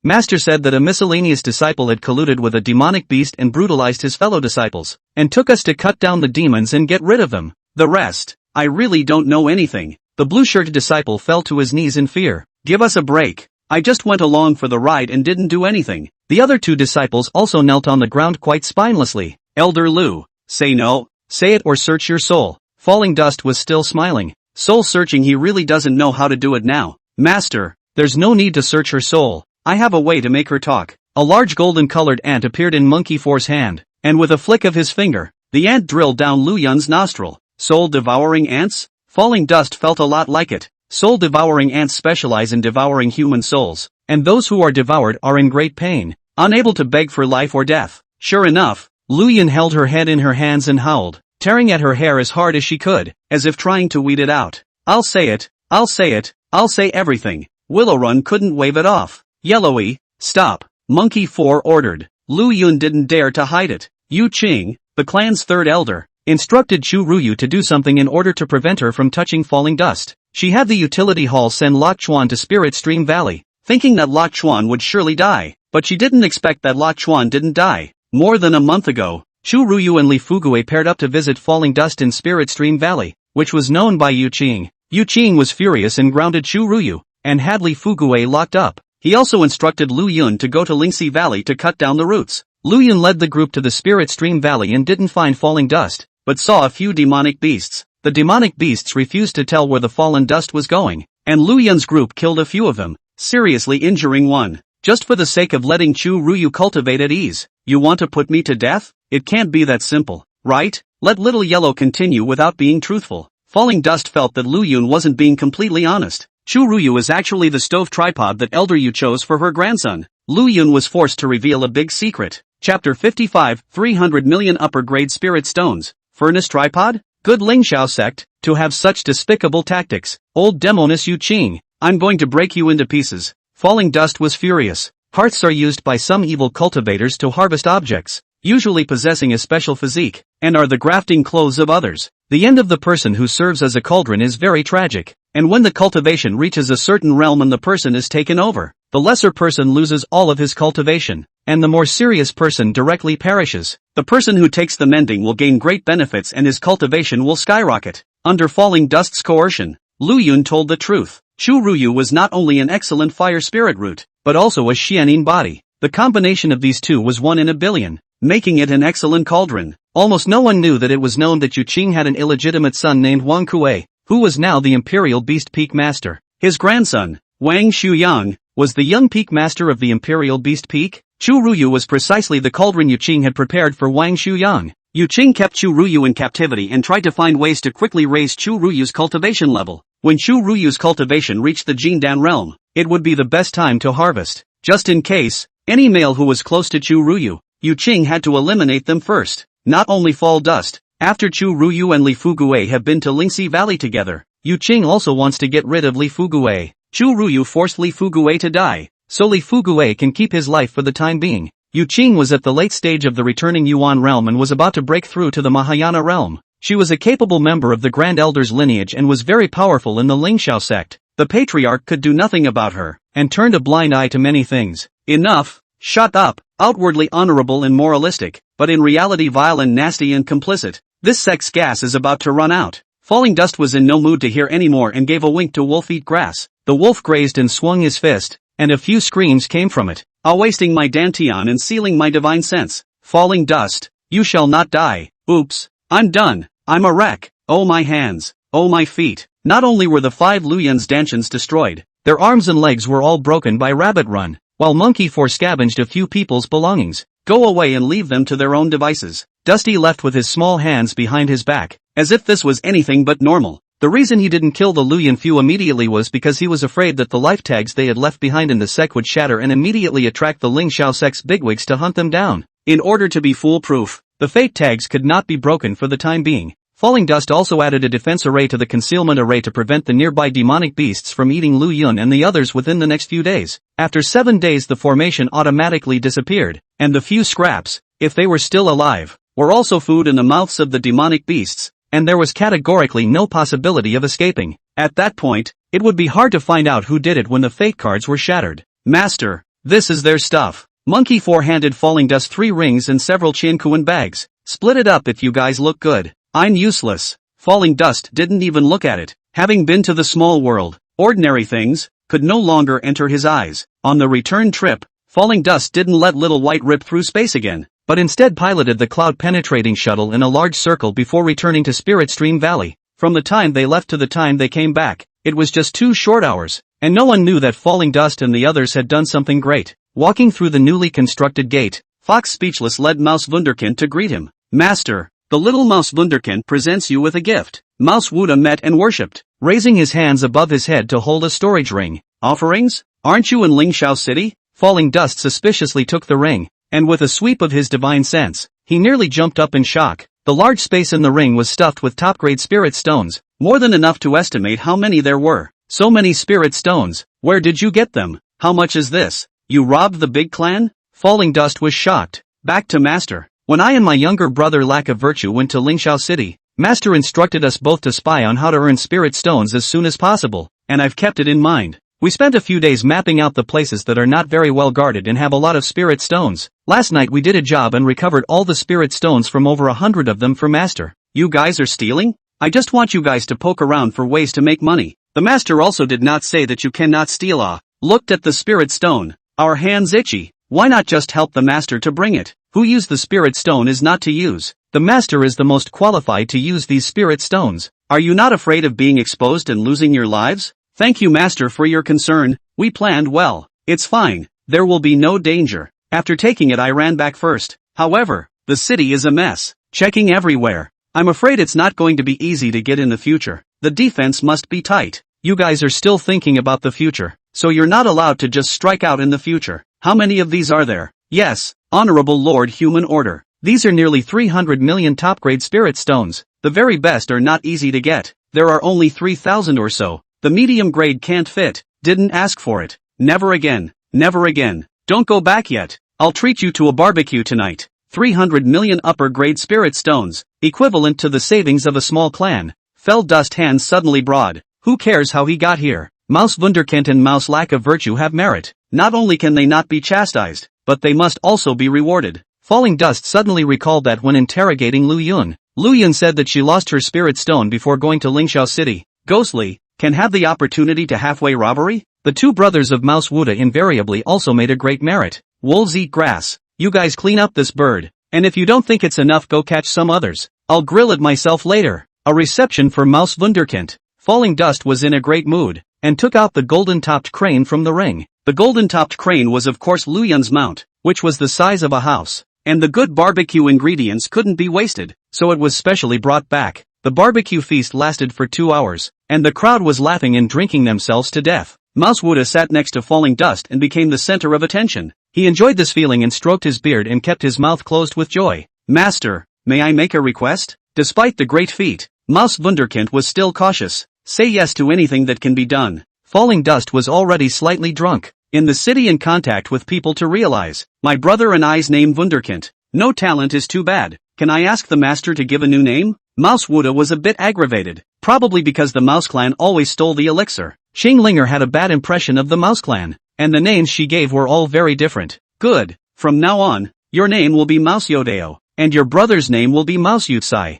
Master said that a miscellaneous disciple had colluded with a demonic beast and brutalized his fellow disciples, and took us to cut down the demons and get rid of them. The rest, I really don't know anything. The blue-shirted disciple fell to his knees in fear. Give us a break. I just went along for the ride and didn't do anything. The other 2 disciples also knelt on the ground quite spinelessly. Elder Lu, say no, say it or search your soul. Falling Dust was still smiling. Soul searching, he really doesn't know how to do it now. Master, there's no need to search her soul. I have a way to make her talk. A large golden-colored ant appeared in Monkey 4's hand, and with a flick of his finger, the ant drilled down Lu Yun's nostril. Soul-devouring ants? Falling Dust felt a lot like it. Soul-devouring ants specialize in devouring human souls, and those who are devoured are in great pain, unable to beg for life or death. Sure enough, Lu Yun held her head in her hands and howled, tearing at her hair as hard as she could, as if trying to weed it out. I'll say it, I'll say everything. Willow Run couldn't wave it off. Yellowy, stop, Monkey 4 ordered. Lu Yun didn't dare to hide it. Yu Qing, the clan's 3rd elder, instructed Chu Ruyu to do something in order to prevent her from touching Falling Dust. She had the utility hall send Lok Chuan to Spirit Stream Valley, thinking that Lok Chuan would surely die, but she didn't expect that Lok Chuan didn't die. More than a month ago, Chu Ruyu and Li Fugue paired up to visit Falling Dust in Spirit Stream Valley, which was known by Yu Qing. Yu Qing was furious and grounded Chu Ruyu, and had Li Fugue locked up. He also instructed Lu Yun to go to Lingxi Valley to cut down the roots. Lu Yun led the group to the Spirit Stream Valley and didn't find Falling Dust, but saw a few demonic beasts. The demonic beasts refused to tell where the Fallen Dust was going, and Lu Yun's group killed a few of them, seriously injuring one, just for the sake of letting Chu Ruyu cultivate at ease. You want to put me to death? It can't be that simple, right? Let Little Yellow continue without being truthful. Falling Dust felt that Lu Yun wasn't being completely honest. Chu Ruyu is actually the stove tripod that Elder Yu chose for her grandson. Lu Yun was forced to reveal a big secret. Chapter 55, 300 million upper-grade spirit stones. Furnace tripod? Good Lingxiao sect, to have such despicable tactics. Old Demoness Yu Qing, I'm going to break you into pieces. Falling Dust was furious. Hearths are used by some evil cultivators to harvest objects, usually possessing a special physique, and are the grafting clothes of others. The end of the person who serves as a cauldron is very tragic, and when the cultivation reaches a certain realm and the person is taken over, the lesser person loses all of his cultivation, and the more serious person directly perishes. The person who takes the mending will gain great benefits and his cultivation will skyrocket. Under Falling Dust's coercion, Lu Yun told the truth. Chu Ruyu was not only an excellent fire spirit root, but also a Xianin body. The combination of these two was 1 in a billion, making it an excellent cauldron. Almost no one knew that it was known that Yu Qing had an illegitimate son named Wang Kuei, who was now the Imperial Beast Peak Master. His grandson, Wang Shuyang, was the young Peak Master of the Imperial Beast Peak. Chu Ruyu was precisely the cauldron Yu Qing had prepared for Wang Shuyang. Yu Qing kept Chu Ruyu in captivity and tried to find ways to quickly raise Chu Ruyu's cultivation level. When Chu Ruyu's cultivation reached the Jindan realm, it would be the best time to harvest. Just in case, any male who was close to Chu Ruyu, Yu Qing had to eliminate them first. Not only Fall Dust, after Chu Ruyu and Li Fugue have been to Lingxi Valley together, Yu Qing also wants to get rid of Li Fugue. Chu Ruyu forced Li Fugue to die, so Li Fugue can keep his life for the time being. Yu Qing was at the late stage of the returning Yuan realm and was about to break through to the Mahayana realm. She was a capable member of the Grand Elder's lineage and was very powerful in the Lingxiao sect. The Patriarch could do nothing about her, and turned a blind eye to many things. Enough! Shut up! Outwardly honorable and moralistic, but in reality vile and nasty and complicit. This sect's gas is about to run out. Falling Dust was in no mood to hear any more and gave a wink to Wolf Eat Grass. The wolf grazed and swung his fist, and a few screams came from it. Wasting my dantion and sealing my divine sense. Falling Dust, you shall not die. Oops. I'm done. I'm a wreck. Oh my hands. Oh my feet. Not only were the 5 Luyun's dantions destroyed, their arms and legs were all broken by Rabbit Run, while Monkey 4 scavenged a few people's belongings. Go away and leave them to their own devices. Dusty left with his small hands behind his back, as if this was anything but normal. The reason he didn't kill the Luyan few immediately was because he was afraid that the life tags they had left behind in the sect would shatter and immediately attract the Ling Xiao sect's bigwigs to hunt them down. In order to be foolproof, the fate tags could not be broken for the time being. Falling Dust also added a defense array to the concealment array to prevent the nearby demonic beasts from eating Lu Yun and the others within the next few days. After 7 days the formation automatically disappeared, and the few scraps, if they were still alive, were also food in the mouths of the demonic beasts, and there was categorically no possibility of escaping. At that point, it would be hard to find out who did it when the fate cards were shattered. Master, this is their stuff. Monkey 4 handed Falling Dust 3 rings and several Qiankuan bags. Split it up if you guys look good. I'm useless. Falling Dust didn't even look at it. Having been to the small world, ordinary things could no longer enter his eyes. On the return trip, Falling Dust didn't let Little White rip through space again, but instead piloted the cloud-penetrating shuttle in a large circle before returning to Spirit Stream Valley. From the time they left to the time they came back, it was just 2 short hours, and no one knew that Falling Dust and the others had done something great. Walking through the newly constructed gate, Fox Speechless led Mouse Wunderkind to greet him. Master, the little Mouse Wunderkind presents you with a gift. Mouse Wuda met and worshipped, raising his hands above his head to hold a storage ring. Offerings? Aren't you in Ling Xiao City? Falling Dust suspiciously took the ring, and with a sweep of his divine sense, he nearly jumped up in shock. The large space in the ring was stuffed with top-grade spirit stones, more than enough to estimate how many there were. So many spirit stones, where did you get them? How much is this? You robbed the big clan? Falling Dust was shocked. Back to Master. When I and my younger brother Lack of Virtue went to Ling Xiao City, Master instructed us both to spy on how to earn spirit stones as soon as possible, and I've kept it in mind. We spent a few days mapping out the places that are not very well guarded and have a lot of spirit stones. Last night we did a job and recovered all the spirit stones from over 100 of them for Master. You guys are stealing? I just want you guys to poke around for ways to make money. The Master also did not say that you cannot steal. Looked at the spirit stone. Our hands itchy. Why not just help the Master to bring it? Who used the spirit stone is not to use. The Master is the most qualified to use these spirit stones. Are you not afraid of being exposed and losing your lives? Thank you Master for your concern. We planned well. It's fine. There will be no danger. After taking it I ran back first. However, the city is a mess. Checking everywhere. I'm afraid it's not going to be easy to get in the future. The defense must be tight. You guys are still thinking about the future, so you're not allowed to just strike out in the future. How many of these are there? Yes, Honorable Lord Human Order. These are nearly 300 million top-grade spirit stones. The very best are not easy to get. There are only 3,000 or so. The medium grade can't fit. Didn't ask for it. Never again. Never again. Don't go back yet. I'll treat you to a barbecue tonight. 300 million upper grade spirit stones, equivalent to the savings of a small clan. Fell Dust hands suddenly broad. Who cares how he got here? Mouse Wunderkind and Mouse Lack of Virtue have merit. Not only can they not be chastised, but they must also be rewarded. Falling Dust suddenly recalled that when interrogating Lu Yun. Lu Yun said that she lost her spirit stone before going to Ling Xiao City. Ghostly, can have the opportunity to halfway robbery? The two brothers of Mouse Wuda invariably also made a great merit. Wolves eat grass. You guys clean up this bird. And if you don't think it's enough go catch some others. I'll grill it myself later. A reception for Mouse Wunderkind. Falling Dust was in a great mood, and took out the golden-topped crane from the ring. The golden-topped crane was of course Lu Yun's mount, which was the size of a house. And the good barbecue ingredients couldn't be wasted, so it was specially brought back. The barbecue feast lasted for 2 hours, and the crowd was laughing and drinking themselves to death. Mouse Wuda sat next to Falling Dust and became the center of attention. He enjoyed this feeling and stroked his beard and kept his mouth closed with joy. Master, may I make a request? Despite the great feat, Mouse Wunderkind was still cautious. Say yes to anything that can be done. Falling Dust was already slightly drunk. In the city in contact with people to realize. My brother and I's name Wunderkind. No talent is too bad. Can I ask the Master to give a new name? Mouse Wuda was a bit aggravated. Probably because the Mouse Clan always stole the elixir. Xinglinger had a bad impression of the Mouse Clan, and the names she gave were all very different. Good. From now on, your name will be Mouse Yodeo, and your brother's name will be Mouse Yutsai.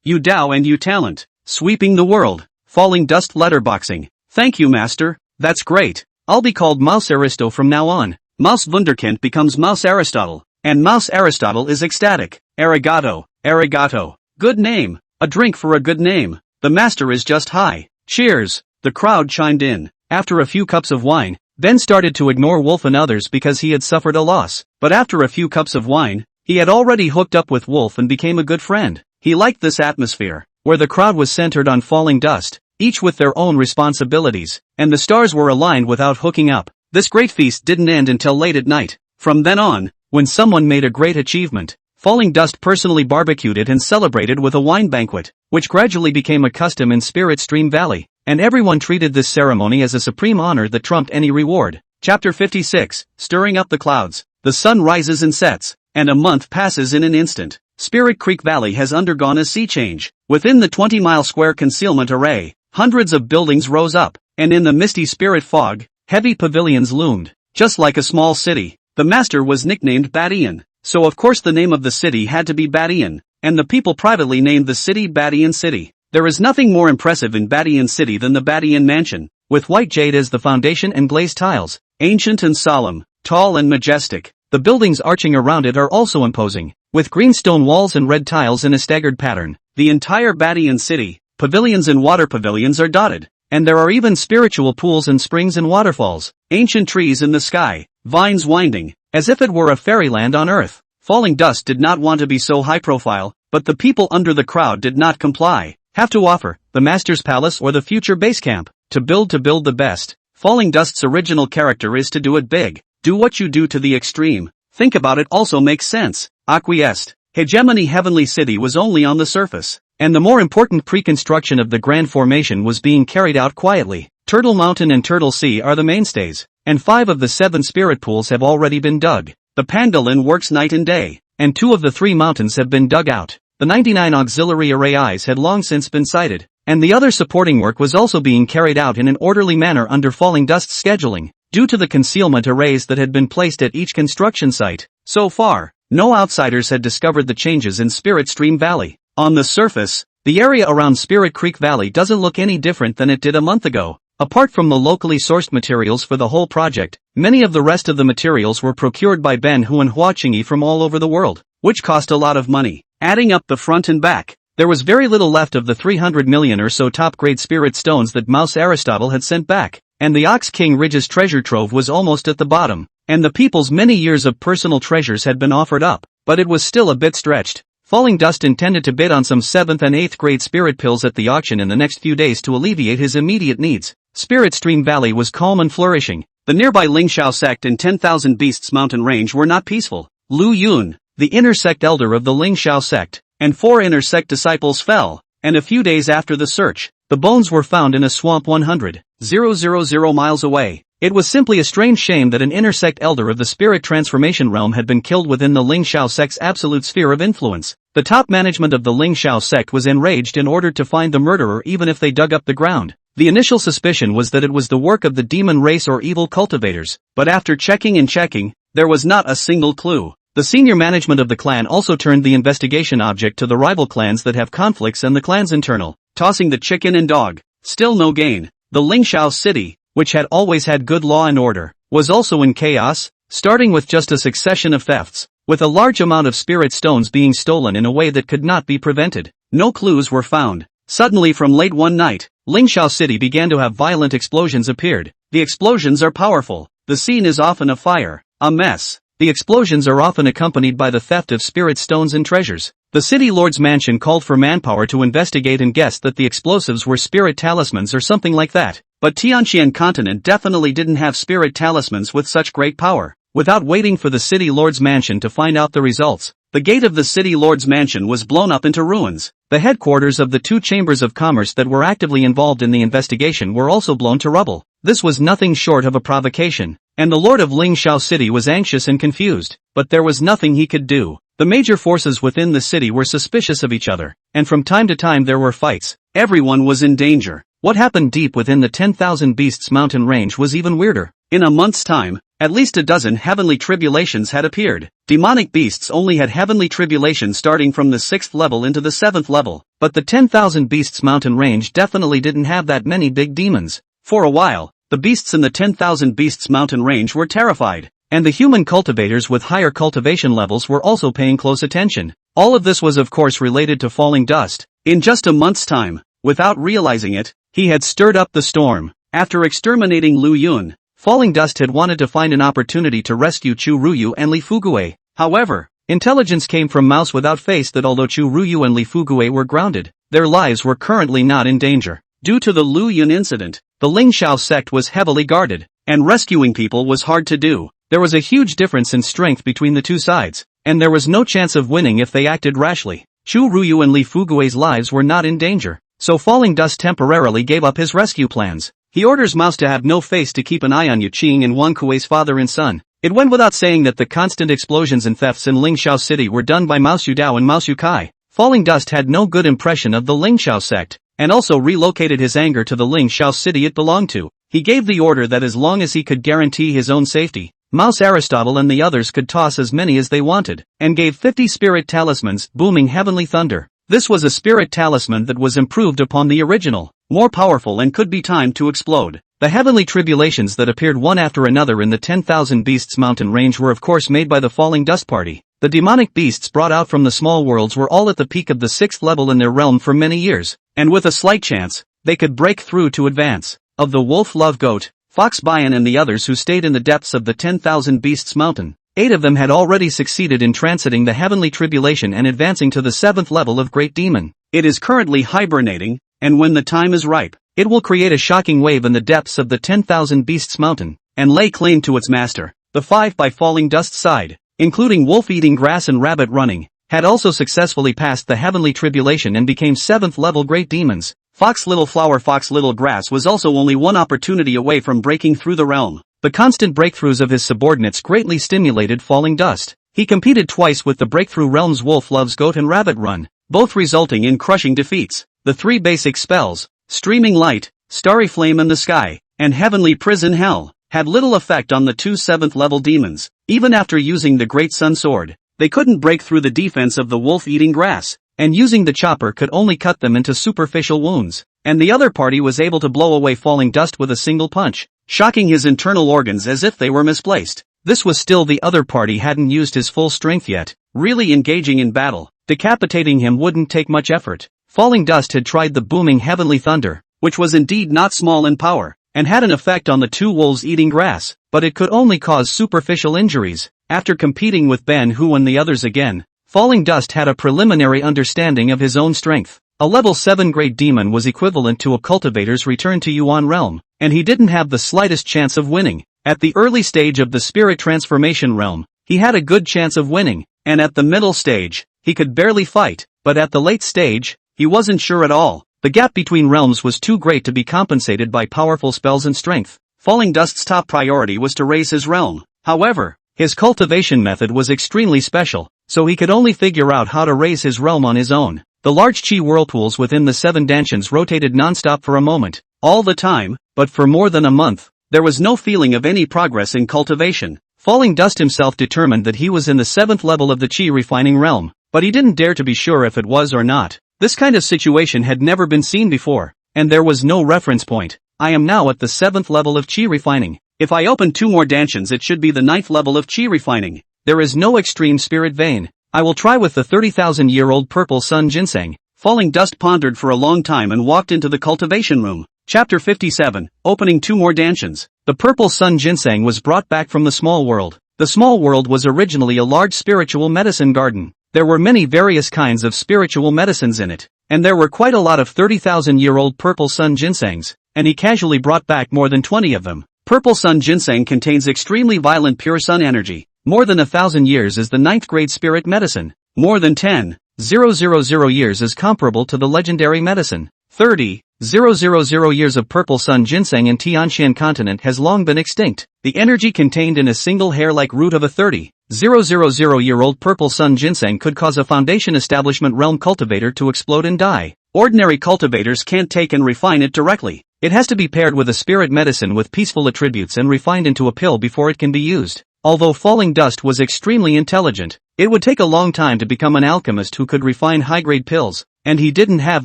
You Dao and you talent. Sweeping the world. Falling Dust letterboxing. Thank you Master. That's great. I'll be called Mouse Aristo from now on. Mouse Wunderkind becomes Mouse Aristotle, and Mouse Aristotle is ecstatic. Arigato, arigato. Good name. A drink for a good name. The Master is just high. Cheers. The crowd chimed in. After a few cups of wine, Ben started to ignore Wolf and others because he had suffered a loss. But after a few cups of wine, he had already hooked up with Wolf and became a good friend. He liked this atmosphere, where the crowd was centered on falling dust, each with their own responsibilities, and the stars were aligned without hooking up. This great feast didn't end until late at night. From then on, when someone made a great achievement, Falling Dust personally barbecued it and celebrated with a wine banquet, which gradually became a custom in Spirit Stream Valley, and everyone treated this ceremony as a supreme honor that trumped any reward. Chapter 56, Stirring Up the Clouds. The sun rises and sets, and a month passes in an instant. Spirit Creek Valley has undergone a sea change. Within the 20-mile square concealment array, hundreds of buildings rose up, and in the misty spirit fog, heavy pavilions loomed. Just like a small city, the master was nicknamed Badian, so of course the name of the city had to be Badian, and the people privately named the city Badian City. There is nothing more impressive in Badian City than the Badian Mansion, with white jade as the foundation and glazed tiles, ancient and solemn, tall and majestic. The buildings arching around it are also imposing, with green stone walls and red tiles in a staggered pattern. The entire Badian City, pavilions and water pavilions are dotted, and there are even spiritual pools and springs and waterfalls, ancient trees in the sky, vines winding, as if it were a fairyland on earth. Falling Dust did not want to be so high profile, but the people under the crowd did not comply. Have to offer, the Master's Palace or the future base camp, to build the best. Falling Dust's original character is to do it big. Do what you do to the extreme. Think about it also makes sense. Acquiesced. Hegemony Heavenly City was only on the surface, and the more important pre-construction of the Grand Formation was being carried out quietly. Turtle Mountain and Turtle Sea are the mainstays, and 5 of the 7 spirit pools have already been dug. The Pangolin works night and day, and 2 of the 3 mountains have been dug out. The 99 auxiliary array eyes had long since been sighted, and the other supporting work was also being carried out in an orderly manner under Falling Dust's scheduling, due to the concealment arrays that had been placed at each construction site. So far, no outsiders had discovered the changes in Spirit Stream Valley. On the surface, the area around Spirit Creek Valley doesn't look any different than it did a month ago. Apart from the locally sourced materials for the whole project, many of the rest of the materials were procured by Ben Hu and Hua Qingyi from all over the world, which cost a lot of money. Adding up the front and back, there was very little left of the 300 million or so top-grade spirit stones that Mouse Aristotle had sent back, and the Ox King Ridge's treasure trove was almost at the bottom, and the people's many years of personal treasures had been offered up, but it was still a bit stretched. Falling Dust intended to bid on some 7th and 8th grade spirit pills at the auction in the next few days to alleviate his immediate needs. Spirit Stream Valley was calm and flourishing. The nearby Lingxiao sect and 10,000 Beasts mountain range were not peaceful. Lu Yun, the inner sect elder of the Lingxiao sect, and 4 inner sect disciples fell, and a few days after the search, the bones were found in a swamp 100,000 miles away. It was simply a strange shame that an inner sect elder of the spirit transformation realm had been killed within the Lingxiao sect's absolute sphere of influence. The top management of the Lingxiao sect was enraged and ordered to find the murderer even if they dug up the ground. The initial suspicion was that it was the work of the demon race or evil cultivators, but after checking and checking, there was not a single clue. The senior management of the clan also turned the investigation object to the rival clans that have conflicts and the clan's internal, tossing the chicken and dog. Still no gain. The Lingxiao city, which had always had good law and order, was also in chaos, starting with just a succession of thefts, with a large amount of spirit stones being stolen in a way that could not be prevented. No clues were found. Suddenly from late one night, Lingxiao City began to have violent explosions appeared. The explosions are powerful. The scene is often a fire, a mess. The explosions are often accompanied by the theft of spirit stones and treasures. The city lord's mansion called for manpower to investigate and guessed that the explosives were spirit talismans or something like that. But Tianqian continent definitely didn't have spirit talismans with such great power. Without waiting for the city lord's mansion to find out the results, the gate of the city lord's mansion was blown up into ruins. The headquarters of the 2 chambers of commerce that were actively involved in the investigation were also blown to rubble. This was nothing short of a provocation, and the lord of Lingxiao City was anxious and confused, but there was nothing he could do. The major forces within the city were suspicious of each other, and from time to time there were fights. Everyone was in danger. What happened deep within the 10,000 Beasts mountain range was even weirder. In a month's time, at least a dozen heavenly tribulations had appeared. Demonic beasts only had heavenly tribulation starting from the 6th level into the 7th level, but the 10,000 Beasts mountain range definitely didn't have that many big demons. For a while, the beasts in the 10,000 Beasts mountain range were terrified, and the human cultivators with higher cultivation levels were also paying close attention. All of this was of course related to Falling Dust. In just a month's time, without realizing it, he had stirred up the storm. After exterminating Lu Yun, Falling Dust had wanted to find an opportunity to rescue Chu Ruyu and Li Fugue. However, intelligence came from Mouse Without Face that although Chu Ruyu and Li Fugue were grounded, their lives were currently not in danger. Due to the Lu Yun incident, the Ling Xiao sect was heavily guarded, and rescuing people was hard to do. There was a huge difference in strength between the two sides, and there was no chance of winning if they acted rashly. Chu Ruyu and Li Fugui's lives were not in danger, so Falling Dust temporarily gave up his rescue plans. He orders Mouse to have no face to keep an eye on Yu Qing and Wang Kuei's father and son. It went without saying that the constant explosions and thefts in Ling Xiao City were done by Mouse Yudao and Mouse Yukai. Falling Dust had no good impression of the Ling Xiao sect, and also relocated his anger to the Ling Xiao city it belonged to. He gave the order that as long as he could guarantee his own safety, Mouse Aristotle and the others could toss as many as they wanted, and gave 50 spirit talismans, booming heavenly thunder. This was a spirit talisman that was improved upon the original, more powerful and could be timed to explode. The heavenly tribulations that appeared one after another in the 10,000 Beasts mountain range were of course made by the Falling Dust Party. The demonic beasts brought out from the small worlds were all at the peak of the 6th level in their realm for many years, and with a slight chance, they could break through to advance. Of the wolf love goat, Fox Bayan and the others who stayed in the depths of the 10,000 Beasts mountain, 8 of them had already succeeded in transiting the heavenly tribulation and advancing to the 7th level of Great Demon. It is currently hibernating, and when the time is ripe, it will create a shocking wave in the depths of the 10,000 Beasts mountain, and lay claim to its master. The 5 by Falling Dust side, including wolf eating grass and rabbit running, had also successfully passed the heavenly tribulation and became 7th level Great Demons. Fox Little Flower Fox Little Grass was also only one opportunity away from breaking through the realm. The constant breakthroughs of his subordinates greatly stimulated Falling Dust. He competed twice with the breakthrough realms Wolf Loves Goat and Rabbit Run, both resulting in crushing defeats. The 3 basic spells, Streaming Light, Starry Flame in the Sky, and Heavenly Prison Hell, had little effect on the 2 7th level demons. Even after using the Great Sun Sword, they couldn't break through the defense of the wolf eating grass, and using the chopper could only cut them into superficial wounds, and the other party was able to blow away Falling Dust with a single punch, shocking his internal organs as if they were misplaced. This was still the other party hadn't used his full strength yet. Really engaging in battle, decapitating him wouldn't take much effort. Falling Dust had tried the booming heavenly thunder, which was indeed not small in power, and had an effect on the 2 wolves eating grass, but it could only cause superficial injuries. After competing with Ben Hu and the others again, Falling Dust had a preliminary understanding of his own strength. A level 7 Great Demon was equivalent to a cultivator's return to Yuan realm, and he didn't have the slightest chance of winning. At the early stage of the spirit transformation realm, he had a good chance of winning, and at the middle stage, he could barely fight, but at the late stage, he wasn't sure at all. The gap between realms was too great to be compensated by powerful spells and strength. Falling Dust's top priority was to raise his realm. However, his cultivation method was extremely special, so he could only figure out how to raise his realm on his own. The large chi whirlpools within the 7 dantions rotated non-stop for a moment, all the time, but for more than a month, there was no feeling of any progress in cultivation. Falling Dust himself determined that he was in the 7th level of the chi refining realm, but he didn't dare to be sure if it was or not. This kind of situation had never been seen before, and there was no reference point. I am now at the 7th level of chi refining. If I open 2 more dantions it should be the 9th level of chi refining. There is no extreme spirit vein. I will try with the 30,000-year-old purple sun ginseng. Falling Dust pondered for a long time and walked into the cultivation room. Chapter 57, opening 2 more dantions. The purple sun ginseng was brought back from the small world. The small world was originally a large spiritual medicine garden. There were many various kinds of spiritual medicines in it, and there were quite a lot of 30,000-year-old purple sun ginsengs, and he casually brought back more than 20 of them. Purple sun ginseng contains extremely violent pure sun energy. More than 1,000 years is the 9th grade spirit medicine. More than 10,000 years is comparable to the legendary medicine. 30,000 years of purple sun ginseng in Tianshan continent has long been extinct. The energy contained in a single hair-like root of a 30,000-year-old purple sun ginseng could cause a foundation establishment realm cultivator to explode and die. Ordinary cultivators can't take and refine it directly. It has to be paired with a spirit medicine with peaceful attributes and refined into a pill before it can be used. Although Falling Dust was extremely intelligent, it would take a long time to become an alchemist who could refine high-grade pills, and he didn't have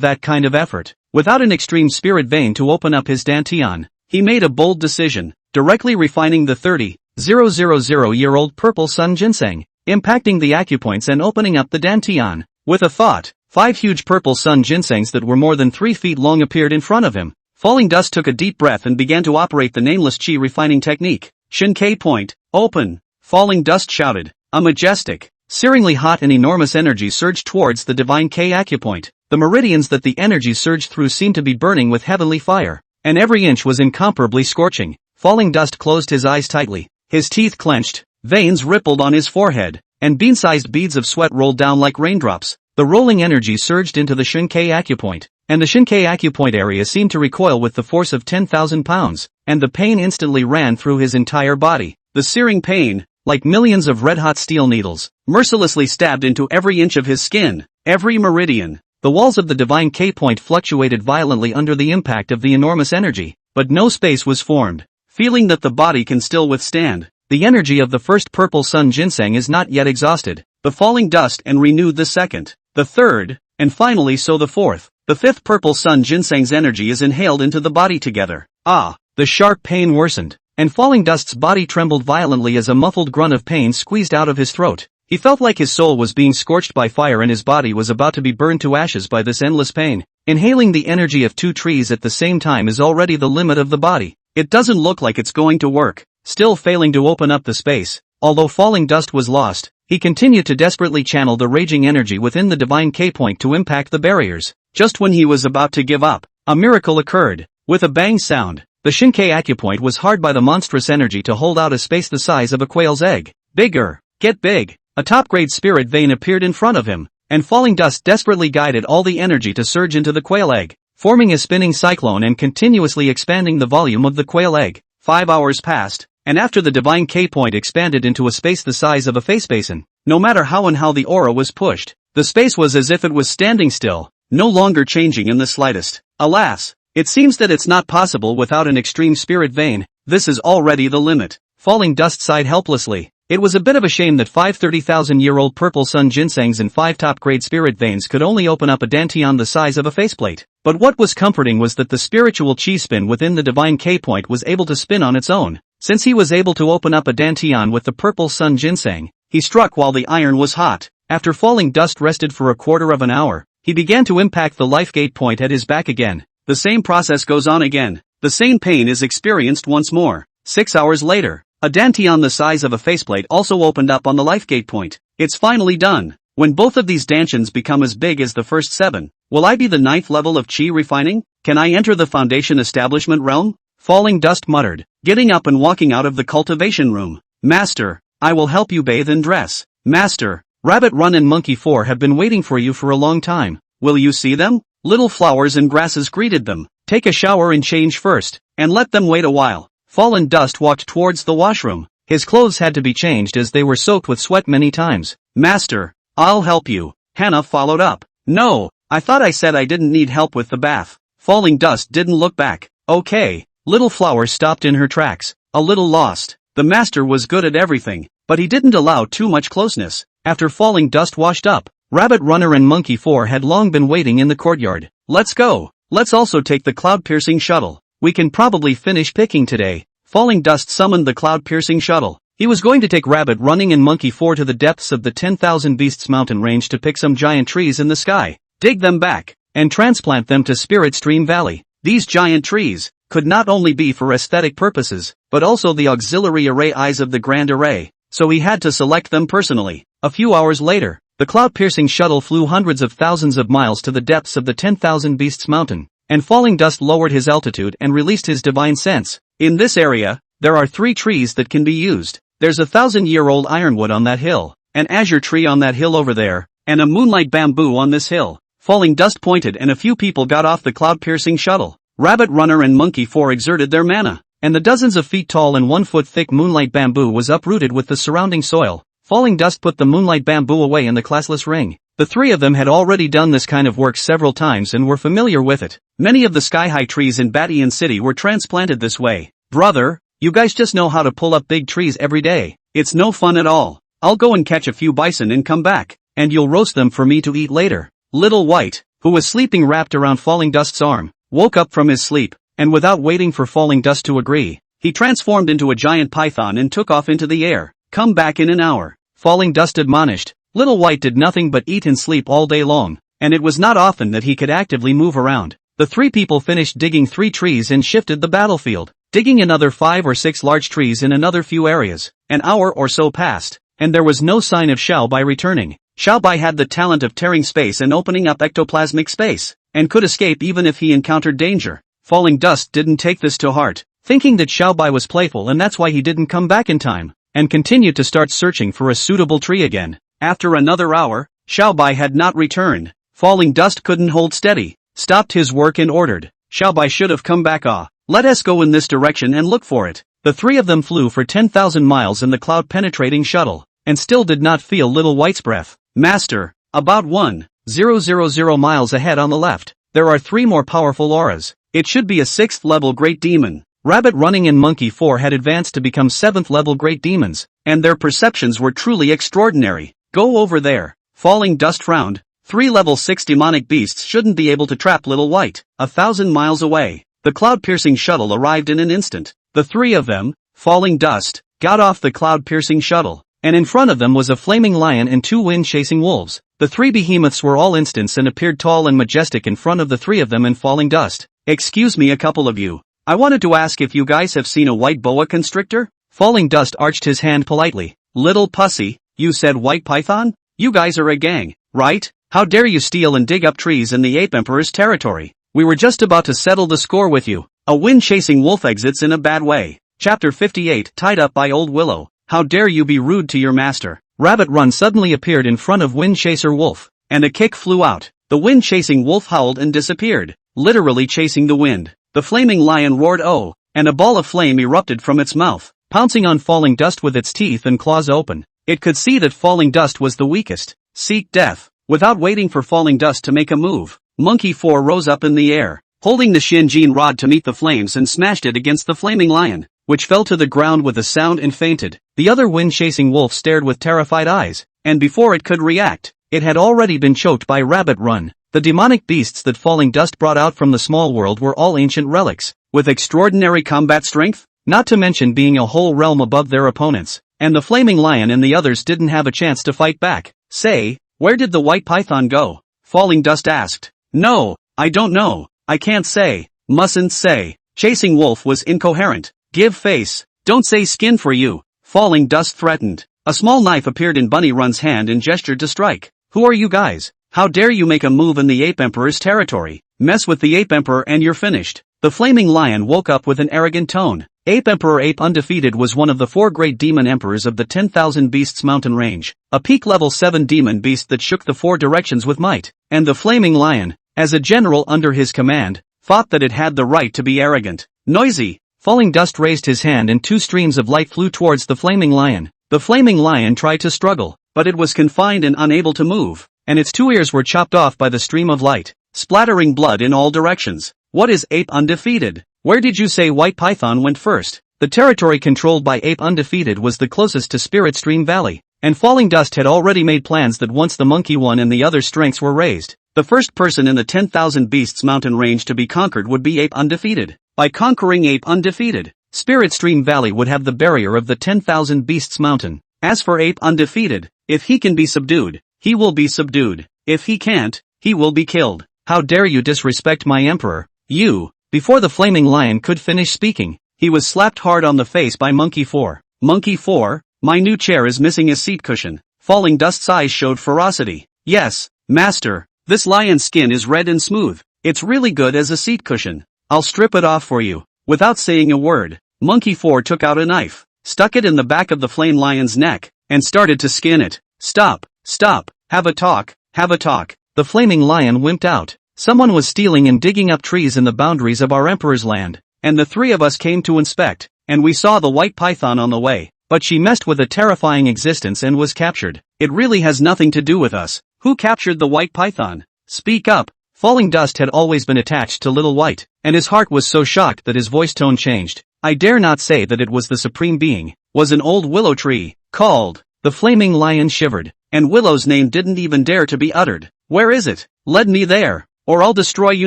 that kind of effort. Without an extreme spirit vein to open up his dantian, he made a bold decision, directly refining the 30,000-year-old purple sun ginseng, impacting the acupoints and opening up the dantian. With a thought, 5 huge purple sun ginsengs that were more than 3 feet long appeared in front of him. Falling Dust took a deep breath and began to operate the nameless chi refining technique. Shin-K point, open! Falling Dust shouted. A majestic, searingly hot and enormous energy surged towards the divine K acupoint. The The meridians that the energy surged through seemed to be burning with heavenly fire, and every inch was incomparably scorching. Falling Dust closed his eyes tightly, his teeth clenched, veins rippled on his forehead, and bean-sized beads of sweat rolled down like raindrops. The rolling energy surged into the Shinkei acupoint, and the Shinkei acupoint area seemed to recoil with the force of 10,000 pounds, and the pain instantly ran through his entire body. The searing pain, like millions of red-hot steel needles, mercilessly stabbed into every inch of his skin, every meridian. The walls of the divine K-point fluctuated violently under the impact of the enormous energy, but no space was formed. Feeling that the body can still withstand the energy of the first purple sun ginseng is not yet exhausted, the falling dust and renewed the second, the third, and finally so the fourth. The fifth purple sun ginseng's energy is inhaled into the body together. Ah! The sharp pain worsened, and Falling Dust's body trembled violently as a muffled grunt of pain squeezed out of his throat. He felt like his soul was being scorched by fire and his body was about to be burned to ashes by this endless pain. Inhaling the energy of two trees at the same time is already the limit of the body. It doesn't look like it's going to work. Still failing to open up the space, although Falling Dust was lost, he continued to desperately channel the raging energy within the divine K-point to impact the barriers. Just when he was about to give up, a miracle occurred. With a bang sound, the Shinkei acupoint was hard by the monstrous energy to hold out a space the size of a quail's egg. Bigger! Get big! A top-grade spirit vein appeared in front of him, and Falling Dust desperately guided all the energy to surge into the quail egg, forming a spinning cyclone and continuously expanding the volume of the quail egg. 5 hours passed, and after the divine K-point expanded into a space the size of a face basin, no matter how and how the aura was pushed, the space was as if it was standing still, no longer changing in the slightest. Alas, it seems that it's not possible without an extreme spirit vein. This is already the limit. Falling Dust sighed helplessly. It was a bit of a shame that 5 30,000-year-old purple sun ginsengs and 5 top-grade spirit veins could only open up a dantion the size of a faceplate. But what was comforting was that the spiritual chi spin within the divine K-point was able to spin on its own. Since he was able to open up a dantion with the purple sun ginseng, he struck while the iron was hot. After Falling Dust rested for a quarter of an hour, he began to impact the life gate point at his back again. The same process goes on again. The same pain is experienced once more. 6 hours later, a dantion the size of a faceplate also opened up on the life gate point. It's finally done. When both of these dantions become as big as the first 7, will I be the 9th level of chi refining? Can I enter the foundation establishment realm? Falling Dust muttered, getting up and walking out of the cultivation room. Master, I will help you bathe and dress. Master, Rabbit Run and Monkey 4 have been waiting for you for a long time. Will you see them? Little flowers and grasses greeted them. Take a shower and change first, and let them wait a while. Fallen Dust walked towards the washroom. His clothes had to be changed as they were soaked with sweat many times. Master, I'll help you. Hannah followed up. No, I thought I said I didn't need help with the bath. Falling Dust didn't look back. Okay. Little Flower stopped in her tracks, a little lost. The master was good at everything, but he didn't allow too much closeness. After Falling Dust washed up, Rabbit Runner and Monkey 4 had long been waiting in the courtyard. Let's go. Let's also take the cloud-piercing shuttle. We can probably finish picking today. Falling Dust summoned the cloud-piercing shuttle. He was going to take Rabbit Running and Monkey 4 to the depths of the 10,000 Beasts mountain range to pick some giant trees in the sky, dig them back, and transplant them to Spirit Stream Valley. These giant trees could not only be for aesthetic purposes, but also the auxiliary array eyes of the Grand Array, so he had to select them personally. A few hours later, the cloud-piercing shuttle flew hundreds of thousands of miles to the depths of the 10,000 Beasts mountain, and Falling Dust lowered his altitude and released his divine sense. In this area, there are 3 trees that can be used. There's a 1,000-year-old ironwood on that hill, an azure tree on that hill over there, and a moonlight bamboo on this hill. Falling Dust pointed and a few people got off the cloud-piercing shuttle. Rabbit Runner and Monkey 4 exerted their mana, and the dozens of feet tall and 1 foot thick moonlight bamboo was uprooted with the surrounding soil. Falling Dust put the moonlight bamboo away in the classless ring. The 3 of them had already done this kind of work several times and were familiar with it. Many of the sky-high trees in Batian City were transplanted this way. Brother, you guys just know how to pull up big trees every day. It's no fun at all. I'll go and catch a few bison and come back, and you'll roast them for me to eat later. Little White, who was sleeping wrapped around Falling Dust's arm, woke up from his sleep, and without waiting for Falling Dust to agree, he transformed into a giant python and took off into the air. Come back in an hour. Falling Dust admonished. Little White did nothing but eat and sleep all day long, and it was not often that he could actively move around. The 3 people finished digging 3 trees and shifted the battlefield, digging another 5 or 6 large trees in another few areas. An hour or so passed, and there was no sign of Xiao Bai returning. Xiaobai had the talent of tearing space and opening up ectoplasmic space, and could escape even if he encountered danger. Falling Dust didn't take this to heart, thinking that Xiaobai was playful and that's why he didn't come back in time, and continued to start searching for a suitable tree again. After another hour, Xiaobai had not returned. Falling Dust couldn't hold steady, stopped his work and ordered, "Xiaobai should have come back. Let us go in this direction and look for it." The three of them flew for 10,000 miles in the cloud-penetrating shuttle, and still did not feel Little White's breath. "Master, about 1,000 miles ahead on the left, there are 3 more powerful auras. It should be a 6th level Great Demon." Rabbit Running and Monkey 4 had advanced to become 7th level Great Demons, and their perceptions were truly extraordinary. "Go over there." Falling Dust frowned. 3 level 6 demonic beasts shouldn't be able to trap Little White. 1,000 miles away, the cloud-piercing shuttle arrived in an instant. The 3 of them, Falling Dust, got off the cloud-piercing shuttle, and in front of them was a flaming lion and 2 wind-chasing wolves. The 3 behemoths were all instants and appeared tall and majestic in front of the 3 of them and Falling Dust. "Excuse me, a couple of you. I wanted to ask if you guys have seen a white boa constrictor?" Falling Dust arched his hand politely. "Little pussy, you said white python? You guys are a gang, right? How dare you steal and dig up trees in the Ape Emperor's territory? We were just about to settle the score with you." A wind-chasing wolf exits in a bad way. Chapter 58, Tied Up by Old Willow. "How dare you be rude to your master?" Rabbit Run suddenly appeared in front of Wind Chaser Wolf, and a kick flew out. The wind-chasing wolf howled and disappeared, literally chasing the wind. The flaming lion roared "Oh!" and a ball of flame erupted from its mouth, pouncing on Falling Dust with its teeth and claws open. It could see that Falling Dust was the weakest. "Seek death." Without waiting for Falling Dust to make a move, Monkey 4 rose up in the air, holding the Shinjin rod to meet the flames and smashed it against the flaming lion, which fell to the ground with a sound and fainted. The other wind-chasing wolf stared with terrified eyes, and before it could react, it had already been choked by Rabbit Run. The demonic beasts that Falling Dust brought out from the small world were all ancient relics, with extraordinary combat strength, not to mention being a whole realm above their opponents, and the flaming lion and the others didn't have a chance to fight back. "Say, where did the white python go?" Falling Dust asked. "No, I don't know. I can't say. Mustn't say." Chasing Wolf was incoherent. "Give face. Don't say skin for you," Falling Dust threatened. A small knife appeared in Bunny Run's hand and gestured to strike. "Who are you guys? How dare you make a move in the Ape Emperor's territory? Mess with the Ape Emperor and you're finished." The flaming lion woke up with an arrogant tone. Ape Emperor Ape Undefeated was one of the 4 great demon emperors of the 10,000 Beasts mountain range, a peak level 7 demon beast that shook the 4 directions with might, and the flaming lion, as a general under his command, thought that it had the right to be arrogant. "Noisy!" Falling Dust raised his hand and 2 streams of light flew towards the flaming lion. The flaming lion tried to struggle, but it was confined and unable to move, and its 2 ears were chopped off by the stream of light, splattering blood in all directions. "What is Ape Undefeated? Where did you say White Python went first?" The territory controlled by Ape Undefeated was the closest to Spirit Stream Valley, and Falling Dust had already made plans that once the Monkey One and the other strengths were raised, the first person in the 10,000 Beasts mountain range to be conquered would be Ape Undefeated. By conquering Ape Undefeated, Spirit Stream Valley would have the barrier of the 10,000 Beasts mountain. As for Ape Undefeated, if he can be subdued, he will be subdued. If he can't, he will be killed. "How dare you disrespect my emperor, you!" Before the flaming lion could finish speaking, he was slapped hard on the face by Monkey 4. "Monkey 4, my new chair is missing a seat cushion." Falling Dust's eyes showed ferocity. "Yes, master, this lion's skin is red and smooth. It's really good as a seat cushion. I'll strip it off for you." Without saying a word, Monkey 4 took out a knife, stuck it in the back of the flame lion's neck, and started to skin it. "Stop, stop, have a talk, have a talk." The flaming lion wimped out. "Someone was stealing and digging up trees in the boundaries of our emperor's land, and the 3 of us came to inspect, and we saw the white python on the way, but she messed with a terrifying existence and was captured. It really has nothing to do with us." "Who captured the white python? Speak up." Falling Dust had always been attached to Little White, and his heart was so shocked that his voice tone changed. "I dare not say that it was the supreme being, was an old willow tree, called." The flaming lion shivered, and Willow's name didn't even dare to be uttered. "Where is it? Lead me there, or I'll destroy you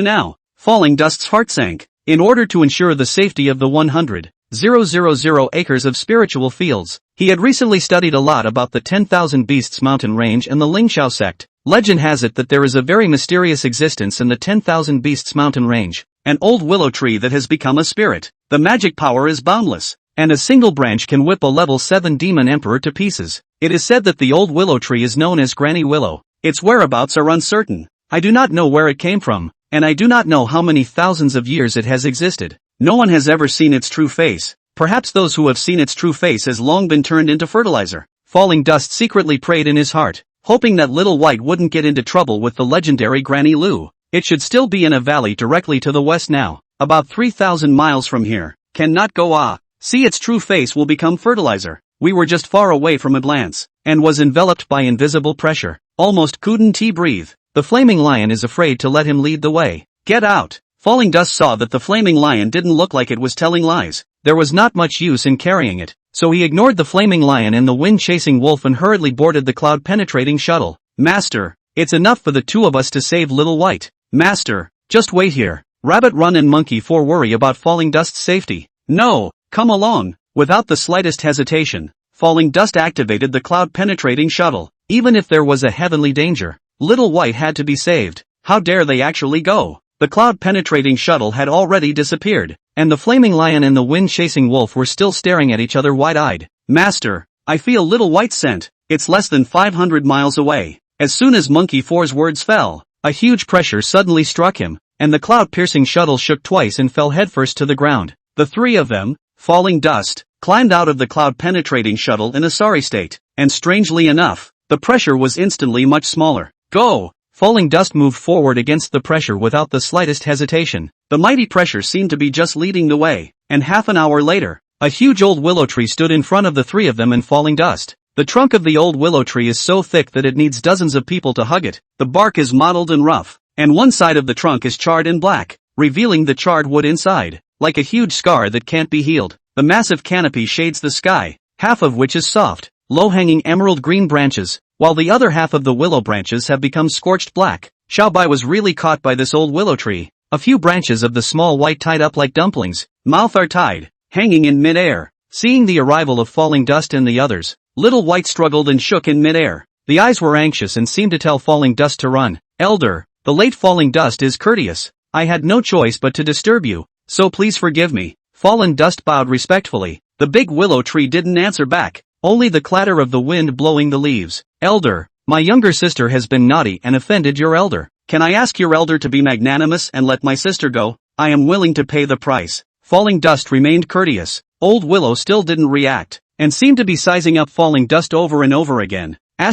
now." Falling Dust's heart sank. In order to ensure the safety of the 100,000 acres of spiritual fields, he had recently studied a lot about the 10,000 Beasts mountain range and the Lingxiao sect. Legend has it that there is a very mysterious existence in the 10,000 Beasts mountain range, an old willow tree that has become a spirit. The magic power is boundless, and a single branch can whip a level 7 demon emperor to pieces. It is said that the old willow tree is known as Granny Willow. Its whereabouts are uncertain. I do not know where it came from, and I do not know how many thousands of years it has existed. No one has ever seen its true face. Perhaps those who have seen its true face has long been turned into fertilizer. Falling Dust secretly prayed in his heart, hoping that Little White wouldn't get into trouble with the legendary Granny Lou. It should still be in a valley directly to the west now, about 3,000 miles from here. Cannot go see its true face will become fertilizer. We were just far away from a glance, and was enveloped by invisible pressure. Almost couldn't he breathe. The flaming lion is afraid to let him lead the way. Get out! Falling Dust saw that the flaming lion didn't look like it was telling lies. There was not much use in carrying it, so he ignored the flaming lion and the wind-chasing wolf and hurriedly boarded the cloud-penetrating shuttle. Master, it's enough for the two of us to save Little White. Master, just wait here. Rabbit Run and Monkey 4 worry about Falling Dust's safety. No, come along. Without the slightest hesitation, Falling Dust activated the cloud-penetrating shuttle. Even if there was a heavenly danger, Little White had to be saved. How dare they actually go? The cloud-penetrating shuttle had already disappeared, and the flaming lion and the wind-chasing wolf were still staring at each other wide-eyed. Master, I feel Little White's scent. It's less than 500 miles away. As soon as Monkey 4's words fell, a huge pressure suddenly struck him, and the cloud-piercing shuttle shook twice and fell headfirst to the ground. The three of them, Falling Dust, climbed out of the cloud-penetrating shuttle in a sorry state, and strangely enough, the pressure was instantly much smaller. Go! Falling Dust moved forward against the pressure without the slightest hesitation. The mighty pressure seemed to be just leading the way, and half an hour later, a huge old willow tree stood in front of the three of them and Falling Dust. The trunk of the old willow tree is so thick that it needs dozens of people to hug it. The bark is mottled and rough, and one side of the trunk is charred and black, revealing the charred wood inside, like a huge scar that can't be healed. The massive canopy shades the sky, half of which is soft, low-hanging emerald green branches, while the other half of the willow branches have become scorched black. Xiaobai was really caught by this old willow tree. A few branches of the small white tied up like dumplings, mouth are tied, hanging in mid-air. Seeing the arrival of Falling Dust and the others, Little White struggled and shook in mid-air. The eyes were anxious and seemed to tell Falling Dust to run. Elder, the late Falling Dust is courteous. I had no choice but to disturb you, so please forgive me. Fallen Dust bowed respectfully. The big willow tree didn't answer back, only the clatter of the wind blowing the leaves. Elder, my younger sister has been naughty and offended your elder. Can I ask your elder to be magnanimous and let my sister go? I am willing to pay the price. Falling Dust remained courteous. Old Willow still didn't react, and seemed to be sizing up Falling Dust over and over again. How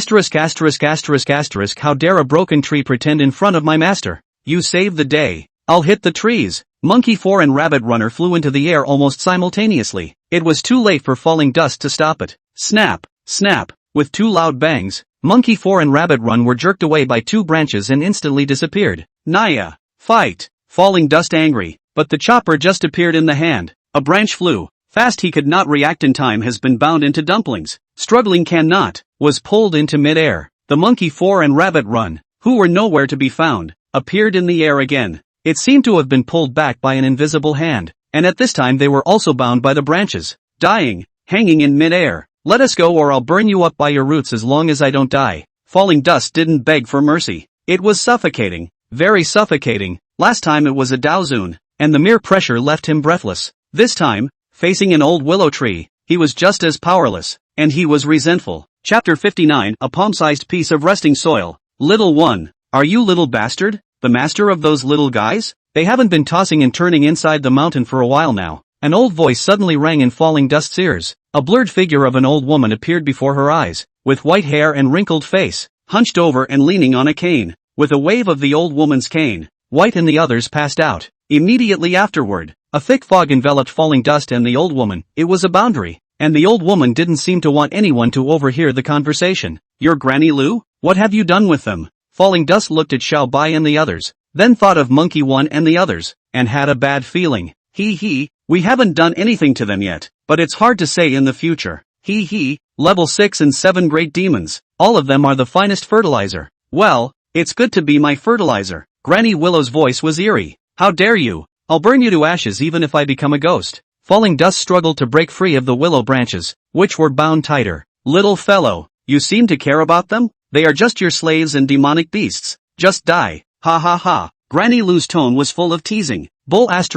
dare a broken tree pretend in front of my master? You saved the day. I'll hit the trees. Monkey 4 and Rabbit Runner flew into the air almost simultaneously. It was too late for Falling Dust to stop it. Snap, snap, with two loud bangs, Monkey 4 and Rabbit Run were jerked away by two branches and instantly disappeared. Naya, fight! Falling Dust angry, but the chopper just appeared in the hand. A branch flew. Fast he could not react in time has been bound into dumplings. Struggling cannot, was pulled into mid-air. The Monkey 4 and Rabbit Run, who were nowhere to be found, appeared in the air again. It seemed to have been pulled back by an invisible hand, and at this time they were also bound by the branches. Dying, hanging in mid-air. Let us go or I'll burn you up by your roots as long as I don't die. Falling Dust didn't beg for mercy. It was suffocating, very suffocating. Last time it was a Daozun, and the mere pressure left him breathless. This time, facing an old willow tree, he was just as powerless, and he was resentful. Chapter 59, a palm-sized piece of resting soil. Little one, are you little bastard, the master of those little guys? They haven't been tossing and turning inside the mountain for a while now. An old voice suddenly rang in Falling Dust's ears. A blurred figure of an old woman appeared before her eyes, with white hair and wrinkled face, hunched over and leaning on a cane. With a wave of the old woman's cane, White and the others passed out. Immediately afterward, a thick fog enveloped Falling Dust and the old woman. It was a boundary, and the old woman didn't seem to want anyone to overhear the conversation. Your Granny Lou? What have you done with them? Falling Dust looked at Xiao Bai and the others, then thought of Monkey 1 and the others, and had a bad feeling. We haven't done anything to them yet, but it's hard to say in the future. Level 6 and 7 great demons, all of them are the finest fertilizer. Well, it's good to be my fertilizer. Granny Willow's voice was eerie. How dare you? I'll burn you to ashes even if I become a ghost. Falling Dust struggled to break free of the willow branches, which were bound tighter. Little fellow, you seem to care about them? They are just your slaves and demonic beasts. Just die. Ha ha ha. Granny Lou's tone was full of teasing. Bull *******.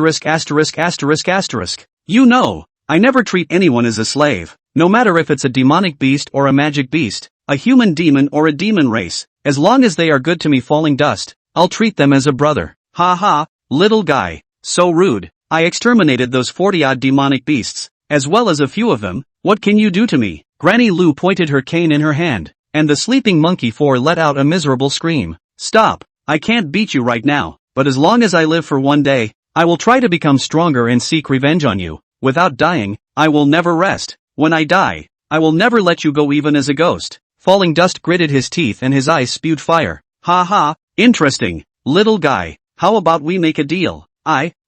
You know, I never treat anyone as a slave. No matter if it's a demonic beast or a magic beast, a human demon or a demon race, as long as they are good to me Falling Dust, I'll treat them as a brother. Ha ha, little guy. So rude. I exterminated those 40-odd demonic beasts, as well as a few of them. What can you do to me? Granny Lou pointed her cane in her hand, and the sleeping monkey 4 let out a miserable scream. Stop. I can't beat you right now, but as long as I live for one day, I will try to become stronger and seek revenge on you. Without dying, I will never rest. When I die, I will never let you go even as a ghost. Falling Dust gritted his teeth and his eyes spewed fire. Ha ha, interesting. Little guy, how about we make a deal?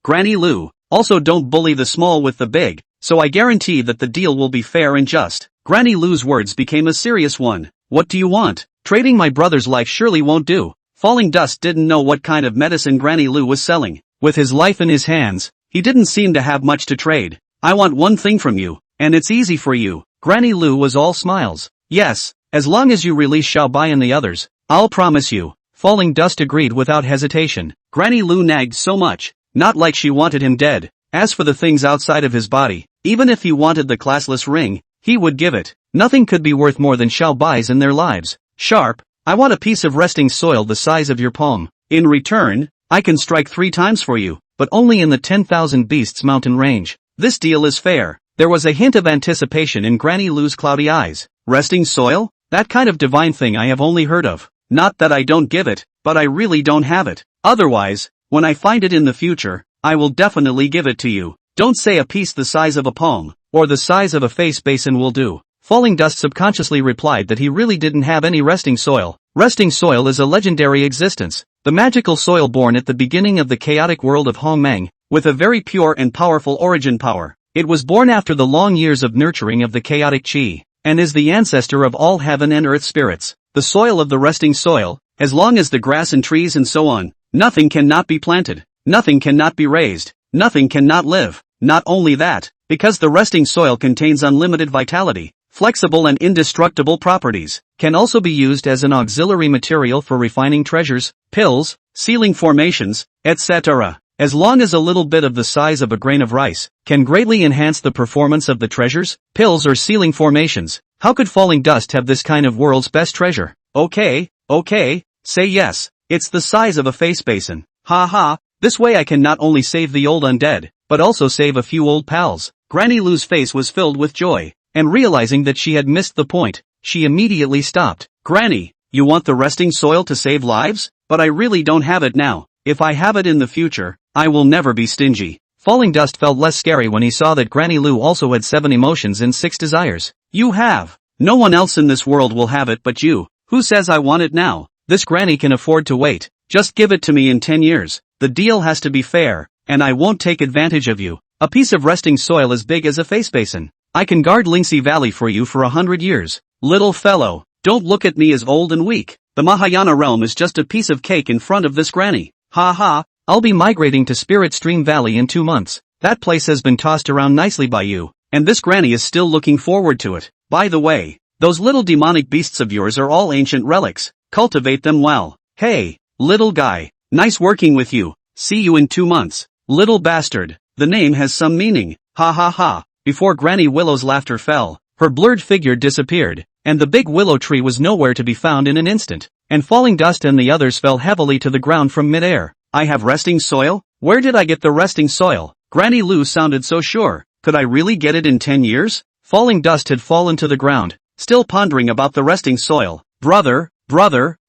Granny Lou, also don't bully the small with the big, so I guarantee that the deal will be fair and just. Granny Lou's words became a serious one. What do you want? Trading my brother's life surely won't do. Falling Dust didn't know what kind of medicine Granny Lou was selling. With his life in his hands, he didn't seem to have much to trade. I want one thing from you, and it's easy for you. Granny Lou was all smiles. Yes, as long as you release Xiao Bai and the others, I'll promise you. Falling Dust agreed without hesitation. Granny Lou nagged so much, not like she wanted him dead. As for the things outside of his body, even if he wanted the classless ring, he would give it. Nothing could be worth more than Xiao Bai's in their lives. Sharp, I want a piece of resting soil the size of your palm. In return, I can strike 3 times for you, but only in the 10,000 Beasts mountain range. This deal is fair. There was a hint of anticipation in Granny Lou's cloudy eyes. Resting soil? That kind of divine thing I have only heard of. Not that I don't give it, but I really don't have it. Otherwise, when I find it in the future, I will definitely give it to you. Don't say a piece the size of a palm, or the size of a face basin will do. Falling Dust subconsciously replied that he really didn't have any resting soil. Resting soil is a legendary existence, the magical soil born at the beginning of the chaotic world of Hongmeng, with a very pure and powerful origin power. It was born after the long years of nurturing of the chaotic chi, and is the ancestor of all heaven and earth spirits. The soil of the resting soil, as long as the grass and trees and so on, nothing cannot be planted, nothing cannot be raised, nothing cannot live. Not only that, because the resting soil contains unlimited vitality, flexible and indestructible properties, can also be used as an auxiliary material for refining treasures, pills, sealing formations, etc. As long as a little bit of the size of a grain of rice can greatly enhance the performance of the treasures, pills or sealing formations. How could Falling Dust have this kind of world's best treasure? Okay, say yes. It's the size of a face basin. Ha ha, this way I can not only save the old undead, but also save a few old pals. Granny Lou's face was filled with joy, and realizing that she had missed the point, she immediately stopped. Granny, you want the resting soil to save lives? But I really don't have it now. If I have it in the future, I will never be stingy. Falling Dust felt less scary when he saw that Granny Lou also had 7 emotions and 6 desires. You have. No one else in this world will have it but you. Who says I want it now? This granny can afford to wait. Just give it to me in 10 years. The deal has to be fair, and I won't take advantage of you. A piece of resting soil as big as a face basin. I can guard Lingxi Valley for you for 100 years. Little fellow, don't look at me as old and weak. The Mahayana realm is just a piece of cake in front of this granny. Ha ha, I'll be migrating to Spirit Stream Valley in 2 months. That place has been tossed around nicely by you, and this granny is still looking forward to it. By the way, those little demonic beasts of yours are all ancient relics. Cultivate them well. Hey, little guy, nice working with you. See you in 2 months. Little bastard, the name has some meaning. Ha ha ha. Before Granny Willow's laughter fell, her blurred figure disappeared, and the big willow tree was nowhere to be found in an instant, and Falling Dust and the others fell heavily to the ground from midair. I have resting soil? Where did I get the resting soil? Granny Lou sounded so sure. Could I really get it in 10 years? Falling Dust had fallen to the ground, still pondering about the resting soil. Brother,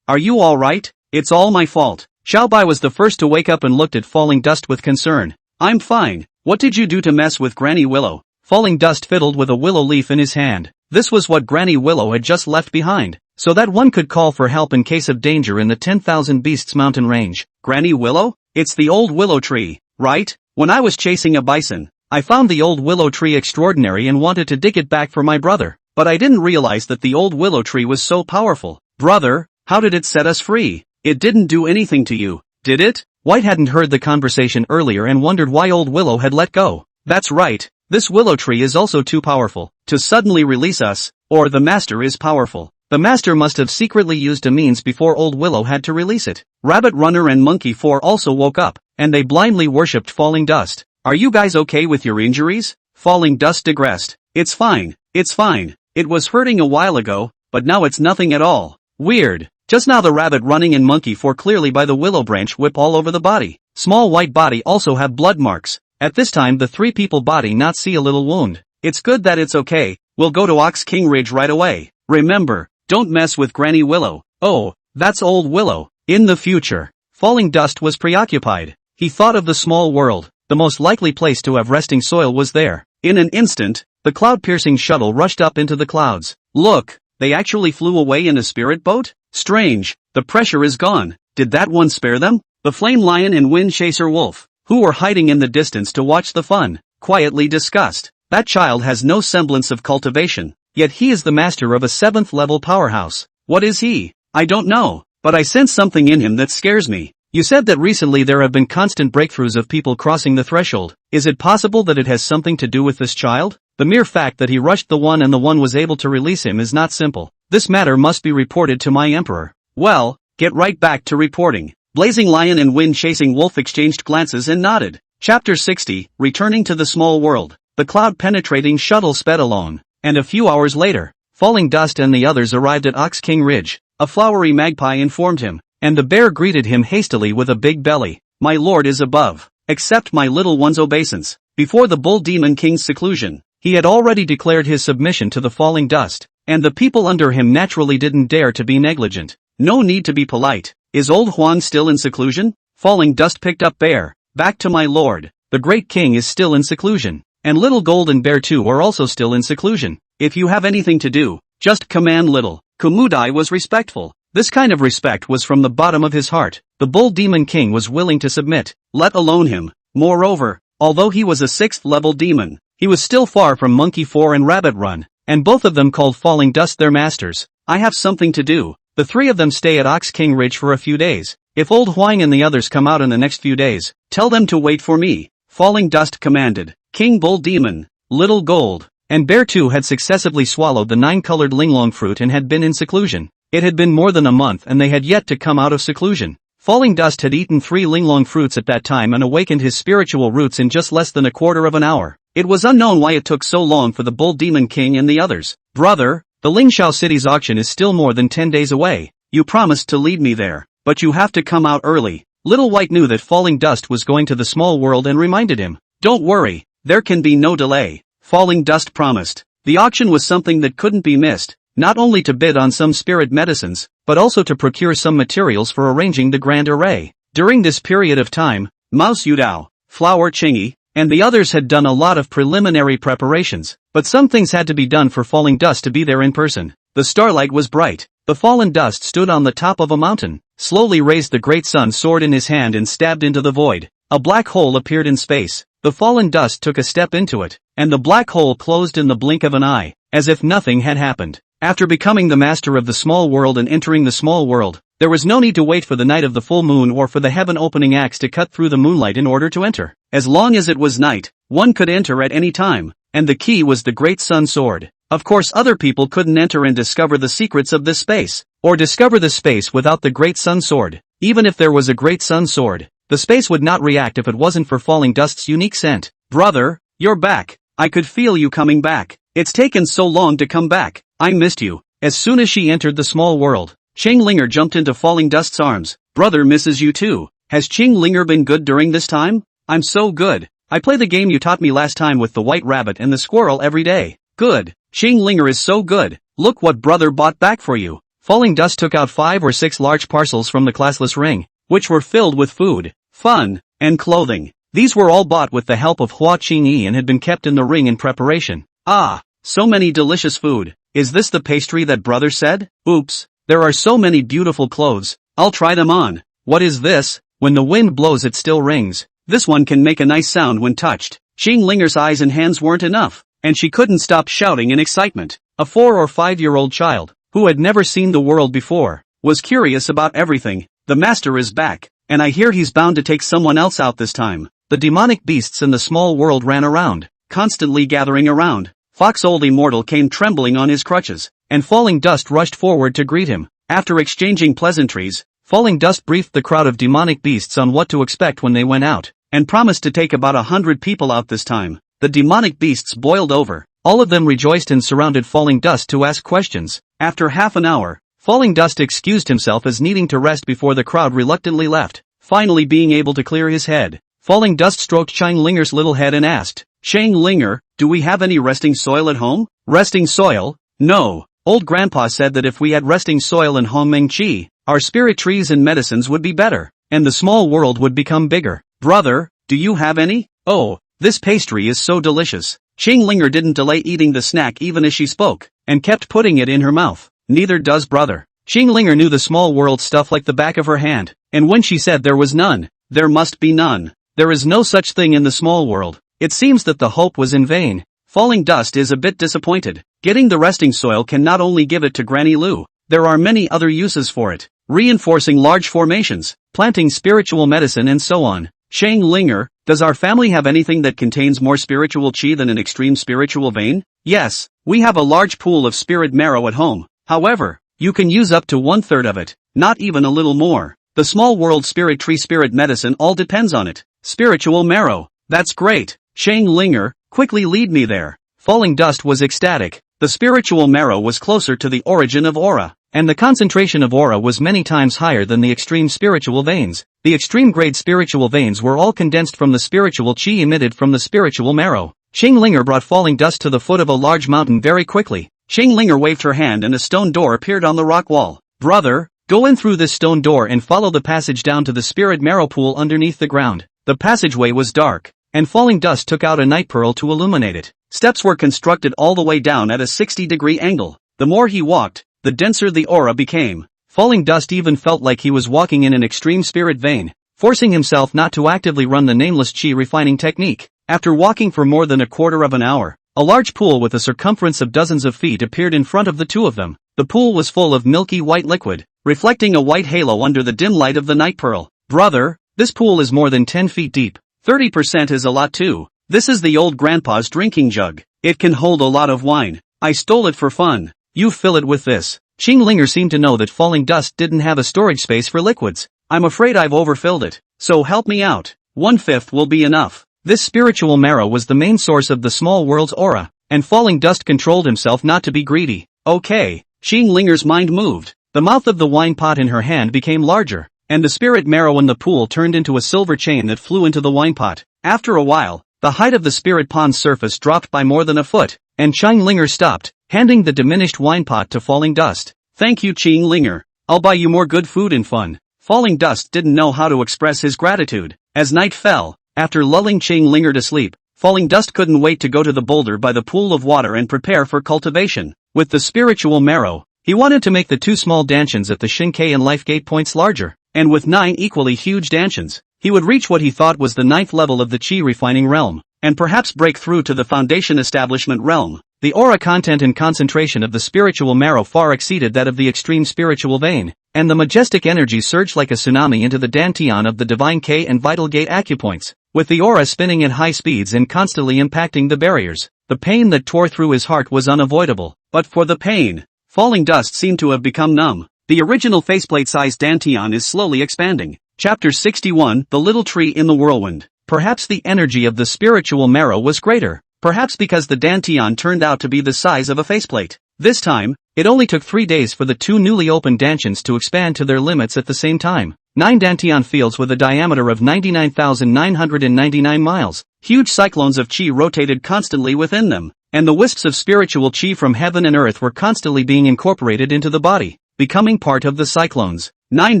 are you alright? It's all my fault. Xiao Bai was the first to wake up and looked at Falling Dust with concern. I'm fine. What did you do to mess with Granny Willow? Falling Dust fiddled with a willow leaf in his hand. This was what Granny Willow had just left behind, so that one could call for help in case of danger in the 10,000 Beasts mountain range. Granny Willow? It's the old willow tree, right? When I was chasing a bison, I found the old willow tree extraordinary and wanted to dig it back for my brother, but I didn't realize that the old willow tree was so powerful. Brother, how did it set us free? It didn't do anything to you, did it? White hadn't heard the conversation earlier and wondered why old Willow had let go. That's right, this willow tree is also too powerful to suddenly release us, or the master is powerful. The master must have secretly used a means before old Willow had to release it. Rabbit Runner and Monkey 4 also woke up, and they blindly worshipped Falling Dust. Are you guys okay with your injuries? Falling dust digressed. It's fine. It's fine. It was hurting a while ago, but now it's nothing at all. Weird. Just now the rabbit running in monkey 4 clearly by the willow branch whip all over the body. Small white body also have blood marks. At this time the 3 people body not see a little wound. It's good that it's okay. We'll go to Ox King Ridge right away. Remember, don't mess with Granny Willow. Oh, that's old Willow. In the future, Falling Dust was preoccupied. He thought of the small world. The most likely place to have resting soil was there. In an instant, the cloud-piercing shuttle rushed up into the clouds. Look, they actually flew away in a spirit boat? Strange, the pressure is gone. Did that one spare them? The flame lion and wind chaser wolf, who were hiding in the distance to watch the fun, quietly discussed. That child has no semblance of cultivation, yet he is the master of a 7th level powerhouse. What is he? I don't know, but I sense something in him that scares me. You said that recently there have been constant breakthroughs of people crossing the threshold. Is it possible that it has something to do with this child? The mere fact that he rushed the one and the one was able to release him is not simple. This matter must be reported to my emperor. Well, get right back to reporting. Blazing lion and wind chasing wolf exchanged glances and nodded. Chapter 60, Returning to the Small World. The cloud-penetrating shuttle sped along, and a few hours later, Falling Dust and the others arrived at Ox King Ridge. A flowery magpie informed him, and the bear greeted him hastily with a big belly. My lord is above. Accept my little one's obeisance. Before the bull demon king's seclusion, he had already declared his submission to the Falling Dust, and the people under him naturally didn't dare to be negligent. No need to be polite. Is old Juan still in seclusion? Falling Dust picked up bear. Back to my lord. The great king is still in seclusion. And little golden bear too are also still in seclusion. If you have anything to do, just command little. Kumudai was respectful. This kind of respect was from the bottom of his heart. The bull demon king was willing to submit, let alone him. Moreover, although he was a 6th level demon, he was still far from Monkey 4 and Rabbit Run, and both of them called Falling Dust their masters. I have something to do. The 3 of them stay at Ox King Ridge for a few days. If old Huang and the others come out in the next few days, tell them to wait for me. Falling Dust commanded. King Bull Demon, Little Gold, and Bear 2 had successively swallowed the 9-colored linglong fruit and had been in seclusion. It had been more than a month and they had yet to come out of seclusion. Falling Dust had eaten 3 linglong fruits at that time and awakened his spiritual roots in just less than a quarter of an hour. It was unknown why it took so long for the Bull Demon King and the others. Brother, the Lingxiao City's auction is still more than 10 days away. You promised to lead me there, but you have to come out early. Little White knew that Falling Dust was going to the small world and reminded him. Don't worry, there can be no delay. Falling Dust promised. The auction was something that couldn't be missed, not only to bid on some spirit medicines, but also to procure some materials for arranging the grand array. During this period of time, Mouse Yudao, Flower Chingy, and the others had done a lot of preliminary preparations, but some things had to be done for Falling Dust to be there in person. The starlight was bright. The Fallen Dust stood on the top of a mountain, slowly raised the great sun sword in his hand and stabbed into the void. A black hole appeared in space. The Fallen Dust took a step into it, and the black hole closed in the blink of an eye, as if nothing had happened. After becoming the master of the small world and entering the small world, there was no need to wait for the night of the full moon or for the heaven-opening axe to cut through the moonlight in order to enter. As long as it was night, one could enter at any time, and the key was the great sun sword. Of course other people couldn't enter and discover the secrets of this space, or discover the space without the great sun sword. Even if there was a great sun sword, the space would not react if it wasn't for Falling Dust's unique scent. Brother, you're back. I could feel you coming back. It's taken so long to come back. I missed you. As soon as she entered the small world, Ching Linger jumped into Falling Dust's arms. Brother misses you too. Has Ching Linger been good during this time? I'm so good. I play the game you taught me last time with the white rabbit and the squirrel every day. Good. Ching Linger is so good. Look what brother bought back for you. Falling Dust took out 5 or 6 large parcels from the classless ring, which were filled with food, fun, and clothing. These were all bought with the help of Hua Qingyi and had been kept in the ring in preparation. Ah, so many delicious food. Is this the pastry that brother said? Oops, there are so many beautiful clothes. I'll try them on. What is this? When the wind blows it still rings. This one can make a nice sound when touched. Ching Linger's eyes and hands weren't enough, and she couldn't stop shouting in excitement. A 4 or 5-year-old child, who had never seen the world before, was curious about everything. The master is back, and I hear he's bound to take someone else out this time. The demonic beasts in the small world ran around, constantly gathering around. Fox Old Immortal came trembling on his crutches, and Falling Dust rushed forward to greet him. After exchanging pleasantries, Falling Dust briefed the crowd of demonic beasts on what to expect when they went out, and promised to take about 100 people out this time. the demonic beasts boiled over. All of them rejoiced and surrounded Falling Dust to ask questions. After half an hour, Falling Dust excused himself as needing to rest before the crowd reluctantly left. Finally being able to clear his head, Falling Dust stroked Shang Linger's little head and asked, "Shang Linger, do we have any resting soil at home?" "Resting soil? No. Old Grandpa said that if we had resting soil in Hong Meng Chi, our spirit trees and medicines would be better, and the small world would become bigger." "Brother, do you have any?" "Oh, this pastry is so delicious." Shang Linger didn't delay eating the snack even as she spoke, and kept putting it in her mouth. "Neither does brother." Shang Linger knew the small world stuff like the back of her hand, and when she said there was none, there must be none. There is no such thing in the small world. It seems that the hope was in vain. Falling Dust is a bit disappointed. Getting the resting soil can not only give it to Granny Lu, there are many other uses for it. Reinforcing large formations, planting spiritual medicine and so on. Shang Linger, does our family have anything that contains more spiritual chi than an extreme spiritual vein? Yes, we have a large pool of spirit marrow at home. However, you can use up to 1/3 of it, not even a little more. The small world spirit tree spirit medicine all depends on it. Spiritual marrow. That's great. Shang Linger, quickly lead me there. Falling Dust was ecstatic. The spiritual marrow was closer to the origin of aura, and the concentration of aura was many times higher than the extreme spiritual veins. The extreme grade spiritual veins were all condensed from the spiritual chi emitted from the spiritual marrow. Shang Linger brought Falling Dust to the foot of a large mountain very quickly. Shang Linger waved her hand and a stone door appeared on the rock wall. "Brother, go in through this stone door and follow the passage down to the spirit marrow pool underneath the ground." The passageway was dark, and Falling Dust took out a night pearl to illuminate it. Steps were constructed all the way down at a 60-degree angle. The more he walked, the denser the aura became. Falling Dust even felt like he was walking in an extreme spirit vein, forcing himself not to actively run the nameless chi refining technique. After walking for more than a quarter of an hour, a large pool with a circumference of dozens of feet appeared in front of the two of them. The pool was full of milky white liquid, reflecting a white halo under the dim light of the night pearl. "Brother, this pool is more than 10 feet deep. 30% is a lot too. This is the old grandpa's drinking jug. It can hold a lot of wine. I stole it for fun. You fill it with this." Shang Linger seemed to know that Falling Dust didn't have a storage space for liquids. "I'm afraid I've overfilled it, so help me out. 1/5 will be enough." This spiritual marrow was the main source of the small world's aura, and Falling Dust controlled himself not to be greedy. "Okay." Shang Linger's mind moved. The mouth of the wine pot in her hand became larger, and the spirit marrow in the pool turned into a silver chain that flew into the wine pot. After a while, the height of the spirit pond's surface dropped by more than a foot, and Shang Linger stopped, handing the diminished wine pot to Falling Dust. "Thank you, Shang Linger. I'll buy you more good food and fun." Falling Dust didn't know how to express his gratitude. As night fell, after lulling Shang Linger to sleep, Falling Dust couldn't wait to go to the boulder by the pool of water and prepare for cultivation. With the spiritual marrow, he wanted to make the two small dantions at the Shinkei and Life Gate points larger, and with 9 equally huge dantions, he would reach what he thought was the 9th level of the chi refining realm, and perhaps break through to the foundation establishment realm. The aura content and concentration of the spiritual marrow far exceeded that of the extreme spiritual vein, and the majestic energy surged like a tsunami into the dantian of the divine K and vital gate acupoints, with the aura spinning at high speeds and constantly impacting the barriers. The pain that tore through his heart was unavoidable, but for the pain, Falling Dust seemed to have become numb. The original faceplate-sized dantian is slowly expanding. Chapter 61, The Little Tree in the Whirlwind. Perhaps the energy of the spiritual marrow was greater. Perhaps because the dantian turned out to be the size of a faceplate. This time, it only took 3 days for the two newly opened dantions to expand to their limits at the same time. 9 dantian fields with a diameter of 99,999 miles. Huge cyclones of chi rotated constantly within them, and the wisps of spiritual chi from heaven and earth were constantly being incorporated into the body, becoming part of the cyclones. 9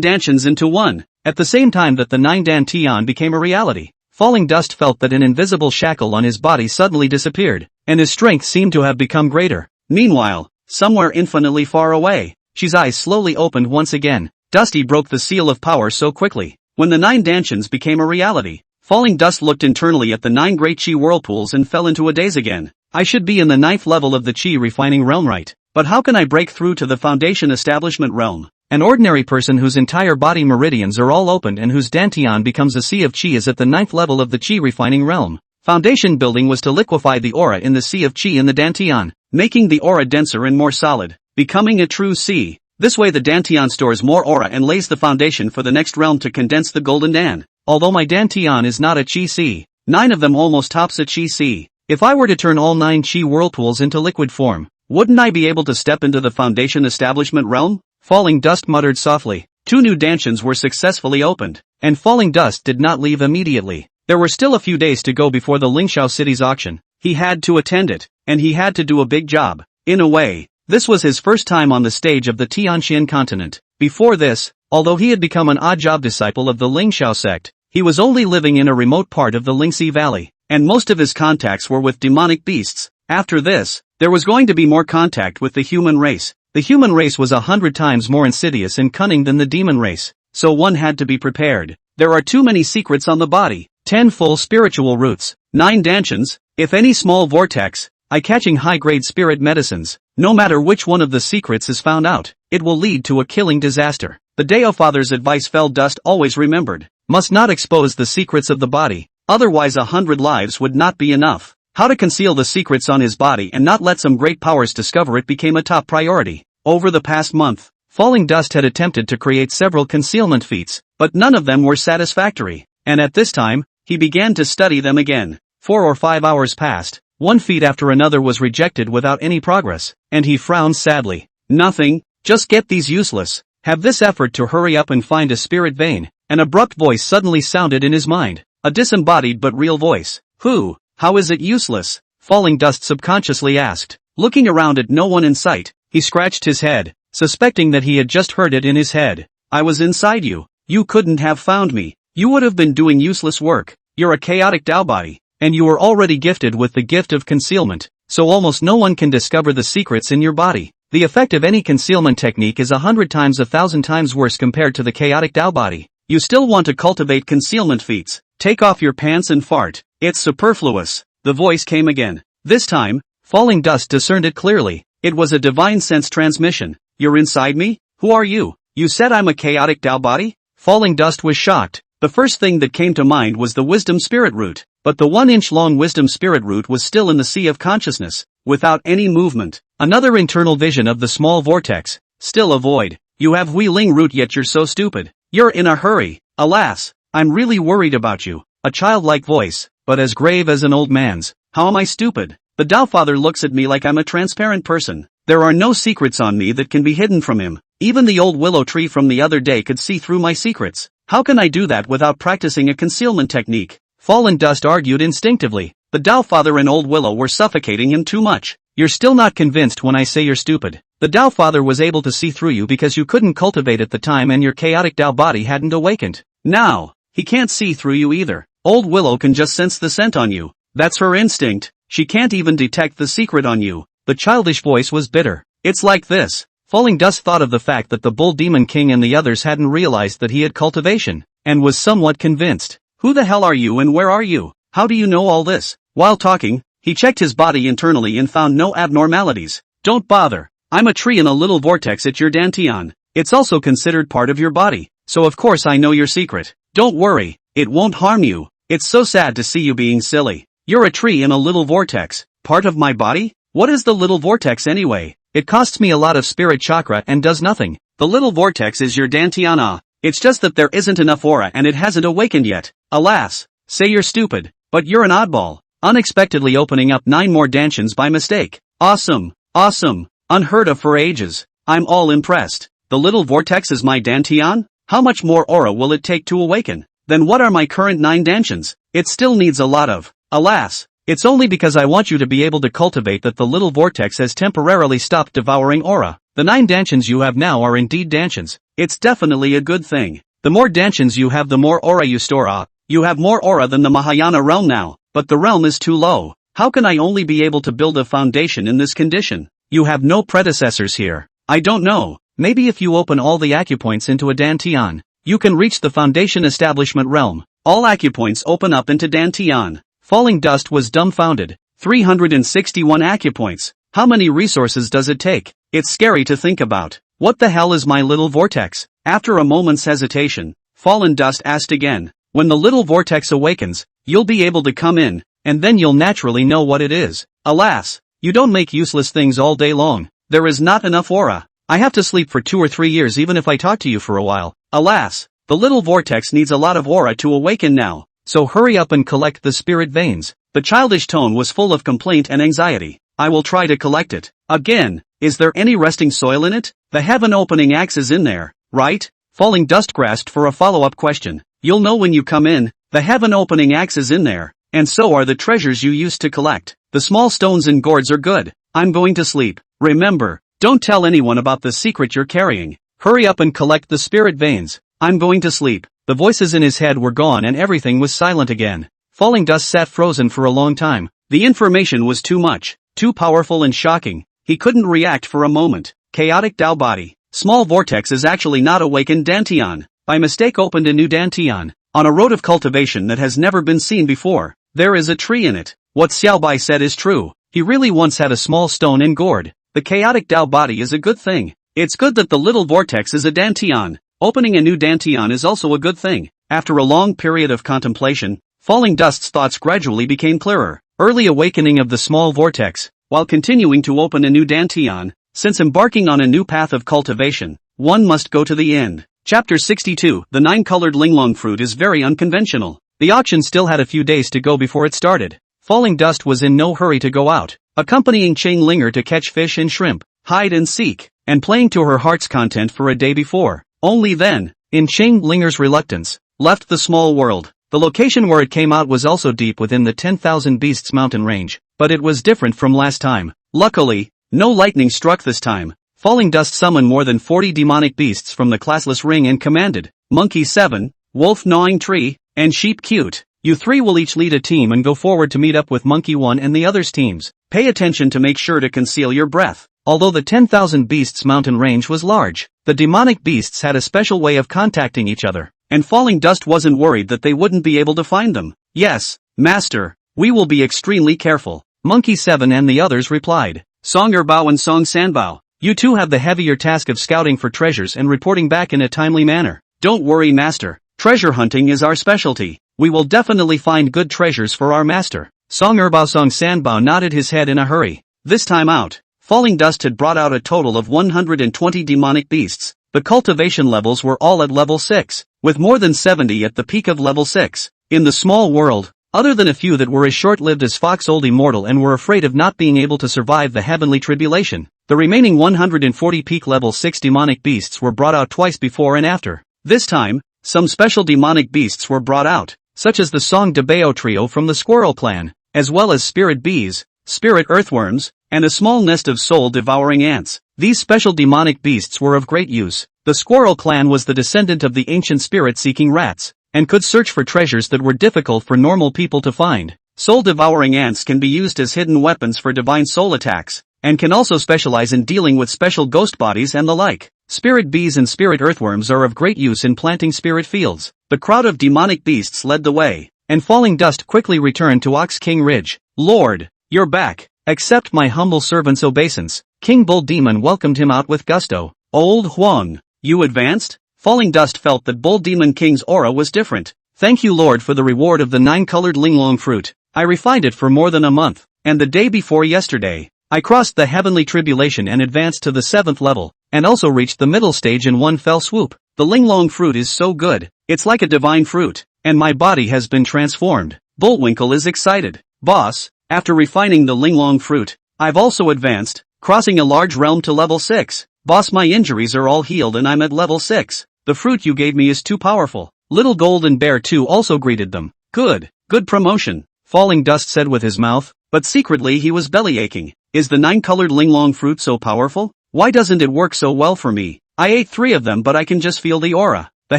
dantions into one. At the same time that the 9 dantian became a reality, Falling Dust felt that an invisible shackle on his body suddenly disappeared, and his strength seemed to have become greater. Meanwhile, somewhere infinitely far away, Shi's eyes slowly opened once again. Dusty broke the seal of power so quickly. When the 9 dantions became a reality, Falling Dust looked internally at the 9 great chi whirlpools and fell into a daze again. I should be in the 9th level of the chi refining realm, right? But how can I break through to the foundation establishment realm? An ordinary person whose entire body meridians are all opened and whose dantian becomes a sea of chi is at the 9th level of the chi refining realm. Foundation building was to liquefy the aura in the sea of chi in the dantian, making the aura denser and more solid, becoming a true sea. This way the dantian stores more aura and lays the foundation for the next realm to condense the golden dan. Although my dantian is not a chi sea, 9 of them almost tops a chi sea. If I were to turn all 9 chi whirlpools into liquid form, wouldn't I be able to step into the foundation establishment realm? Falling Dust muttered softly. 2 new dantions were successfully opened, and Falling Dust did not leave immediately. There were still a few days to go before the Lingxiao city's auction. He had to attend it, and he had to do a big job. In a way, this was his first time on the stage of the Tianxian continent. Before this, although he had become an odd-job disciple of the Lingxiao sect, he was only living in a remote part of the Lingxi Valley, and most of his contacts were with demonic beasts. After this, there was going to be more contact with the human race. The human race was 100 times more insidious and cunning than the demon race, so one had to be prepared. There are too many secrets on the body. 10 full spiritual roots, 9 dantions, if any small vortex, eye-catching high-grade spirit medicines. No matter which one of the secrets is found out, it will lead to a killing disaster. The Dao Father's advice Fell Dust always remembered. Must not expose the secrets of the body, otherwise 100 lives would not be enough. How to conceal the secrets on his body and not let some great powers discover it became a top priority. Over the past month, Falling Dust had attempted to create several concealment feats, but none of them were satisfactory, and at this time, he began to study them again. 4 or 5 hours passed, one feat after another was rejected without any progress, and he frowned sadly. Nothing, just get these useless. Have this effort to hurry up and find a spirit vein. An abrupt voice suddenly sounded in his mind, a disembodied but real voice. Who? How is it useless? Falling Dust subconsciously asked. Looking around at no one in sight, he scratched his head, suspecting that he had just heard it in his head. I was inside you. You couldn't have found me. You would have been doing useless work. You're a chaotic Dao body, and you are already gifted with the gift of concealment, so almost no one can discover the secrets in your body. The effect of any concealment technique is 100 times 1,000 times worse compared to the chaotic Dao body. You still want to cultivate concealment feats. Take off your pants and fart. It's superfluous. The voice came again. This time, Falling Dust discerned it clearly. It was a divine sense transmission. You're inside me? Who are you? You said I'm a chaotic Dao body? Falling Dust was shocked. The first thing that came to mind was the wisdom spirit root, but the 1-inch-long wisdom spirit root was still in the sea of consciousness, without any movement. Another internal vision of the small vortex, still a void. You have Wei Ling root yet you're so stupid. You're in a hurry. Alas, I'm really worried about you. A childlike voice, but as grave as an old man's. How am I stupid? The Dao Father looks at me like I'm a transparent person. There are no secrets on me that can be hidden from him. Even the old willow tree from the other day could see through my secrets. How can I do that without practicing a concealment technique? Fallen Dust argued instinctively. The Dao Father and old willow were suffocating him too much. You're still not convinced when I say you're stupid. The Dao Father was able to see through you because you couldn't cultivate at the time and your chaotic Dao body hadn't awakened. Now, he can't see through you either. Old willow can just sense the scent on you. That's her instinct. She can't even detect the secret on you. The childish voice was bitter. It's like this. Falling Dust thought of the fact that the Bull Demon King and the others hadn't realized that he had cultivation, and was somewhat convinced. Who the hell are you and where are you? How do you know all this? While talking, he checked his body internally and found no abnormalities. Don't bother. I'm a tree in a little vortex at your dantian. It's also considered part of your body, so of course I know your secret. Don't worry, it won't harm you. It's so sad to see you being silly. You're a tree in a little vortex. Part of my body? What is the little vortex anyway? It costs me a lot of spirit chakra and does nothing. The little vortex is your dantiana. It's just that there isn't enough aura and it hasn't awakened yet. Alas. Say you're stupid, but you're an oddball. Unexpectedly opening up 9 more dantions by mistake. Awesome. Awesome. Unheard of for ages. I'm all impressed. The little vortex is my dantian? How much more aura will it take to awaken? Then what are my current 9 dantions? It still needs a lot of. Alas. It's only because I want you to be able to cultivate that the little vortex has temporarily stopped devouring aura. The 9 dantions you have now are indeed dantions. It's definitely a good thing. The more dantions you have the more aura you store. You have more aura than the Mahayana realm now, but the realm is too low. How can I only be able to build a foundation in this condition? You have no predecessors here. I don't know. Maybe if you open all the acupoints into a dantian, you can reach the foundation establishment realm. All acupoints open up into dantian. Falling Dust was dumbfounded. 361 acupoints. How many resources does it take? It's scary to think about. What the hell is my little vortex? After a moment's hesitation, Fallen Dust asked again. When the little vortex awakens, you'll be able to come in, and then you'll naturally know what it is. Alas, you don't make useless things all day long. There is not enough aura. I have to sleep for 2 or 3 years even if I talk to you for a while. Alas, the little vortex needs a lot of aura to awaken now. So hurry up and collect the spirit veins. The childish tone was full of complaint and anxiety. I will try to collect it. Again, is there any resting soil in it? The heaven-opening axe is in there, right? Falling Dust grasped for a follow-up question. You'll know when you come in. The heaven-opening axe is in there, and so are the treasures you used to collect. The small stones and gourds are good. I'm going to sleep. Remember, don't tell anyone about the secret you're carrying. Hurry up and collect the spirit veins. I'm going to sleep. The voices in his head were gone and everything was silent again. Falling Dust sat frozen for a long time. The information was too much, too powerful and shocking. He couldn't react for a moment. Chaotic Tao body. Small vortex is actually not awakened dantion. By mistake opened a new dantion. On a road of cultivation that has never been seen before. There is a tree in it. What Xiaobai said is true. He really once had a small stone and gourd. The chaotic Tao body is a good thing. It's good that the little vortex is a dantion. Opening a new dantion is also a good thing. After a long period of contemplation, Falling Dust's thoughts gradually became clearer. Early awakening of the small vortex, while continuing to open a new dantion. Since embarking on a new path of cultivation, one must go to the end. Chapter 62. The 9-colored linglong fruit is very unconventional. The auction still had a few days to go before it started. Falling Dust was in no hurry to go out, accompanying Chang Linger to catch fish and shrimp, hide and seek, and playing to her heart's content for a day before. Only then, in Chang Linger's reluctance, left the small world. The location where it came out was also deep within the 10,000 Beasts mountain range, but it was different from last time. Luckily, no lightning struck this time. Falling Dust summoned more than 40 demonic beasts from the classless ring and commanded, Monkey 7, Wolf Gnawing Tree, and Sheep Cute. You three will each lead a team and go forward to meet up with Monkey 1 and the others' teams. Pay attention to make sure to conceal your breath. Although the 10,000 Beasts mountain range was large, the demonic beasts had a special way of contacting each other, and Falling Dust wasn't worried that they wouldn't be able to find them. Yes, Master, we will be extremely careful. Monkey 7 and the others replied. Song Erbao and Song Sanbao, you two have the heavier task of scouting for treasures and reporting back in a timely manner. Don't worry, Master. Treasure hunting is our specialty. We will definitely find good treasures for our master. Song Erbao Song Sanbao nodded his head in a hurry. This time out, Falling Dust had brought out a total of 120 demonic beasts. The cultivation levels were all at level 6, with more than 70 at the peak of level 6. In the small world, other than a few that were as short-lived as Fox Old Immortal and were afraid of not being able to survive the heavenly tribulation, the remaining 140 peak level 6 demonic beasts were brought out twice before and after. This time, some special demonic beasts were brought out, such as the Song de Bao trio from the Squirrel clan, as well as spirit bees, spirit earthworms, and a small nest of soul-devouring ants. These special demonic beasts were of great use. The Squirrel clan was the descendant of the ancient spirit-seeking rats, and could search for treasures that were difficult for normal people to find. Soul-devouring ants can be used as hidden weapons for divine soul attacks, and can also specialize in dealing with special ghost bodies and the like. Spirit bees and spirit earthworms are of great use in planting spirit fields. The crowd of demonic beasts led the way, and Falling Dust quickly returned to Ox King Ridge. Lord, you're back. Accept my humble servant's obeisance. King Bull Demon welcomed him out with gusto. Old Huang, you advanced? Falling Dust felt that Bull Demon King's aura was different. Thank you, Lord, for the reward of the 9-colored linglong fruit. I refined it for more than a month, and the day before yesterday, I crossed the heavenly tribulation and advanced to the 7th level, and also reached the middle stage in one fell swoop. The linglong fruit is so good, it's like a divine fruit, and my body has been transformed. Bullwinkle is excited. Boss, after refining the linglong fruit, I've also advanced, crossing a large realm to level 6. Boss, my injuries are all healed and I'm at level 6. The fruit you gave me is too powerful. Little Golden Bear too also greeted them. Good promotion, Falling Dust said with his mouth, but secretly he was belly aching. Is the 9-colored linglong fruit so powerful? Why doesn't it work so well for me? I ate 3 of them but I can just feel the aura. The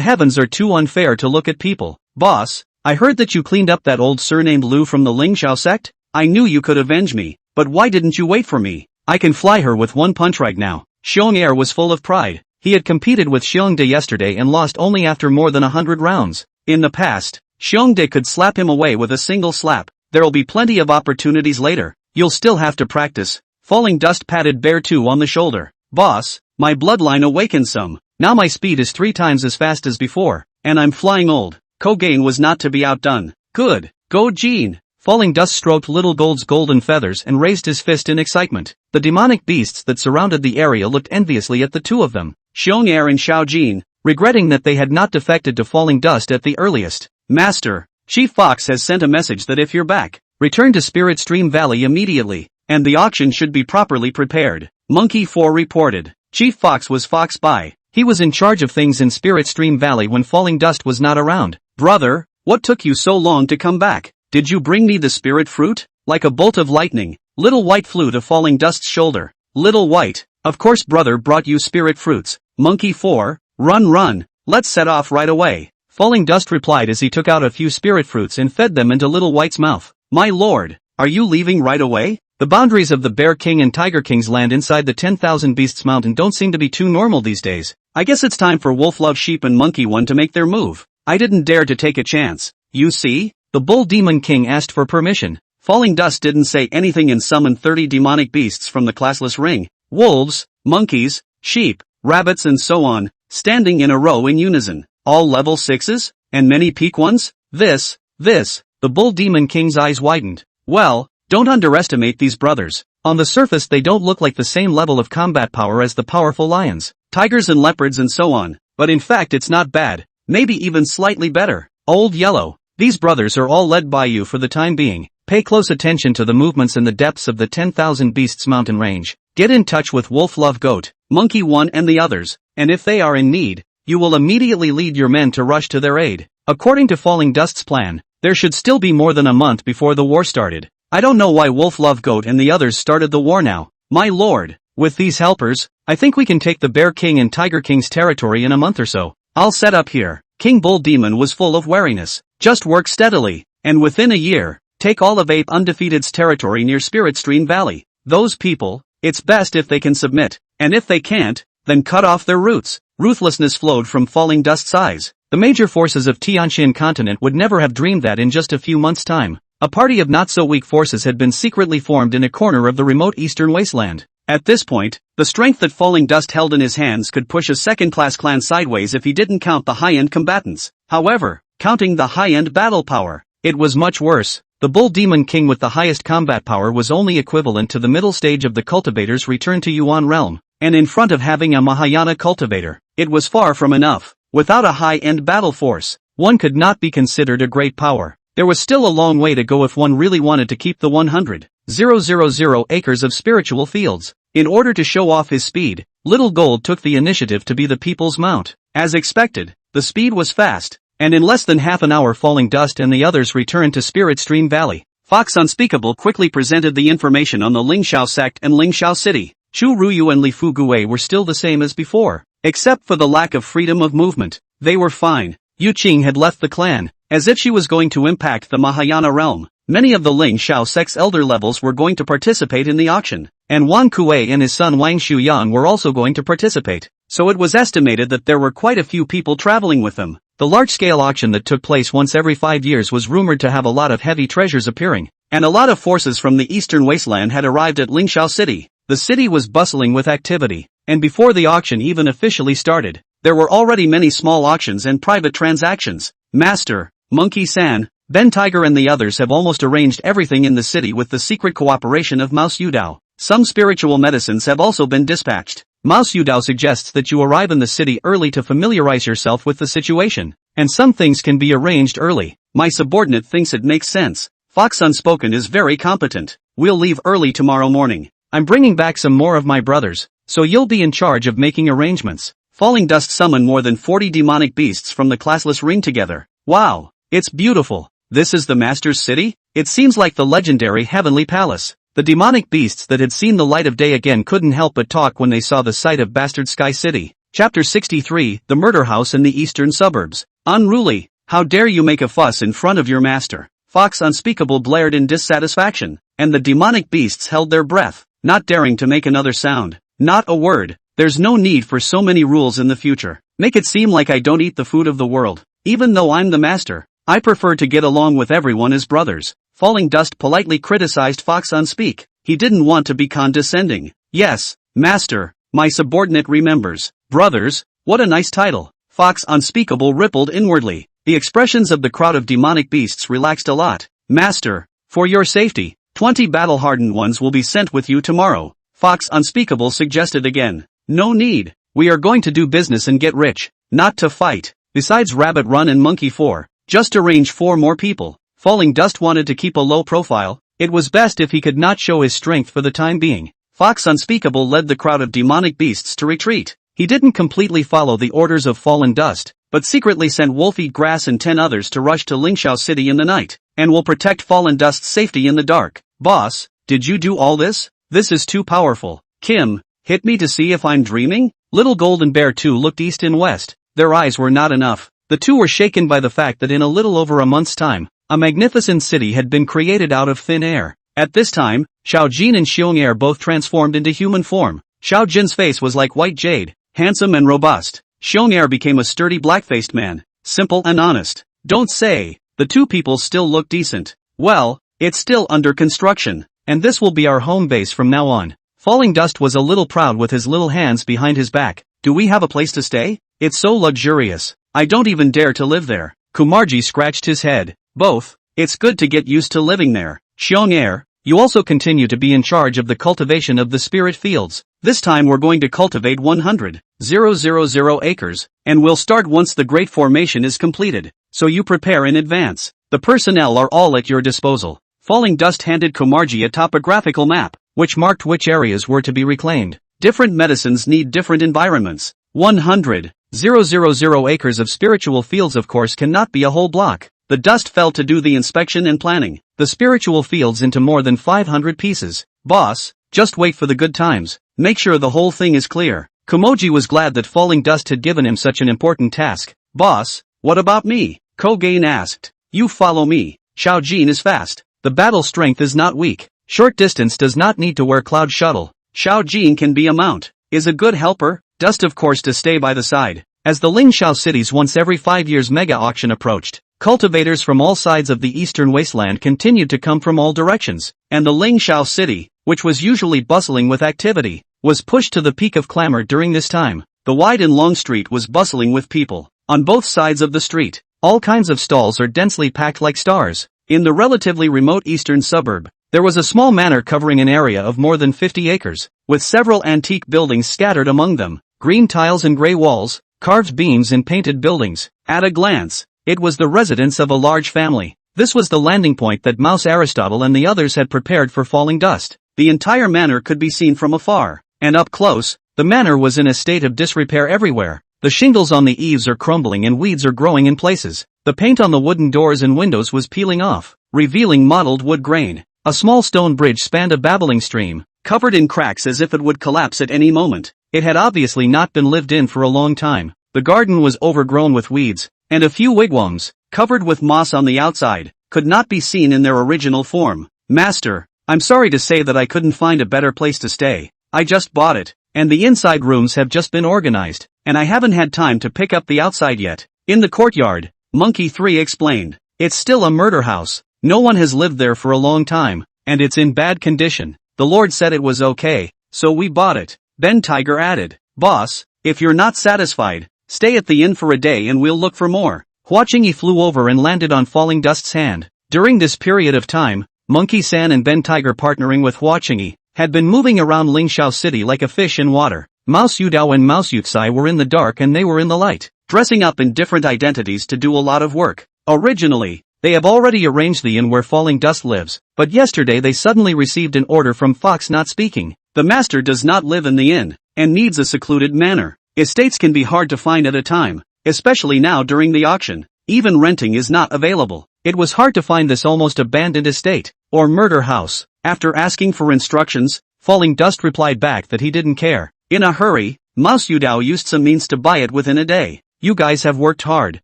heavens are too unfair to look at people. Boss, I heard that you cleaned up that old sir named Lu from the Ling Xiao sect? I knew you could avenge me, but why didn't you wait for me? I can fly her with one punch right now. Xiong Air was full of pride. He had competed with Xiongde yesterday and lost only after more than 100 rounds. In the past, Xiongde could slap him away with a single slap. There'll be plenty of opportunities later. You'll still have to practice. Falling Dust patted Bear 2 on the shoulder. Boss, my bloodline awakened some. Now my speed is 3 times as fast as before, and I'm flying old. Kogain was not to be outdone. Good. Go Jean. Falling Dust stroked Little Gold's golden feathers and raised his fist in excitement. The demonic beasts that surrounded the area looked enviously at the two of them. Xiong Air and Xiao Jin, regretting that they had not defected to Falling Dust at the earliest. Master, Chief Fox has sent a message that if you're back, return to Spirit Stream Valley immediately, and the auction should be properly prepared. Monkey 4 reported. Chief Fox was Fox by. He was in charge of things in Spirit Stream Valley when Falling Dust was not around. Brother, what took you so long to come back? Did you bring me the spirit fruit? Like a bolt of lightning, Little White flew to Falling Dust's shoulder. Little White, of course brother brought you spirit fruits. Monkey 4, run, let's set off right away. Falling Dust replied as he took out a few spirit fruits and fed them into Little White's mouth. My lord, are you leaving right away? The boundaries of the Bear King and Tiger King's land inside the 10,000 Beasts Mountain don't seem to be too normal these days. I guess it's time for Wolf Love Sheep and Monkey 1 to make their move. I didn't dare to take a chance. You see? The Bull Demon King asked for permission. Falling Dust didn't say anything and summoned 30 demonic beasts from the classless ring. Wolves, monkeys, sheep, rabbits and so on, standing in a row in unison. All level 6s? And many peak ones? This. The Bull Demon King's eyes widened. Well, don't underestimate these brothers. On the surface they don't look like the same level of combat power as the powerful lions, tigers and leopards and so on, but in fact it's not bad, maybe even slightly better. Old Yellow, these brothers are all led by you for the time being. Pay close attention to the movements in the depths of the 10,000 Beasts Mountain range. Get in touch with Wolf Love Goat, Monkey 1 and the others, and if they are in need, you will immediately lead your men to rush to their aid. According to Falling Dust's plan, there should still be more than a month before the war started. I don't know why Wolf Love Goat and the others started the war now. My lord, with these helpers, I think we can take the Bear King and Tiger King's territory in a month or so. I'll set up here. King Bull Demon was full of wariness. Just work steadily, and within a year, take all of Ape Undefeated's territory near Spirit Stream Valley. Those people, it's best if they can submit, and if they can't, then cut off their roots. Ruthlessness flowed from Falling Dust's eyes. The major forces of Tianqian continent would never have dreamed that in just a few months' time, a party of not-so-weak forces had been secretly formed in a corner of the remote eastern wasteland. At this point, the strength that Falling Dust held in his hands could push a second-class clan sideways if he didn't count the high-end combatants. However, counting the high-end battle power, it was much worse. The Bull Demon King with the highest combat power was only equivalent to the middle stage of the cultivator's return to Yuan realm, and in front of having a Mahayana cultivator, it was far from enough. Without a high-end battle force, one could not be considered a great power. There was still a long way to go if one really wanted to keep the 100,000 acres of spiritual fields. In order to show off his speed, Little Gold took the initiative to be the people's mount. As expected, the speed was fast, and in less than half an hour Falling Dust and the others returned to Spirit Stream Valley. Fox Unspeakable quickly presented the information on the Lingxiao sect and Lingxiao city. Chu Ruyu and Li Fu Gui were still the same as before, except for the lack of freedom of movement. They were fine. Yu Qing had left the clan, as if she was going to impact the Mahayana realm. Many of the Ling Xiao sect's elder levels were going to participate in the auction, and Wan Kuei and his son Wang Shuyang were also going to participate. So it was estimated that there were quite a few people traveling with them. The large-scale auction that took place once every 5 years was rumored to have a lot of heavy treasures appearing, and a lot of forces from the eastern wasteland had arrived at Lingxiao city. The city was bustling with activity, and before the auction even officially started, there were already many small auctions and private transactions. Master, Monkey-san, Ben Tiger and the others have almost arranged everything in the city with the secret cooperation of Mouse Yudao. Some spiritual medicines have also been dispatched. Mouse Yudao suggests that you arrive in the city early to familiarize yourself with the situation, and some things can be arranged early. My subordinate thinks it makes sense. Fox Unspoken is very competent. We'll leave early tomorrow morning. I'm bringing back some more of my brothers, so you'll be in charge of making arrangements. Falling Dust summoned more than 40 demonic beasts from the classless ring together. Wow, it's beautiful. This is the Master's city? It seems like the legendary Heavenly Palace. The demonic beasts that had seen the light of day again couldn't help but talk when they saw the sight of Bastard Sky City. Chapter 63, The Murder House in the Eastern Suburbs. Unruly, how dare you make a fuss in front of your master? Fox Unspeakable blared in dissatisfaction, and the demonic beasts held their breath, not daring to make another sound. Not a word. There's no need for so many rules in the future. Make it seem like I don't eat the food of the world. Even though I'm the master, I prefer to get along with everyone as brothers. Falling Dust politely criticized Fox Unspeak. He didn't want to be condescending. Yes, master, my subordinate remembers. Brothers, what a nice title. Fox Unspeakable rippled inwardly. The expressions of the crowd of demonic beasts relaxed a lot. Master, for your safety, 20 battle-hardened ones will be sent with you tomorrow. Fox Unspeakable suggested again. No need. We are going to do business and get rich, not to fight. Besides Rabbit Run and Monkey 4, just arrange 4 more people. Falling Dust wanted to keep a low profile. It was best if he could not show his strength for the time being. Fox Unspeakable led the crowd of demonic beasts to retreat. He didn't completely follow the orders of Fallen Dust, but secretly sent Wolf-Eat Grass and 10 others to rush to Lingxiao City in the night, and will protect Fallen Dust's safety in the dark. Boss, did you do all this? This is too powerful. Kim, hit me to see if I'm dreaming? Little Golden Bear too looked east and west. Their eyes were not enough. The two were shaken by the fact that in a little over a month's time, a magnificent city had been created out of thin air. At this time, Xiao Jin and Xiong'er both transformed into human form. Xiao Jin's face was like white jade, handsome and robust. Xiong'er became a sturdy black-faced man, simple and honest. Don't say. The two people still look decent. Well, it's still under construction, and this will be our home base from now on. Falling Dust was a little proud with his little hands behind his back. Do we have a place to stay? It's so luxurious. I don't even dare to live there. Kumarji scratched his head. Both. It's good to get used to living there. Xiong'er, you also continue to be in charge of the cultivation of the spirit fields. This time we're going to cultivate 100,000 acres, and we'll start once the Great Formation is completed, so you prepare in advance. The personnel are all at your disposal. Falling Dust handed Kumarji a topographical map, which marked which areas were to be reclaimed. Different medicines need different environments. 100,000 acres of spiritual fields of course cannot be a whole block. The dust fell to do the inspection and planning the spiritual fields into more than 500 pieces. Boss, just wait for the good times. Make sure the whole thing is clear. Kumoji was glad that Falling Dust had given him such an important task. Boss, what about me? Kogain asked. You follow me. Xiao Jin is fast. The battle strength is not weak. Short distance does not need to wear cloud shuttle. Xiao Jin can be a mount. Is a good helper. Dust of course to stay by the side. As the Lingxiao city's once every 5 years mega auction approached, cultivators from all sides of the eastern wasteland continued to come from all directions, and the Lingxiao city, which was usually bustling with activity, was pushed to the peak of clamor during this time. The wide and long street was bustling with people. On both sides of the street, all kinds of stalls are densely packed like stars. In the relatively remote eastern suburb, there was a small manor covering an area of more than 50 acres, with several antique buildings scattered among them, green tiles and gray walls, carved beams and painted buildings. At a glance, it was the residence of a large family. This was the landing point that Mouse Aristotle and the others had prepared for Falling Dust. The entire manor could be seen from afar, and up close, the manor was in a state of disrepair everywhere. The shingles on the eaves are crumbling and weeds are growing in places. The paint on the wooden doors and windows was peeling off, revealing mottled wood grain. A small stone bridge spanned a babbling stream, covered in cracks as if it would collapse at any moment. It had obviously not been lived in for a long time. The garden was overgrown with weeds, and a few wigwams, covered with moss on the outside, could not be seen in their original form. Master, I'm sorry to say that I couldn't find a better place to stay. I just bought it, and the inside rooms have just been organized, and I haven't had time to pick up the outside yet. In the courtyard, Monkey 3 explained. It's still a murder house. No one has lived there for a long time, and it's in bad condition. The Lord said it was okay, so we bought it. Then Tiger added, Boss, if you're not satisfied, stay at the inn for a day and we'll look for more. Huachingi flew over and landed on Falling Dust's hand. During this period of time, Monkey-san and Ben Tiger partnering with Huachingi, had been moving around Lingxiao City like a fish in water. Mouse Yudao and Mouse Yutsai were in the dark and they were in the light, dressing up in different identities to do a lot of work. Originally, they have already arranged the inn where Falling Dust lives, but yesterday they suddenly received an order from Fox not speaking. The master does not live in the inn, and needs a secluded manor. Estates can be hard to find at a time, especially now during the auction. Even renting is not available. It was hard to find this almost abandoned estate, or murder house. After asking for instructions, Falling Dust replied back that he didn't care. In a hurry, Mouse Yudao used some means to buy it within a day. You guys have worked hard.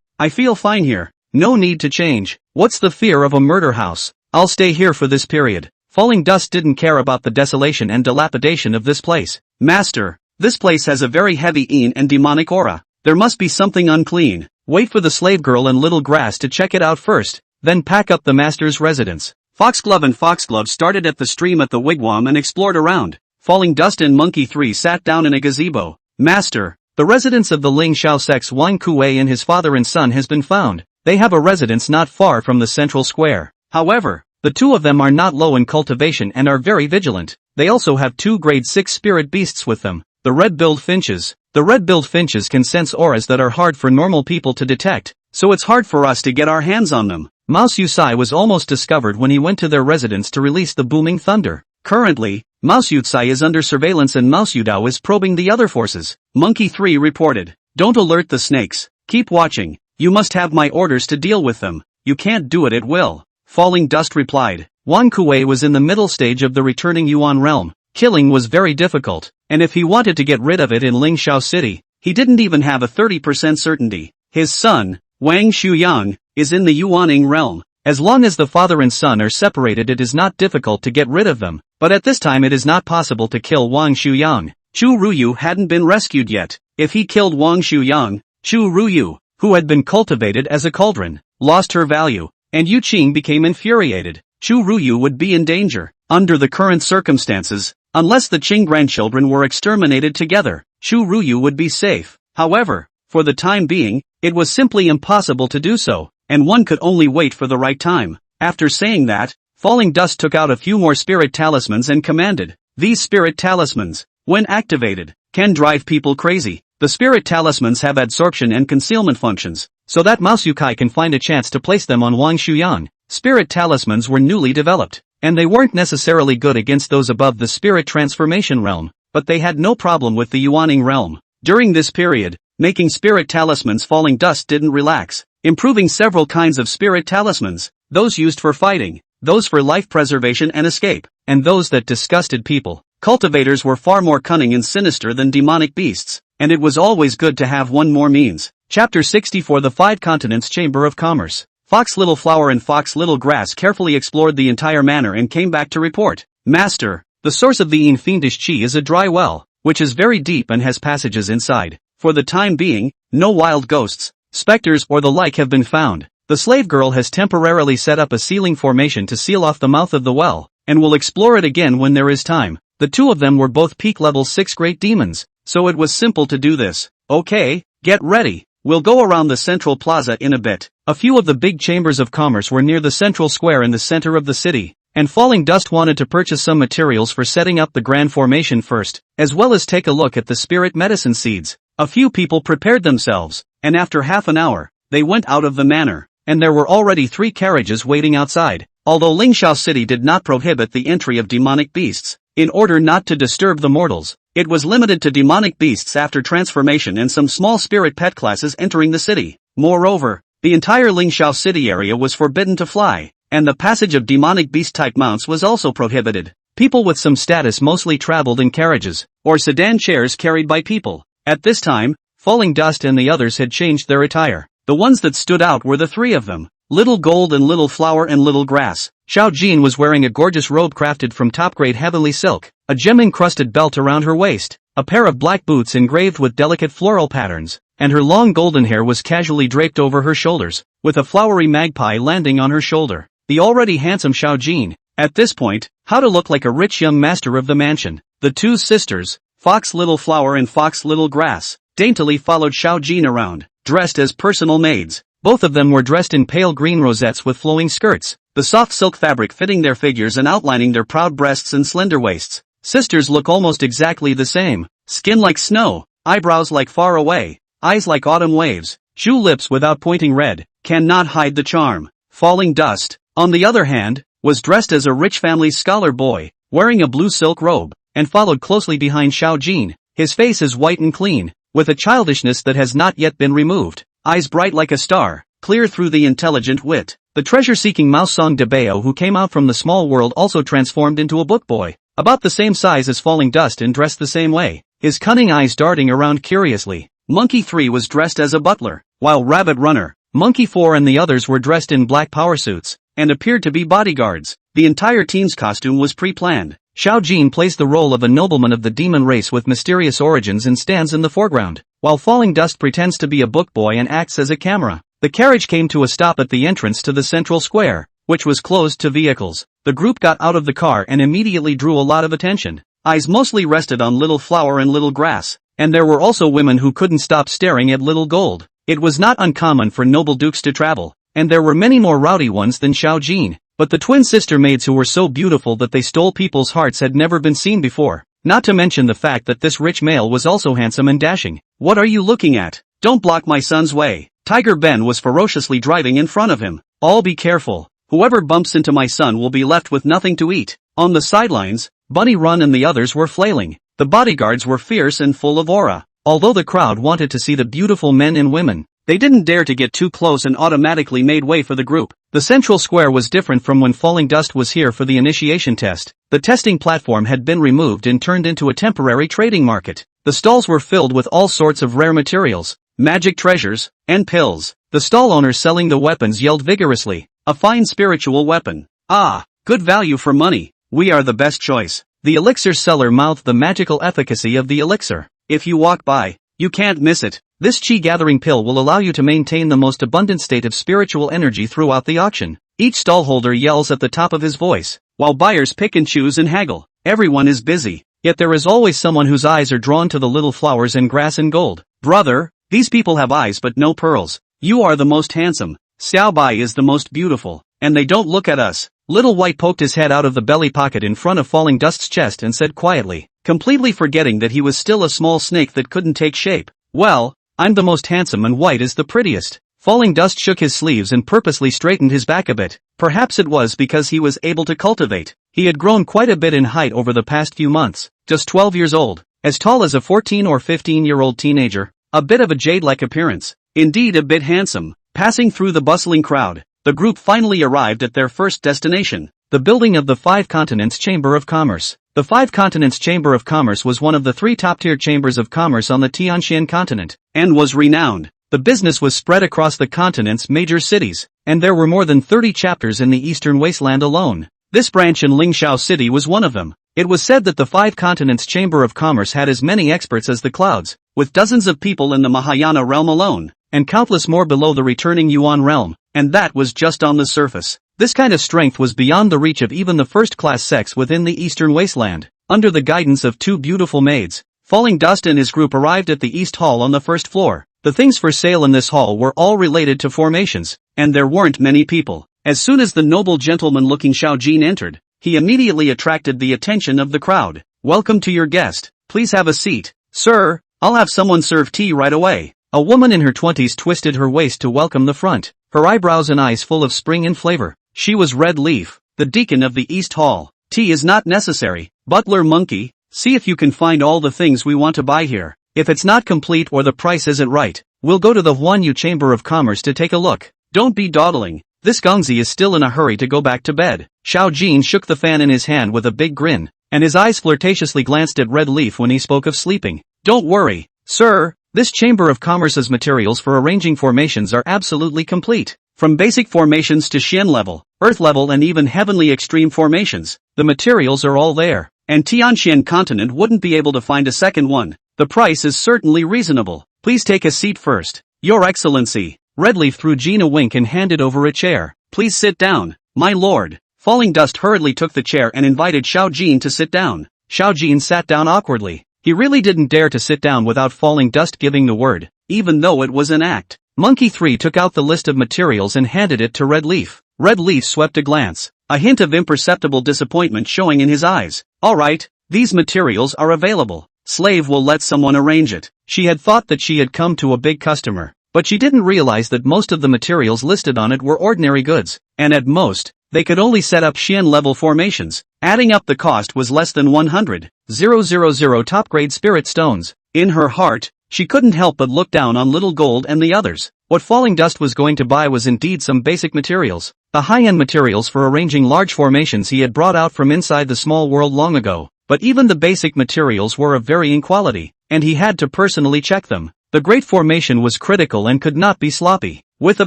I feel fine here. No need to change. What's the fear of a murder house? I'll stay here for this period. Falling Dust didn't care about the desolation and dilapidation of this place. Master, this place has a very heavy een and demonic aura. There must be something unclean. Wait for the slave girl and little grass to check it out first, then pack up the master's residence. Foxglove and Foxglove started at the stream at the wigwam and explored around. Falling Dust and Monkey 3 sat down in a gazebo. Master, the residence of the Ling Xiao sect's Wang Kuei and his father and son has been found. They have a residence not far from the central square. However, the two of them are not low in cultivation and are very vigilant. They also have 2 grade 6 spirit beasts with them, the red-billed finches. The red-billed finches can sense auras that are hard for normal people to detect, so it's hard for us to get our hands on them. Mouse Yusai was almost discovered when he went to their residence to release the booming thunder. Currently, Mouse Yusai is under surveillance and Mouse Yudao is probing the other forces. Monkey 3 reported. Don't alert the snakes. Keep watching. You must have my orders to deal with them. You can't do it at will. Falling Dust replied. Wang Kuei was in the middle stage of the returning Yuan realm. Killing was very difficult, and if he wanted to get rid of it in Lingxiao City, he didn't even have a 30% certainty. His son, Wang Shuyang, is in the Yuaning realm. As long as the father and son are separated, it is not difficult to get rid of them, but at this time it is not possible to kill Wang Shuyang. Chu Ruyu hadn't been rescued yet. If he killed Wang Shuyang, Chu Ruyu, who had been cultivated as a cauldron, lost her value, and Yu Qing became infuriated. Chu Ruyu would be in danger. Under the current circumstances, unless the Qing grandchildren were exterminated together, Chu Ruyu would be safe. However, for the time being, it was simply impossible to do so, and one could only wait for the right time. After saying that, Falling Dust took out a few more spirit talismans and commanded. These spirit talismans, when activated, can drive people crazy. The spirit talismans have absorption and concealment functions, so that Mouse Yukai can find a chance to place them on Wang Shuyang. Spirit talismans were newly developed, and they weren't necessarily good against those above the spirit transformation realm, but they had no problem with the Yuaning realm. During this period, making spirit talismans, Falling Dust didn't relax, improving several kinds of spirit talismans, those used for fighting, those for life preservation and escape, and those that disgusted people. Cultivators were far more cunning and sinister than demonic beasts, and it was always good to have one more means. Chapter 64 The Five Continents Chamber of Commerce. Fox Little Flower and Fox Little Grass carefully explored the entire manor and came back to report. Master, the source of the Yin fiendish chi is a dry well, which is very deep and has passages inside. For the time being, no wild ghosts, specters or the like have been found. The slave girl has temporarily set up a sealing formation to seal off the mouth of the well, and will explore it again when there is time. The two of them were both peak level 6 great demons, so it was simple to do this. Okay, get ready. We'll go around the central plaza in a bit. A few of the big chambers of commerce were near the central square in the center of the city, and Falling Dust wanted to purchase some materials for setting up the grand formation first, as well as take a look at the spirit medicine seeds. A few people prepared themselves, and after half an hour, they went out of the manor, and there were already 3 carriages waiting outside. Although Lingxiao City did not prohibit the entry of demonic beasts, in order not to disturb the mortals, it was limited to demonic beasts after transformation and some small spirit pet classes entering the city. Moreover, the entire Lingxiao City area was forbidden to fly, and the passage of demonic beast-type mounts was also prohibited. People with some status mostly traveled in carriages, or sedan chairs carried by people. At this time, Falling Dust and the others had changed their attire. The ones that stood out were the 3 of them, Little Gold and Little Flower and Little Grass. Xiao Jin was wearing a gorgeous robe crafted from top-grade heavenly silk, a gem-encrusted belt around her waist, a pair of black boots engraved with delicate floral patterns, and her long golden hair was casually draped over her shoulders, with a flowery magpie landing on her shoulder. The already handsome Xiao Jin, at this point, how to look like a rich young master of the mansion. The 2 sisters, Fox Little Flower and Fox Little Grass, daintily followed Xiao Jin around, dressed as personal maids. Both of them were dressed in pale green rosettes with flowing skirts, the soft silk fabric fitting their figures and outlining their proud breasts and slender waists. Sisters look almost exactly the same, skin like snow, eyebrows like far away, eyes like autumn waves, shoe lips without pointing red, cannot hide the charm. Falling Dust, on the other hand, was dressed as a rich family's scholar boy, wearing a blue silk robe, and followed closely behind Xiao Jin. His face is white and clean, with a childishness that has not yet been removed. Eyes bright like a star, clear through the intelligent wit. The treasure-seeking Mao Song de Bao who came out from the small world also transformed into a book boy, about the same size as Falling Dust and dressed the same way, his cunning eyes darting around curiously. Monkey 3 was dressed as a butler, while Rabbit Runner, Monkey 4 and the others were dressed in black power suits, and appeared to be bodyguards. The entire team's costume was pre-planned. Xiao Jin plays the role of a nobleman of the demon race with mysterious origins and stands in the foreground, while Falling Dust pretends to be a book boy and acts as a camera. The carriage came to a stop at the entrance to the central square, which was closed to vehicles. The group got out of the car and immediately drew a lot of attention. Eyes mostly rested on Little Flower and Little Grass, and there were also women who couldn't stop staring at Little Gold. It was not uncommon for noble dukes to travel, and there were many more rowdy ones than Xiao Jin, but the twin sister maids who were so beautiful that they stole people's hearts had never been seen before, not to mention the fact that this rich male was also handsome and dashing. What are you looking at? Don't block my son's way. Tiger Ben was ferociously driving in front of him. All be careful. Whoever bumps into my son will be left with nothing to eat. On the sidelines, Bunny Run and the others were flailing. The bodyguards were fierce and full of aura. Although the crowd wanted to see the beautiful men and women, they didn't dare to get too close and automatically made way for the group. The central square was different from when Falling Dust was here for the initiation test. The testing platform had been removed and turned into a temporary trading market. The stalls were filled with all sorts of rare materials, magic treasures, and pills. The stall owners selling the weapons yelled vigorously, "A fine spiritual weapon. Ah, good value for money. We are the best choice." The elixir seller mouthed the magical efficacy of the elixir. "If you walk by, you can't miss it. This chi-gathering pill will allow you to maintain the most abundant state of spiritual energy throughout the auction." Each stallholder yells at the top of his voice, while buyers pick and choose and haggle. Everyone is busy, yet there is always someone whose eyes are drawn to the little flowers and grass and gold. "Brother, these people have eyes but no pearls. You are the most handsome. Xiao Bai is the most beautiful, and they don't look at us." Little White poked his head out of the belly pocket in front of Falling Dust's chest and said quietly, completely forgetting that he was still a small snake that couldn't take shape, "Well, I'm the most handsome and White is the prettiest." Falling Dust shook his sleeves and purposely straightened his back a bit. Perhaps it was because he was able to cultivate. He had grown quite a bit in height over the past few months, just 12 years old, as tall as a 14 or 15-year-old teenager, a bit of a jade-like appearance, indeed a bit handsome. Passing through the bustling crowd, the group finally arrived at their first destination, the building of the Five Continents Chamber of Commerce. The Five Continents Chamber of Commerce was one of the 3 top-tier chambers of commerce on the Tianxian continent, and was renowned. The business was spread across the continent's major cities, and there were more than 30 chapters in the eastern wasteland alone. This branch in Lingxiao City was one of them. It was said that the Five Continents Chamber of Commerce had as many experts as the clouds, with dozens of people in the Mahayana realm alone, and countless more below the returning Yuan realm, and that was just on the surface. This kind of strength was beyond the reach of even the first-class sects within the eastern wasteland. Under the guidance of 2 beautiful maids, Falling Dust and his group arrived at the East Hall on the first floor. The things for sale in this hall were all related to formations, and there weren't many people. As soon as the noble gentleman-looking Xiao Jin entered, he immediately attracted the attention of the crowd. "Welcome to your guest. Please have a seat." "Sir, I'll have someone serve tea right away." A woman in her 20s twisted her waist to welcome the front, her eyebrows and eyes full of spring and flavor. She was Red Leaf, the deacon of the East Hall. "Tea is not necessary, Butler Monkey. See if you can find all the things we want to buy here. If it's not complete or the price isn't right, we'll go to the Huanyu Chamber of Commerce to take a look. Don't be dawdling. This Gongzi is still in a hurry to go back to bed." Xiao Jin shook the fan in his hand with a big grin, and his eyes flirtatiously glanced at Red Leaf when he spoke of sleeping. "Don't worry, sir. This Chamber of Commerce's materials for arranging formations are absolutely complete. From basic formations to Xian level, Earth level and even heavenly extreme formations, the materials are all there, and Tianxian continent wouldn't be able to find a second one. The price is certainly reasonable. Please take a seat first. Your Excellency." Redleaf threw Jean a wink and handed over a chair. "Please sit down, my lord." Falling Dust hurriedly took the chair and invited Xiao Jin to sit down. Xiao Jin sat down awkwardly. He really didn't dare to sit down without Falling Dust giving the word, even though it was an act. Monkey 3 took out the list of materials and handed it to Red Leaf. Red Leaf swept a glance, a hint of imperceptible disappointment showing in his eyes. "All right, these materials are available. Slave will let someone arrange it." She had thought that she had come to a big customer, but she didn't realize that most of the materials listed on it were ordinary goods, and at most, they could only set up Xian-level formations. Adding up the cost was less than 100,000 top-grade spirit stones. In her heart, she couldn't help but look down on Little Gold and the others. What Falling Dust was going to buy was indeed some basic materials, the high-end materials for arranging large formations he had brought out from inside the small world long ago. But even the basic materials were of varying quality, and he had to personally check them. The great formation was critical and could not be sloppy. With a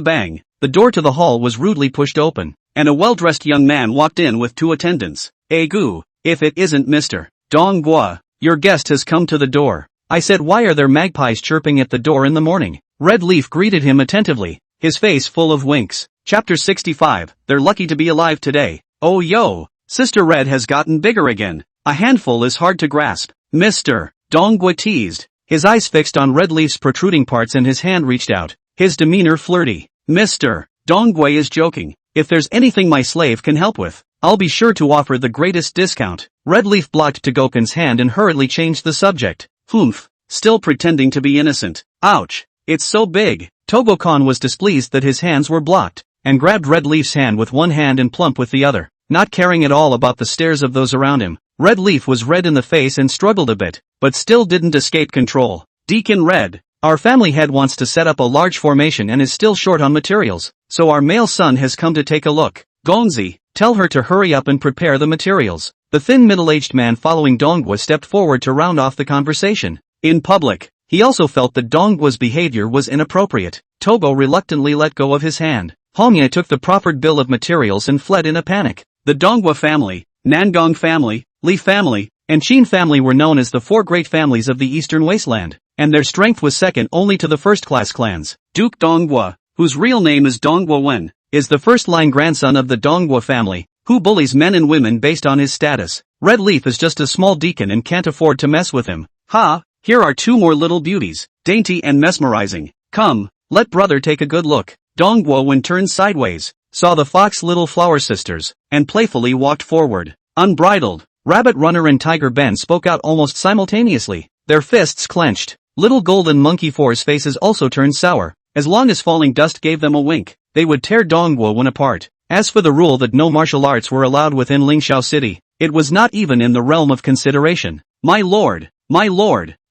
bang, the door to the hall was rudely pushed open, and a well-dressed young man walked in with 2 attendants. "Egu, if it isn't Mr. Dong Gua, your guest has come to the door." I said, "Why are there magpies chirping at the door in the morning?" Red Leaf greeted him attentively, his face full of winks. Chapter 65, They're lucky to be alive today. "Oh yo, Sister Red has gotten bigger again. A handful is hard to grasp." Mr. Dongua teased, his eyes fixed on Red Leaf's protruding parts and his hand reached out, his demeanor flirty. "Mr. Dongua is joking. If there's anything my slave can help with, I'll be sure to offer the greatest discount." Red Leaf blocked Togoken's hand and hurriedly changed the subject. "Humph, still pretending to be innocent. Ouch." It's so big. Togo-kan was displeased that his hands were blocked, and grabbed Red Leaf's hand with one hand and Plump with the other, not caring at all about the stares of those around him. Red Leaf was red in the face and struggled a bit, but still didn't escape control. Deacon Red, our family head wants to set up a large formation and is still short on materials, so our male son has come to take a look. Gonzi, tell her to hurry up and prepare the materials. The thin middle-aged man following Dongwa stepped forward to round off the conversation. In public, he also felt that Dongwa's behavior was inappropriate. Togo reluctantly let go of his hand. Homye took the proffered bill of materials and fled in a panic. The Dongwa family, Nangong family, Li family, and Qin family were known as the four great families of the eastern wasteland, and their strength was second only to the first-class clans. Duke Dongwa, whose real name is Dongwa Wen, is the first-line grandson of the Dongwa family, who bullies men and women based on his status. Red Leaf is just a small deacon and can't afford to mess with him. Ha, here are two more little beauties, dainty and mesmerizing. Come, let brother take a good look. Dongwa Wen turned sideways, saw the fox little flower sisters, and playfully walked forward. Unbridled, Rabbit Runner and Tiger Ben spoke out almost simultaneously, their fists clenched. Little Golden Monkey 4's faces also turned sour. As long as Falling Dust gave them a wink, they would tear Dongwa Wen apart. As for the rule that no martial arts were allowed within Lingxiao City, it was not even in the realm of consideration. My lord,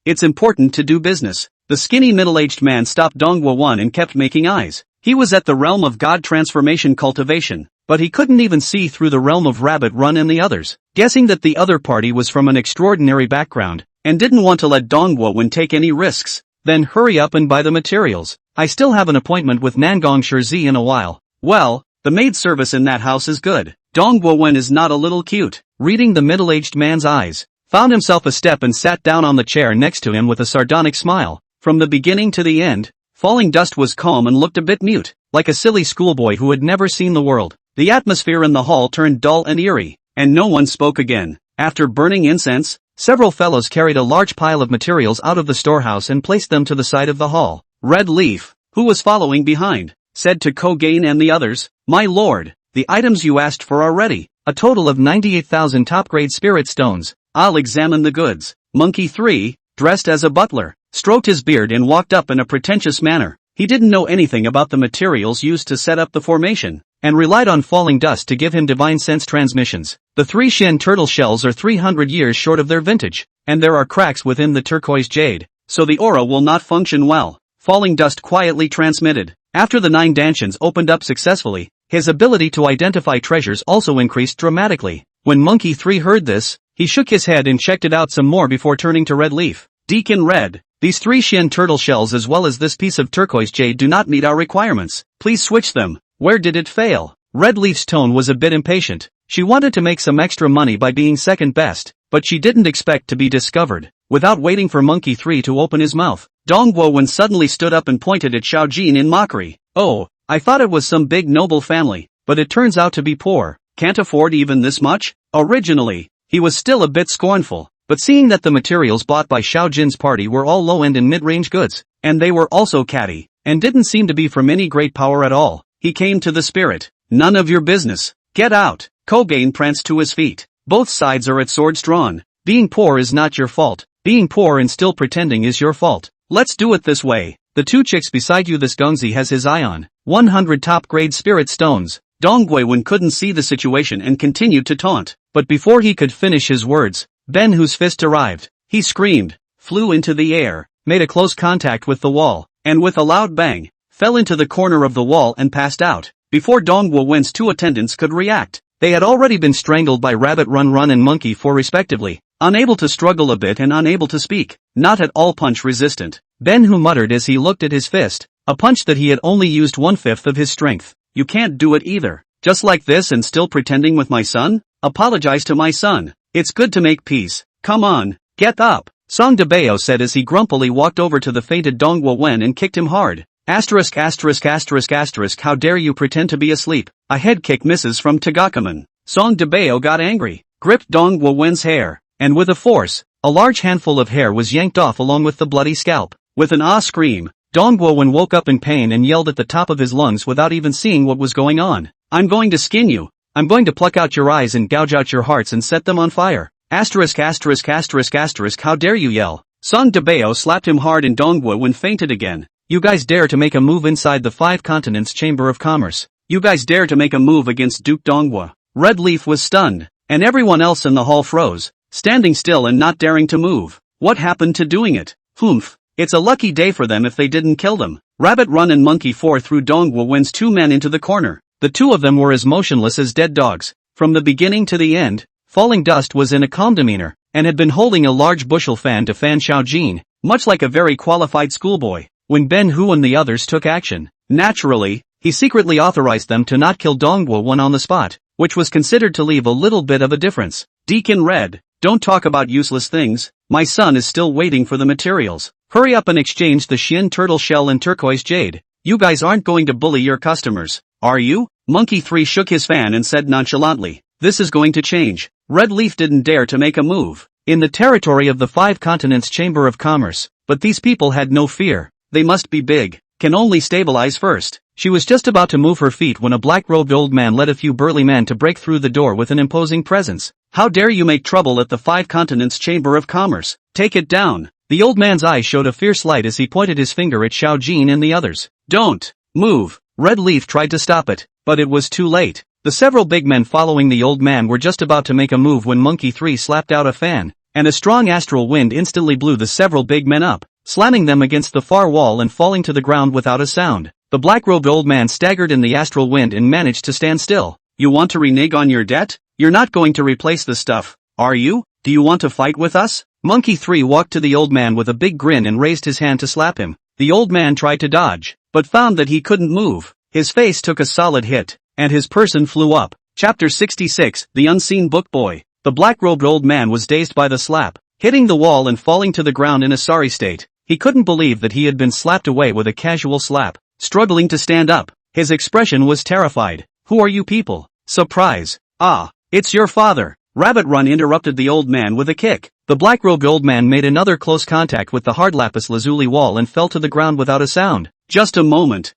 it's important to do business. The skinny middle-aged man stopped Dongwa Wen and kept making eyes. He was at the realm of God transformation cultivation, but he couldn't even see through the realm of Rabbit Run and the others. Guessing that the other party was from an extraordinary background, and didn't want to let Dongwa Wen take any risks, then hurry up and buy the materials. I still have an appointment with Nangong Shirzi in a while. Well, the maid service in that house is good. Dongwa Wen is not a little cute. Reading the middle-aged man's eyes, found himself a step and sat down on the chair next to him with a sardonic smile. From the beginning to the end, Falling Dust was calm and looked a bit mute, like a silly schoolboy who had never seen the world. The atmosphere in the hall turned dull and eerie, and no one spoke again. After burning incense, several fellows carried a large pile of materials out of the storehouse and placed them to the side of the hall. Red Leaf, who was following behind, said to Kogain and the others, My lord, the items you asked for are ready, a total of 98,000 top-grade spirit stones. I'll examine the goods. Monkey 3, dressed as a butler, stroked his beard and walked up in a pretentious manner. He didn't know anything about the materials used to set up the formation, and relied on Falling Dust to give him divine sense transmissions. The 3 Shen turtle shells are 300 years short of their vintage, and there are cracks within the turquoise jade, so the aura will not function well. Falling Dust quietly transmitted. After the 9 dantions opened up successfully, his ability to identify treasures also increased dramatically. When Monkey 3 heard this, he shook his head and checked it out some more before turning to Red Leaf. Deacon Red, these 3 Shen turtle shells as well as this piece of turquoise jade do not meet our requirements. Please switch them. Where did it fail? Red Leaf's tone was a bit impatient. She wanted to make some extra money by being second best, but she didn't expect to be discovered. Without waiting for Monkey 3 to open his mouth, Dongwo Wen suddenly stood up and pointed at Xiaojin in mockery. Oh, I thought it was some big noble family, but it turns out to be poor. Can't afford even this much? Originally, he was still a bit scornful, but seeing that the materials bought by Xiaojin's party were all low-end and mid-range goods, and they were also catty, and didn't seem to be from any great power at all, he came to the spirit. None of your business. Get out. Kogain pranced to his feet. Both sides are at swords drawn. Being poor is not your fault. Being poor and still pretending is your fault. Let's do it this way. The 2 chicks beside you this Gongzi has his eye on. 100 top-grade spirit stones. Dongwei Wen couldn't see the situation and continued to taunt. But before he could finish his words, Ben whose fist arrived. He screamed, flew into the air, made a close contact with the wall, and with a loud bang, fell into the corner of the wall and passed out. Before Dongwo Wen's 2 attendants could react, they had already been strangled by Rabbit Run and Monkey 4 respectively, unable to struggle a bit and unable to speak, not at all punch resistant. Ben who muttered as he looked at his fist, a punch that he had only used 1/5 of his strength. You can't do it either. Just like this and still pretending with my son? Apologize to my son. It's good to make peace. Come on, get up. Song Debeo said as he grumpily walked over to the fainted Dongwo Wen and kicked him hard. Asterisk asterisk asterisk asterisk how dare you pretend to be asleep. A head kick misses from Tagakaman. Song Debeo got angry, gripped Dongwo Wen's hair, and with a force, a large handful of hair was yanked off along with the bloody scalp. With an ah scream, Dongwo Wen woke up in pain and yelled at the top of his lungs without even seeing what was going on. I'm going to skin you. I'm going to pluck out your eyes and gouge out your hearts and set them on fire. Asterisk asterisk asterisk asterisk how dare you yell. Song Debeo slapped him hard and Dongwo Wen fainted again. You guys dare to make a move inside the Five Continents Chamber of Commerce. You guys dare to make a move against Duke Donghua. Red Leaf was stunned, and everyone else in the hall froze, standing still and not daring to move. What happened to doing it? Humph. It's a lucky day for them if they didn't kill them. Rabbit Run and Monkey 4 threw Donghua Win's two men into the corner. The two of them were as motionless as dead dogs. From the beginning to the end, Falling Dust was in a calm demeanor, and had been holding a large bushel fan to fan Xiao Jin, much like a very qualified schoolboy. When Ben Hu and the others took action, naturally, he secretly authorized them to not kill Donghua Wen on the spot, which was considered to leave a little bit of a difference. Deacon Red, don't talk about useless things. My son is still waiting for the materials. Hurry up and exchange the Xian turtle shell and turquoise jade. You guys aren't going to bully your customers, are you? Monkey 3 shook his fan and said nonchalantly, this is going to change. Red Leaf didn't dare to make a move in the territory of the Five Continents Chamber of Commerce, but these people had no fear. They must be big, can only stabilize first. She was just about to move her feet when a black-robed old man led a few burly men to break through the door with an imposing presence. How dare you make trouble at the Five Continents Chamber of Commerce? Take it down. The old man's eyes showed a fierce light as he pointed his finger at Xiao Jin and the others. Don't move. Red Leaf tried to stop it, but it was too late. The several big men following the old man were just about to make a move when Monkey 3 slapped out a fan, and a strong astral wind instantly blew the several big men up, slamming them against the far wall and falling to the ground without a sound. The black-robed old man staggered in the astral wind and managed to stand still. You want to renege on your debt? You're not going to replace the stuff, are you? Do you want to fight with us? Monkey 3 walked to the old man with a big grin and raised his hand to slap him. The old man tried to dodge, but found that he couldn't move. His face took a solid hit, and his person flew up. Chapter 66, The Unseen Book Boy. The black-robed old man was dazed by the slap, hitting the wall and falling to the ground in a sorry state. He couldn't believe that he had been slapped away with a casual slap. Struggling to stand up, his expression was terrified. Who are you people? Surprise. Ah, it's your father. Rabbit Run interrupted the old man with a kick. The black-robed old man made another close contact with the hard lapis lazuli wall and fell to the ground without a sound. Just a moment.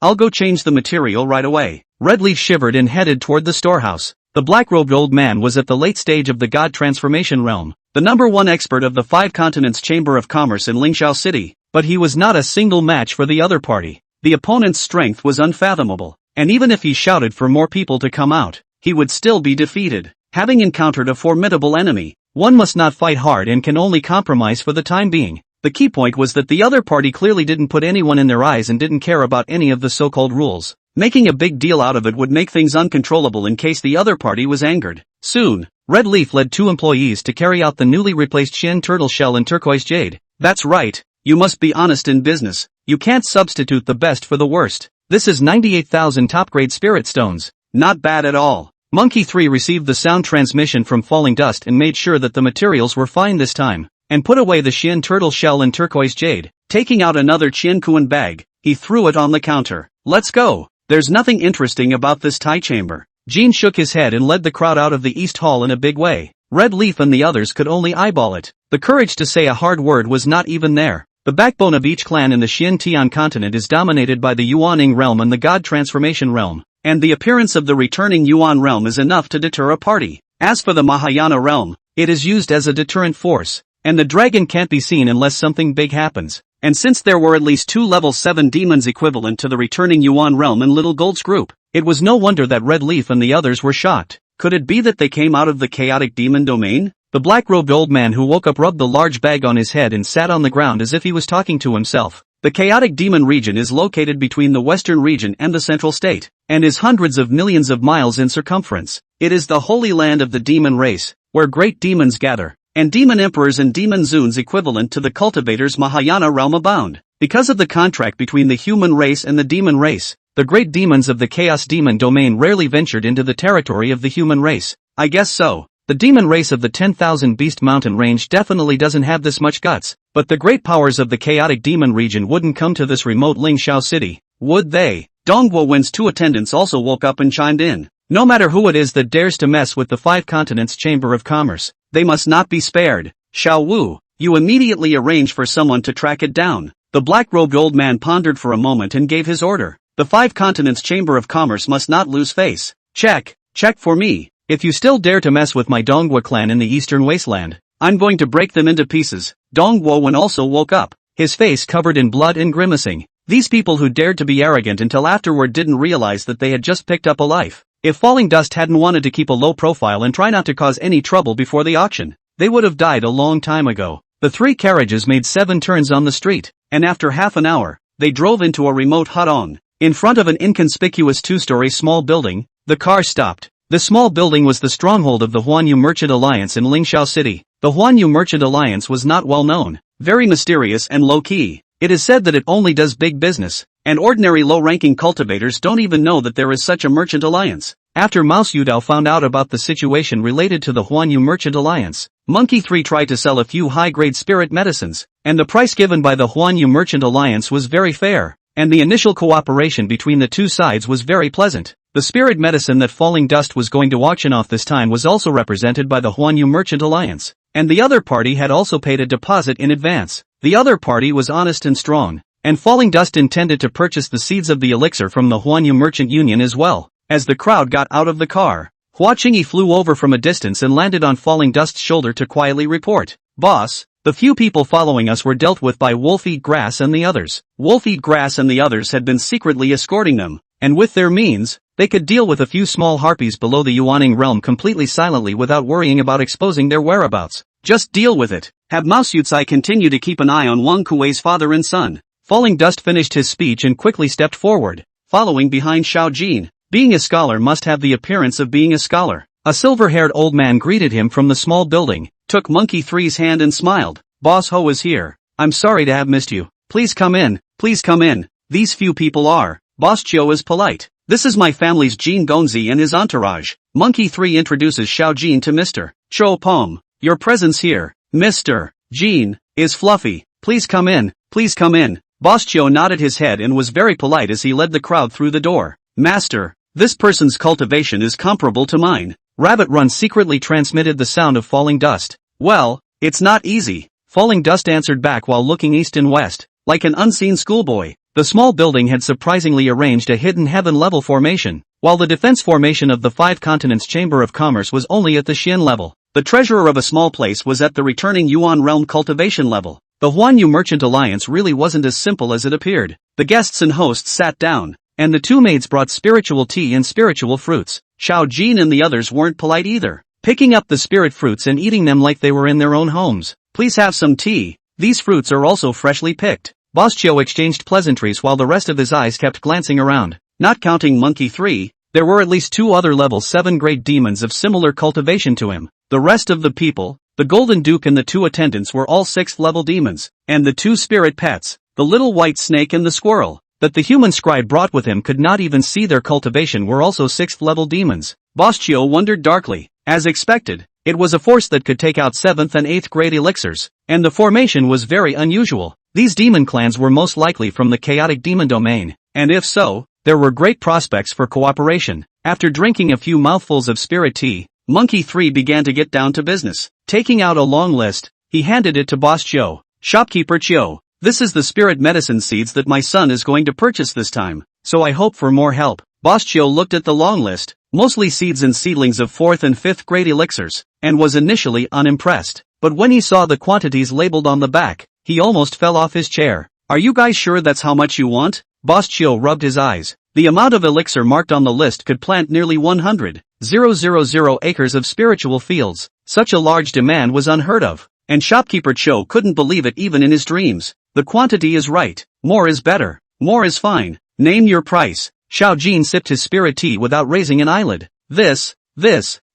I'll go change the material right away. Red Leaf shivered and headed toward the storehouse. The black-robed old man was at the late stage of the God Transformation realm, the #1 expert of the Five Continents Chamber of Commerce in Lingxiao City, but he was not a single match for the other party. The opponent's strength was unfathomable, and even if he shouted for more people to come out, he would still be defeated. Having encountered a formidable enemy, one must not fight hard and can only compromise for the time being. The key point was that the other party clearly didn't put anyone in their eyes and didn't care about any of the so-called rules. Making a big deal out of it would make things uncontrollable in case the other party was angered. Soon, Red Leaf led 2 employees to carry out the newly replaced Xian turtle shell and turquoise jade. That's right, you must be honest in business. You can't substitute the best for the worst. This is 98,000 top-grade spirit stones. Not bad at all. Monkey 3 received the sound transmission from Falling Dust and made sure that the materials were fine this time, and put away the Xian turtle shell and turquoise jade. Taking out another Qiankuan bag, he threw it on the counter. Let's go. There's nothing interesting about this Tai chamber. Jean shook his head and led the crowd out of the East Hall in a big way. Red Leaf and the others could only eyeball it. The courage to say a hard word was not even there. The backbone of each clan in the Xian Tian continent is dominated by the Yuaning realm and the God Transformation realm, and the appearance of the returning Yuan realm is enough to deter a party. As for the Mahayana realm, it is used as a deterrent force, and the dragon can't be seen unless something big happens. And since there were at least 2 level 7 demons equivalent to the returning Yuan realm in Little Gold's group, it was no wonder that Red Leaf and the others were shocked. Could it be that they came out of the chaotic demon domain? The black-robed old man who woke up rubbed the large bag on his head and sat on the ground as if he was talking to himself. The chaotic demon region is located between the western region and the central state, and is hundreds of millions of miles in circumference. It is the holy land of the demon race, where great demons gather, and demon emperors and demon zoons equivalent to the cultivator's Mahayana realm abound. Because of the contract between the human race and the demon race, the great demons of the chaos demon domain rarely ventured into the territory of the human race. I guess so. The demon race of the 10,000 Beast Mountain range definitely doesn't have this much guts, but the great powers of the chaotic demon region wouldn't come to this remote Lingxiao city, would they? Donghua Wen's 2 attendants also woke up and chimed in. No matter who it is that dares to mess with the Five Continents Chamber of Commerce, they must not be spared. Xiao Wu, you immediately arrange for someone to track it down. The black-robed old man pondered for a moment and gave his order. The Five Continents Chamber of Commerce must not lose face. Check for me. If you still dare to mess with my Donghua clan in the Eastern Wasteland, I'm going to break them into pieces. Donghua Wen also woke up. his face covered in blood and grimacing. These people who dared to be arrogant until afterward didn't realize that they had just picked up a life. If Falling Dust hadn't wanted to keep a low profile and try not to cause any trouble before the auction, they would have died a long time ago. The 3 carriages made 7 turns on the street, and after half an hour, they drove into a remote hutong. In front of an inconspicuous 2-story small building, the car stopped. The small building was the stronghold of the Huanyu Merchant Alliance in Lingxiao City. The Huanyu Merchant Alliance was not well known, very mysterious and low-key. It is said that it only does big business, and ordinary low-ranking cultivators don't even know that there is such a merchant alliance. After Mouse Yudao found out about the situation related to the Huanyu Merchant Alliance, Monkey 3 tried to sell a few high-grade spirit medicines, and the price given by the Huanyu Merchant Alliance was very fair, and the initial cooperation between the two sides was very pleasant. The spirit medicine that Falling Dust was going to auction off this time was also represented by the Huanyu Merchant Alliance, and the other party had also paid a deposit in advance. The other party was honest and strong, and Falling Dust intended to purchase the seeds of the elixir from the Huanyu Merchant Union as well. As the crowd got out of the car, Hua Qingyi flew over from a distance and landed on Falling Dust's shoulder to quietly report, "Boss, the few people following us were dealt with by Wolf-Eat Grass and the others." Wolf-Eat Grass and the others had been secretly escorting them, and with their means, they could deal with a few small harpies below the Yuaning realm completely silently without worrying about exposing their whereabouts. Just deal with it. Have Mouse Yucai continue to keep an eye on Wang Kuei's father and son. Falling Dust finished his speech and quickly stepped forward, following behind Xiao Jin. Being a scholar must have the appearance of being a scholar. A silver-haired old man greeted him from the small building, took Monkey 3's hand and smiled. "Boss Ho is here. I'm sorry to have missed you. Please come in, please come in. These few people are." Boss Chiu is polite. "This is my family's Jin Gonzi and his entourage." Monkey 3 introduces Xiao Jin to Mr. Cho Pom. "Your presence here, Mr. Jin, is fluffy. Please come in, please come in." Boss Chiu nodded his head and was very polite as he led the crowd through the door. "Master, this person's cultivation is comparable to mine." Rabbit Run secretly transmitted the sound of Falling Dust. "Well, it's not easy." Falling Dust answered back while looking east and west, like an unseen schoolboy. The small building had surprisingly arranged a hidden heaven-level formation, while the defense formation of the 5 Continents Chamber of Commerce was only at the Xian level. The treasurer of a small place was at the returning Yuan realm cultivation level. The Huanyu Merchant Alliance really wasn't as simple as it appeared. The guests and hosts sat down, and the 2 maids brought spiritual tea and spiritual fruits. Xiao Jin and the others weren't polite either, picking up the spirit fruits and eating them like they were in their own homes. "Please have some tea. These fruits are also freshly picked." Boss Chiu exchanged pleasantries while the rest of his eyes kept glancing around. Not counting Monkey 3, there were at least 2 other level 7 great demons of similar cultivation to him. The rest of the people, the Golden Duke and the 2 attendants were all 6th level demons, and the 2 spirit pets, the little white snake and the squirrel, that the human scribe brought with him could not even see their cultivation were also 6th level demons. Boss Chiu wondered darkly. As expected, it was a force that could take out 7th and 8th grade elixirs, and the formation was very unusual. These demon clans were most likely from the chaotic demon domain, and if so, there were great prospects for cooperation. After drinking a few mouthfuls of spirit tea, Monkey 3 began to get down to business. Taking out a long list, he handed it to Boss Chiu. "Shopkeeper Chiu, this is the spirit medicine seeds that my son is going to purchase this time, so I hope for more help." Boss Chiu looked at the long list, mostly seeds and seedlings of 4th and 5th grade elixirs, and was initially unimpressed. But when he saw the quantities labeled on the back, he almost fell off his chair. "Are you guys sure that's how much you want?" Boss Chiu rubbed his eyes. The amount of elixir marked on the list could plant nearly 100,000 acres of spiritual fields. Such a large demand was unheard of, and Shopkeeper Chiu couldn't believe it even in his dreams. "The quantity is right. More is better. More is fine. Name your price." Xiao Jin sipped his spirit tea without raising an eyelid. This,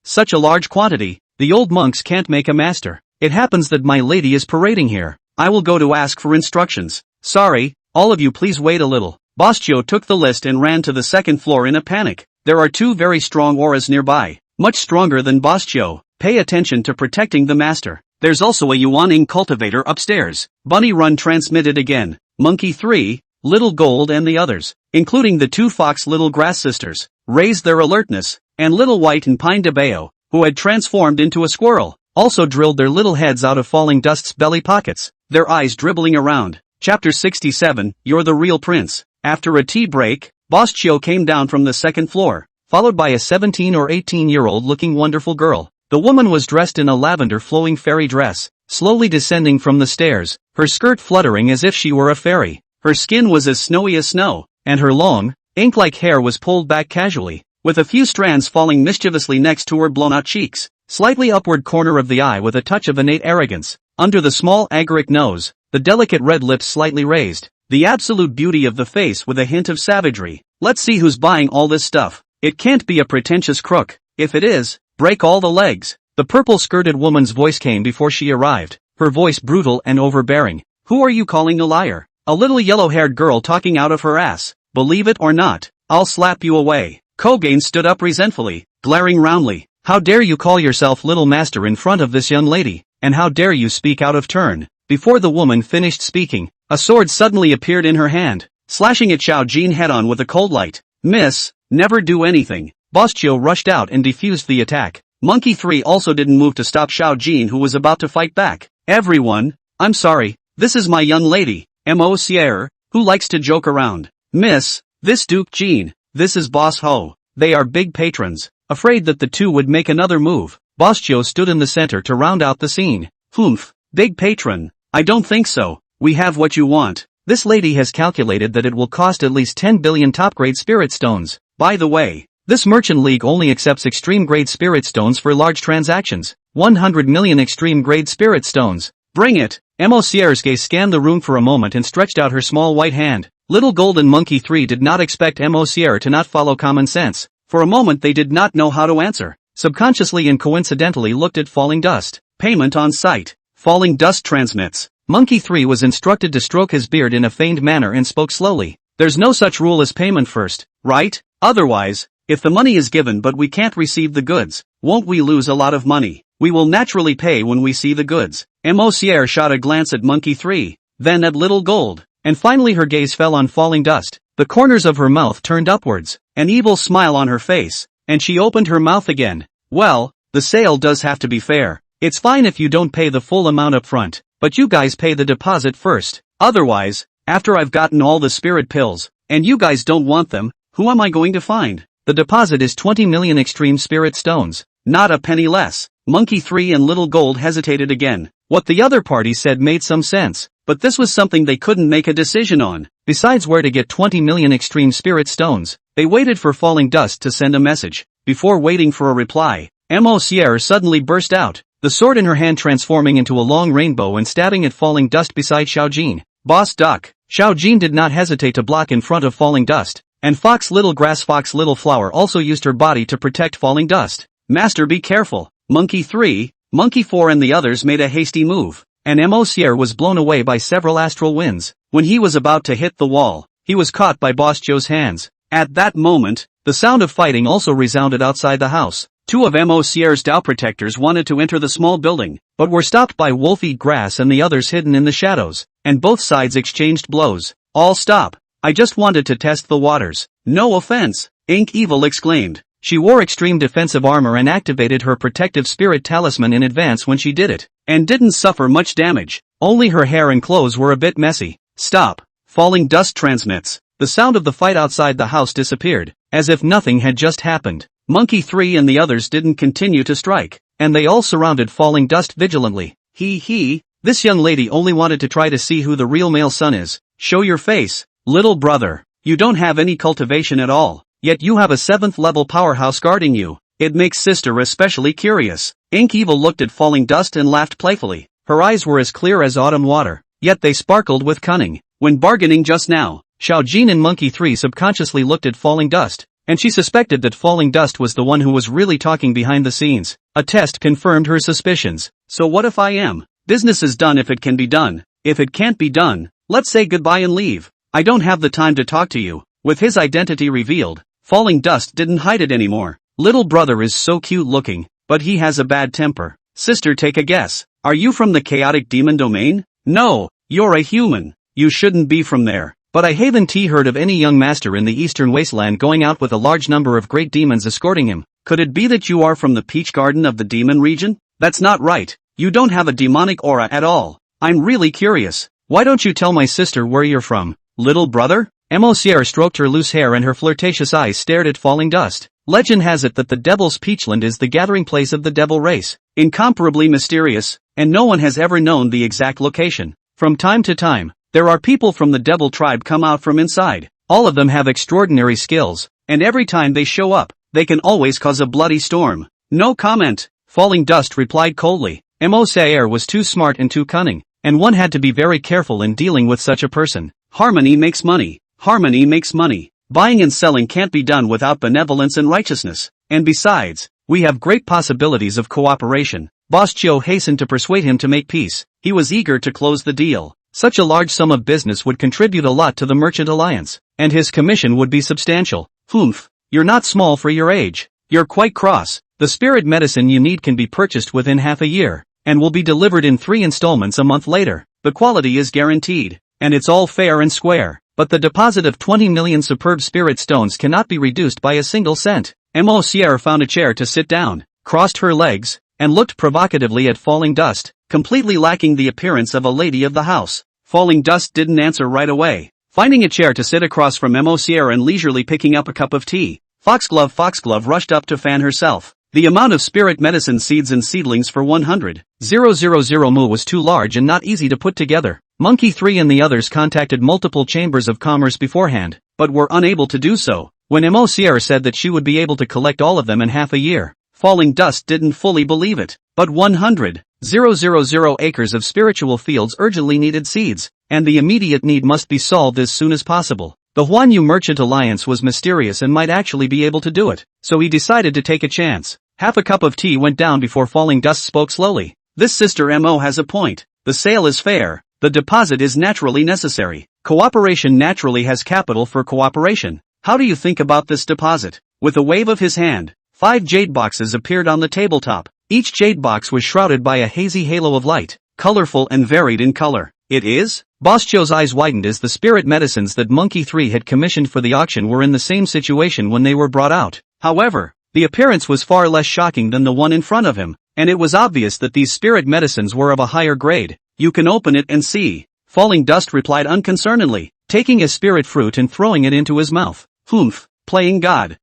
such a large quantity. The old monks can't make a master. It happens that my lady is parading here. I will go to ask for instructions. Sorry, all of you please wait a little." Boss Chiu took the list and ran to the 2nd floor in a panic. There are 2 very strong auras nearby, much stronger than Boss Chiu. Pay attention to protecting the master. There's also a Yuaning cultivator upstairs. Bunny Run transmitted again. Monkey 3, Little Gold and the others, including the 2 Fox Little Grass sisters, raised their alertness, and Little White and Pine de Bayo, who had transformed into a squirrel, also drilled their little heads out of Falling Dust's belly pockets, their eyes dribbling around. Chapter 67, You're the Real Prince. After a tea break, Boss Chiu came down from the 2nd floor, followed by a 17 or 18-year-old looking wonderful girl. The woman was dressed in a lavender flowing fairy dress, slowly descending from the stairs, her skirt fluttering as if she were a fairy. Her skin was as snowy as snow, and her long, ink-like hair was pulled back casually, with a few strands falling mischievously next to her blown-out cheeks. Slightly upward corner of the eye with a touch of innate arrogance. Under the small agaric nose, the delicate red lips slightly raised. The absolute beauty of the face with a hint of savagery. Let's see who's buying all this stuff. It can't be a pretentious crook. If it is, break all the legs. The purple-skirted woman's voice came before she arrived, her voice brutal and overbearing. Who are you calling a liar? A little yellow-haired girl talking out of her ass. Believe it or not, I'll slap you away. Kogain stood up resentfully, glaring roundly. How dare you call yourself little master in front of this young lady, and how dare you speak out of turn? Before the woman finished speaking, a sword suddenly appeared in her hand, slashing at Xiao Jin head-on with a cold light. Miss, never do anything. Bostio rushed out and defused the attack. Monkey 3 also didn't move to stop Xiao Jin, who was about to fight back. Everyone, I'm sorry, this is my young lady, Monsieur, who likes to joke around. Miss, this Duke Jin, this is Boss Ho. They are big patrons. Afraid that the two would make another move, Bostio stood in the center to round out the scene. Humph, big patron. I don't think so. We have what you want. This lady has calculated that it will cost at least 10 billion top-grade spirit stones. By the way, this merchant league only accepts extreme-grade spirit stones for large transactions. 100 million extreme-grade spirit stones. Bring it. Monsieur's gaze scanned the room for a moment and stretched out her small white hand. Little Golden Monkey 3 did not expect Monsieur to not follow common sense. For a moment they did not know how to answer. Subconsciously and coincidentally looked at Falling Dust. Payment on site. Falling Dust transmits. Monkey 3 was instructed to stroke his beard in a feigned manner and spoke slowly. There's no such rule as payment first, right? Otherwise, if the money is given but we can't receive the goods, won't we lose a lot of money? We will naturally pay when we see the goods. Monsieur shot a glance at Monkey 3, then at Little Gold, and finally her gaze fell on Falling Dust. The corners of her mouth turned upwards, an evil smile on her face, and she opened her mouth again. Well, the sale does have to be fair. It's fine if you don't pay the full amount up front, but you guys pay the deposit first. Otherwise, after I've gotten all the spirit pills, and you guys don't want them, who am I going to find? The deposit is 20 million extreme spirit stones. Not a penny less. Monkey 3 and Little Gold hesitated again. What the other party said made some sense, but this was something they couldn't make a decision on. Besides where to get 20 million extreme spirit stones, they waited for Falling Dust to send a message. Before waiting for a reply, Monsieur suddenly burst out, the sword in her hand transforming into a long rainbow and stabbing at Falling Dust beside Xiao Jin. Boss duck. Xiao Jin did not hesitate to block in front of Falling Dust, and Fox Little Grass Fox Little Flower also used her body to protect Falling Dust. Master, be careful. Monkey 3, Monkey 4 and the others made a hasty move, and Monsieur was blown away by several astral winds. When he was about to hit the wall, he was caught by Boss Joe's hands. At that moment, the sound of fighting also resounded outside the house. Two of Monsieur's Tao protectors wanted to enter the small building, but were stopped by Wolf-Eat Grass and the others hidden in the shadows, and both sides exchanged blows. All stop. I just wanted to test the waters. No offense, Ink Evil exclaimed. She wore extreme defensive armor and activated her protective spirit talisman in advance when she did it, and didn't suffer much damage. Only her hair and clothes were a bit messy. Stop. Falling Dust transmits. The sound of the fight outside the house disappeared, as if nothing had just happened. Monkey 3 and the others didn't continue to strike, and they all surrounded Falling Dust vigilantly. This young lady only wanted to try to see who the real male son is. Show your face, little brother. You don't have any cultivation at all, yet you have a 7th level powerhouse guarding you. It makes sister especially curious. Ink Evil looked at Falling Dust and laughed playfully. Her eyes were as clear as autumn water, yet they sparkled with cunning. When bargaining just now, Xiao Jin and Monkey 3 subconsciously looked at Falling Dust, and she suspected that Falling Dust was the one who was really talking behind the scenes. A test confirmed her suspicions. So what if I am? Business is done if it can be done. If it can't be done, let's say goodbye and leave. I don't have the time to talk to you. With his identity revealed, Falling Dust didn't hide it anymore. Little brother is so cute looking, but he has a bad temper. Sister, take a guess. Are you from the chaotic demon domain? No, you're a human. You shouldn't be from there. But I haven't heard of any young master in the eastern wasteland going out with a large number of great demons escorting him. Could it be that you are from the Peach Garden of the demon region? That's not right. You don't have a demonic aura at all. I'm really curious. Why don't you tell my sister where you're from, little brother? Sierra stroked her loose hair and her flirtatious eyes stared at falling dust. Legend has it that the Devil's Peachland is the gathering place of the devil race. Incomparably mysterious, and no one has ever known the exact location. From time to time, there are people from the devil tribe come out from inside. All of them have extraordinary skills, and every time they show up, they can always cause a bloody storm. No comment. Falling Dust replied coldly. Sierra was too smart and too cunning, and one had to be very careful in dealing with such a person. Harmony makes money. Harmony makes money. Buying and selling can't be done without benevolence and righteousness. And besides, we have great possibilities of cooperation. Boss Chio hastened to persuade him to make peace. He was eager to close the deal. Such a large sum of business would contribute a lot to the merchant alliance, and his commission would be substantial. Humph, you're not small for your age. You're quite cross. The spirit medicine you need can be purchased within half a year, and will be delivered in 3 installments a month later. The quality is guaranteed, and it's all fair and square. But the deposit of 20 million superb spirit stones cannot be reduced by a single cent. Sierra found a chair to sit down, crossed her legs, and looked provocatively at Falling Dust, completely lacking the appearance of a lady of the house. Falling Dust didn't answer right away. Finding a chair to sit across from Sierra and leisurely picking up a cup of tea, Foxglove rushed up to fan herself. The amount of spirit medicine seeds and seedlings for 100,000 mu was too large and not easy to put together. Monkey 3 and the others contacted multiple chambers of commerce beforehand, but were unable to do so. When Sierra said that she would be able to collect all of them in half a year, Falling Dust didn't fully believe it. But 100,000 acres of spiritual fields urgently needed seeds, and the immediate need must be solved as soon as possible. The Huanyu Merchant Alliance was mysterious and might actually be able to do it, so he decided to take a chance. Half a cup of tea went down before Falling Dust spoke slowly. This Sister Mo has a point. The sale is fair. The deposit is naturally necessary. Cooperation naturally has capital for cooperation. How do you think about this deposit? With a wave of his hand, 5 jade boxes appeared on the tabletop. Each jade box was shrouded by a hazy halo of light, colorful and varied in color. It is? Boss Cho's eyes widened as the spirit medicines that Monkey 3 had commissioned for the auction were in the same situation when they were brought out. However, the appearance was far less shocking than the one in front of him, and it was obvious that these spirit medicines were of a higher grade. You can open it and see. Falling Dust replied unconcernedly, taking a spirit fruit and throwing it into his mouth. Humph, playing God.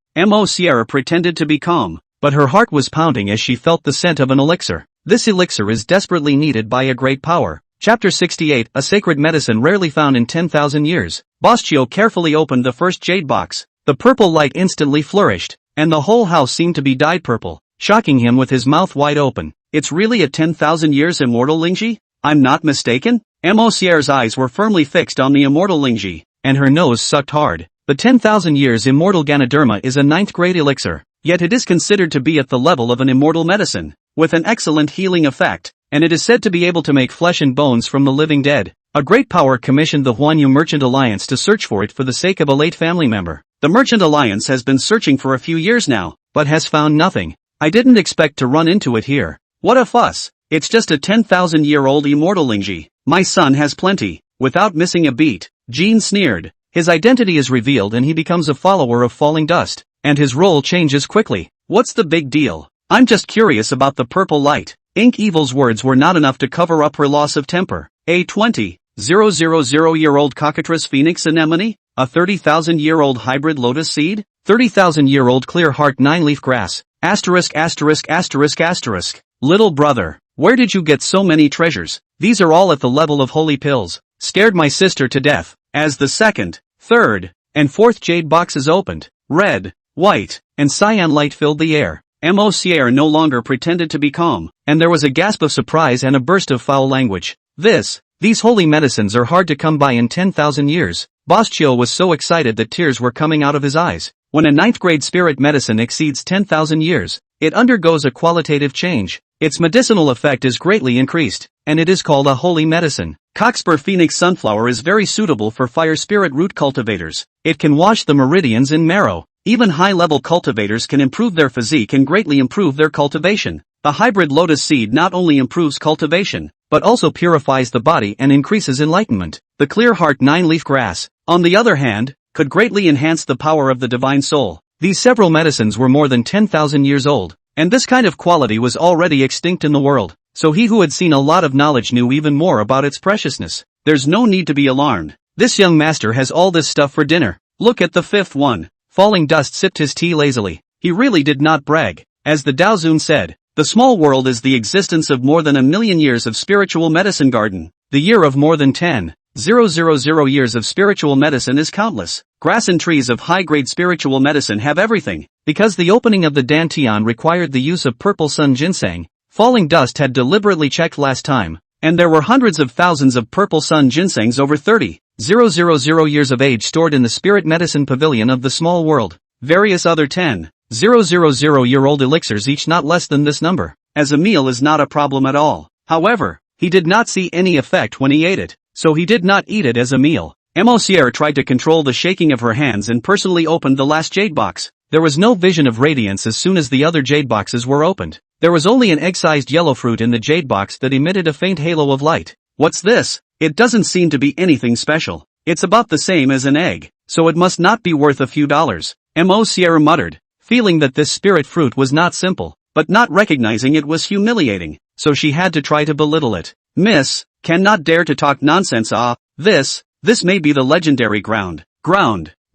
Sierra pretended to be calm, but her heart was pounding as she felt the scent of an elixir. This elixir is desperately needed by a great power. Chapter 68, a sacred medicine rarely found in 10,000 years. Boss Chio carefully opened the first jade box. The purple light instantly flourished, and the whole house seemed to be dyed purple, shocking him with his mouth wide open. It's really a 10,000 years immortal Lingji? I'm not mistaken? Sierra's eyes were firmly fixed on the immortal Lingji, and her nose sucked hard. The 10,000 years immortal Ganoderma is a 9th grade elixir, yet it is considered to be at the level of an immortal medicine, with an excellent healing effect, and it is said to be able to make flesh and bones from the living dead. A great power commissioned the Huanyu Merchant Alliance to search for it for the sake of a late family member. The Merchant Alliance has been searching for a few years now, but has found nothing. I didn't expect to run into it here. What a fuss. It's just a 10,000-year-old immortal Lingji. My son has plenty. Without missing a beat, Jean sneered. His identity is revealed and he becomes a follower of Falling Dust, and his role changes quickly. What's the big deal? I'm just curious about the purple light. Ink Evil's words were not enough to cover up her loss of temper. A 20,000-year-old cockatrice phoenix anemone? A 30,000-year-old hybrid lotus seed? 30,000-year-old clear heart 9-leaf grass. ********. Little brother, where did you get so many treasures? These are all at the level of holy pills. Scared my sister to death. As the second, third, and fourth jade boxes opened, red, white, and cyan light filled the air. Sierra no longer pretended to be calm, and there was a gasp of surprise and a burst of foul language. These holy medicines are hard to come by in 10,000 years. Boss Chio was so excited that tears were coming out of his eyes. When a 9th grade spirit medicine exceeds 10,000 years, it undergoes a qualitative change. Its medicinal effect is greatly increased, and it is called a holy medicine. Cockspur Phoenix Sunflower is very suitable for fire spirit root cultivators. It can wash the meridians in marrow. Even high-level cultivators can improve their physique and greatly improve their cultivation. The hybrid lotus seed not only improves cultivation, but also purifies the body and increases enlightenment. The clear heart 9-leaf grass, on the other hand, could greatly enhance the power of the divine soul. These several medicines were more than 10,000 years old, and this kind of quality was already extinct in the world, so he who had seen a lot of knowledge knew even more about its preciousness. There's no need to be alarmed. This young master has all this stuff for dinner. Look at the fifth one. Falling Dust sipped his tea lazily. He really did not brag. As the Daozun said, the small world is the existence of more than 1,000,000 years of spiritual medicine garden. The year of more than 10,000 years of spiritual medicine is countless. Grass and trees of high-grade spiritual medicine have everything. Because the opening of the dantion required the use of purple sun ginseng, Falling Dust had deliberately checked last time, and there were hundreds of thousands of purple sun ginsengs over 30,000 years of age stored in the spirit medicine pavilion of the small world. Various other 10,000-year-old elixirs each not less than this number. As a meal is not a problem at all. However, he did not see any effect when he ate it, so he did not eat it as a meal. Monsieur tried to control the shaking of her hands and personally opened the last jade box. There was no vision of radiance as soon as the other jade boxes were opened. There was only an egg-sized yellow fruit in the jade box that emitted a faint halo of light. What's this? It doesn't seem to be anything special. It's about the same as an egg, so it must not be worth a few dollars. Monsieur muttered, feeling that this spirit fruit was not simple, but not recognizing it was humiliating, so she had to try to belittle it. Miss, cannot dare to talk nonsense. This may be the legendary ground.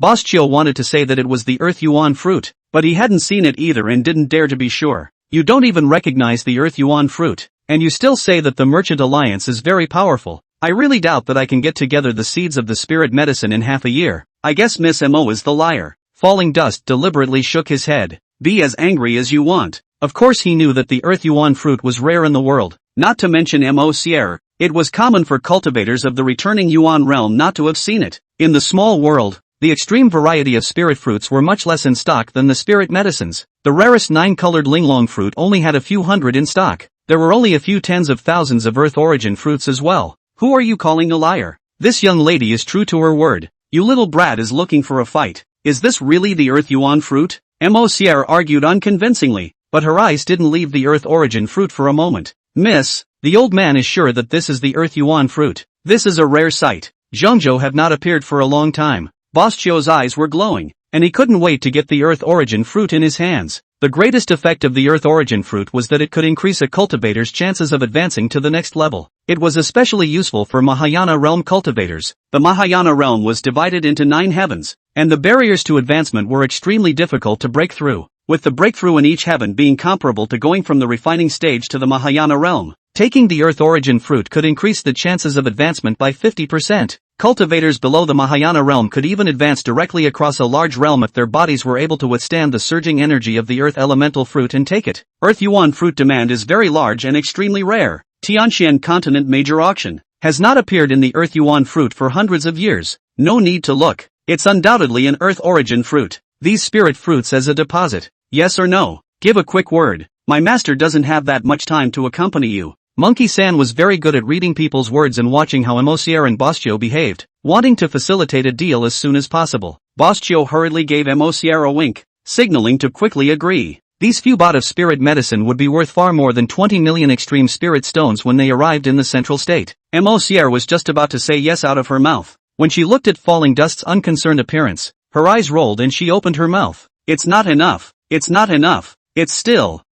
Boscio wanted to say that it was the Earth Yuan fruit, but he hadn't seen it either and didn't dare to be sure. You don't even recognize the Earth Yuan fruit, and you still say that the Merchant Alliance is very powerful. I really doubt that I can get together the seeds of the spirit medicine in half a year. I guess Miss Mo is the liar. Falling Dust deliberately shook his head. Be as angry as you want. Of course he knew that the Earth Yuan fruit was rare in the world. Not to mention Monsieur, it was common for cultivators of the returning Yuan realm not to have seen it. In the small world, the extreme variety of spirit fruits were much less in stock than the spirit medicines. The rarest 9-colored linglong fruit only had a few hundred in stock. There were only a few tens of thousands of Earth origin fruits as well. Who are you calling a liar? This young lady is true to her word. You little brat is looking for a fight. Is this really the Earth Yuan fruit? Monsieur argued unconvincingly, but her eyes didn't leave the Earth origin fruit for a moment. Miss, the old man is sure that this is the Earth Yuan fruit. This is a rare sight. Zhangzhou have not appeared for a long time. Boscio's eyes were glowing, and he couldn't wait to get the Earth origin fruit in his hands. The greatest effect of the Earth origin fruit was that it could increase a cultivator's chances of advancing to the next level. It was especially useful for Mahayana realm cultivators. The Mahayana realm was divided into 9 heavens, and the barriers to advancement were extremely difficult to break through, with the breakthrough in each heaven being comparable to going from the refining stage to the Mahayana realm. Taking the Earth origin fruit could increase the chances of advancement by 50%. Cultivators below the Mahayana realm could even advance directly across a large realm if their bodies were able to withstand the surging energy of the Earth elemental fruit and take it. Earth Yuan fruit demand is very large and extremely rare. Tianxian Continent Major Auction has not appeared in the Earth Yuan fruit for hundreds of years. No need to look. It's undoubtedly an Earth origin fruit. These spirit fruits as a deposit. Yes or no? Give a quick word. My master doesn't have that much time to accompany you. Monkey-san was very good at reading people's words and watching how Monsieur and Boscio behaved, wanting to facilitate a deal as soon as possible. Boscio hurriedly gave Monsieur a wink, signaling to quickly agree. These few bought of spirit medicine would be worth far more than 20 million extreme spirit stones when they arrived in the central state. Monsieur was just about to say yes out of her mouth. When she looked at Falling Dust's unconcerned appearance, her eyes rolled and she opened her mouth. It's not enough. It's not enough. It's still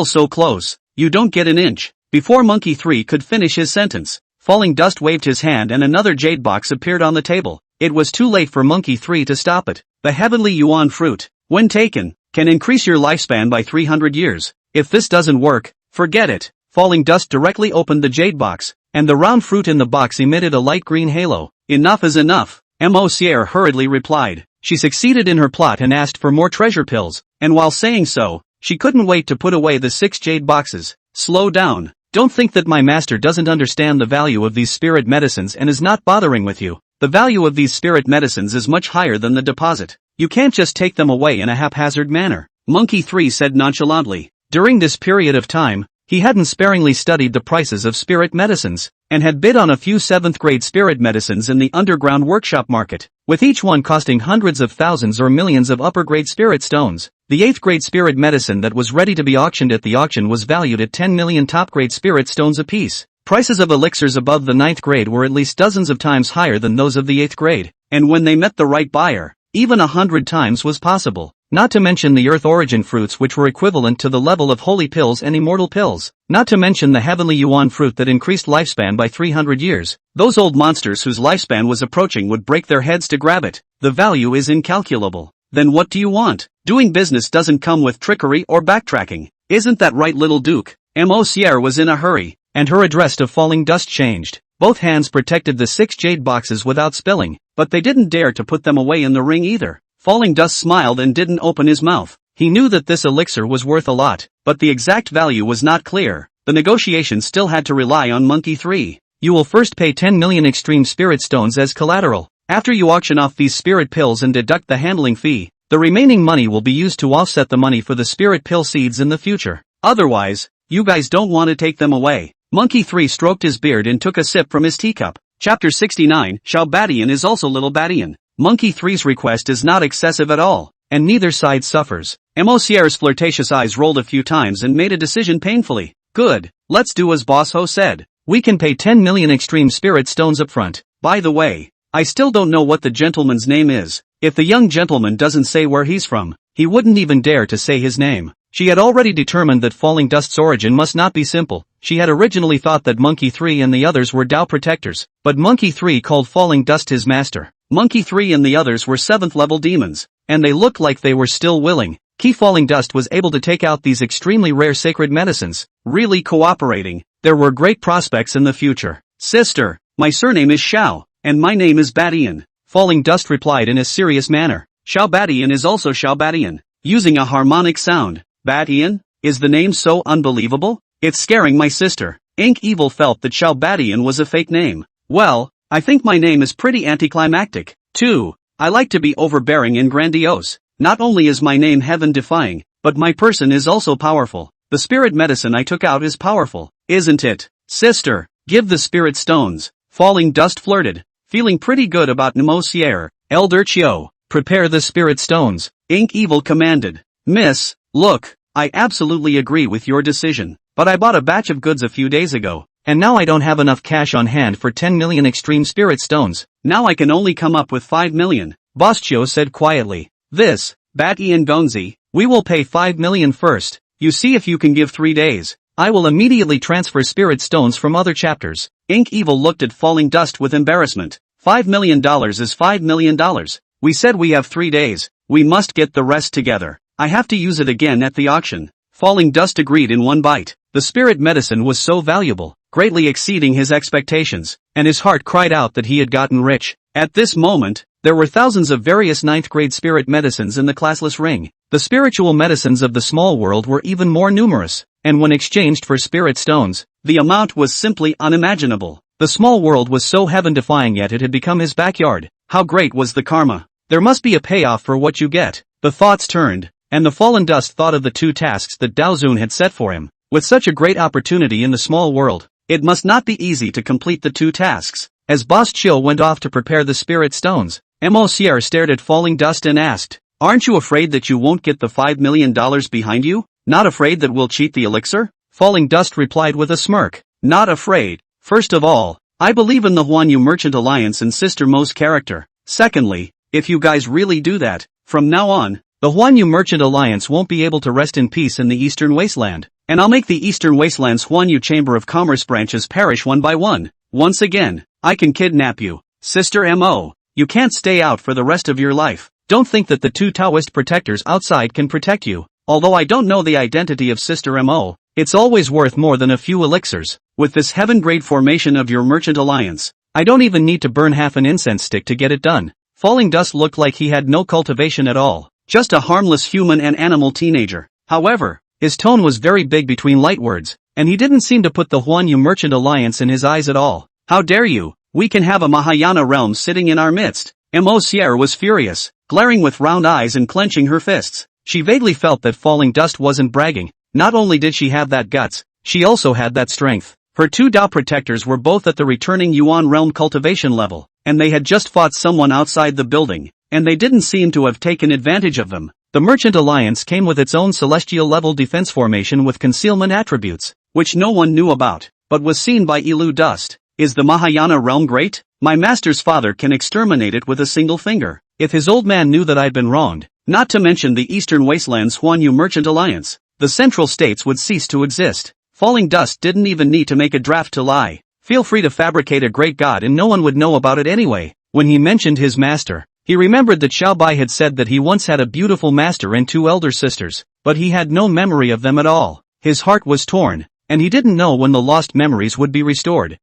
so close. You don't get an inch. Before Monkey 3 could finish his sentence, Falling Dust waved his hand and another jade box appeared on the table. It was too late for Monkey 3 to stop it. The heavenly Yuan fruit, when taken, can increase your lifespan by 300 years. If this doesn't work, forget it. Falling Dust directly opened the jade box, and the round fruit in the box emitted a light green halo. Enough is enough, Monsieur hurriedly replied. She succeeded in her plot and asked for more treasure pills, and while saying so, she couldn't wait to put away the 6 jade boxes. Slow down. Don't think that my master doesn't understand the value of these spirit medicines and is not bothering with you. The value of these spirit medicines is much higher than the deposit. You can't just take them away in a haphazard manner. Monkey 3 said nonchalantly. During this period of time, he hadn't sparingly studied the prices of spirit medicines, and had bid on a few 7th-grade spirit medicines in the underground workshop market, with each one costing hundreds of thousands or millions of upper-grade spirit stones. The 8th-grade spirit medicine that was ready to be auctioned at the auction was valued at 10 million top-grade spirit stones apiece. Prices of elixirs above the 9th grade were at least dozens of times higher than those of the 8th grade, and when they met the right buyer, even 100 times was possible. not to mention the Earth origin fruits which were equivalent to the level of holy pills and immortal pills, not to mention the heavenly yuan fruit that increased lifespan by 300 years. Those old monsters whose lifespan was approaching would break their heads to grab it. The value is incalculable. Then what do you want? Doing business doesn't come with trickery or backtracking. Isn't that right, little Duke? Monsieur was in a hurry, and her address to Falling Dust changed. Both hands protected the 6 jade boxes without spilling, but they didn't dare to put them away in the ring either. Falling Dust smiled and didn't open his mouth. He knew that this elixir was worth a lot, but the exact value was not clear. The negotiation still had to rely on Monkey 3. You will first pay 10 million extreme spirit stones as collateral. After you auction off these spirit pills and deduct the handling fee, the remaining money will be used to offset the money for the spirit pill seeds in the future. Otherwise, you guys don't want to take them away. Monkey 3 stroked his beard and took a sip from his teacup. Chapter 69, Xiao Badian is also Little Badian. Monkey 3's request is not excessive at all, and neither side suffers. Monsieur's flirtatious eyes rolled a few times and made a decision painfully. Good, let's do as Boss Ho said. We can pay 10 million extreme spirit stones up front. By the way, I still don't know what the gentleman's name is. If the young gentleman doesn't say where he's from, he wouldn't even dare to say his name. She had already determined that Falling Dust's origin must not be simple. She had originally thought that Monkey 3 and the others were Tao protectors, but Monkey 3 called Falling Dust his master. Monkey 3 and the others were 7th level demons, and they looked like they were still willing. Falling Dust was able to take out these extremely rare sacred medicines, really cooperating. There were great prospects in the future. Sister, my surname is Xiao, and my name is Badian. Falling Dust replied in a serious manner. Xiao Badian is also Xiao Badian, using a harmonic sound. Badian? Is the name so unbelievable? It's scaring my sister. Ink Evil felt that Xiao Badian was a fake name. Well, I think my name is pretty anticlimactic, too. I like to be overbearing and grandiose. Not only is my name heaven-defying, but my person is also powerful. The spirit medicine I took out is powerful, isn't it? Sister, give the spirit stones. Falling Dust flirted, feeling pretty good about Monsieur. Elder Chio, prepare the spirit stones. Ink Evil commanded. Miss, look, I absolutely agree with your decision, but I bought a batch of goods a few days ago, and now I don't have enough cash on hand for 10 million extreme spirit stones. Now I can only come up with 5 million. Boss Chio said quietly. This, Batty and Gonzi, we will pay 5 million first. You see if you can give 3 days. I will immediately transfer spirit stones from other chapters. Ink Evil looked at Falling Dust with embarrassment. $5 million is $5 million. We said we have 3 days. We must get the rest together. I have to use it again at the auction. Falling Dust agreed in one bite. The spirit medicine was so valuable, greatly exceeding his expectations, and his heart cried out that he had gotten rich. At this moment, there were thousands of various 9th grade spirit medicines in the classless ring. The spiritual medicines of the small world were even more numerous, and when exchanged for spirit stones, the amount was simply unimaginable. The small world was so heaven-defying, yet it had become his backyard. How great was the karma? There must be a payoff for what you get. The thoughts turned, and the Fallen Dust thought of the 2 tasks that Daozun had set for him. With such a great opportunity in the small world, it must not be easy to complete the 2 tasks. As Boss Chill went off to prepare the spirit stones, Monsieur stared at Falling Dust and asked, "Aren't you afraid that you won't get the $5 million behind you? Not afraid that we'll cheat the elixir?" Falling Dust replied with a smirk, "Not afraid. First of all, I believe in the Huanyu Merchant Alliance and Sister Mo's character. Secondly, if you guys really do that, from now on, the Huanyu Merchant Alliance won't be able to rest in peace in the Eastern Wasteland, and I'll make the Eastern Wasteland's Huanyu Chamber of Commerce branches perish one by one. Once again, I can kidnap you. Sister Mo, you can't stay out for the rest of your life. Don't think that the 2 Taoist protectors outside can protect you. Although I don't know the identity of Sister Mo, it's always worth more than a few elixirs. With this heaven-grade formation of your merchant alliance, I don't even need to burn half an incense stick to get it done." Falling Dust looked like he had no cultivation at all, just a harmless human and animal teenager. However, his tone was very big between light words, and he didn't seem to put the Huanyu Merchant Alliance in his eyes at all. "How dare you? We can have a Mahayana realm sitting in our midst." Sierra was furious, glaring with round eyes and clenching her fists. She vaguely felt that Falling Dust wasn't bragging. Not only did she have that guts, she also had that strength. Her 2 Dao protectors were both at the returning Yuan realm cultivation level, and they had just fought someone outside the building, and they didn't seem to have taken advantage of them. The Merchant Alliance came with its own celestial level defense formation with concealment attributes, which no one knew about, but was seen by Elu Dust. "Is the Mahayana realm great? My master's father can exterminate it with a single finger. If his old man knew that I'd been wronged, not to mention the Eastern Wastelands Huanyu Merchant Alliance, the Central States would cease to exist. Falling Dust didn't even need to make a draft to lie. Feel free to fabricate a great god and no one would know about it anyway. When he mentioned his master, he remembered that Xiao Bai had said that he once had a beautiful master and 2 elder sisters, but he had no memory of them at all. His heart was torn, and he didn't know when the lost memories would be restored.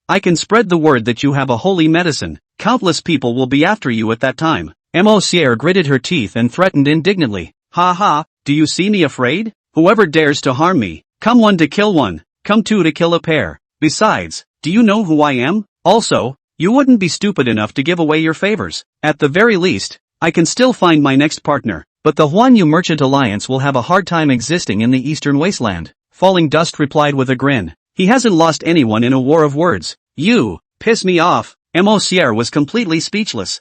I can spread the word that you have a holy medicine. Countless people will be after you at that time. Monsieur gritted her teeth and threatened indignantly. Ha ha, do you see me afraid? Whoever dares to harm me, come 1 to kill 1, come 2 to kill a pair. Besides, do you know who I am? Also, you wouldn't be stupid enough to give away your favors. At the very least, I can still find my next partner, but the Huanyu Merchant Alliance will have a hard time existing in the Eastern Wasteland. Falling Dust replied with a grin. He hasn't lost anyone in a war of words. You piss me off. Monsieur was completely speechless.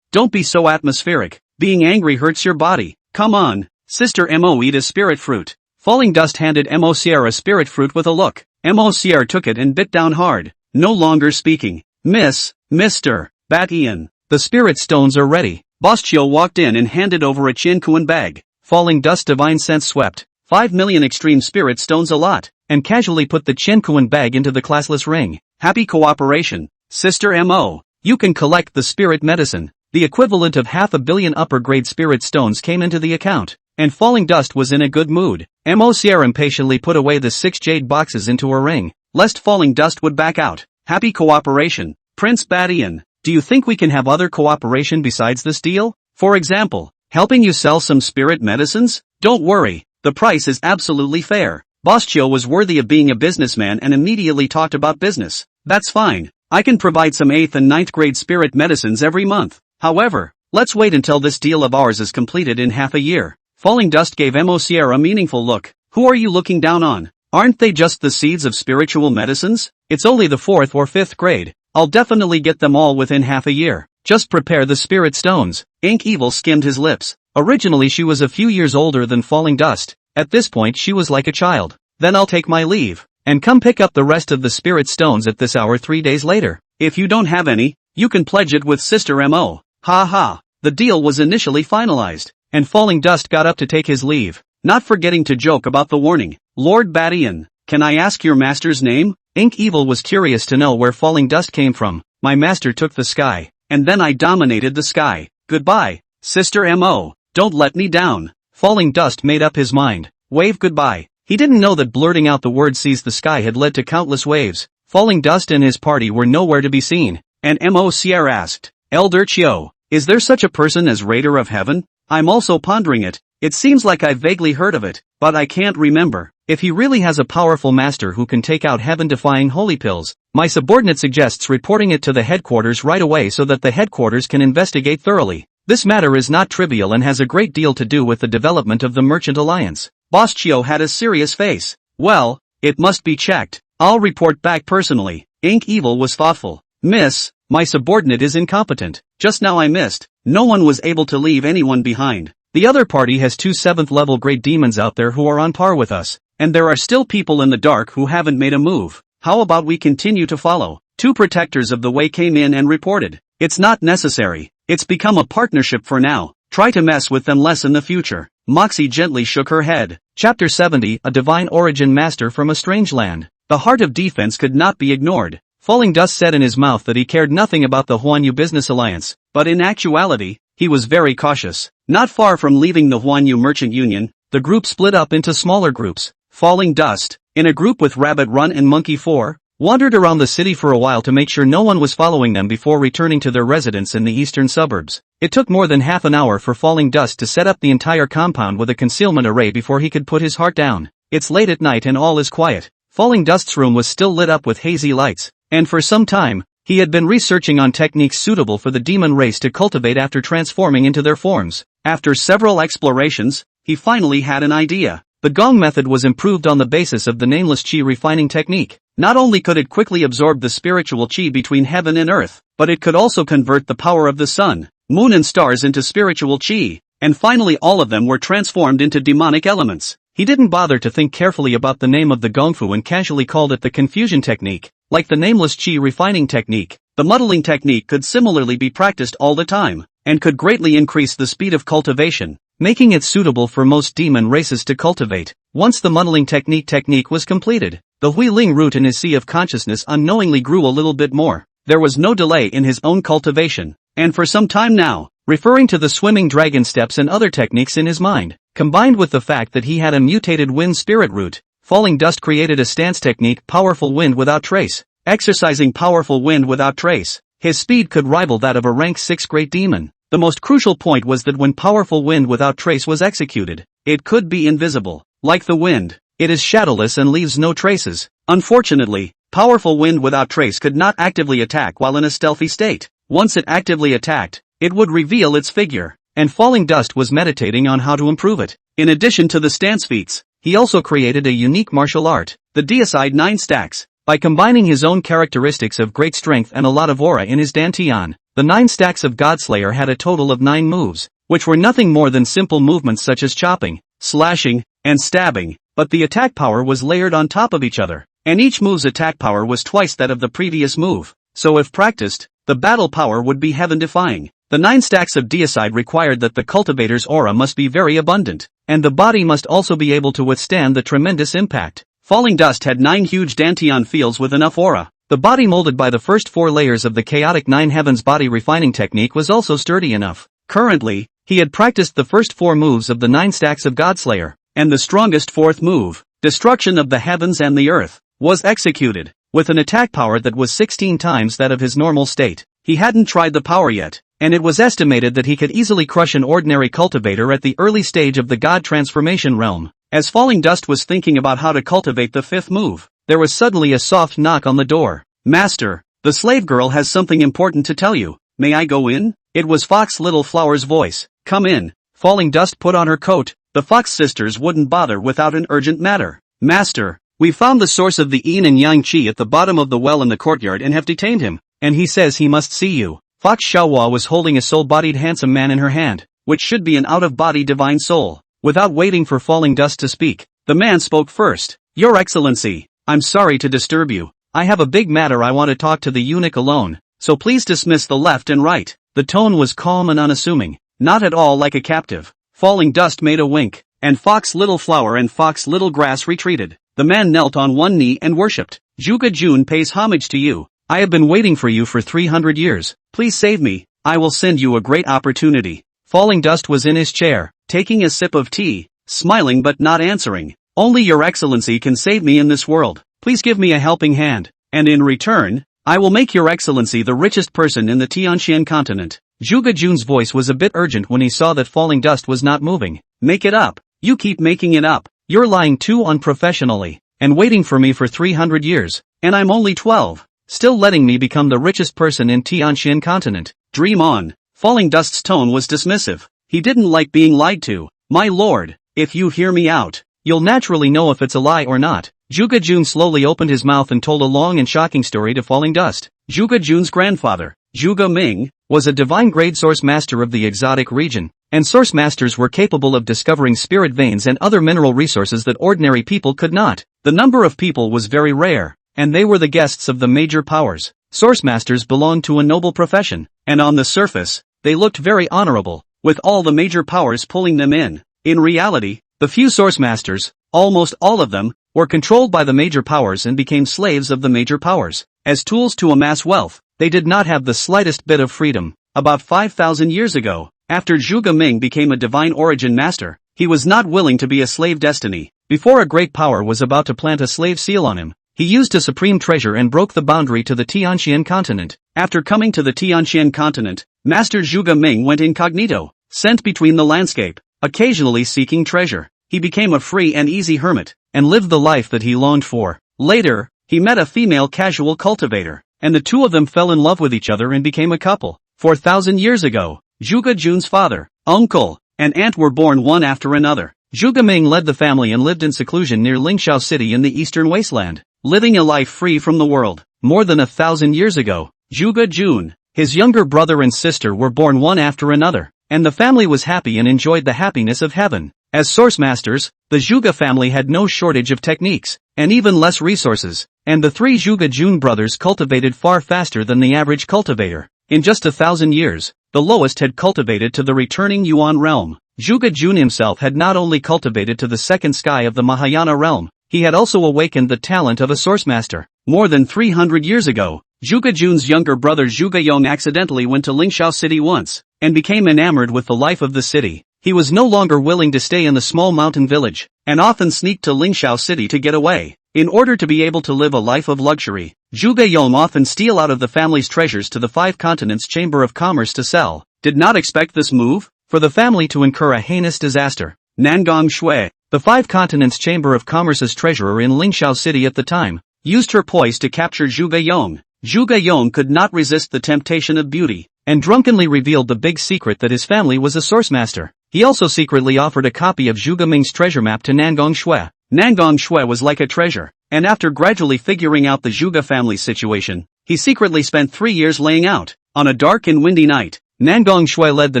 Don't be so atmospheric. Being angry hurts your body. Come on, sister Mo, eat a spirit fruit. Falling Dust handed Monsieur a spirit fruit with a look. Monsieur took it and bit down hard. No longer speaking. Mr. Batian, the spirit stones are ready. Boschio walked in and handed over a Chinkuan bag. Falling Dust divine sense swept 5 million extreme spirit stones a lot, and casually put the Chinkuan bag into the classless ring. Happy cooperation, Sister Mo. You can collect the spirit medicine. The equivalent of 500 million upper grade spirit stones came into the account, and Falling Dust was in a good mood. Monsieur impatiently put away the 6 jade boxes into a ring, lest Falling Dust would back out. Happy cooperation, Prince Batian. Do you think we can have other cooperation besides this deal? For example, helping you sell some spirit medicines? Don't worry, the price is absolutely fair. Boschio was worthy of being a businessman and immediately talked about business. That's fine. I can provide some 8th and 9th grade spirit medicines every month. However, let's wait until this deal of ours is completed in half a year. Falling Dust gave Monsieur a meaningful look. Who are you looking down on? Aren't they just the seeds of spiritual medicines? It's only the 4th or 5th grade. I'll definitely get them all within half a year. Just prepare the spirit stones. Ink Evil skimmed his lips. Originally she was a few years older than Falling Dust. At this point she was like a child. Then I'll take my leave, and come pick up the rest of the spirit stones at this hour 3 days later. If you don't have any, you can pledge it with Sister Mo. Ha ha. The deal was initially finalized, and Falling Dust got up to take his leave, not forgetting to joke about the warning. Lord Batian, can I ask your master's name? Ink Evil was curious to know where Falling Dust came from. My master took the sky, and then I dominated the sky. Goodbye, Sister Mo. Don't let me down. Falling Dust made up his mind. Wave goodbye. He didn't know that blurting out the word seize the sky had led to countless waves. Falling Dust and his party were nowhere to be seen, and Monsieur asked, Elder Chio, is there such a person as Raider of Heaven? I'm also pondering it. It seems like I've vaguely heard of it, but I can't remember. If he really has a powerful master who can take out heaven-defying holy pills, my subordinate suggests reporting it to the headquarters right away so that the headquarters can investigate thoroughly. This matter is not trivial and has a great deal to do with the development of the Merchant Alliance. Boschio had a serious face. Well, it must be checked. I'll report back personally. Ink Evil was thoughtful. Miss, my subordinate is incompetent. Just now I missed. No one was able to leave anyone behind. The other party has 2 7th level grade demons out there who are on par with us, and there are still people in the dark who haven't made a move. How about we continue to follow? 2 protectors of the way came in and reported. It's not necessary. It's become a partnership for now. Try to mess with them less in the future. Moxie gently shook her head. Chapter 70, A Divine Origin Master from a Strange Land. The heart of defense could not be ignored. Falling Dust said in his mouth that he cared nothing about the Huanyu Business Alliance, but in actuality, he was very cautious. Not far from leaving the Huanyu Merchant Union, the group split up into smaller groups. Falling Dust, in a group with Rabbit Run and Monkey 4, wandered around the city for a while to make sure no one was following them before returning to their residence in the eastern suburbs. It took more than half an hour for Falling Dust to set up the entire compound with a concealment array before he could put his heart down. It's late at night and all is quiet. Falling Dust's room was still lit up with hazy lights, and for some time, he had been researching on techniques suitable for the demon race to cultivate after transforming into their forms. After several explorations, he finally had an idea. The gong method was improved on the basis of the nameless chi refining technique. Not only could it quickly absorb the spiritual chi between heaven and earth, but it could also convert the power of the sun, moon and stars into spiritual chi, and finally all of them were transformed into demonic elements. He didn't bother to think carefully about the name of the gongfu and casually called it the confusion technique. Like the nameless chi refining technique, The muddling technique could similarly be practiced all the time, and could greatly increase the speed of cultivation, making it suitable for most demon races to cultivate. Once the muddling technique was completed, the Huiling root in his sea of consciousness unknowingly grew a little bit more. There was no delay in his own cultivation, and for some time now, referring to the swimming dragon steps and other techniques in his mind, combined with the fact that he had a mutated wind spirit root, Falling Dust created a stance technique, powerful wind without trace. Exercising powerful wind without trace, his speed could rival that of a rank 6 great demon. The most crucial point was that when powerful wind without trace was executed, it could be invisible. Like the wind, it is shadowless and leaves no traces. Unfortunately, powerful wind without trace could not actively attack while in a stealthy state. Once it actively attacked, it would reveal its figure, and Falling Dust was meditating on how to improve it. In addition to the stance feats, he also created a unique martial art, the Deicide 9 stacks. By combining his own characteristics of great strength and a lot of aura in his dantion, the 9 stacks of Godslayer had a total of 9 moves, which were nothing more than simple movements such as chopping, slashing, and stabbing, but the attack power was layered on top of each other, and each move's attack power was twice that of the previous move, so if practiced, the battle power would be heaven-defying. The 9 stacks of Deicide required that the cultivator's aura must be very abundant, and the body must also be able to withstand the tremendous impact. Falling Dust had 9 huge dantion fields with enough aura. The body molded by the first 4 layers of the chaotic 9 heavens body refining technique was also sturdy enough. Currently, he had practiced the first 4 moves of the 9 stacks of Godslayer, and the strongest 4th move, Destruction of the Heavens and the Earth, was executed, with an attack power that was 16 times that of his normal state. He hadn't tried the power yet, and it was estimated that he could easily crush an ordinary cultivator at the early stage of the God transformation realm. As Falling Dust was thinking about how to cultivate the 5th move, there was suddenly a soft knock on the door. "Master, the slave girl has something important to tell you. May I go in?" It was Fox Little Flower's voice. "Come in." Falling Dust put on her coat. The Fox sisters wouldn't bother without an urgent matter. "Master, we found the source of the yin and yang qi at the bottom of the well in the courtyard and have detained him, and he says he must see you." Fox Xiaohua was holding a soul-bodied handsome man in her hand, which should be an out-of-body divine soul. Without waiting for Falling Dust to speak, the man spoke first. "Your Excellency, I'm sorry to disturb you. I have a big matter I want to talk to the eunuch alone, so please dismiss the left and right." The tone was calm and unassuming, not at all like a captive. Falling Dust made a wink, and Fox Little Flower and Fox Little Grass retreated. The man knelt on one knee and worshipped. "Zhuge Jun pays homage to you. I have been waiting for you for 300 years. Please save me. I will send you a great opportunity." Falling Dust was in his chair, taking a sip of tea, smiling but not answering. "Only your Excellency can save me in this world. Please give me a helping hand, and in return, I will make your Excellency the richest person in the Tianxian continent." Zhuge Jun's voice was a bit urgent when he saw that Falling Dust was not moving. "Make it up. You keep making it up. You're lying too unprofessionally, and waiting for me for 300 years, and I'm only 12. Still letting me become the richest person in Tianxian continent. Dream on." Falling Dust's tone was dismissive. He didn't like being lied to. "My lord, if you hear me out, you'll naturally know if it's a lie or not." Zhuge Jun slowly opened his mouth and told a long and shocking story to Falling Dust. Zhuge Jun's grandfather, Zhuge Ming, was a divine-grade source master of the exotic region, and source masters were capable of discovering spirit veins and other mineral resources that ordinary people could not. The number of people was very rare, and they were the guests of the major powers. Source masters belonged to a noble profession, and on the surface, they looked very honorable, with all the major powers pulling them in. In reality, the few source masters, almost all of them, were controlled by the major powers and became slaves of the major powers. As tools to amass wealth, they did not have the slightest bit of freedom. About 5,000 years ago, after Zhuge Ming became a divine origin master, he was not willing to be a slave destiny. Before a great power was about to plant a slave seal on him, he used a supreme treasure and broke the boundary to the Tianxian continent. After coming to the Tianxian continent, Master Zhuge Ming went incognito, sent between the landscape, occasionally seeking treasure. He became a free and easy hermit, and lived the life that he longed for. Later, he met a female casual cultivator, and the two of them fell in love with each other and became a couple. 4,000 years ago, Zhuge Jun's father, uncle, and aunt were born one after another. Zhuge Ming led the family and lived in seclusion near Lingxiao City in the eastern wasteland, living a life free from the world. More than 1,000 years ago, Zhuge Jun, his younger brother and sister were born one after another, and the family was happy and enjoyed the happiness of heaven. As source masters, the Zhuge family had no shortage of techniques. and even less resources, and the three Zhuge Jun brothers cultivated far faster than the average cultivator. In just 1,000 years, the lowest had cultivated to the returning Yuan realm. Zhuge Jun himself had not only cultivated to the second sky of the Mahayana realm, he had also awakened the talent of a source master. More than 300 years ago, Zhuge Jun's younger brother Zhuge Yong accidentally went to Lingxiao City once, and became enamored with the life of the city. He was no longer willing to stay in the small mountain village, and often sneaked to Lingxiao City to get away. In order to be able to live a life of luxury, Zhuge Yong often steal out of the family's treasures to the Five Continents Chamber of Commerce to sell. Did not expect this move? For the family to incur a heinous disaster. Nangong Shui, the Five Continents Chamber of Commerce's treasurer in Lingxiao City at the time, used her poise to capture Zhuge Yong. Zhuge Yong could not resist the temptation of beauty, and drunkenly revealed the big secret that his family was a source master. He also secretly offered a copy of Zhuge Ming's treasure map to Nangong Shui. Nangong Shui was like a treasure, and after gradually figuring out the Zhuge family's situation, he secretly spent 3 years laying out. On a dark and windy night, Nangong Shui led the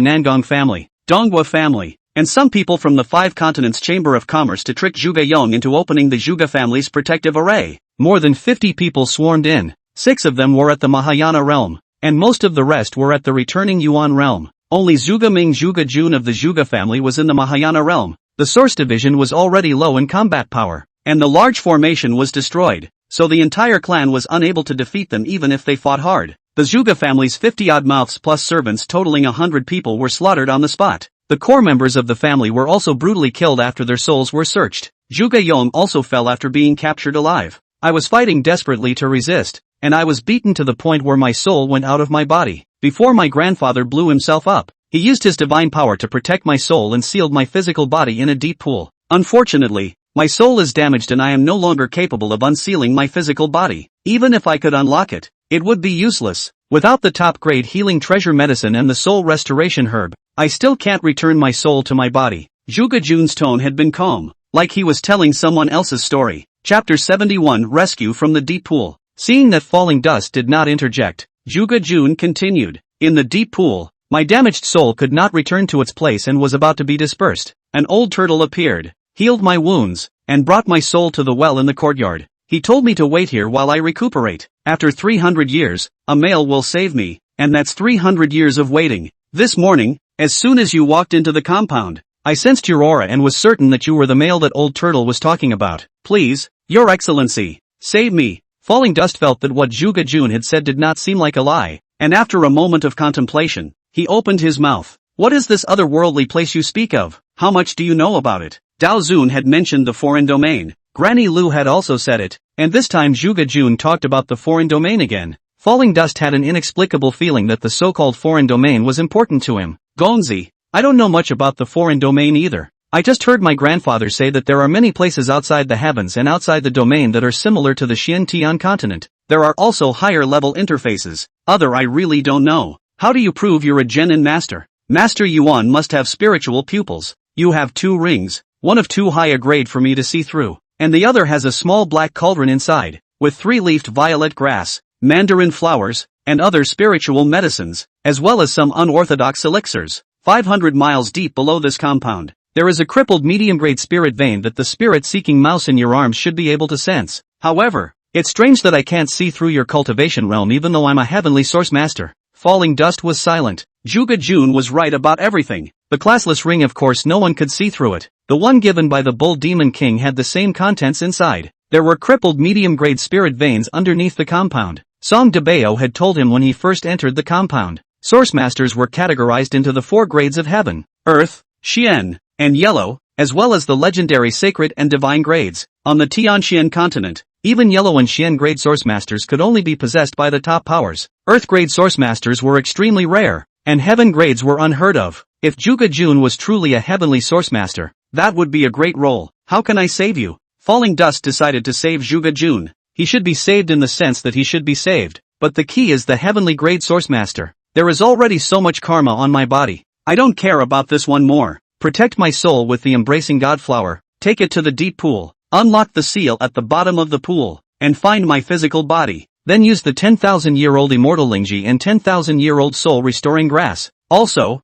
Nangong family, Donghua family, and some people from the Five Continents Chamber of Commerce to trick Zhuge Yong into opening the Zhuge family's protective array. More than 50 people swarmed in. 6 of them were at the Mahayana realm, and most of the rest were at the returning Yuan realm. Only Zhuge Ming Zhuge Jun of the Zhuge family was in the Mahayana realm. The source division was already low in combat power, and the large formation was destroyed, so the entire clan was unable to defeat them even if they fought hard. The Zhuge family's 50-odd mouths plus servants totaling 100 people were slaughtered on the spot. The core members of the family were also brutally killed after their souls were searched. Zhuge Yong also fell after being captured alive. I was fighting desperately to resist, and I was beaten to the point where my soul went out of my body. Before my grandfather blew himself up, he used his divine power to protect my soul and sealed my physical body in a deep pool. Unfortunately, my soul is damaged and I am no longer capable of unsealing my physical body. Even if I could unlock it, it would be useless. Without the top-grade healing treasure medicine and the soul restoration herb, I still can't return my soul to my body. Zhuge Jun's tone had been calm, like he was telling someone else's story. Chapter 71 Rescue from the Deep Pool. Seeing that falling dust did not interject, Zhuge Jun continued. In the deep pool, my damaged soul could not return to its place and was about to be dispersed. An old turtle appeared, healed my wounds, and brought my soul to the well in the courtyard. He told me to wait here while I recuperate. After 300 years, a male will save me, and that's 300 years of waiting. This morning, as soon as you walked into the compound, I sensed your aura and was certain that you were the male that old turtle was talking about. Please, Your Excellency, save me. Falling Dust felt that what Zhuge Jun had said did not seem like a lie, and after a moment of contemplation, he opened his mouth. What is this otherworldly place you speak of? How much do you know about it? Dao Zun had mentioned the foreign domain. Granny Lu had also said it, and this time Zhuge Jun talked about the foreign domain again. Falling Dust had an inexplicable feeling that the so-called foreign domain was important to him. Gonzi, I don't know much about the foreign domain either. I just heard my grandfather say that there are many places outside the heavens and outside the domain that are similar to the Xian-Tian continent. There are also higher-level interfaces. I really don't know. How do you prove you're a genin master? Master Yuan must have spiritual pupils. You have 2 rings, one of too high a grade for me to see through, and the other has a small black cauldron inside, with 3-leafed violet grass, mandarin flowers, and other spiritual medicines, as well as some unorthodox elixirs. 500 miles deep below this compound, there is a crippled medium-grade spirit vein that the spirit-seeking mouse in your arms should be able to sense. However, it's strange that I can't see through your cultivation realm even though I'm a heavenly source master. Falling Dust was silent. Zhuge Jun was right about everything. The classless ring, of course, no one could see through it. The one given by the Bull Demon King had the same contents inside. There were crippled medium-grade spirit veins underneath the compound. Song Debao had told him when he first entered the compound. Source masters were categorized into the 4 grades of heaven, earth, Xian, and yellow, as well as the legendary sacred and divine grades. On the Tianxian continent, even yellow and Xian grade source masters could only be possessed by the top powers. Earth grade source masters were extremely rare, and heaven grades were unheard of. If Zhuge Jun was truly a heavenly source master, that would be a great role. How can I save you? Falling Dust decided to save Zhuge Jun. He should be saved in the sense that he should be saved, but the key is the heavenly grade source master. There is already so much karma on my body. I don't care about this one more. Protect my soul with the embracing God flower, take it to the deep pool, unlock the seal at the bottom of the pool, and find my physical body. Then use the 10,000-year-old immortal Lingji and 10,000-year-old soul restoring grass. Also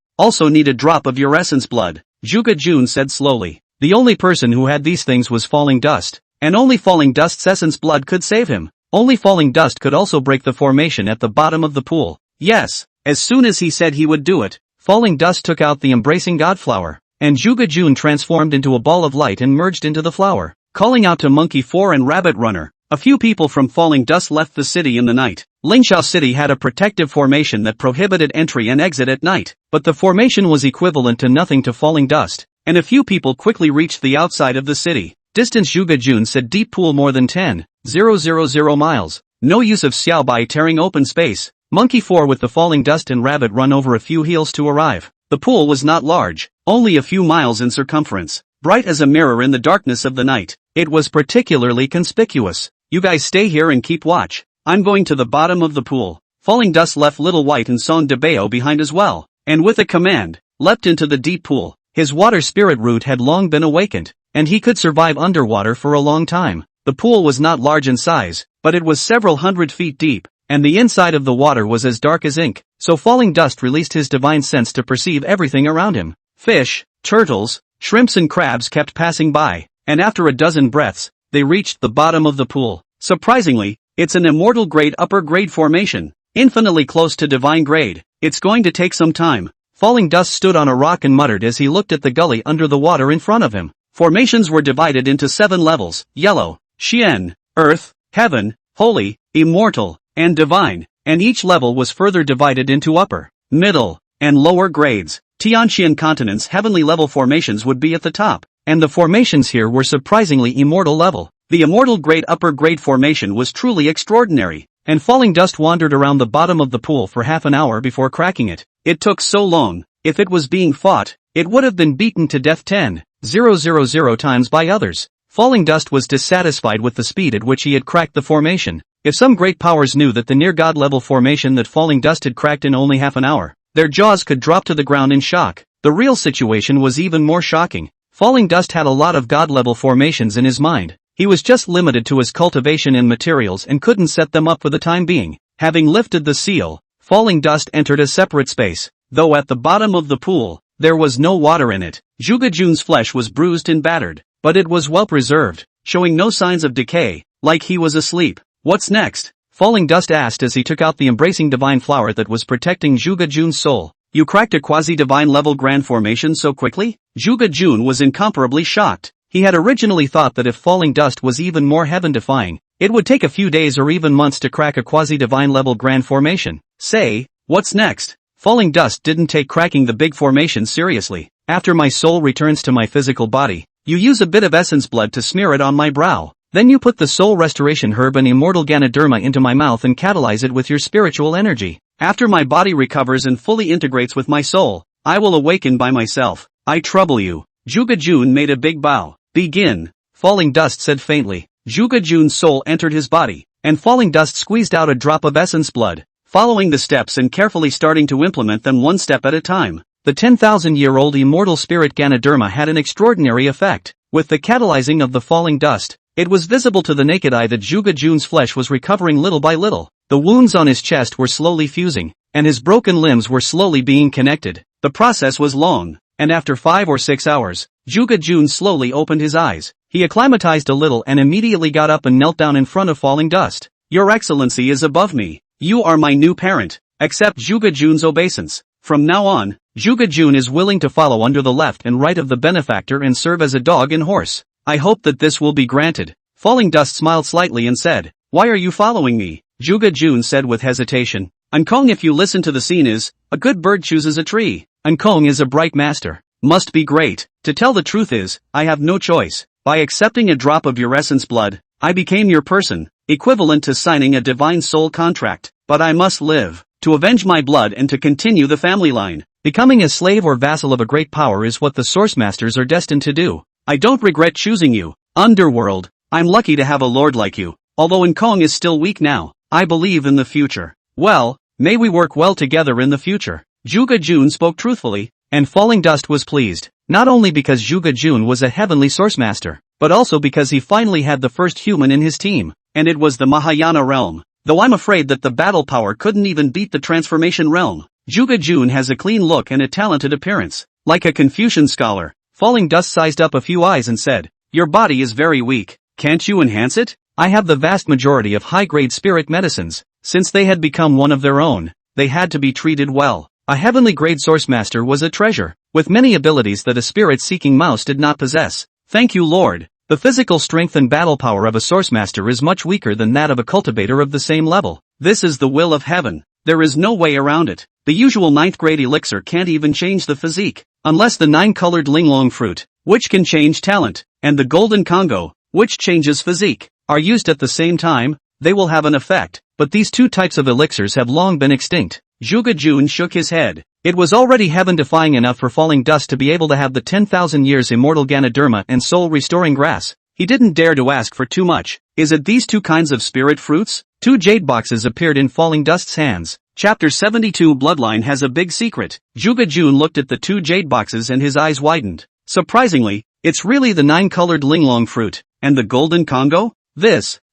need a drop of your essence blood, Zhuge Jun said slowly. The only person who had these things was Falling Dust, and only Falling Dust's essence blood could save him. Only Falling Dust could also break the formation at the bottom of the pool. Yes, as soon as he said he would do it, Falling Dust took out the embracing god flower, and Juga Jun transformed into a ball of light and merged into the flower. Calling out to Monkey 4 and Rabbit Runner, a few people from Falling Dust left the city in the night. Lingxiao City had a protective formation that prohibited entry and exit at night, but the formation was equivalent to nothing to Falling Dust, and a few people quickly reached the outside of the city. Distance Juga Jun said deep pool more than 10,000 miles. No use of Xiaobai tearing open space. Monkey 4 with the Falling Dust and Rabbit run over a few hills to arrive. The pool was not large, only a few miles in circumference, bright as a mirror in the darkness of the night. It was particularly conspicuous. You guys stay here and keep watch. I'm going to the bottom of the pool. Falling Dust left Little White and Song de Bao behind as well, and with a command, leapt into the deep pool. His water spirit root had long been awakened, and he could survive underwater for a long time. The pool was not large in size, but it was several hundred feet deep, and the inside of the water was as dark as ink, so Falling Dust released his divine sense to perceive everything around him. Fish, turtles, shrimps and crabs kept passing by, and after a dozen breaths, they reached the bottom of the pool. Surprisingly, it's an immortal grade upper grade formation, infinitely close to divine grade. It's going to take some time. Falling Dust stood on a rock and muttered as he looked at the gully under the water in front of him. Formations were divided into 7 levels: yellow, Xian, earth, heaven, holy, immortal, and divine, and each level was further divided into upper, middle, and lower grades. Tianxian continent's heavenly level formations would be at the top, and the formations here were surprisingly immortal level. The immortal grade upper grade formation was truly extraordinary, and Falling Dust wandered around the bottom of the pool for half an hour before cracking it. It took so long. If it was being fought, it would have been beaten to death 10,000 times by others. Falling Dust was dissatisfied with the speed at which he had cracked the formation. If some great powers knew that the near god level formation that Falling Dust had cracked in only half an hour, their jaws could drop to the ground in shock. The real situation was even more shocking. Falling Dust had a lot of god level formations in his mind. He was just limited to his cultivation and materials and couldn't set them up for the time being. Having lifted the seal, Falling Dust entered a separate space, though at the bottom of the pool, there was no water in it. Juga Jun's flesh was bruised and battered, but it was well preserved, showing no signs of decay, like he was asleep. What's next? Falling Dust asked as he took out the embracing divine flower that was protecting Juga Jun's soul. You cracked a quasi-divine level grand formation so quickly? Juga Jun was incomparably shocked. He had originally thought that if Falling Dust was even more heaven-defying, it would take a few days or even months to crack a quasi-divine level grand formation. Say, what's next? Falling Dust didn't take cracking the big formation seriously. After my soul returns to my physical body, you use a bit of essence blood to smear it on my brow. Then you put the soul restoration herb and immortal Ganoderma into my mouth and catalyze it with your spiritual energy. After my body recovers and fully integrates with my soul, I will awaken by myself. I trouble you. Juga Jun made a big bow. Begin, Falling Dust said faintly. Juga Jun's soul entered his body, and Falling Dust squeezed out a drop of essence blood, following the steps and carefully starting to implement them one step at a time. The 10,000-year-old immortal spirit Ganoderma had an extraordinary effect. With the catalyzing of the Falling Dust, it was visible to the naked eye that Juga Jun's flesh was recovering little by little. The wounds on his chest were slowly fusing, and his broken limbs were slowly being connected. The process was long, and after 5 or 6 hours, Juga Jun slowly opened his eyes. He acclimatized a little and immediately got up and knelt down in front of Falling Dust. Your Excellency is above me. You are my new parent. Accept Juga Jun's obeisance. From now on, Juga Jun is willing to follow under the left and right of the benefactor and serve as a dog and horse. I hope that this will be granted. Falling Dust smiled slightly and said, Why are you following me? Juga Jun said with hesitation. Unkong, if you listen to the scene, is, a good bird chooses a tree. Unkong is a bright master. Must be great. To tell the truth is, I have no choice. By accepting a drop of your essence blood, I became your person, equivalent to signing a divine soul contract. But I must live, to avenge my blood and to continue the family line. Becoming a slave or vassal of a great power is what the Source Masters are destined to do. I don't regret choosing you. Underworld, I'm lucky to have a lord like you. Although Unkong is still weak now, I believe in the future. Well, may we work well together in the future. Juga Jun spoke truthfully, and Falling Dust was pleased, not only because Juga Jun was a heavenly source master, but also because he finally had the first human in his team, and it was the Mahayana realm. Though I'm afraid that the battle power couldn't even beat the transformation realm. Juga Jun has a clean look and a talented appearance. Like a Confucian scholar, Falling Dust sized up a few eyes and said, Your body is very weak. Can't you enhance it? I have the vast majority of high-grade spirit medicines. Since they had become one of their own, they had to be treated well. A heavenly grade source master was a treasure, with many abilities that a spirit-seeking mouse did not possess. Thank you, Lord. The physical strength and battle power of a source master is much weaker than that of a cultivator of the same level. This is the will of heaven. There is no way around it. The usual 9th grade elixir can't even change the physique, unless the 9-colored linglong fruit, which can change talent, and the golden Congo, which changes physique, are used at the same time. They will have an effect, but these two types of elixirs have long been extinct. Zhuge Jun shook his head. It was already heaven-defying enough for Falling Dust to be able to have the 10,000 years immortal Ganoderma and soul-restoring grass. He didn't dare to ask for too much. Is it these two kinds of spirit fruits? 2 jade boxes appeared in Falling Dust's hands. Chapter 72 Bloodline has a big secret. Zhuge Jun looked at the 2 jade boxes and his eyes widened. Surprisingly, it's really the 9-colored linglong fruit. And the golden Congo?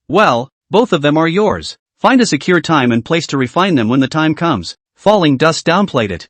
Well, both of them are yours. Find a secure time and place to refine them when the time comes. Falling Dust downplayed it.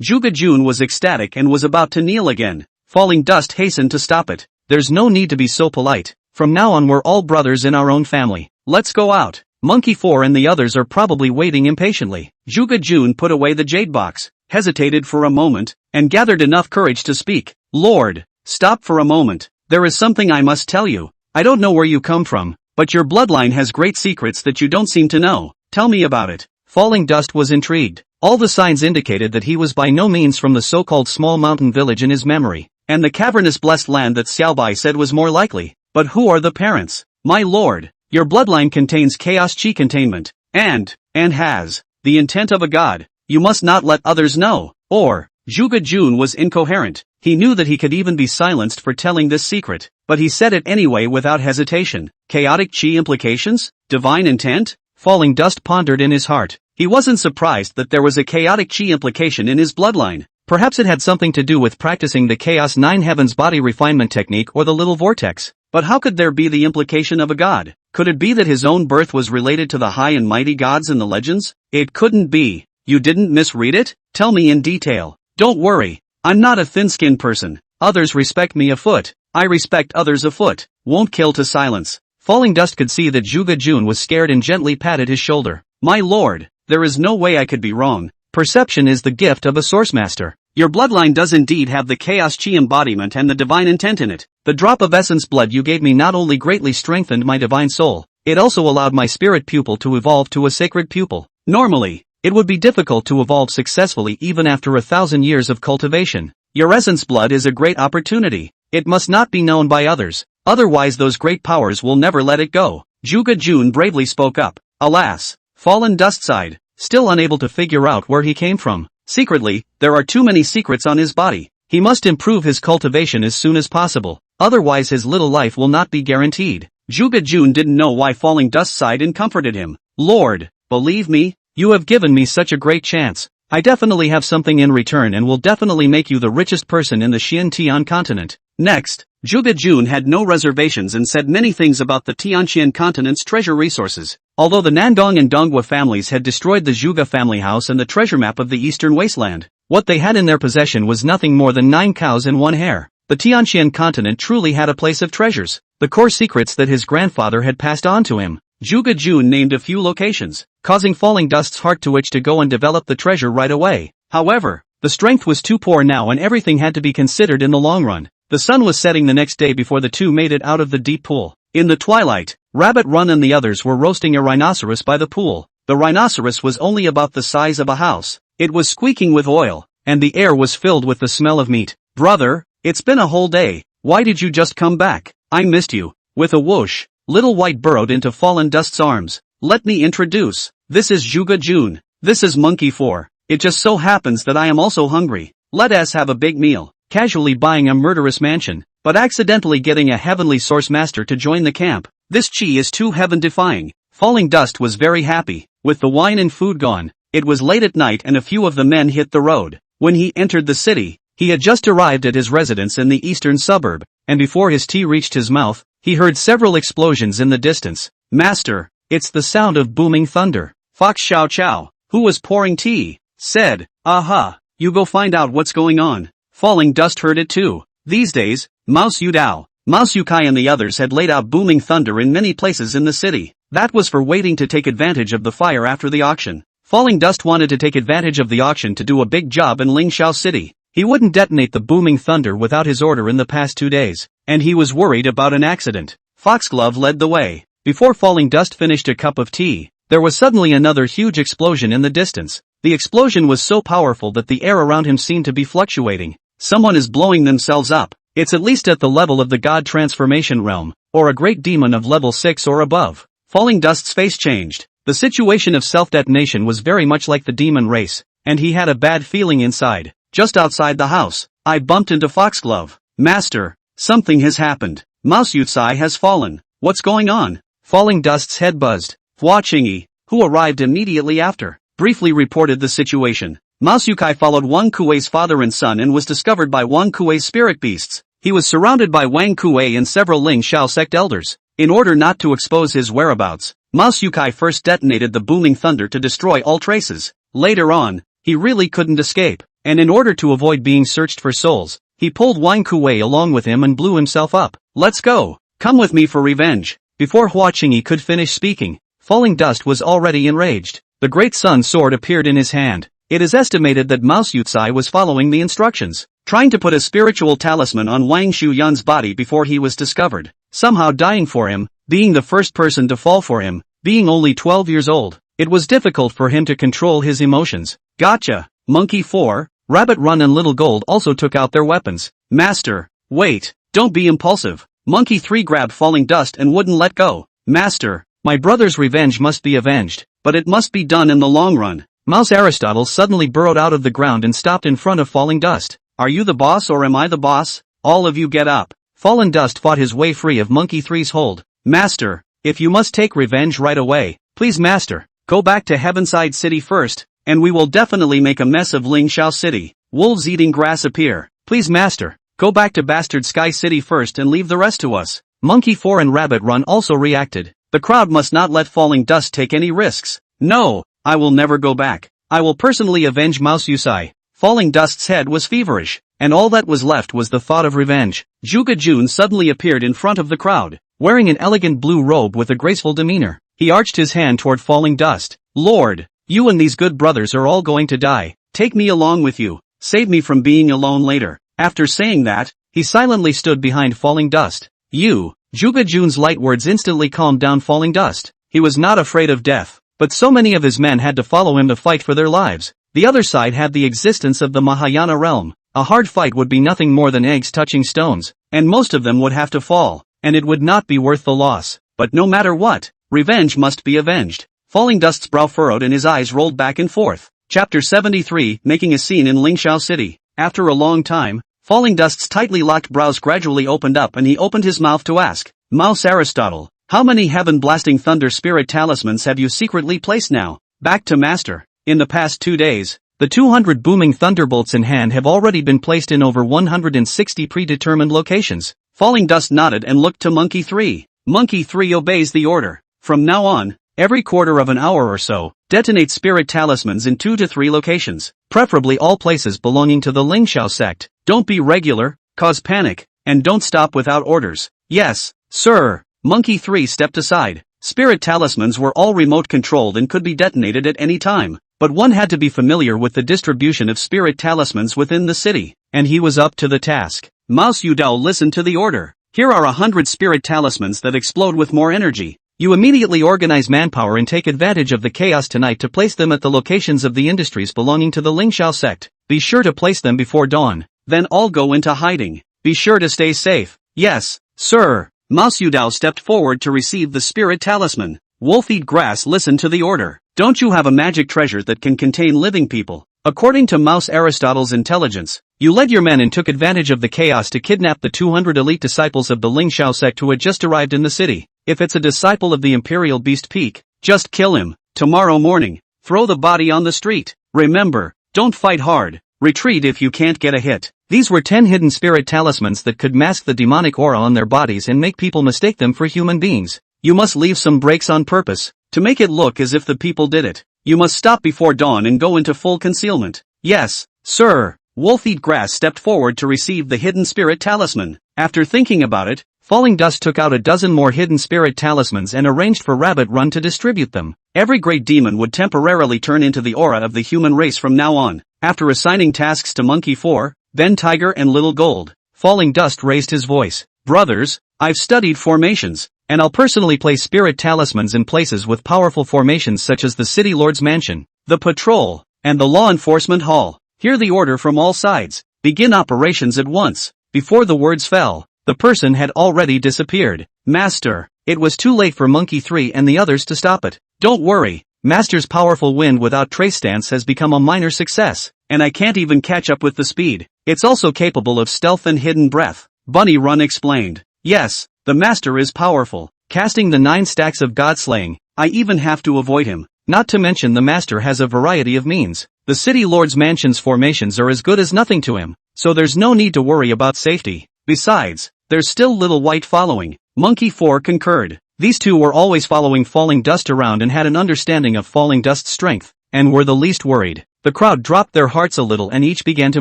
Zhuge Jun was ecstatic and was about to kneel again. Falling Dust hastened to stop it. There's no need to be so polite. From now on we're all brothers in our own family. Let's go out. Monkey 4 and the others are probably waiting impatiently. Zhuge Jun put away the jade box, hesitated for a moment, and gathered enough courage to speak. Lord, stop for a moment. There is something I must tell you. I don't know where you come from, but your bloodline has great secrets that you don't seem to know. Tell me about it. Falling Dust was intrigued. All the signs indicated that he was by no means from the so-called small mountain village in his memory, and the cavernous blessed land that Xiaobai said was more likely. But who are the parents? My lord, your bloodline contains chaos chi containment, and has the intent of a god. You must not let others know, or... Zhuge Jun was incoherent. He knew that he could even be silenced for telling this secret, but he said it anyway without hesitation. Chaotic chi implications? Divine intent? Falling Dust pondered in his heart. He wasn't surprised that there was a chaotic chi implication in his bloodline. Perhaps it had something to do with practicing the Chaos 9 Heavens body refinement technique or the little vortex. But how could there be the implication of a god? Could it be that his own birth was related to the high and mighty gods in the legends? It couldn't be. You didn't misread it? Tell me in detail. Don't worry. I'm not a thin-skinned person. Others respect me afoot. I respect others afoot. Won't kill to silence. Falling Dust could see that Zhuge Jun was scared and gently patted his shoulder. My lord, there is no way I could be wrong. Perception is the gift of a source master. Your bloodline does indeed have the chaos chi embodiment and the divine intent in it. The drop of essence blood you gave me not only greatly strengthened my divine soul, it also allowed my spirit pupil to evolve to a sacred pupil. Normally, it would be difficult to evolve successfully even after 1,000 years of cultivation. Your essence blood is a great opportunity. It must not be known by others, otherwise those great powers will never let it go. Zhuge Jun bravely spoke up. Alas, Fallen Dust sighed, still unable to figure out where he came from. Secretly, there are too many secrets on his body. He must improve his cultivation as soon as possible, otherwise his little life will not be guaranteed. Zhuge Jun didn't know why Falling Dust sighed and comforted him. Lord, believe me, you have given me such a great chance. I definitely have something in return and will definitely make you the richest person in the Xian continent. Next, Zhuge Jun had no reservations and said many things about the Tianqian continent's treasure resources. Although the Nandong and Donghua families had destroyed the Zhuge family house and the treasure map of the eastern wasteland, what they had in their possession was nothing more than 9 cows and 1 hare. The Tianqian continent truly had a place of treasures, the core secrets that his grandfather had passed on to him. Zhuge Jun named a few locations, causing Falling Dust's heart to itch to go and develop the treasure right away. However, the strength was too poor now and everything had to be considered in the long run. The sun was setting the next day before the two made it out of the deep pool. In the twilight, Rabbit Run and the others were roasting a rhinoceros by the pool. The rhinoceros was only about the size of a house. It was squeaking with oil, and the air was filled with the smell of meat. Brother, it's been a whole day. Why did you just come back? I missed you. With a whoosh, Little White burrowed into Fallen Dust's arms. Let me introduce. This is Zhuge Jun. This is Monkey 4. It just so happens that I am also hungry. Let us have a big meal. Casually buying a murderous mansion, but accidentally getting a heavenly source master to join the camp. This chi is too heaven-defying. Falling Dust was very happy. With the wine and food gone, it was late at night and a few of the men hit the road. When he entered the city, he had just arrived at his residence in the eastern suburb, and before his tea reached his mouth, he heard several explosions in the distance. Master, it's the sound of booming thunder. Fox Xiao Chao, who was pouring tea, said, Aha, you go find out what's going on. Falling Dust heard it too. These days, Mouse Yudao, Manhwaesumen and the others had laid out booming thunder in many places in the city. That was for waiting to take advantage of the fire after the auction. Falling Dust wanted to take advantage of the auction to do a big job in Lingxiao City. He wouldn't detonate the booming thunder without his order in the past 2 days, and he was worried about an accident. Foxglove led the way. Before Falling Dust finished a cup of tea, there was suddenly another huge explosion in the distance. The explosion was so powerful that the air around him seemed to be fluctuating. Someone is blowing themselves up. It's at least at the level of the god transformation realm, or a great demon of level 6 or above. Falling Dust's face changed. The situation of self-detonation was very much like the demon race, and he had a bad feeling inside. Just outside the house, I bumped into Foxglove. Master, something has happened. Manhwaesumen has fallen. What's going on? Falling Dust's head buzzed. Hua Qingyi, who arrived immediately after, briefly reported the situation. Manhwaesumen followed Wang Kuei's father and son and was discovered by Wang Kuei's spirit beasts. He was surrounded by Wang Kuei and several Lingxiao sect elders. In order not to expose his whereabouts, Manhwaesumen first detonated the booming thunder to destroy all traces. Later on, he really couldn't escape, and in order to avoid being searched for souls, he pulled Wang Kuei along with him and blew himself up. Let's go! Come with me for revenge! Before Hua Qingyi could finish speaking, Falling Dust was already enraged. The Great Sun Sword appeared in his hand. It is estimated that Manhwaesumen was following the instructions, trying to put a spiritual talisman on Wang Shuyan's body before he was discovered, somehow dying for him, being the first person to fall for him, being only 12 years old. It was difficult for him to control his emotions. Gotcha! Monkey 4, Rabbit Run and Little Gold also took out their weapons. Master, wait, don't be impulsive. Monkey 3 grabbed Falling Dust and wouldn't let go. Master, my brother's revenge must be avenged, but it must be done in the long run. Mouse Aristotle suddenly burrowed out of the ground and stopped in front of Falling Dust. Are you the boss or am I the boss? All of you get up. Fallen Dust fought his way free of Monkey 3's hold. Master, if you must take revenge right away, please master, go back to Heavenside City first, and we will definitely make a mess of Lingxiao City. Wolves eating grass appear. Please master, go back to Bastard Sky City first and leave the rest to us. Monkey 4 and Rabbit Run also reacted. The crowd must not let Falling Dust take any risks. No, I will never go back. I will personally avenge Manhwaesumen. Falling Dust's head was feverish, and all that was left was the thought of revenge. Zhuge Jun suddenly appeared in front of the crowd, wearing an elegant blue robe with a graceful demeanor. He arched his hand toward Falling Dust. Lord, you and these good brothers are all going to die. Take me along with you. Save me from being alone later. After saying that, he silently stood behind Falling Dust. You, Zhuge Jun's light words instantly calmed down Falling Dust. He was not afraid of death, but so many of his men had to follow him to fight for their lives. The other side had the existence of the Mahayana realm. A hard fight would be nothing more than eggs touching stones, and most of them would have to fall, and it would not be worth the loss. But no matter what, revenge must be avenged. Falling Dust's brow furrowed and his eyes rolled back and forth. Chapter 73, Making a Scene in Lingxiao City. After a long time, Falling Dust's tightly locked brows gradually opened up and he opened his mouth to ask, Mouse Aristotle, how many heaven-blasting thunder spirit talismans have you secretly placed now? Back to Master. In the past 2 days, the 200 booming thunderbolts in hand have already been placed in over 160 predetermined locations. Falling Dust nodded and looked to Monkey 3. Monkey 3 obeys the order. From now on, every quarter of an hour or so, detonate spirit talismans in 2 to 3 locations, preferably all places belonging to the Lingxiao sect. Don't be regular, cause panic, and don't stop without orders. Yes, sir. Monkey 3 stepped aside. Spirit talismans were all remote controlled and could be detonated at any time, but one had to be familiar with the distribution of spirit talismans within the city, and he was up to the task. Mouse Yudao listened to the order. Here are 100 spirit talismans that explode with more energy. You immediately organize manpower and take advantage of the chaos tonight to place them at the locations of the industries belonging to the Lingxiao sect. Be sure to place them before dawn. Then all go into hiding. Be sure to stay safe. Yes, sir. Mouse Yudao stepped forward to receive the spirit talisman. Wolf-eat grass listened to the order. Don't you have a magic treasure that can contain living people? According to Mouse Aristotle's intelligence, you led your men and took advantage of the chaos to kidnap the 200 elite disciples of the Lingxiao sect who had just arrived in the city. If it's a disciple of the Imperial Beast Peak, just kill him. Tomorrow morning, throw the body on the street. Remember, don't fight hard. Retreat if you can't get a hit. These were 10 hidden spirit talismans that could mask the demonic aura on their bodies and make people mistake them for human beings. You must leave some breaks on purpose, to make it look as if the people did it. You must stop before dawn and go into full concealment. Yes, sir. Wolf-eat grass stepped forward to receive the hidden spirit talisman. After thinking about it, Falling Dust took out a dozen more hidden spirit talismans and arranged for Rabbit Run to distribute them. Every great demon would temporarily turn into the aura of the human race from now on, after assigning tasks to Monkey 4, then Tiger and Little Gold. Falling Dust raised his voice. Brothers, I've studied formations, and I'll personally place spirit talismans in places with powerful formations such as the City Lord's Mansion, the Patrol, and the Law Enforcement Hall. Hear the order from all sides. Begin operations at once. Before the words fell, the person had already disappeared. Master, it was too late for Monkey 3 and the others to stop it. Don't worry. Master's powerful wind without trace stance has become a minor success, and I can't even catch up with the speed. It's also capable of stealth and hidden breath. Bunny Run explained. Yes, the Master is powerful, casting the 9 stacks of God-slaying. I even have to avoid him. Not to mention the Master has a variety of means. The City Lord's Mansion's formations are as good as nothing to him, so there's no need to worry about safety. Besides, there's still Little White following. Monkey 4 concurred. These two were always following Falling Dust around and had an understanding of Falling Dust's strength, and were the least worried. The crowd dropped their hearts a little and each began to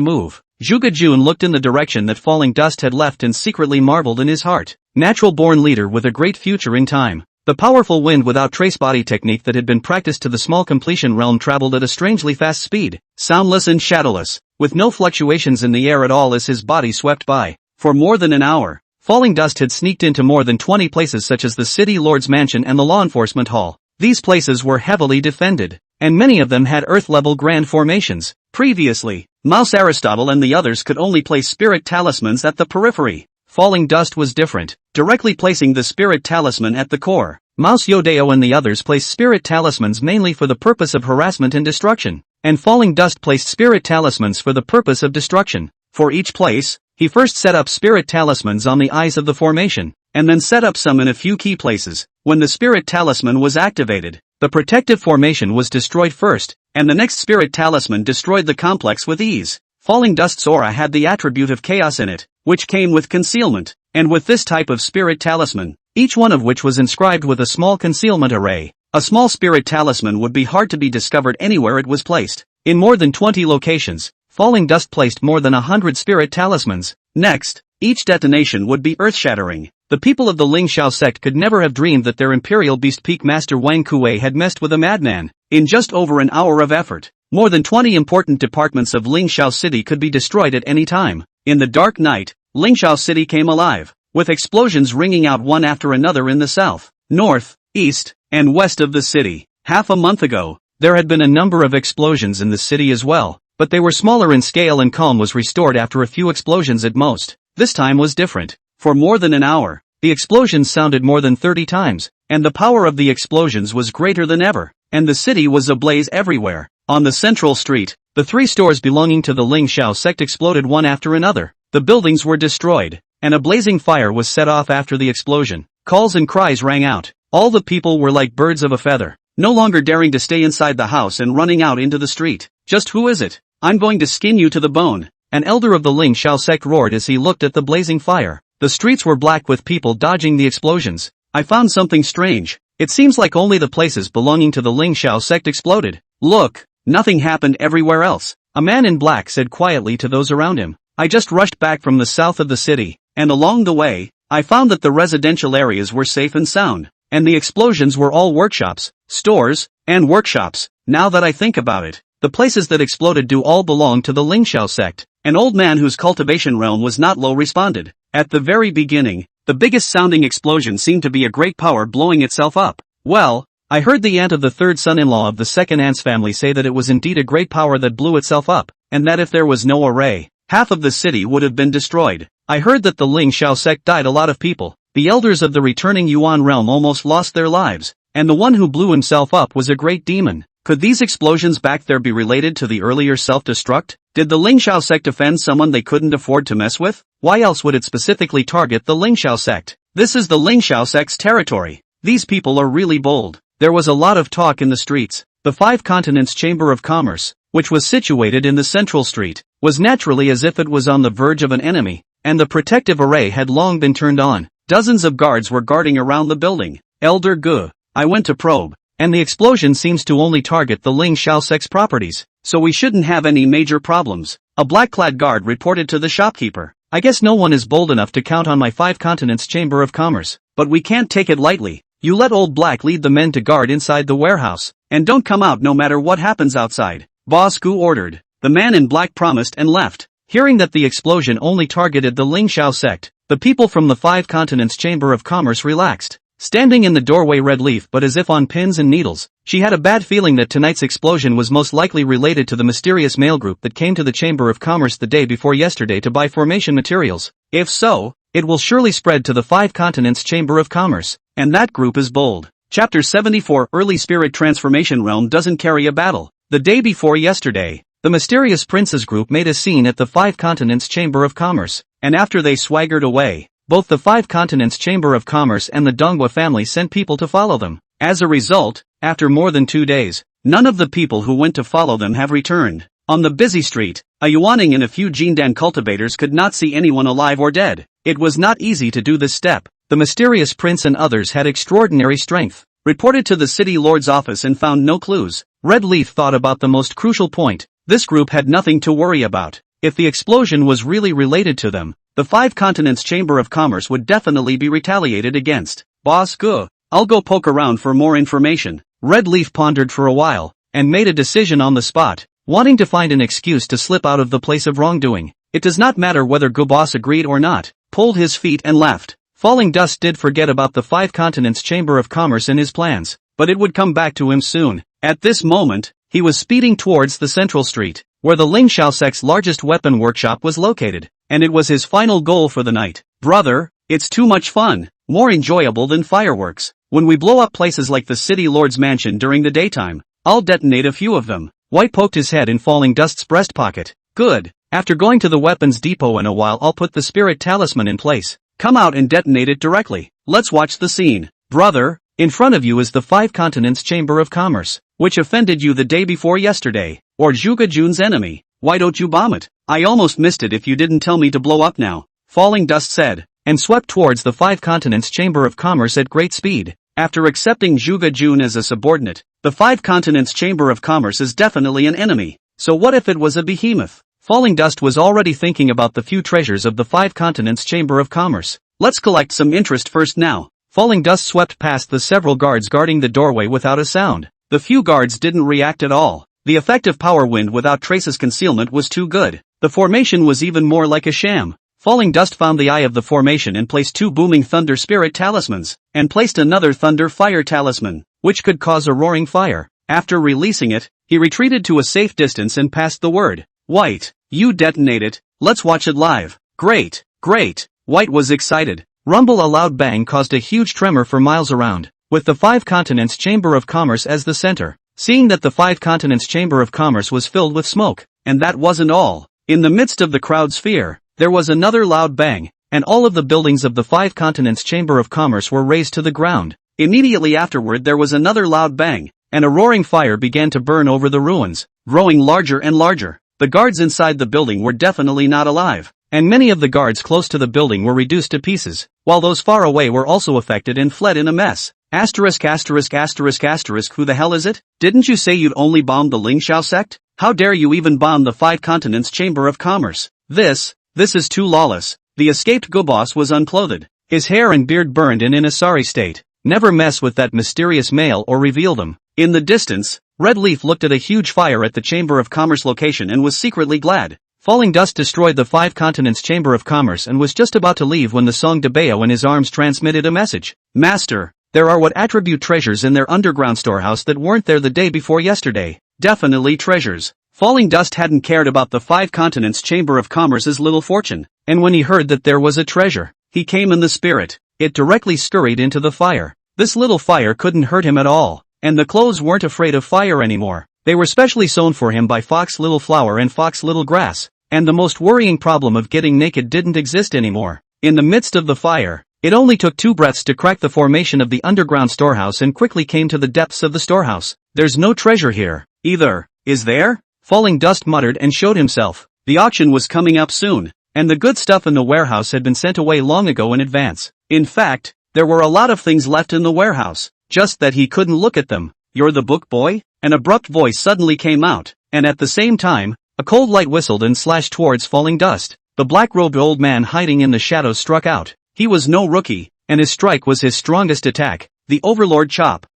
move. Zhuge Jun looked in the direction that Falling Dust had left and secretly marveled in his heart. Natural-born leader with a great future in time. The powerful wind without trace body technique that had been practiced to the small completion realm traveled at a strangely fast speed, soundless and shadowless, with no fluctuations in the air at all as his body swept by. For more than an hour, Falling Dust had sneaked into more than 20 places such as the City Lord's Mansion and the Law Enforcement Hall. These places were heavily defended, and many of them had Earth-level grand formations. Previously, Mouse Aristotle and the others could only place spirit talismans at the periphery. Falling Dust was different, directly placing the spirit talisman at the core. Mouse Yodeo and the others placed spirit talismans mainly for the purpose of harassment and destruction, and Falling Dust placed spirit talismans for the purpose of destruction. For each place, he first set up spirit talismans on the eyes of the formation, and then set up some in a few key places. When the spirit talisman was activated, the protective formation was destroyed first, and the next spirit talisman destroyed the complex with ease. Falling Dust's aura had the attribute of chaos in it, which came with concealment, and with this type of spirit talisman, each one of which was inscribed with a small concealment array. A small spirit talisman would be hard to be discovered anywhere it was placed. In more than 20 locations, Falling Dust placed more than 100 spirit talismans. Next, each detonation would be earth-shattering. The people of the Ling Xiao sect could never have dreamed that their Imperial Beast Peak Master Wang Kuei had messed with a madman. In just over an hour of effort, more than 20 important departments of Ling Xiao City could be destroyed at any time. In the dark night, Ling Xiao City came alive, with explosions ringing out one after another in the south, north, east, and west of the city. Half a month ago, there had been a number of explosions in the city as well, but they were smaller in scale and calm was restored after a few explosions at most. This time was different. For more than an hour, the explosions sounded more than 30 times, and the power of the explosions was greater than ever, and the city was ablaze everywhere. On the central street, the 3 stores belonging to the Ling Xiao sect exploded one after another. The buildings were destroyed, and a blazing fire was set off after the explosion. Calls and cries rang out. All the people were like birds of a feather, no longer daring to stay inside the house and running out into the street. Just who is it? I'm going to skin you to the bone. An elder of the Ling Xiao sect roared as he looked at the blazing fire. The streets were black with people dodging the explosions. I found something strange. It seems like only the places belonging to the Ling Xiao sect exploded. Look, nothing happened everywhere else. A man in black said quietly to those around him. I just rushed back from the south of the city, and along the way, I found that the residential areas were safe and sound, and the explosions were all workshops, stores, and workshops. Now that I think about it, the places that exploded do all belong to the Ling Xiao sect. An old man whose cultivation realm was not low responded. At the very beginning, the biggest sounding explosion seemed to be a great power blowing itself up. Well, I heard the aunt of the third son-in-law of the second aunt's family say that it was indeed a great power that blew itself up, and that if there was no array, half of the city would have been destroyed. I heard that the Ling Xiao sect died a lot of people. The elders of the returning Yuan realm almost lost their lives, and the one who blew himself up was a great demon. Could these explosions back there be related to the earlier self-destruct? Did the Ling Xiao sect offend someone they couldn't afford to mess with? Why else would it specifically target the Ling Xiao sect? This is the Ling Xiao sect's territory. These people are really bold. There was a lot of talk in the streets. The Five Continents Chamber of Commerce, which was situated in the central street, was naturally as if it was on the verge of an enemy, and the protective array had long been turned on. Dozens of guards were guarding around the building. Elder Gu, I went to probe, and the explosion seems to only target the Ling Xiao sect's properties, so we shouldn't have any major problems. A black-clad guard reported to the shopkeeper. I guess no one is bold enough to count on my 5 continents Chamber of Commerce. But we can't take it lightly. You let Old Black lead the men to guard inside the warehouse, and don't come out no matter what happens outside. Boss Gu ordered. The man in black promised and left. Hearing that the explosion only targeted the Ling Xiao sect, the people from the 5 continents Chamber of Commerce relaxed. Standing in the doorway Red Leaf but as if on pins and needles, she had a bad feeling that tonight's explosion was most likely related to the mysterious male group that came to the Chamber of Commerce the day before yesterday to buy formation materials. If so, it will surely spread to the 5 continents Chamber of Commerce, and that group is bold. Chapter 74 Early Spirit Transformation Realm doesn't carry a battle. The day before yesterday, the mysterious princes group made a scene at the 5 continents Chamber of Commerce, and after they swaggered away, both the 5 continents Chamber of Commerce and the Donghua family sent people to follow them. As a result, after more than 2 days, none of the people who went to follow them have returned. On the busy street, a Yuaning and a few Jindan cultivators could not see anyone alive or dead. It was not easy to do this step. The mysterious prince and others had extraordinary strength. Reported to the city lord's office and found no clues. Red Leaf thought about the most crucial point. This group had nothing to worry about. If the explosion was really related to them, the 5 continents Chamber of Commerce would definitely be retaliated against. Boss Gu, I'll go poke around for more information. Red Leaf pondered for a while, and made a decision on the spot, wanting to find an excuse to slip out of the place of wrongdoing. It does not matter whether Gu Boss agreed or not, pulled his feet and left. Falling Dust did forget about the 5 continents Chamber of Commerce in his plans, but it would come back to him soon. At this moment, he was speeding towards the central street, where the Ling Xiao sect's largest weapon workshop was located, and it was his final goal for the night. Brother, it's too much fun, more enjoyable than fireworks. When we blow up places like the city lord's mansion during the daytime, I'll detonate a few of them. White poked his head in Falling Dust's breast pocket. Good. After going to the weapons depot in a while, I'll put the spirit talisman in place. Come out and detonate it directly. Let's watch the scene. Brother, in front of you is the 5 continents Chamber of Commerce, which offended you the day before yesterday, or Zhuge Jun's enemy. Why don't you bomb it? I almost missed it if you didn't tell me to blow up now, Falling Dust said, and swept towards the 5 continents Chamber of Commerce at great speed. After accepting Zhuge Jun as a subordinate, the 5 continents Chamber of Commerce is definitely an enemy. So what if it was a behemoth? Falling Dust was already thinking about the few treasures of the 5 continents Chamber of Commerce. Let's collect some interest first now. Falling Dust swept past the several guards guarding the doorway without a sound. The few guards didn't react at all. The effective power wind without traces concealment was too good. The formation was even more like a sham. Falling Dust found the eye of the formation and placed 2 booming thunder spirit talismans, and placed another thunder fire talisman, which could cause a roaring fire. After releasing it, he retreated to a safe distance and passed the word. White, you detonate it, let's watch it live. Great, great. White was excited. Rumble, a loud bang caused a huge tremor for miles around, with the 5 continents Chamber of Commerce as the center. Seeing that the 5 continents Chamber of Commerce was filled with smoke, and that wasn't all. In the midst of the crowd's fear, there was another loud bang, and all of the buildings of the 5 continents Chamber of Commerce were razed to the ground. Immediately afterward there was another loud bang, and a roaring fire began to burn over the ruins, growing larger and larger. The guards inside the building were definitely not alive, and many of the guards close to the building were reduced to pieces, while those far away were also affected and fled in a mess. Asterisk asterisk asterisk asterisk, who the hell is it? Didn't you say you'd only bomb the Ling Xiao sect? How dare you even bomb the 5 continents Chamber of Commerce? This is too lawless. The escaped Gobos was unclothed, his hair and beard burned and in a sorry state. Never mess with that mysterious male or reveal them. In the distance, Red Leaf looked at a huge fire at the Chamber of Commerce location and was secretly glad. Falling Dust destroyed the 5 continents Chamber of Commerce and was just about to leave when the Song de Bao in his arms transmitted a message. Master, there are what attribute treasures in their underground storehouse that weren't there the day before yesterday. Definitely treasures. Falling Dust hadn't cared about the 5 continents Chamber of Commerce's little fortune, and when he heard that there was a treasure, he came in the spirit. It directly scurried into the fire. This little fire couldn't hurt him at all, and the clothes weren't afraid of fire anymore. They were specially sewn for him by Fox Little Flower and Fox Little Grass, and the most worrying problem of getting naked didn't exist anymore. In the midst of the fire, it only took 2 breaths to crack the formation of the underground storehouse and quickly came to the depths of the storehouse. There's no treasure here, either, is there? Falling Dust muttered and showed himself. The auction was coming up soon, and the good stuff in the warehouse had been sent away long ago in advance. In fact, there were a lot of things left in the warehouse, just that he couldn't look at them. You're the book boy? An abrupt voice suddenly came out, and at the same time, a cold light whistled and slashed towards Falling Dust. the black-robed old man hiding in the shadows struck out. He was no rookie, and his strike was his strongest attack, the Overlord Chop.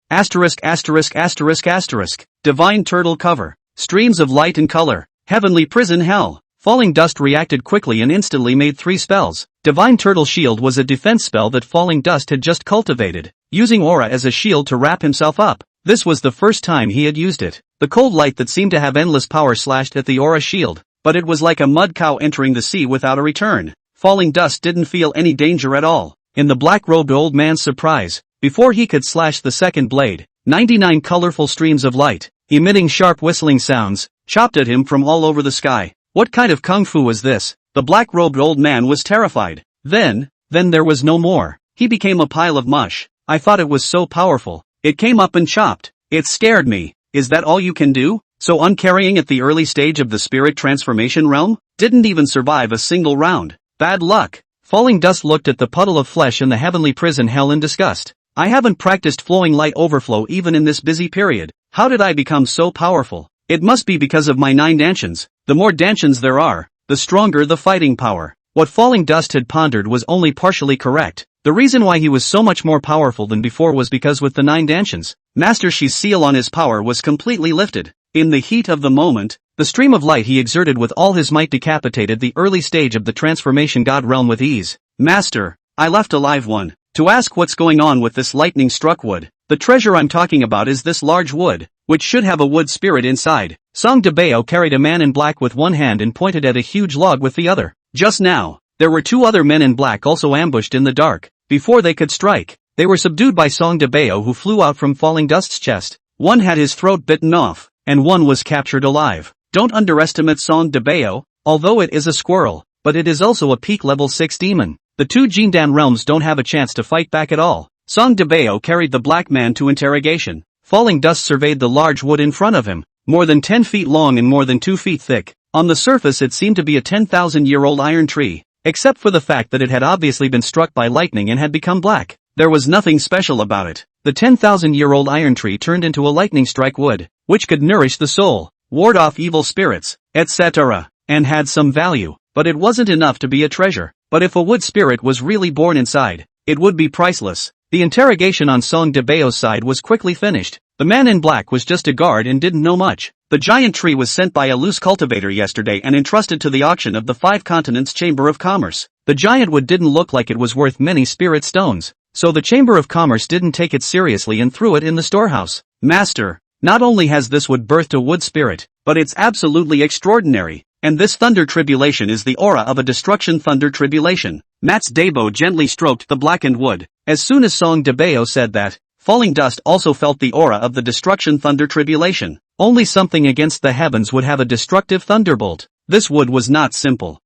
Divine turtle cover. Streams of light and color. Heavenly prison hell. Falling Dust reacted quickly and instantly made 3 spells. Divine Turtle Shield was a defense spell that Falling Dust had just cultivated, using aura as a shield to wrap himself up. This was the first time he had used it. The cold light that seemed to have endless power slashed at the aura shield, but it was like a mud cow entering the sea without a return. Falling Dust didn't feel any danger at all. In the black-robed old man's surprise, before he could slash the second blade, 99 colorful streams of light, emitting sharp whistling sounds, chopped at him from all over the sky. What kind of kung fu was this? The black-robed old man was terrified. Then there was no more. He became a pile of mush. I thought it was so powerful. It came up and chopped. It scared me. Is that all you can do? So uncarrying at the early stage of the spirit transformation realm? Didn't even survive a single round. Bad luck. Falling Dust looked at the puddle of flesh in the heavenly prison hell in disgust. I haven't practiced flowing light overflow even in this busy period. How did I become so powerful? It must be because of my 9 dantions. The more dantions there are, the stronger the fighting power. What Falling Dust had pondered was only partially correct. The reason why he was so much more powerful than before was because with the 9 dantions, Master Shi's seal on his power was completely lifted. In the heat of the moment, the stream of light he exerted with all his might decapitated the early stage of the transformation god realm with ease. Master, I left alive one, to ask what's going on with this lightning-struck wood. The treasure I'm talking about is this large wood, which should have a wood spirit inside. Song de Bao carried a man in black with one hand and pointed at a huge log with the other. Just now, there were 2 other men in black also ambushed in the dark. Before they could strike, they were subdued by Song de Bao, who flew out from Falling Dust's chest. One had his throat bitten off, and one was captured alive. Don't underestimate Song de Bao, although it is a squirrel, but it is also a peak level 6 demon. The 2 Jindan realms don't have a chance to fight back at all. Song de Bao carried the black man to interrogation. Falling Dust surveyed the large wood in front of him, more than 10 feet long and more than 2 feet thick. On the surface it seemed to be a 10,000-year-old iron tree, except for the fact that it had obviously been struck by lightning and had become black. There was nothing special about it. The 10,000-year-old iron tree turned into a lightning-strike wood, which could nourish the soul, ward off evil spirits, etc., and had some value, but it wasn't enough to be a treasure. But if a wood spirit was really born inside, it would be priceless. The interrogation on Song de Bao's side was quickly finished. The man in black was just a guard and didn't know much. The giant tree was sent by a loose cultivator yesterday and entrusted to the auction of the 5 continents Chamber of Commerce. The giant wood didn't look like it was worth many spirit stones, so the Chamber of Commerce didn't take it seriously and threw it in the storehouse. Master, not only has this wood birthed a wood spirit, but it's absolutely extraordinary. And this thunder tribulation is the aura of a destruction thunder tribulation. Mats Dabo gently stroked the blackened wood. As soon as Song de Bao said that, Falling Dust also felt the aura of the destruction thunder tribulation. Only something against the heavens would have a destructive thunderbolt. This wood was not simple.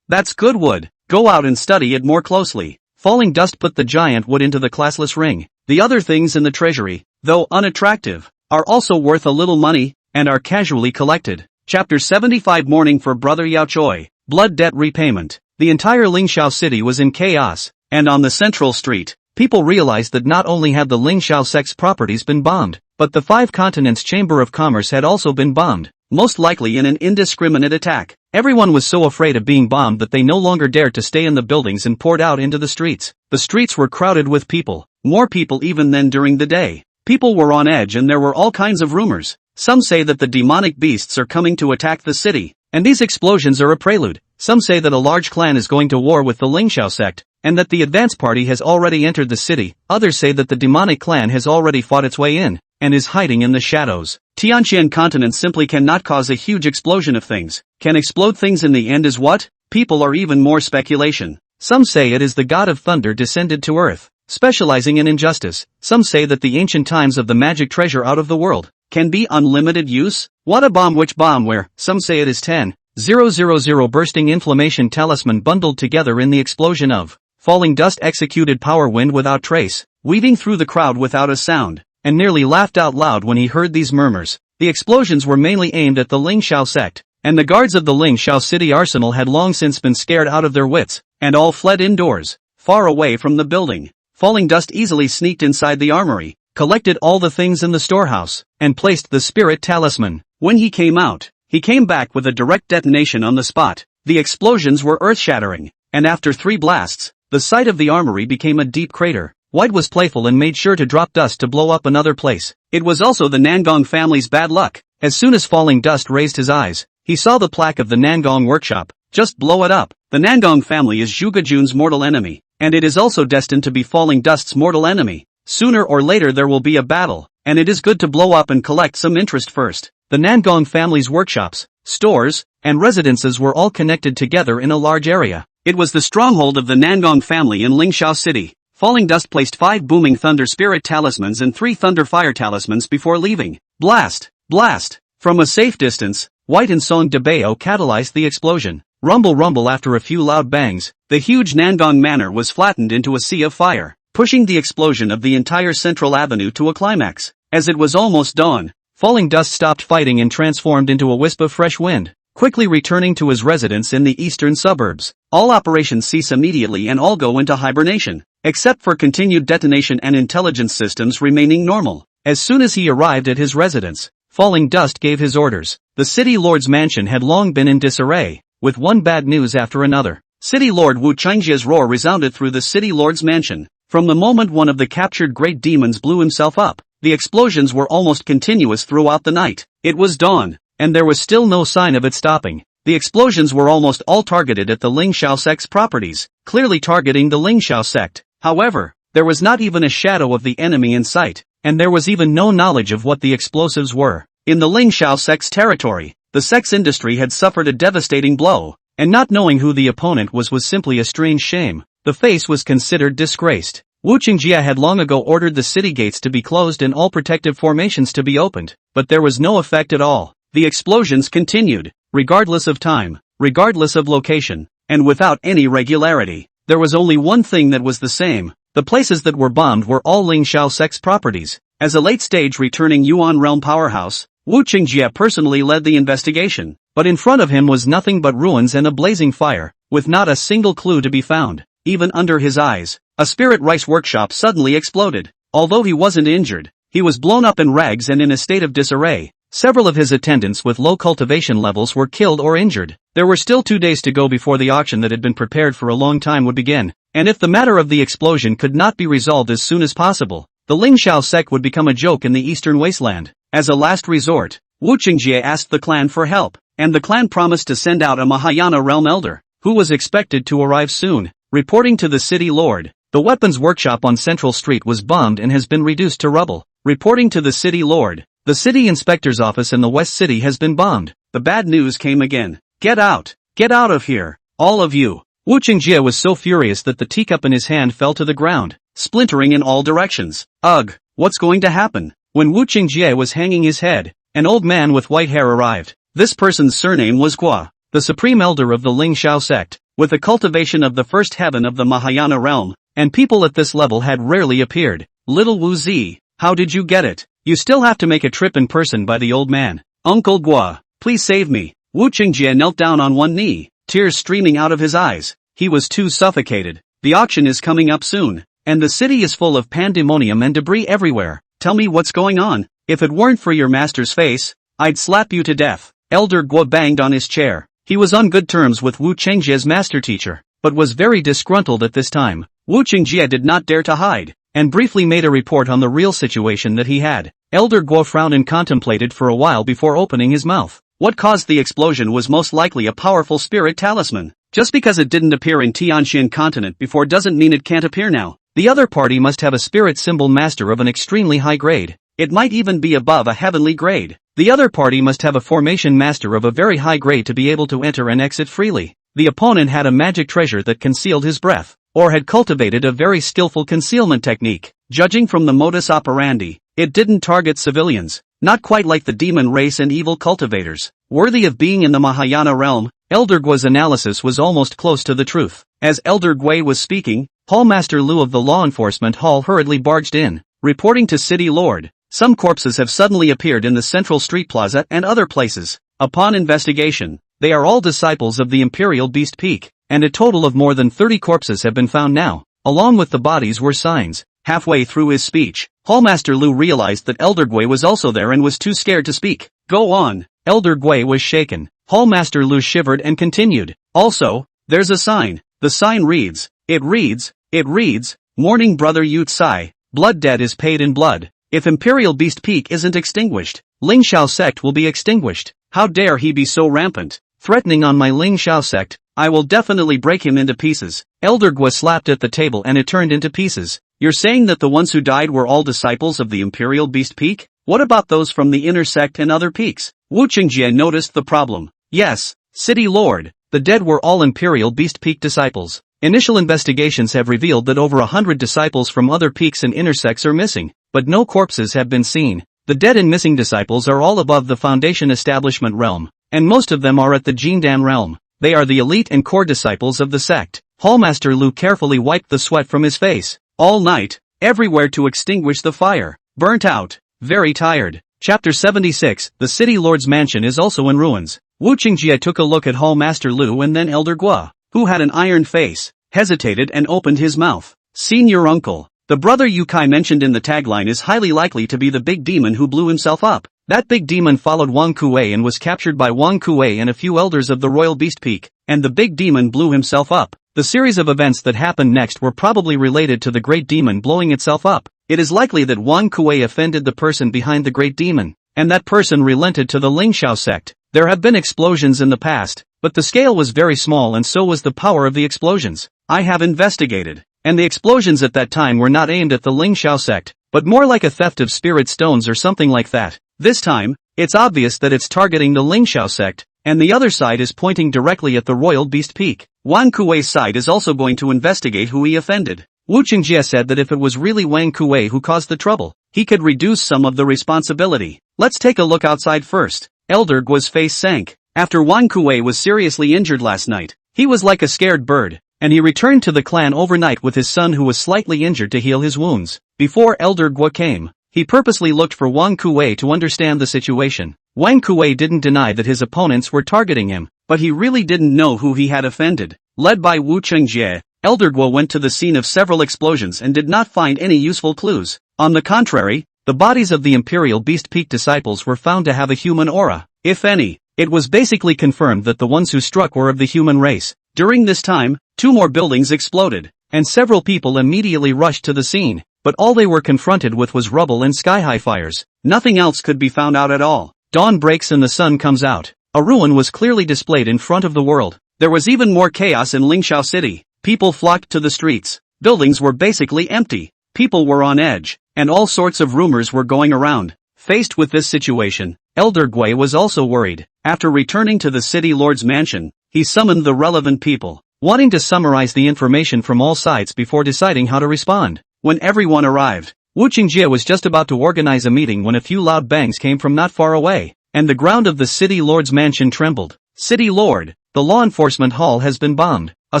That's good wood. Go out and study it more closely. Falling Dust put the giant wood into the classless ring. The other things in the treasury, though unattractive, are also worth a little money, and are casually collected. Chapter 75 Mourning for Brother Yao Choi. Blood Debt Repayment. The entire Lingxiao city was in chaos, and on the central street, people realized that not only had the Lingxiao sect's properties been bombed, but the 5 continents Chamber of Commerce had also been bombed, most likely in an indiscriminate attack. Everyone was so afraid of being bombed that they no longer dared to stay in the buildings and poured out into the streets. The streets were crowded with people, more people even than during the day. People were on edge and there were all kinds of rumors. Some say that the demonic beasts are coming to attack the city, and these explosions are a prelude. Some say that a large clan is going to war with the Lingxiao sect, and that the advance party has already entered the city. Others say that the demonic clan has already fought its way in, and is hiding in the shadows. Tianqian continent simply cannot cause a huge explosion of things. Can explode things in the end is what? People are even more speculation. Some say it is the god of thunder descended to earth, specializing in injustice. Some say that the ancient times of the magic treasure out of the world can be unlimited use. What a bomb, which bomb, where? Some say it is 10,000 bursting inflammation talisman bundled together in the explosion of Falling Dust executed power wind without trace, weaving through the crowd without a sound, and nearly laughed out loud when he heard these murmurs. The explosions were mainly aimed at the Lingxiao sect, and the guards of the Lingxiao city arsenal had long since been scared out of their wits, and all fled indoors, far away from the building. Falling Dust easily sneaked inside the armory, collected all the things in the storehouse, and placed the spirit talisman. When he came out, he came back with a direct detonation on the spot. The explosions were earth-shattering, and after 3 blasts, the site of the armory became a deep crater. White was playful and made sure to drop dust to blow up another place. It was also the Nangong family's bad luck. As soon as falling dust raised his eyes, he saw the plaque of the Nangong workshop. Just blow it up. The Nangong family is Zhuge Jun's mortal enemy, and it is also destined to be falling dust's mortal enemy. Sooner or later there will be a battle, and it is good to blow up and collect some interest first. The Nangong family's workshops, stores, and residences were all connected together in a large area. It was the stronghold of the Nangong family in Lingxiao City. Falling dust placed 5 booming thunder spirit talismans and 3 thunder fire talismans before leaving. Blast! Blast! From a safe distance, White and Song de Bao catalyzed the explosion. Rumble rumble. After a few loud bangs, the huge Nangong manor was flattened into a sea of fire, pushing the explosion of the entire central avenue to a climax. As it was almost dawn, falling dust stopped fighting and transformed into a wisp of fresh wind, quickly returning to his residence in the eastern suburbs. All operations cease immediately and all go into hibernation, except for continued detonation and intelligence systems remaining normal. As soon as he arrived at his residence, Falling Dust gave his orders. The city lord's mansion had long been in disarray, with one bad news after another. City Lord Wu Chengjia's roar resounded through the city lord's mansion. From the moment one of the captured great demons blew himself up, the explosions were almost continuous throughout the night. It was dawn, and there was still no sign of it stopping. The explosions were almost all targeted at the Lingxiao sect's properties, clearly targeting the Lingxiao sect. However, there was not even a shadow of the enemy in sight, and there was even no knowledge of what the explosives were. In the Lingxiao sect's territory, the sex industry had suffered a devastating blow, and not knowing who the opponent was simply a strange shame. The face was considered disgraced. Wu Qingjia had long ago ordered the city gates to be closed and all protective formations to be opened, but there was no effect at all. The explosions continued, regardless of time, regardless of location, and without any regularity. There was only one thing that was the same. The places that were bombed were all Lingxiao sect's properties. As a late-stage returning Yuan realm powerhouse, Wu Qingjia personally led the investigation, but in front of him was nothing but ruins and a blazing fire, with not a single clue to be found. Even under his eyes, a spirit rice workshop suddenly exploded. Although he wasn't injured, he was blown up in rags and in a state of disarray. Several of his attendants with low cultivation levels were killed or injured. There were still 2 days to go before the auction that had been prepared for a long time would begin, and if the matter of the explosion could not be resolved as soon as possible, the Lingxiao sect would become a joke in the eastern wasteland. As a last resort, Wu Qingjie asked the clan for help, and the clan promised to send out a Mahayana realm elder, who was expected to arrive soon. Reporting to the city lord, the weapons workshop on Central Street was bombed and has been reduced to rubble. Reporting to the city lord, the city inspector's office in the West City has been bombed. The bad news came again. Get out of here, all of you. Wu Qingjie was so furious that the teacup in his hand fell to the ground, splintering in all directions. Ugh, what's going to happen? When Wu Qingjie was hanging his head, an old man with white hair arrived. This person's surname was Gua, the supreme elder of the Lingxiao sect, with the cultivation of the first heaven of the Mahayana realm, and people at this level had rarely appeared. Little Wu Zi, how did you get it? You still have to make a trip in person by the old man. Uncle Gua, please save me. Wu Qingjie knelt down on one knee, tears streaming out of his eyes. He was too suffocated. The auction is coming up soon, and the city is full of pandemonium and debris everywhere. Tell me what's going on. If it weren't for your master's face, I'd slap you to death. Elder Gua banged on his chair. He was on good terms with Wu Qingjie's master teacher, but was very disgruntled at this time. Wu Qingjie did not dare to hide, and briefly made a report on the real situation that he had. Elder Guo frowned and contemplated for a while before opening his mouth. What caused the explosion was most likely a powerful spirit talisman. Just because it didn't appear in Tianxian continent before doesn't mean it can't appear now. The other party must have a spirit symbol master of an extremely high grade. It might even be above a heavenly grade. The other party must have a formation master of a very high grade to be able to enter and exit freely. The opponent had a magic treasure that concealed his breath, or had cultivated a very skillful concealment technique. Judging from the modus operandi, it didn't target civilians, not quite like the demon race and evil cultivators. Worthy of being in the Mahayana realm, Elder Gui's analysis was almost close to the truth. As Elder Gui was speaking, Hallmaster Lu of the law enforcement hall hurriedly barged in, reporting to City Lord. Some corpses have suddenly appeared in the Central Street Plaza and other places. Upon investigation, they are all disciples of the Imperial Beast Peak, and a total of more than 30 corpses have been found now. Along with the bodies were signs. Halfway through his speech, Hallmaster Lu realized that Elder Gui was also there and was too scared to speak. Go on. Elder Gui was shaken. Hallmaster Lu shivered and continued. Also, there's a sign. The sign reads, it reads, Mourning Brother Yu Tsai, blood debt is paid in blood. If Imperial Beast Peak isn't extinguished, Ling Shao sect will be extinguished. How dare he be so rampant, threatening on my Ling Shao sect. I will definitely break him into pieces. Elder Gua slapped at the table and it turned into pieces. You're saying that the ones who died were all disciples of the Imperial Beast Peak? What about those from the inner sect and other peaks? Wu Qingjie noticed the problem. Yes, City Lord, the dead were all Imperial Beast Peak disciples. Initial investigations have revealed that over 100 disciples from other peaks and inner sects are missing, but no corpses have been seen. The dead and missing disciples are all above the Foundation Establishment realm, and most of them are at the Jindan realm. They are the elite and core disciples of the sect. Hallmaster Lu carefully wiped the sweat from his face. All night, everywhere to extinguish the fire. Burnt out, very tired. Chapter 76, The City Lord's Mansion is also in ruins. Wu Qingjie took a look at Hallmaster Lu and then Elder Gua, who had an iron face, hesitated and opened his mouth. Senior uncle, the brother Yu Kai mentioned in the tagline is highly likely to be the big demon who blew himself up. That big demon followed Wang Kuei and was captured by Wang Kuei and a few elders of the Royal Beast Peak, and the big demon blew himself up. The series of events that happened next were probably related to the great demon blowing itself up. It is likely that Wang Kuei offended the person behind the great demon, and that person relented to the Ling Shao sect. There have been explosions in the past, but the scale was very small and so was the power of the explosions. I have investigated, and the explosions at that time were not aimed at the Ling Shao sect, but more like a theft of spirit stones or something like that. This time, it's obvious that it's targeting the Ling Shao sect, and the other side is pointing directly at the Royal Beast Peak. Wang Kuei's side is also going to investigate who he offended. Wu Qingjie said that if it was really Wang Kuei who caused the trouble, he could reduce some of the responsibility. Let's take a look outside first. Elder Gua's face sank. After Wang Kuei was seriously injured last night, he was like a scared bird, and he returned to the clan overnight with his son who was slightly injured to heal his wounds. Before Elder Gua came, he purposely looked for Wang Kuei to understand the situation. Wang Kuei didn't deny that his opponents were targeting him, but he really didn't know who he had offended. Led by Wu Qingjie, Elder Gua went to the scene of several explosions and did not find any useful clues. On the contrary, the bodies of the Imperial Beast Peak disciples were found to have a human aura, if any. It was basically confirmed that the ones who struck were of the human race. During this time, 2 more buildings exploded, and several people immediately rushed to the scene, but all they were confronted with was rubble and sky-high fires. Nothing else could be found out at all. Dawn breaks and the sun comes out. A ruin was clearly displayed in front of the world. There was even more chaos in Lingshao City. People flocked to the streets. Buildings were basically empty. People were on edge, and all sorts of rumors were going around. Faced with this situation, Elder Gui was also worried. After returning to the city lord's mansion, he summoned the relevant people, wanting to summarize the information from all sides before deciding how to respond. When everyone arrived, Wu Qingjie was just about to organize a meeting when a few loud bangs came from not far away, and the ground of the city lord's mansion trembled. City Lord, the law enforcement hall has been bombed. A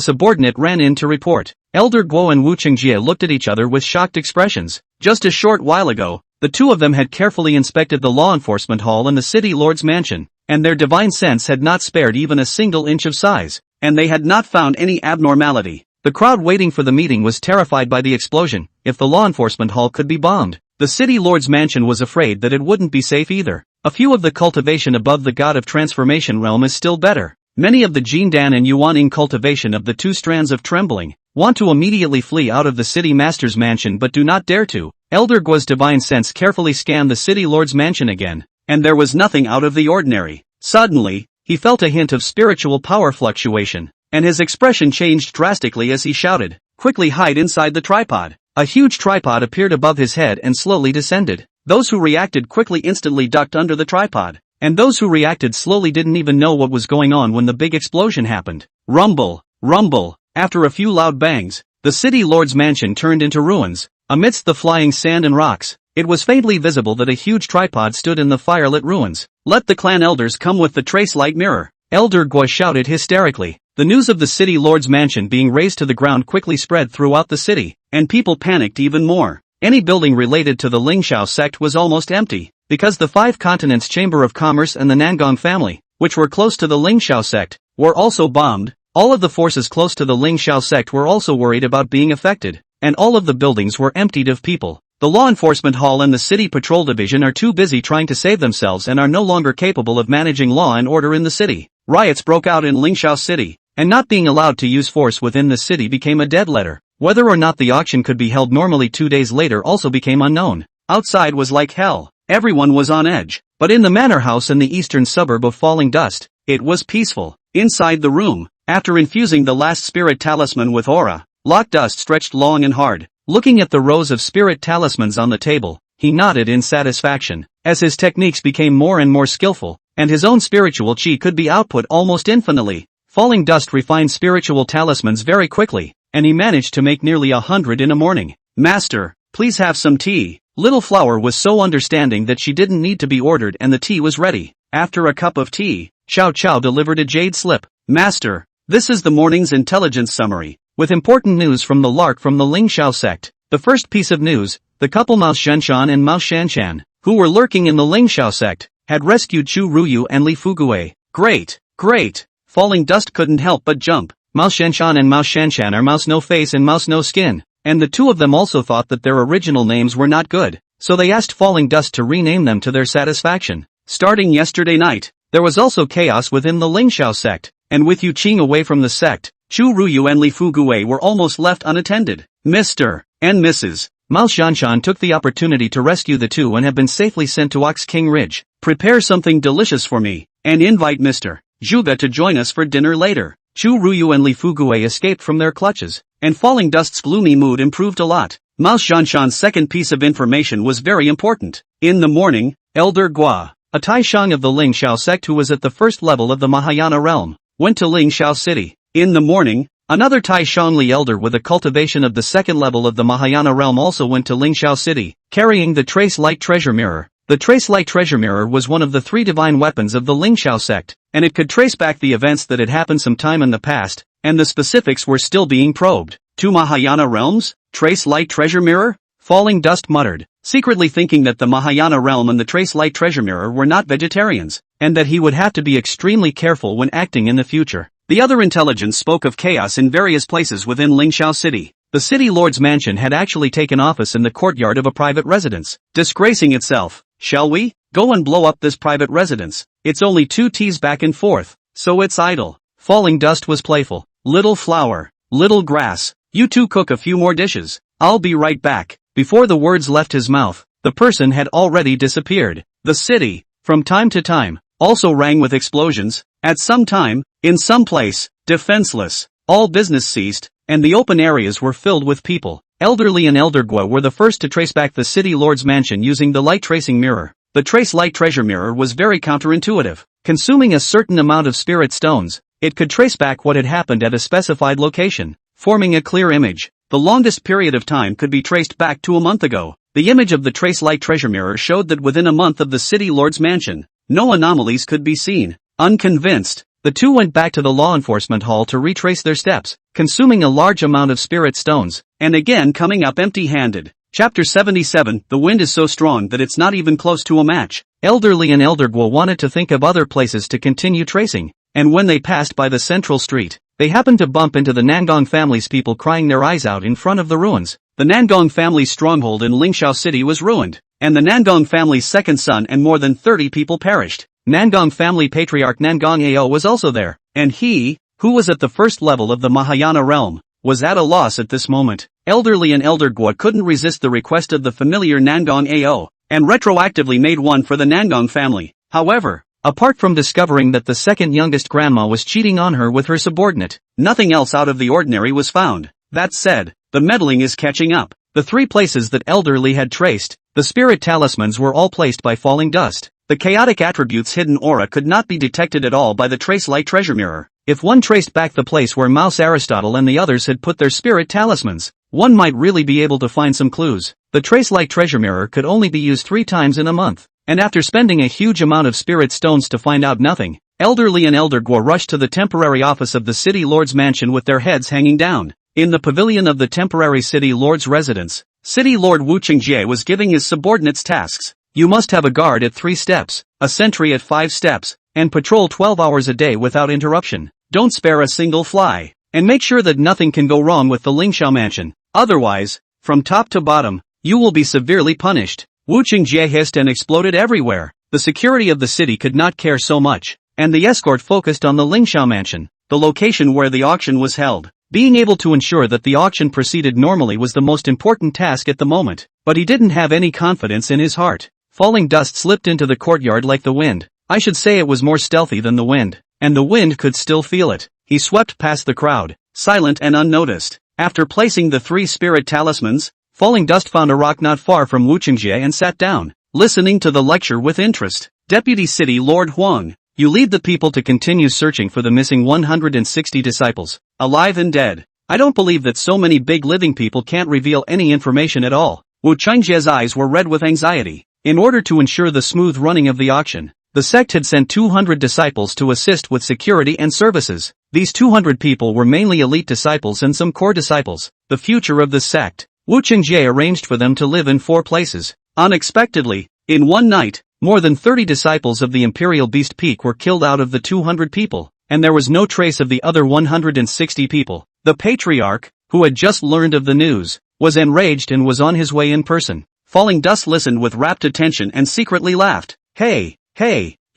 subordinate ran in to report. Elder Guo and Wu Qingjie looked at each other with shocked expressions. Just a short while ago, the two of them had carefully inspected the law enforcement hall and the city lord's mansion, and their divine sense had not spared even a single inch of size, and they had not found any abnormality. The crowd waiting for the meeting was terrified by the explosion. If the law enforcement hall could be bombed, the city lord's mansion was afraid that it wouldn't be safe either. A few of the cultivation above the god of transformation realm is still better. Many of the Jindan and Yuaning cultivation of the two strands of trembling want to immediately flee out of the city master's mansion but do not dare to. Elder Guo's divine sense carefully scanned the city lord's mansion again, and there was nothing out of the ordinary. Suddenly, he felt a hint of spiritual power fluctuation, and his expression changed drastically as he shouted, "Quickly hide inside the tripod." A huge tripod appeared above his head and slowly descended. Those who reacted quickly instantly ducked under the tripod, and those who reacted slowly didn't even know what was going on when the big explosion happened. Rumble, rumble. After a few loud bangs, the city lord's mansion turned into ruins. Amidst the flying sand and rocks, it was faintly visible that a huge tripod stood in the firelit ruins. "Let the clan elders come with the trace light mirror," Elder Guo shouted hysterically. The news of the city lord's mansion being razed to the ground quickly spread throughout the city, and people panicked even more. Any building related to the Lingshao sect was almost empty, because the Five Continents Chamber of Commerce and the Nangong family, which were close to the Lingshao sect, were also bombed. All of the forces close to the Lingshao sect were also worried about being affected, and all of the buildings were emptied of people. The law enforcement hall and the city patrol division are too busy trying to save themselves and are no longer capable of managing law and order in the city. Riots broke out in Lingshao City. and not being allowed to use force within the city became a dead letter. Whether or not the auction could be held normally 2 days later also became unknown. Outside was like hell. Everyone was on edge. But in the manor house in the eastern suburb of Falling Dust, it was peaceful. Inside the room, after infusing the last spirit talisman with aura, Lock Dust stretched long and hard. Looking at the rows of spirit talismans on the table, he nodded in satisfaction. As his techniques became more and more skillful, and his own spiritual chi could be output almost infinitely, Falling Dust refined spiritual talismans very quickly, and he managed to make nearly 100 in a morning. Master, please have some tea. Little Flower was so understanding that she didn't need to be ordered and the tea was ready. After a cup of tea, Xiao Qiao delivered a jade slip. Master, this is the morning's intelligence summary, with important news from the Lark from the Lingxiao sect. The first piece of news, the couple Mao Shenshan and Mao Shanshan, who were lurking in the Lingxiao sect, had rescued Chu Ruyu and Li Fugui. Great, great. Falling Dust couldn't help but jump. Mao Shenshan and Mao Shanshan are Mouse No Face and Mouse No Skin, and the two of them also thought that their original names were not good, so they asked Falling Dust to rename them to their satisfaction. Starting yesterday night, there was also chaos within the Lingxiao sect, and with Yu Qing away from the sect, Chu Ruyu and Li Fugui were almost left unattended. Mr. and Mrs. Mao Shanshan took the opportunity to rescue the two and have been safely sent to Ox King Ridge. Prepare something delicious for me, and invite Mr. Zhuge to join us for dinner later. Chu Ruyu and Li Fugui escaped from their clutches, and Falling Dust's gloomy mood improved a lot. Mao Shanshan's second piece of information was very important. In the morning, Elder Gua, a Tai Shang of the Lingxiao sect who was at the first level of the Mahayana realm, went to Lingxiao City. In the morning, another Tai Shangli elder with a cultivation of the second level of the Mahayana realm also went to Lingxiao City, carrying the Trace Light Treasure Mirror. The Trace Light Treasure Mirror was one of the 3 divine weapons of the Lingxiao sect, and it could trace back the events that had happened some time in the past, and the specifics were still being probed. 2 Mahayana realms? Trace Light Treasure Mirror? Falling Dust muttered, secretly thinking that the Mahayana realm and the Trace Light Treasure Mirror were not vegetarians, and that he would have to be extremely careful when acting in the future. The other intelligence spoke of chaos in various places within Lingxiao City. The city lord's mansion had actually taken office in the courtyard of a private residence, disgracing itself. Shall we? Go and blow up this private residence. It's only 2 teas back and forth, so it's idle. Falling Dust was playful. Little Flower, Little Grass, you two cook a few more dishes. I'll be right back. Before the words left his mouth, the person had already disappeared. The city, from time to time, also rang with explosions. At some time, in some place, defenseless, all business ceased, and the open areas were filled with people. Elder Li and Elder Gua were the first to trace back the city lord's mansion using the light tracing mirror. The Trace Light Treasure Mirror was very counterintuitive. Consuming a certain amount of spirit stones, it could trace back what had happened at a specified location, forming a clear image. The longest period of time could be traced back to a month ago. The image of the Trace Light Treasure Mirror showed that within a month of the city lord's mansion, no anomalies could be seen. Unconvinced, the two went back to the law enforcement hall to retrace their steps, consuming a large amount of spirit stones, and again coming up empty-handed. Chapter 77, the wind is so strong that it's not even close to a match. Elder Li and Elder Gua wanted to think of other places to continue tracing, and when they passed by the central street, they happened to bump into the Nangong family's people crying their eyes out in front of the ruins. The Nangong family's stronghold in Lingxiao City was ruined, and the Nangong family's second son and more than 30 people perished. Nangong family patriarch Nangong Ao was also there, and he, who was at the first level of the Mahayana realm, was at a loss at this moment. Elder Li and Elder Gua couldn't resist the request of the familiar Nangong Ao, and retroactively made one for the Nangong family. However, apart from discovering that the second youngest grandma was cheating on her with her subordinate, nothing else out of the ordinary was found. That said, the meddling is catching up. The 3 places that Elder Li had traced, the spirit talismans were all placed by Falling Dust. The chaotic attribute's hidden aura could not be detected at all by the Trace Light Treasure Mirror. If one traced back the place where Mouse Aristotle and the others had put their spirit talismans, one might really be able to find some clues. The Trace Light Treasure Mirror could only be used 3 times in a month, and after spending a huge amount of spirit stones to find out nothing, Elder Li and Elder Gua rushed to the temporary office of the city lord's mansion with their heads hanging down. In the pavilion of the temporary city lord's residence, City Lord Wu Qingjie was giving his subordinates tasks. You must have a guard at 3 steps, a sentry at 5 steps, and patrol 12 hours a day without interruption. Don't spare a single fly, and make sure that nothing can go wrong with the Lingxiao mansion. Otherwise, from top to bottom, you will be severely punished. Wu Qingjie hissed and exploded everywhere. The security of the city could not care so much, and the escort focused on the Lingxiao mansion. the location where the auction was held. Being able to ensure that the auction proceeded normally was the most important task at the moment, but he didn't have any confidence in his heart. Falling dust slipped into the courtyard like the wind. I should say it was more stealthy than the wind, and the wind could still feel it. He swept past the crowd, silent and unnoticed. After placing the 3 spirit talismans, Falling Dust found a rock not far from Wuchengjie and sat down, listening to the lecture with interest. Deputy City Lord Huang, you lead the people to continue searching for the missing 160 disciples, alive and dead. I don't believe that so many big living people can't reveal any information at all. Wu Chengjie's eyes were red with anxiety. In order to ensure the smooth running of the auction, the sect had sent 200 disciples to assist with security and services. These 200 people were mainly elite disciples and some core disciples. The future of the sect. Wu Chengjie arranged for them to live in 4 places. Unexpectedly, in one night, more than 30 disciples of the Imperial Beast Peak were killed out of the 200 people, and there was no trace of the other 160 people. The Patriarch, who had just learned of the news, was enraged and was on his way in person. Falling Dust listened with rapt attention and secretly laughed. Hey,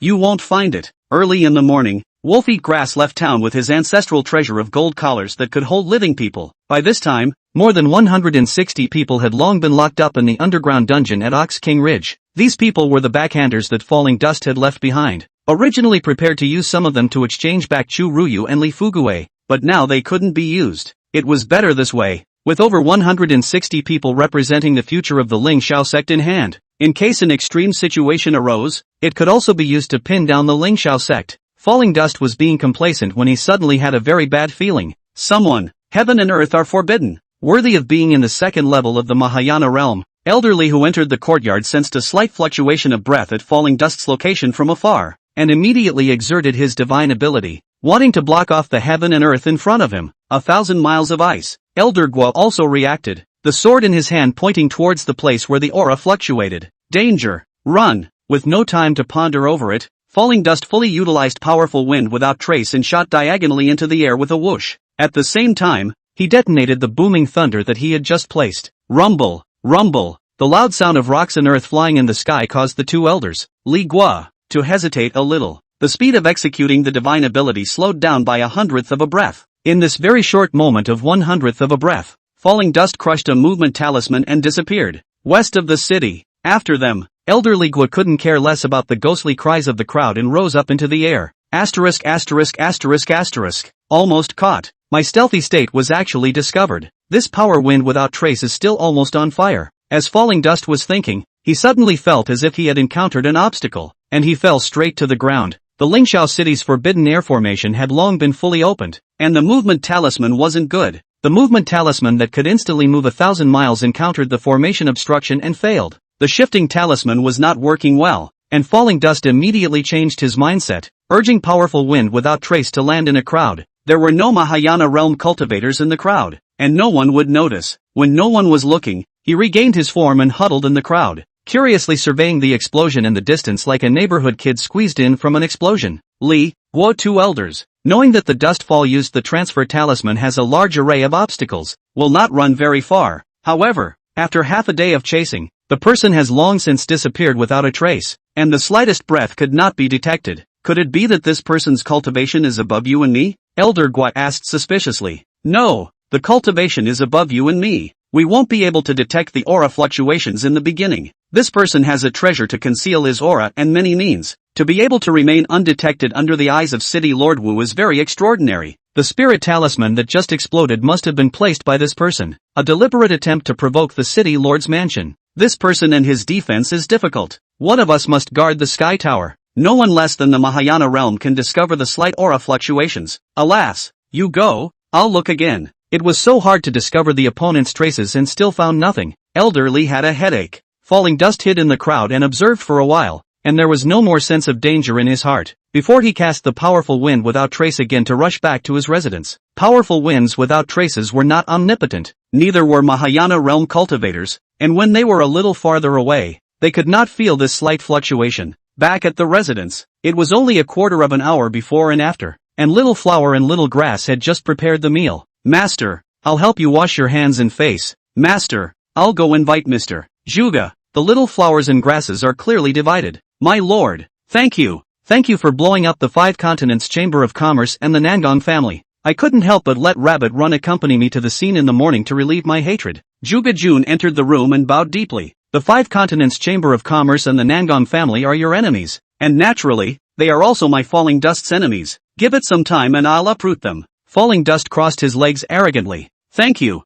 you won't find it. Early in the morning, Wolf Eat Grass left town with his ancestral treasure of gold collars that could hold living people. By this time, more than 160 people had long been locked up in the underground dungeon at Ox King Ridge. These people were the backhanders that Falling Dust had left behind, originally prepared to use some of them to exchange back Chu Ruyu and Li Fuguei, but now they couldn't be used. It was better this way, with over 160 people representing the future of the Ling Xiao sect in hand. In case an extreme situation arose, it could also be used to pin down the Ling Xiao sect. Falling Dust was being complacent when he suddenly had a very bad feeling. Someone, heaven and earth are forbidden, worthy of being in the 2nd level of the Mahayana realm. Elderly who entered the courtyard sensed a slight fluctuation of breath at Falling Dust's location from afar, and immediately exerted his divine ability, wanting to block off the heaven and earth in front of him. 1,000 miles of ice. Elder Guo also reacted, the sword in his hand pointing towards the place where the aura fluctuated. Danger! Run! With no time to ponder over it, Falling Dust fully utilized powerful wind without trace and shot diagonally into the air with a whoosh. At the same time, he detonated the booming thunder that he had just placed. Rumble! Rumble! The loud sound of rocks and earth flying in the sky caused the 2 elders, Li Gua, to hesitate a little. The speed of executing the divine ability slowed down by 1/100th of a breath. In this very short moment of 1/100th of a breath, Falling Dust crushed a movement talisman and disappeared. West of the city. After them, Elder Li Gua couldn't care less about the ghostly cries of the crowd and rose up into the air. Asterisk asterisk asterisk asterisk. Almost caught. My stealthy state was actually discovered. This power wind without trace is still almost on fire. As Falling Dust was thinking, he suddenly felt as if he had encountered an obstacle, and he fell straight to the ground. The Lingxiao city's forbidden air formation had long been fully opened, and the movement talisman wasn't good. The movement talisman that could instantly move 1,000 miles encountered the formation obstruction and failed. The shifting talisman was not working well, and Falling Dust immediately changed his mindset, urging powerful wind without trace to land in a crowd. There were no Mahayana realm cultivators in the crowd, and no one would notice. When no one was looking, he regained his form and huddled in the crowd, curiously surveying the explosion in the distance like a neighborhood kid squeezed in from an explosion. Li, Guo 2 elders, knowing that the Dustfall used the transfer talisman has a large array of obstacles, will not run very far. However, after half a day of chasing, the person has long since disappeared without a trace, and the slightest breath could not be detected. Could it be that this person's cultivation is above you and me? Elder Guo asked suspiciously. No, the cultivation is above you and me. We won't be able to detect the aura fluctuations in the beginning. This person has a treasure to conceal his aura and many means. To be able to remain undetected under the eyes of City Lord Wu is very extraordinary. The spirit talisman that just exploded must have been placed by this person. A deliberate attempt to provoke the City Lord's mansion. This person and his defense is difficult. One of us must guard the Sky Tower. No one less than the Mahayana realm can discover the slight aura fluctuations. Alas, you go, I'll look again. It was so hard to discover the opponent's traces and still found nothing. Elder Li had a headache. Falling Dust hid in the crowd and observed for a while, and there was no more sense of danger in his heart, before he cast the powerful wind without trace again to rush back to his residence. Powerful winds without traces were not omnipotent, neither were Mahayana realm cultivators, and when they were a little farther away, they could not feel this slight fluctuation. Back at the residence, it was only a quarter of an hour before and after, and Little Flower and Little Grass had just prepared the meal. Master, I'll help you wash your hands and face. Master, I'll go invite Mr. Zhuge. The little flowers and grasses are clearly divided. My lord, thank you. Thank you for blowing up the 5 continents Chamber of Commerce and the Nangong family. I couldn't help but let Rabbit Run accompany me to the scene in the morning to relieve my hatred. Juga Jun entered the room and bowed deeply. The 5 continents Chamber of Commerce and the Nangong family are your enemies. And naturally, they are also my Falling Dust's enemies. Give it some time and I'll uproot them. Falling Dust crossed his legs arrogantly. Thank you.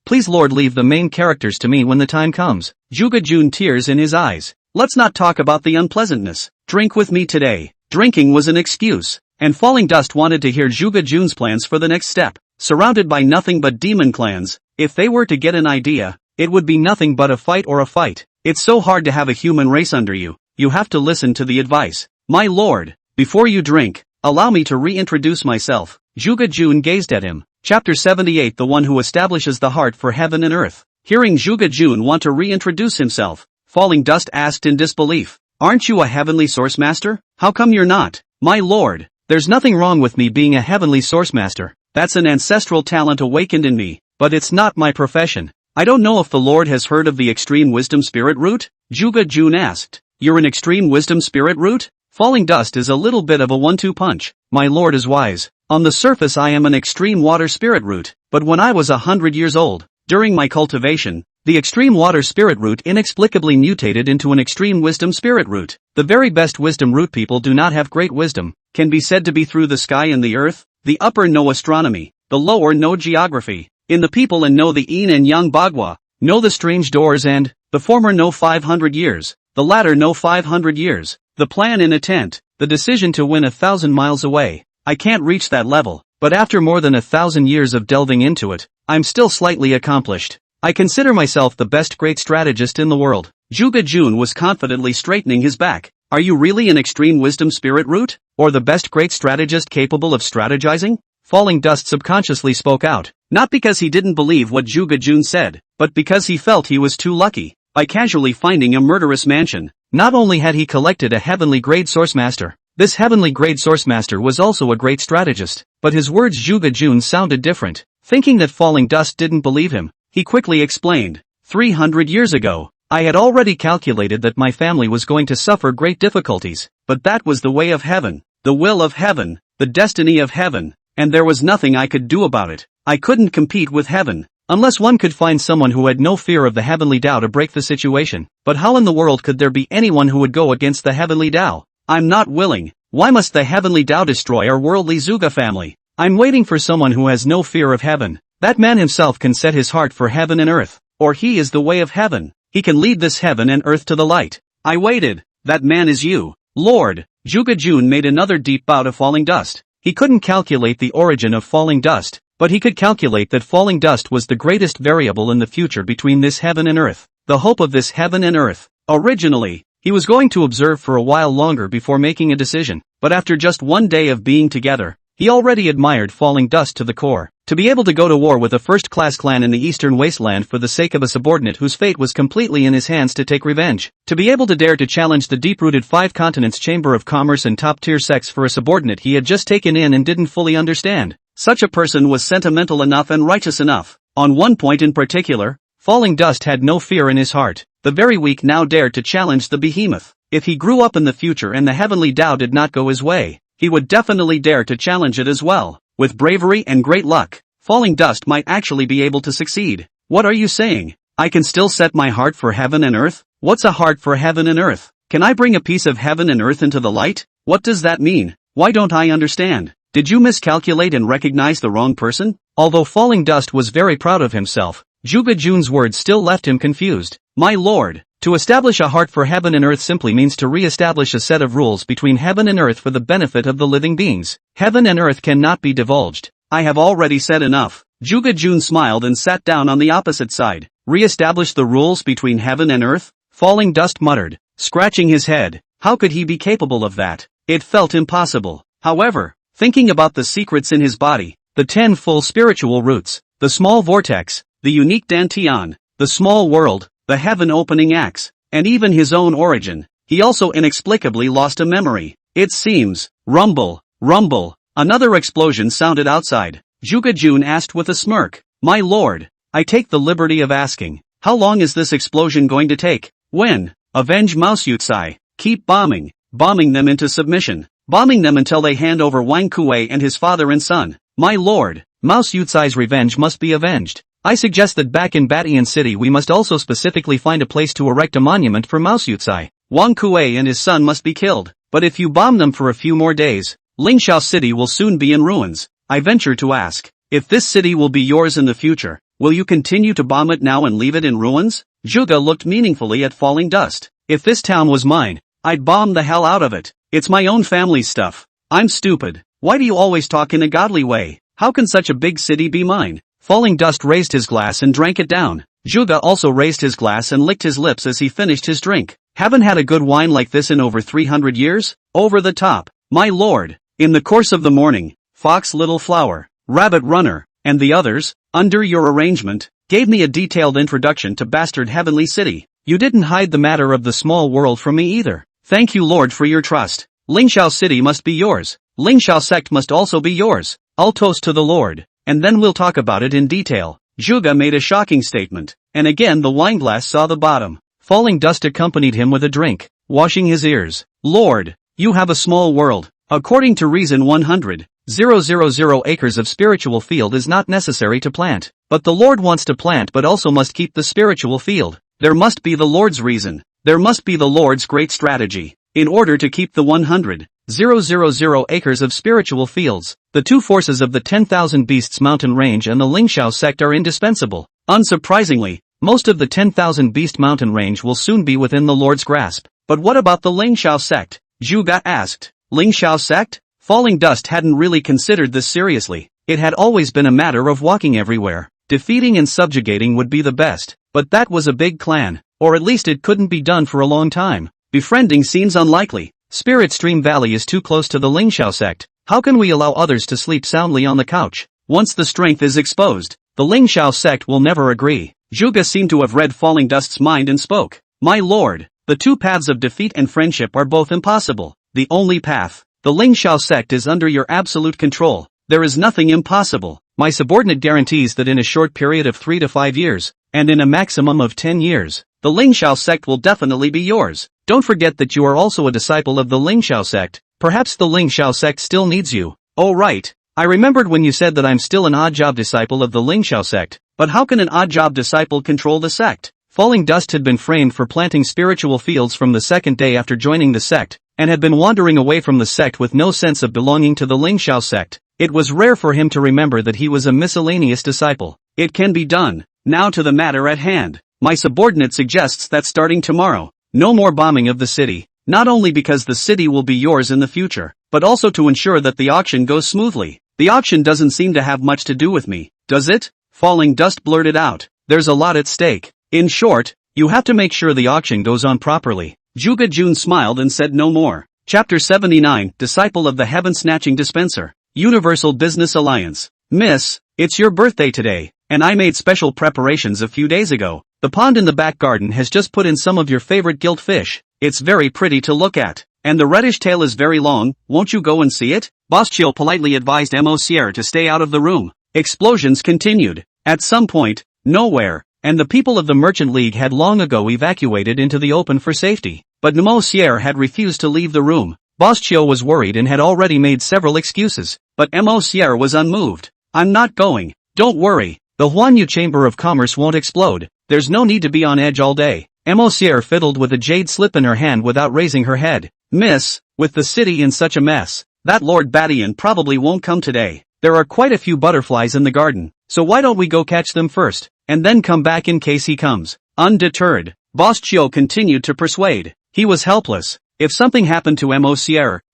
Please Lord, leave the main characters to me when the time comes. Juga Jun, tears in his eyes. Let's not talk about the unpleasantness. Drink with me today. Drinking was an excuse. And Falling Dust wanted to hear Juga Jun's plans for the next step. Surrounded by nothing but demon clans, if they were to get an idea, it would be nothing but a fight or a fight. It's so hard to have a human race under you. You have to listen to the advice. My lord, before you drink, allow me to reintroduce myself. Juga Jun gazed at him. Chapter 78, the one who establishes the heart for heaven and earth. Hearing Juga Jun want to reintroduce himself, Falling Dust asked in disbelief. Aren't you a heavenly source master? How come you're not? My lord, there's nothing wrong with me being a heavenly source master. That's an ancestral talent awakened in me, but it's not my profession. I don't know if the Lord has heard of the extreme wisdom spirit root? Juga Jun asked. You're an extreme wisdom spirit root? Falling Dust is a little bit of a 1-2 punch. My lord is wise. On the surface I am an extreme water spirit root, but when I was 100 years old, during my cultivation, the extreme water spirit root inexplicably mutated into an extreme wisdom spirit root. The very best wisdom root people do not have great wisdom, can be said to be through the sky and the earth. The upper know astronomy, the lower know geography. In the people and know the yin and yang bagua, know the strange doors and, the former know 500 years, the latter know 500 years. The plan in a tent, the decision to win 1,000 miles away. I can't reach that level, but after more than 1,000 years of delving into it, I'm still slightly accomplished. I consider myself the best great strategist in the world. Juga Jun was confidently straightening his back. Are you really an extreme wisdom spirit root? Or the best great strategist capable of strategizing? Falling Dust subconsciously spoke out. Not because he didn't believe what Juga Jun said, but because he felt he was too lucky, by casually finding a murderous mansion. Not only had he collected a heavenly grade source master, this heavenly grade source master was also a great strategist, but his words Juga Jun sounded different. Thinking that Falling Dust didn't believe him, he quickly explained. 300 years ago, I had already calculated that my family was going to suffer great difficulties, but that was the way of heaven, the will of heaven, the destiny of heaven, and there was nothing I could do about it. I couldn't compete with heaven, unless one could find someone who had no fear of the heavenly Tao to break the situation. But how in the world could there be anyone who would go against the heavenly Tao? I'm not willing. Why must the heavenly Tao destroy our worldly Zuga family? I'm waiting for someone who has no fear of heaven. That man himself can set his heart for heaven and earth, or he is the way of heaven. He can lead this heaven and earth to the light. I waited. That man is you, Lord. Juga Jun made another deep bow to Falling Dust. He couldn't calculate the origin of Falling Dust, but he could calculate that Falling Dust was the greatest variable in the future between this heaven and earth, the hope of this heaven and earth. Originally, he was going to observe for a while longer before making a decision, but after just one day of being together, he already admired Falling Dust to the core. To be able to go to war with a first-class clan in the eastern wasteland for the sake of a subordinate whose fate was completely in his hands to take revenge. To be able to dare to challenge the deep-rooted 5 continents Chamber of Commerce and top-tier sex for a subordinate he had just taken in and didn't fully understand. Such a person was sentimental enough and righteous enough. On one point in particular, Falling Dust had no fear in his heart. The very weak now dared to challenge the behemoth. If he grew up in the future and the heavenly Tao did not go his way, he would definitely dare to challenge it as well. With bravery and great luck, Falling Dust might actually be able to succeed. What are you saying? I can still set my heart for heaven and earth? What's a heart for heaven and earth? Can I bring a piece of heaven and earth into the light? What does that mean? Why don't I understand? Did you miscalculate and recognize the wrong person? Although Falling Dust was very proud of himself, Juga Jun's words still left him confused. My lord, to establish a heart for heaven and earth simply means to re-establish a set of rules between heaven and earth for the benefit of the living beings. Heaven and earth cannot be divulged. I have already said enough. Juga Jun smiled and sat down on the opposite side. Re-establish the rules between heaven and earth? Falling Dust muttered, scratching his head. How could he be capable of that? It felt impossible. However, thinking about the secrets in his body, the 10 full spiritual roots, the small vortex, the unique dantion, the small world, the heaven-opening axe, and even his own origin, he also inexplicably lost a memory. It seems. Rumble, rumble. Another explosion sounded outside. Juga Jun asked with a smirk. My lord, I take the liberty of asking, how long is this explosion going to take? When? Avenge Mausutsai. Keep bombing. bombing them into submission, bombing them until they hand over Wang Kuei and his father and son. My lord, Mouse Yutsai's revenge must be avenged. I suggest that back in Batian City we must also specifically find a place to erect a monument for Mouse Yutsai. Wang Kuei and his son must be killed, but if you bomb them for a few more days, Lingxiao City will soon be in ruins. I venture to ask, if this city will be yours in the future, will you continue to bomb it now and leave it in ruins? Zhuge looked meaningfully at Falling Dust. If this town was mine, I'd bomb the hell out of it. It's my own family's stuff. I'm stupid. Why do you always talk in a godly way? How can such a big city be mine? Falling Dust raised his glass and drank it down. Zhuge also raised his glass and licked his lips as he finished his drink. Haven't had a good wine like this in over 300 years? Over the top. My lord. In the course of the morning, Fox Little Flower, Rabbit Runner, and the others, under your arrangement, gave me a detailed introduction to Bastard Heavenly City. You didn't hide the matter of the small world from me either. Thank you Lord for your trust. Lingxiao City must be yours. Lingxiao Sect must also be yours. I'll toast to the Lord, and then we'll talk about it in detail. Zhuge made a shocking statement, and again the wineglass saw the bottom. Falling Dust accompanied him with a drink, washing his ears. Lord, you have a small world. According to Reason 100, 000 acres of spiritual field is not necessary to plant, but the Lord wants to plant but also must keep the spiritual field. There must be the Lord's reason. There must be the Lord's great strategy. In order to keep the 100,000 acres of spiritual fields, the two forces of the 10,000 Beasts Mountain Range and the Lingxiao Sect are indispensable. Unsurprisingly, most of the 10,000 Beast Mountain Range will soon be within the Lord's grasp. But what about the Lingxiao Sect? Zhuge asked. Lingxiao Sect? Falling Dust hadn't really considered this seriously. It had always been a matter of walking everywhere. Defeating and subjugating would be the best, but that was a big clan, or at least it couldn't be done for a long time. Befriending seems unlikely. Spirit Stream Valley is too close to the Lingxiao Sect. How can we allow others to sleep soundly on the couch? Once the strength is exposed, the Lingxiao Sect will never agree. Zhuge seemed to have read Falling Dust's mind and spoke. My lord, the two paths of defeat and friendship are both impossible. The only path, the Lingxiao Sect, is under your absolute control. There is nothing impossible. My subordinate guarantees that in a short period of 3 to 5 years, and in a maximum of 10 years, the Lingxiao Sect will definitely be yours. Don't forget that you are also a disciple of the Lingxiao Sect. Perhaps the Lingxiao Sect still needs you. Oh right, I remembered when you said that I'm still an odd-job disciple of the Lingxiao Sect, but how can an odd-job disciple control the sect? Falling Dust had been framed for planting spiritual fields from the second day after joining the sect, and had been wandering away from the sect with no sense of belonging to the Lingxiao Sect. It was rare for him to remember that he was a miscellaneous disciple. It can be done. Now to the matter at hand. My subordinate suggests that starting tomorrow, no more bombing of the city, not only because the city will be yours in the future, but also to ensure that the auction goes smoothly. The auction doesn't seem to have much to do with me, does it? Falling Dust blurted out. There's a lot at stake. In short, you have to make sure the auction goes on properly. Zhuge Jun smiled and said no more. Chapter 79, Disciple of the Heaven-Snatching Dispenser. Universal Business Alliance. Miss, it's your birthday today, and I made special preparations a few days ago. The pond in the back garden has just put in some of your favorite gilt fish. It's very pretty to look at, and the reddish tail is very long. Won't you go and see it? Boss Chiu politely advised Mo to stay out of the room. Explosions continued. At some point, nowhere, and the people of the Merchant League had long ago evacuated into the open for safety. But Mo had refused to leave the room. Boss Chiu was worried and had already made several excuses, but Mo was unmoved. I'm not going. Don't worry, the Huanyu Chamber of Commerce won't explode. There's no need to be on edge all day. Mo fiddled with a jade slip in her hand without raising her head. Miss, with the city in such a mess, that Lord Batian probably won't come today. There are quite a few butterflies in the garden, so why don't we go catch them first, and then come back in case he comes. Undeterred, Boss Chiu continued to persuade. He was helpless. If something happened to Mo,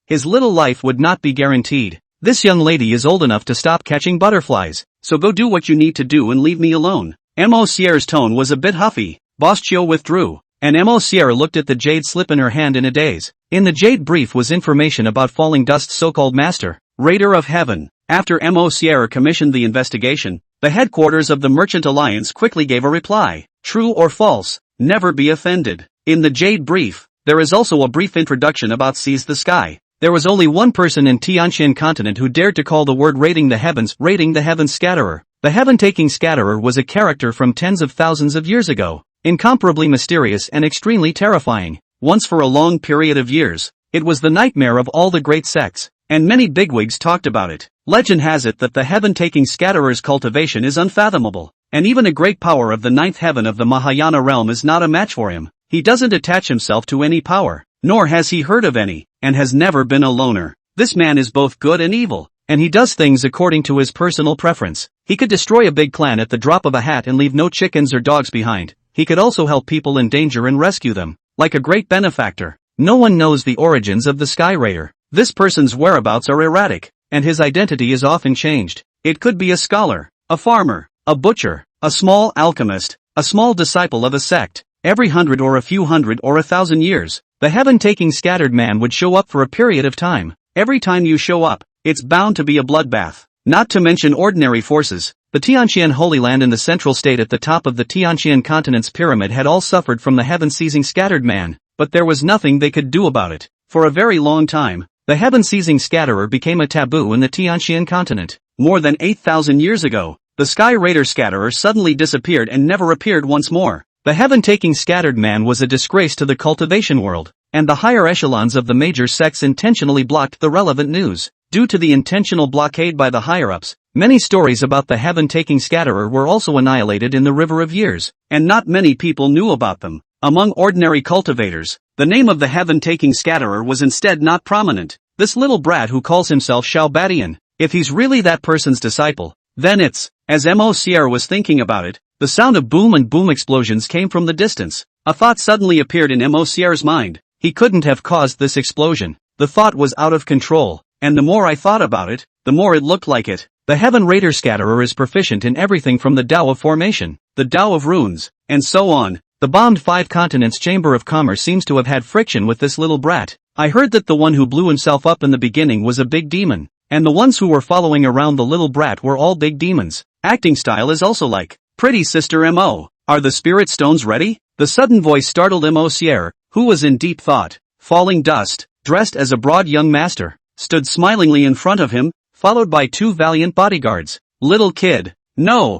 his little life would not be guaranteed. This young lady is old enough to stop catching butterflies, so go do what you need to do and leave me alone. Mo's tone was a bit huffy. Boss Chiu withdrew, and Mo looked at the jade slip in her hand in a daze. In the jade brief was information about Falling Dust's so-called master, Raider of Heaven. After Mo commissioned the investigation, the headquarters of the Merchant Alliance quickly gave a reply. True or false, never be offended. In the jade brief, there is also a brief introduction about Seize the Sky. There was only one person in Tianxian continent who dared to call the word raiding the heavens scatterer. The heaven-taking scatterer was a character from tens of thousands of years ago, incomparably mysterious and extremely terrifying. Once for a long period of years, It was the nightmare of all the great sects, and many bigwigs talked about it. Legend has it that the heaven-taking scatterer's cultivation is unfathomable, and even a great power of the ninth heaven of the Mahayana realm is not a match for him. He doesn't attach himself to any power, nor has he heard of any, and has never been a loner. This man is both good and evil, and he does things according to his personal preference. He could destroy a big clan at the drop of a hat and leave no chickens or dogs behind. He could also help people in danger and rescue them, like a great benefactor. No one knows the origins of the Sky Raider. This person's whereabouts are erratic, and his identity is often changed. It could be a scholar, a farmer, a butcher, a small alchemist, a small disciple of a sect. Every 100 or a few hundred or 1,000 years, the heaven-taking scattered man would show up for a period of time. Every time you show up, it's bound to be a bloodbath. Not to mention ordinary forces. The Tianqian Holy Land and the central state at the top of the Tianqian continent's pyramid had all suffered from the heaven-seizing scattered man, but there was nothing they could do about it. For a very long time, the heaven-seizing scatterer became a taboo in the Tianqian continent. More than 8,000 years ago, the Sky Raider scatterer suddenly disappeared and never appeared once more. The heaven-taking scattered man was a disgrace to the cultivation world, and the higher echelons of the major sects intentionally blocked the relevant news. Due to the intentional blockade by the higher-ups, many stories about the heaven-taking scatterer were also annihilated in the river of years, and not many people knew about them. Among ordinary cultivators, the name of the heaven-taking scatterer was instead not prominent. This little brat who calls himself Xiaobadian, if he's really that person's disciple, then it's, as Mo Sierra was thinking about it, the sound of boom and boom explosions came from the distance. A thought suddenly appeared in Mo Sierra's mind. He couldn't have caused this explosion. The thought was out of control, and the more I thought about it, the more it looked like it. The Heaven Raider Scatterer is proficient in everything from the Tao of Formation, the Tao of Runes, and so on. The bombed 5 continents Chamber of Commerce seems to have had friction with this little brat. I heard that the one who blew himself up in the beginning was a big demon, and the ones who were following around the little brat were all big demons. Acting style is also like, pretty sister Mo, are the spirit stones ready? The sudden voice startled Mo Sierra, who was in deep thought. Falling Dust, dressed as a broad young master, stood smilingly in front of him, followed by 2 valiant bodyguards. Little kid. No,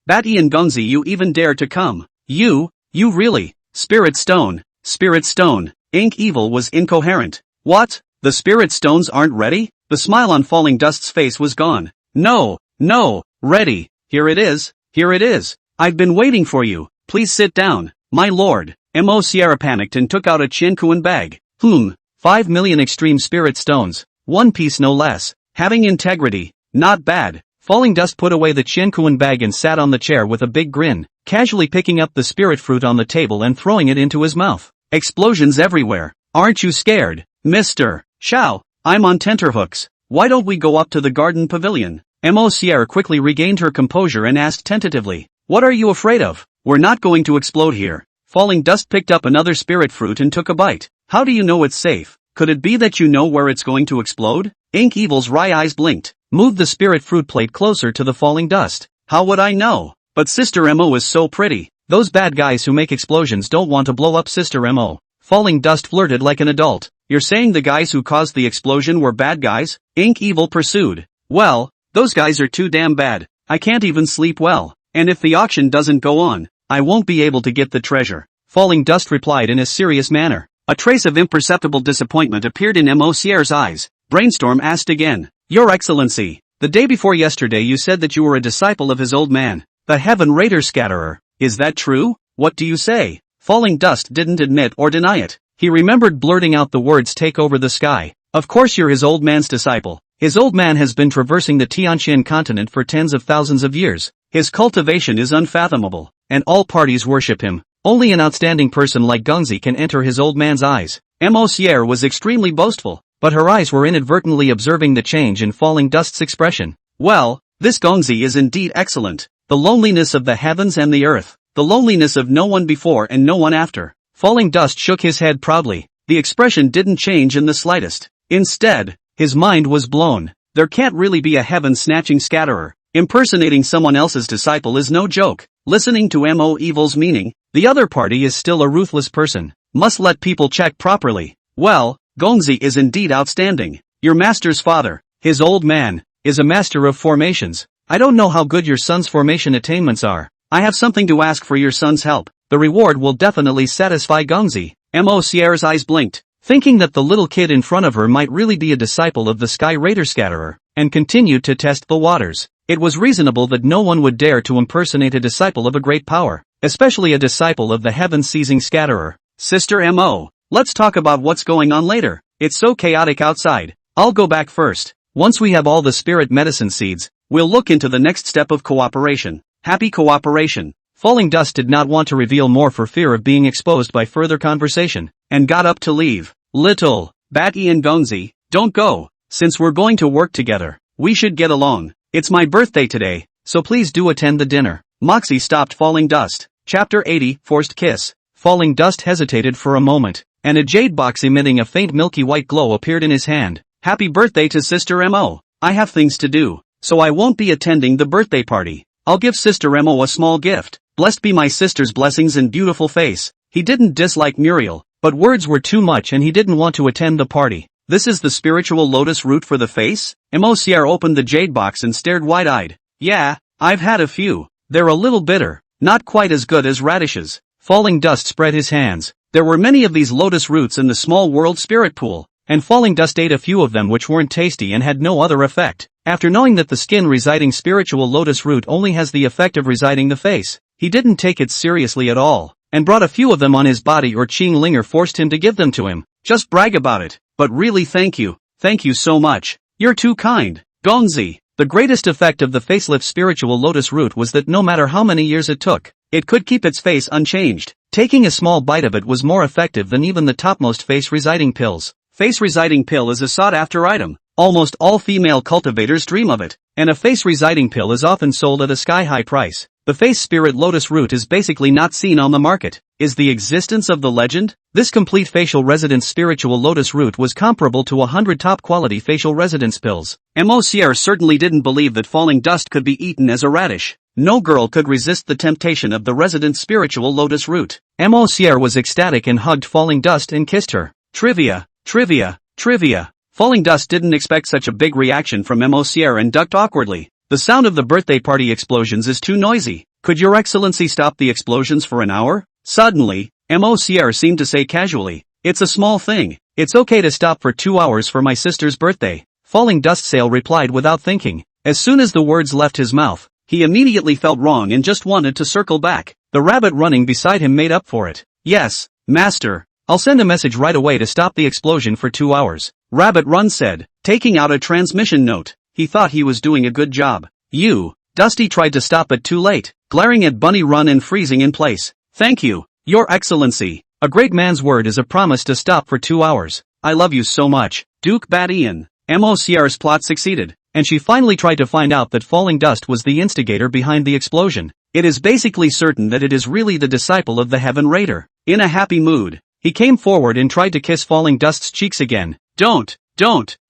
Batty and Gungzi, you even dare to come. You really. Spirit Stone. Ink Evil was incoherent. What? The Spirit Stones aren't ready? The smile on Falling Dust's face was gone. No, ready. Here it is. I've been waiting for you. Please sit down, my lord. Mo Sierra panicked and took out a Qiankuan bag. 5 million extreme spirit stones. 1 piece no less. Having integrity. Not bad. Falling Dust put away the Qiankuan bag and sat on the chair with a big grin, casually picking up the spirit fruit on the table and throwing it into his mouth. Explosions everywhere. Aren't you scared, Mr. Shao? I'm on tenterhooks. Why don't we go up to the garden pavilion? Mo Sierra quickly regained her composure and asked tentatively. What are you afraid of? We're not going to explode here. Falling Dust picked up another spirit fruit and took a bite. How do you know it's safe? Could it be that you know where it's going to explode? Ink Evil's wry eyes blinked. Move the spirit fruit plate closer to the Falling Dust. How would I know? But Sister Mo is so pretty. Those bad guys who make explosions don't want to blow up Sister Mo. Falling Dust flirted like an adult. You're saying the guys who caused the explosion were bad guys? Ink Evil pursued. Well, those guys are too damn bad. I can't even sleep well. And if the auction doesn't go on, I won't be able to get the treasure. Falling Dust replied in a serious manner. A trace of imperceptible disappointment appeared in Mo Sierra's eyes. Brainstorm asked again. Your Excellency, the day before yesterday you said that you were a disciple of his old man, the Heaven Raider Scatterer. Is that true? What do you say? Falling Dust didn't admit or deny it. He remembered blurting out the words take over the sky. Of course you're his old man's disciple. His old man has been traversing the Tianqian continent for tens of thousands of years. His cultivation is unfathomable, and all parties worship him. Only an outstanding person like Gungzi can enter his old man's eyes. Mo Sierra was extremely boastful, but her eyes were inadvertently observing the change in Falling Dust's expression. Well, this Gongzi is indeed excellent. The loneliness of the heavens and the earth. The loneliness of no one before and no one after. Falling Dust shook his head proudly. The expression didn't change in the slightest. Instead, his mind was blown. There can't really be a heaven-snatching scatterer. Impersonating someone else's disciple is no joke. Listening to Mo Evil's meaning, the other party is still a ruthless person. Must let people check properly. Well, Gongzi is indeed outstanding. Your master's father, his old man, is a master of formations. I don't know how good your son's formation attainments are. I have something to ask for your son's help. The reward will definitely satisfy Gongzi. Mo Sierra's eyes blinked. thinking that the little kid in front of her might really be a disciple of the Sky Raider Scatterer, and continued to test the waters. It was reasonable that no one would dare to impersonate a disciple of a great power, especially a disciple of the heaven-seizing Scatterer. Sister M.O., let's talk about what's going on later. It's so chaotic outside. I'll go back first. Once we have all the spirit medicine seeds, we'll look into the next step of cooperation. Happy cooperation. Falling Dust did not want to reveal more for fear of being exposed by further conversation, and got up to leave. Little Batty and Gonzi, don't go. Since we're going to work together, we should get along. It's my birthday today, so please do attend the dinner. Moxie stopped Falling Dust. Chapter 80, Forced Kiss. Falling Dust hesitated for a moment, and a jade box emitting a faint milky white glow appeared in his hand. Happy birthday to Sister M.O. I have things to do, so I won't be attending the birthday party. I'll give Sister M.O. a small gift. Blessed be my sister's blessings and beautiful face. He didn't dislike Muriel, but words were too much and he didn't want to attend the party. This is the spiritual lotus root for the face? Mociar opened the jade box and stared wide-eyed. Yeah, I've had a few. They're a little bitter, not quite as good as radishes. Falling Dust spread his hands. There were many of these lotus roots in the small world spirit pool, and Falling Dust ate a few of them which weren't tasty and had no other effect. After knowing that the skin residing spiritual lotus root only has the effect of residing the face, he didn't take it seriously at all, and brought a few of them on his body or Ching Linger forced him to give them to him. Just brag about it, but really thank you so much. You're too kind. Gonzi. The greatest effect of the facelift spiritual lotus root was that no matter how many years it took, it could keep its face unchanged. Taking a small bite of it was more effective than even the topmost face residing pills. Face residing pill is a sought-after item. Almost all female cultivators dream of it, and a face residing pill is often sold at a sky-high price. The face spirit lotus root is basically not seen on the market. Is the existence of the legend? This complete facial residence spiritual lotus root was comparable to 100 top-quality facial residence pills. Mociar certainly didn't believe that Falling Dust could be eaten as a radish. No girl could resist the temptation of the resident spiritual lotus root. Mociar was ecstatic and hugged Falling Dust and kissed her. Trivia. Falling Dust didn't expect such a big reaction from Mociar and ducked awkwardly. The sound of the birthday party explosions is too noisy. Could your excellency stop the explosions for an hour? Suddenly, Mociar seemed to say casually, it's a small thing. It's okay to stop for 2 hours for my sister's birthday. Falling Dust Sale replied without thinking. As soon as the words left his mouth, he immediately felt wrong and just wanted to circle back. The rabbit running beside him made up for it. Yes, master. I'll send a message right away to stop the explosion for 2 hours. Rabbit Run said, taking out a transmission note. He thought he was doing a good job. Dusty tried to stop but too late, glaring at Bunny Run and freezing in place. Thank you, your excellency. A great man's word is a promise to stop for 2 hours. I love you so much, Duke Badian. Mociar's plot succeeded, and she finally tried to find out that Falling Dust was the instigator behind the explosion. It is basically certain that it is really the disciple of the Heaven Raider. In a happy mood, he came forward and tried to kiss Falling Dust's cheeks again. Don't.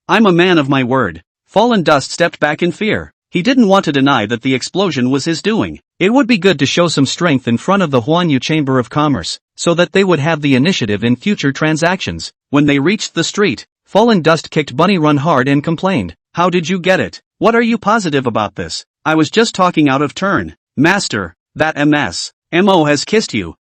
I'm a man of my word. Fallen Dust stepped back in fear. He didn't want to deny that the explosion was his doing. It would be good to show some strength in front of the Huanyu Chamber of Commerce, so that they would have the initiative in future transactions. When they reached the street, Fallen Dust kicked Bunny Run hard and complained. How did you get it? What are you positive about this? I was just talking out of turn. Master, that M.O. has kissed you.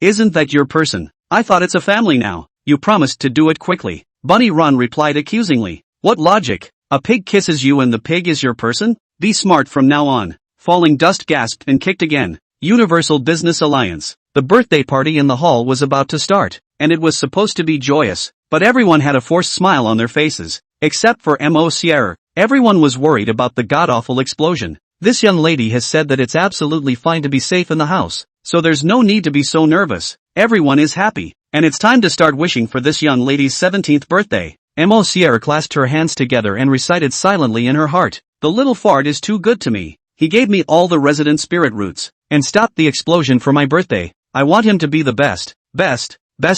Isn't that your person? I thought it's a family now. You promised to do it quickly. Bunny Run replied accusingly. What logic? A pig kisses you and the pig is your person? Be smart from now on. Falling Dust gasped and kicked again. Universal Business Alliance. The birthday party in the hall was about to start, and it was supposed to be joyous, but everyone had a forced smile on their faces, except for Mociar. Everyone was worried about the god-awful explosion. This young lady has said that it's absolutely fine to be safe in the house, so there's no need to be so nervous. Everyone is happy, and it's time to start wishing for this young lady's 17th birthday. Mociar clasped her hands together and recited silently in her heart, the little fart is too good to me. He gave me all the resident spirit roots, and stopped the explosion for my birthday. I want him to be the best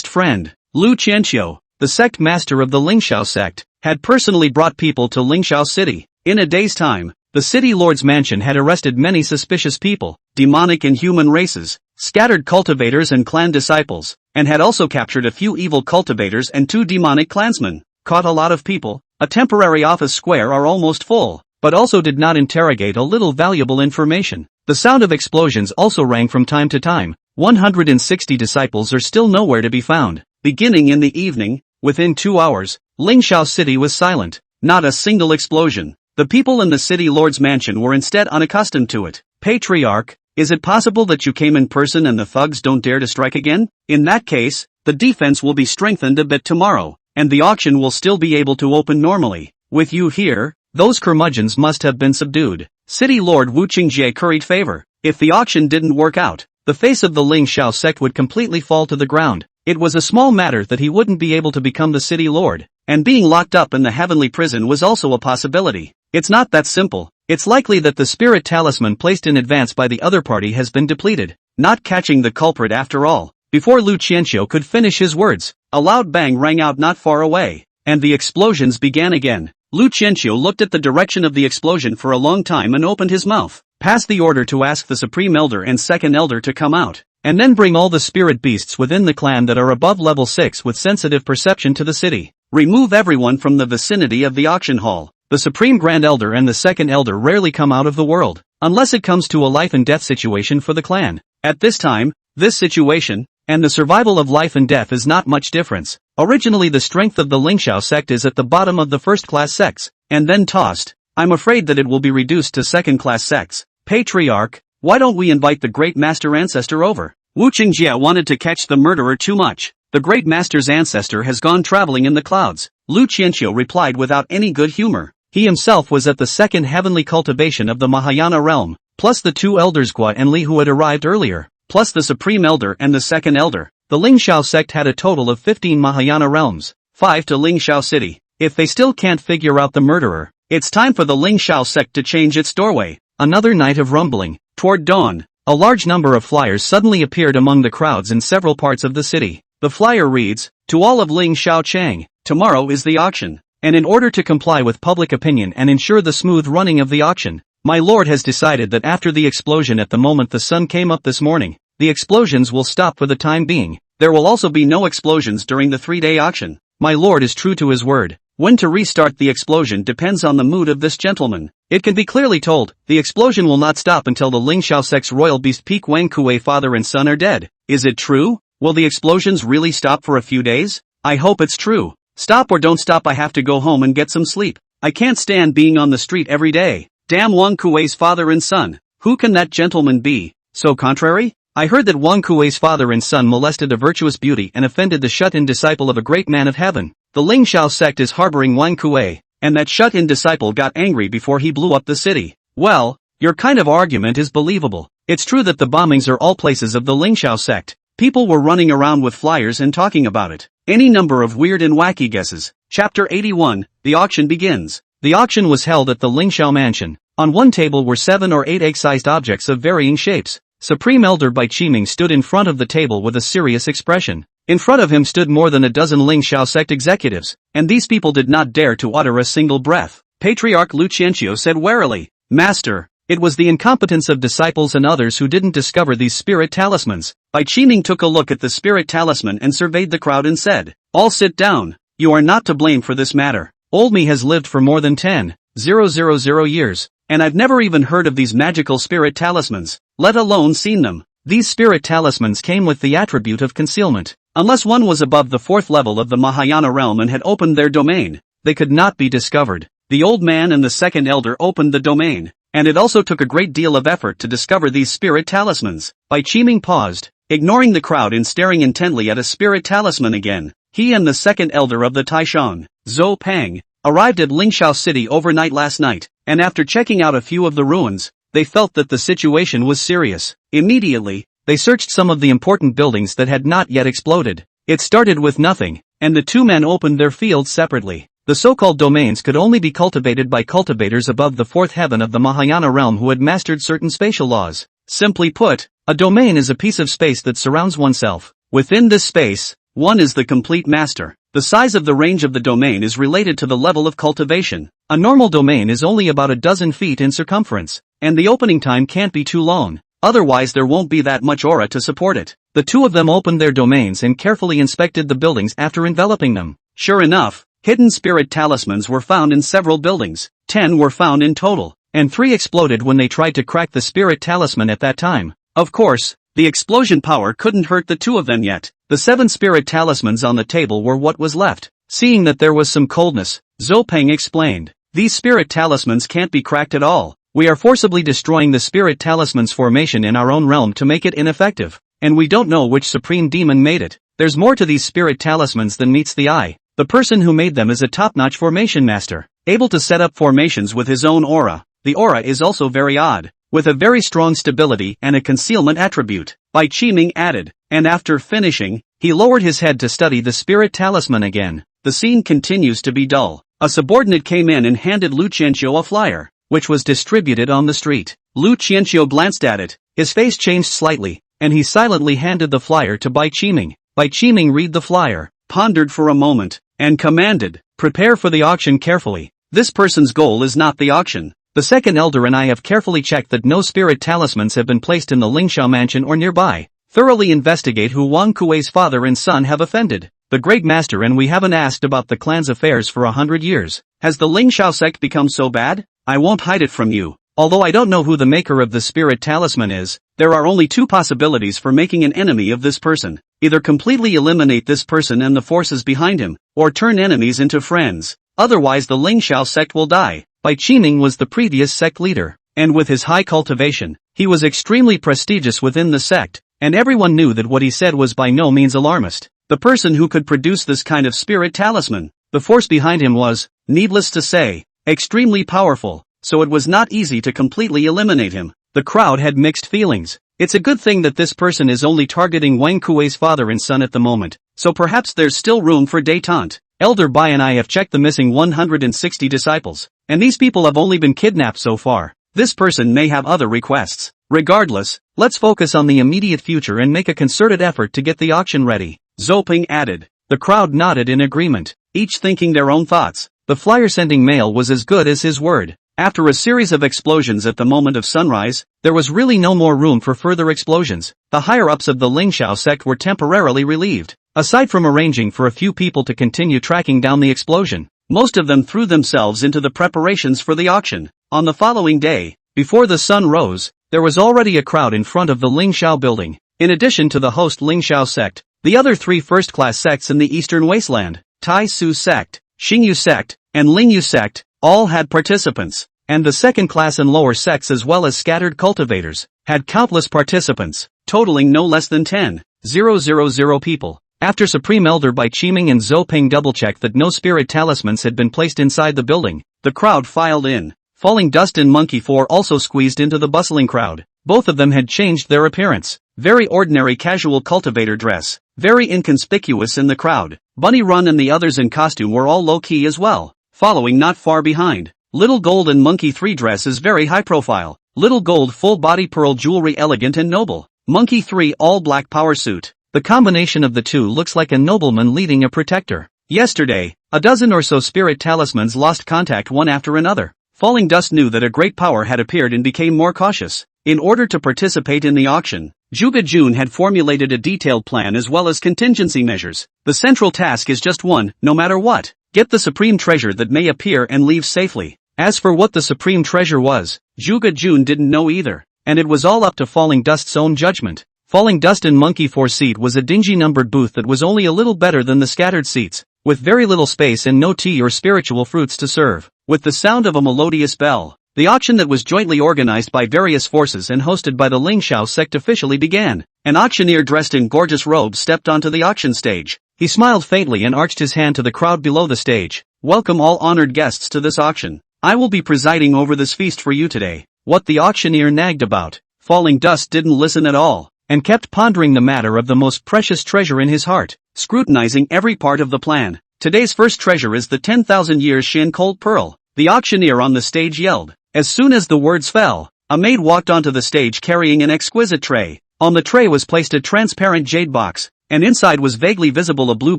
friend. Lu Qianqiu, the sect master of the Lingxiao sect, had personally brought people to Lingxiao City. In a day's time, the city lord's mansion had arrested many suspicious people, demonic and human races, scattered cultivators and clan disciples, and had also captured a few evil cultivators and 2 demonic clansmen. Caught a lot of people. A temporary office square are almost full, but also did not interrogate a little valuable information. The sound of explosions also rang from time to time. 160 disciples are still nowhere to be found. beginning in the evening. Within 2 hours, Lingxiao City was silent. Not a single explosion. The people in the city lord's mansion were instead unaccustomed to it. Patriarch, is it possible that you came in person and the thugs don't dare to strike again? In that case, the defense will be strengthened a bit tomorrow, and the auction will still be able to open normally. With you here, those curmudgeons must have been subdued. City Lord Wu Qingjie curried favor. If the auction didn't work out, the face of the Lingxiao sect would completely fall to the ground. It was a small matter that he wouldn't be able to become the city lord, and being locked up in the heavenly prison was also a possibility. It's not that simple. It's likely that the spirit talisman placed in advance by the other party has been depleted, not catching the culprit after all. Before Lu Qianqiu could finish his words, a loud bang rang out not far away, and the explosions began again. Lu Qianqiu looked at the direction of the explosion for a long time and opened his mouth, passed the order to ask the Supreme Elder and Second Elder to come out, and then bring all the spirit beasts within the clan that are above level 6 with sensitive perception to the city. Remove everyone from the vicinity of the auction hall. The Supreme Grand Elder and the Second Elder rarely come out of the world, unless it comes to a life and death situation for the clan. At this time, this situation, and the survival of life and death is not much difference. Originally the strength of the Lingxiao sect is at the bottom of the first-class sects, and then tossed. I'm afraid that it will be reduced to second-class sects. Patriarch, why don't we invite the Great Master Ancestor over? Wu Qingjie wanted to catch the murderer too much. The Great Master's ancestor has gone traveling in the clouds. Lu Qianqiu replied without any good humor. He himself was at the second heavenly cultivation of the Mahayana realm, plus the two elders Gua and Li who had arrived earlier, plus the Supreme Elder and the Second Elder. The Lingxiao sect had a total of 15 Mahayana realms, 5 to Lingxiao City. If they still can't figure out the murderer, it's time for the Lingxiao sect to change its doorway. Another night of rumbling. Toward dawn, a large number of flyers suddenly appeared among the crowds in several parts of the city. The flyer reads, "To all of Lingxiao Chang, tomorrow is the auction. And in order to comply with public opinion and ensure the smooth running of the auction, my lord has decided that after the explosion at the moment the sun came up this morning, the explosions will stop for the time being. There will also be no explosions during the 3-day auction. My lord is true to his word. When to restart the explosion depends on the mood of this gentleman. It can be clearly told, the explosion will not stop until the Lingxiao sect's royal beast Peak Wang Kuei father and son are dead. Is it true? Will the explosions really stop for a few days? I hope it's true. Stop or don't stop, I have to go home and get some sleep. I can't stand being on the street every day. Damn Wang Kuei's father and son. Who can that gentleman be? So contrary? I heard that Wang Kuei's father and son molested a virtuous beauty and offended the shut-in disciple of a great man of heaven. The Lingxiao sect is harboring Wang Kuei, and that shut-in disciple got angry before he blew up the city. Well, your kind of argument is believable. It's true that the bombings are all places of the Lingxiao sect. People were running around with flyers and talking about it. Any number of weird and wacky guesses. Chapter 81, the auction begins. The auction was held at the Lingxiao mansion. On one table were 7 or 8 egg-sized objects of varying shapes. Supreme Elder Bai Qiming stood in front of the table with a serious expression. In front of him stood more than a dozen Lingxiao sect executives, and these people did not dare to utter a single breath. Patriarch Lu Qianqiu said warily, "Master, it was the incompetence of disciples and others who didn't discover these spirit talismans." Bai Qiming took a look at the spirit talisman and surveyed the crowd and said, "All sit down. You are not to blame for this matter. Old me has lived for more than 10,000 years, and I've never even heard of these magical spirit talismans, let alone seen them. These spirit talismans came with the attribute of concealment. Unless one was above the 4th level of the Mahayana realm and had opened their domain, they could not be discovered. The old man and the Second Elder opened the domain, and it also took a great deal of effort to discover these spirit talismans." Bai Qiming paused, ignoring the crowd and staring intently at a spirit talisman again. He and the Second Elder of the Taishan, Zhou Pang, arrived at Lingxiao City overnight last night, and after checking out a few of the ruins, they felt that the situation was serious. Immediately, they searched some of the important buildings that had not yet exploded. It started with nothing, and the two men opened their fields separately. The so-called domains could only be cultivated by cultivators above the 4th heaven of the Mahayana realm who had mastered certain spatial laws. Simply put, a domain is a piece of space that surrounds oneself. Within this space, one is the complete master. The size of the range of the domain is related to the level of cultivation. A normal domain is only about a dozen feet in circumference, and the opening time can't be too long. Otherwise there won't be that much aura to support it. The two of them opened their domains and carefully inspected the buildings after enveloping them. Sure enough, hidden spirit talismans were found in several buildings. 10 were found in total, and 3 exploded when they tried to crack the spirit talisman at that time. Of course, The explosion power couldn't hurt the two of them yet. The 7 spirit talismans on the table were what was left. Seeing that there was some coldness, Zopeng explained. These spirit talismans can't be cracked at all. We are forcibly destroying the spirit talisman's formation in our own realm to make it ineffective. And we don't know which supreme demon made it. There's more to these spirit talismans than meets the eye. The person who made them is a top-notch formation master, able to set up formations with his own aura. The aura is also very odd, with a very strong stability and a concealment attribute. Bai Qiming added, and after finishing, he lowered his head to study the spirit talisman again. The scene continues to be dull. A subordinate came in and handed Lu Qianqiu a flyer, which was distributed on the street. Lu Qianqiu glanced at it, his face changed slightly, and he silently handed the flyer to Bai Qiming. Bai Qiming read the flyer, pondered for a moment, and commanded, prepare for the auction carefully. This person's goal is not the auction. The second elder and I have carefully checked that no spirit talismans have been placed in the Lingxiao mansion or nearby. Thoroughly investigate who Wang Kuei's father and son have offended the great master, and we haven't asked about the clan's affairs for 100 years. Has the Lingxiao sect become so bad? I won't hide it from you. Although I don't know who the maker of the spirit talisman is, there are only 2 possibilities for making an enemy of this person. Either completely eliminate this person and the forces behind him, or turn enemies into friends. Otherwise the Lingxiao sect will die. Bai Qiming was the previous sect leader, and with his high cultivation, he was extremely prestigious within the sect, and everyone knew that what he said was by no means alarmist. The person who could produce this kind of spirit talisman, the force behind him was, needless to say, extremely powerful, so it was not easy to completely eliminate him. The crowd had mixed feelings. It's a good thing that this person is only targeting Wang Kuei's father and son at the moment, so perhaps there's still room for détente. Elder Bai and I have checked the missing 160 disciples, and these people have only been kidnapped so far. This person may have other requests. Regardless, let's focus on the immediate future and make a concerted effort to get the auction ready. Zopeng added. The crowd nodded in agreement, each thinking their own thoughts. The flyer sending mail was as good as his word. After a series of explosions at the moment of sunrise, there was really no more room for further explosions. The higher-ups of the Lingxiao sect were temporarily relieved. Aside from arranging for a few people to continue tracking down the explosion, most of them threw themselves into the preparations for the auction. On the following day, before the sun rose, there was already a crowd in front of the Lingxiao building. In addition to the host Lingxiao sect, the other 3 first-class sects in the eastern wasteland, Tai Su sect, Xingyu sect, and Lingyu sect, all had participants, and the second-class and lower sects as well as scattered cultivators, had countless participants, totaling no less than 10,000 people. After Supreme Elder Bai Qiming and Zopeng double-checked that no spirit talismans had been placed inside the building, the crowd filed in. Falling Dust and Monkey 4 also squeezed into the bustling crowd. Both of them had changed their appearance. Very ordinary casual cultivator dress, very inconspicuous in the crowd. Bunny Run and the others in costume were all low-key as well, following not far behind. Little Gold and Monkey 3 dress is very high-profile. Little Gold full-body pearl jewelry elegant and noble. Monkey 3 all-black power suit. The combination of the two looks like a nobleman leading a protector. Yesterday, a dozen or so spirit talismans lost contact one after another. Falling Dust knew that a great power had appeared and became more cautious. In order to participate in the auction, Zhuge Jun had formulated a detailed plan as well as contingency measures. The central task is just one, no matter what. Get the supreme treasure that may appear and leave safely. As for what the supreme treasure was, Zhuge Jun didn't know either, and it was all up to Falling Dust's own judgment. Falling Dust and Monkey 4 seat was a dingy numbered booth that was only a little better than the scattered seats, with very little space and no tea or spiritual fruits to serve. With the sound of a melodious bell, the auction that was jointly organized by various forces and hosted by the Lingxiao sect officially began. An auctioneer dressed in gorgeous robes stepped onto the auction stage. He smiled faintly and arched his hand to the crowd below the stage. Welcome all honored guests to this auction. I will be presiding over this feast for you today. What the auctioneer nagged about, Falling Dust didn't listen at all, and kept pondering the matter of the most precious treasure in his heart, scrutinizing every part of the plan. Today's first treasure is the 10,000 years Shin Cold Pearl. The auctioneer on the stage yelled. As soon as the words fell, a maid walked onto the stage carrying an exquisite tray. On the tray was placed a transparent jade box, and inside was vaguely visible a blue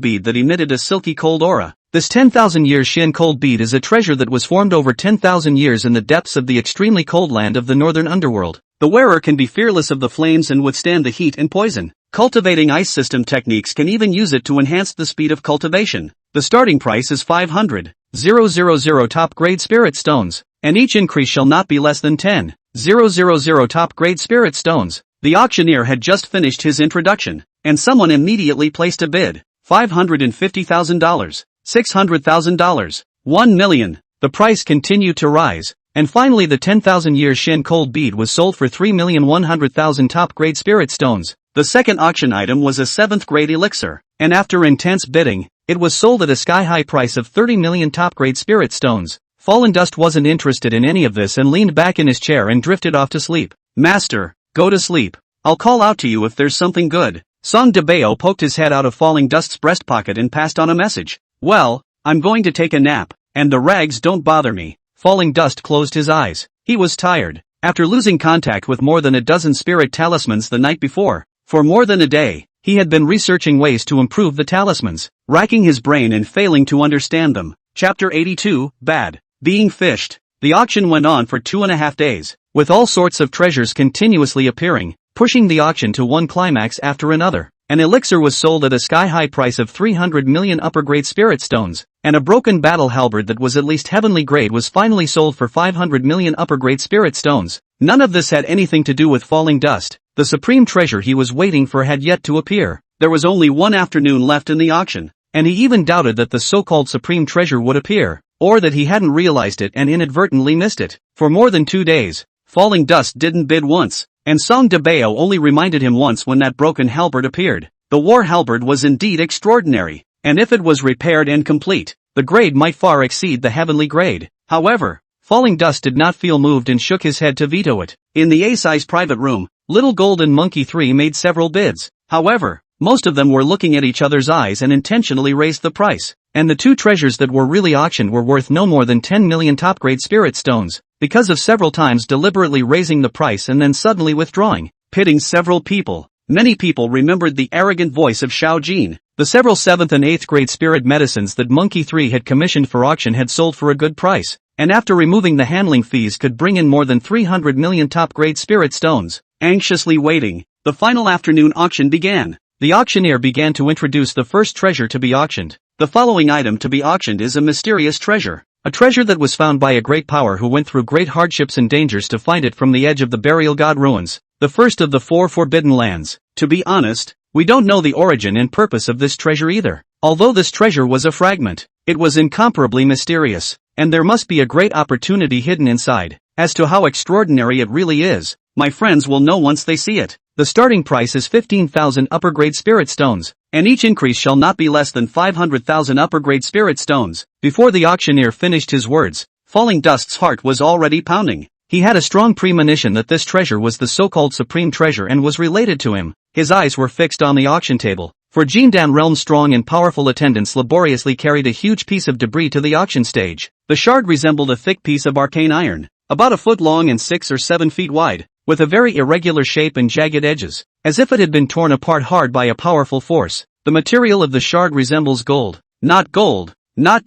bead that emitted a silky cold aura. This 10,000 years Shin Cold bead is a treasure that was formed over 10,000 years in the depths of the extremely cold land of the northern underworld. The wearer can be fearless of the flames and withstand the heat and poison. Cultivating ice system techniques can even use it to enhance the speed of cultivation. The starting price is 500,000 top-grade spirit stones, and each increase shall not be less than 10,000 top-grade spirit stones. The auctioneer had just finished his introduction, and someone immediately placed a bid. $550,000, $600,000, $1 million. The price continued to rise, and finally the 10,000-year Shin Cold bead was sold for 3,100,000 top-grade spirit stones. The second auction item was a 7th-grade elixir, and after intense bidding, it was sold at a sky-high price of 30 million top-grade spirit stones. Fallen Dust wasn't interested in any of this and leaned back in his chair and drifted off to sleep. Master, go to sleep. I'll call out to you if there's something good. Song de Bao poked his head out of Falling Dust's breast pocket and passed on a message. Well, I'm going to take a nap, and the rags don't bother me. Falling Dust closed his eyes. He was tired. After losing contact with more than a dozen spirit talismans the night before, for more than a day, he had been researching ways to improve the talismans, racking his brain and failing to understand them. Chapter 82, Bad. Being fished. The auction went on for 2.5 days, with all sorts of treasures continuously appearing, pushing the auction to one climax after another. An elixir was sold at a sky-high price of 300 million upper-grade spirit stones, and a broken battle halberd that was at least heavenly grade was finally sold for 500 million upper-grade spirit stones. None of this had anything to do with Falling Dust. The supreme treasure he was waiting for had yet to appear. There was only one afternoon left in the auction, and he even doubted that the so-called supreme treasure would appear, or that he hadn't realized it and inadvertently missed it. For more than 2 days, Falling Dust didn't bid once, and Song de Bao only reminded him once when that broken halberd appeared. The war halberd was indeed extraordinary, and if it was repaired and complete, the grade might far exceed the heavenly grade. However, Falling Dust did not feel moved and shook his head to veto it. In the A-size private room, Little Golden Monkey 3 made several bids. However, most of them were looking at each other's eyes and intentionally raised the price, and the two treasures that were really auctioned were worth no more than 10 million top-grade spirit stones, because of several times deliberately raising the price and then suddenly withdrawing, pitting several people. Many people remembered the arrogant voice of Xiao Jin. The several 7th and 8th grade spirit medicines that Monkey 3 had commissioned for auction had sold for a good price, and after removing the handling fees could bring in more than 300 million top-grade spirit stones. Anxiously waiting, the final afternoon auction began. The auctioneer began to introduce the first treasure to be auctioned. The following item to be auctioned is a mysterious treasure. A treasure that was found by a great power who went through great hardships and dangers to find it from the edge of the burial god ruins. The first of the 4 forbidden lands. To be honest, we don't know the origin and purpose of this treasure either. Although this treasure was a fragment, it was incomparably mysterious, and there must be a great opportunity hidden inside. As to how extraordinary it really is, my friends will know once they see it. The starting price is 15,000 upper-grade spirit stones, and each increase shall not be less than 500,000 upper-grade spirit stones. Before the auctioneer finished his words, Falling Dust's heart was already pounding. He had a strong premonition that this treasure was the so-called supreme treasure and was related to him. His eyes were fixed on the auction table, for Jindan Realm's strong and powerful attendants laboriously carried a huge piece of debris to the auction stage. The shard resembled a thick piece of arcane iron, about a foot long and 6 or 7 feet wide, with a very irregular shape and jagged edges, as if it had been torn apart hard by a powerful force. The material of the shard resembles gold, not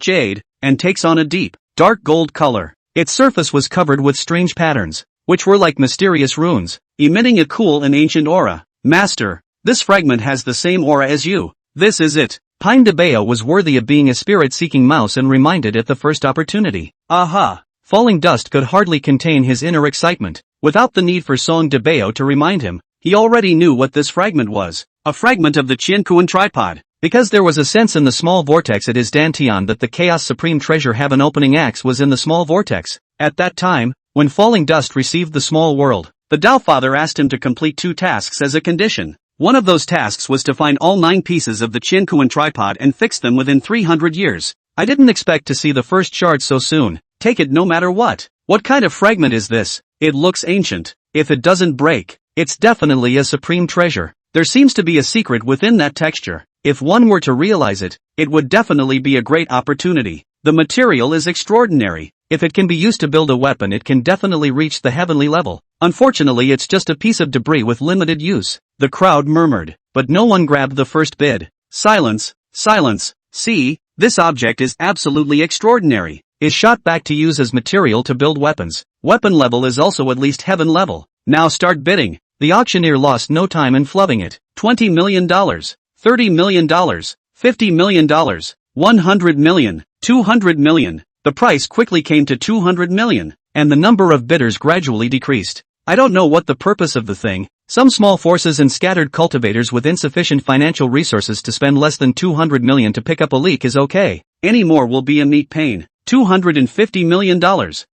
jade, and takes on a deep, dark gold color. Its surface was covered with strange patterns, which were like mysterious runes, emitting a cool and ancient aura. Master, this fragment has the same aura as you. This is it. Pine de Bao was worthy of being a spirit-seeking mouse and reminded at the first opportunity. Aha! Falling Dust could hardly contain his inner excitement. Without the need for Song de Bao to remind him, he already knew what this fragment was. A fragment of the Qianquan tripod. Because there was a sense in the small vortex at his dantion that the Chaos Supreme Treasure Heaven opening axe was in the small vortex. At that time, when Falling Dust received the small world, the Tao Father asked him to complete 2 tasks as a condition. One of those tasks was to find all 9 pieces of the Qianquan tripod and fix them within 300 years. I didn't expect to see the first shard so soon. Take it no matter what. What kind of fragment is this? It looks ancient. If it doesn't break, it's definitely a supreme treasure. There seems to be a secret within that texture. If one were to realize it, it would definitely be a great opportunity. The material is extraordinary. If it can be used to build a weapon, it can definitely reach the heavenly level. Unfortunately, it's just a piece of debris with limited use. The crowd murmured, but no one grabbed the first bid. Silence, silence. See, this object is absolutely extraordinary. Is shot back to use as material to build weapons. Weapon level is also at least heaven level. Now start bidding. The auctioneer lost no time in flubbing it. $20 million, $30 million, $50 million, $100 million, $200 million. The price quickly came to $200 million, and the number of bidders gradually decreased. I don't know what the purpose of the thing, Some small forces and scattered cultivators with insufficient financial resources to spend less than 200 million to pick up a leak is okay. Any more will be a meat pain. $250 million.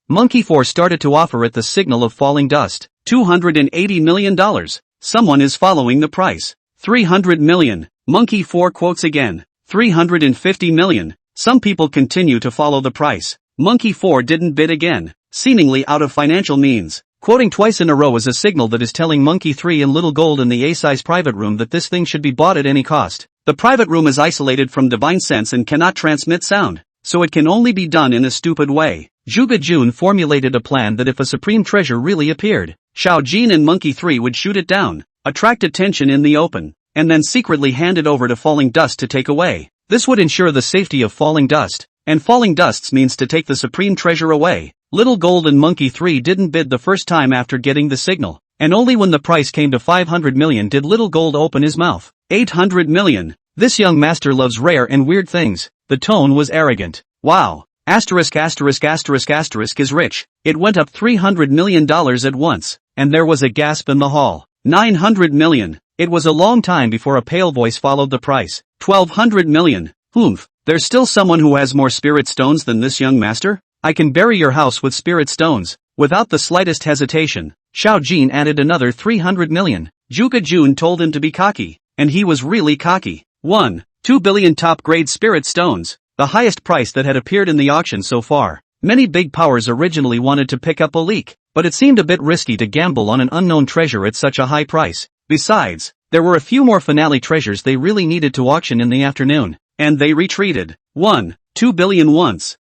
Monkey 4 started to offer at the signal of falling dust. $280 million. Someone is following the price. 300 million. Monkey 4 quotes again. 350 million. Some people continue to follow the price. Monkey 4 didn't bid again, seemingly out of financial means. Quoting twice in a row is a signal that is telling Monkey 3 and Little Gold in the A-size private room that this thing should be bought at any cost. The private room is isolated from divine sense and cannot transmit sound, so it can only be done in a stupid way. Zhuge Jun formulated a plan that if a supreme treasure really appeared, Xiao Jin and Monkey 3 would shoot it down, attract attention in the open, and then secretly hand it over to Falling Dust to take away. This would ensure the safety of Falling Dust, and Falling Dust's means to take the supreme treasure away. Little Gold and Monkey 3 didn't bid the first time after getting the signal, and only when the price came to 500 million did Little Gold open his mouth. 800 million. This young master loves rare and weird things. The tone was arrogant. Wow. Asterisk asterisk asterisk asterisk is rich. It went up $300 million at once, and there was a gasp in the hall. 900 million. It was a long time before a pale voice followed the price. 1200 million. Oomph. There's still someone who has more spirit stones than this young master? I can bury your house with spirit stones. Without the slightest hesitation, Xiao Jin added another 300 million. Zhuge Jun told him to be cocky, and he was really cocky. 2 billion top-grade spirit stones, the highest price that had appeared in the auction so far. Many big powers originally wanted to pick up a leak, but it seemed a bit risky to gamble on an unknown treasure at such a high price. Besides, there were a few more finale treasures they really needed to auction in the afternoon, and they retreated. 2 billion once.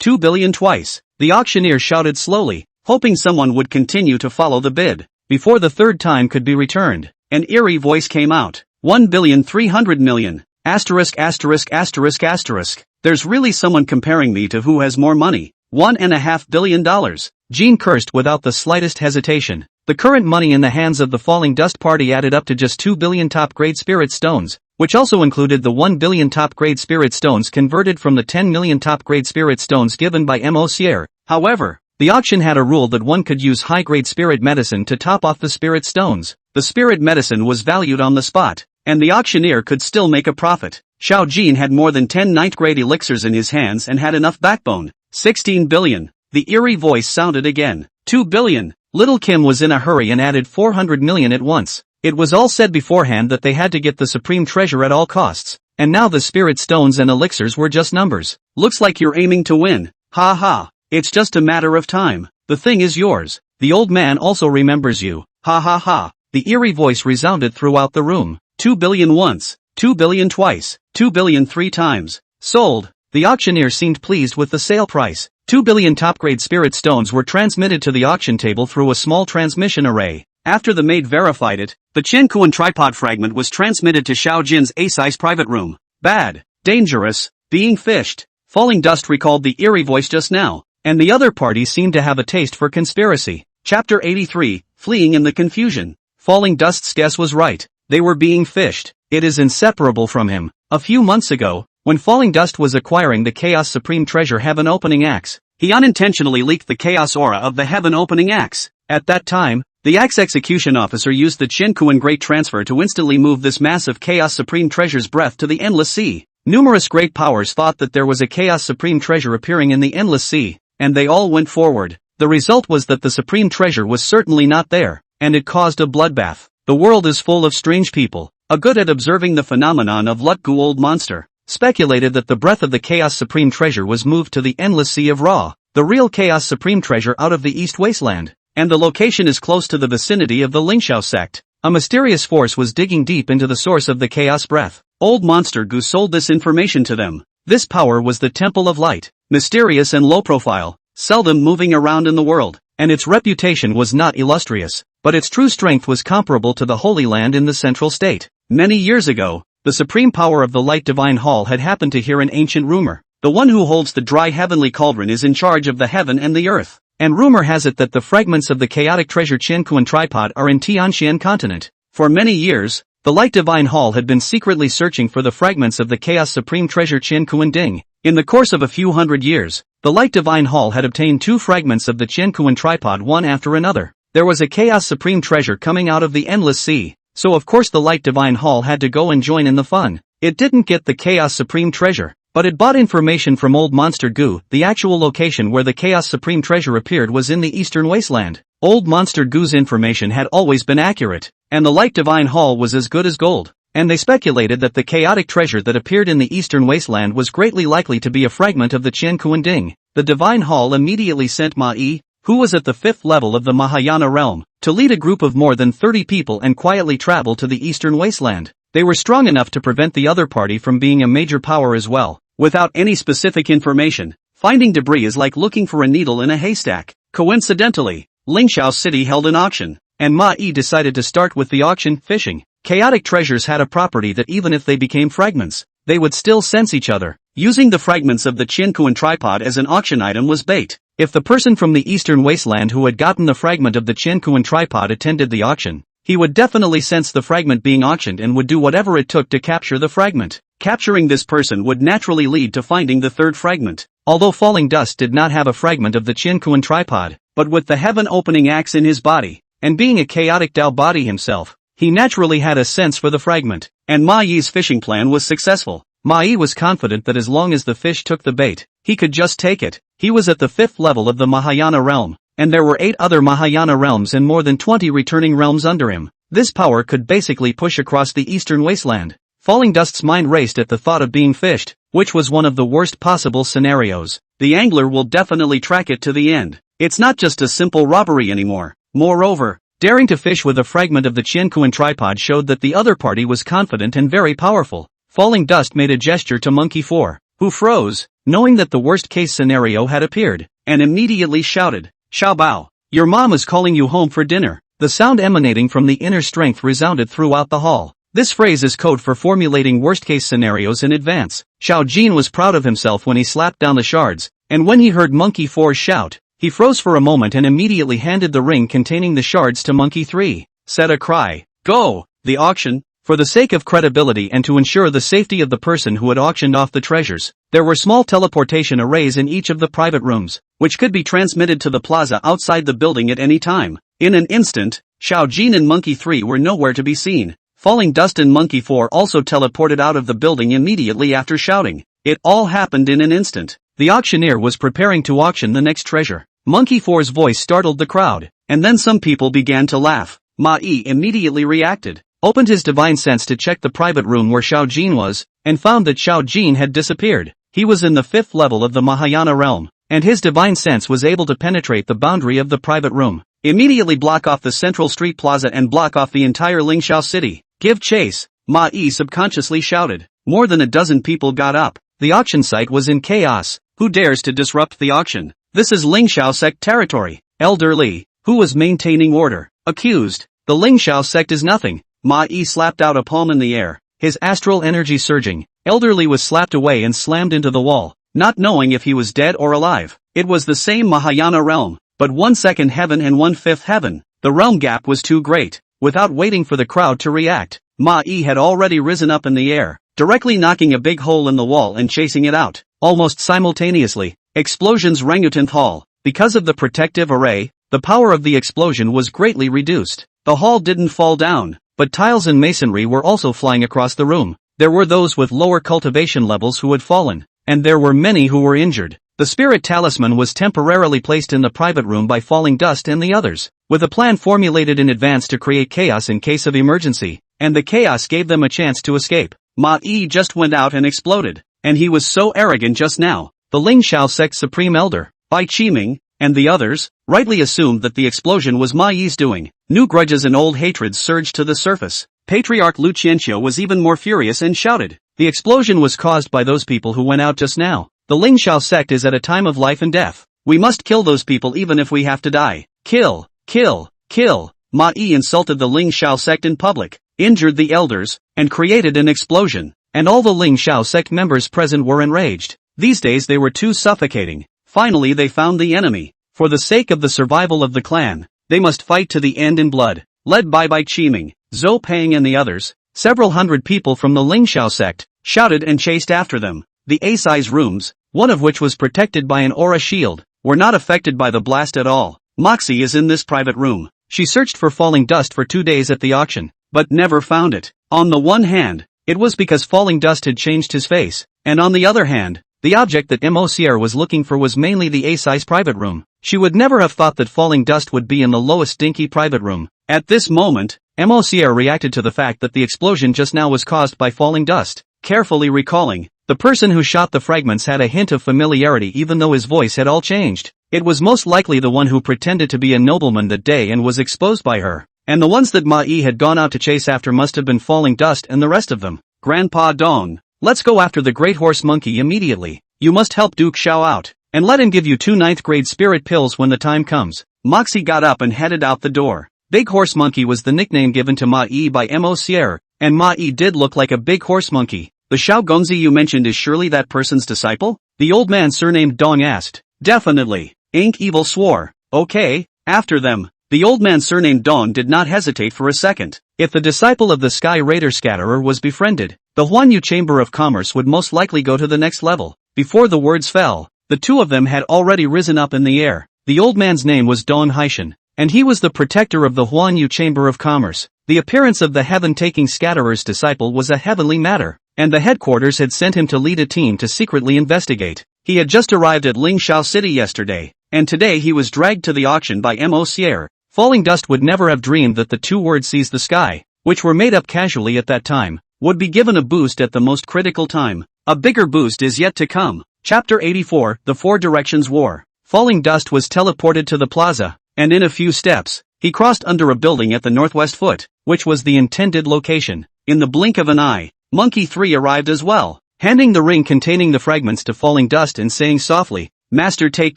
2 billion twice. The auctioneer shouted slowly, hoping someone would continue to follow the bid. Before the third time could be returned, an eerie voice came out. 1,300 million. Asterisk asterisk asterisk asterisk. There's really someone comparing me to who has more money. $1.5 billion. Jean cursed without the slightest hesitation. The current money in the hands of the Falling Dust party added up to just 2 billion top-grade spirit stones, which also included the 1 billion top-grade spirit stones converted from the 10 million top-grade spirit stones given by Monsieur. However, the auction had a rule that one could use high-grade spirit medicine to top off the spirit stones. The spirit medicine was valued on the spot, and the auctioneer could still make a profit. Xiao Jin had more than 10 ninth-grade elixirs in his hands and had enough backbone. 16 billion. The eerie voice sounded again. 2 billion. Little Kim was in a hurry and added 400 million at once. It was all said beforehand that they had to get the supreme treasure at all costs, and now the spirit stones and elixirs were just numbers. Looks like you're aiming to win. Ha ha. It's just a matter of time. The thing is yours. The old man also remembers you. Ha ha ha. The eerie voice resounded throughout the room. 2 billion once. 2 billion twice. 2 billion 3 times. Sold. The auctioneer seemed pleased with the sale price. 2 billion top-grade spirit stones were transmitted to the auction table through a small transmission array. After the maid verified it, the Qiankuan tripod fragment was transmitted to Xiao Jin's A-size private room. Bad. Dangerous. Being fished. Falling Dust recalled the eerie voice just now, and the other party seemed to have a taste for conspiracy. Chapter 83, Fleeing in the Confusion. Falling Dust's guess was right. They were being fished. It is inseparable from him. A few months ago, when Falling Dust was acquiring the Chaos Supreme Treasure Heaven Opening Axe, he unintentionally leaked the chaos aura of the Heaven Opening Axe. At that time, the Axe Execution Officer used the Qiankuan Great Transfer to instantly move this massive Chaos Supreme Treasure's breath to the Endless Sea. Numerous great powers thought that there was a Chaos Supreme Treasure appearing in the Endless Sea, and they all went forward. The result was that the Supreme Treasure was certainly not there, and it caused a bloodbath. The world is full of strange people, good at observing the phenomenon of Lutgu Old Monster, speculated that the breath of the Chaos Supreme Treasure was moved to the Endless Sea of Ra, the real Chaos Supreme Treasure out of the East Wasteland, and the location is close to the vicinity of the Lingxiao sect. A mysterious force was digging deep into the source of the Chaos Breath. Old Monster Gu sold this information to them. This power was the Temple of Light, mysterious and low profile, seldom moving around in the world, and its reputation was not illustrious, but its true strength was comparable to the Holy Land in the Central State. Many years ago, the supreme power of the Light Divine Hall had happened to hear an ancient rumor. The one who holds the dry heavenly cauldron is in charge of the heaven and the earth. And rumor has it that the fragments of the chaotic treasure Qiankuan tripod are in Tianxian continent. For many years, the Light Divine Hall had been secretly searching for the fragments of the Chaos Supreme Treasure Qiankuan Ding. In the course of a few hundred years, the Light Divine Hall had obtained 2 fragments of the Qiankuan tripod one after another. There was a Chaos Supreme treasure coming out of the Endless Sea, so of course the Light Divine Hall had to go and join in the fun. It didn't get the Chaos Supreme treasure, but it bought information from Old Monster Goo. The actual location where the Chaos Supreme treasure appeared was in the Eastern Wasteland. Old Monster Goo's information had always been accurate, and the Light Divine Hall was as good as gold. And they speculated that the chaotic treasure that appeared in the Eastern Wasteland was greatly likely to be a fragment of the Qian Kuan Ding. The Divine Hall immediately sent Ma Yi, who was at the 5th level of the Mahayana realm, to lead a group of more than 30 people and quietly travel to the Eastern Wasteland. They were strong enough to prevent the other party from being a major power as well. Without any specific information, finding debris is like looking for a needle in a haystack. Coincidentally, Lingxiao City held an auction, and Ma Yi decided to start with the auction. Fishing. Chaotic treasures had a property that even if they became fragments, they would still sense each other. Using the fragments of the Qiankuan tripod as an auction item was bait. If the person from the Eastern Wasteland who had gotten the fragment of the Qiankuan tripod attended the auction, he would definitely sense the fragment being auctioned and would do whatever it took to capture the fragment. Capturing this person would naturally lead to finding the third fragment. Although Falling Dust did not have a fragment of the Qiankuan tripod, but with the heaven-opening axe in his body, and being a chaotic Dao body himself, he naturally had a sense for the fragment, and Ma Yi's fishing plan was successful. Ma Yi was confident that as long as the fish took the bait, he could just take it. He was at the 5th level of the Mahayana realm, and there were 8 other Mahayana realms and more than 20 returning realms under him. This power could basically push across the Eastern Wasteland. Falling Dust's mind raced at the thought of being fished, which was one of the worst possible scenarios. The angler will definitely track it to the end. It's not just a simple robbery anymore. Moreover, daring to fish with a fragment of the Qiankuan tripod showed that the other party was confident and very powerful. Falling Dust made a gesture to Monkey 4, who froze, knowing that the worst-case scenario had appeared, and immediately shouted, "Xiao Bao, your mom is calling you home for dinner." The sound emanating from the inner strength resounded throughout the hall. This phrase is code for formulating worst-case scenarios in advance. Xiao Jin was proud of himself when he slapped down the shards, and when he heard Monkey 4 shout, he froze for a moment and immediately handed the ring containing the shards to Monkey 3. Said a cry, "Go!" The auction. For the sake of credibility and to ensure the safety of the person who had auctioned off the treasures, there were small teleportation arrays in each of the private rooms, which could be transmitted to the plaza outside the building at any time. In an instant, Xiao Jin and Monkey 3 were nowhere to be seen. Falling Dust and Monkey 4 also teleported out of the building immediately after shouting. It all happened in an instant. The auctioneer was preparing to auction the next treasure. Monkey 4's voice startled the crowd, and then some people began to laugh. Ma Yi immediately reacted, opened his divine sense to check the private room where Xiao Jin was, and found that Xiao Jin had disappeared. He was in the 5th level of the Mahayana realm, and his divine sense was able to penetrate the boundary of the private room, immediately block off the central street plaza and block off the entire Lingxiao city. "Give chase," Ma Yi subconsciously shouted. More than a dozen people got up. The auction site was in chaos. Who dares to disrupt the auction? This is Lingxiao sect territory. Elder Li, who was maintaining order, accused. The Lingxiao sect is nothing. Ma Yi slapped out a palm in the air, his astral energy surging. Elder Li was slapped away and slammed into the wall, not knowing if he was dead or alive. It was the same Mahayana realm, but 1/2 heaven and 1/5 heaven. The realm gap was too great. Without waiting for the crowd to react, Ma Yi had already risen up in the air, directly knocking a big hole in the wall and chasing it out. Almost simultaneously, explosions rang out in the hall. Because of the protective array, the power of the explosion was greatly reduced. The hall didn't fall down, but tiles and masonry were also flying across the room. There were those with lower cultivation levels who had fallen, and there were many who were injured. The spirit talisman was temporarily placed in the private room by Falling Dust and the others, with a plan formulated in advance to create chaos in case of emergency, and the chaos gave them a chance to escape. Ma Yi just went out and exploded, and he was so arrogant just now. The Lingxiao sect supreme elder, Bai Qiming, and the others, rightly assumed that the explosion was Ma Yi's doing. New grudges and old hatreds surged to the surface. Patriarch Lu Qianqiu was even more furious and shouted, "The explosion was caused by those people who went out just now. The Lingxiao sect is at a time of life and death. We must kill those people even if we have to die. Kill, kill, kill." Ma Yi insulted the Lingxiao sect in public, injured the elders, and created an explosion, and all the Lingxiao sect members present were enraged. These days they were too suffocating. Finally they found the enemy. For the sake of the survival of the clan, they must fight to the end in blood. Led by Bai Qiming, Zhou Pang and the others, several hundred people from the Lingxiao sect shouted and chased after them. The A-size rooms, one of which was protected by an aura shield, were not affected by the blast at all. "Moxie is in this private room. She searched for falling dust for 2 days at the auction, but never found it. On the one hand, it was because falling dust had changed his face, and on the other hand, the object that Mocier was looking for was mainly the A-size private room. She would never have thought that falling dust would be in the lowest dinky private room. At this moment, Mocier reacted to the fact that the explosion just now was caused by falling dust. Carefully recalling, the person who shot the fragments had a hint of familiarity even though his voice had all changed. It was most likely the one who pretended to be a nobleman that day and was exposed by her. And the ones that Mai had gone out to chase after must have been falling dust and the rest of them. Grandpa Dong, let's go after the great horse monkey immediately. You must help Duke Xiao out, and let him give you 2 ninth grade spirit pills when the time comes. Moxie got up and headed out the door. Big Horse Monkey was the nickname given to Mai by Mocier, and Mai did look like a big horse monkey. The Xiao Gongzi you mentioned is surely that person's disciple? The old man surnamed Dong asked. Definitely. Ink Evil swore. Okay, after them. The old man surnamed Dong did not hesitate for a second. If the disciple of the Sky Raider Scatterer was befriended, the Huanyu Chamber of Commerce would most likely go to the next level. Before the words fell, the two of them had already risen up in the air. The old man's name was Dong Haishan, and he was the protector of the Huanyu Chamber of Commerce. The appearance of the heaven-taking Scatterer's disciple was a heavenly matter, and the headquarters had sent him to lead a team to secretly investigate. He had just arrived at Lingxiao City yesterday, and today he was dragged to the auction by Mocier. Falling Dust would never have dreamed that the two words "seize the sky," which were made up casually at that time, would be given a boost at the most critical time. A bigger boost is yet to come. Chapter 84, The Four Directions War. Falling Dust was teleported to the plaza, and in a few steps, he crossed under a building at the northwest foot, which was the intended location. In the blink of an eye, Monkey 3 arrived as well, handing the ring containing the fragments to Falling Dust and saying softly, "Master, take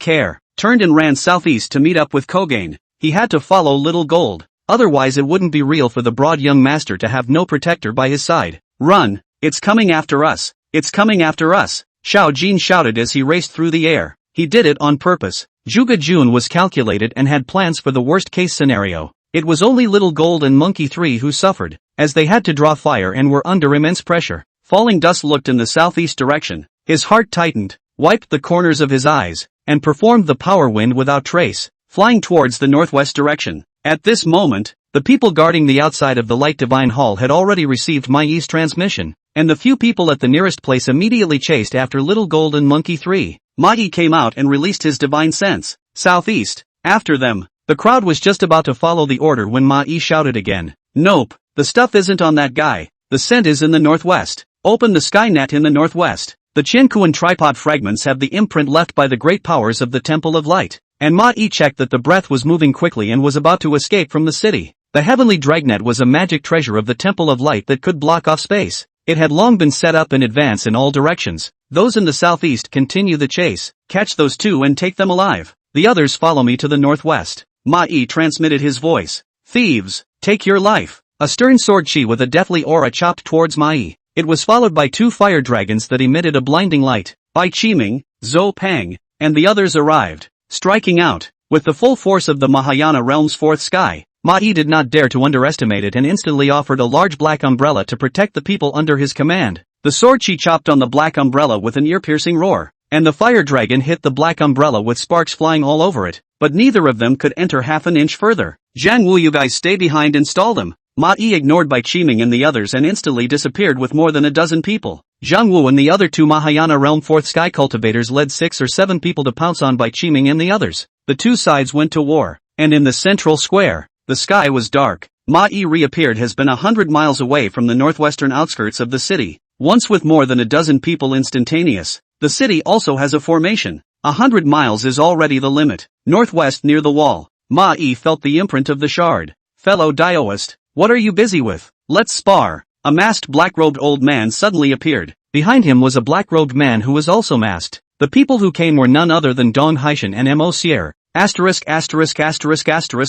care," turned and ran southeast to meet up with Kogain. He had to follow Little Gold, otherwise it wouldn't be real for the broad young master to have no protector by his side. "Run, it's coming after us, it's coming after us," Xiao Jin shouted as he raced through the air. He did it on purpose. Zhuge Jun was calculated and had plans for the worst-case scenario. It was only Little Gold and Monkey 3 who suffered, as they had to draw fire and were under immense pressure. Falling Dust looked in the southeast direction. His heart tightened, wiped the corners of his eyes, and performed the power wind without trace, flying towards the northwest direction. At this moment, the people guarding the outside of the Light Divine Hall had already received Mai's transmission, and the few people at the nearest place immediately chased after Little Gold and Monkey 3. Mai came out and released his divine sense. Southeast, after them. The crowd was just about to follow the order when Mai shouted again. "Nope, the stuff isn't on that guy. The scent is in the northwest. Open the sky net in the northwest." The Qiankuan tripod fragments have the imprint left by the great powers of the Temple of Light, and Mai checked that the breath was moving quickly and was about to escape from the city. The heavenly dragnet was a magic treasure of the Temple of Light that could block off space. It had long been set up in advance in all directions. Those in the southeast continue the chase, catch those two and take them alive. The others follow me to the northwest. Mai transmitted his voice. "Thieves, take your life." A stern sword chi with a deathly aura chopped towards Mai. It was followed by 2 fire dragons that emitted a blinding light. Bai Qiming, Zhou Pang, and the others arrived, striking out, with the full force of the Mahayana realm's 4th sky. Mai did not dare to underestimate it and instantly offered a large black umbrella to protect the people under his command. The sword chi chopped on the black umbrella with an ear-piercing roar, and the fire dragon hit the black umbrella with sparks flying all over it, but neither of them could enter half an inch further. "Jiang Wu, you guys stay behind and stall them." Mai ignored Bai Qiming and the others and instantly disappeared with more than a dozen people. Jiang Wu and the other 2 Mahayana Realm 4th Sky Cultivators led 6 or 7 people to pounce on Bai Qiming and the others. The two sides went to war, and in the central square, the sky was dark. Mai reappeared has been 100 miles away from the northwestern outskirts of the city, once with more than a dozen people instantaneous. The city also has a formation. 100 miles is already the limit. Northwest near the wall, Mai felt the imprint of the shard. "Fellow Daoist, what are you busy with? Let's spar." A masked black-robed old man suddenly appeared. Behind him was a black-robed man who was also masked. The people who came were none other than Dong Haishan and Mocier.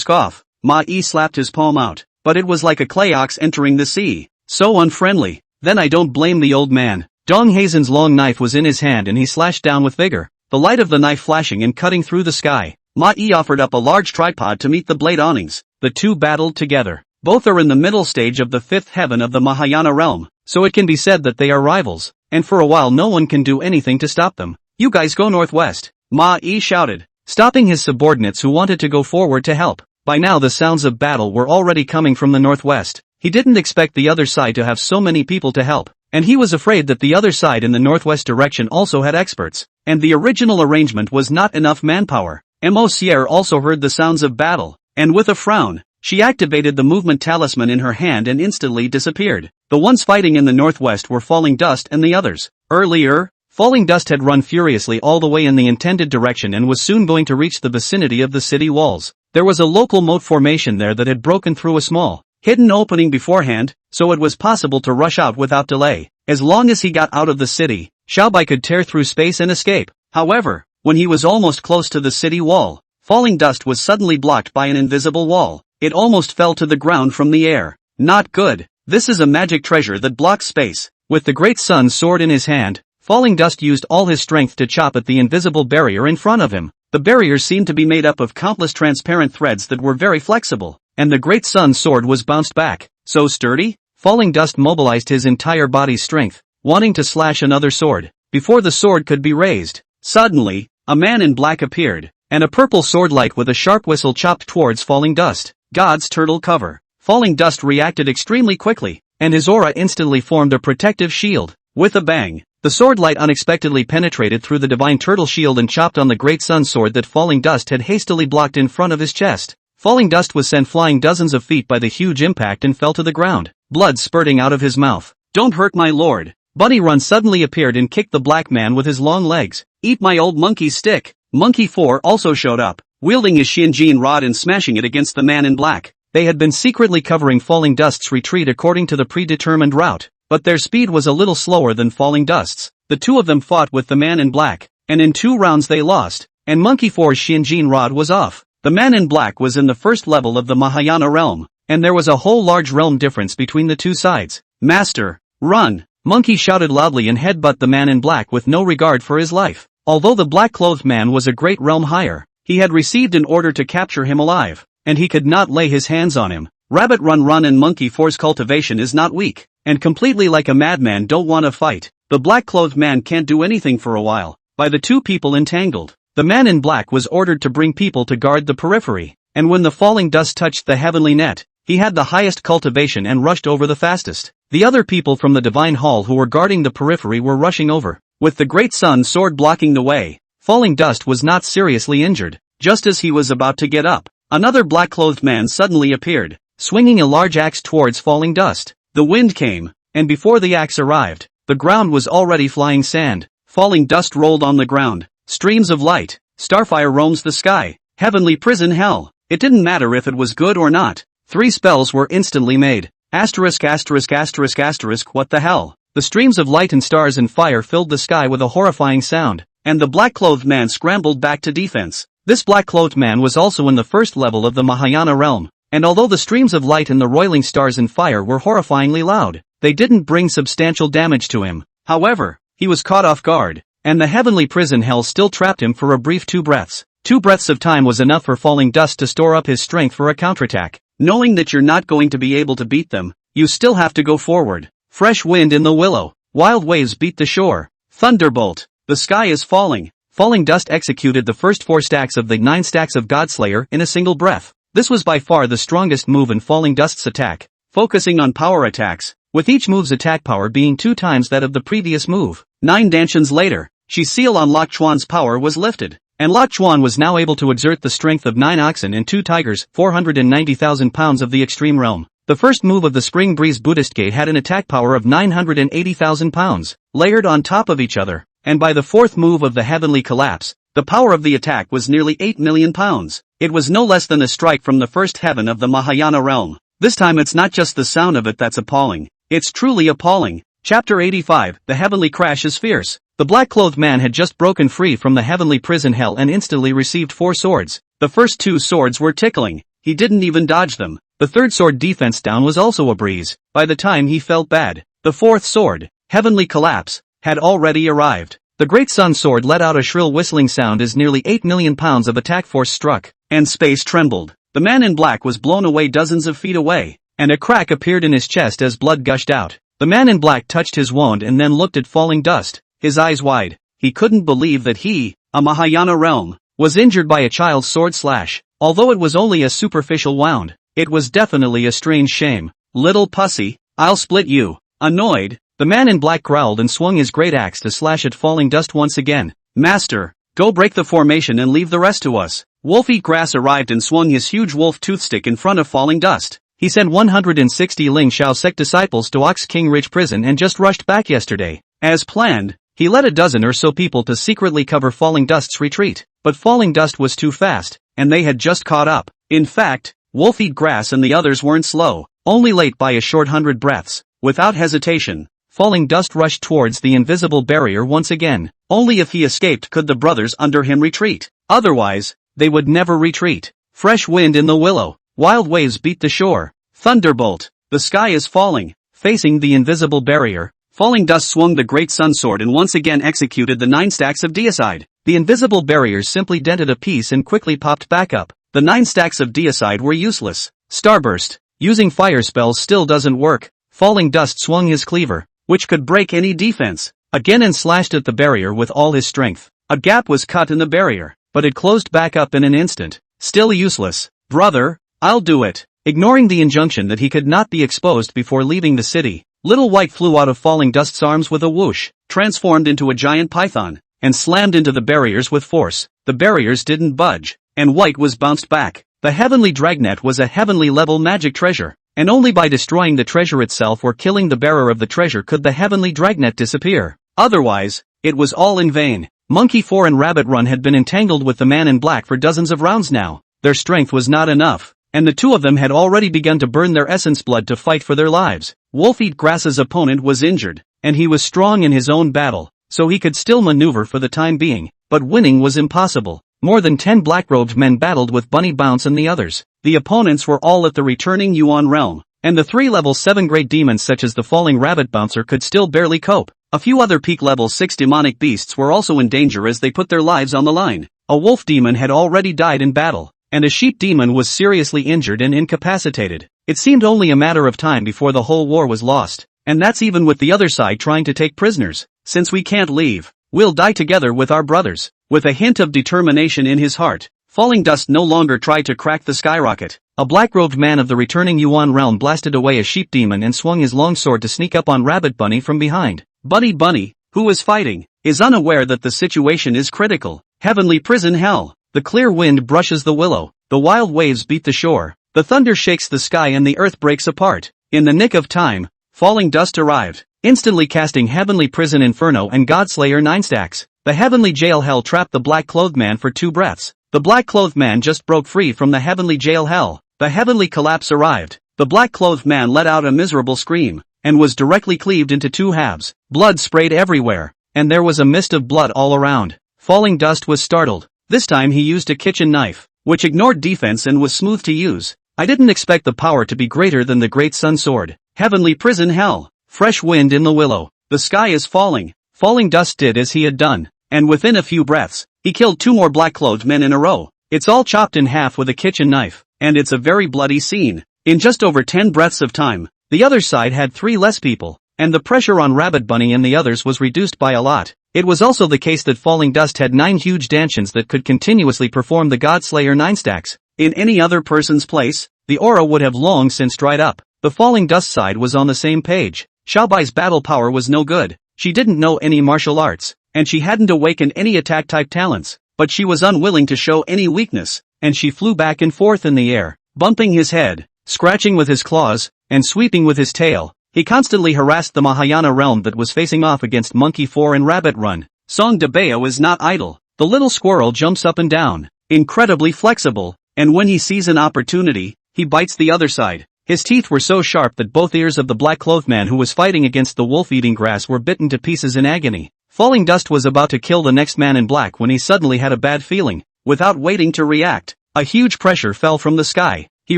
Off. Mai slapped his palm out, but it was like a clay ox entering the sea. So unfriendly. Then I don't blame the old man. Dong Haishan's long knife was in his hand and he slashed down with vigor, the light of the knife flashing and cutting through the sky. Mai offered up a large tripod to meet the blade awnings. The two battled together. Both are in the middle stage of the 5th heaven of the Mahayana realm, so it can be said that they are rivals, and for a while no one can do anything to stop them. "You guys go northwest," Mai shouted, stopping his subordinates who wanted to go forward to help. By now the sounds of battle were already coming from the northwest. He didn't expect the other side to have so many people to help, and he was afraid that the other side in the northwest direction also had experts, and the original arrangement was not enough manpower. Monsieur also heard the sounds of battle, and with a frown, she activated the movement talisman in her hand and instantly disappeared. The ones fighting in the northwest were Falling Dust and the others. Earlier, Falling Dust had run furiously all the way in the intended direction and was soon going to reach the vicinity of the city walls. There was a local moat formation there that had broken through a small, hidden opening beforehand, so it was possible to rush out without delay. As long as he got out of the city, Xiaobai could tear through space and escape. However, when he was almost close to the city wall, Falling Dust was suddenly blocked by an invisible wall. It almost fell to the ground from the air. Not good. This is a magic treasure that blocks space. With the Great Sun sword in his hand, Falling Dust used all his strength to chop at the invisible barrier in front of him. The barrier seemed to be made up of countless transparent threads that were very flexible, and the Great Sun sword was bounced back. So sturdy? Falling Dust mobilized his entire body's strength, wanting to slash another sword. Before the sword could be raised, suddenly, a man in black appeared, and a purple sword light with a sharp whistle chopped towards Falling Dust. God's turtle cover. Falling Dust reacted extremely quickly, and his aura instantly formed a protective shield. With a bang, the sword light unexpectedly penetrated through the divine turtle shield and chopped on the Great Sun sword that Falling Dust had hastily blocked in front of his chest. Falling Dust was sent flying dozens of feet by the huge impact and fell to the ground, blood spurting out of his mouth. Don't hurt my lord. Bunny Run suddenly appeared and kicked the black man with his long legs. Eat my old monkey stick. Monkey 4 also showed up, wielding his Shinjin rod and smashing it against the man in black. They had been secretly covering Falling Dust's retreat according to the predetermined route, but their speed was a little slower than Falling Dust's. The two of them fought with the man in black, and in 2 rounds they lost, and Monkey 4's Shinjin rod was off. The man in black was in the first level of the Mahayana realm, and there was a whole large realm difference between the two sides. Master, run! Monkey shouted loudly and headbutt the man in black with no regard for his life. Although the black-clothed man was a great realm higher, he had received an order to capture him alive, and he could not lay his hands on him. Rabbit Run and Monkey 4's cultivation is not weak, and completely like a madman don't want to fight. The black-clothed man can't do anything for a while, by the two people entangled. The man in black was ordered to bring people to guard the periphery, and when the Falling Dust touched the heavenly net, he had the highest cultivation and rushed over the fastest. The other people from the Divine Hall who were guarding the periphery were rushing over. With the Great Sun sword blocking the way, Falling Dust was not seriously injured. Just as he was about to get up, another black-clothed man suddenly appeared, swinging a large axe towards Falling Dust. The wind came, and before the axe arrived, the ground was already flying sand. Falling Dust rolled on the ground. Streams of light. Starfire roams the sky. Heavenly prison hell. It didn't matter if it was good or not. 3 spells were instantly made. Asterisk asterisk asterisk asterisk what the hell. The streams of light and stars and fire filled the sky with a horrifying sound, and the black-clothed man scrambled back to defense. This black-clothed man was also in the first level of the Mahayana realm, and although the streams of light and the roiling stars and fire were horrifyingly loud, they didn't bring substantial damage to him. However, he was caught off guard, and the heavenly prison hell still trapped him for a brief 2 breaths. 2 breaths of time was enough for Falling Dust to store up his strength for a counterattack. Knowing that you're not going to be able to beat them, you still have to go forward. Fresh wind in the willow. Wild waves beat the shore. Thunderbolt. The sky is falling. Falling Dust executed the first 4 stacks of the 9 stacks of Godslayer in a single breath. This was by far the strongest move in Falling Dust's attack, focusing on power attacks, with each move's attack power being 2 times that of the previous move. 9 dantions later, Shi seal on Lok Chuan's power was lifted, and Lok Chuan was now able to exert the strength of 9 oxen and 2 tigers, 490,000 pounds of the extreme realm. The first move of the Spring Breeze Buddhist Gate had an attack power of 980,000 pounds, layered on top of each other, and by the 4th move of the Heavenly Collapse, the power of the attack was nearly 8 million pounds. It was no less than a strike from the first heaven of the Mahayana realm. This time it's not just the sound of it that's appalling, it's truly appalling. Chapter 85, The Heavenly Crash is Fierce. The black-clothed man had just broken free from the heavenly prison hell and instantly received 4 swords. The first 2 swords were tickling, he didn't even dodge them. The 3rd sword defense down was also a breeze. By the time he felt bad, the 4th sword, Heavenly Collapse, had already arrived. The Great Sun sword let out a shrill whistling sound as nearly 8 million pounds of attack force struck, and space trembled. The man in black was blown away dozens of feet away, and a crack appeared in his chest as blood gushed out. The man in black touched his wound and then looked at Falling Dust, his eyes wide. He couldn't believe that he, a Mahayana realm, was injured by a child's sword slash. Although it was only a superficial wound, it was definitely a strange shame. Little pussy, I'll split you. Annoyed, the man in black growled and swung his great axe to slash at Falling Dust once again. Master, go break the formation and leave the rest to us. Wolf-Eat-Grass arrived and swung his huge wolf toothstick in front of Falling Dust. He sent 160 Ling Shao sect disciples to Ox King Ridge prison and just rushed back yesterday. As planned, he led a dozen or so people to secretly cover Falling Dust's retreat, but Falling Dust was too fast, and they had just caught up. In fact, Wolf-Eat-Grass and the others weren't slow, only late by a short 100 breaths. Without hesitation, Falling Dust rushed towards the invisible barrier once again. Only if he escaped could the brothers under him retreat. Otherwise, they would never retreat. Fresh wind in the willow. Wild waves beat the shore. Thunderbolt. The sky is falling. Facing the invisible barrier, Falling Dust swung the great sun sword and once again executed the 9 stacks of deicide. The invisible barriers simply dented a piece and quickly popped back up. The 9 stacks of deicide were useless. Starburst. Using fire spells still doesn't work. Falling Dust swung his cleaver, which could break any defense, again and slashed at the barrier with all his strength. A gap was cut in the barrier, but it closed back up in an instant. Still useless. Brother, I'll do it. Ignoring the injunction that he could not be exposed before leaving the city, Little White flew out of Falling Dust's arms with a whoosh, transformed into a giant python, and slammed into the barriers with force. The barriers didn't budge, and White was bounced back. The heavenly dragnet was a heavenly level magic treasure, and only by destroying the treasure itself or killing the bearer of the treasure could the heavenly dragnet disappear. Otherwise, it was all in vain. Monkey 4 and Rabbit Run had been entangled with the man in black for dozens of rounds now. Their strength was not enough, and the two of them had already begun to burn their essence blood to fight for their lives. Wolf-Eat-Grass's opponent was injured, and he was strong in his own battle, so he could still maneuver for the time being, but winning was impossible. More than 10 black-robed men battled with Bunny Bounce and the others. The opponents were all at the returning Yuan realm, and the 3 level 7 great demons such as the Falling Rabbit Bouncer could still barely cope. A few other peak level 6 demonic beasts were also in danger as they put their lives on the line. A wolf demon had already died in battle, and a sheep demon was seriously injured and incapacitated. It seemed only a matter of time before the whole war was lost, and that's even with the other side trying to take prisoners. Since we can't leave, we'll die together with our brothers. With a hint of determination in his heart, Falling Dust no longer tried to crack the skyrocket. A black-robed man of the returning Yuan realm blasted away a sheep demon and swung his longsword to sneak up on Rabbit Bunny from behind. Bunny, who is fighting, is unaware that the situation is critical. Heavenly prison hell. The clear wind brushes the willow, the wild waves beat the shore, the thunder shakes the sky and the earth breaks apart. In the nick of time, Falling Dust arrived, instantly casting Heavenly Prison Inferno and Godslayer 9 stacks. The Heavenly Jail Hell trapped the black-clothed man for 2 breaths. The black-clothed man just broke free from the Heavenly Jail Hell. The Heavenly Collapse arrived. The black-clothed man let out a miserable scream, and was directly cleaved into 2 halves. Blood sprayed everywhere, and there was a mist of blood all around. Falling Dust was startled. This time he used a kitchen knife, which ignored defense and was smooth to use. I didn't expect the power to be greater than the Great Sun Sword. Heavenly Prison Hell. Fresh wind in the willow. The sky is falling. Falling Dust did as he had done, and within a few breaths, he killed 2 more black-clothed men in a row. It's all chopped in half with a kitchen knife, and it's a very bloody scene. In just over 10 breaths of time, the other side had 3 less people, and the pressure on Rabbit Bunny and the others was reduced by a lot. It was also the case that Falling Dust had 9 huge dantions that could continuously perform the Godslayer 9 stacks. In any other person's place, the aura would have long since dried up. The Falling Dust side was on the same page. Xiaobai's battle power was no good. She didn't know any martial arts, and she hadn't awakened any attack-type talents, but she was unwilling to show any weakness, and she flew back and forth in the air, bumping his head, scratching with his claws, and sweeping with his tail. He constantly harassed the Mahayana realm that was facing off against Monkey 4 and Rabbit Run. Song de Bao is not idle. The little squirrel jumps up and down, incredibly flexible, and when he sees an opportunity, he bites the other side. His teeth were so sharp that both ears of the black-clothed man who was fighting against the wolf eating grass were bitten to pieces in agony. Falling Dust was about to kill the next man in black when he suddenly had a bad feeling. Without waiting to react, a huge pressure fell from the sky. He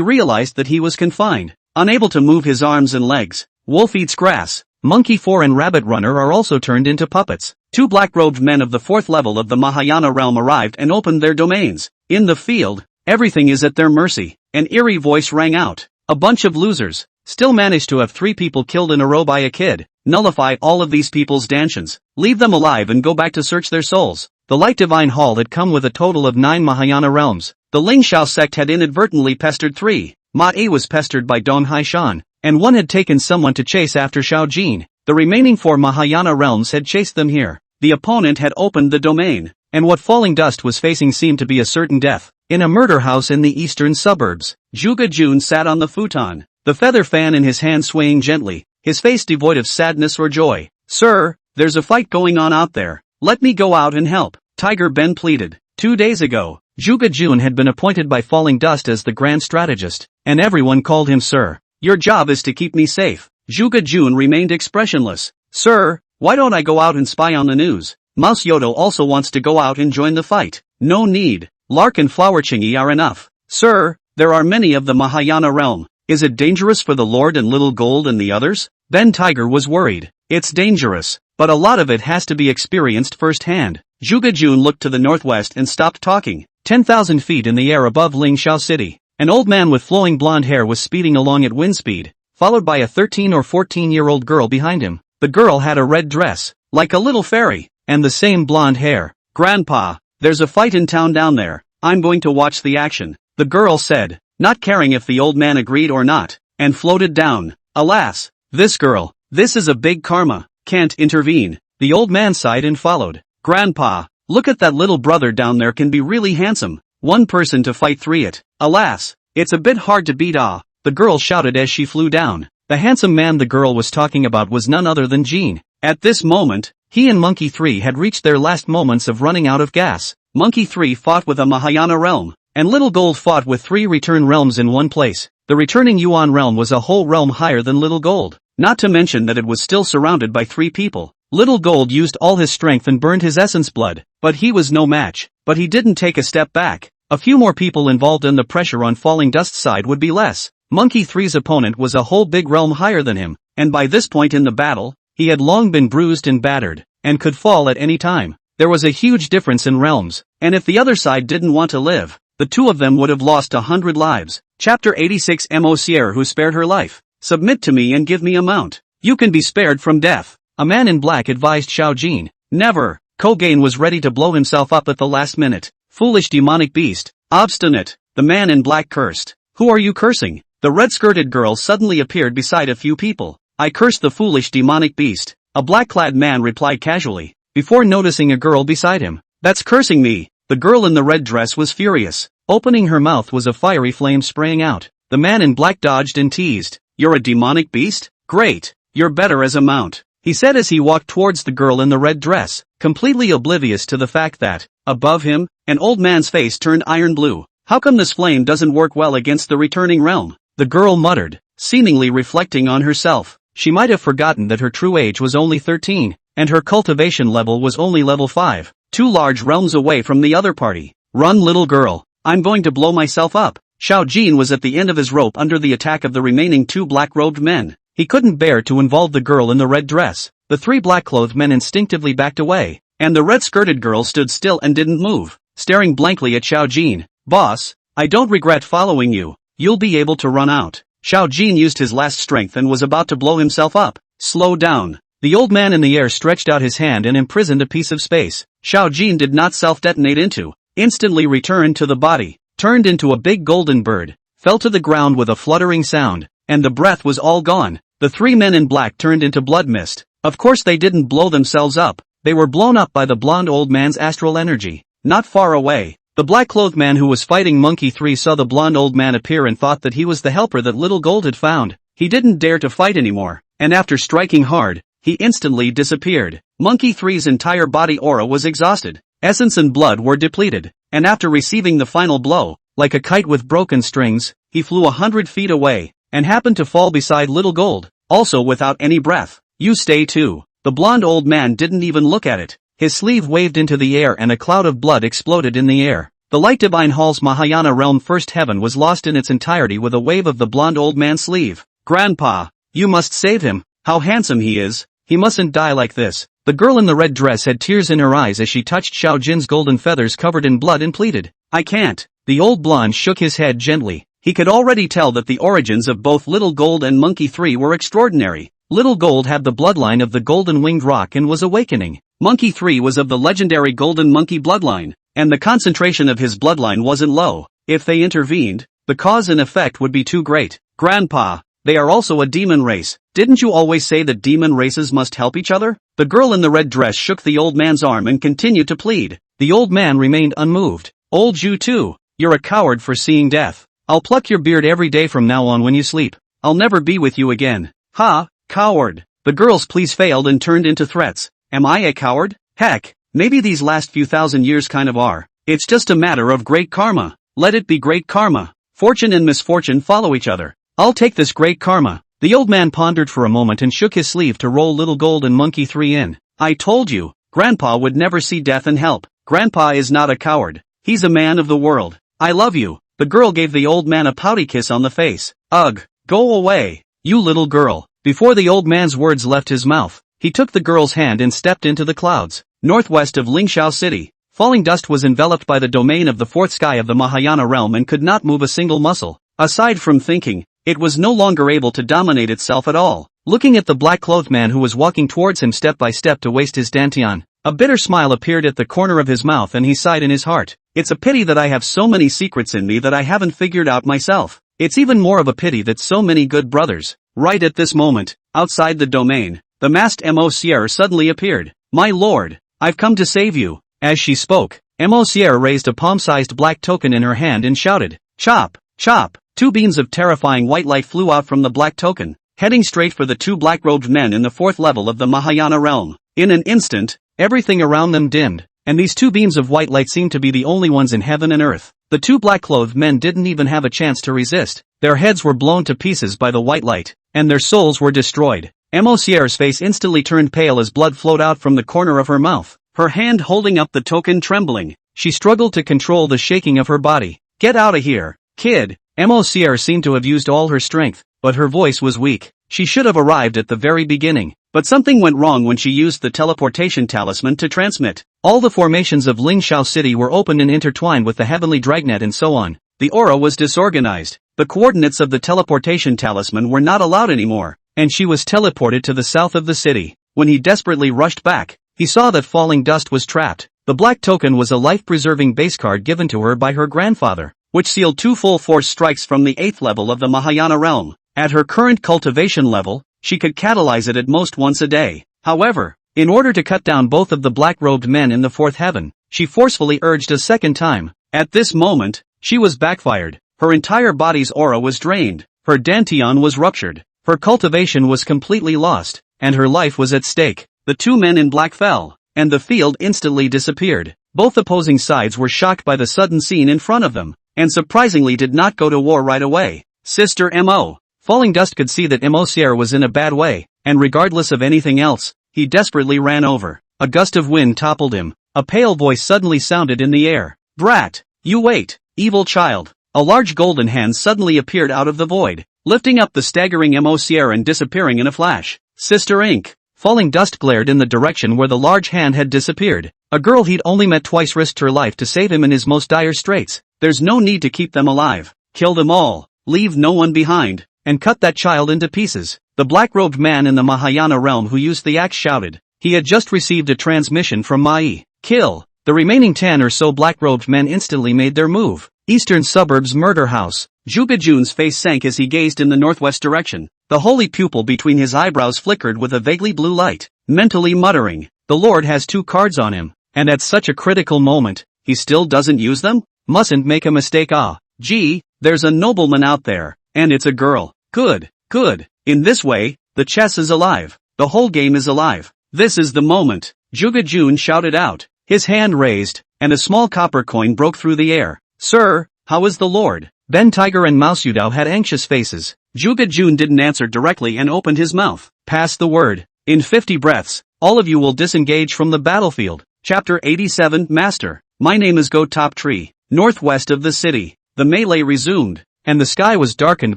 realized that he was confined, unable to move his arms and legs. Wolf eats grass. Monkey 4 and Rabbit Runner are also turned into puppets. 2 black-robed men of the 4th level of the Mahayana realm arrived and opened their domains. In the field, everything is at their mercy. An eerie voice rang out. A bunch of losers. Still managed to have 3 people killed in a row by a kid. Nullify all of these people's dantions. Leave them alive and go back to search their souls. The Light Divine Hall had come with a total of 9 Mahayana realms. The Lingxiao sect had inadvertently pestered 3, Ma A was pestered by Dong Haishan, and 1 had taken someone to chase after Xiao Jin. The remaining 4 Mahayana realms had chased them here. The opponent had opened the domain, and what Falling Dust was facing seemed to be a certain death. In a murder house in the eastern suburbs, Zhuge Jun sat on the futon, the feather fan in his hand swaying gently, his face devoid of sadness or joy. "Sir, there's a fight going on out there. Let me go out and help," Tiger Ben pleaded. 2 days ago, Zhuge Jun had been appointed by Falling Dust as the grand strategist, and everyone called him Sir. "Your job is to keep me safe." Zhuge Jun remained expressionless. "Sir, why don't I go out and spy on the news? Mouse Yodo also wants to go out and join the fight." "No need. Lark and Flower Chingy are enough." "Sir, there are many of the Mahayana realm. Is it dangerous for the Lord and Little Gold and the others?" Ben Tiger was worried. "It's dangerous, but a lot of it has to be experienced firsthand." Zhuge Jun looked to the northwest and stopped talking. 10,000 feet in the air above Lingxiao City, an old man with flowing blonde hair was speeding along at wind speed, followed by a 13 or 14-year-old girl behind him. The girl had a red dress, like a little fairy, and the same blonde hair. "Grandpa, there's a fight in town down there. I'm going to watch the action," the girl said, not caring if the old man agreed or not, and floated down. Alas, this is a big karma, can't intervene. The old man sighed and followed. "Grandpa, look at that little brother down there, can be really handsome. 1 person to fight 3 it. Alas, it's a bit hard to beat the girl shouted as she flew down. The handsome man the girl was talking about was none other than Jean. At this moment, he and Monkey 3 had reached their last moments of running out of gas. Monkey 3 fought with a Mahayana realm, and Little Gold fought with 3 return realms in one place. The returning Yuan realm was a whole realm higher than Little Gold, not to mention that it was still surrounded by 3 people. Little Gold used all his strength and burned his essence blood, but he was no match. But he didn't take a step back. A few more people involved and the pressure on Falling Dust's side would be less. Monkey 3's opponent was a whole big realm higher than him, and by this point in the battle, he had long been bruised and battered, and could fall at any time. There was a huge difference in realms, and if the other side didn't want to live, the 2 of them would have lost 100 lives. Chapter 86 Monsieur who spared her life. Submit to me and give me a mount. You can be spared from death, a man in black advised Xiao Jin. Never. Kogain was ready to blow himself up at the last minute. Foolish demonic beast. Obstinate, the man in black cursed. Who are you cursing? The red-skirted girl suddenly appeared beside a few people. I curse the foolish demonic beast, a black-clad man replied casually, before noticing a girl beside him. That's cursing me. The girl in the red dress was furious. Opening her mouth was a fiery flame spraying out. The man in black dodged and teased. You're a demonic beast? Great. You're better as a mount, he said as he walked towards the girl in the red dress, completely oblivious to the fact that, above him, an old man's face turned iron blue. How come this flame doesn't work well against the returning realm? The girl muttered, seemingly reflecting on herself. She might have forgotten that her true age was only 13, and her cultivation level was only level 5, 2 large realms away from the other party. Run, little girl. I'm going to blow myself up. Xiao Jin was at the end of his rope under the attack of the remaining 2 black-robed men. He couldn't bear to involve the girl in the red dress. The 3 black-clothed men instinctively backed away, and the red-skirted girl stood still and didn't move, staring blankly at Xiao Jin. Boss, I don't regret following you. You'll be able to run out. Xiao Jin used his last strength and was about to blow himself up. Slow down. The old man in the air stretched out his hand and imprisoned a piece of space. Xiao Jin did not self-detonate into, instantly returned to the body, turned into a big golden bird, fell to the ground with a fluttering sound, and the breath was all gone. The 3 men in black turned into blood mist. Of course they didn't blow themselves up, they were blown up by the blonde old man's astral energy. Not far away, the black-clothed man who was fighting Monkey 3 saw the blonde old man appear and thought that he was the helper that Little Gold had found. He didn't dare to fight anymore, and after striking hard, he instantly disappeared. Monkey 3's entire body aura was exhausted, essence and blood were depleted, and after receiving the final blow, like a kite with broken strings, he flew 100 feet away, and happened to fall beside Little Gold, also without any breath. You stay too. The blonde old man didn't even look at it. His sleeve waved into the air and a cloud of blood exploded in the air. The Light Divine Hall's Mahayana realm first heaven was lost in its entirety with a wave of the blonde old man's sleeve. Grandpa, you must save him. How handsome he is. He mustn't die like this. The girl in the red dress had tears in her eyes as she touched Xiao Jin's golden feathers covered in blood and pleaded. I can't. The old blonde shook his head gently. He could already tell that the origins of both Little Gold and Monkey 3 were extraordinary. Little Gold had the bloodline of the golden winged rock and was awakening. Monkey 3 was of the legendary golden monkey bloodline, and the concentration of his bloodline wasn't low. If they intervened, the cause and effect would be too great. Grandpa, they are also a demon race. Didn't you always say that demon races must help each other? The girl in the red dress shook the old man's arm and continued to plead. The old man remained unmoved. Old you too. You're a coward for seeing death. I'll pluck your beard every day from now on when you sleep. I'll never be with you again. Ha, coward. The girl's pleas failed and turned into threats. Am I a coward? Heck, maybe these last few thousand years kind of are. It's just a matter of great karma. Let it be great karma. Fortune and misfortune follow each other. I'll take this great karma. The old man pondered for a moment and shook his sleeve to roll little golden monkey 3 in. I told you, Grandpa would never see death and help. Grandpa is not a coward. He's a man of the world. I love you. The girl gave the old man a pouty kiss on the face. Ugh, go away, you little girl. Before the old man's words left his mouth, he took the girl's hand and stepped into the clouds. Northwest of Lingxiao City, falling dust was enveloped by the domain of the fourth sky of the Mahayana realm and could not move a single muscle. Aside from thinking, it was no longer able to dominate itself at all. Looking at the black-clothed man who was walking towards him step by step to waste his dantion, a bitter smile appeared at the corner of his mouth and he sighed in his heart. It's a pity that I have so many secrets in me that I haven't figured out myself. It's even more of a pity that so many good brothers. Right at this moment, outside the domain, the masked Mocier suddenly appeared. My lord, I've come to save you. As she spoke, Mocier raised a palm-sized black token in her hand and shouted, Chop, chop. 2 beams of terrifying white light flew out from the black token, heading straight for the 2 black-robed men in the 4th level of the Mahayana realm. In an instant, everything around them dimmed, and these 2 beams of white light seemed to be the only ones in heaven and earth. The 2 black-clothed men didn't even have a chance to resist. Their heads were blown to pieces by the white light, and their souls were destroyed. Mocier's face instantly turned pale as blood flowed out from the corner of her mouth, her hand holding up the token trembling. She struggled to control the shaking of her body. Get out of here, kid. Mocier seemed to have used all her strength, but her voice was weak. She should have arrived at the very beginning. But something went wrong when she used the teleportation talisman to transmit. All the formations of Lingxiao City were open and intertwined with the heavenly dragnet and so on. The aura was disorganized. The coordinates of the teleportation talisman were not allowed anymore, and she was teleported to the south of the city. When he desperately rushed back, he saw that falling dust was trapped. The black token was a life-preserving base card given to her by her grandfather, which sealed 2 full force strikes from the 8th level of the Mahayana realm. At her current cultivation level, she could catalyze it at most once a day. However, in order to cut down both of the black-robed men in the 4th heaven, she forcefully urged a second time. At this moment, she was backfired. Her entire body's aura was drained, her dantion was ruptured, her cultivation was completely lost, and her life was at stake. The 2 men in black fell, and the field instantly disappeared. Both opposing sides were shocked by the sudden scene in front of them, and surprisingly did not go to war right away. Sister M.O. Falling dust could see that Mocier was in a bad way, and regardless of anything else, he desperately ran over. A gust of wind toppled him. A pale voice suddenly sounded in the air. Brat, you wait, evil child. A large golden hand suddenly appeared out of the void, lifting up the staggering Mocier and disappearing in a flash. Sister Inc. Falling dust glared in the direction where the large hand had disappeared. A girl he'd only met twice risked her life to save him in his most dire straits. There's no need to keep them alive. Kill them all. Leave no one behind. And cut that child into pieces. The black-robed man in the Mahayana realm who used the axe shouted. He had just received a transmission from Mai. Kill. The remaining 10 or so black-robed men instantly made their move. Eastern Suburbs Murder House. Zhuge Jun's face sank as he gazed in the northwest direction. The holy pupil between his eyebrows flickered with a vaguely blue light, mentally muttering, the Lord has 2 cards on him, and at such a critical moment, he still doesn't use them? Mustn't make a mistake. Gee, there's a nobleman out there, and it's a girl. Good, good. In this way, the chess is alive. The whole game is alive. This is the moment. Zhuge Jun shouted out, his hand raised, and a small copper coin broke through the air. Sir, how is the Lord? Ben Tiger and Mouse Yudao had anxious faces. Zhuge Jun didn't answer directly and opened his mouth. Pass the word. In 50 breaths, all of you will disengage from the battlefield. Chapter 87 Master. My name is Go Top Tree. Northwest of the city. The melee resumed, and the sky was darkened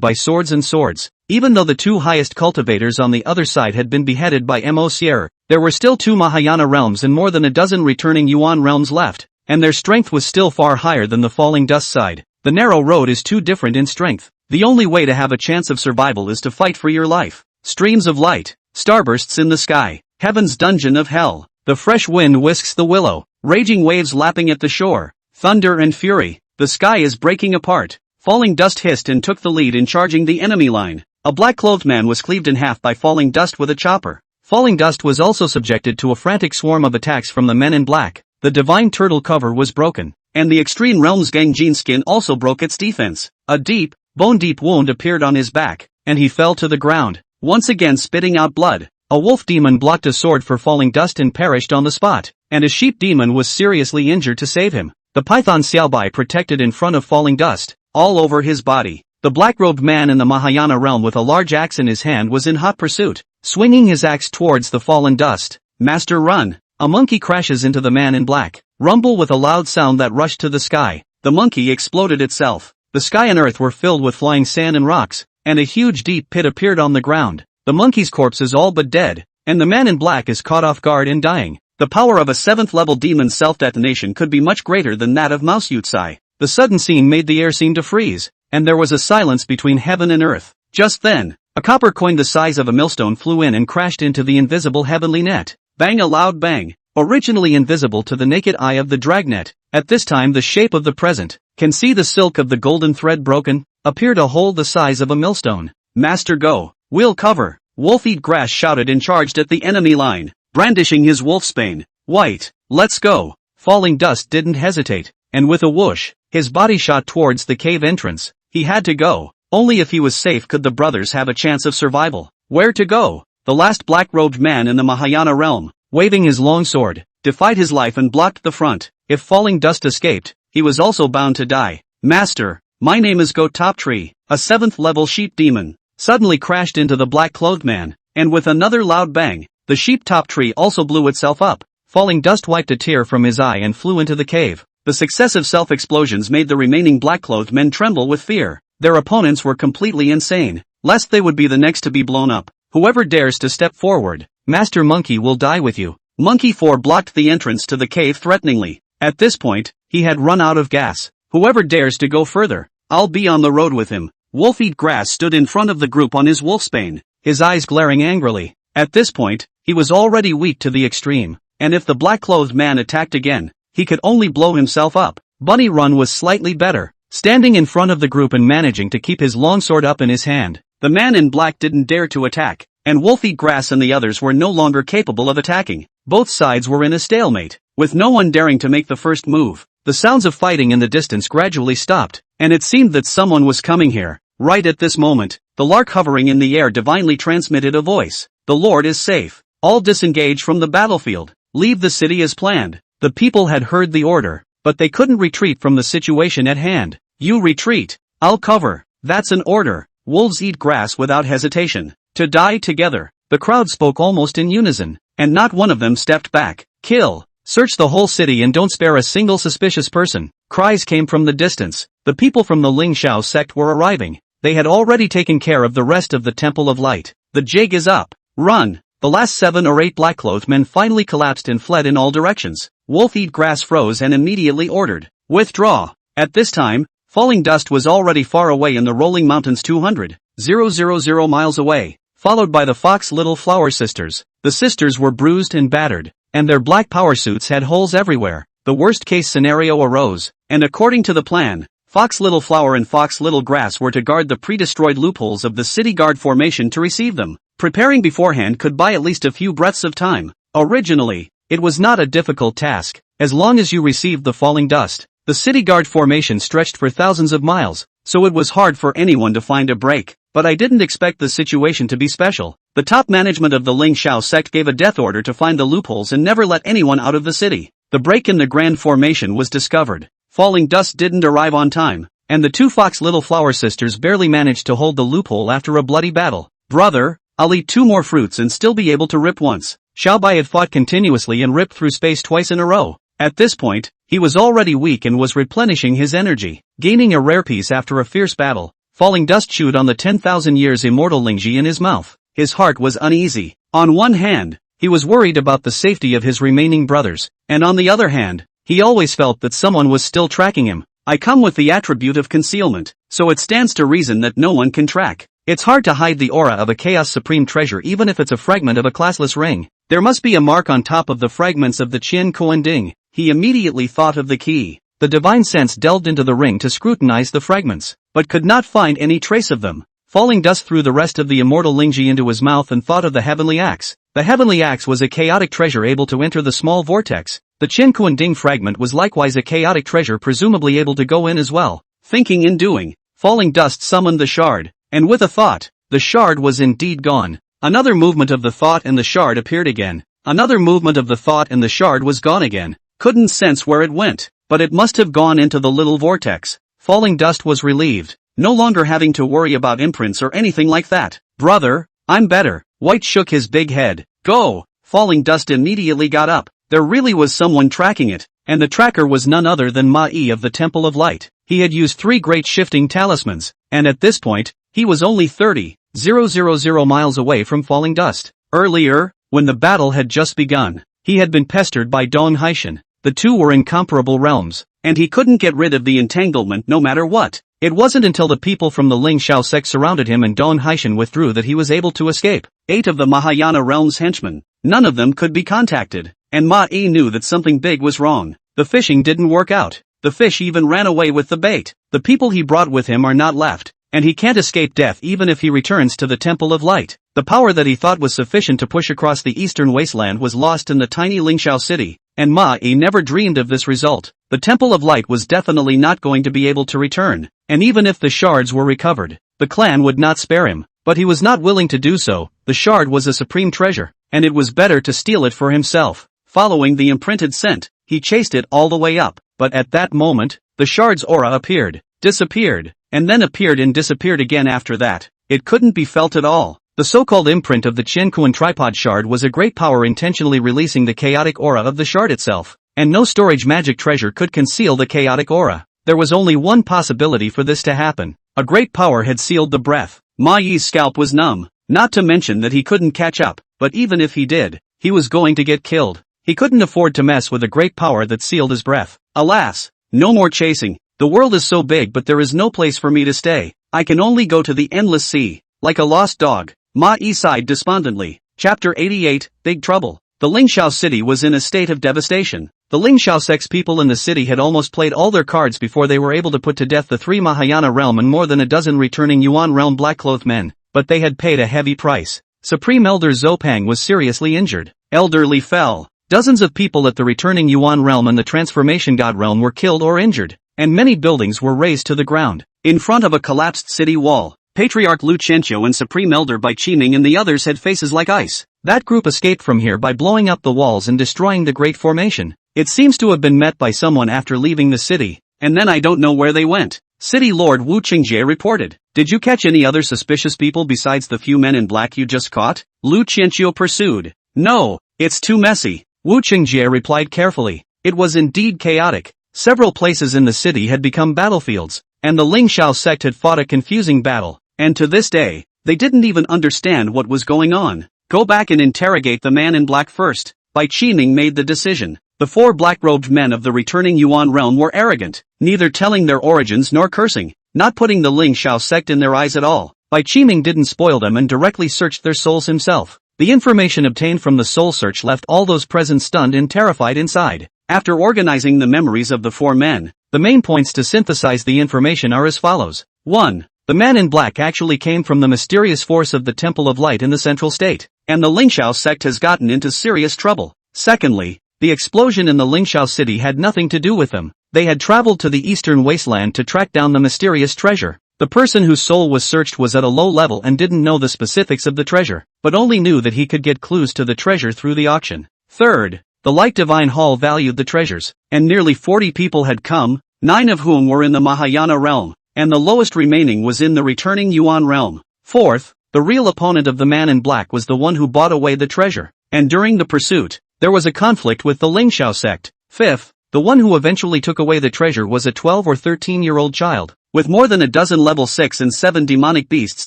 by swords and swords. Even though the 2 highest cultivators on the other side had been beheaded by Mocier, there were still 2 Mahayana realms and more than a dozen returning Yuan realms left, and their strength was still far higher than the falling dust side. The narrow road is too different in strength. The only way to have a chance of survival is to fight for your life. Streams of light, starbursts in the sky, heaven's dungeon of hell. The fresh wind whisks the willow, raging waves lapping at the shore, thunder and fury, the sky is breaking apart. Falling dust hissed and took the lead in charging the enemy line. A black-clothed man was cleaved in half by falling dust with a chopper. Falling dust was also subjected to a frantic swarm of attacks from the men in black. The divine turtle cover was broken, and the extreme realm's gangrene skin also broke its defense. A deep, bone-deep wound appeared on his back, and he fell to the ground, once again spitting out blood. A wolf demon blocked a sword for falling dust and perished on the spot, and a sheep demon was seriously injured to save him. The python Xiaobai protected in front of falling dust, all over his body. The black-robed man in the Mahayana realm with a large axe in his hand was in hot pursuit, swinging his axe towards the fallen dust. Master, run! A monkey crashes into the man in black. Rumble with a loud sound that rushed to the sky. The monkey exploded itself. The sky and earth were filled with flying sand and rocks, and a huge deep pit appeared on the ground. The monkey's corpse is all but dead, and the man in black is caught off guard and dying. The power of a 7th-level demon's self-detonation could be much greater than that of Mouse Yutsai. The sudden scene made the air seem to freeze, and there was a silence between heaven and earth. Just then, a copper coin the size of a millstone flew in and crashed into the invisible heavenly net. Bang, a loud bang, originally invisible to the naked eye of the dragnet. At this time the shape of the present, can see the silk of the golden thread broken, appeared a hole the size of a millstone. Master, go! We'll cover! Wolf-eat grass shouted and charged at the enemy line, brandishing his wolfsbane. White, let's go! Falling dust didn't hesitate, and with a whoosh, his body shot towards the cave entrance. He had to go. Only if he was safe could the brothers have a chance of survival. Where to go? The last black-robed man in the Mahayana realm, waving his long sword, defied his life and blocked the front. If falling dust escaped, he was also bound to die. Master, my name is Goat Top Tree, a 7th-level sheep demon, suddenly crashed into the black-clothed man, and with another loud bang, the sheep top tree also blew itself up. Falling dust wiped a tear from his eye and flew into the cave. The successive self-explosions made the remaining black-clothed men tremble with fear. Their opponents were completely insane, lest they would be the next to be blown up. Whoever dares to step forward, Master Monkey will die with you. Monkey 4 blocked the entrance to the cave threateningly. At this point, he had run out of gas. Whoever dares to go further, I'll be on the road with him. Wolf-eat grass stood in front of the group on his wolfsbane, his eyes glaring angrily. At this point, he was already weak to the extreme, and if the black-clothed man attacked again, he could only blow himself up. Bunny Run was slightly better, standing in front of the group and managing to keep his longsword up in his hand. The man in black didn't dare to attack, and Wolf-eat grass and the others were no longer capable of attacking. Both sides were in a stalemate, with no one daring to make the first move. The sounds of fighting in the distance gradually stopped, and it seemed that someone was coming here. Right at this moment, the lark hovering in the air divinely transmitted a voice. The Lord is safe. All disengage from the battlefield. Leave the city as planned. The people had heard the order, but they couldn't retreat from the situation at hand. You retreat. I'll cover. That's an order. Wolves eat grass without hesitation. To die together. The crowd spoke almost in unison, and not one of them stepped back. Kill. Search the whole city and don't spare a single suspicious person. Cries came from the distance. The people from the Ling Shao sect were arriving. They had already taken care of the rest of the Temple of Light. The jig is up. Run! The last 7 or 8 black-clothed men finally collapsed and fled in all directions. Wolf-eat grass froze and immediately ordered, withdraw. At this time, falling dust was already far away in the rolling mountains 200,000 miles away, followed by the Fox Little Flower sisters. The sisters were bruised and battered, and their black power suits had holes everywhere. The worst-case scenario arose, and according to the plan, Fox Little Flower and Fox Little Grass were to guard the pre-destroyed loopholes of the city guard formation to receive them. Preparing beforehand could buy at least a few breaths of time. Originally, it was not a difficult task, as long as you received the falling dust. The city guard formation stretched for thousands of miles, so it was hard for anyone to find a break. But I didn't expect the situation to be special. The top management of the Ling Shao sect gave a death order to find the loopholes and never let anyone out of the city. The break in the grand formation was discovered. Falling dust didn't arrive on time, and the 2 Fox Little Flower sisters barely managed to hold the loophole after a bloody battle. Brother, I'll eat 2 more fruits and still be able to rip once. Xiaobai had fought continuously and ripped through space twice in a row. At this point, he was already weak and was replenishing his energy, gaining a rare piece after a fierce battle. Falling dust chewed on the 10,000 years immortal Lingji in his mouth. His heart was uneasy. On one hand, he was worried about the safety of his remaining brothers, and on the other hand, he always felt that someone was still tracking him. I come with the attribute of concealment, so it stands to reason that no one can track. It's hard to hide the aura of a Chaos Supreme treasure even if it's a fragment of a classless ring. There must be a mark on top of the fragments of the Qian Kuanding. He immediately thought of the key. The divine sense delved into the ring to scrutinize the fragments, but could not find any trace of them. Falling Dust threw the rest of the immortal Lingji into his mouth and thought of the heavenly axe. The heavenly axe was a chaotic treasure able to enter the small vortex. The Qian Kuanding fragment was likewise a chaotic treasure presumably able to go in as well. Thinking and doing, Falling Dust summoned the shard, and with a thought, the shard was indeed gone. Another movement of the thought and the shard appeared again. Another movement of the thought and the shard was gone again. Couldn't sense where it went, but it must have gone into the little vortex. Falling Dust was relieved, no longer having to worry about imprints or anything like that. Brother, I'm better. White shook his big head. Go! Falling Dust immediately got up. There really was someone tracking it, and the tracker was none other than Ma-Yi of the Temple of Light. He had used 3 great shifting talismans, and at this point, he was only 30,000 miles away from Falling Dust. Earlier, when the battle had just begun, he had been pestered by Dong Haishan. The two were in comparable realms, and he couldn't get rid of the entanglement no matter what. It wasn't until the people from the Ling Xiao sect surrounded him and Dong Haishan withdrew that he was able to escape. 8 of the Mahayana realm's henchmen, none of them could be contacted, and Ma-Yi knew that something big was wrong. The fishing didn't work out. The fish even ran away with the bait. The people he brought with him are not left, and he can't escape death even if he returns to the Temple of Light. The power that he thought was sufficient to push across the eastern wasteland was lost in the tiny Lingxiao city, and Ma-Yi never dreamed of this result. The Temple of Light was definitely not going to be able to return, and even if the shards were recovered, the clan would not spare him, but he was not willing to do so. The shard was a supreme treasure, and it was better to steal it for himself. Following the imprinted scent, he chased it all the way up, but at that moment, the shard's aura appeared, disappeared, and then appeared and disappeared again after that. It couldn't be felt at all. The so-called imprint of the Qiankuan tripod shard was a great power intentionally releasing the chaotic aura of the shard itself, and no storage magic treasure could conceal the chaotic aura. There was only one possibility for this to happen. A great power had sealed the breath. Ma-Yi's scalp was numb, not to mention that he couldn't catch up, but even if he did, he was going to get killed. He couldn't afford to mess with a great power that sealed his breath. Alas, no more chasing. The world is so big but there is no place for me to stay. I can only go to the endless sea, like a lost dog. Ma-Yi sighed despondently. Chapter 88, Big Trouble. The Lingxiao city was in a state of devastation. The Lingxiao sect's people in the city had almost played all their cards before they were able to put to death the 3 Mahayana realm and more than a dozen returning Yuan realm black-clothed men, but they had paid a heavy price. Supreme Elder Zopang was seriously injured. Elderly fell. Dozens of people at the returning Yuan realm and the Transformation God realm were killed or injured, and many buildings were razed to the ground. In front of a collapsed city wall, Patriarch Lu Chenqiu and Supreme Elder Bai Qiming and the others had faces like ice. That group escaped from here by blowing up the walls and destroying the Great Formation. It seems to have been met by someone after leaving the city, and then I don't know where they went. City Lord Wu Qingjie reported. Did you catch any other suspicious people besides the few men in black you just caught? Lu Qianqiu pursued. No, it's too messy. Wu Qingjie replied carefully. It was indeed chaotic. Several places in the city had become battlefields, and the Lingxiao sect had fought a confusing battle, and to this day, they didn't even understand what was going on. Go back and interrogate the man in black first. Bai Qiming made the decision. The 4 black-robed men of the returning Yuan realm were arrogant, neither telling their origins nor cursing, not putting the Lingxiao sect in their eyes at all. Bai Qiming didn't spoil them and directly searched their souls himself. The information obtained from the soul search left all those present stunned and terrified inside. After organizing the memories of the 4 men, the main points to synthesize the information are as follows. 1. The man in black actually came from the mysterious force of the Temple of Light in the Central State, and the Lingxiao sect has gotten into serious trouble. Secondly, the explosion in the Lingxiao city had nothing to do with them. They had traveled to the eastern wasteland to track down the mysterious treasure. The person whose soul was searched was at a low level and didn't know the specifics of the treasure, but only knew that he could get clues to the treasure through the auction. Third, the Light Divine Hall valued the treasures, and nearly 40 people had come, 9 of whom were in the Mahayana realm, and the lowest remaining was in the returning Yuan realm. Fourth, the real opponent of the man in black was the one who bought away the treasure, and during the pursuit, there was a conflict with the Lingxiao sect. Fifth, the one who eventually took away the treasure was a 12 or 13-year-old child, with more than a dozen level 6 and 7 demonic beasts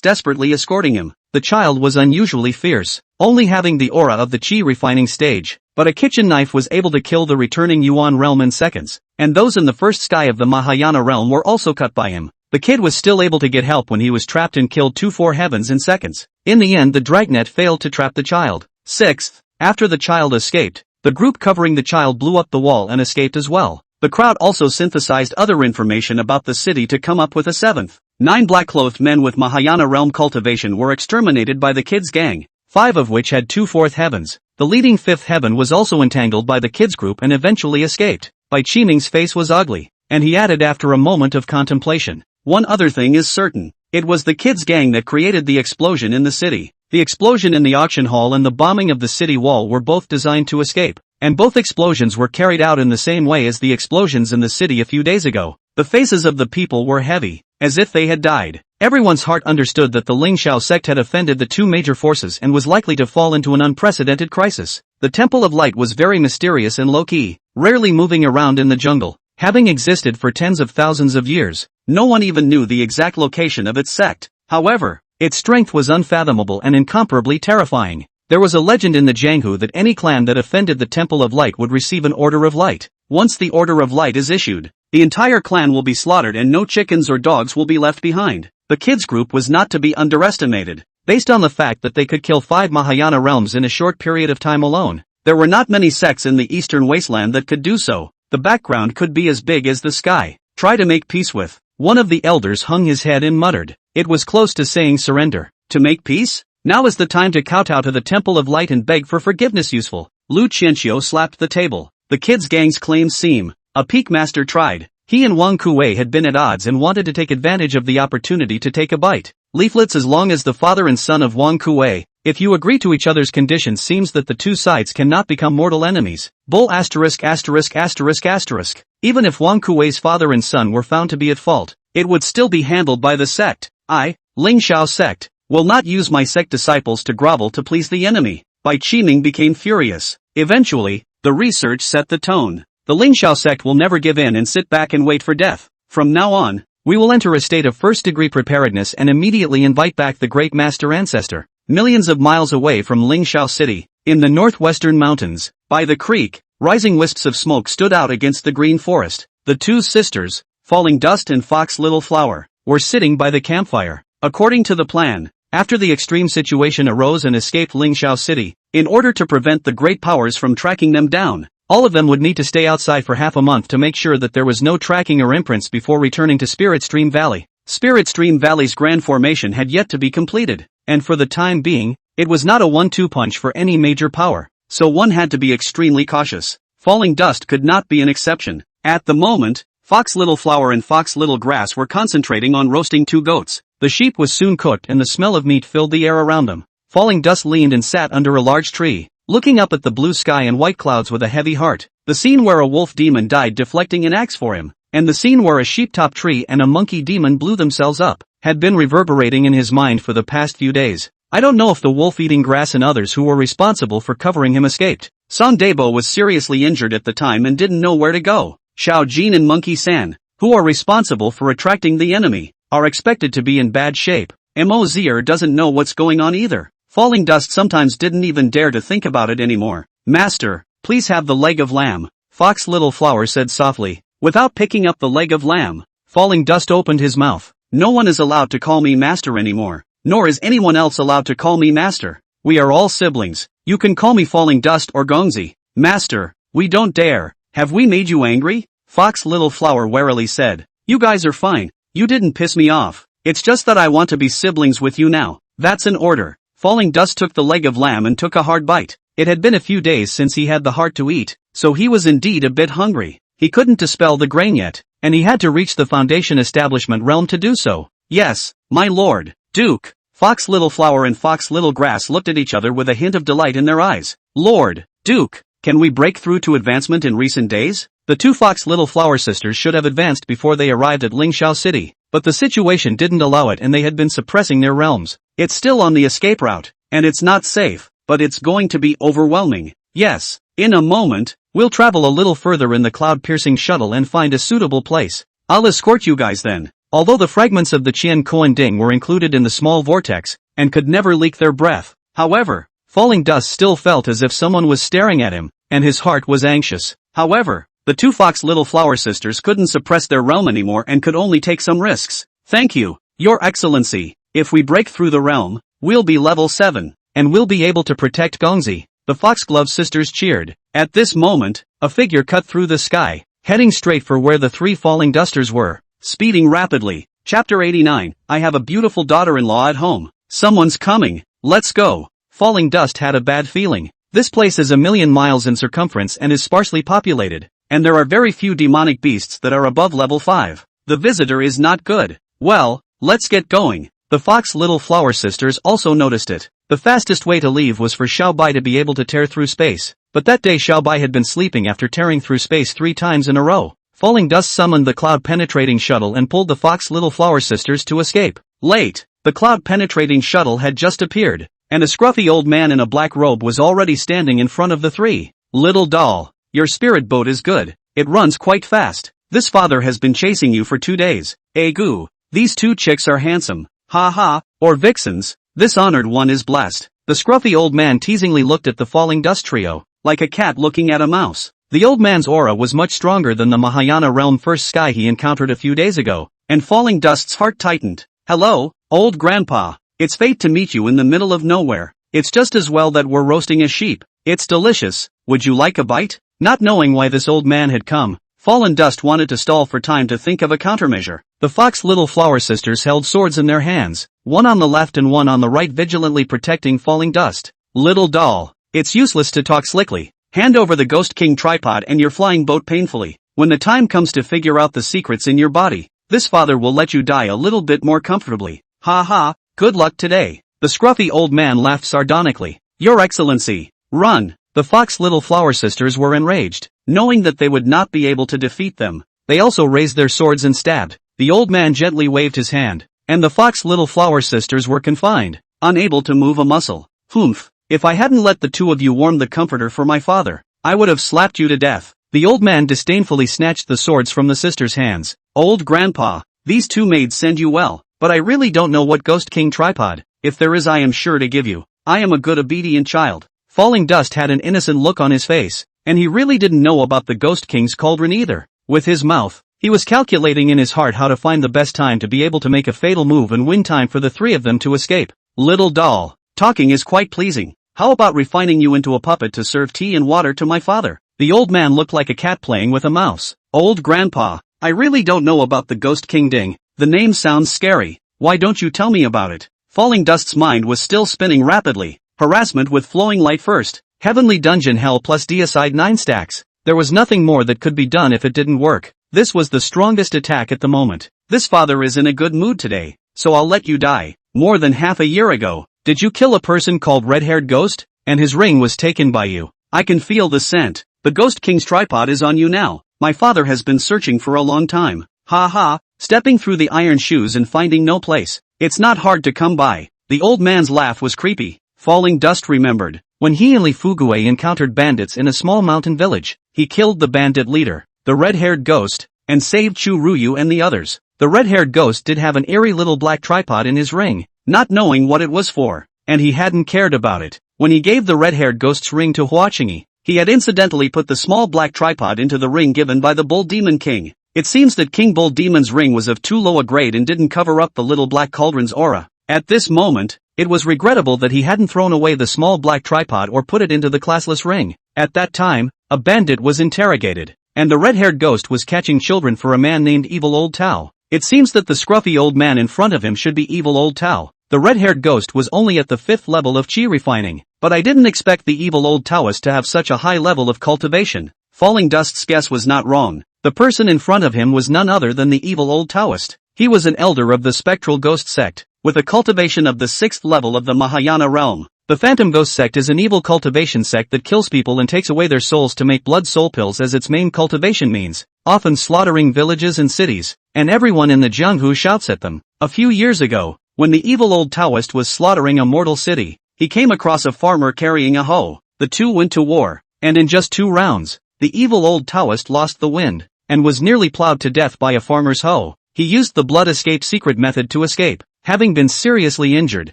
desperately escorting him. The child was unusually fierce, only having the aura of the Qi refining stage, but a kitchen knife was able to kill the returning Yuan realm in seconds, and those in the first sky of the Mahayana realm were also cut by him. The kid was still able to get help when he was trapped and killed 2 4 heavens in seconds. In the end the dragnet failed to trap the child. Sixth, After the child escaped, the group covering the child blew up the wall and escaped as well. The crowd also synthesized other information about the city to come up with a seventh. 9 black-clothed men with Mahayana realm cultivation were exterminated by the kids' gang, 5 of which had 2 fourth heavens. The leading 5th heaven was also entangled by the kids' group and eventually escaped. Bai Qiming's face was ugly, and he added after a moment of contemplation, "One other thing is certain. It was the kids' gang that created the explosion in the city. The explosion in the auction hall and the bombing of the city wall were both designed to escape, and both explosions were carried out in the same way as the explosions in the city a few days ago. The faces of the people were heavy, as if they had died. Everyone's heart understood that the Ling Shao sect had offended the 2 major forces and was likely to fall into an unprecedented crisis. The Temple of Light was very mysterious and low-key, rarely moving around in the jungle, having existed for tens of thousands of years. No one even knew the exact location of its sect. However, its strength was unfathomable and incomparably terrifying. There was a legend in the Jianghu that any clan that offended the Temple of Light would receive an Order of Light. Once the Order of Light is issued, the entire clan will be slaughtered and no chickens or dogs will be left behind. The kids group was not to be underestimated. Based on the fact that they could kill 5 Mahayana realms in a short period of time alone, there were not many sects in the eastern wasteland that could do so. The background could be as big as the sky. Try to make peace with. One of the elders hung his head and muttered. It was close to saying surrender. To make peace? Now is the time to kowtow to the Temple of Light and beg for forgiveness. Useful. Lu Qianxiu slapped the table. The kids' gang's claims seem. A peak master tried. He and Wang Kuwei had been at odds and wanted to take advantage of the opportunity to take a bite. Leaflets as long as the father and son of Wang Kuwei. If you agree to each other's conditions, seems that the 2 sides cannot become mortal enemies. Bull asterisk asterisk asterisk asterisk. Even if Wang Kuwei's father and son were found to be at fault, it would still be handled by the sect. I, Ling Shao sect, will not use my sect disciples to grovel to please the enemy. Bai Qiming became furious. Eventually, the research set the tone. The Ling Shao sect will never give in and sit back and wait for death. From now on, we will enter a state of first-degree preparedness and immediately invite back the great master ancestor. Millions of miles away from Ling Shao City, in the northwestern mountains, by the creek, rising wisps of smoke stood out against the green forest. The 2 sisters, Falling Dust and Fox Little Flower, were sitting by the campfire. According to the plan, after the extreme situation arose and escaped Ling Shao City, in order to prevent the great powers from tracking them down, all of them would need to stay outside for half a month to make sure that there was no tracking or imprints before returning to Spirit Stream Valley. Spirit Stream Valley's grand formation had yet to be completed, and for the time being, it was not a 1-2 punch for any major power, so one had to be extremely cautious. Falling Dust could not be an exception. At the moment, Fox Little Flower and Fox Little Grass were concentrating on roasting 2 goats. The sheep was soon cooked and the smell of meat filled the air around them. Falling Dust leaned and sat under a large tree, looking up at the blue sky and white clouds with a heavy heart. The scene where a wolf demon died deflecting an axe for him, and the scene where a sheep-top tree and a monkey demon blew themselves up, had been reverberating in his mind for the past few days. I don't know if the wolf eating grass and others who were responsible for covering him escaped. Song Debo was seriously injured at the time and didn't know where to go. Xiao Jin and Monkey San, who are responsible for attracting the enemy, are expected to be in bad shape. Mo Zier doesn't know what's going on either. Falling Dust sometimes didn't even dare to think about it anymore. Master, please have the leg of lamb, Fox Little Flower said softly. Without picking up the leg of lamb, Falling Dust opened his mouth. No one is allowed to call me master anymore, nor is anyone else allowed to call me master. We are all siblings. You can call me Falling Dust or Gongzi. Master, we don't dare. Have we made you angry? Fox Little Flower warily said. You guys are fine. You didn't piss me off. It's just that I want to be siblings with you now. That's an order. Falling Dust took the leg of lamb and took a hard bite. It had been a few days since he had the heart to eat, so he was indeed a bit hungry. He couldn't dispel the grain yet, and he had to reach the Foundation Establishment realm to do so. Yes, my lord, Duke. Fox Little Flower and Fox Little Grass looked at each other with a hint of delight in their eyes. Lord, Duke, can we break through to advancement in recent days? The 2 Fox Little Flower sisters should have advanced before they arrived at Lingshao City, but the situation didn't allow it and they had been suppressing their realms. It's still on the escape route, and it's not safe, but it's going to be overwhelming. Yes, in a moment, we'll travel a little further in the cloud-piercing shuttle and find a suitable place. I'll escort you guys then. Although the fragments of the Qian Koan Ding were included in the small vortex, and could never leak their breath, however, Falling Dust still felt as if someone was staring at him, and his heart was anxious. However, the 2 Fox Little Flower sisters couldn't suppress their realm anymore and could only take some risks. Thank you, Your Excellency. If we break through the realm, we'll be level 7, and we'll be able to protect Gongzi. The Foxglove sisters cheered. At this moment, a figure cut through the sky, heading straight for where the three falling dusters were, speeding rapidly. Chapter 89, I have a beautiful daughter-in-law at home. Someone's coming, let's go. Falling Dust had a bad feeling. This place is 1,000,000 miles in circumference and is sparsely populated, and there are very few demonic beasts that are above level 5. The visitor is not good. Well, let's get going. The Fox Little Flower sisters also noticed it. The fastest way to leave was for Xiaobai to be able to tear through space, but that day Xiaobai had been sleeping after tearing through space 3 times in a row. Falling Dust summoned the cloud-penetrating shuttle and pulled the Fox Little Flower sisters to escape. Late, the cloud-penetrating shuttle had just appeared, and a scruffy old man in a black robe was already standing in front of the three. Little doll, your spirit boat is good. It runs quite fast. This father has been chasing you for 2 days. Goo, these 2 chicks are handsome. Ha ha, or vixens. This honored one is blessed. The scruffy old man teasingly looked at the Falling Dust trio, like a cat looking at a mouse. The old man's aura was much stronger than the Mahayana realm first sky he encountered a few days ago, and Falling Dust's heart tightened. Hello, old grandpa. It's fate to meet you in the middle of nowhere. It's just as well that we're roasting a sheep. It's delicious. Would you like a bite? Not knowing why this old man had come, Fallen Dust wanted to stall for time to think of a countermeasure. The Fox Little Flower sisters held swords in their hands, one on the left and one on the right, vigilantly protecting Falling Dust. Little doll, it's useless to talk slickly. Hand over the Ghost King tripod and your flying boat painfully. When the time comes to figure out the secrets in your body, this father will let you die a little bit more comfortably. Ha ha, good luck today. The scruffy old man laughed sardonically. Your Excellency, run. The Fox Little Flower sisters were enraged, knowing that they would not be able to defeat them. They also raised their swords and stabbed. The old man gently waved his hand, and the Fox Little Flower sisters were confined, unable to move a muscle. Humph, if I hadn't let the 2 of you warm the comforter for my father, I would have slapped you to death. The old man disdainfully snatched the swords from the sisters' hands. Old grandpa, these 2 maids send you well, but I really don't know what Ghost King tripod. If there is, I am sure to give you. I am a good obedient child. Falling Dust had an innocent look on his face, and he really didn't know about the Ghost King's cauldron either. With his mouth, he was calculating in his heart how to find the best time to be able to make a fatal move and win time for the 3 of them to escape. Little doll, talking is quite pleasing. How about refining you into a puppet to serve tea and water to my father? The old man looked like a cat playing with a mouse. Old grandpa, I really don't know about the Ghost King ding. The name sounds scary. Why don't you tell me about it? Falling Dust's mind was still spinning rapidly. Harassment with flowing light first. Heavenly Dungeon Hell plus Deicide 9 stacks. There was nothing more that could be done if it didn't work. This was the strongest attack at the moment. This father is in a good mood today, so I'll let you die. More than half a year ago, did you kill a person called Red-Haired Ghost? And his ring was taken by you. I can feel the scent. The Ghost King's tripod is on you now. My father has been searching for a long time. Ha ha, stepping through the iron shoes and finding no place. It's not hard to come by. The old man's laugh was creepy. Falling Dust remembered when he and Li Fugue encountered bandits in a small mountain village. He killed the bandit leader, the red-haired ghost, and saved Chu Ruyu and the others. The red-haired ghost did have an eerie little black tripod in his ring, not knowing what it was for, and he hadn't cared about it. When he gave the red-haired ghost's ring to Huachingi, he had incidentally put the small black tripod into the ring given by the Bull Demon King. It seems that King Bull Demon's ring was of too low a grade and didn't cover up the little black cauldron's aura. At this moment, it was regrettable that he hadn't thrown away the small black tripod or put it into the classless ring. At that time, a bandit was interrogated, and the red-haired ghost was catching children for a man named Evil Old Tao. It seems that the scruffy old man in front of him should be Evil Old Tao. The red-haired ghost was only at the 5th level of chi refining, but I didn't expect the Evil Old Taoist to have such a high level of cultivation. Falling Dust's guess was not wrong. The person in front of him was none other than the Evil Old Taoist. He was an elder of the Spectral Ghost sect, with a cultivation of the 6th level of the Mahayana realm. The Phantom Ghost sect is an evil cultivation sect that kills people and takes away their souls to make blood soul pills as its main cultivation means, often slaughtering villages and cities, and everyone in the Jianghu shouts at them. A few years ago, when the Evil Old Taoist was slaughtering a mortal city, he came across a farmer carrying a hoe. The two went to war, and in just 2 rounds, the Evil Old Taoist lost the wind, and was nearly plowed to death by a farmer's hoe. He used the blood escape secret method to escape. Having been seriously injured,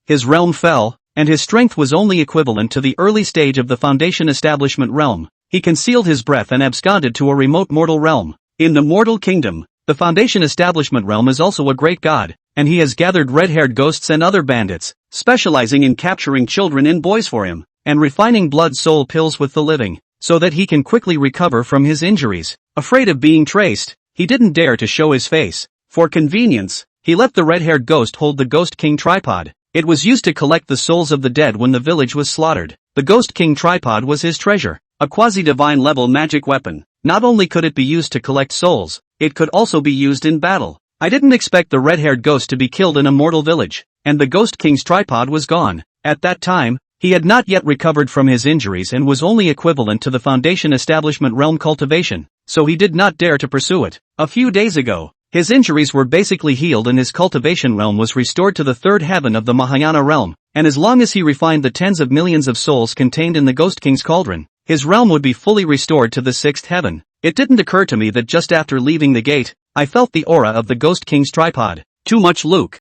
his realm fell, and his strength was only equivalent to the early stage of the Foundation Establishment realm. He concealed his breath and absconded to a remote mortal realm. In the Mortal Kingdom, the Foundation Establishment realm is also a great god, and he has gathered red-haired ghosts and other bandits, specializing in capturing children and boys for him. and refining blood soul pills with the living, so that he can quickly recover from his injuries. Afraid of being traced, he didn't dare to show his face. For convenience, he let the red-haired ghost hold the Ghost King tripod. It was used to collect the souls of the dead when the village was slaughtered. The Ghost King tripod was his treasure, a quasi-divine level magic weapon. Not only could it be used to collect souls, it could also be used in battle. I didn't expect the red-haired ghost to be killed in a mortal village, and the Ghost King's tripod was gone. At that time, he had not yet recovered from his injuries and was only equivalent to the Foundation Establishment realm cultivation, so he did not dare to pursue it. A few days ago, his injuries were basically healed and his cultivation realm was restored to the third heaven of the Mahayana realm, and as long as he refined the tens of millions of souls contained in the Ghost King's cauldron, his realm would be fully restored to the sixth heaven. It didn't occur to me that just after leaving the gate, I felt the aura of the Ghost King's tripod. Too much Luke.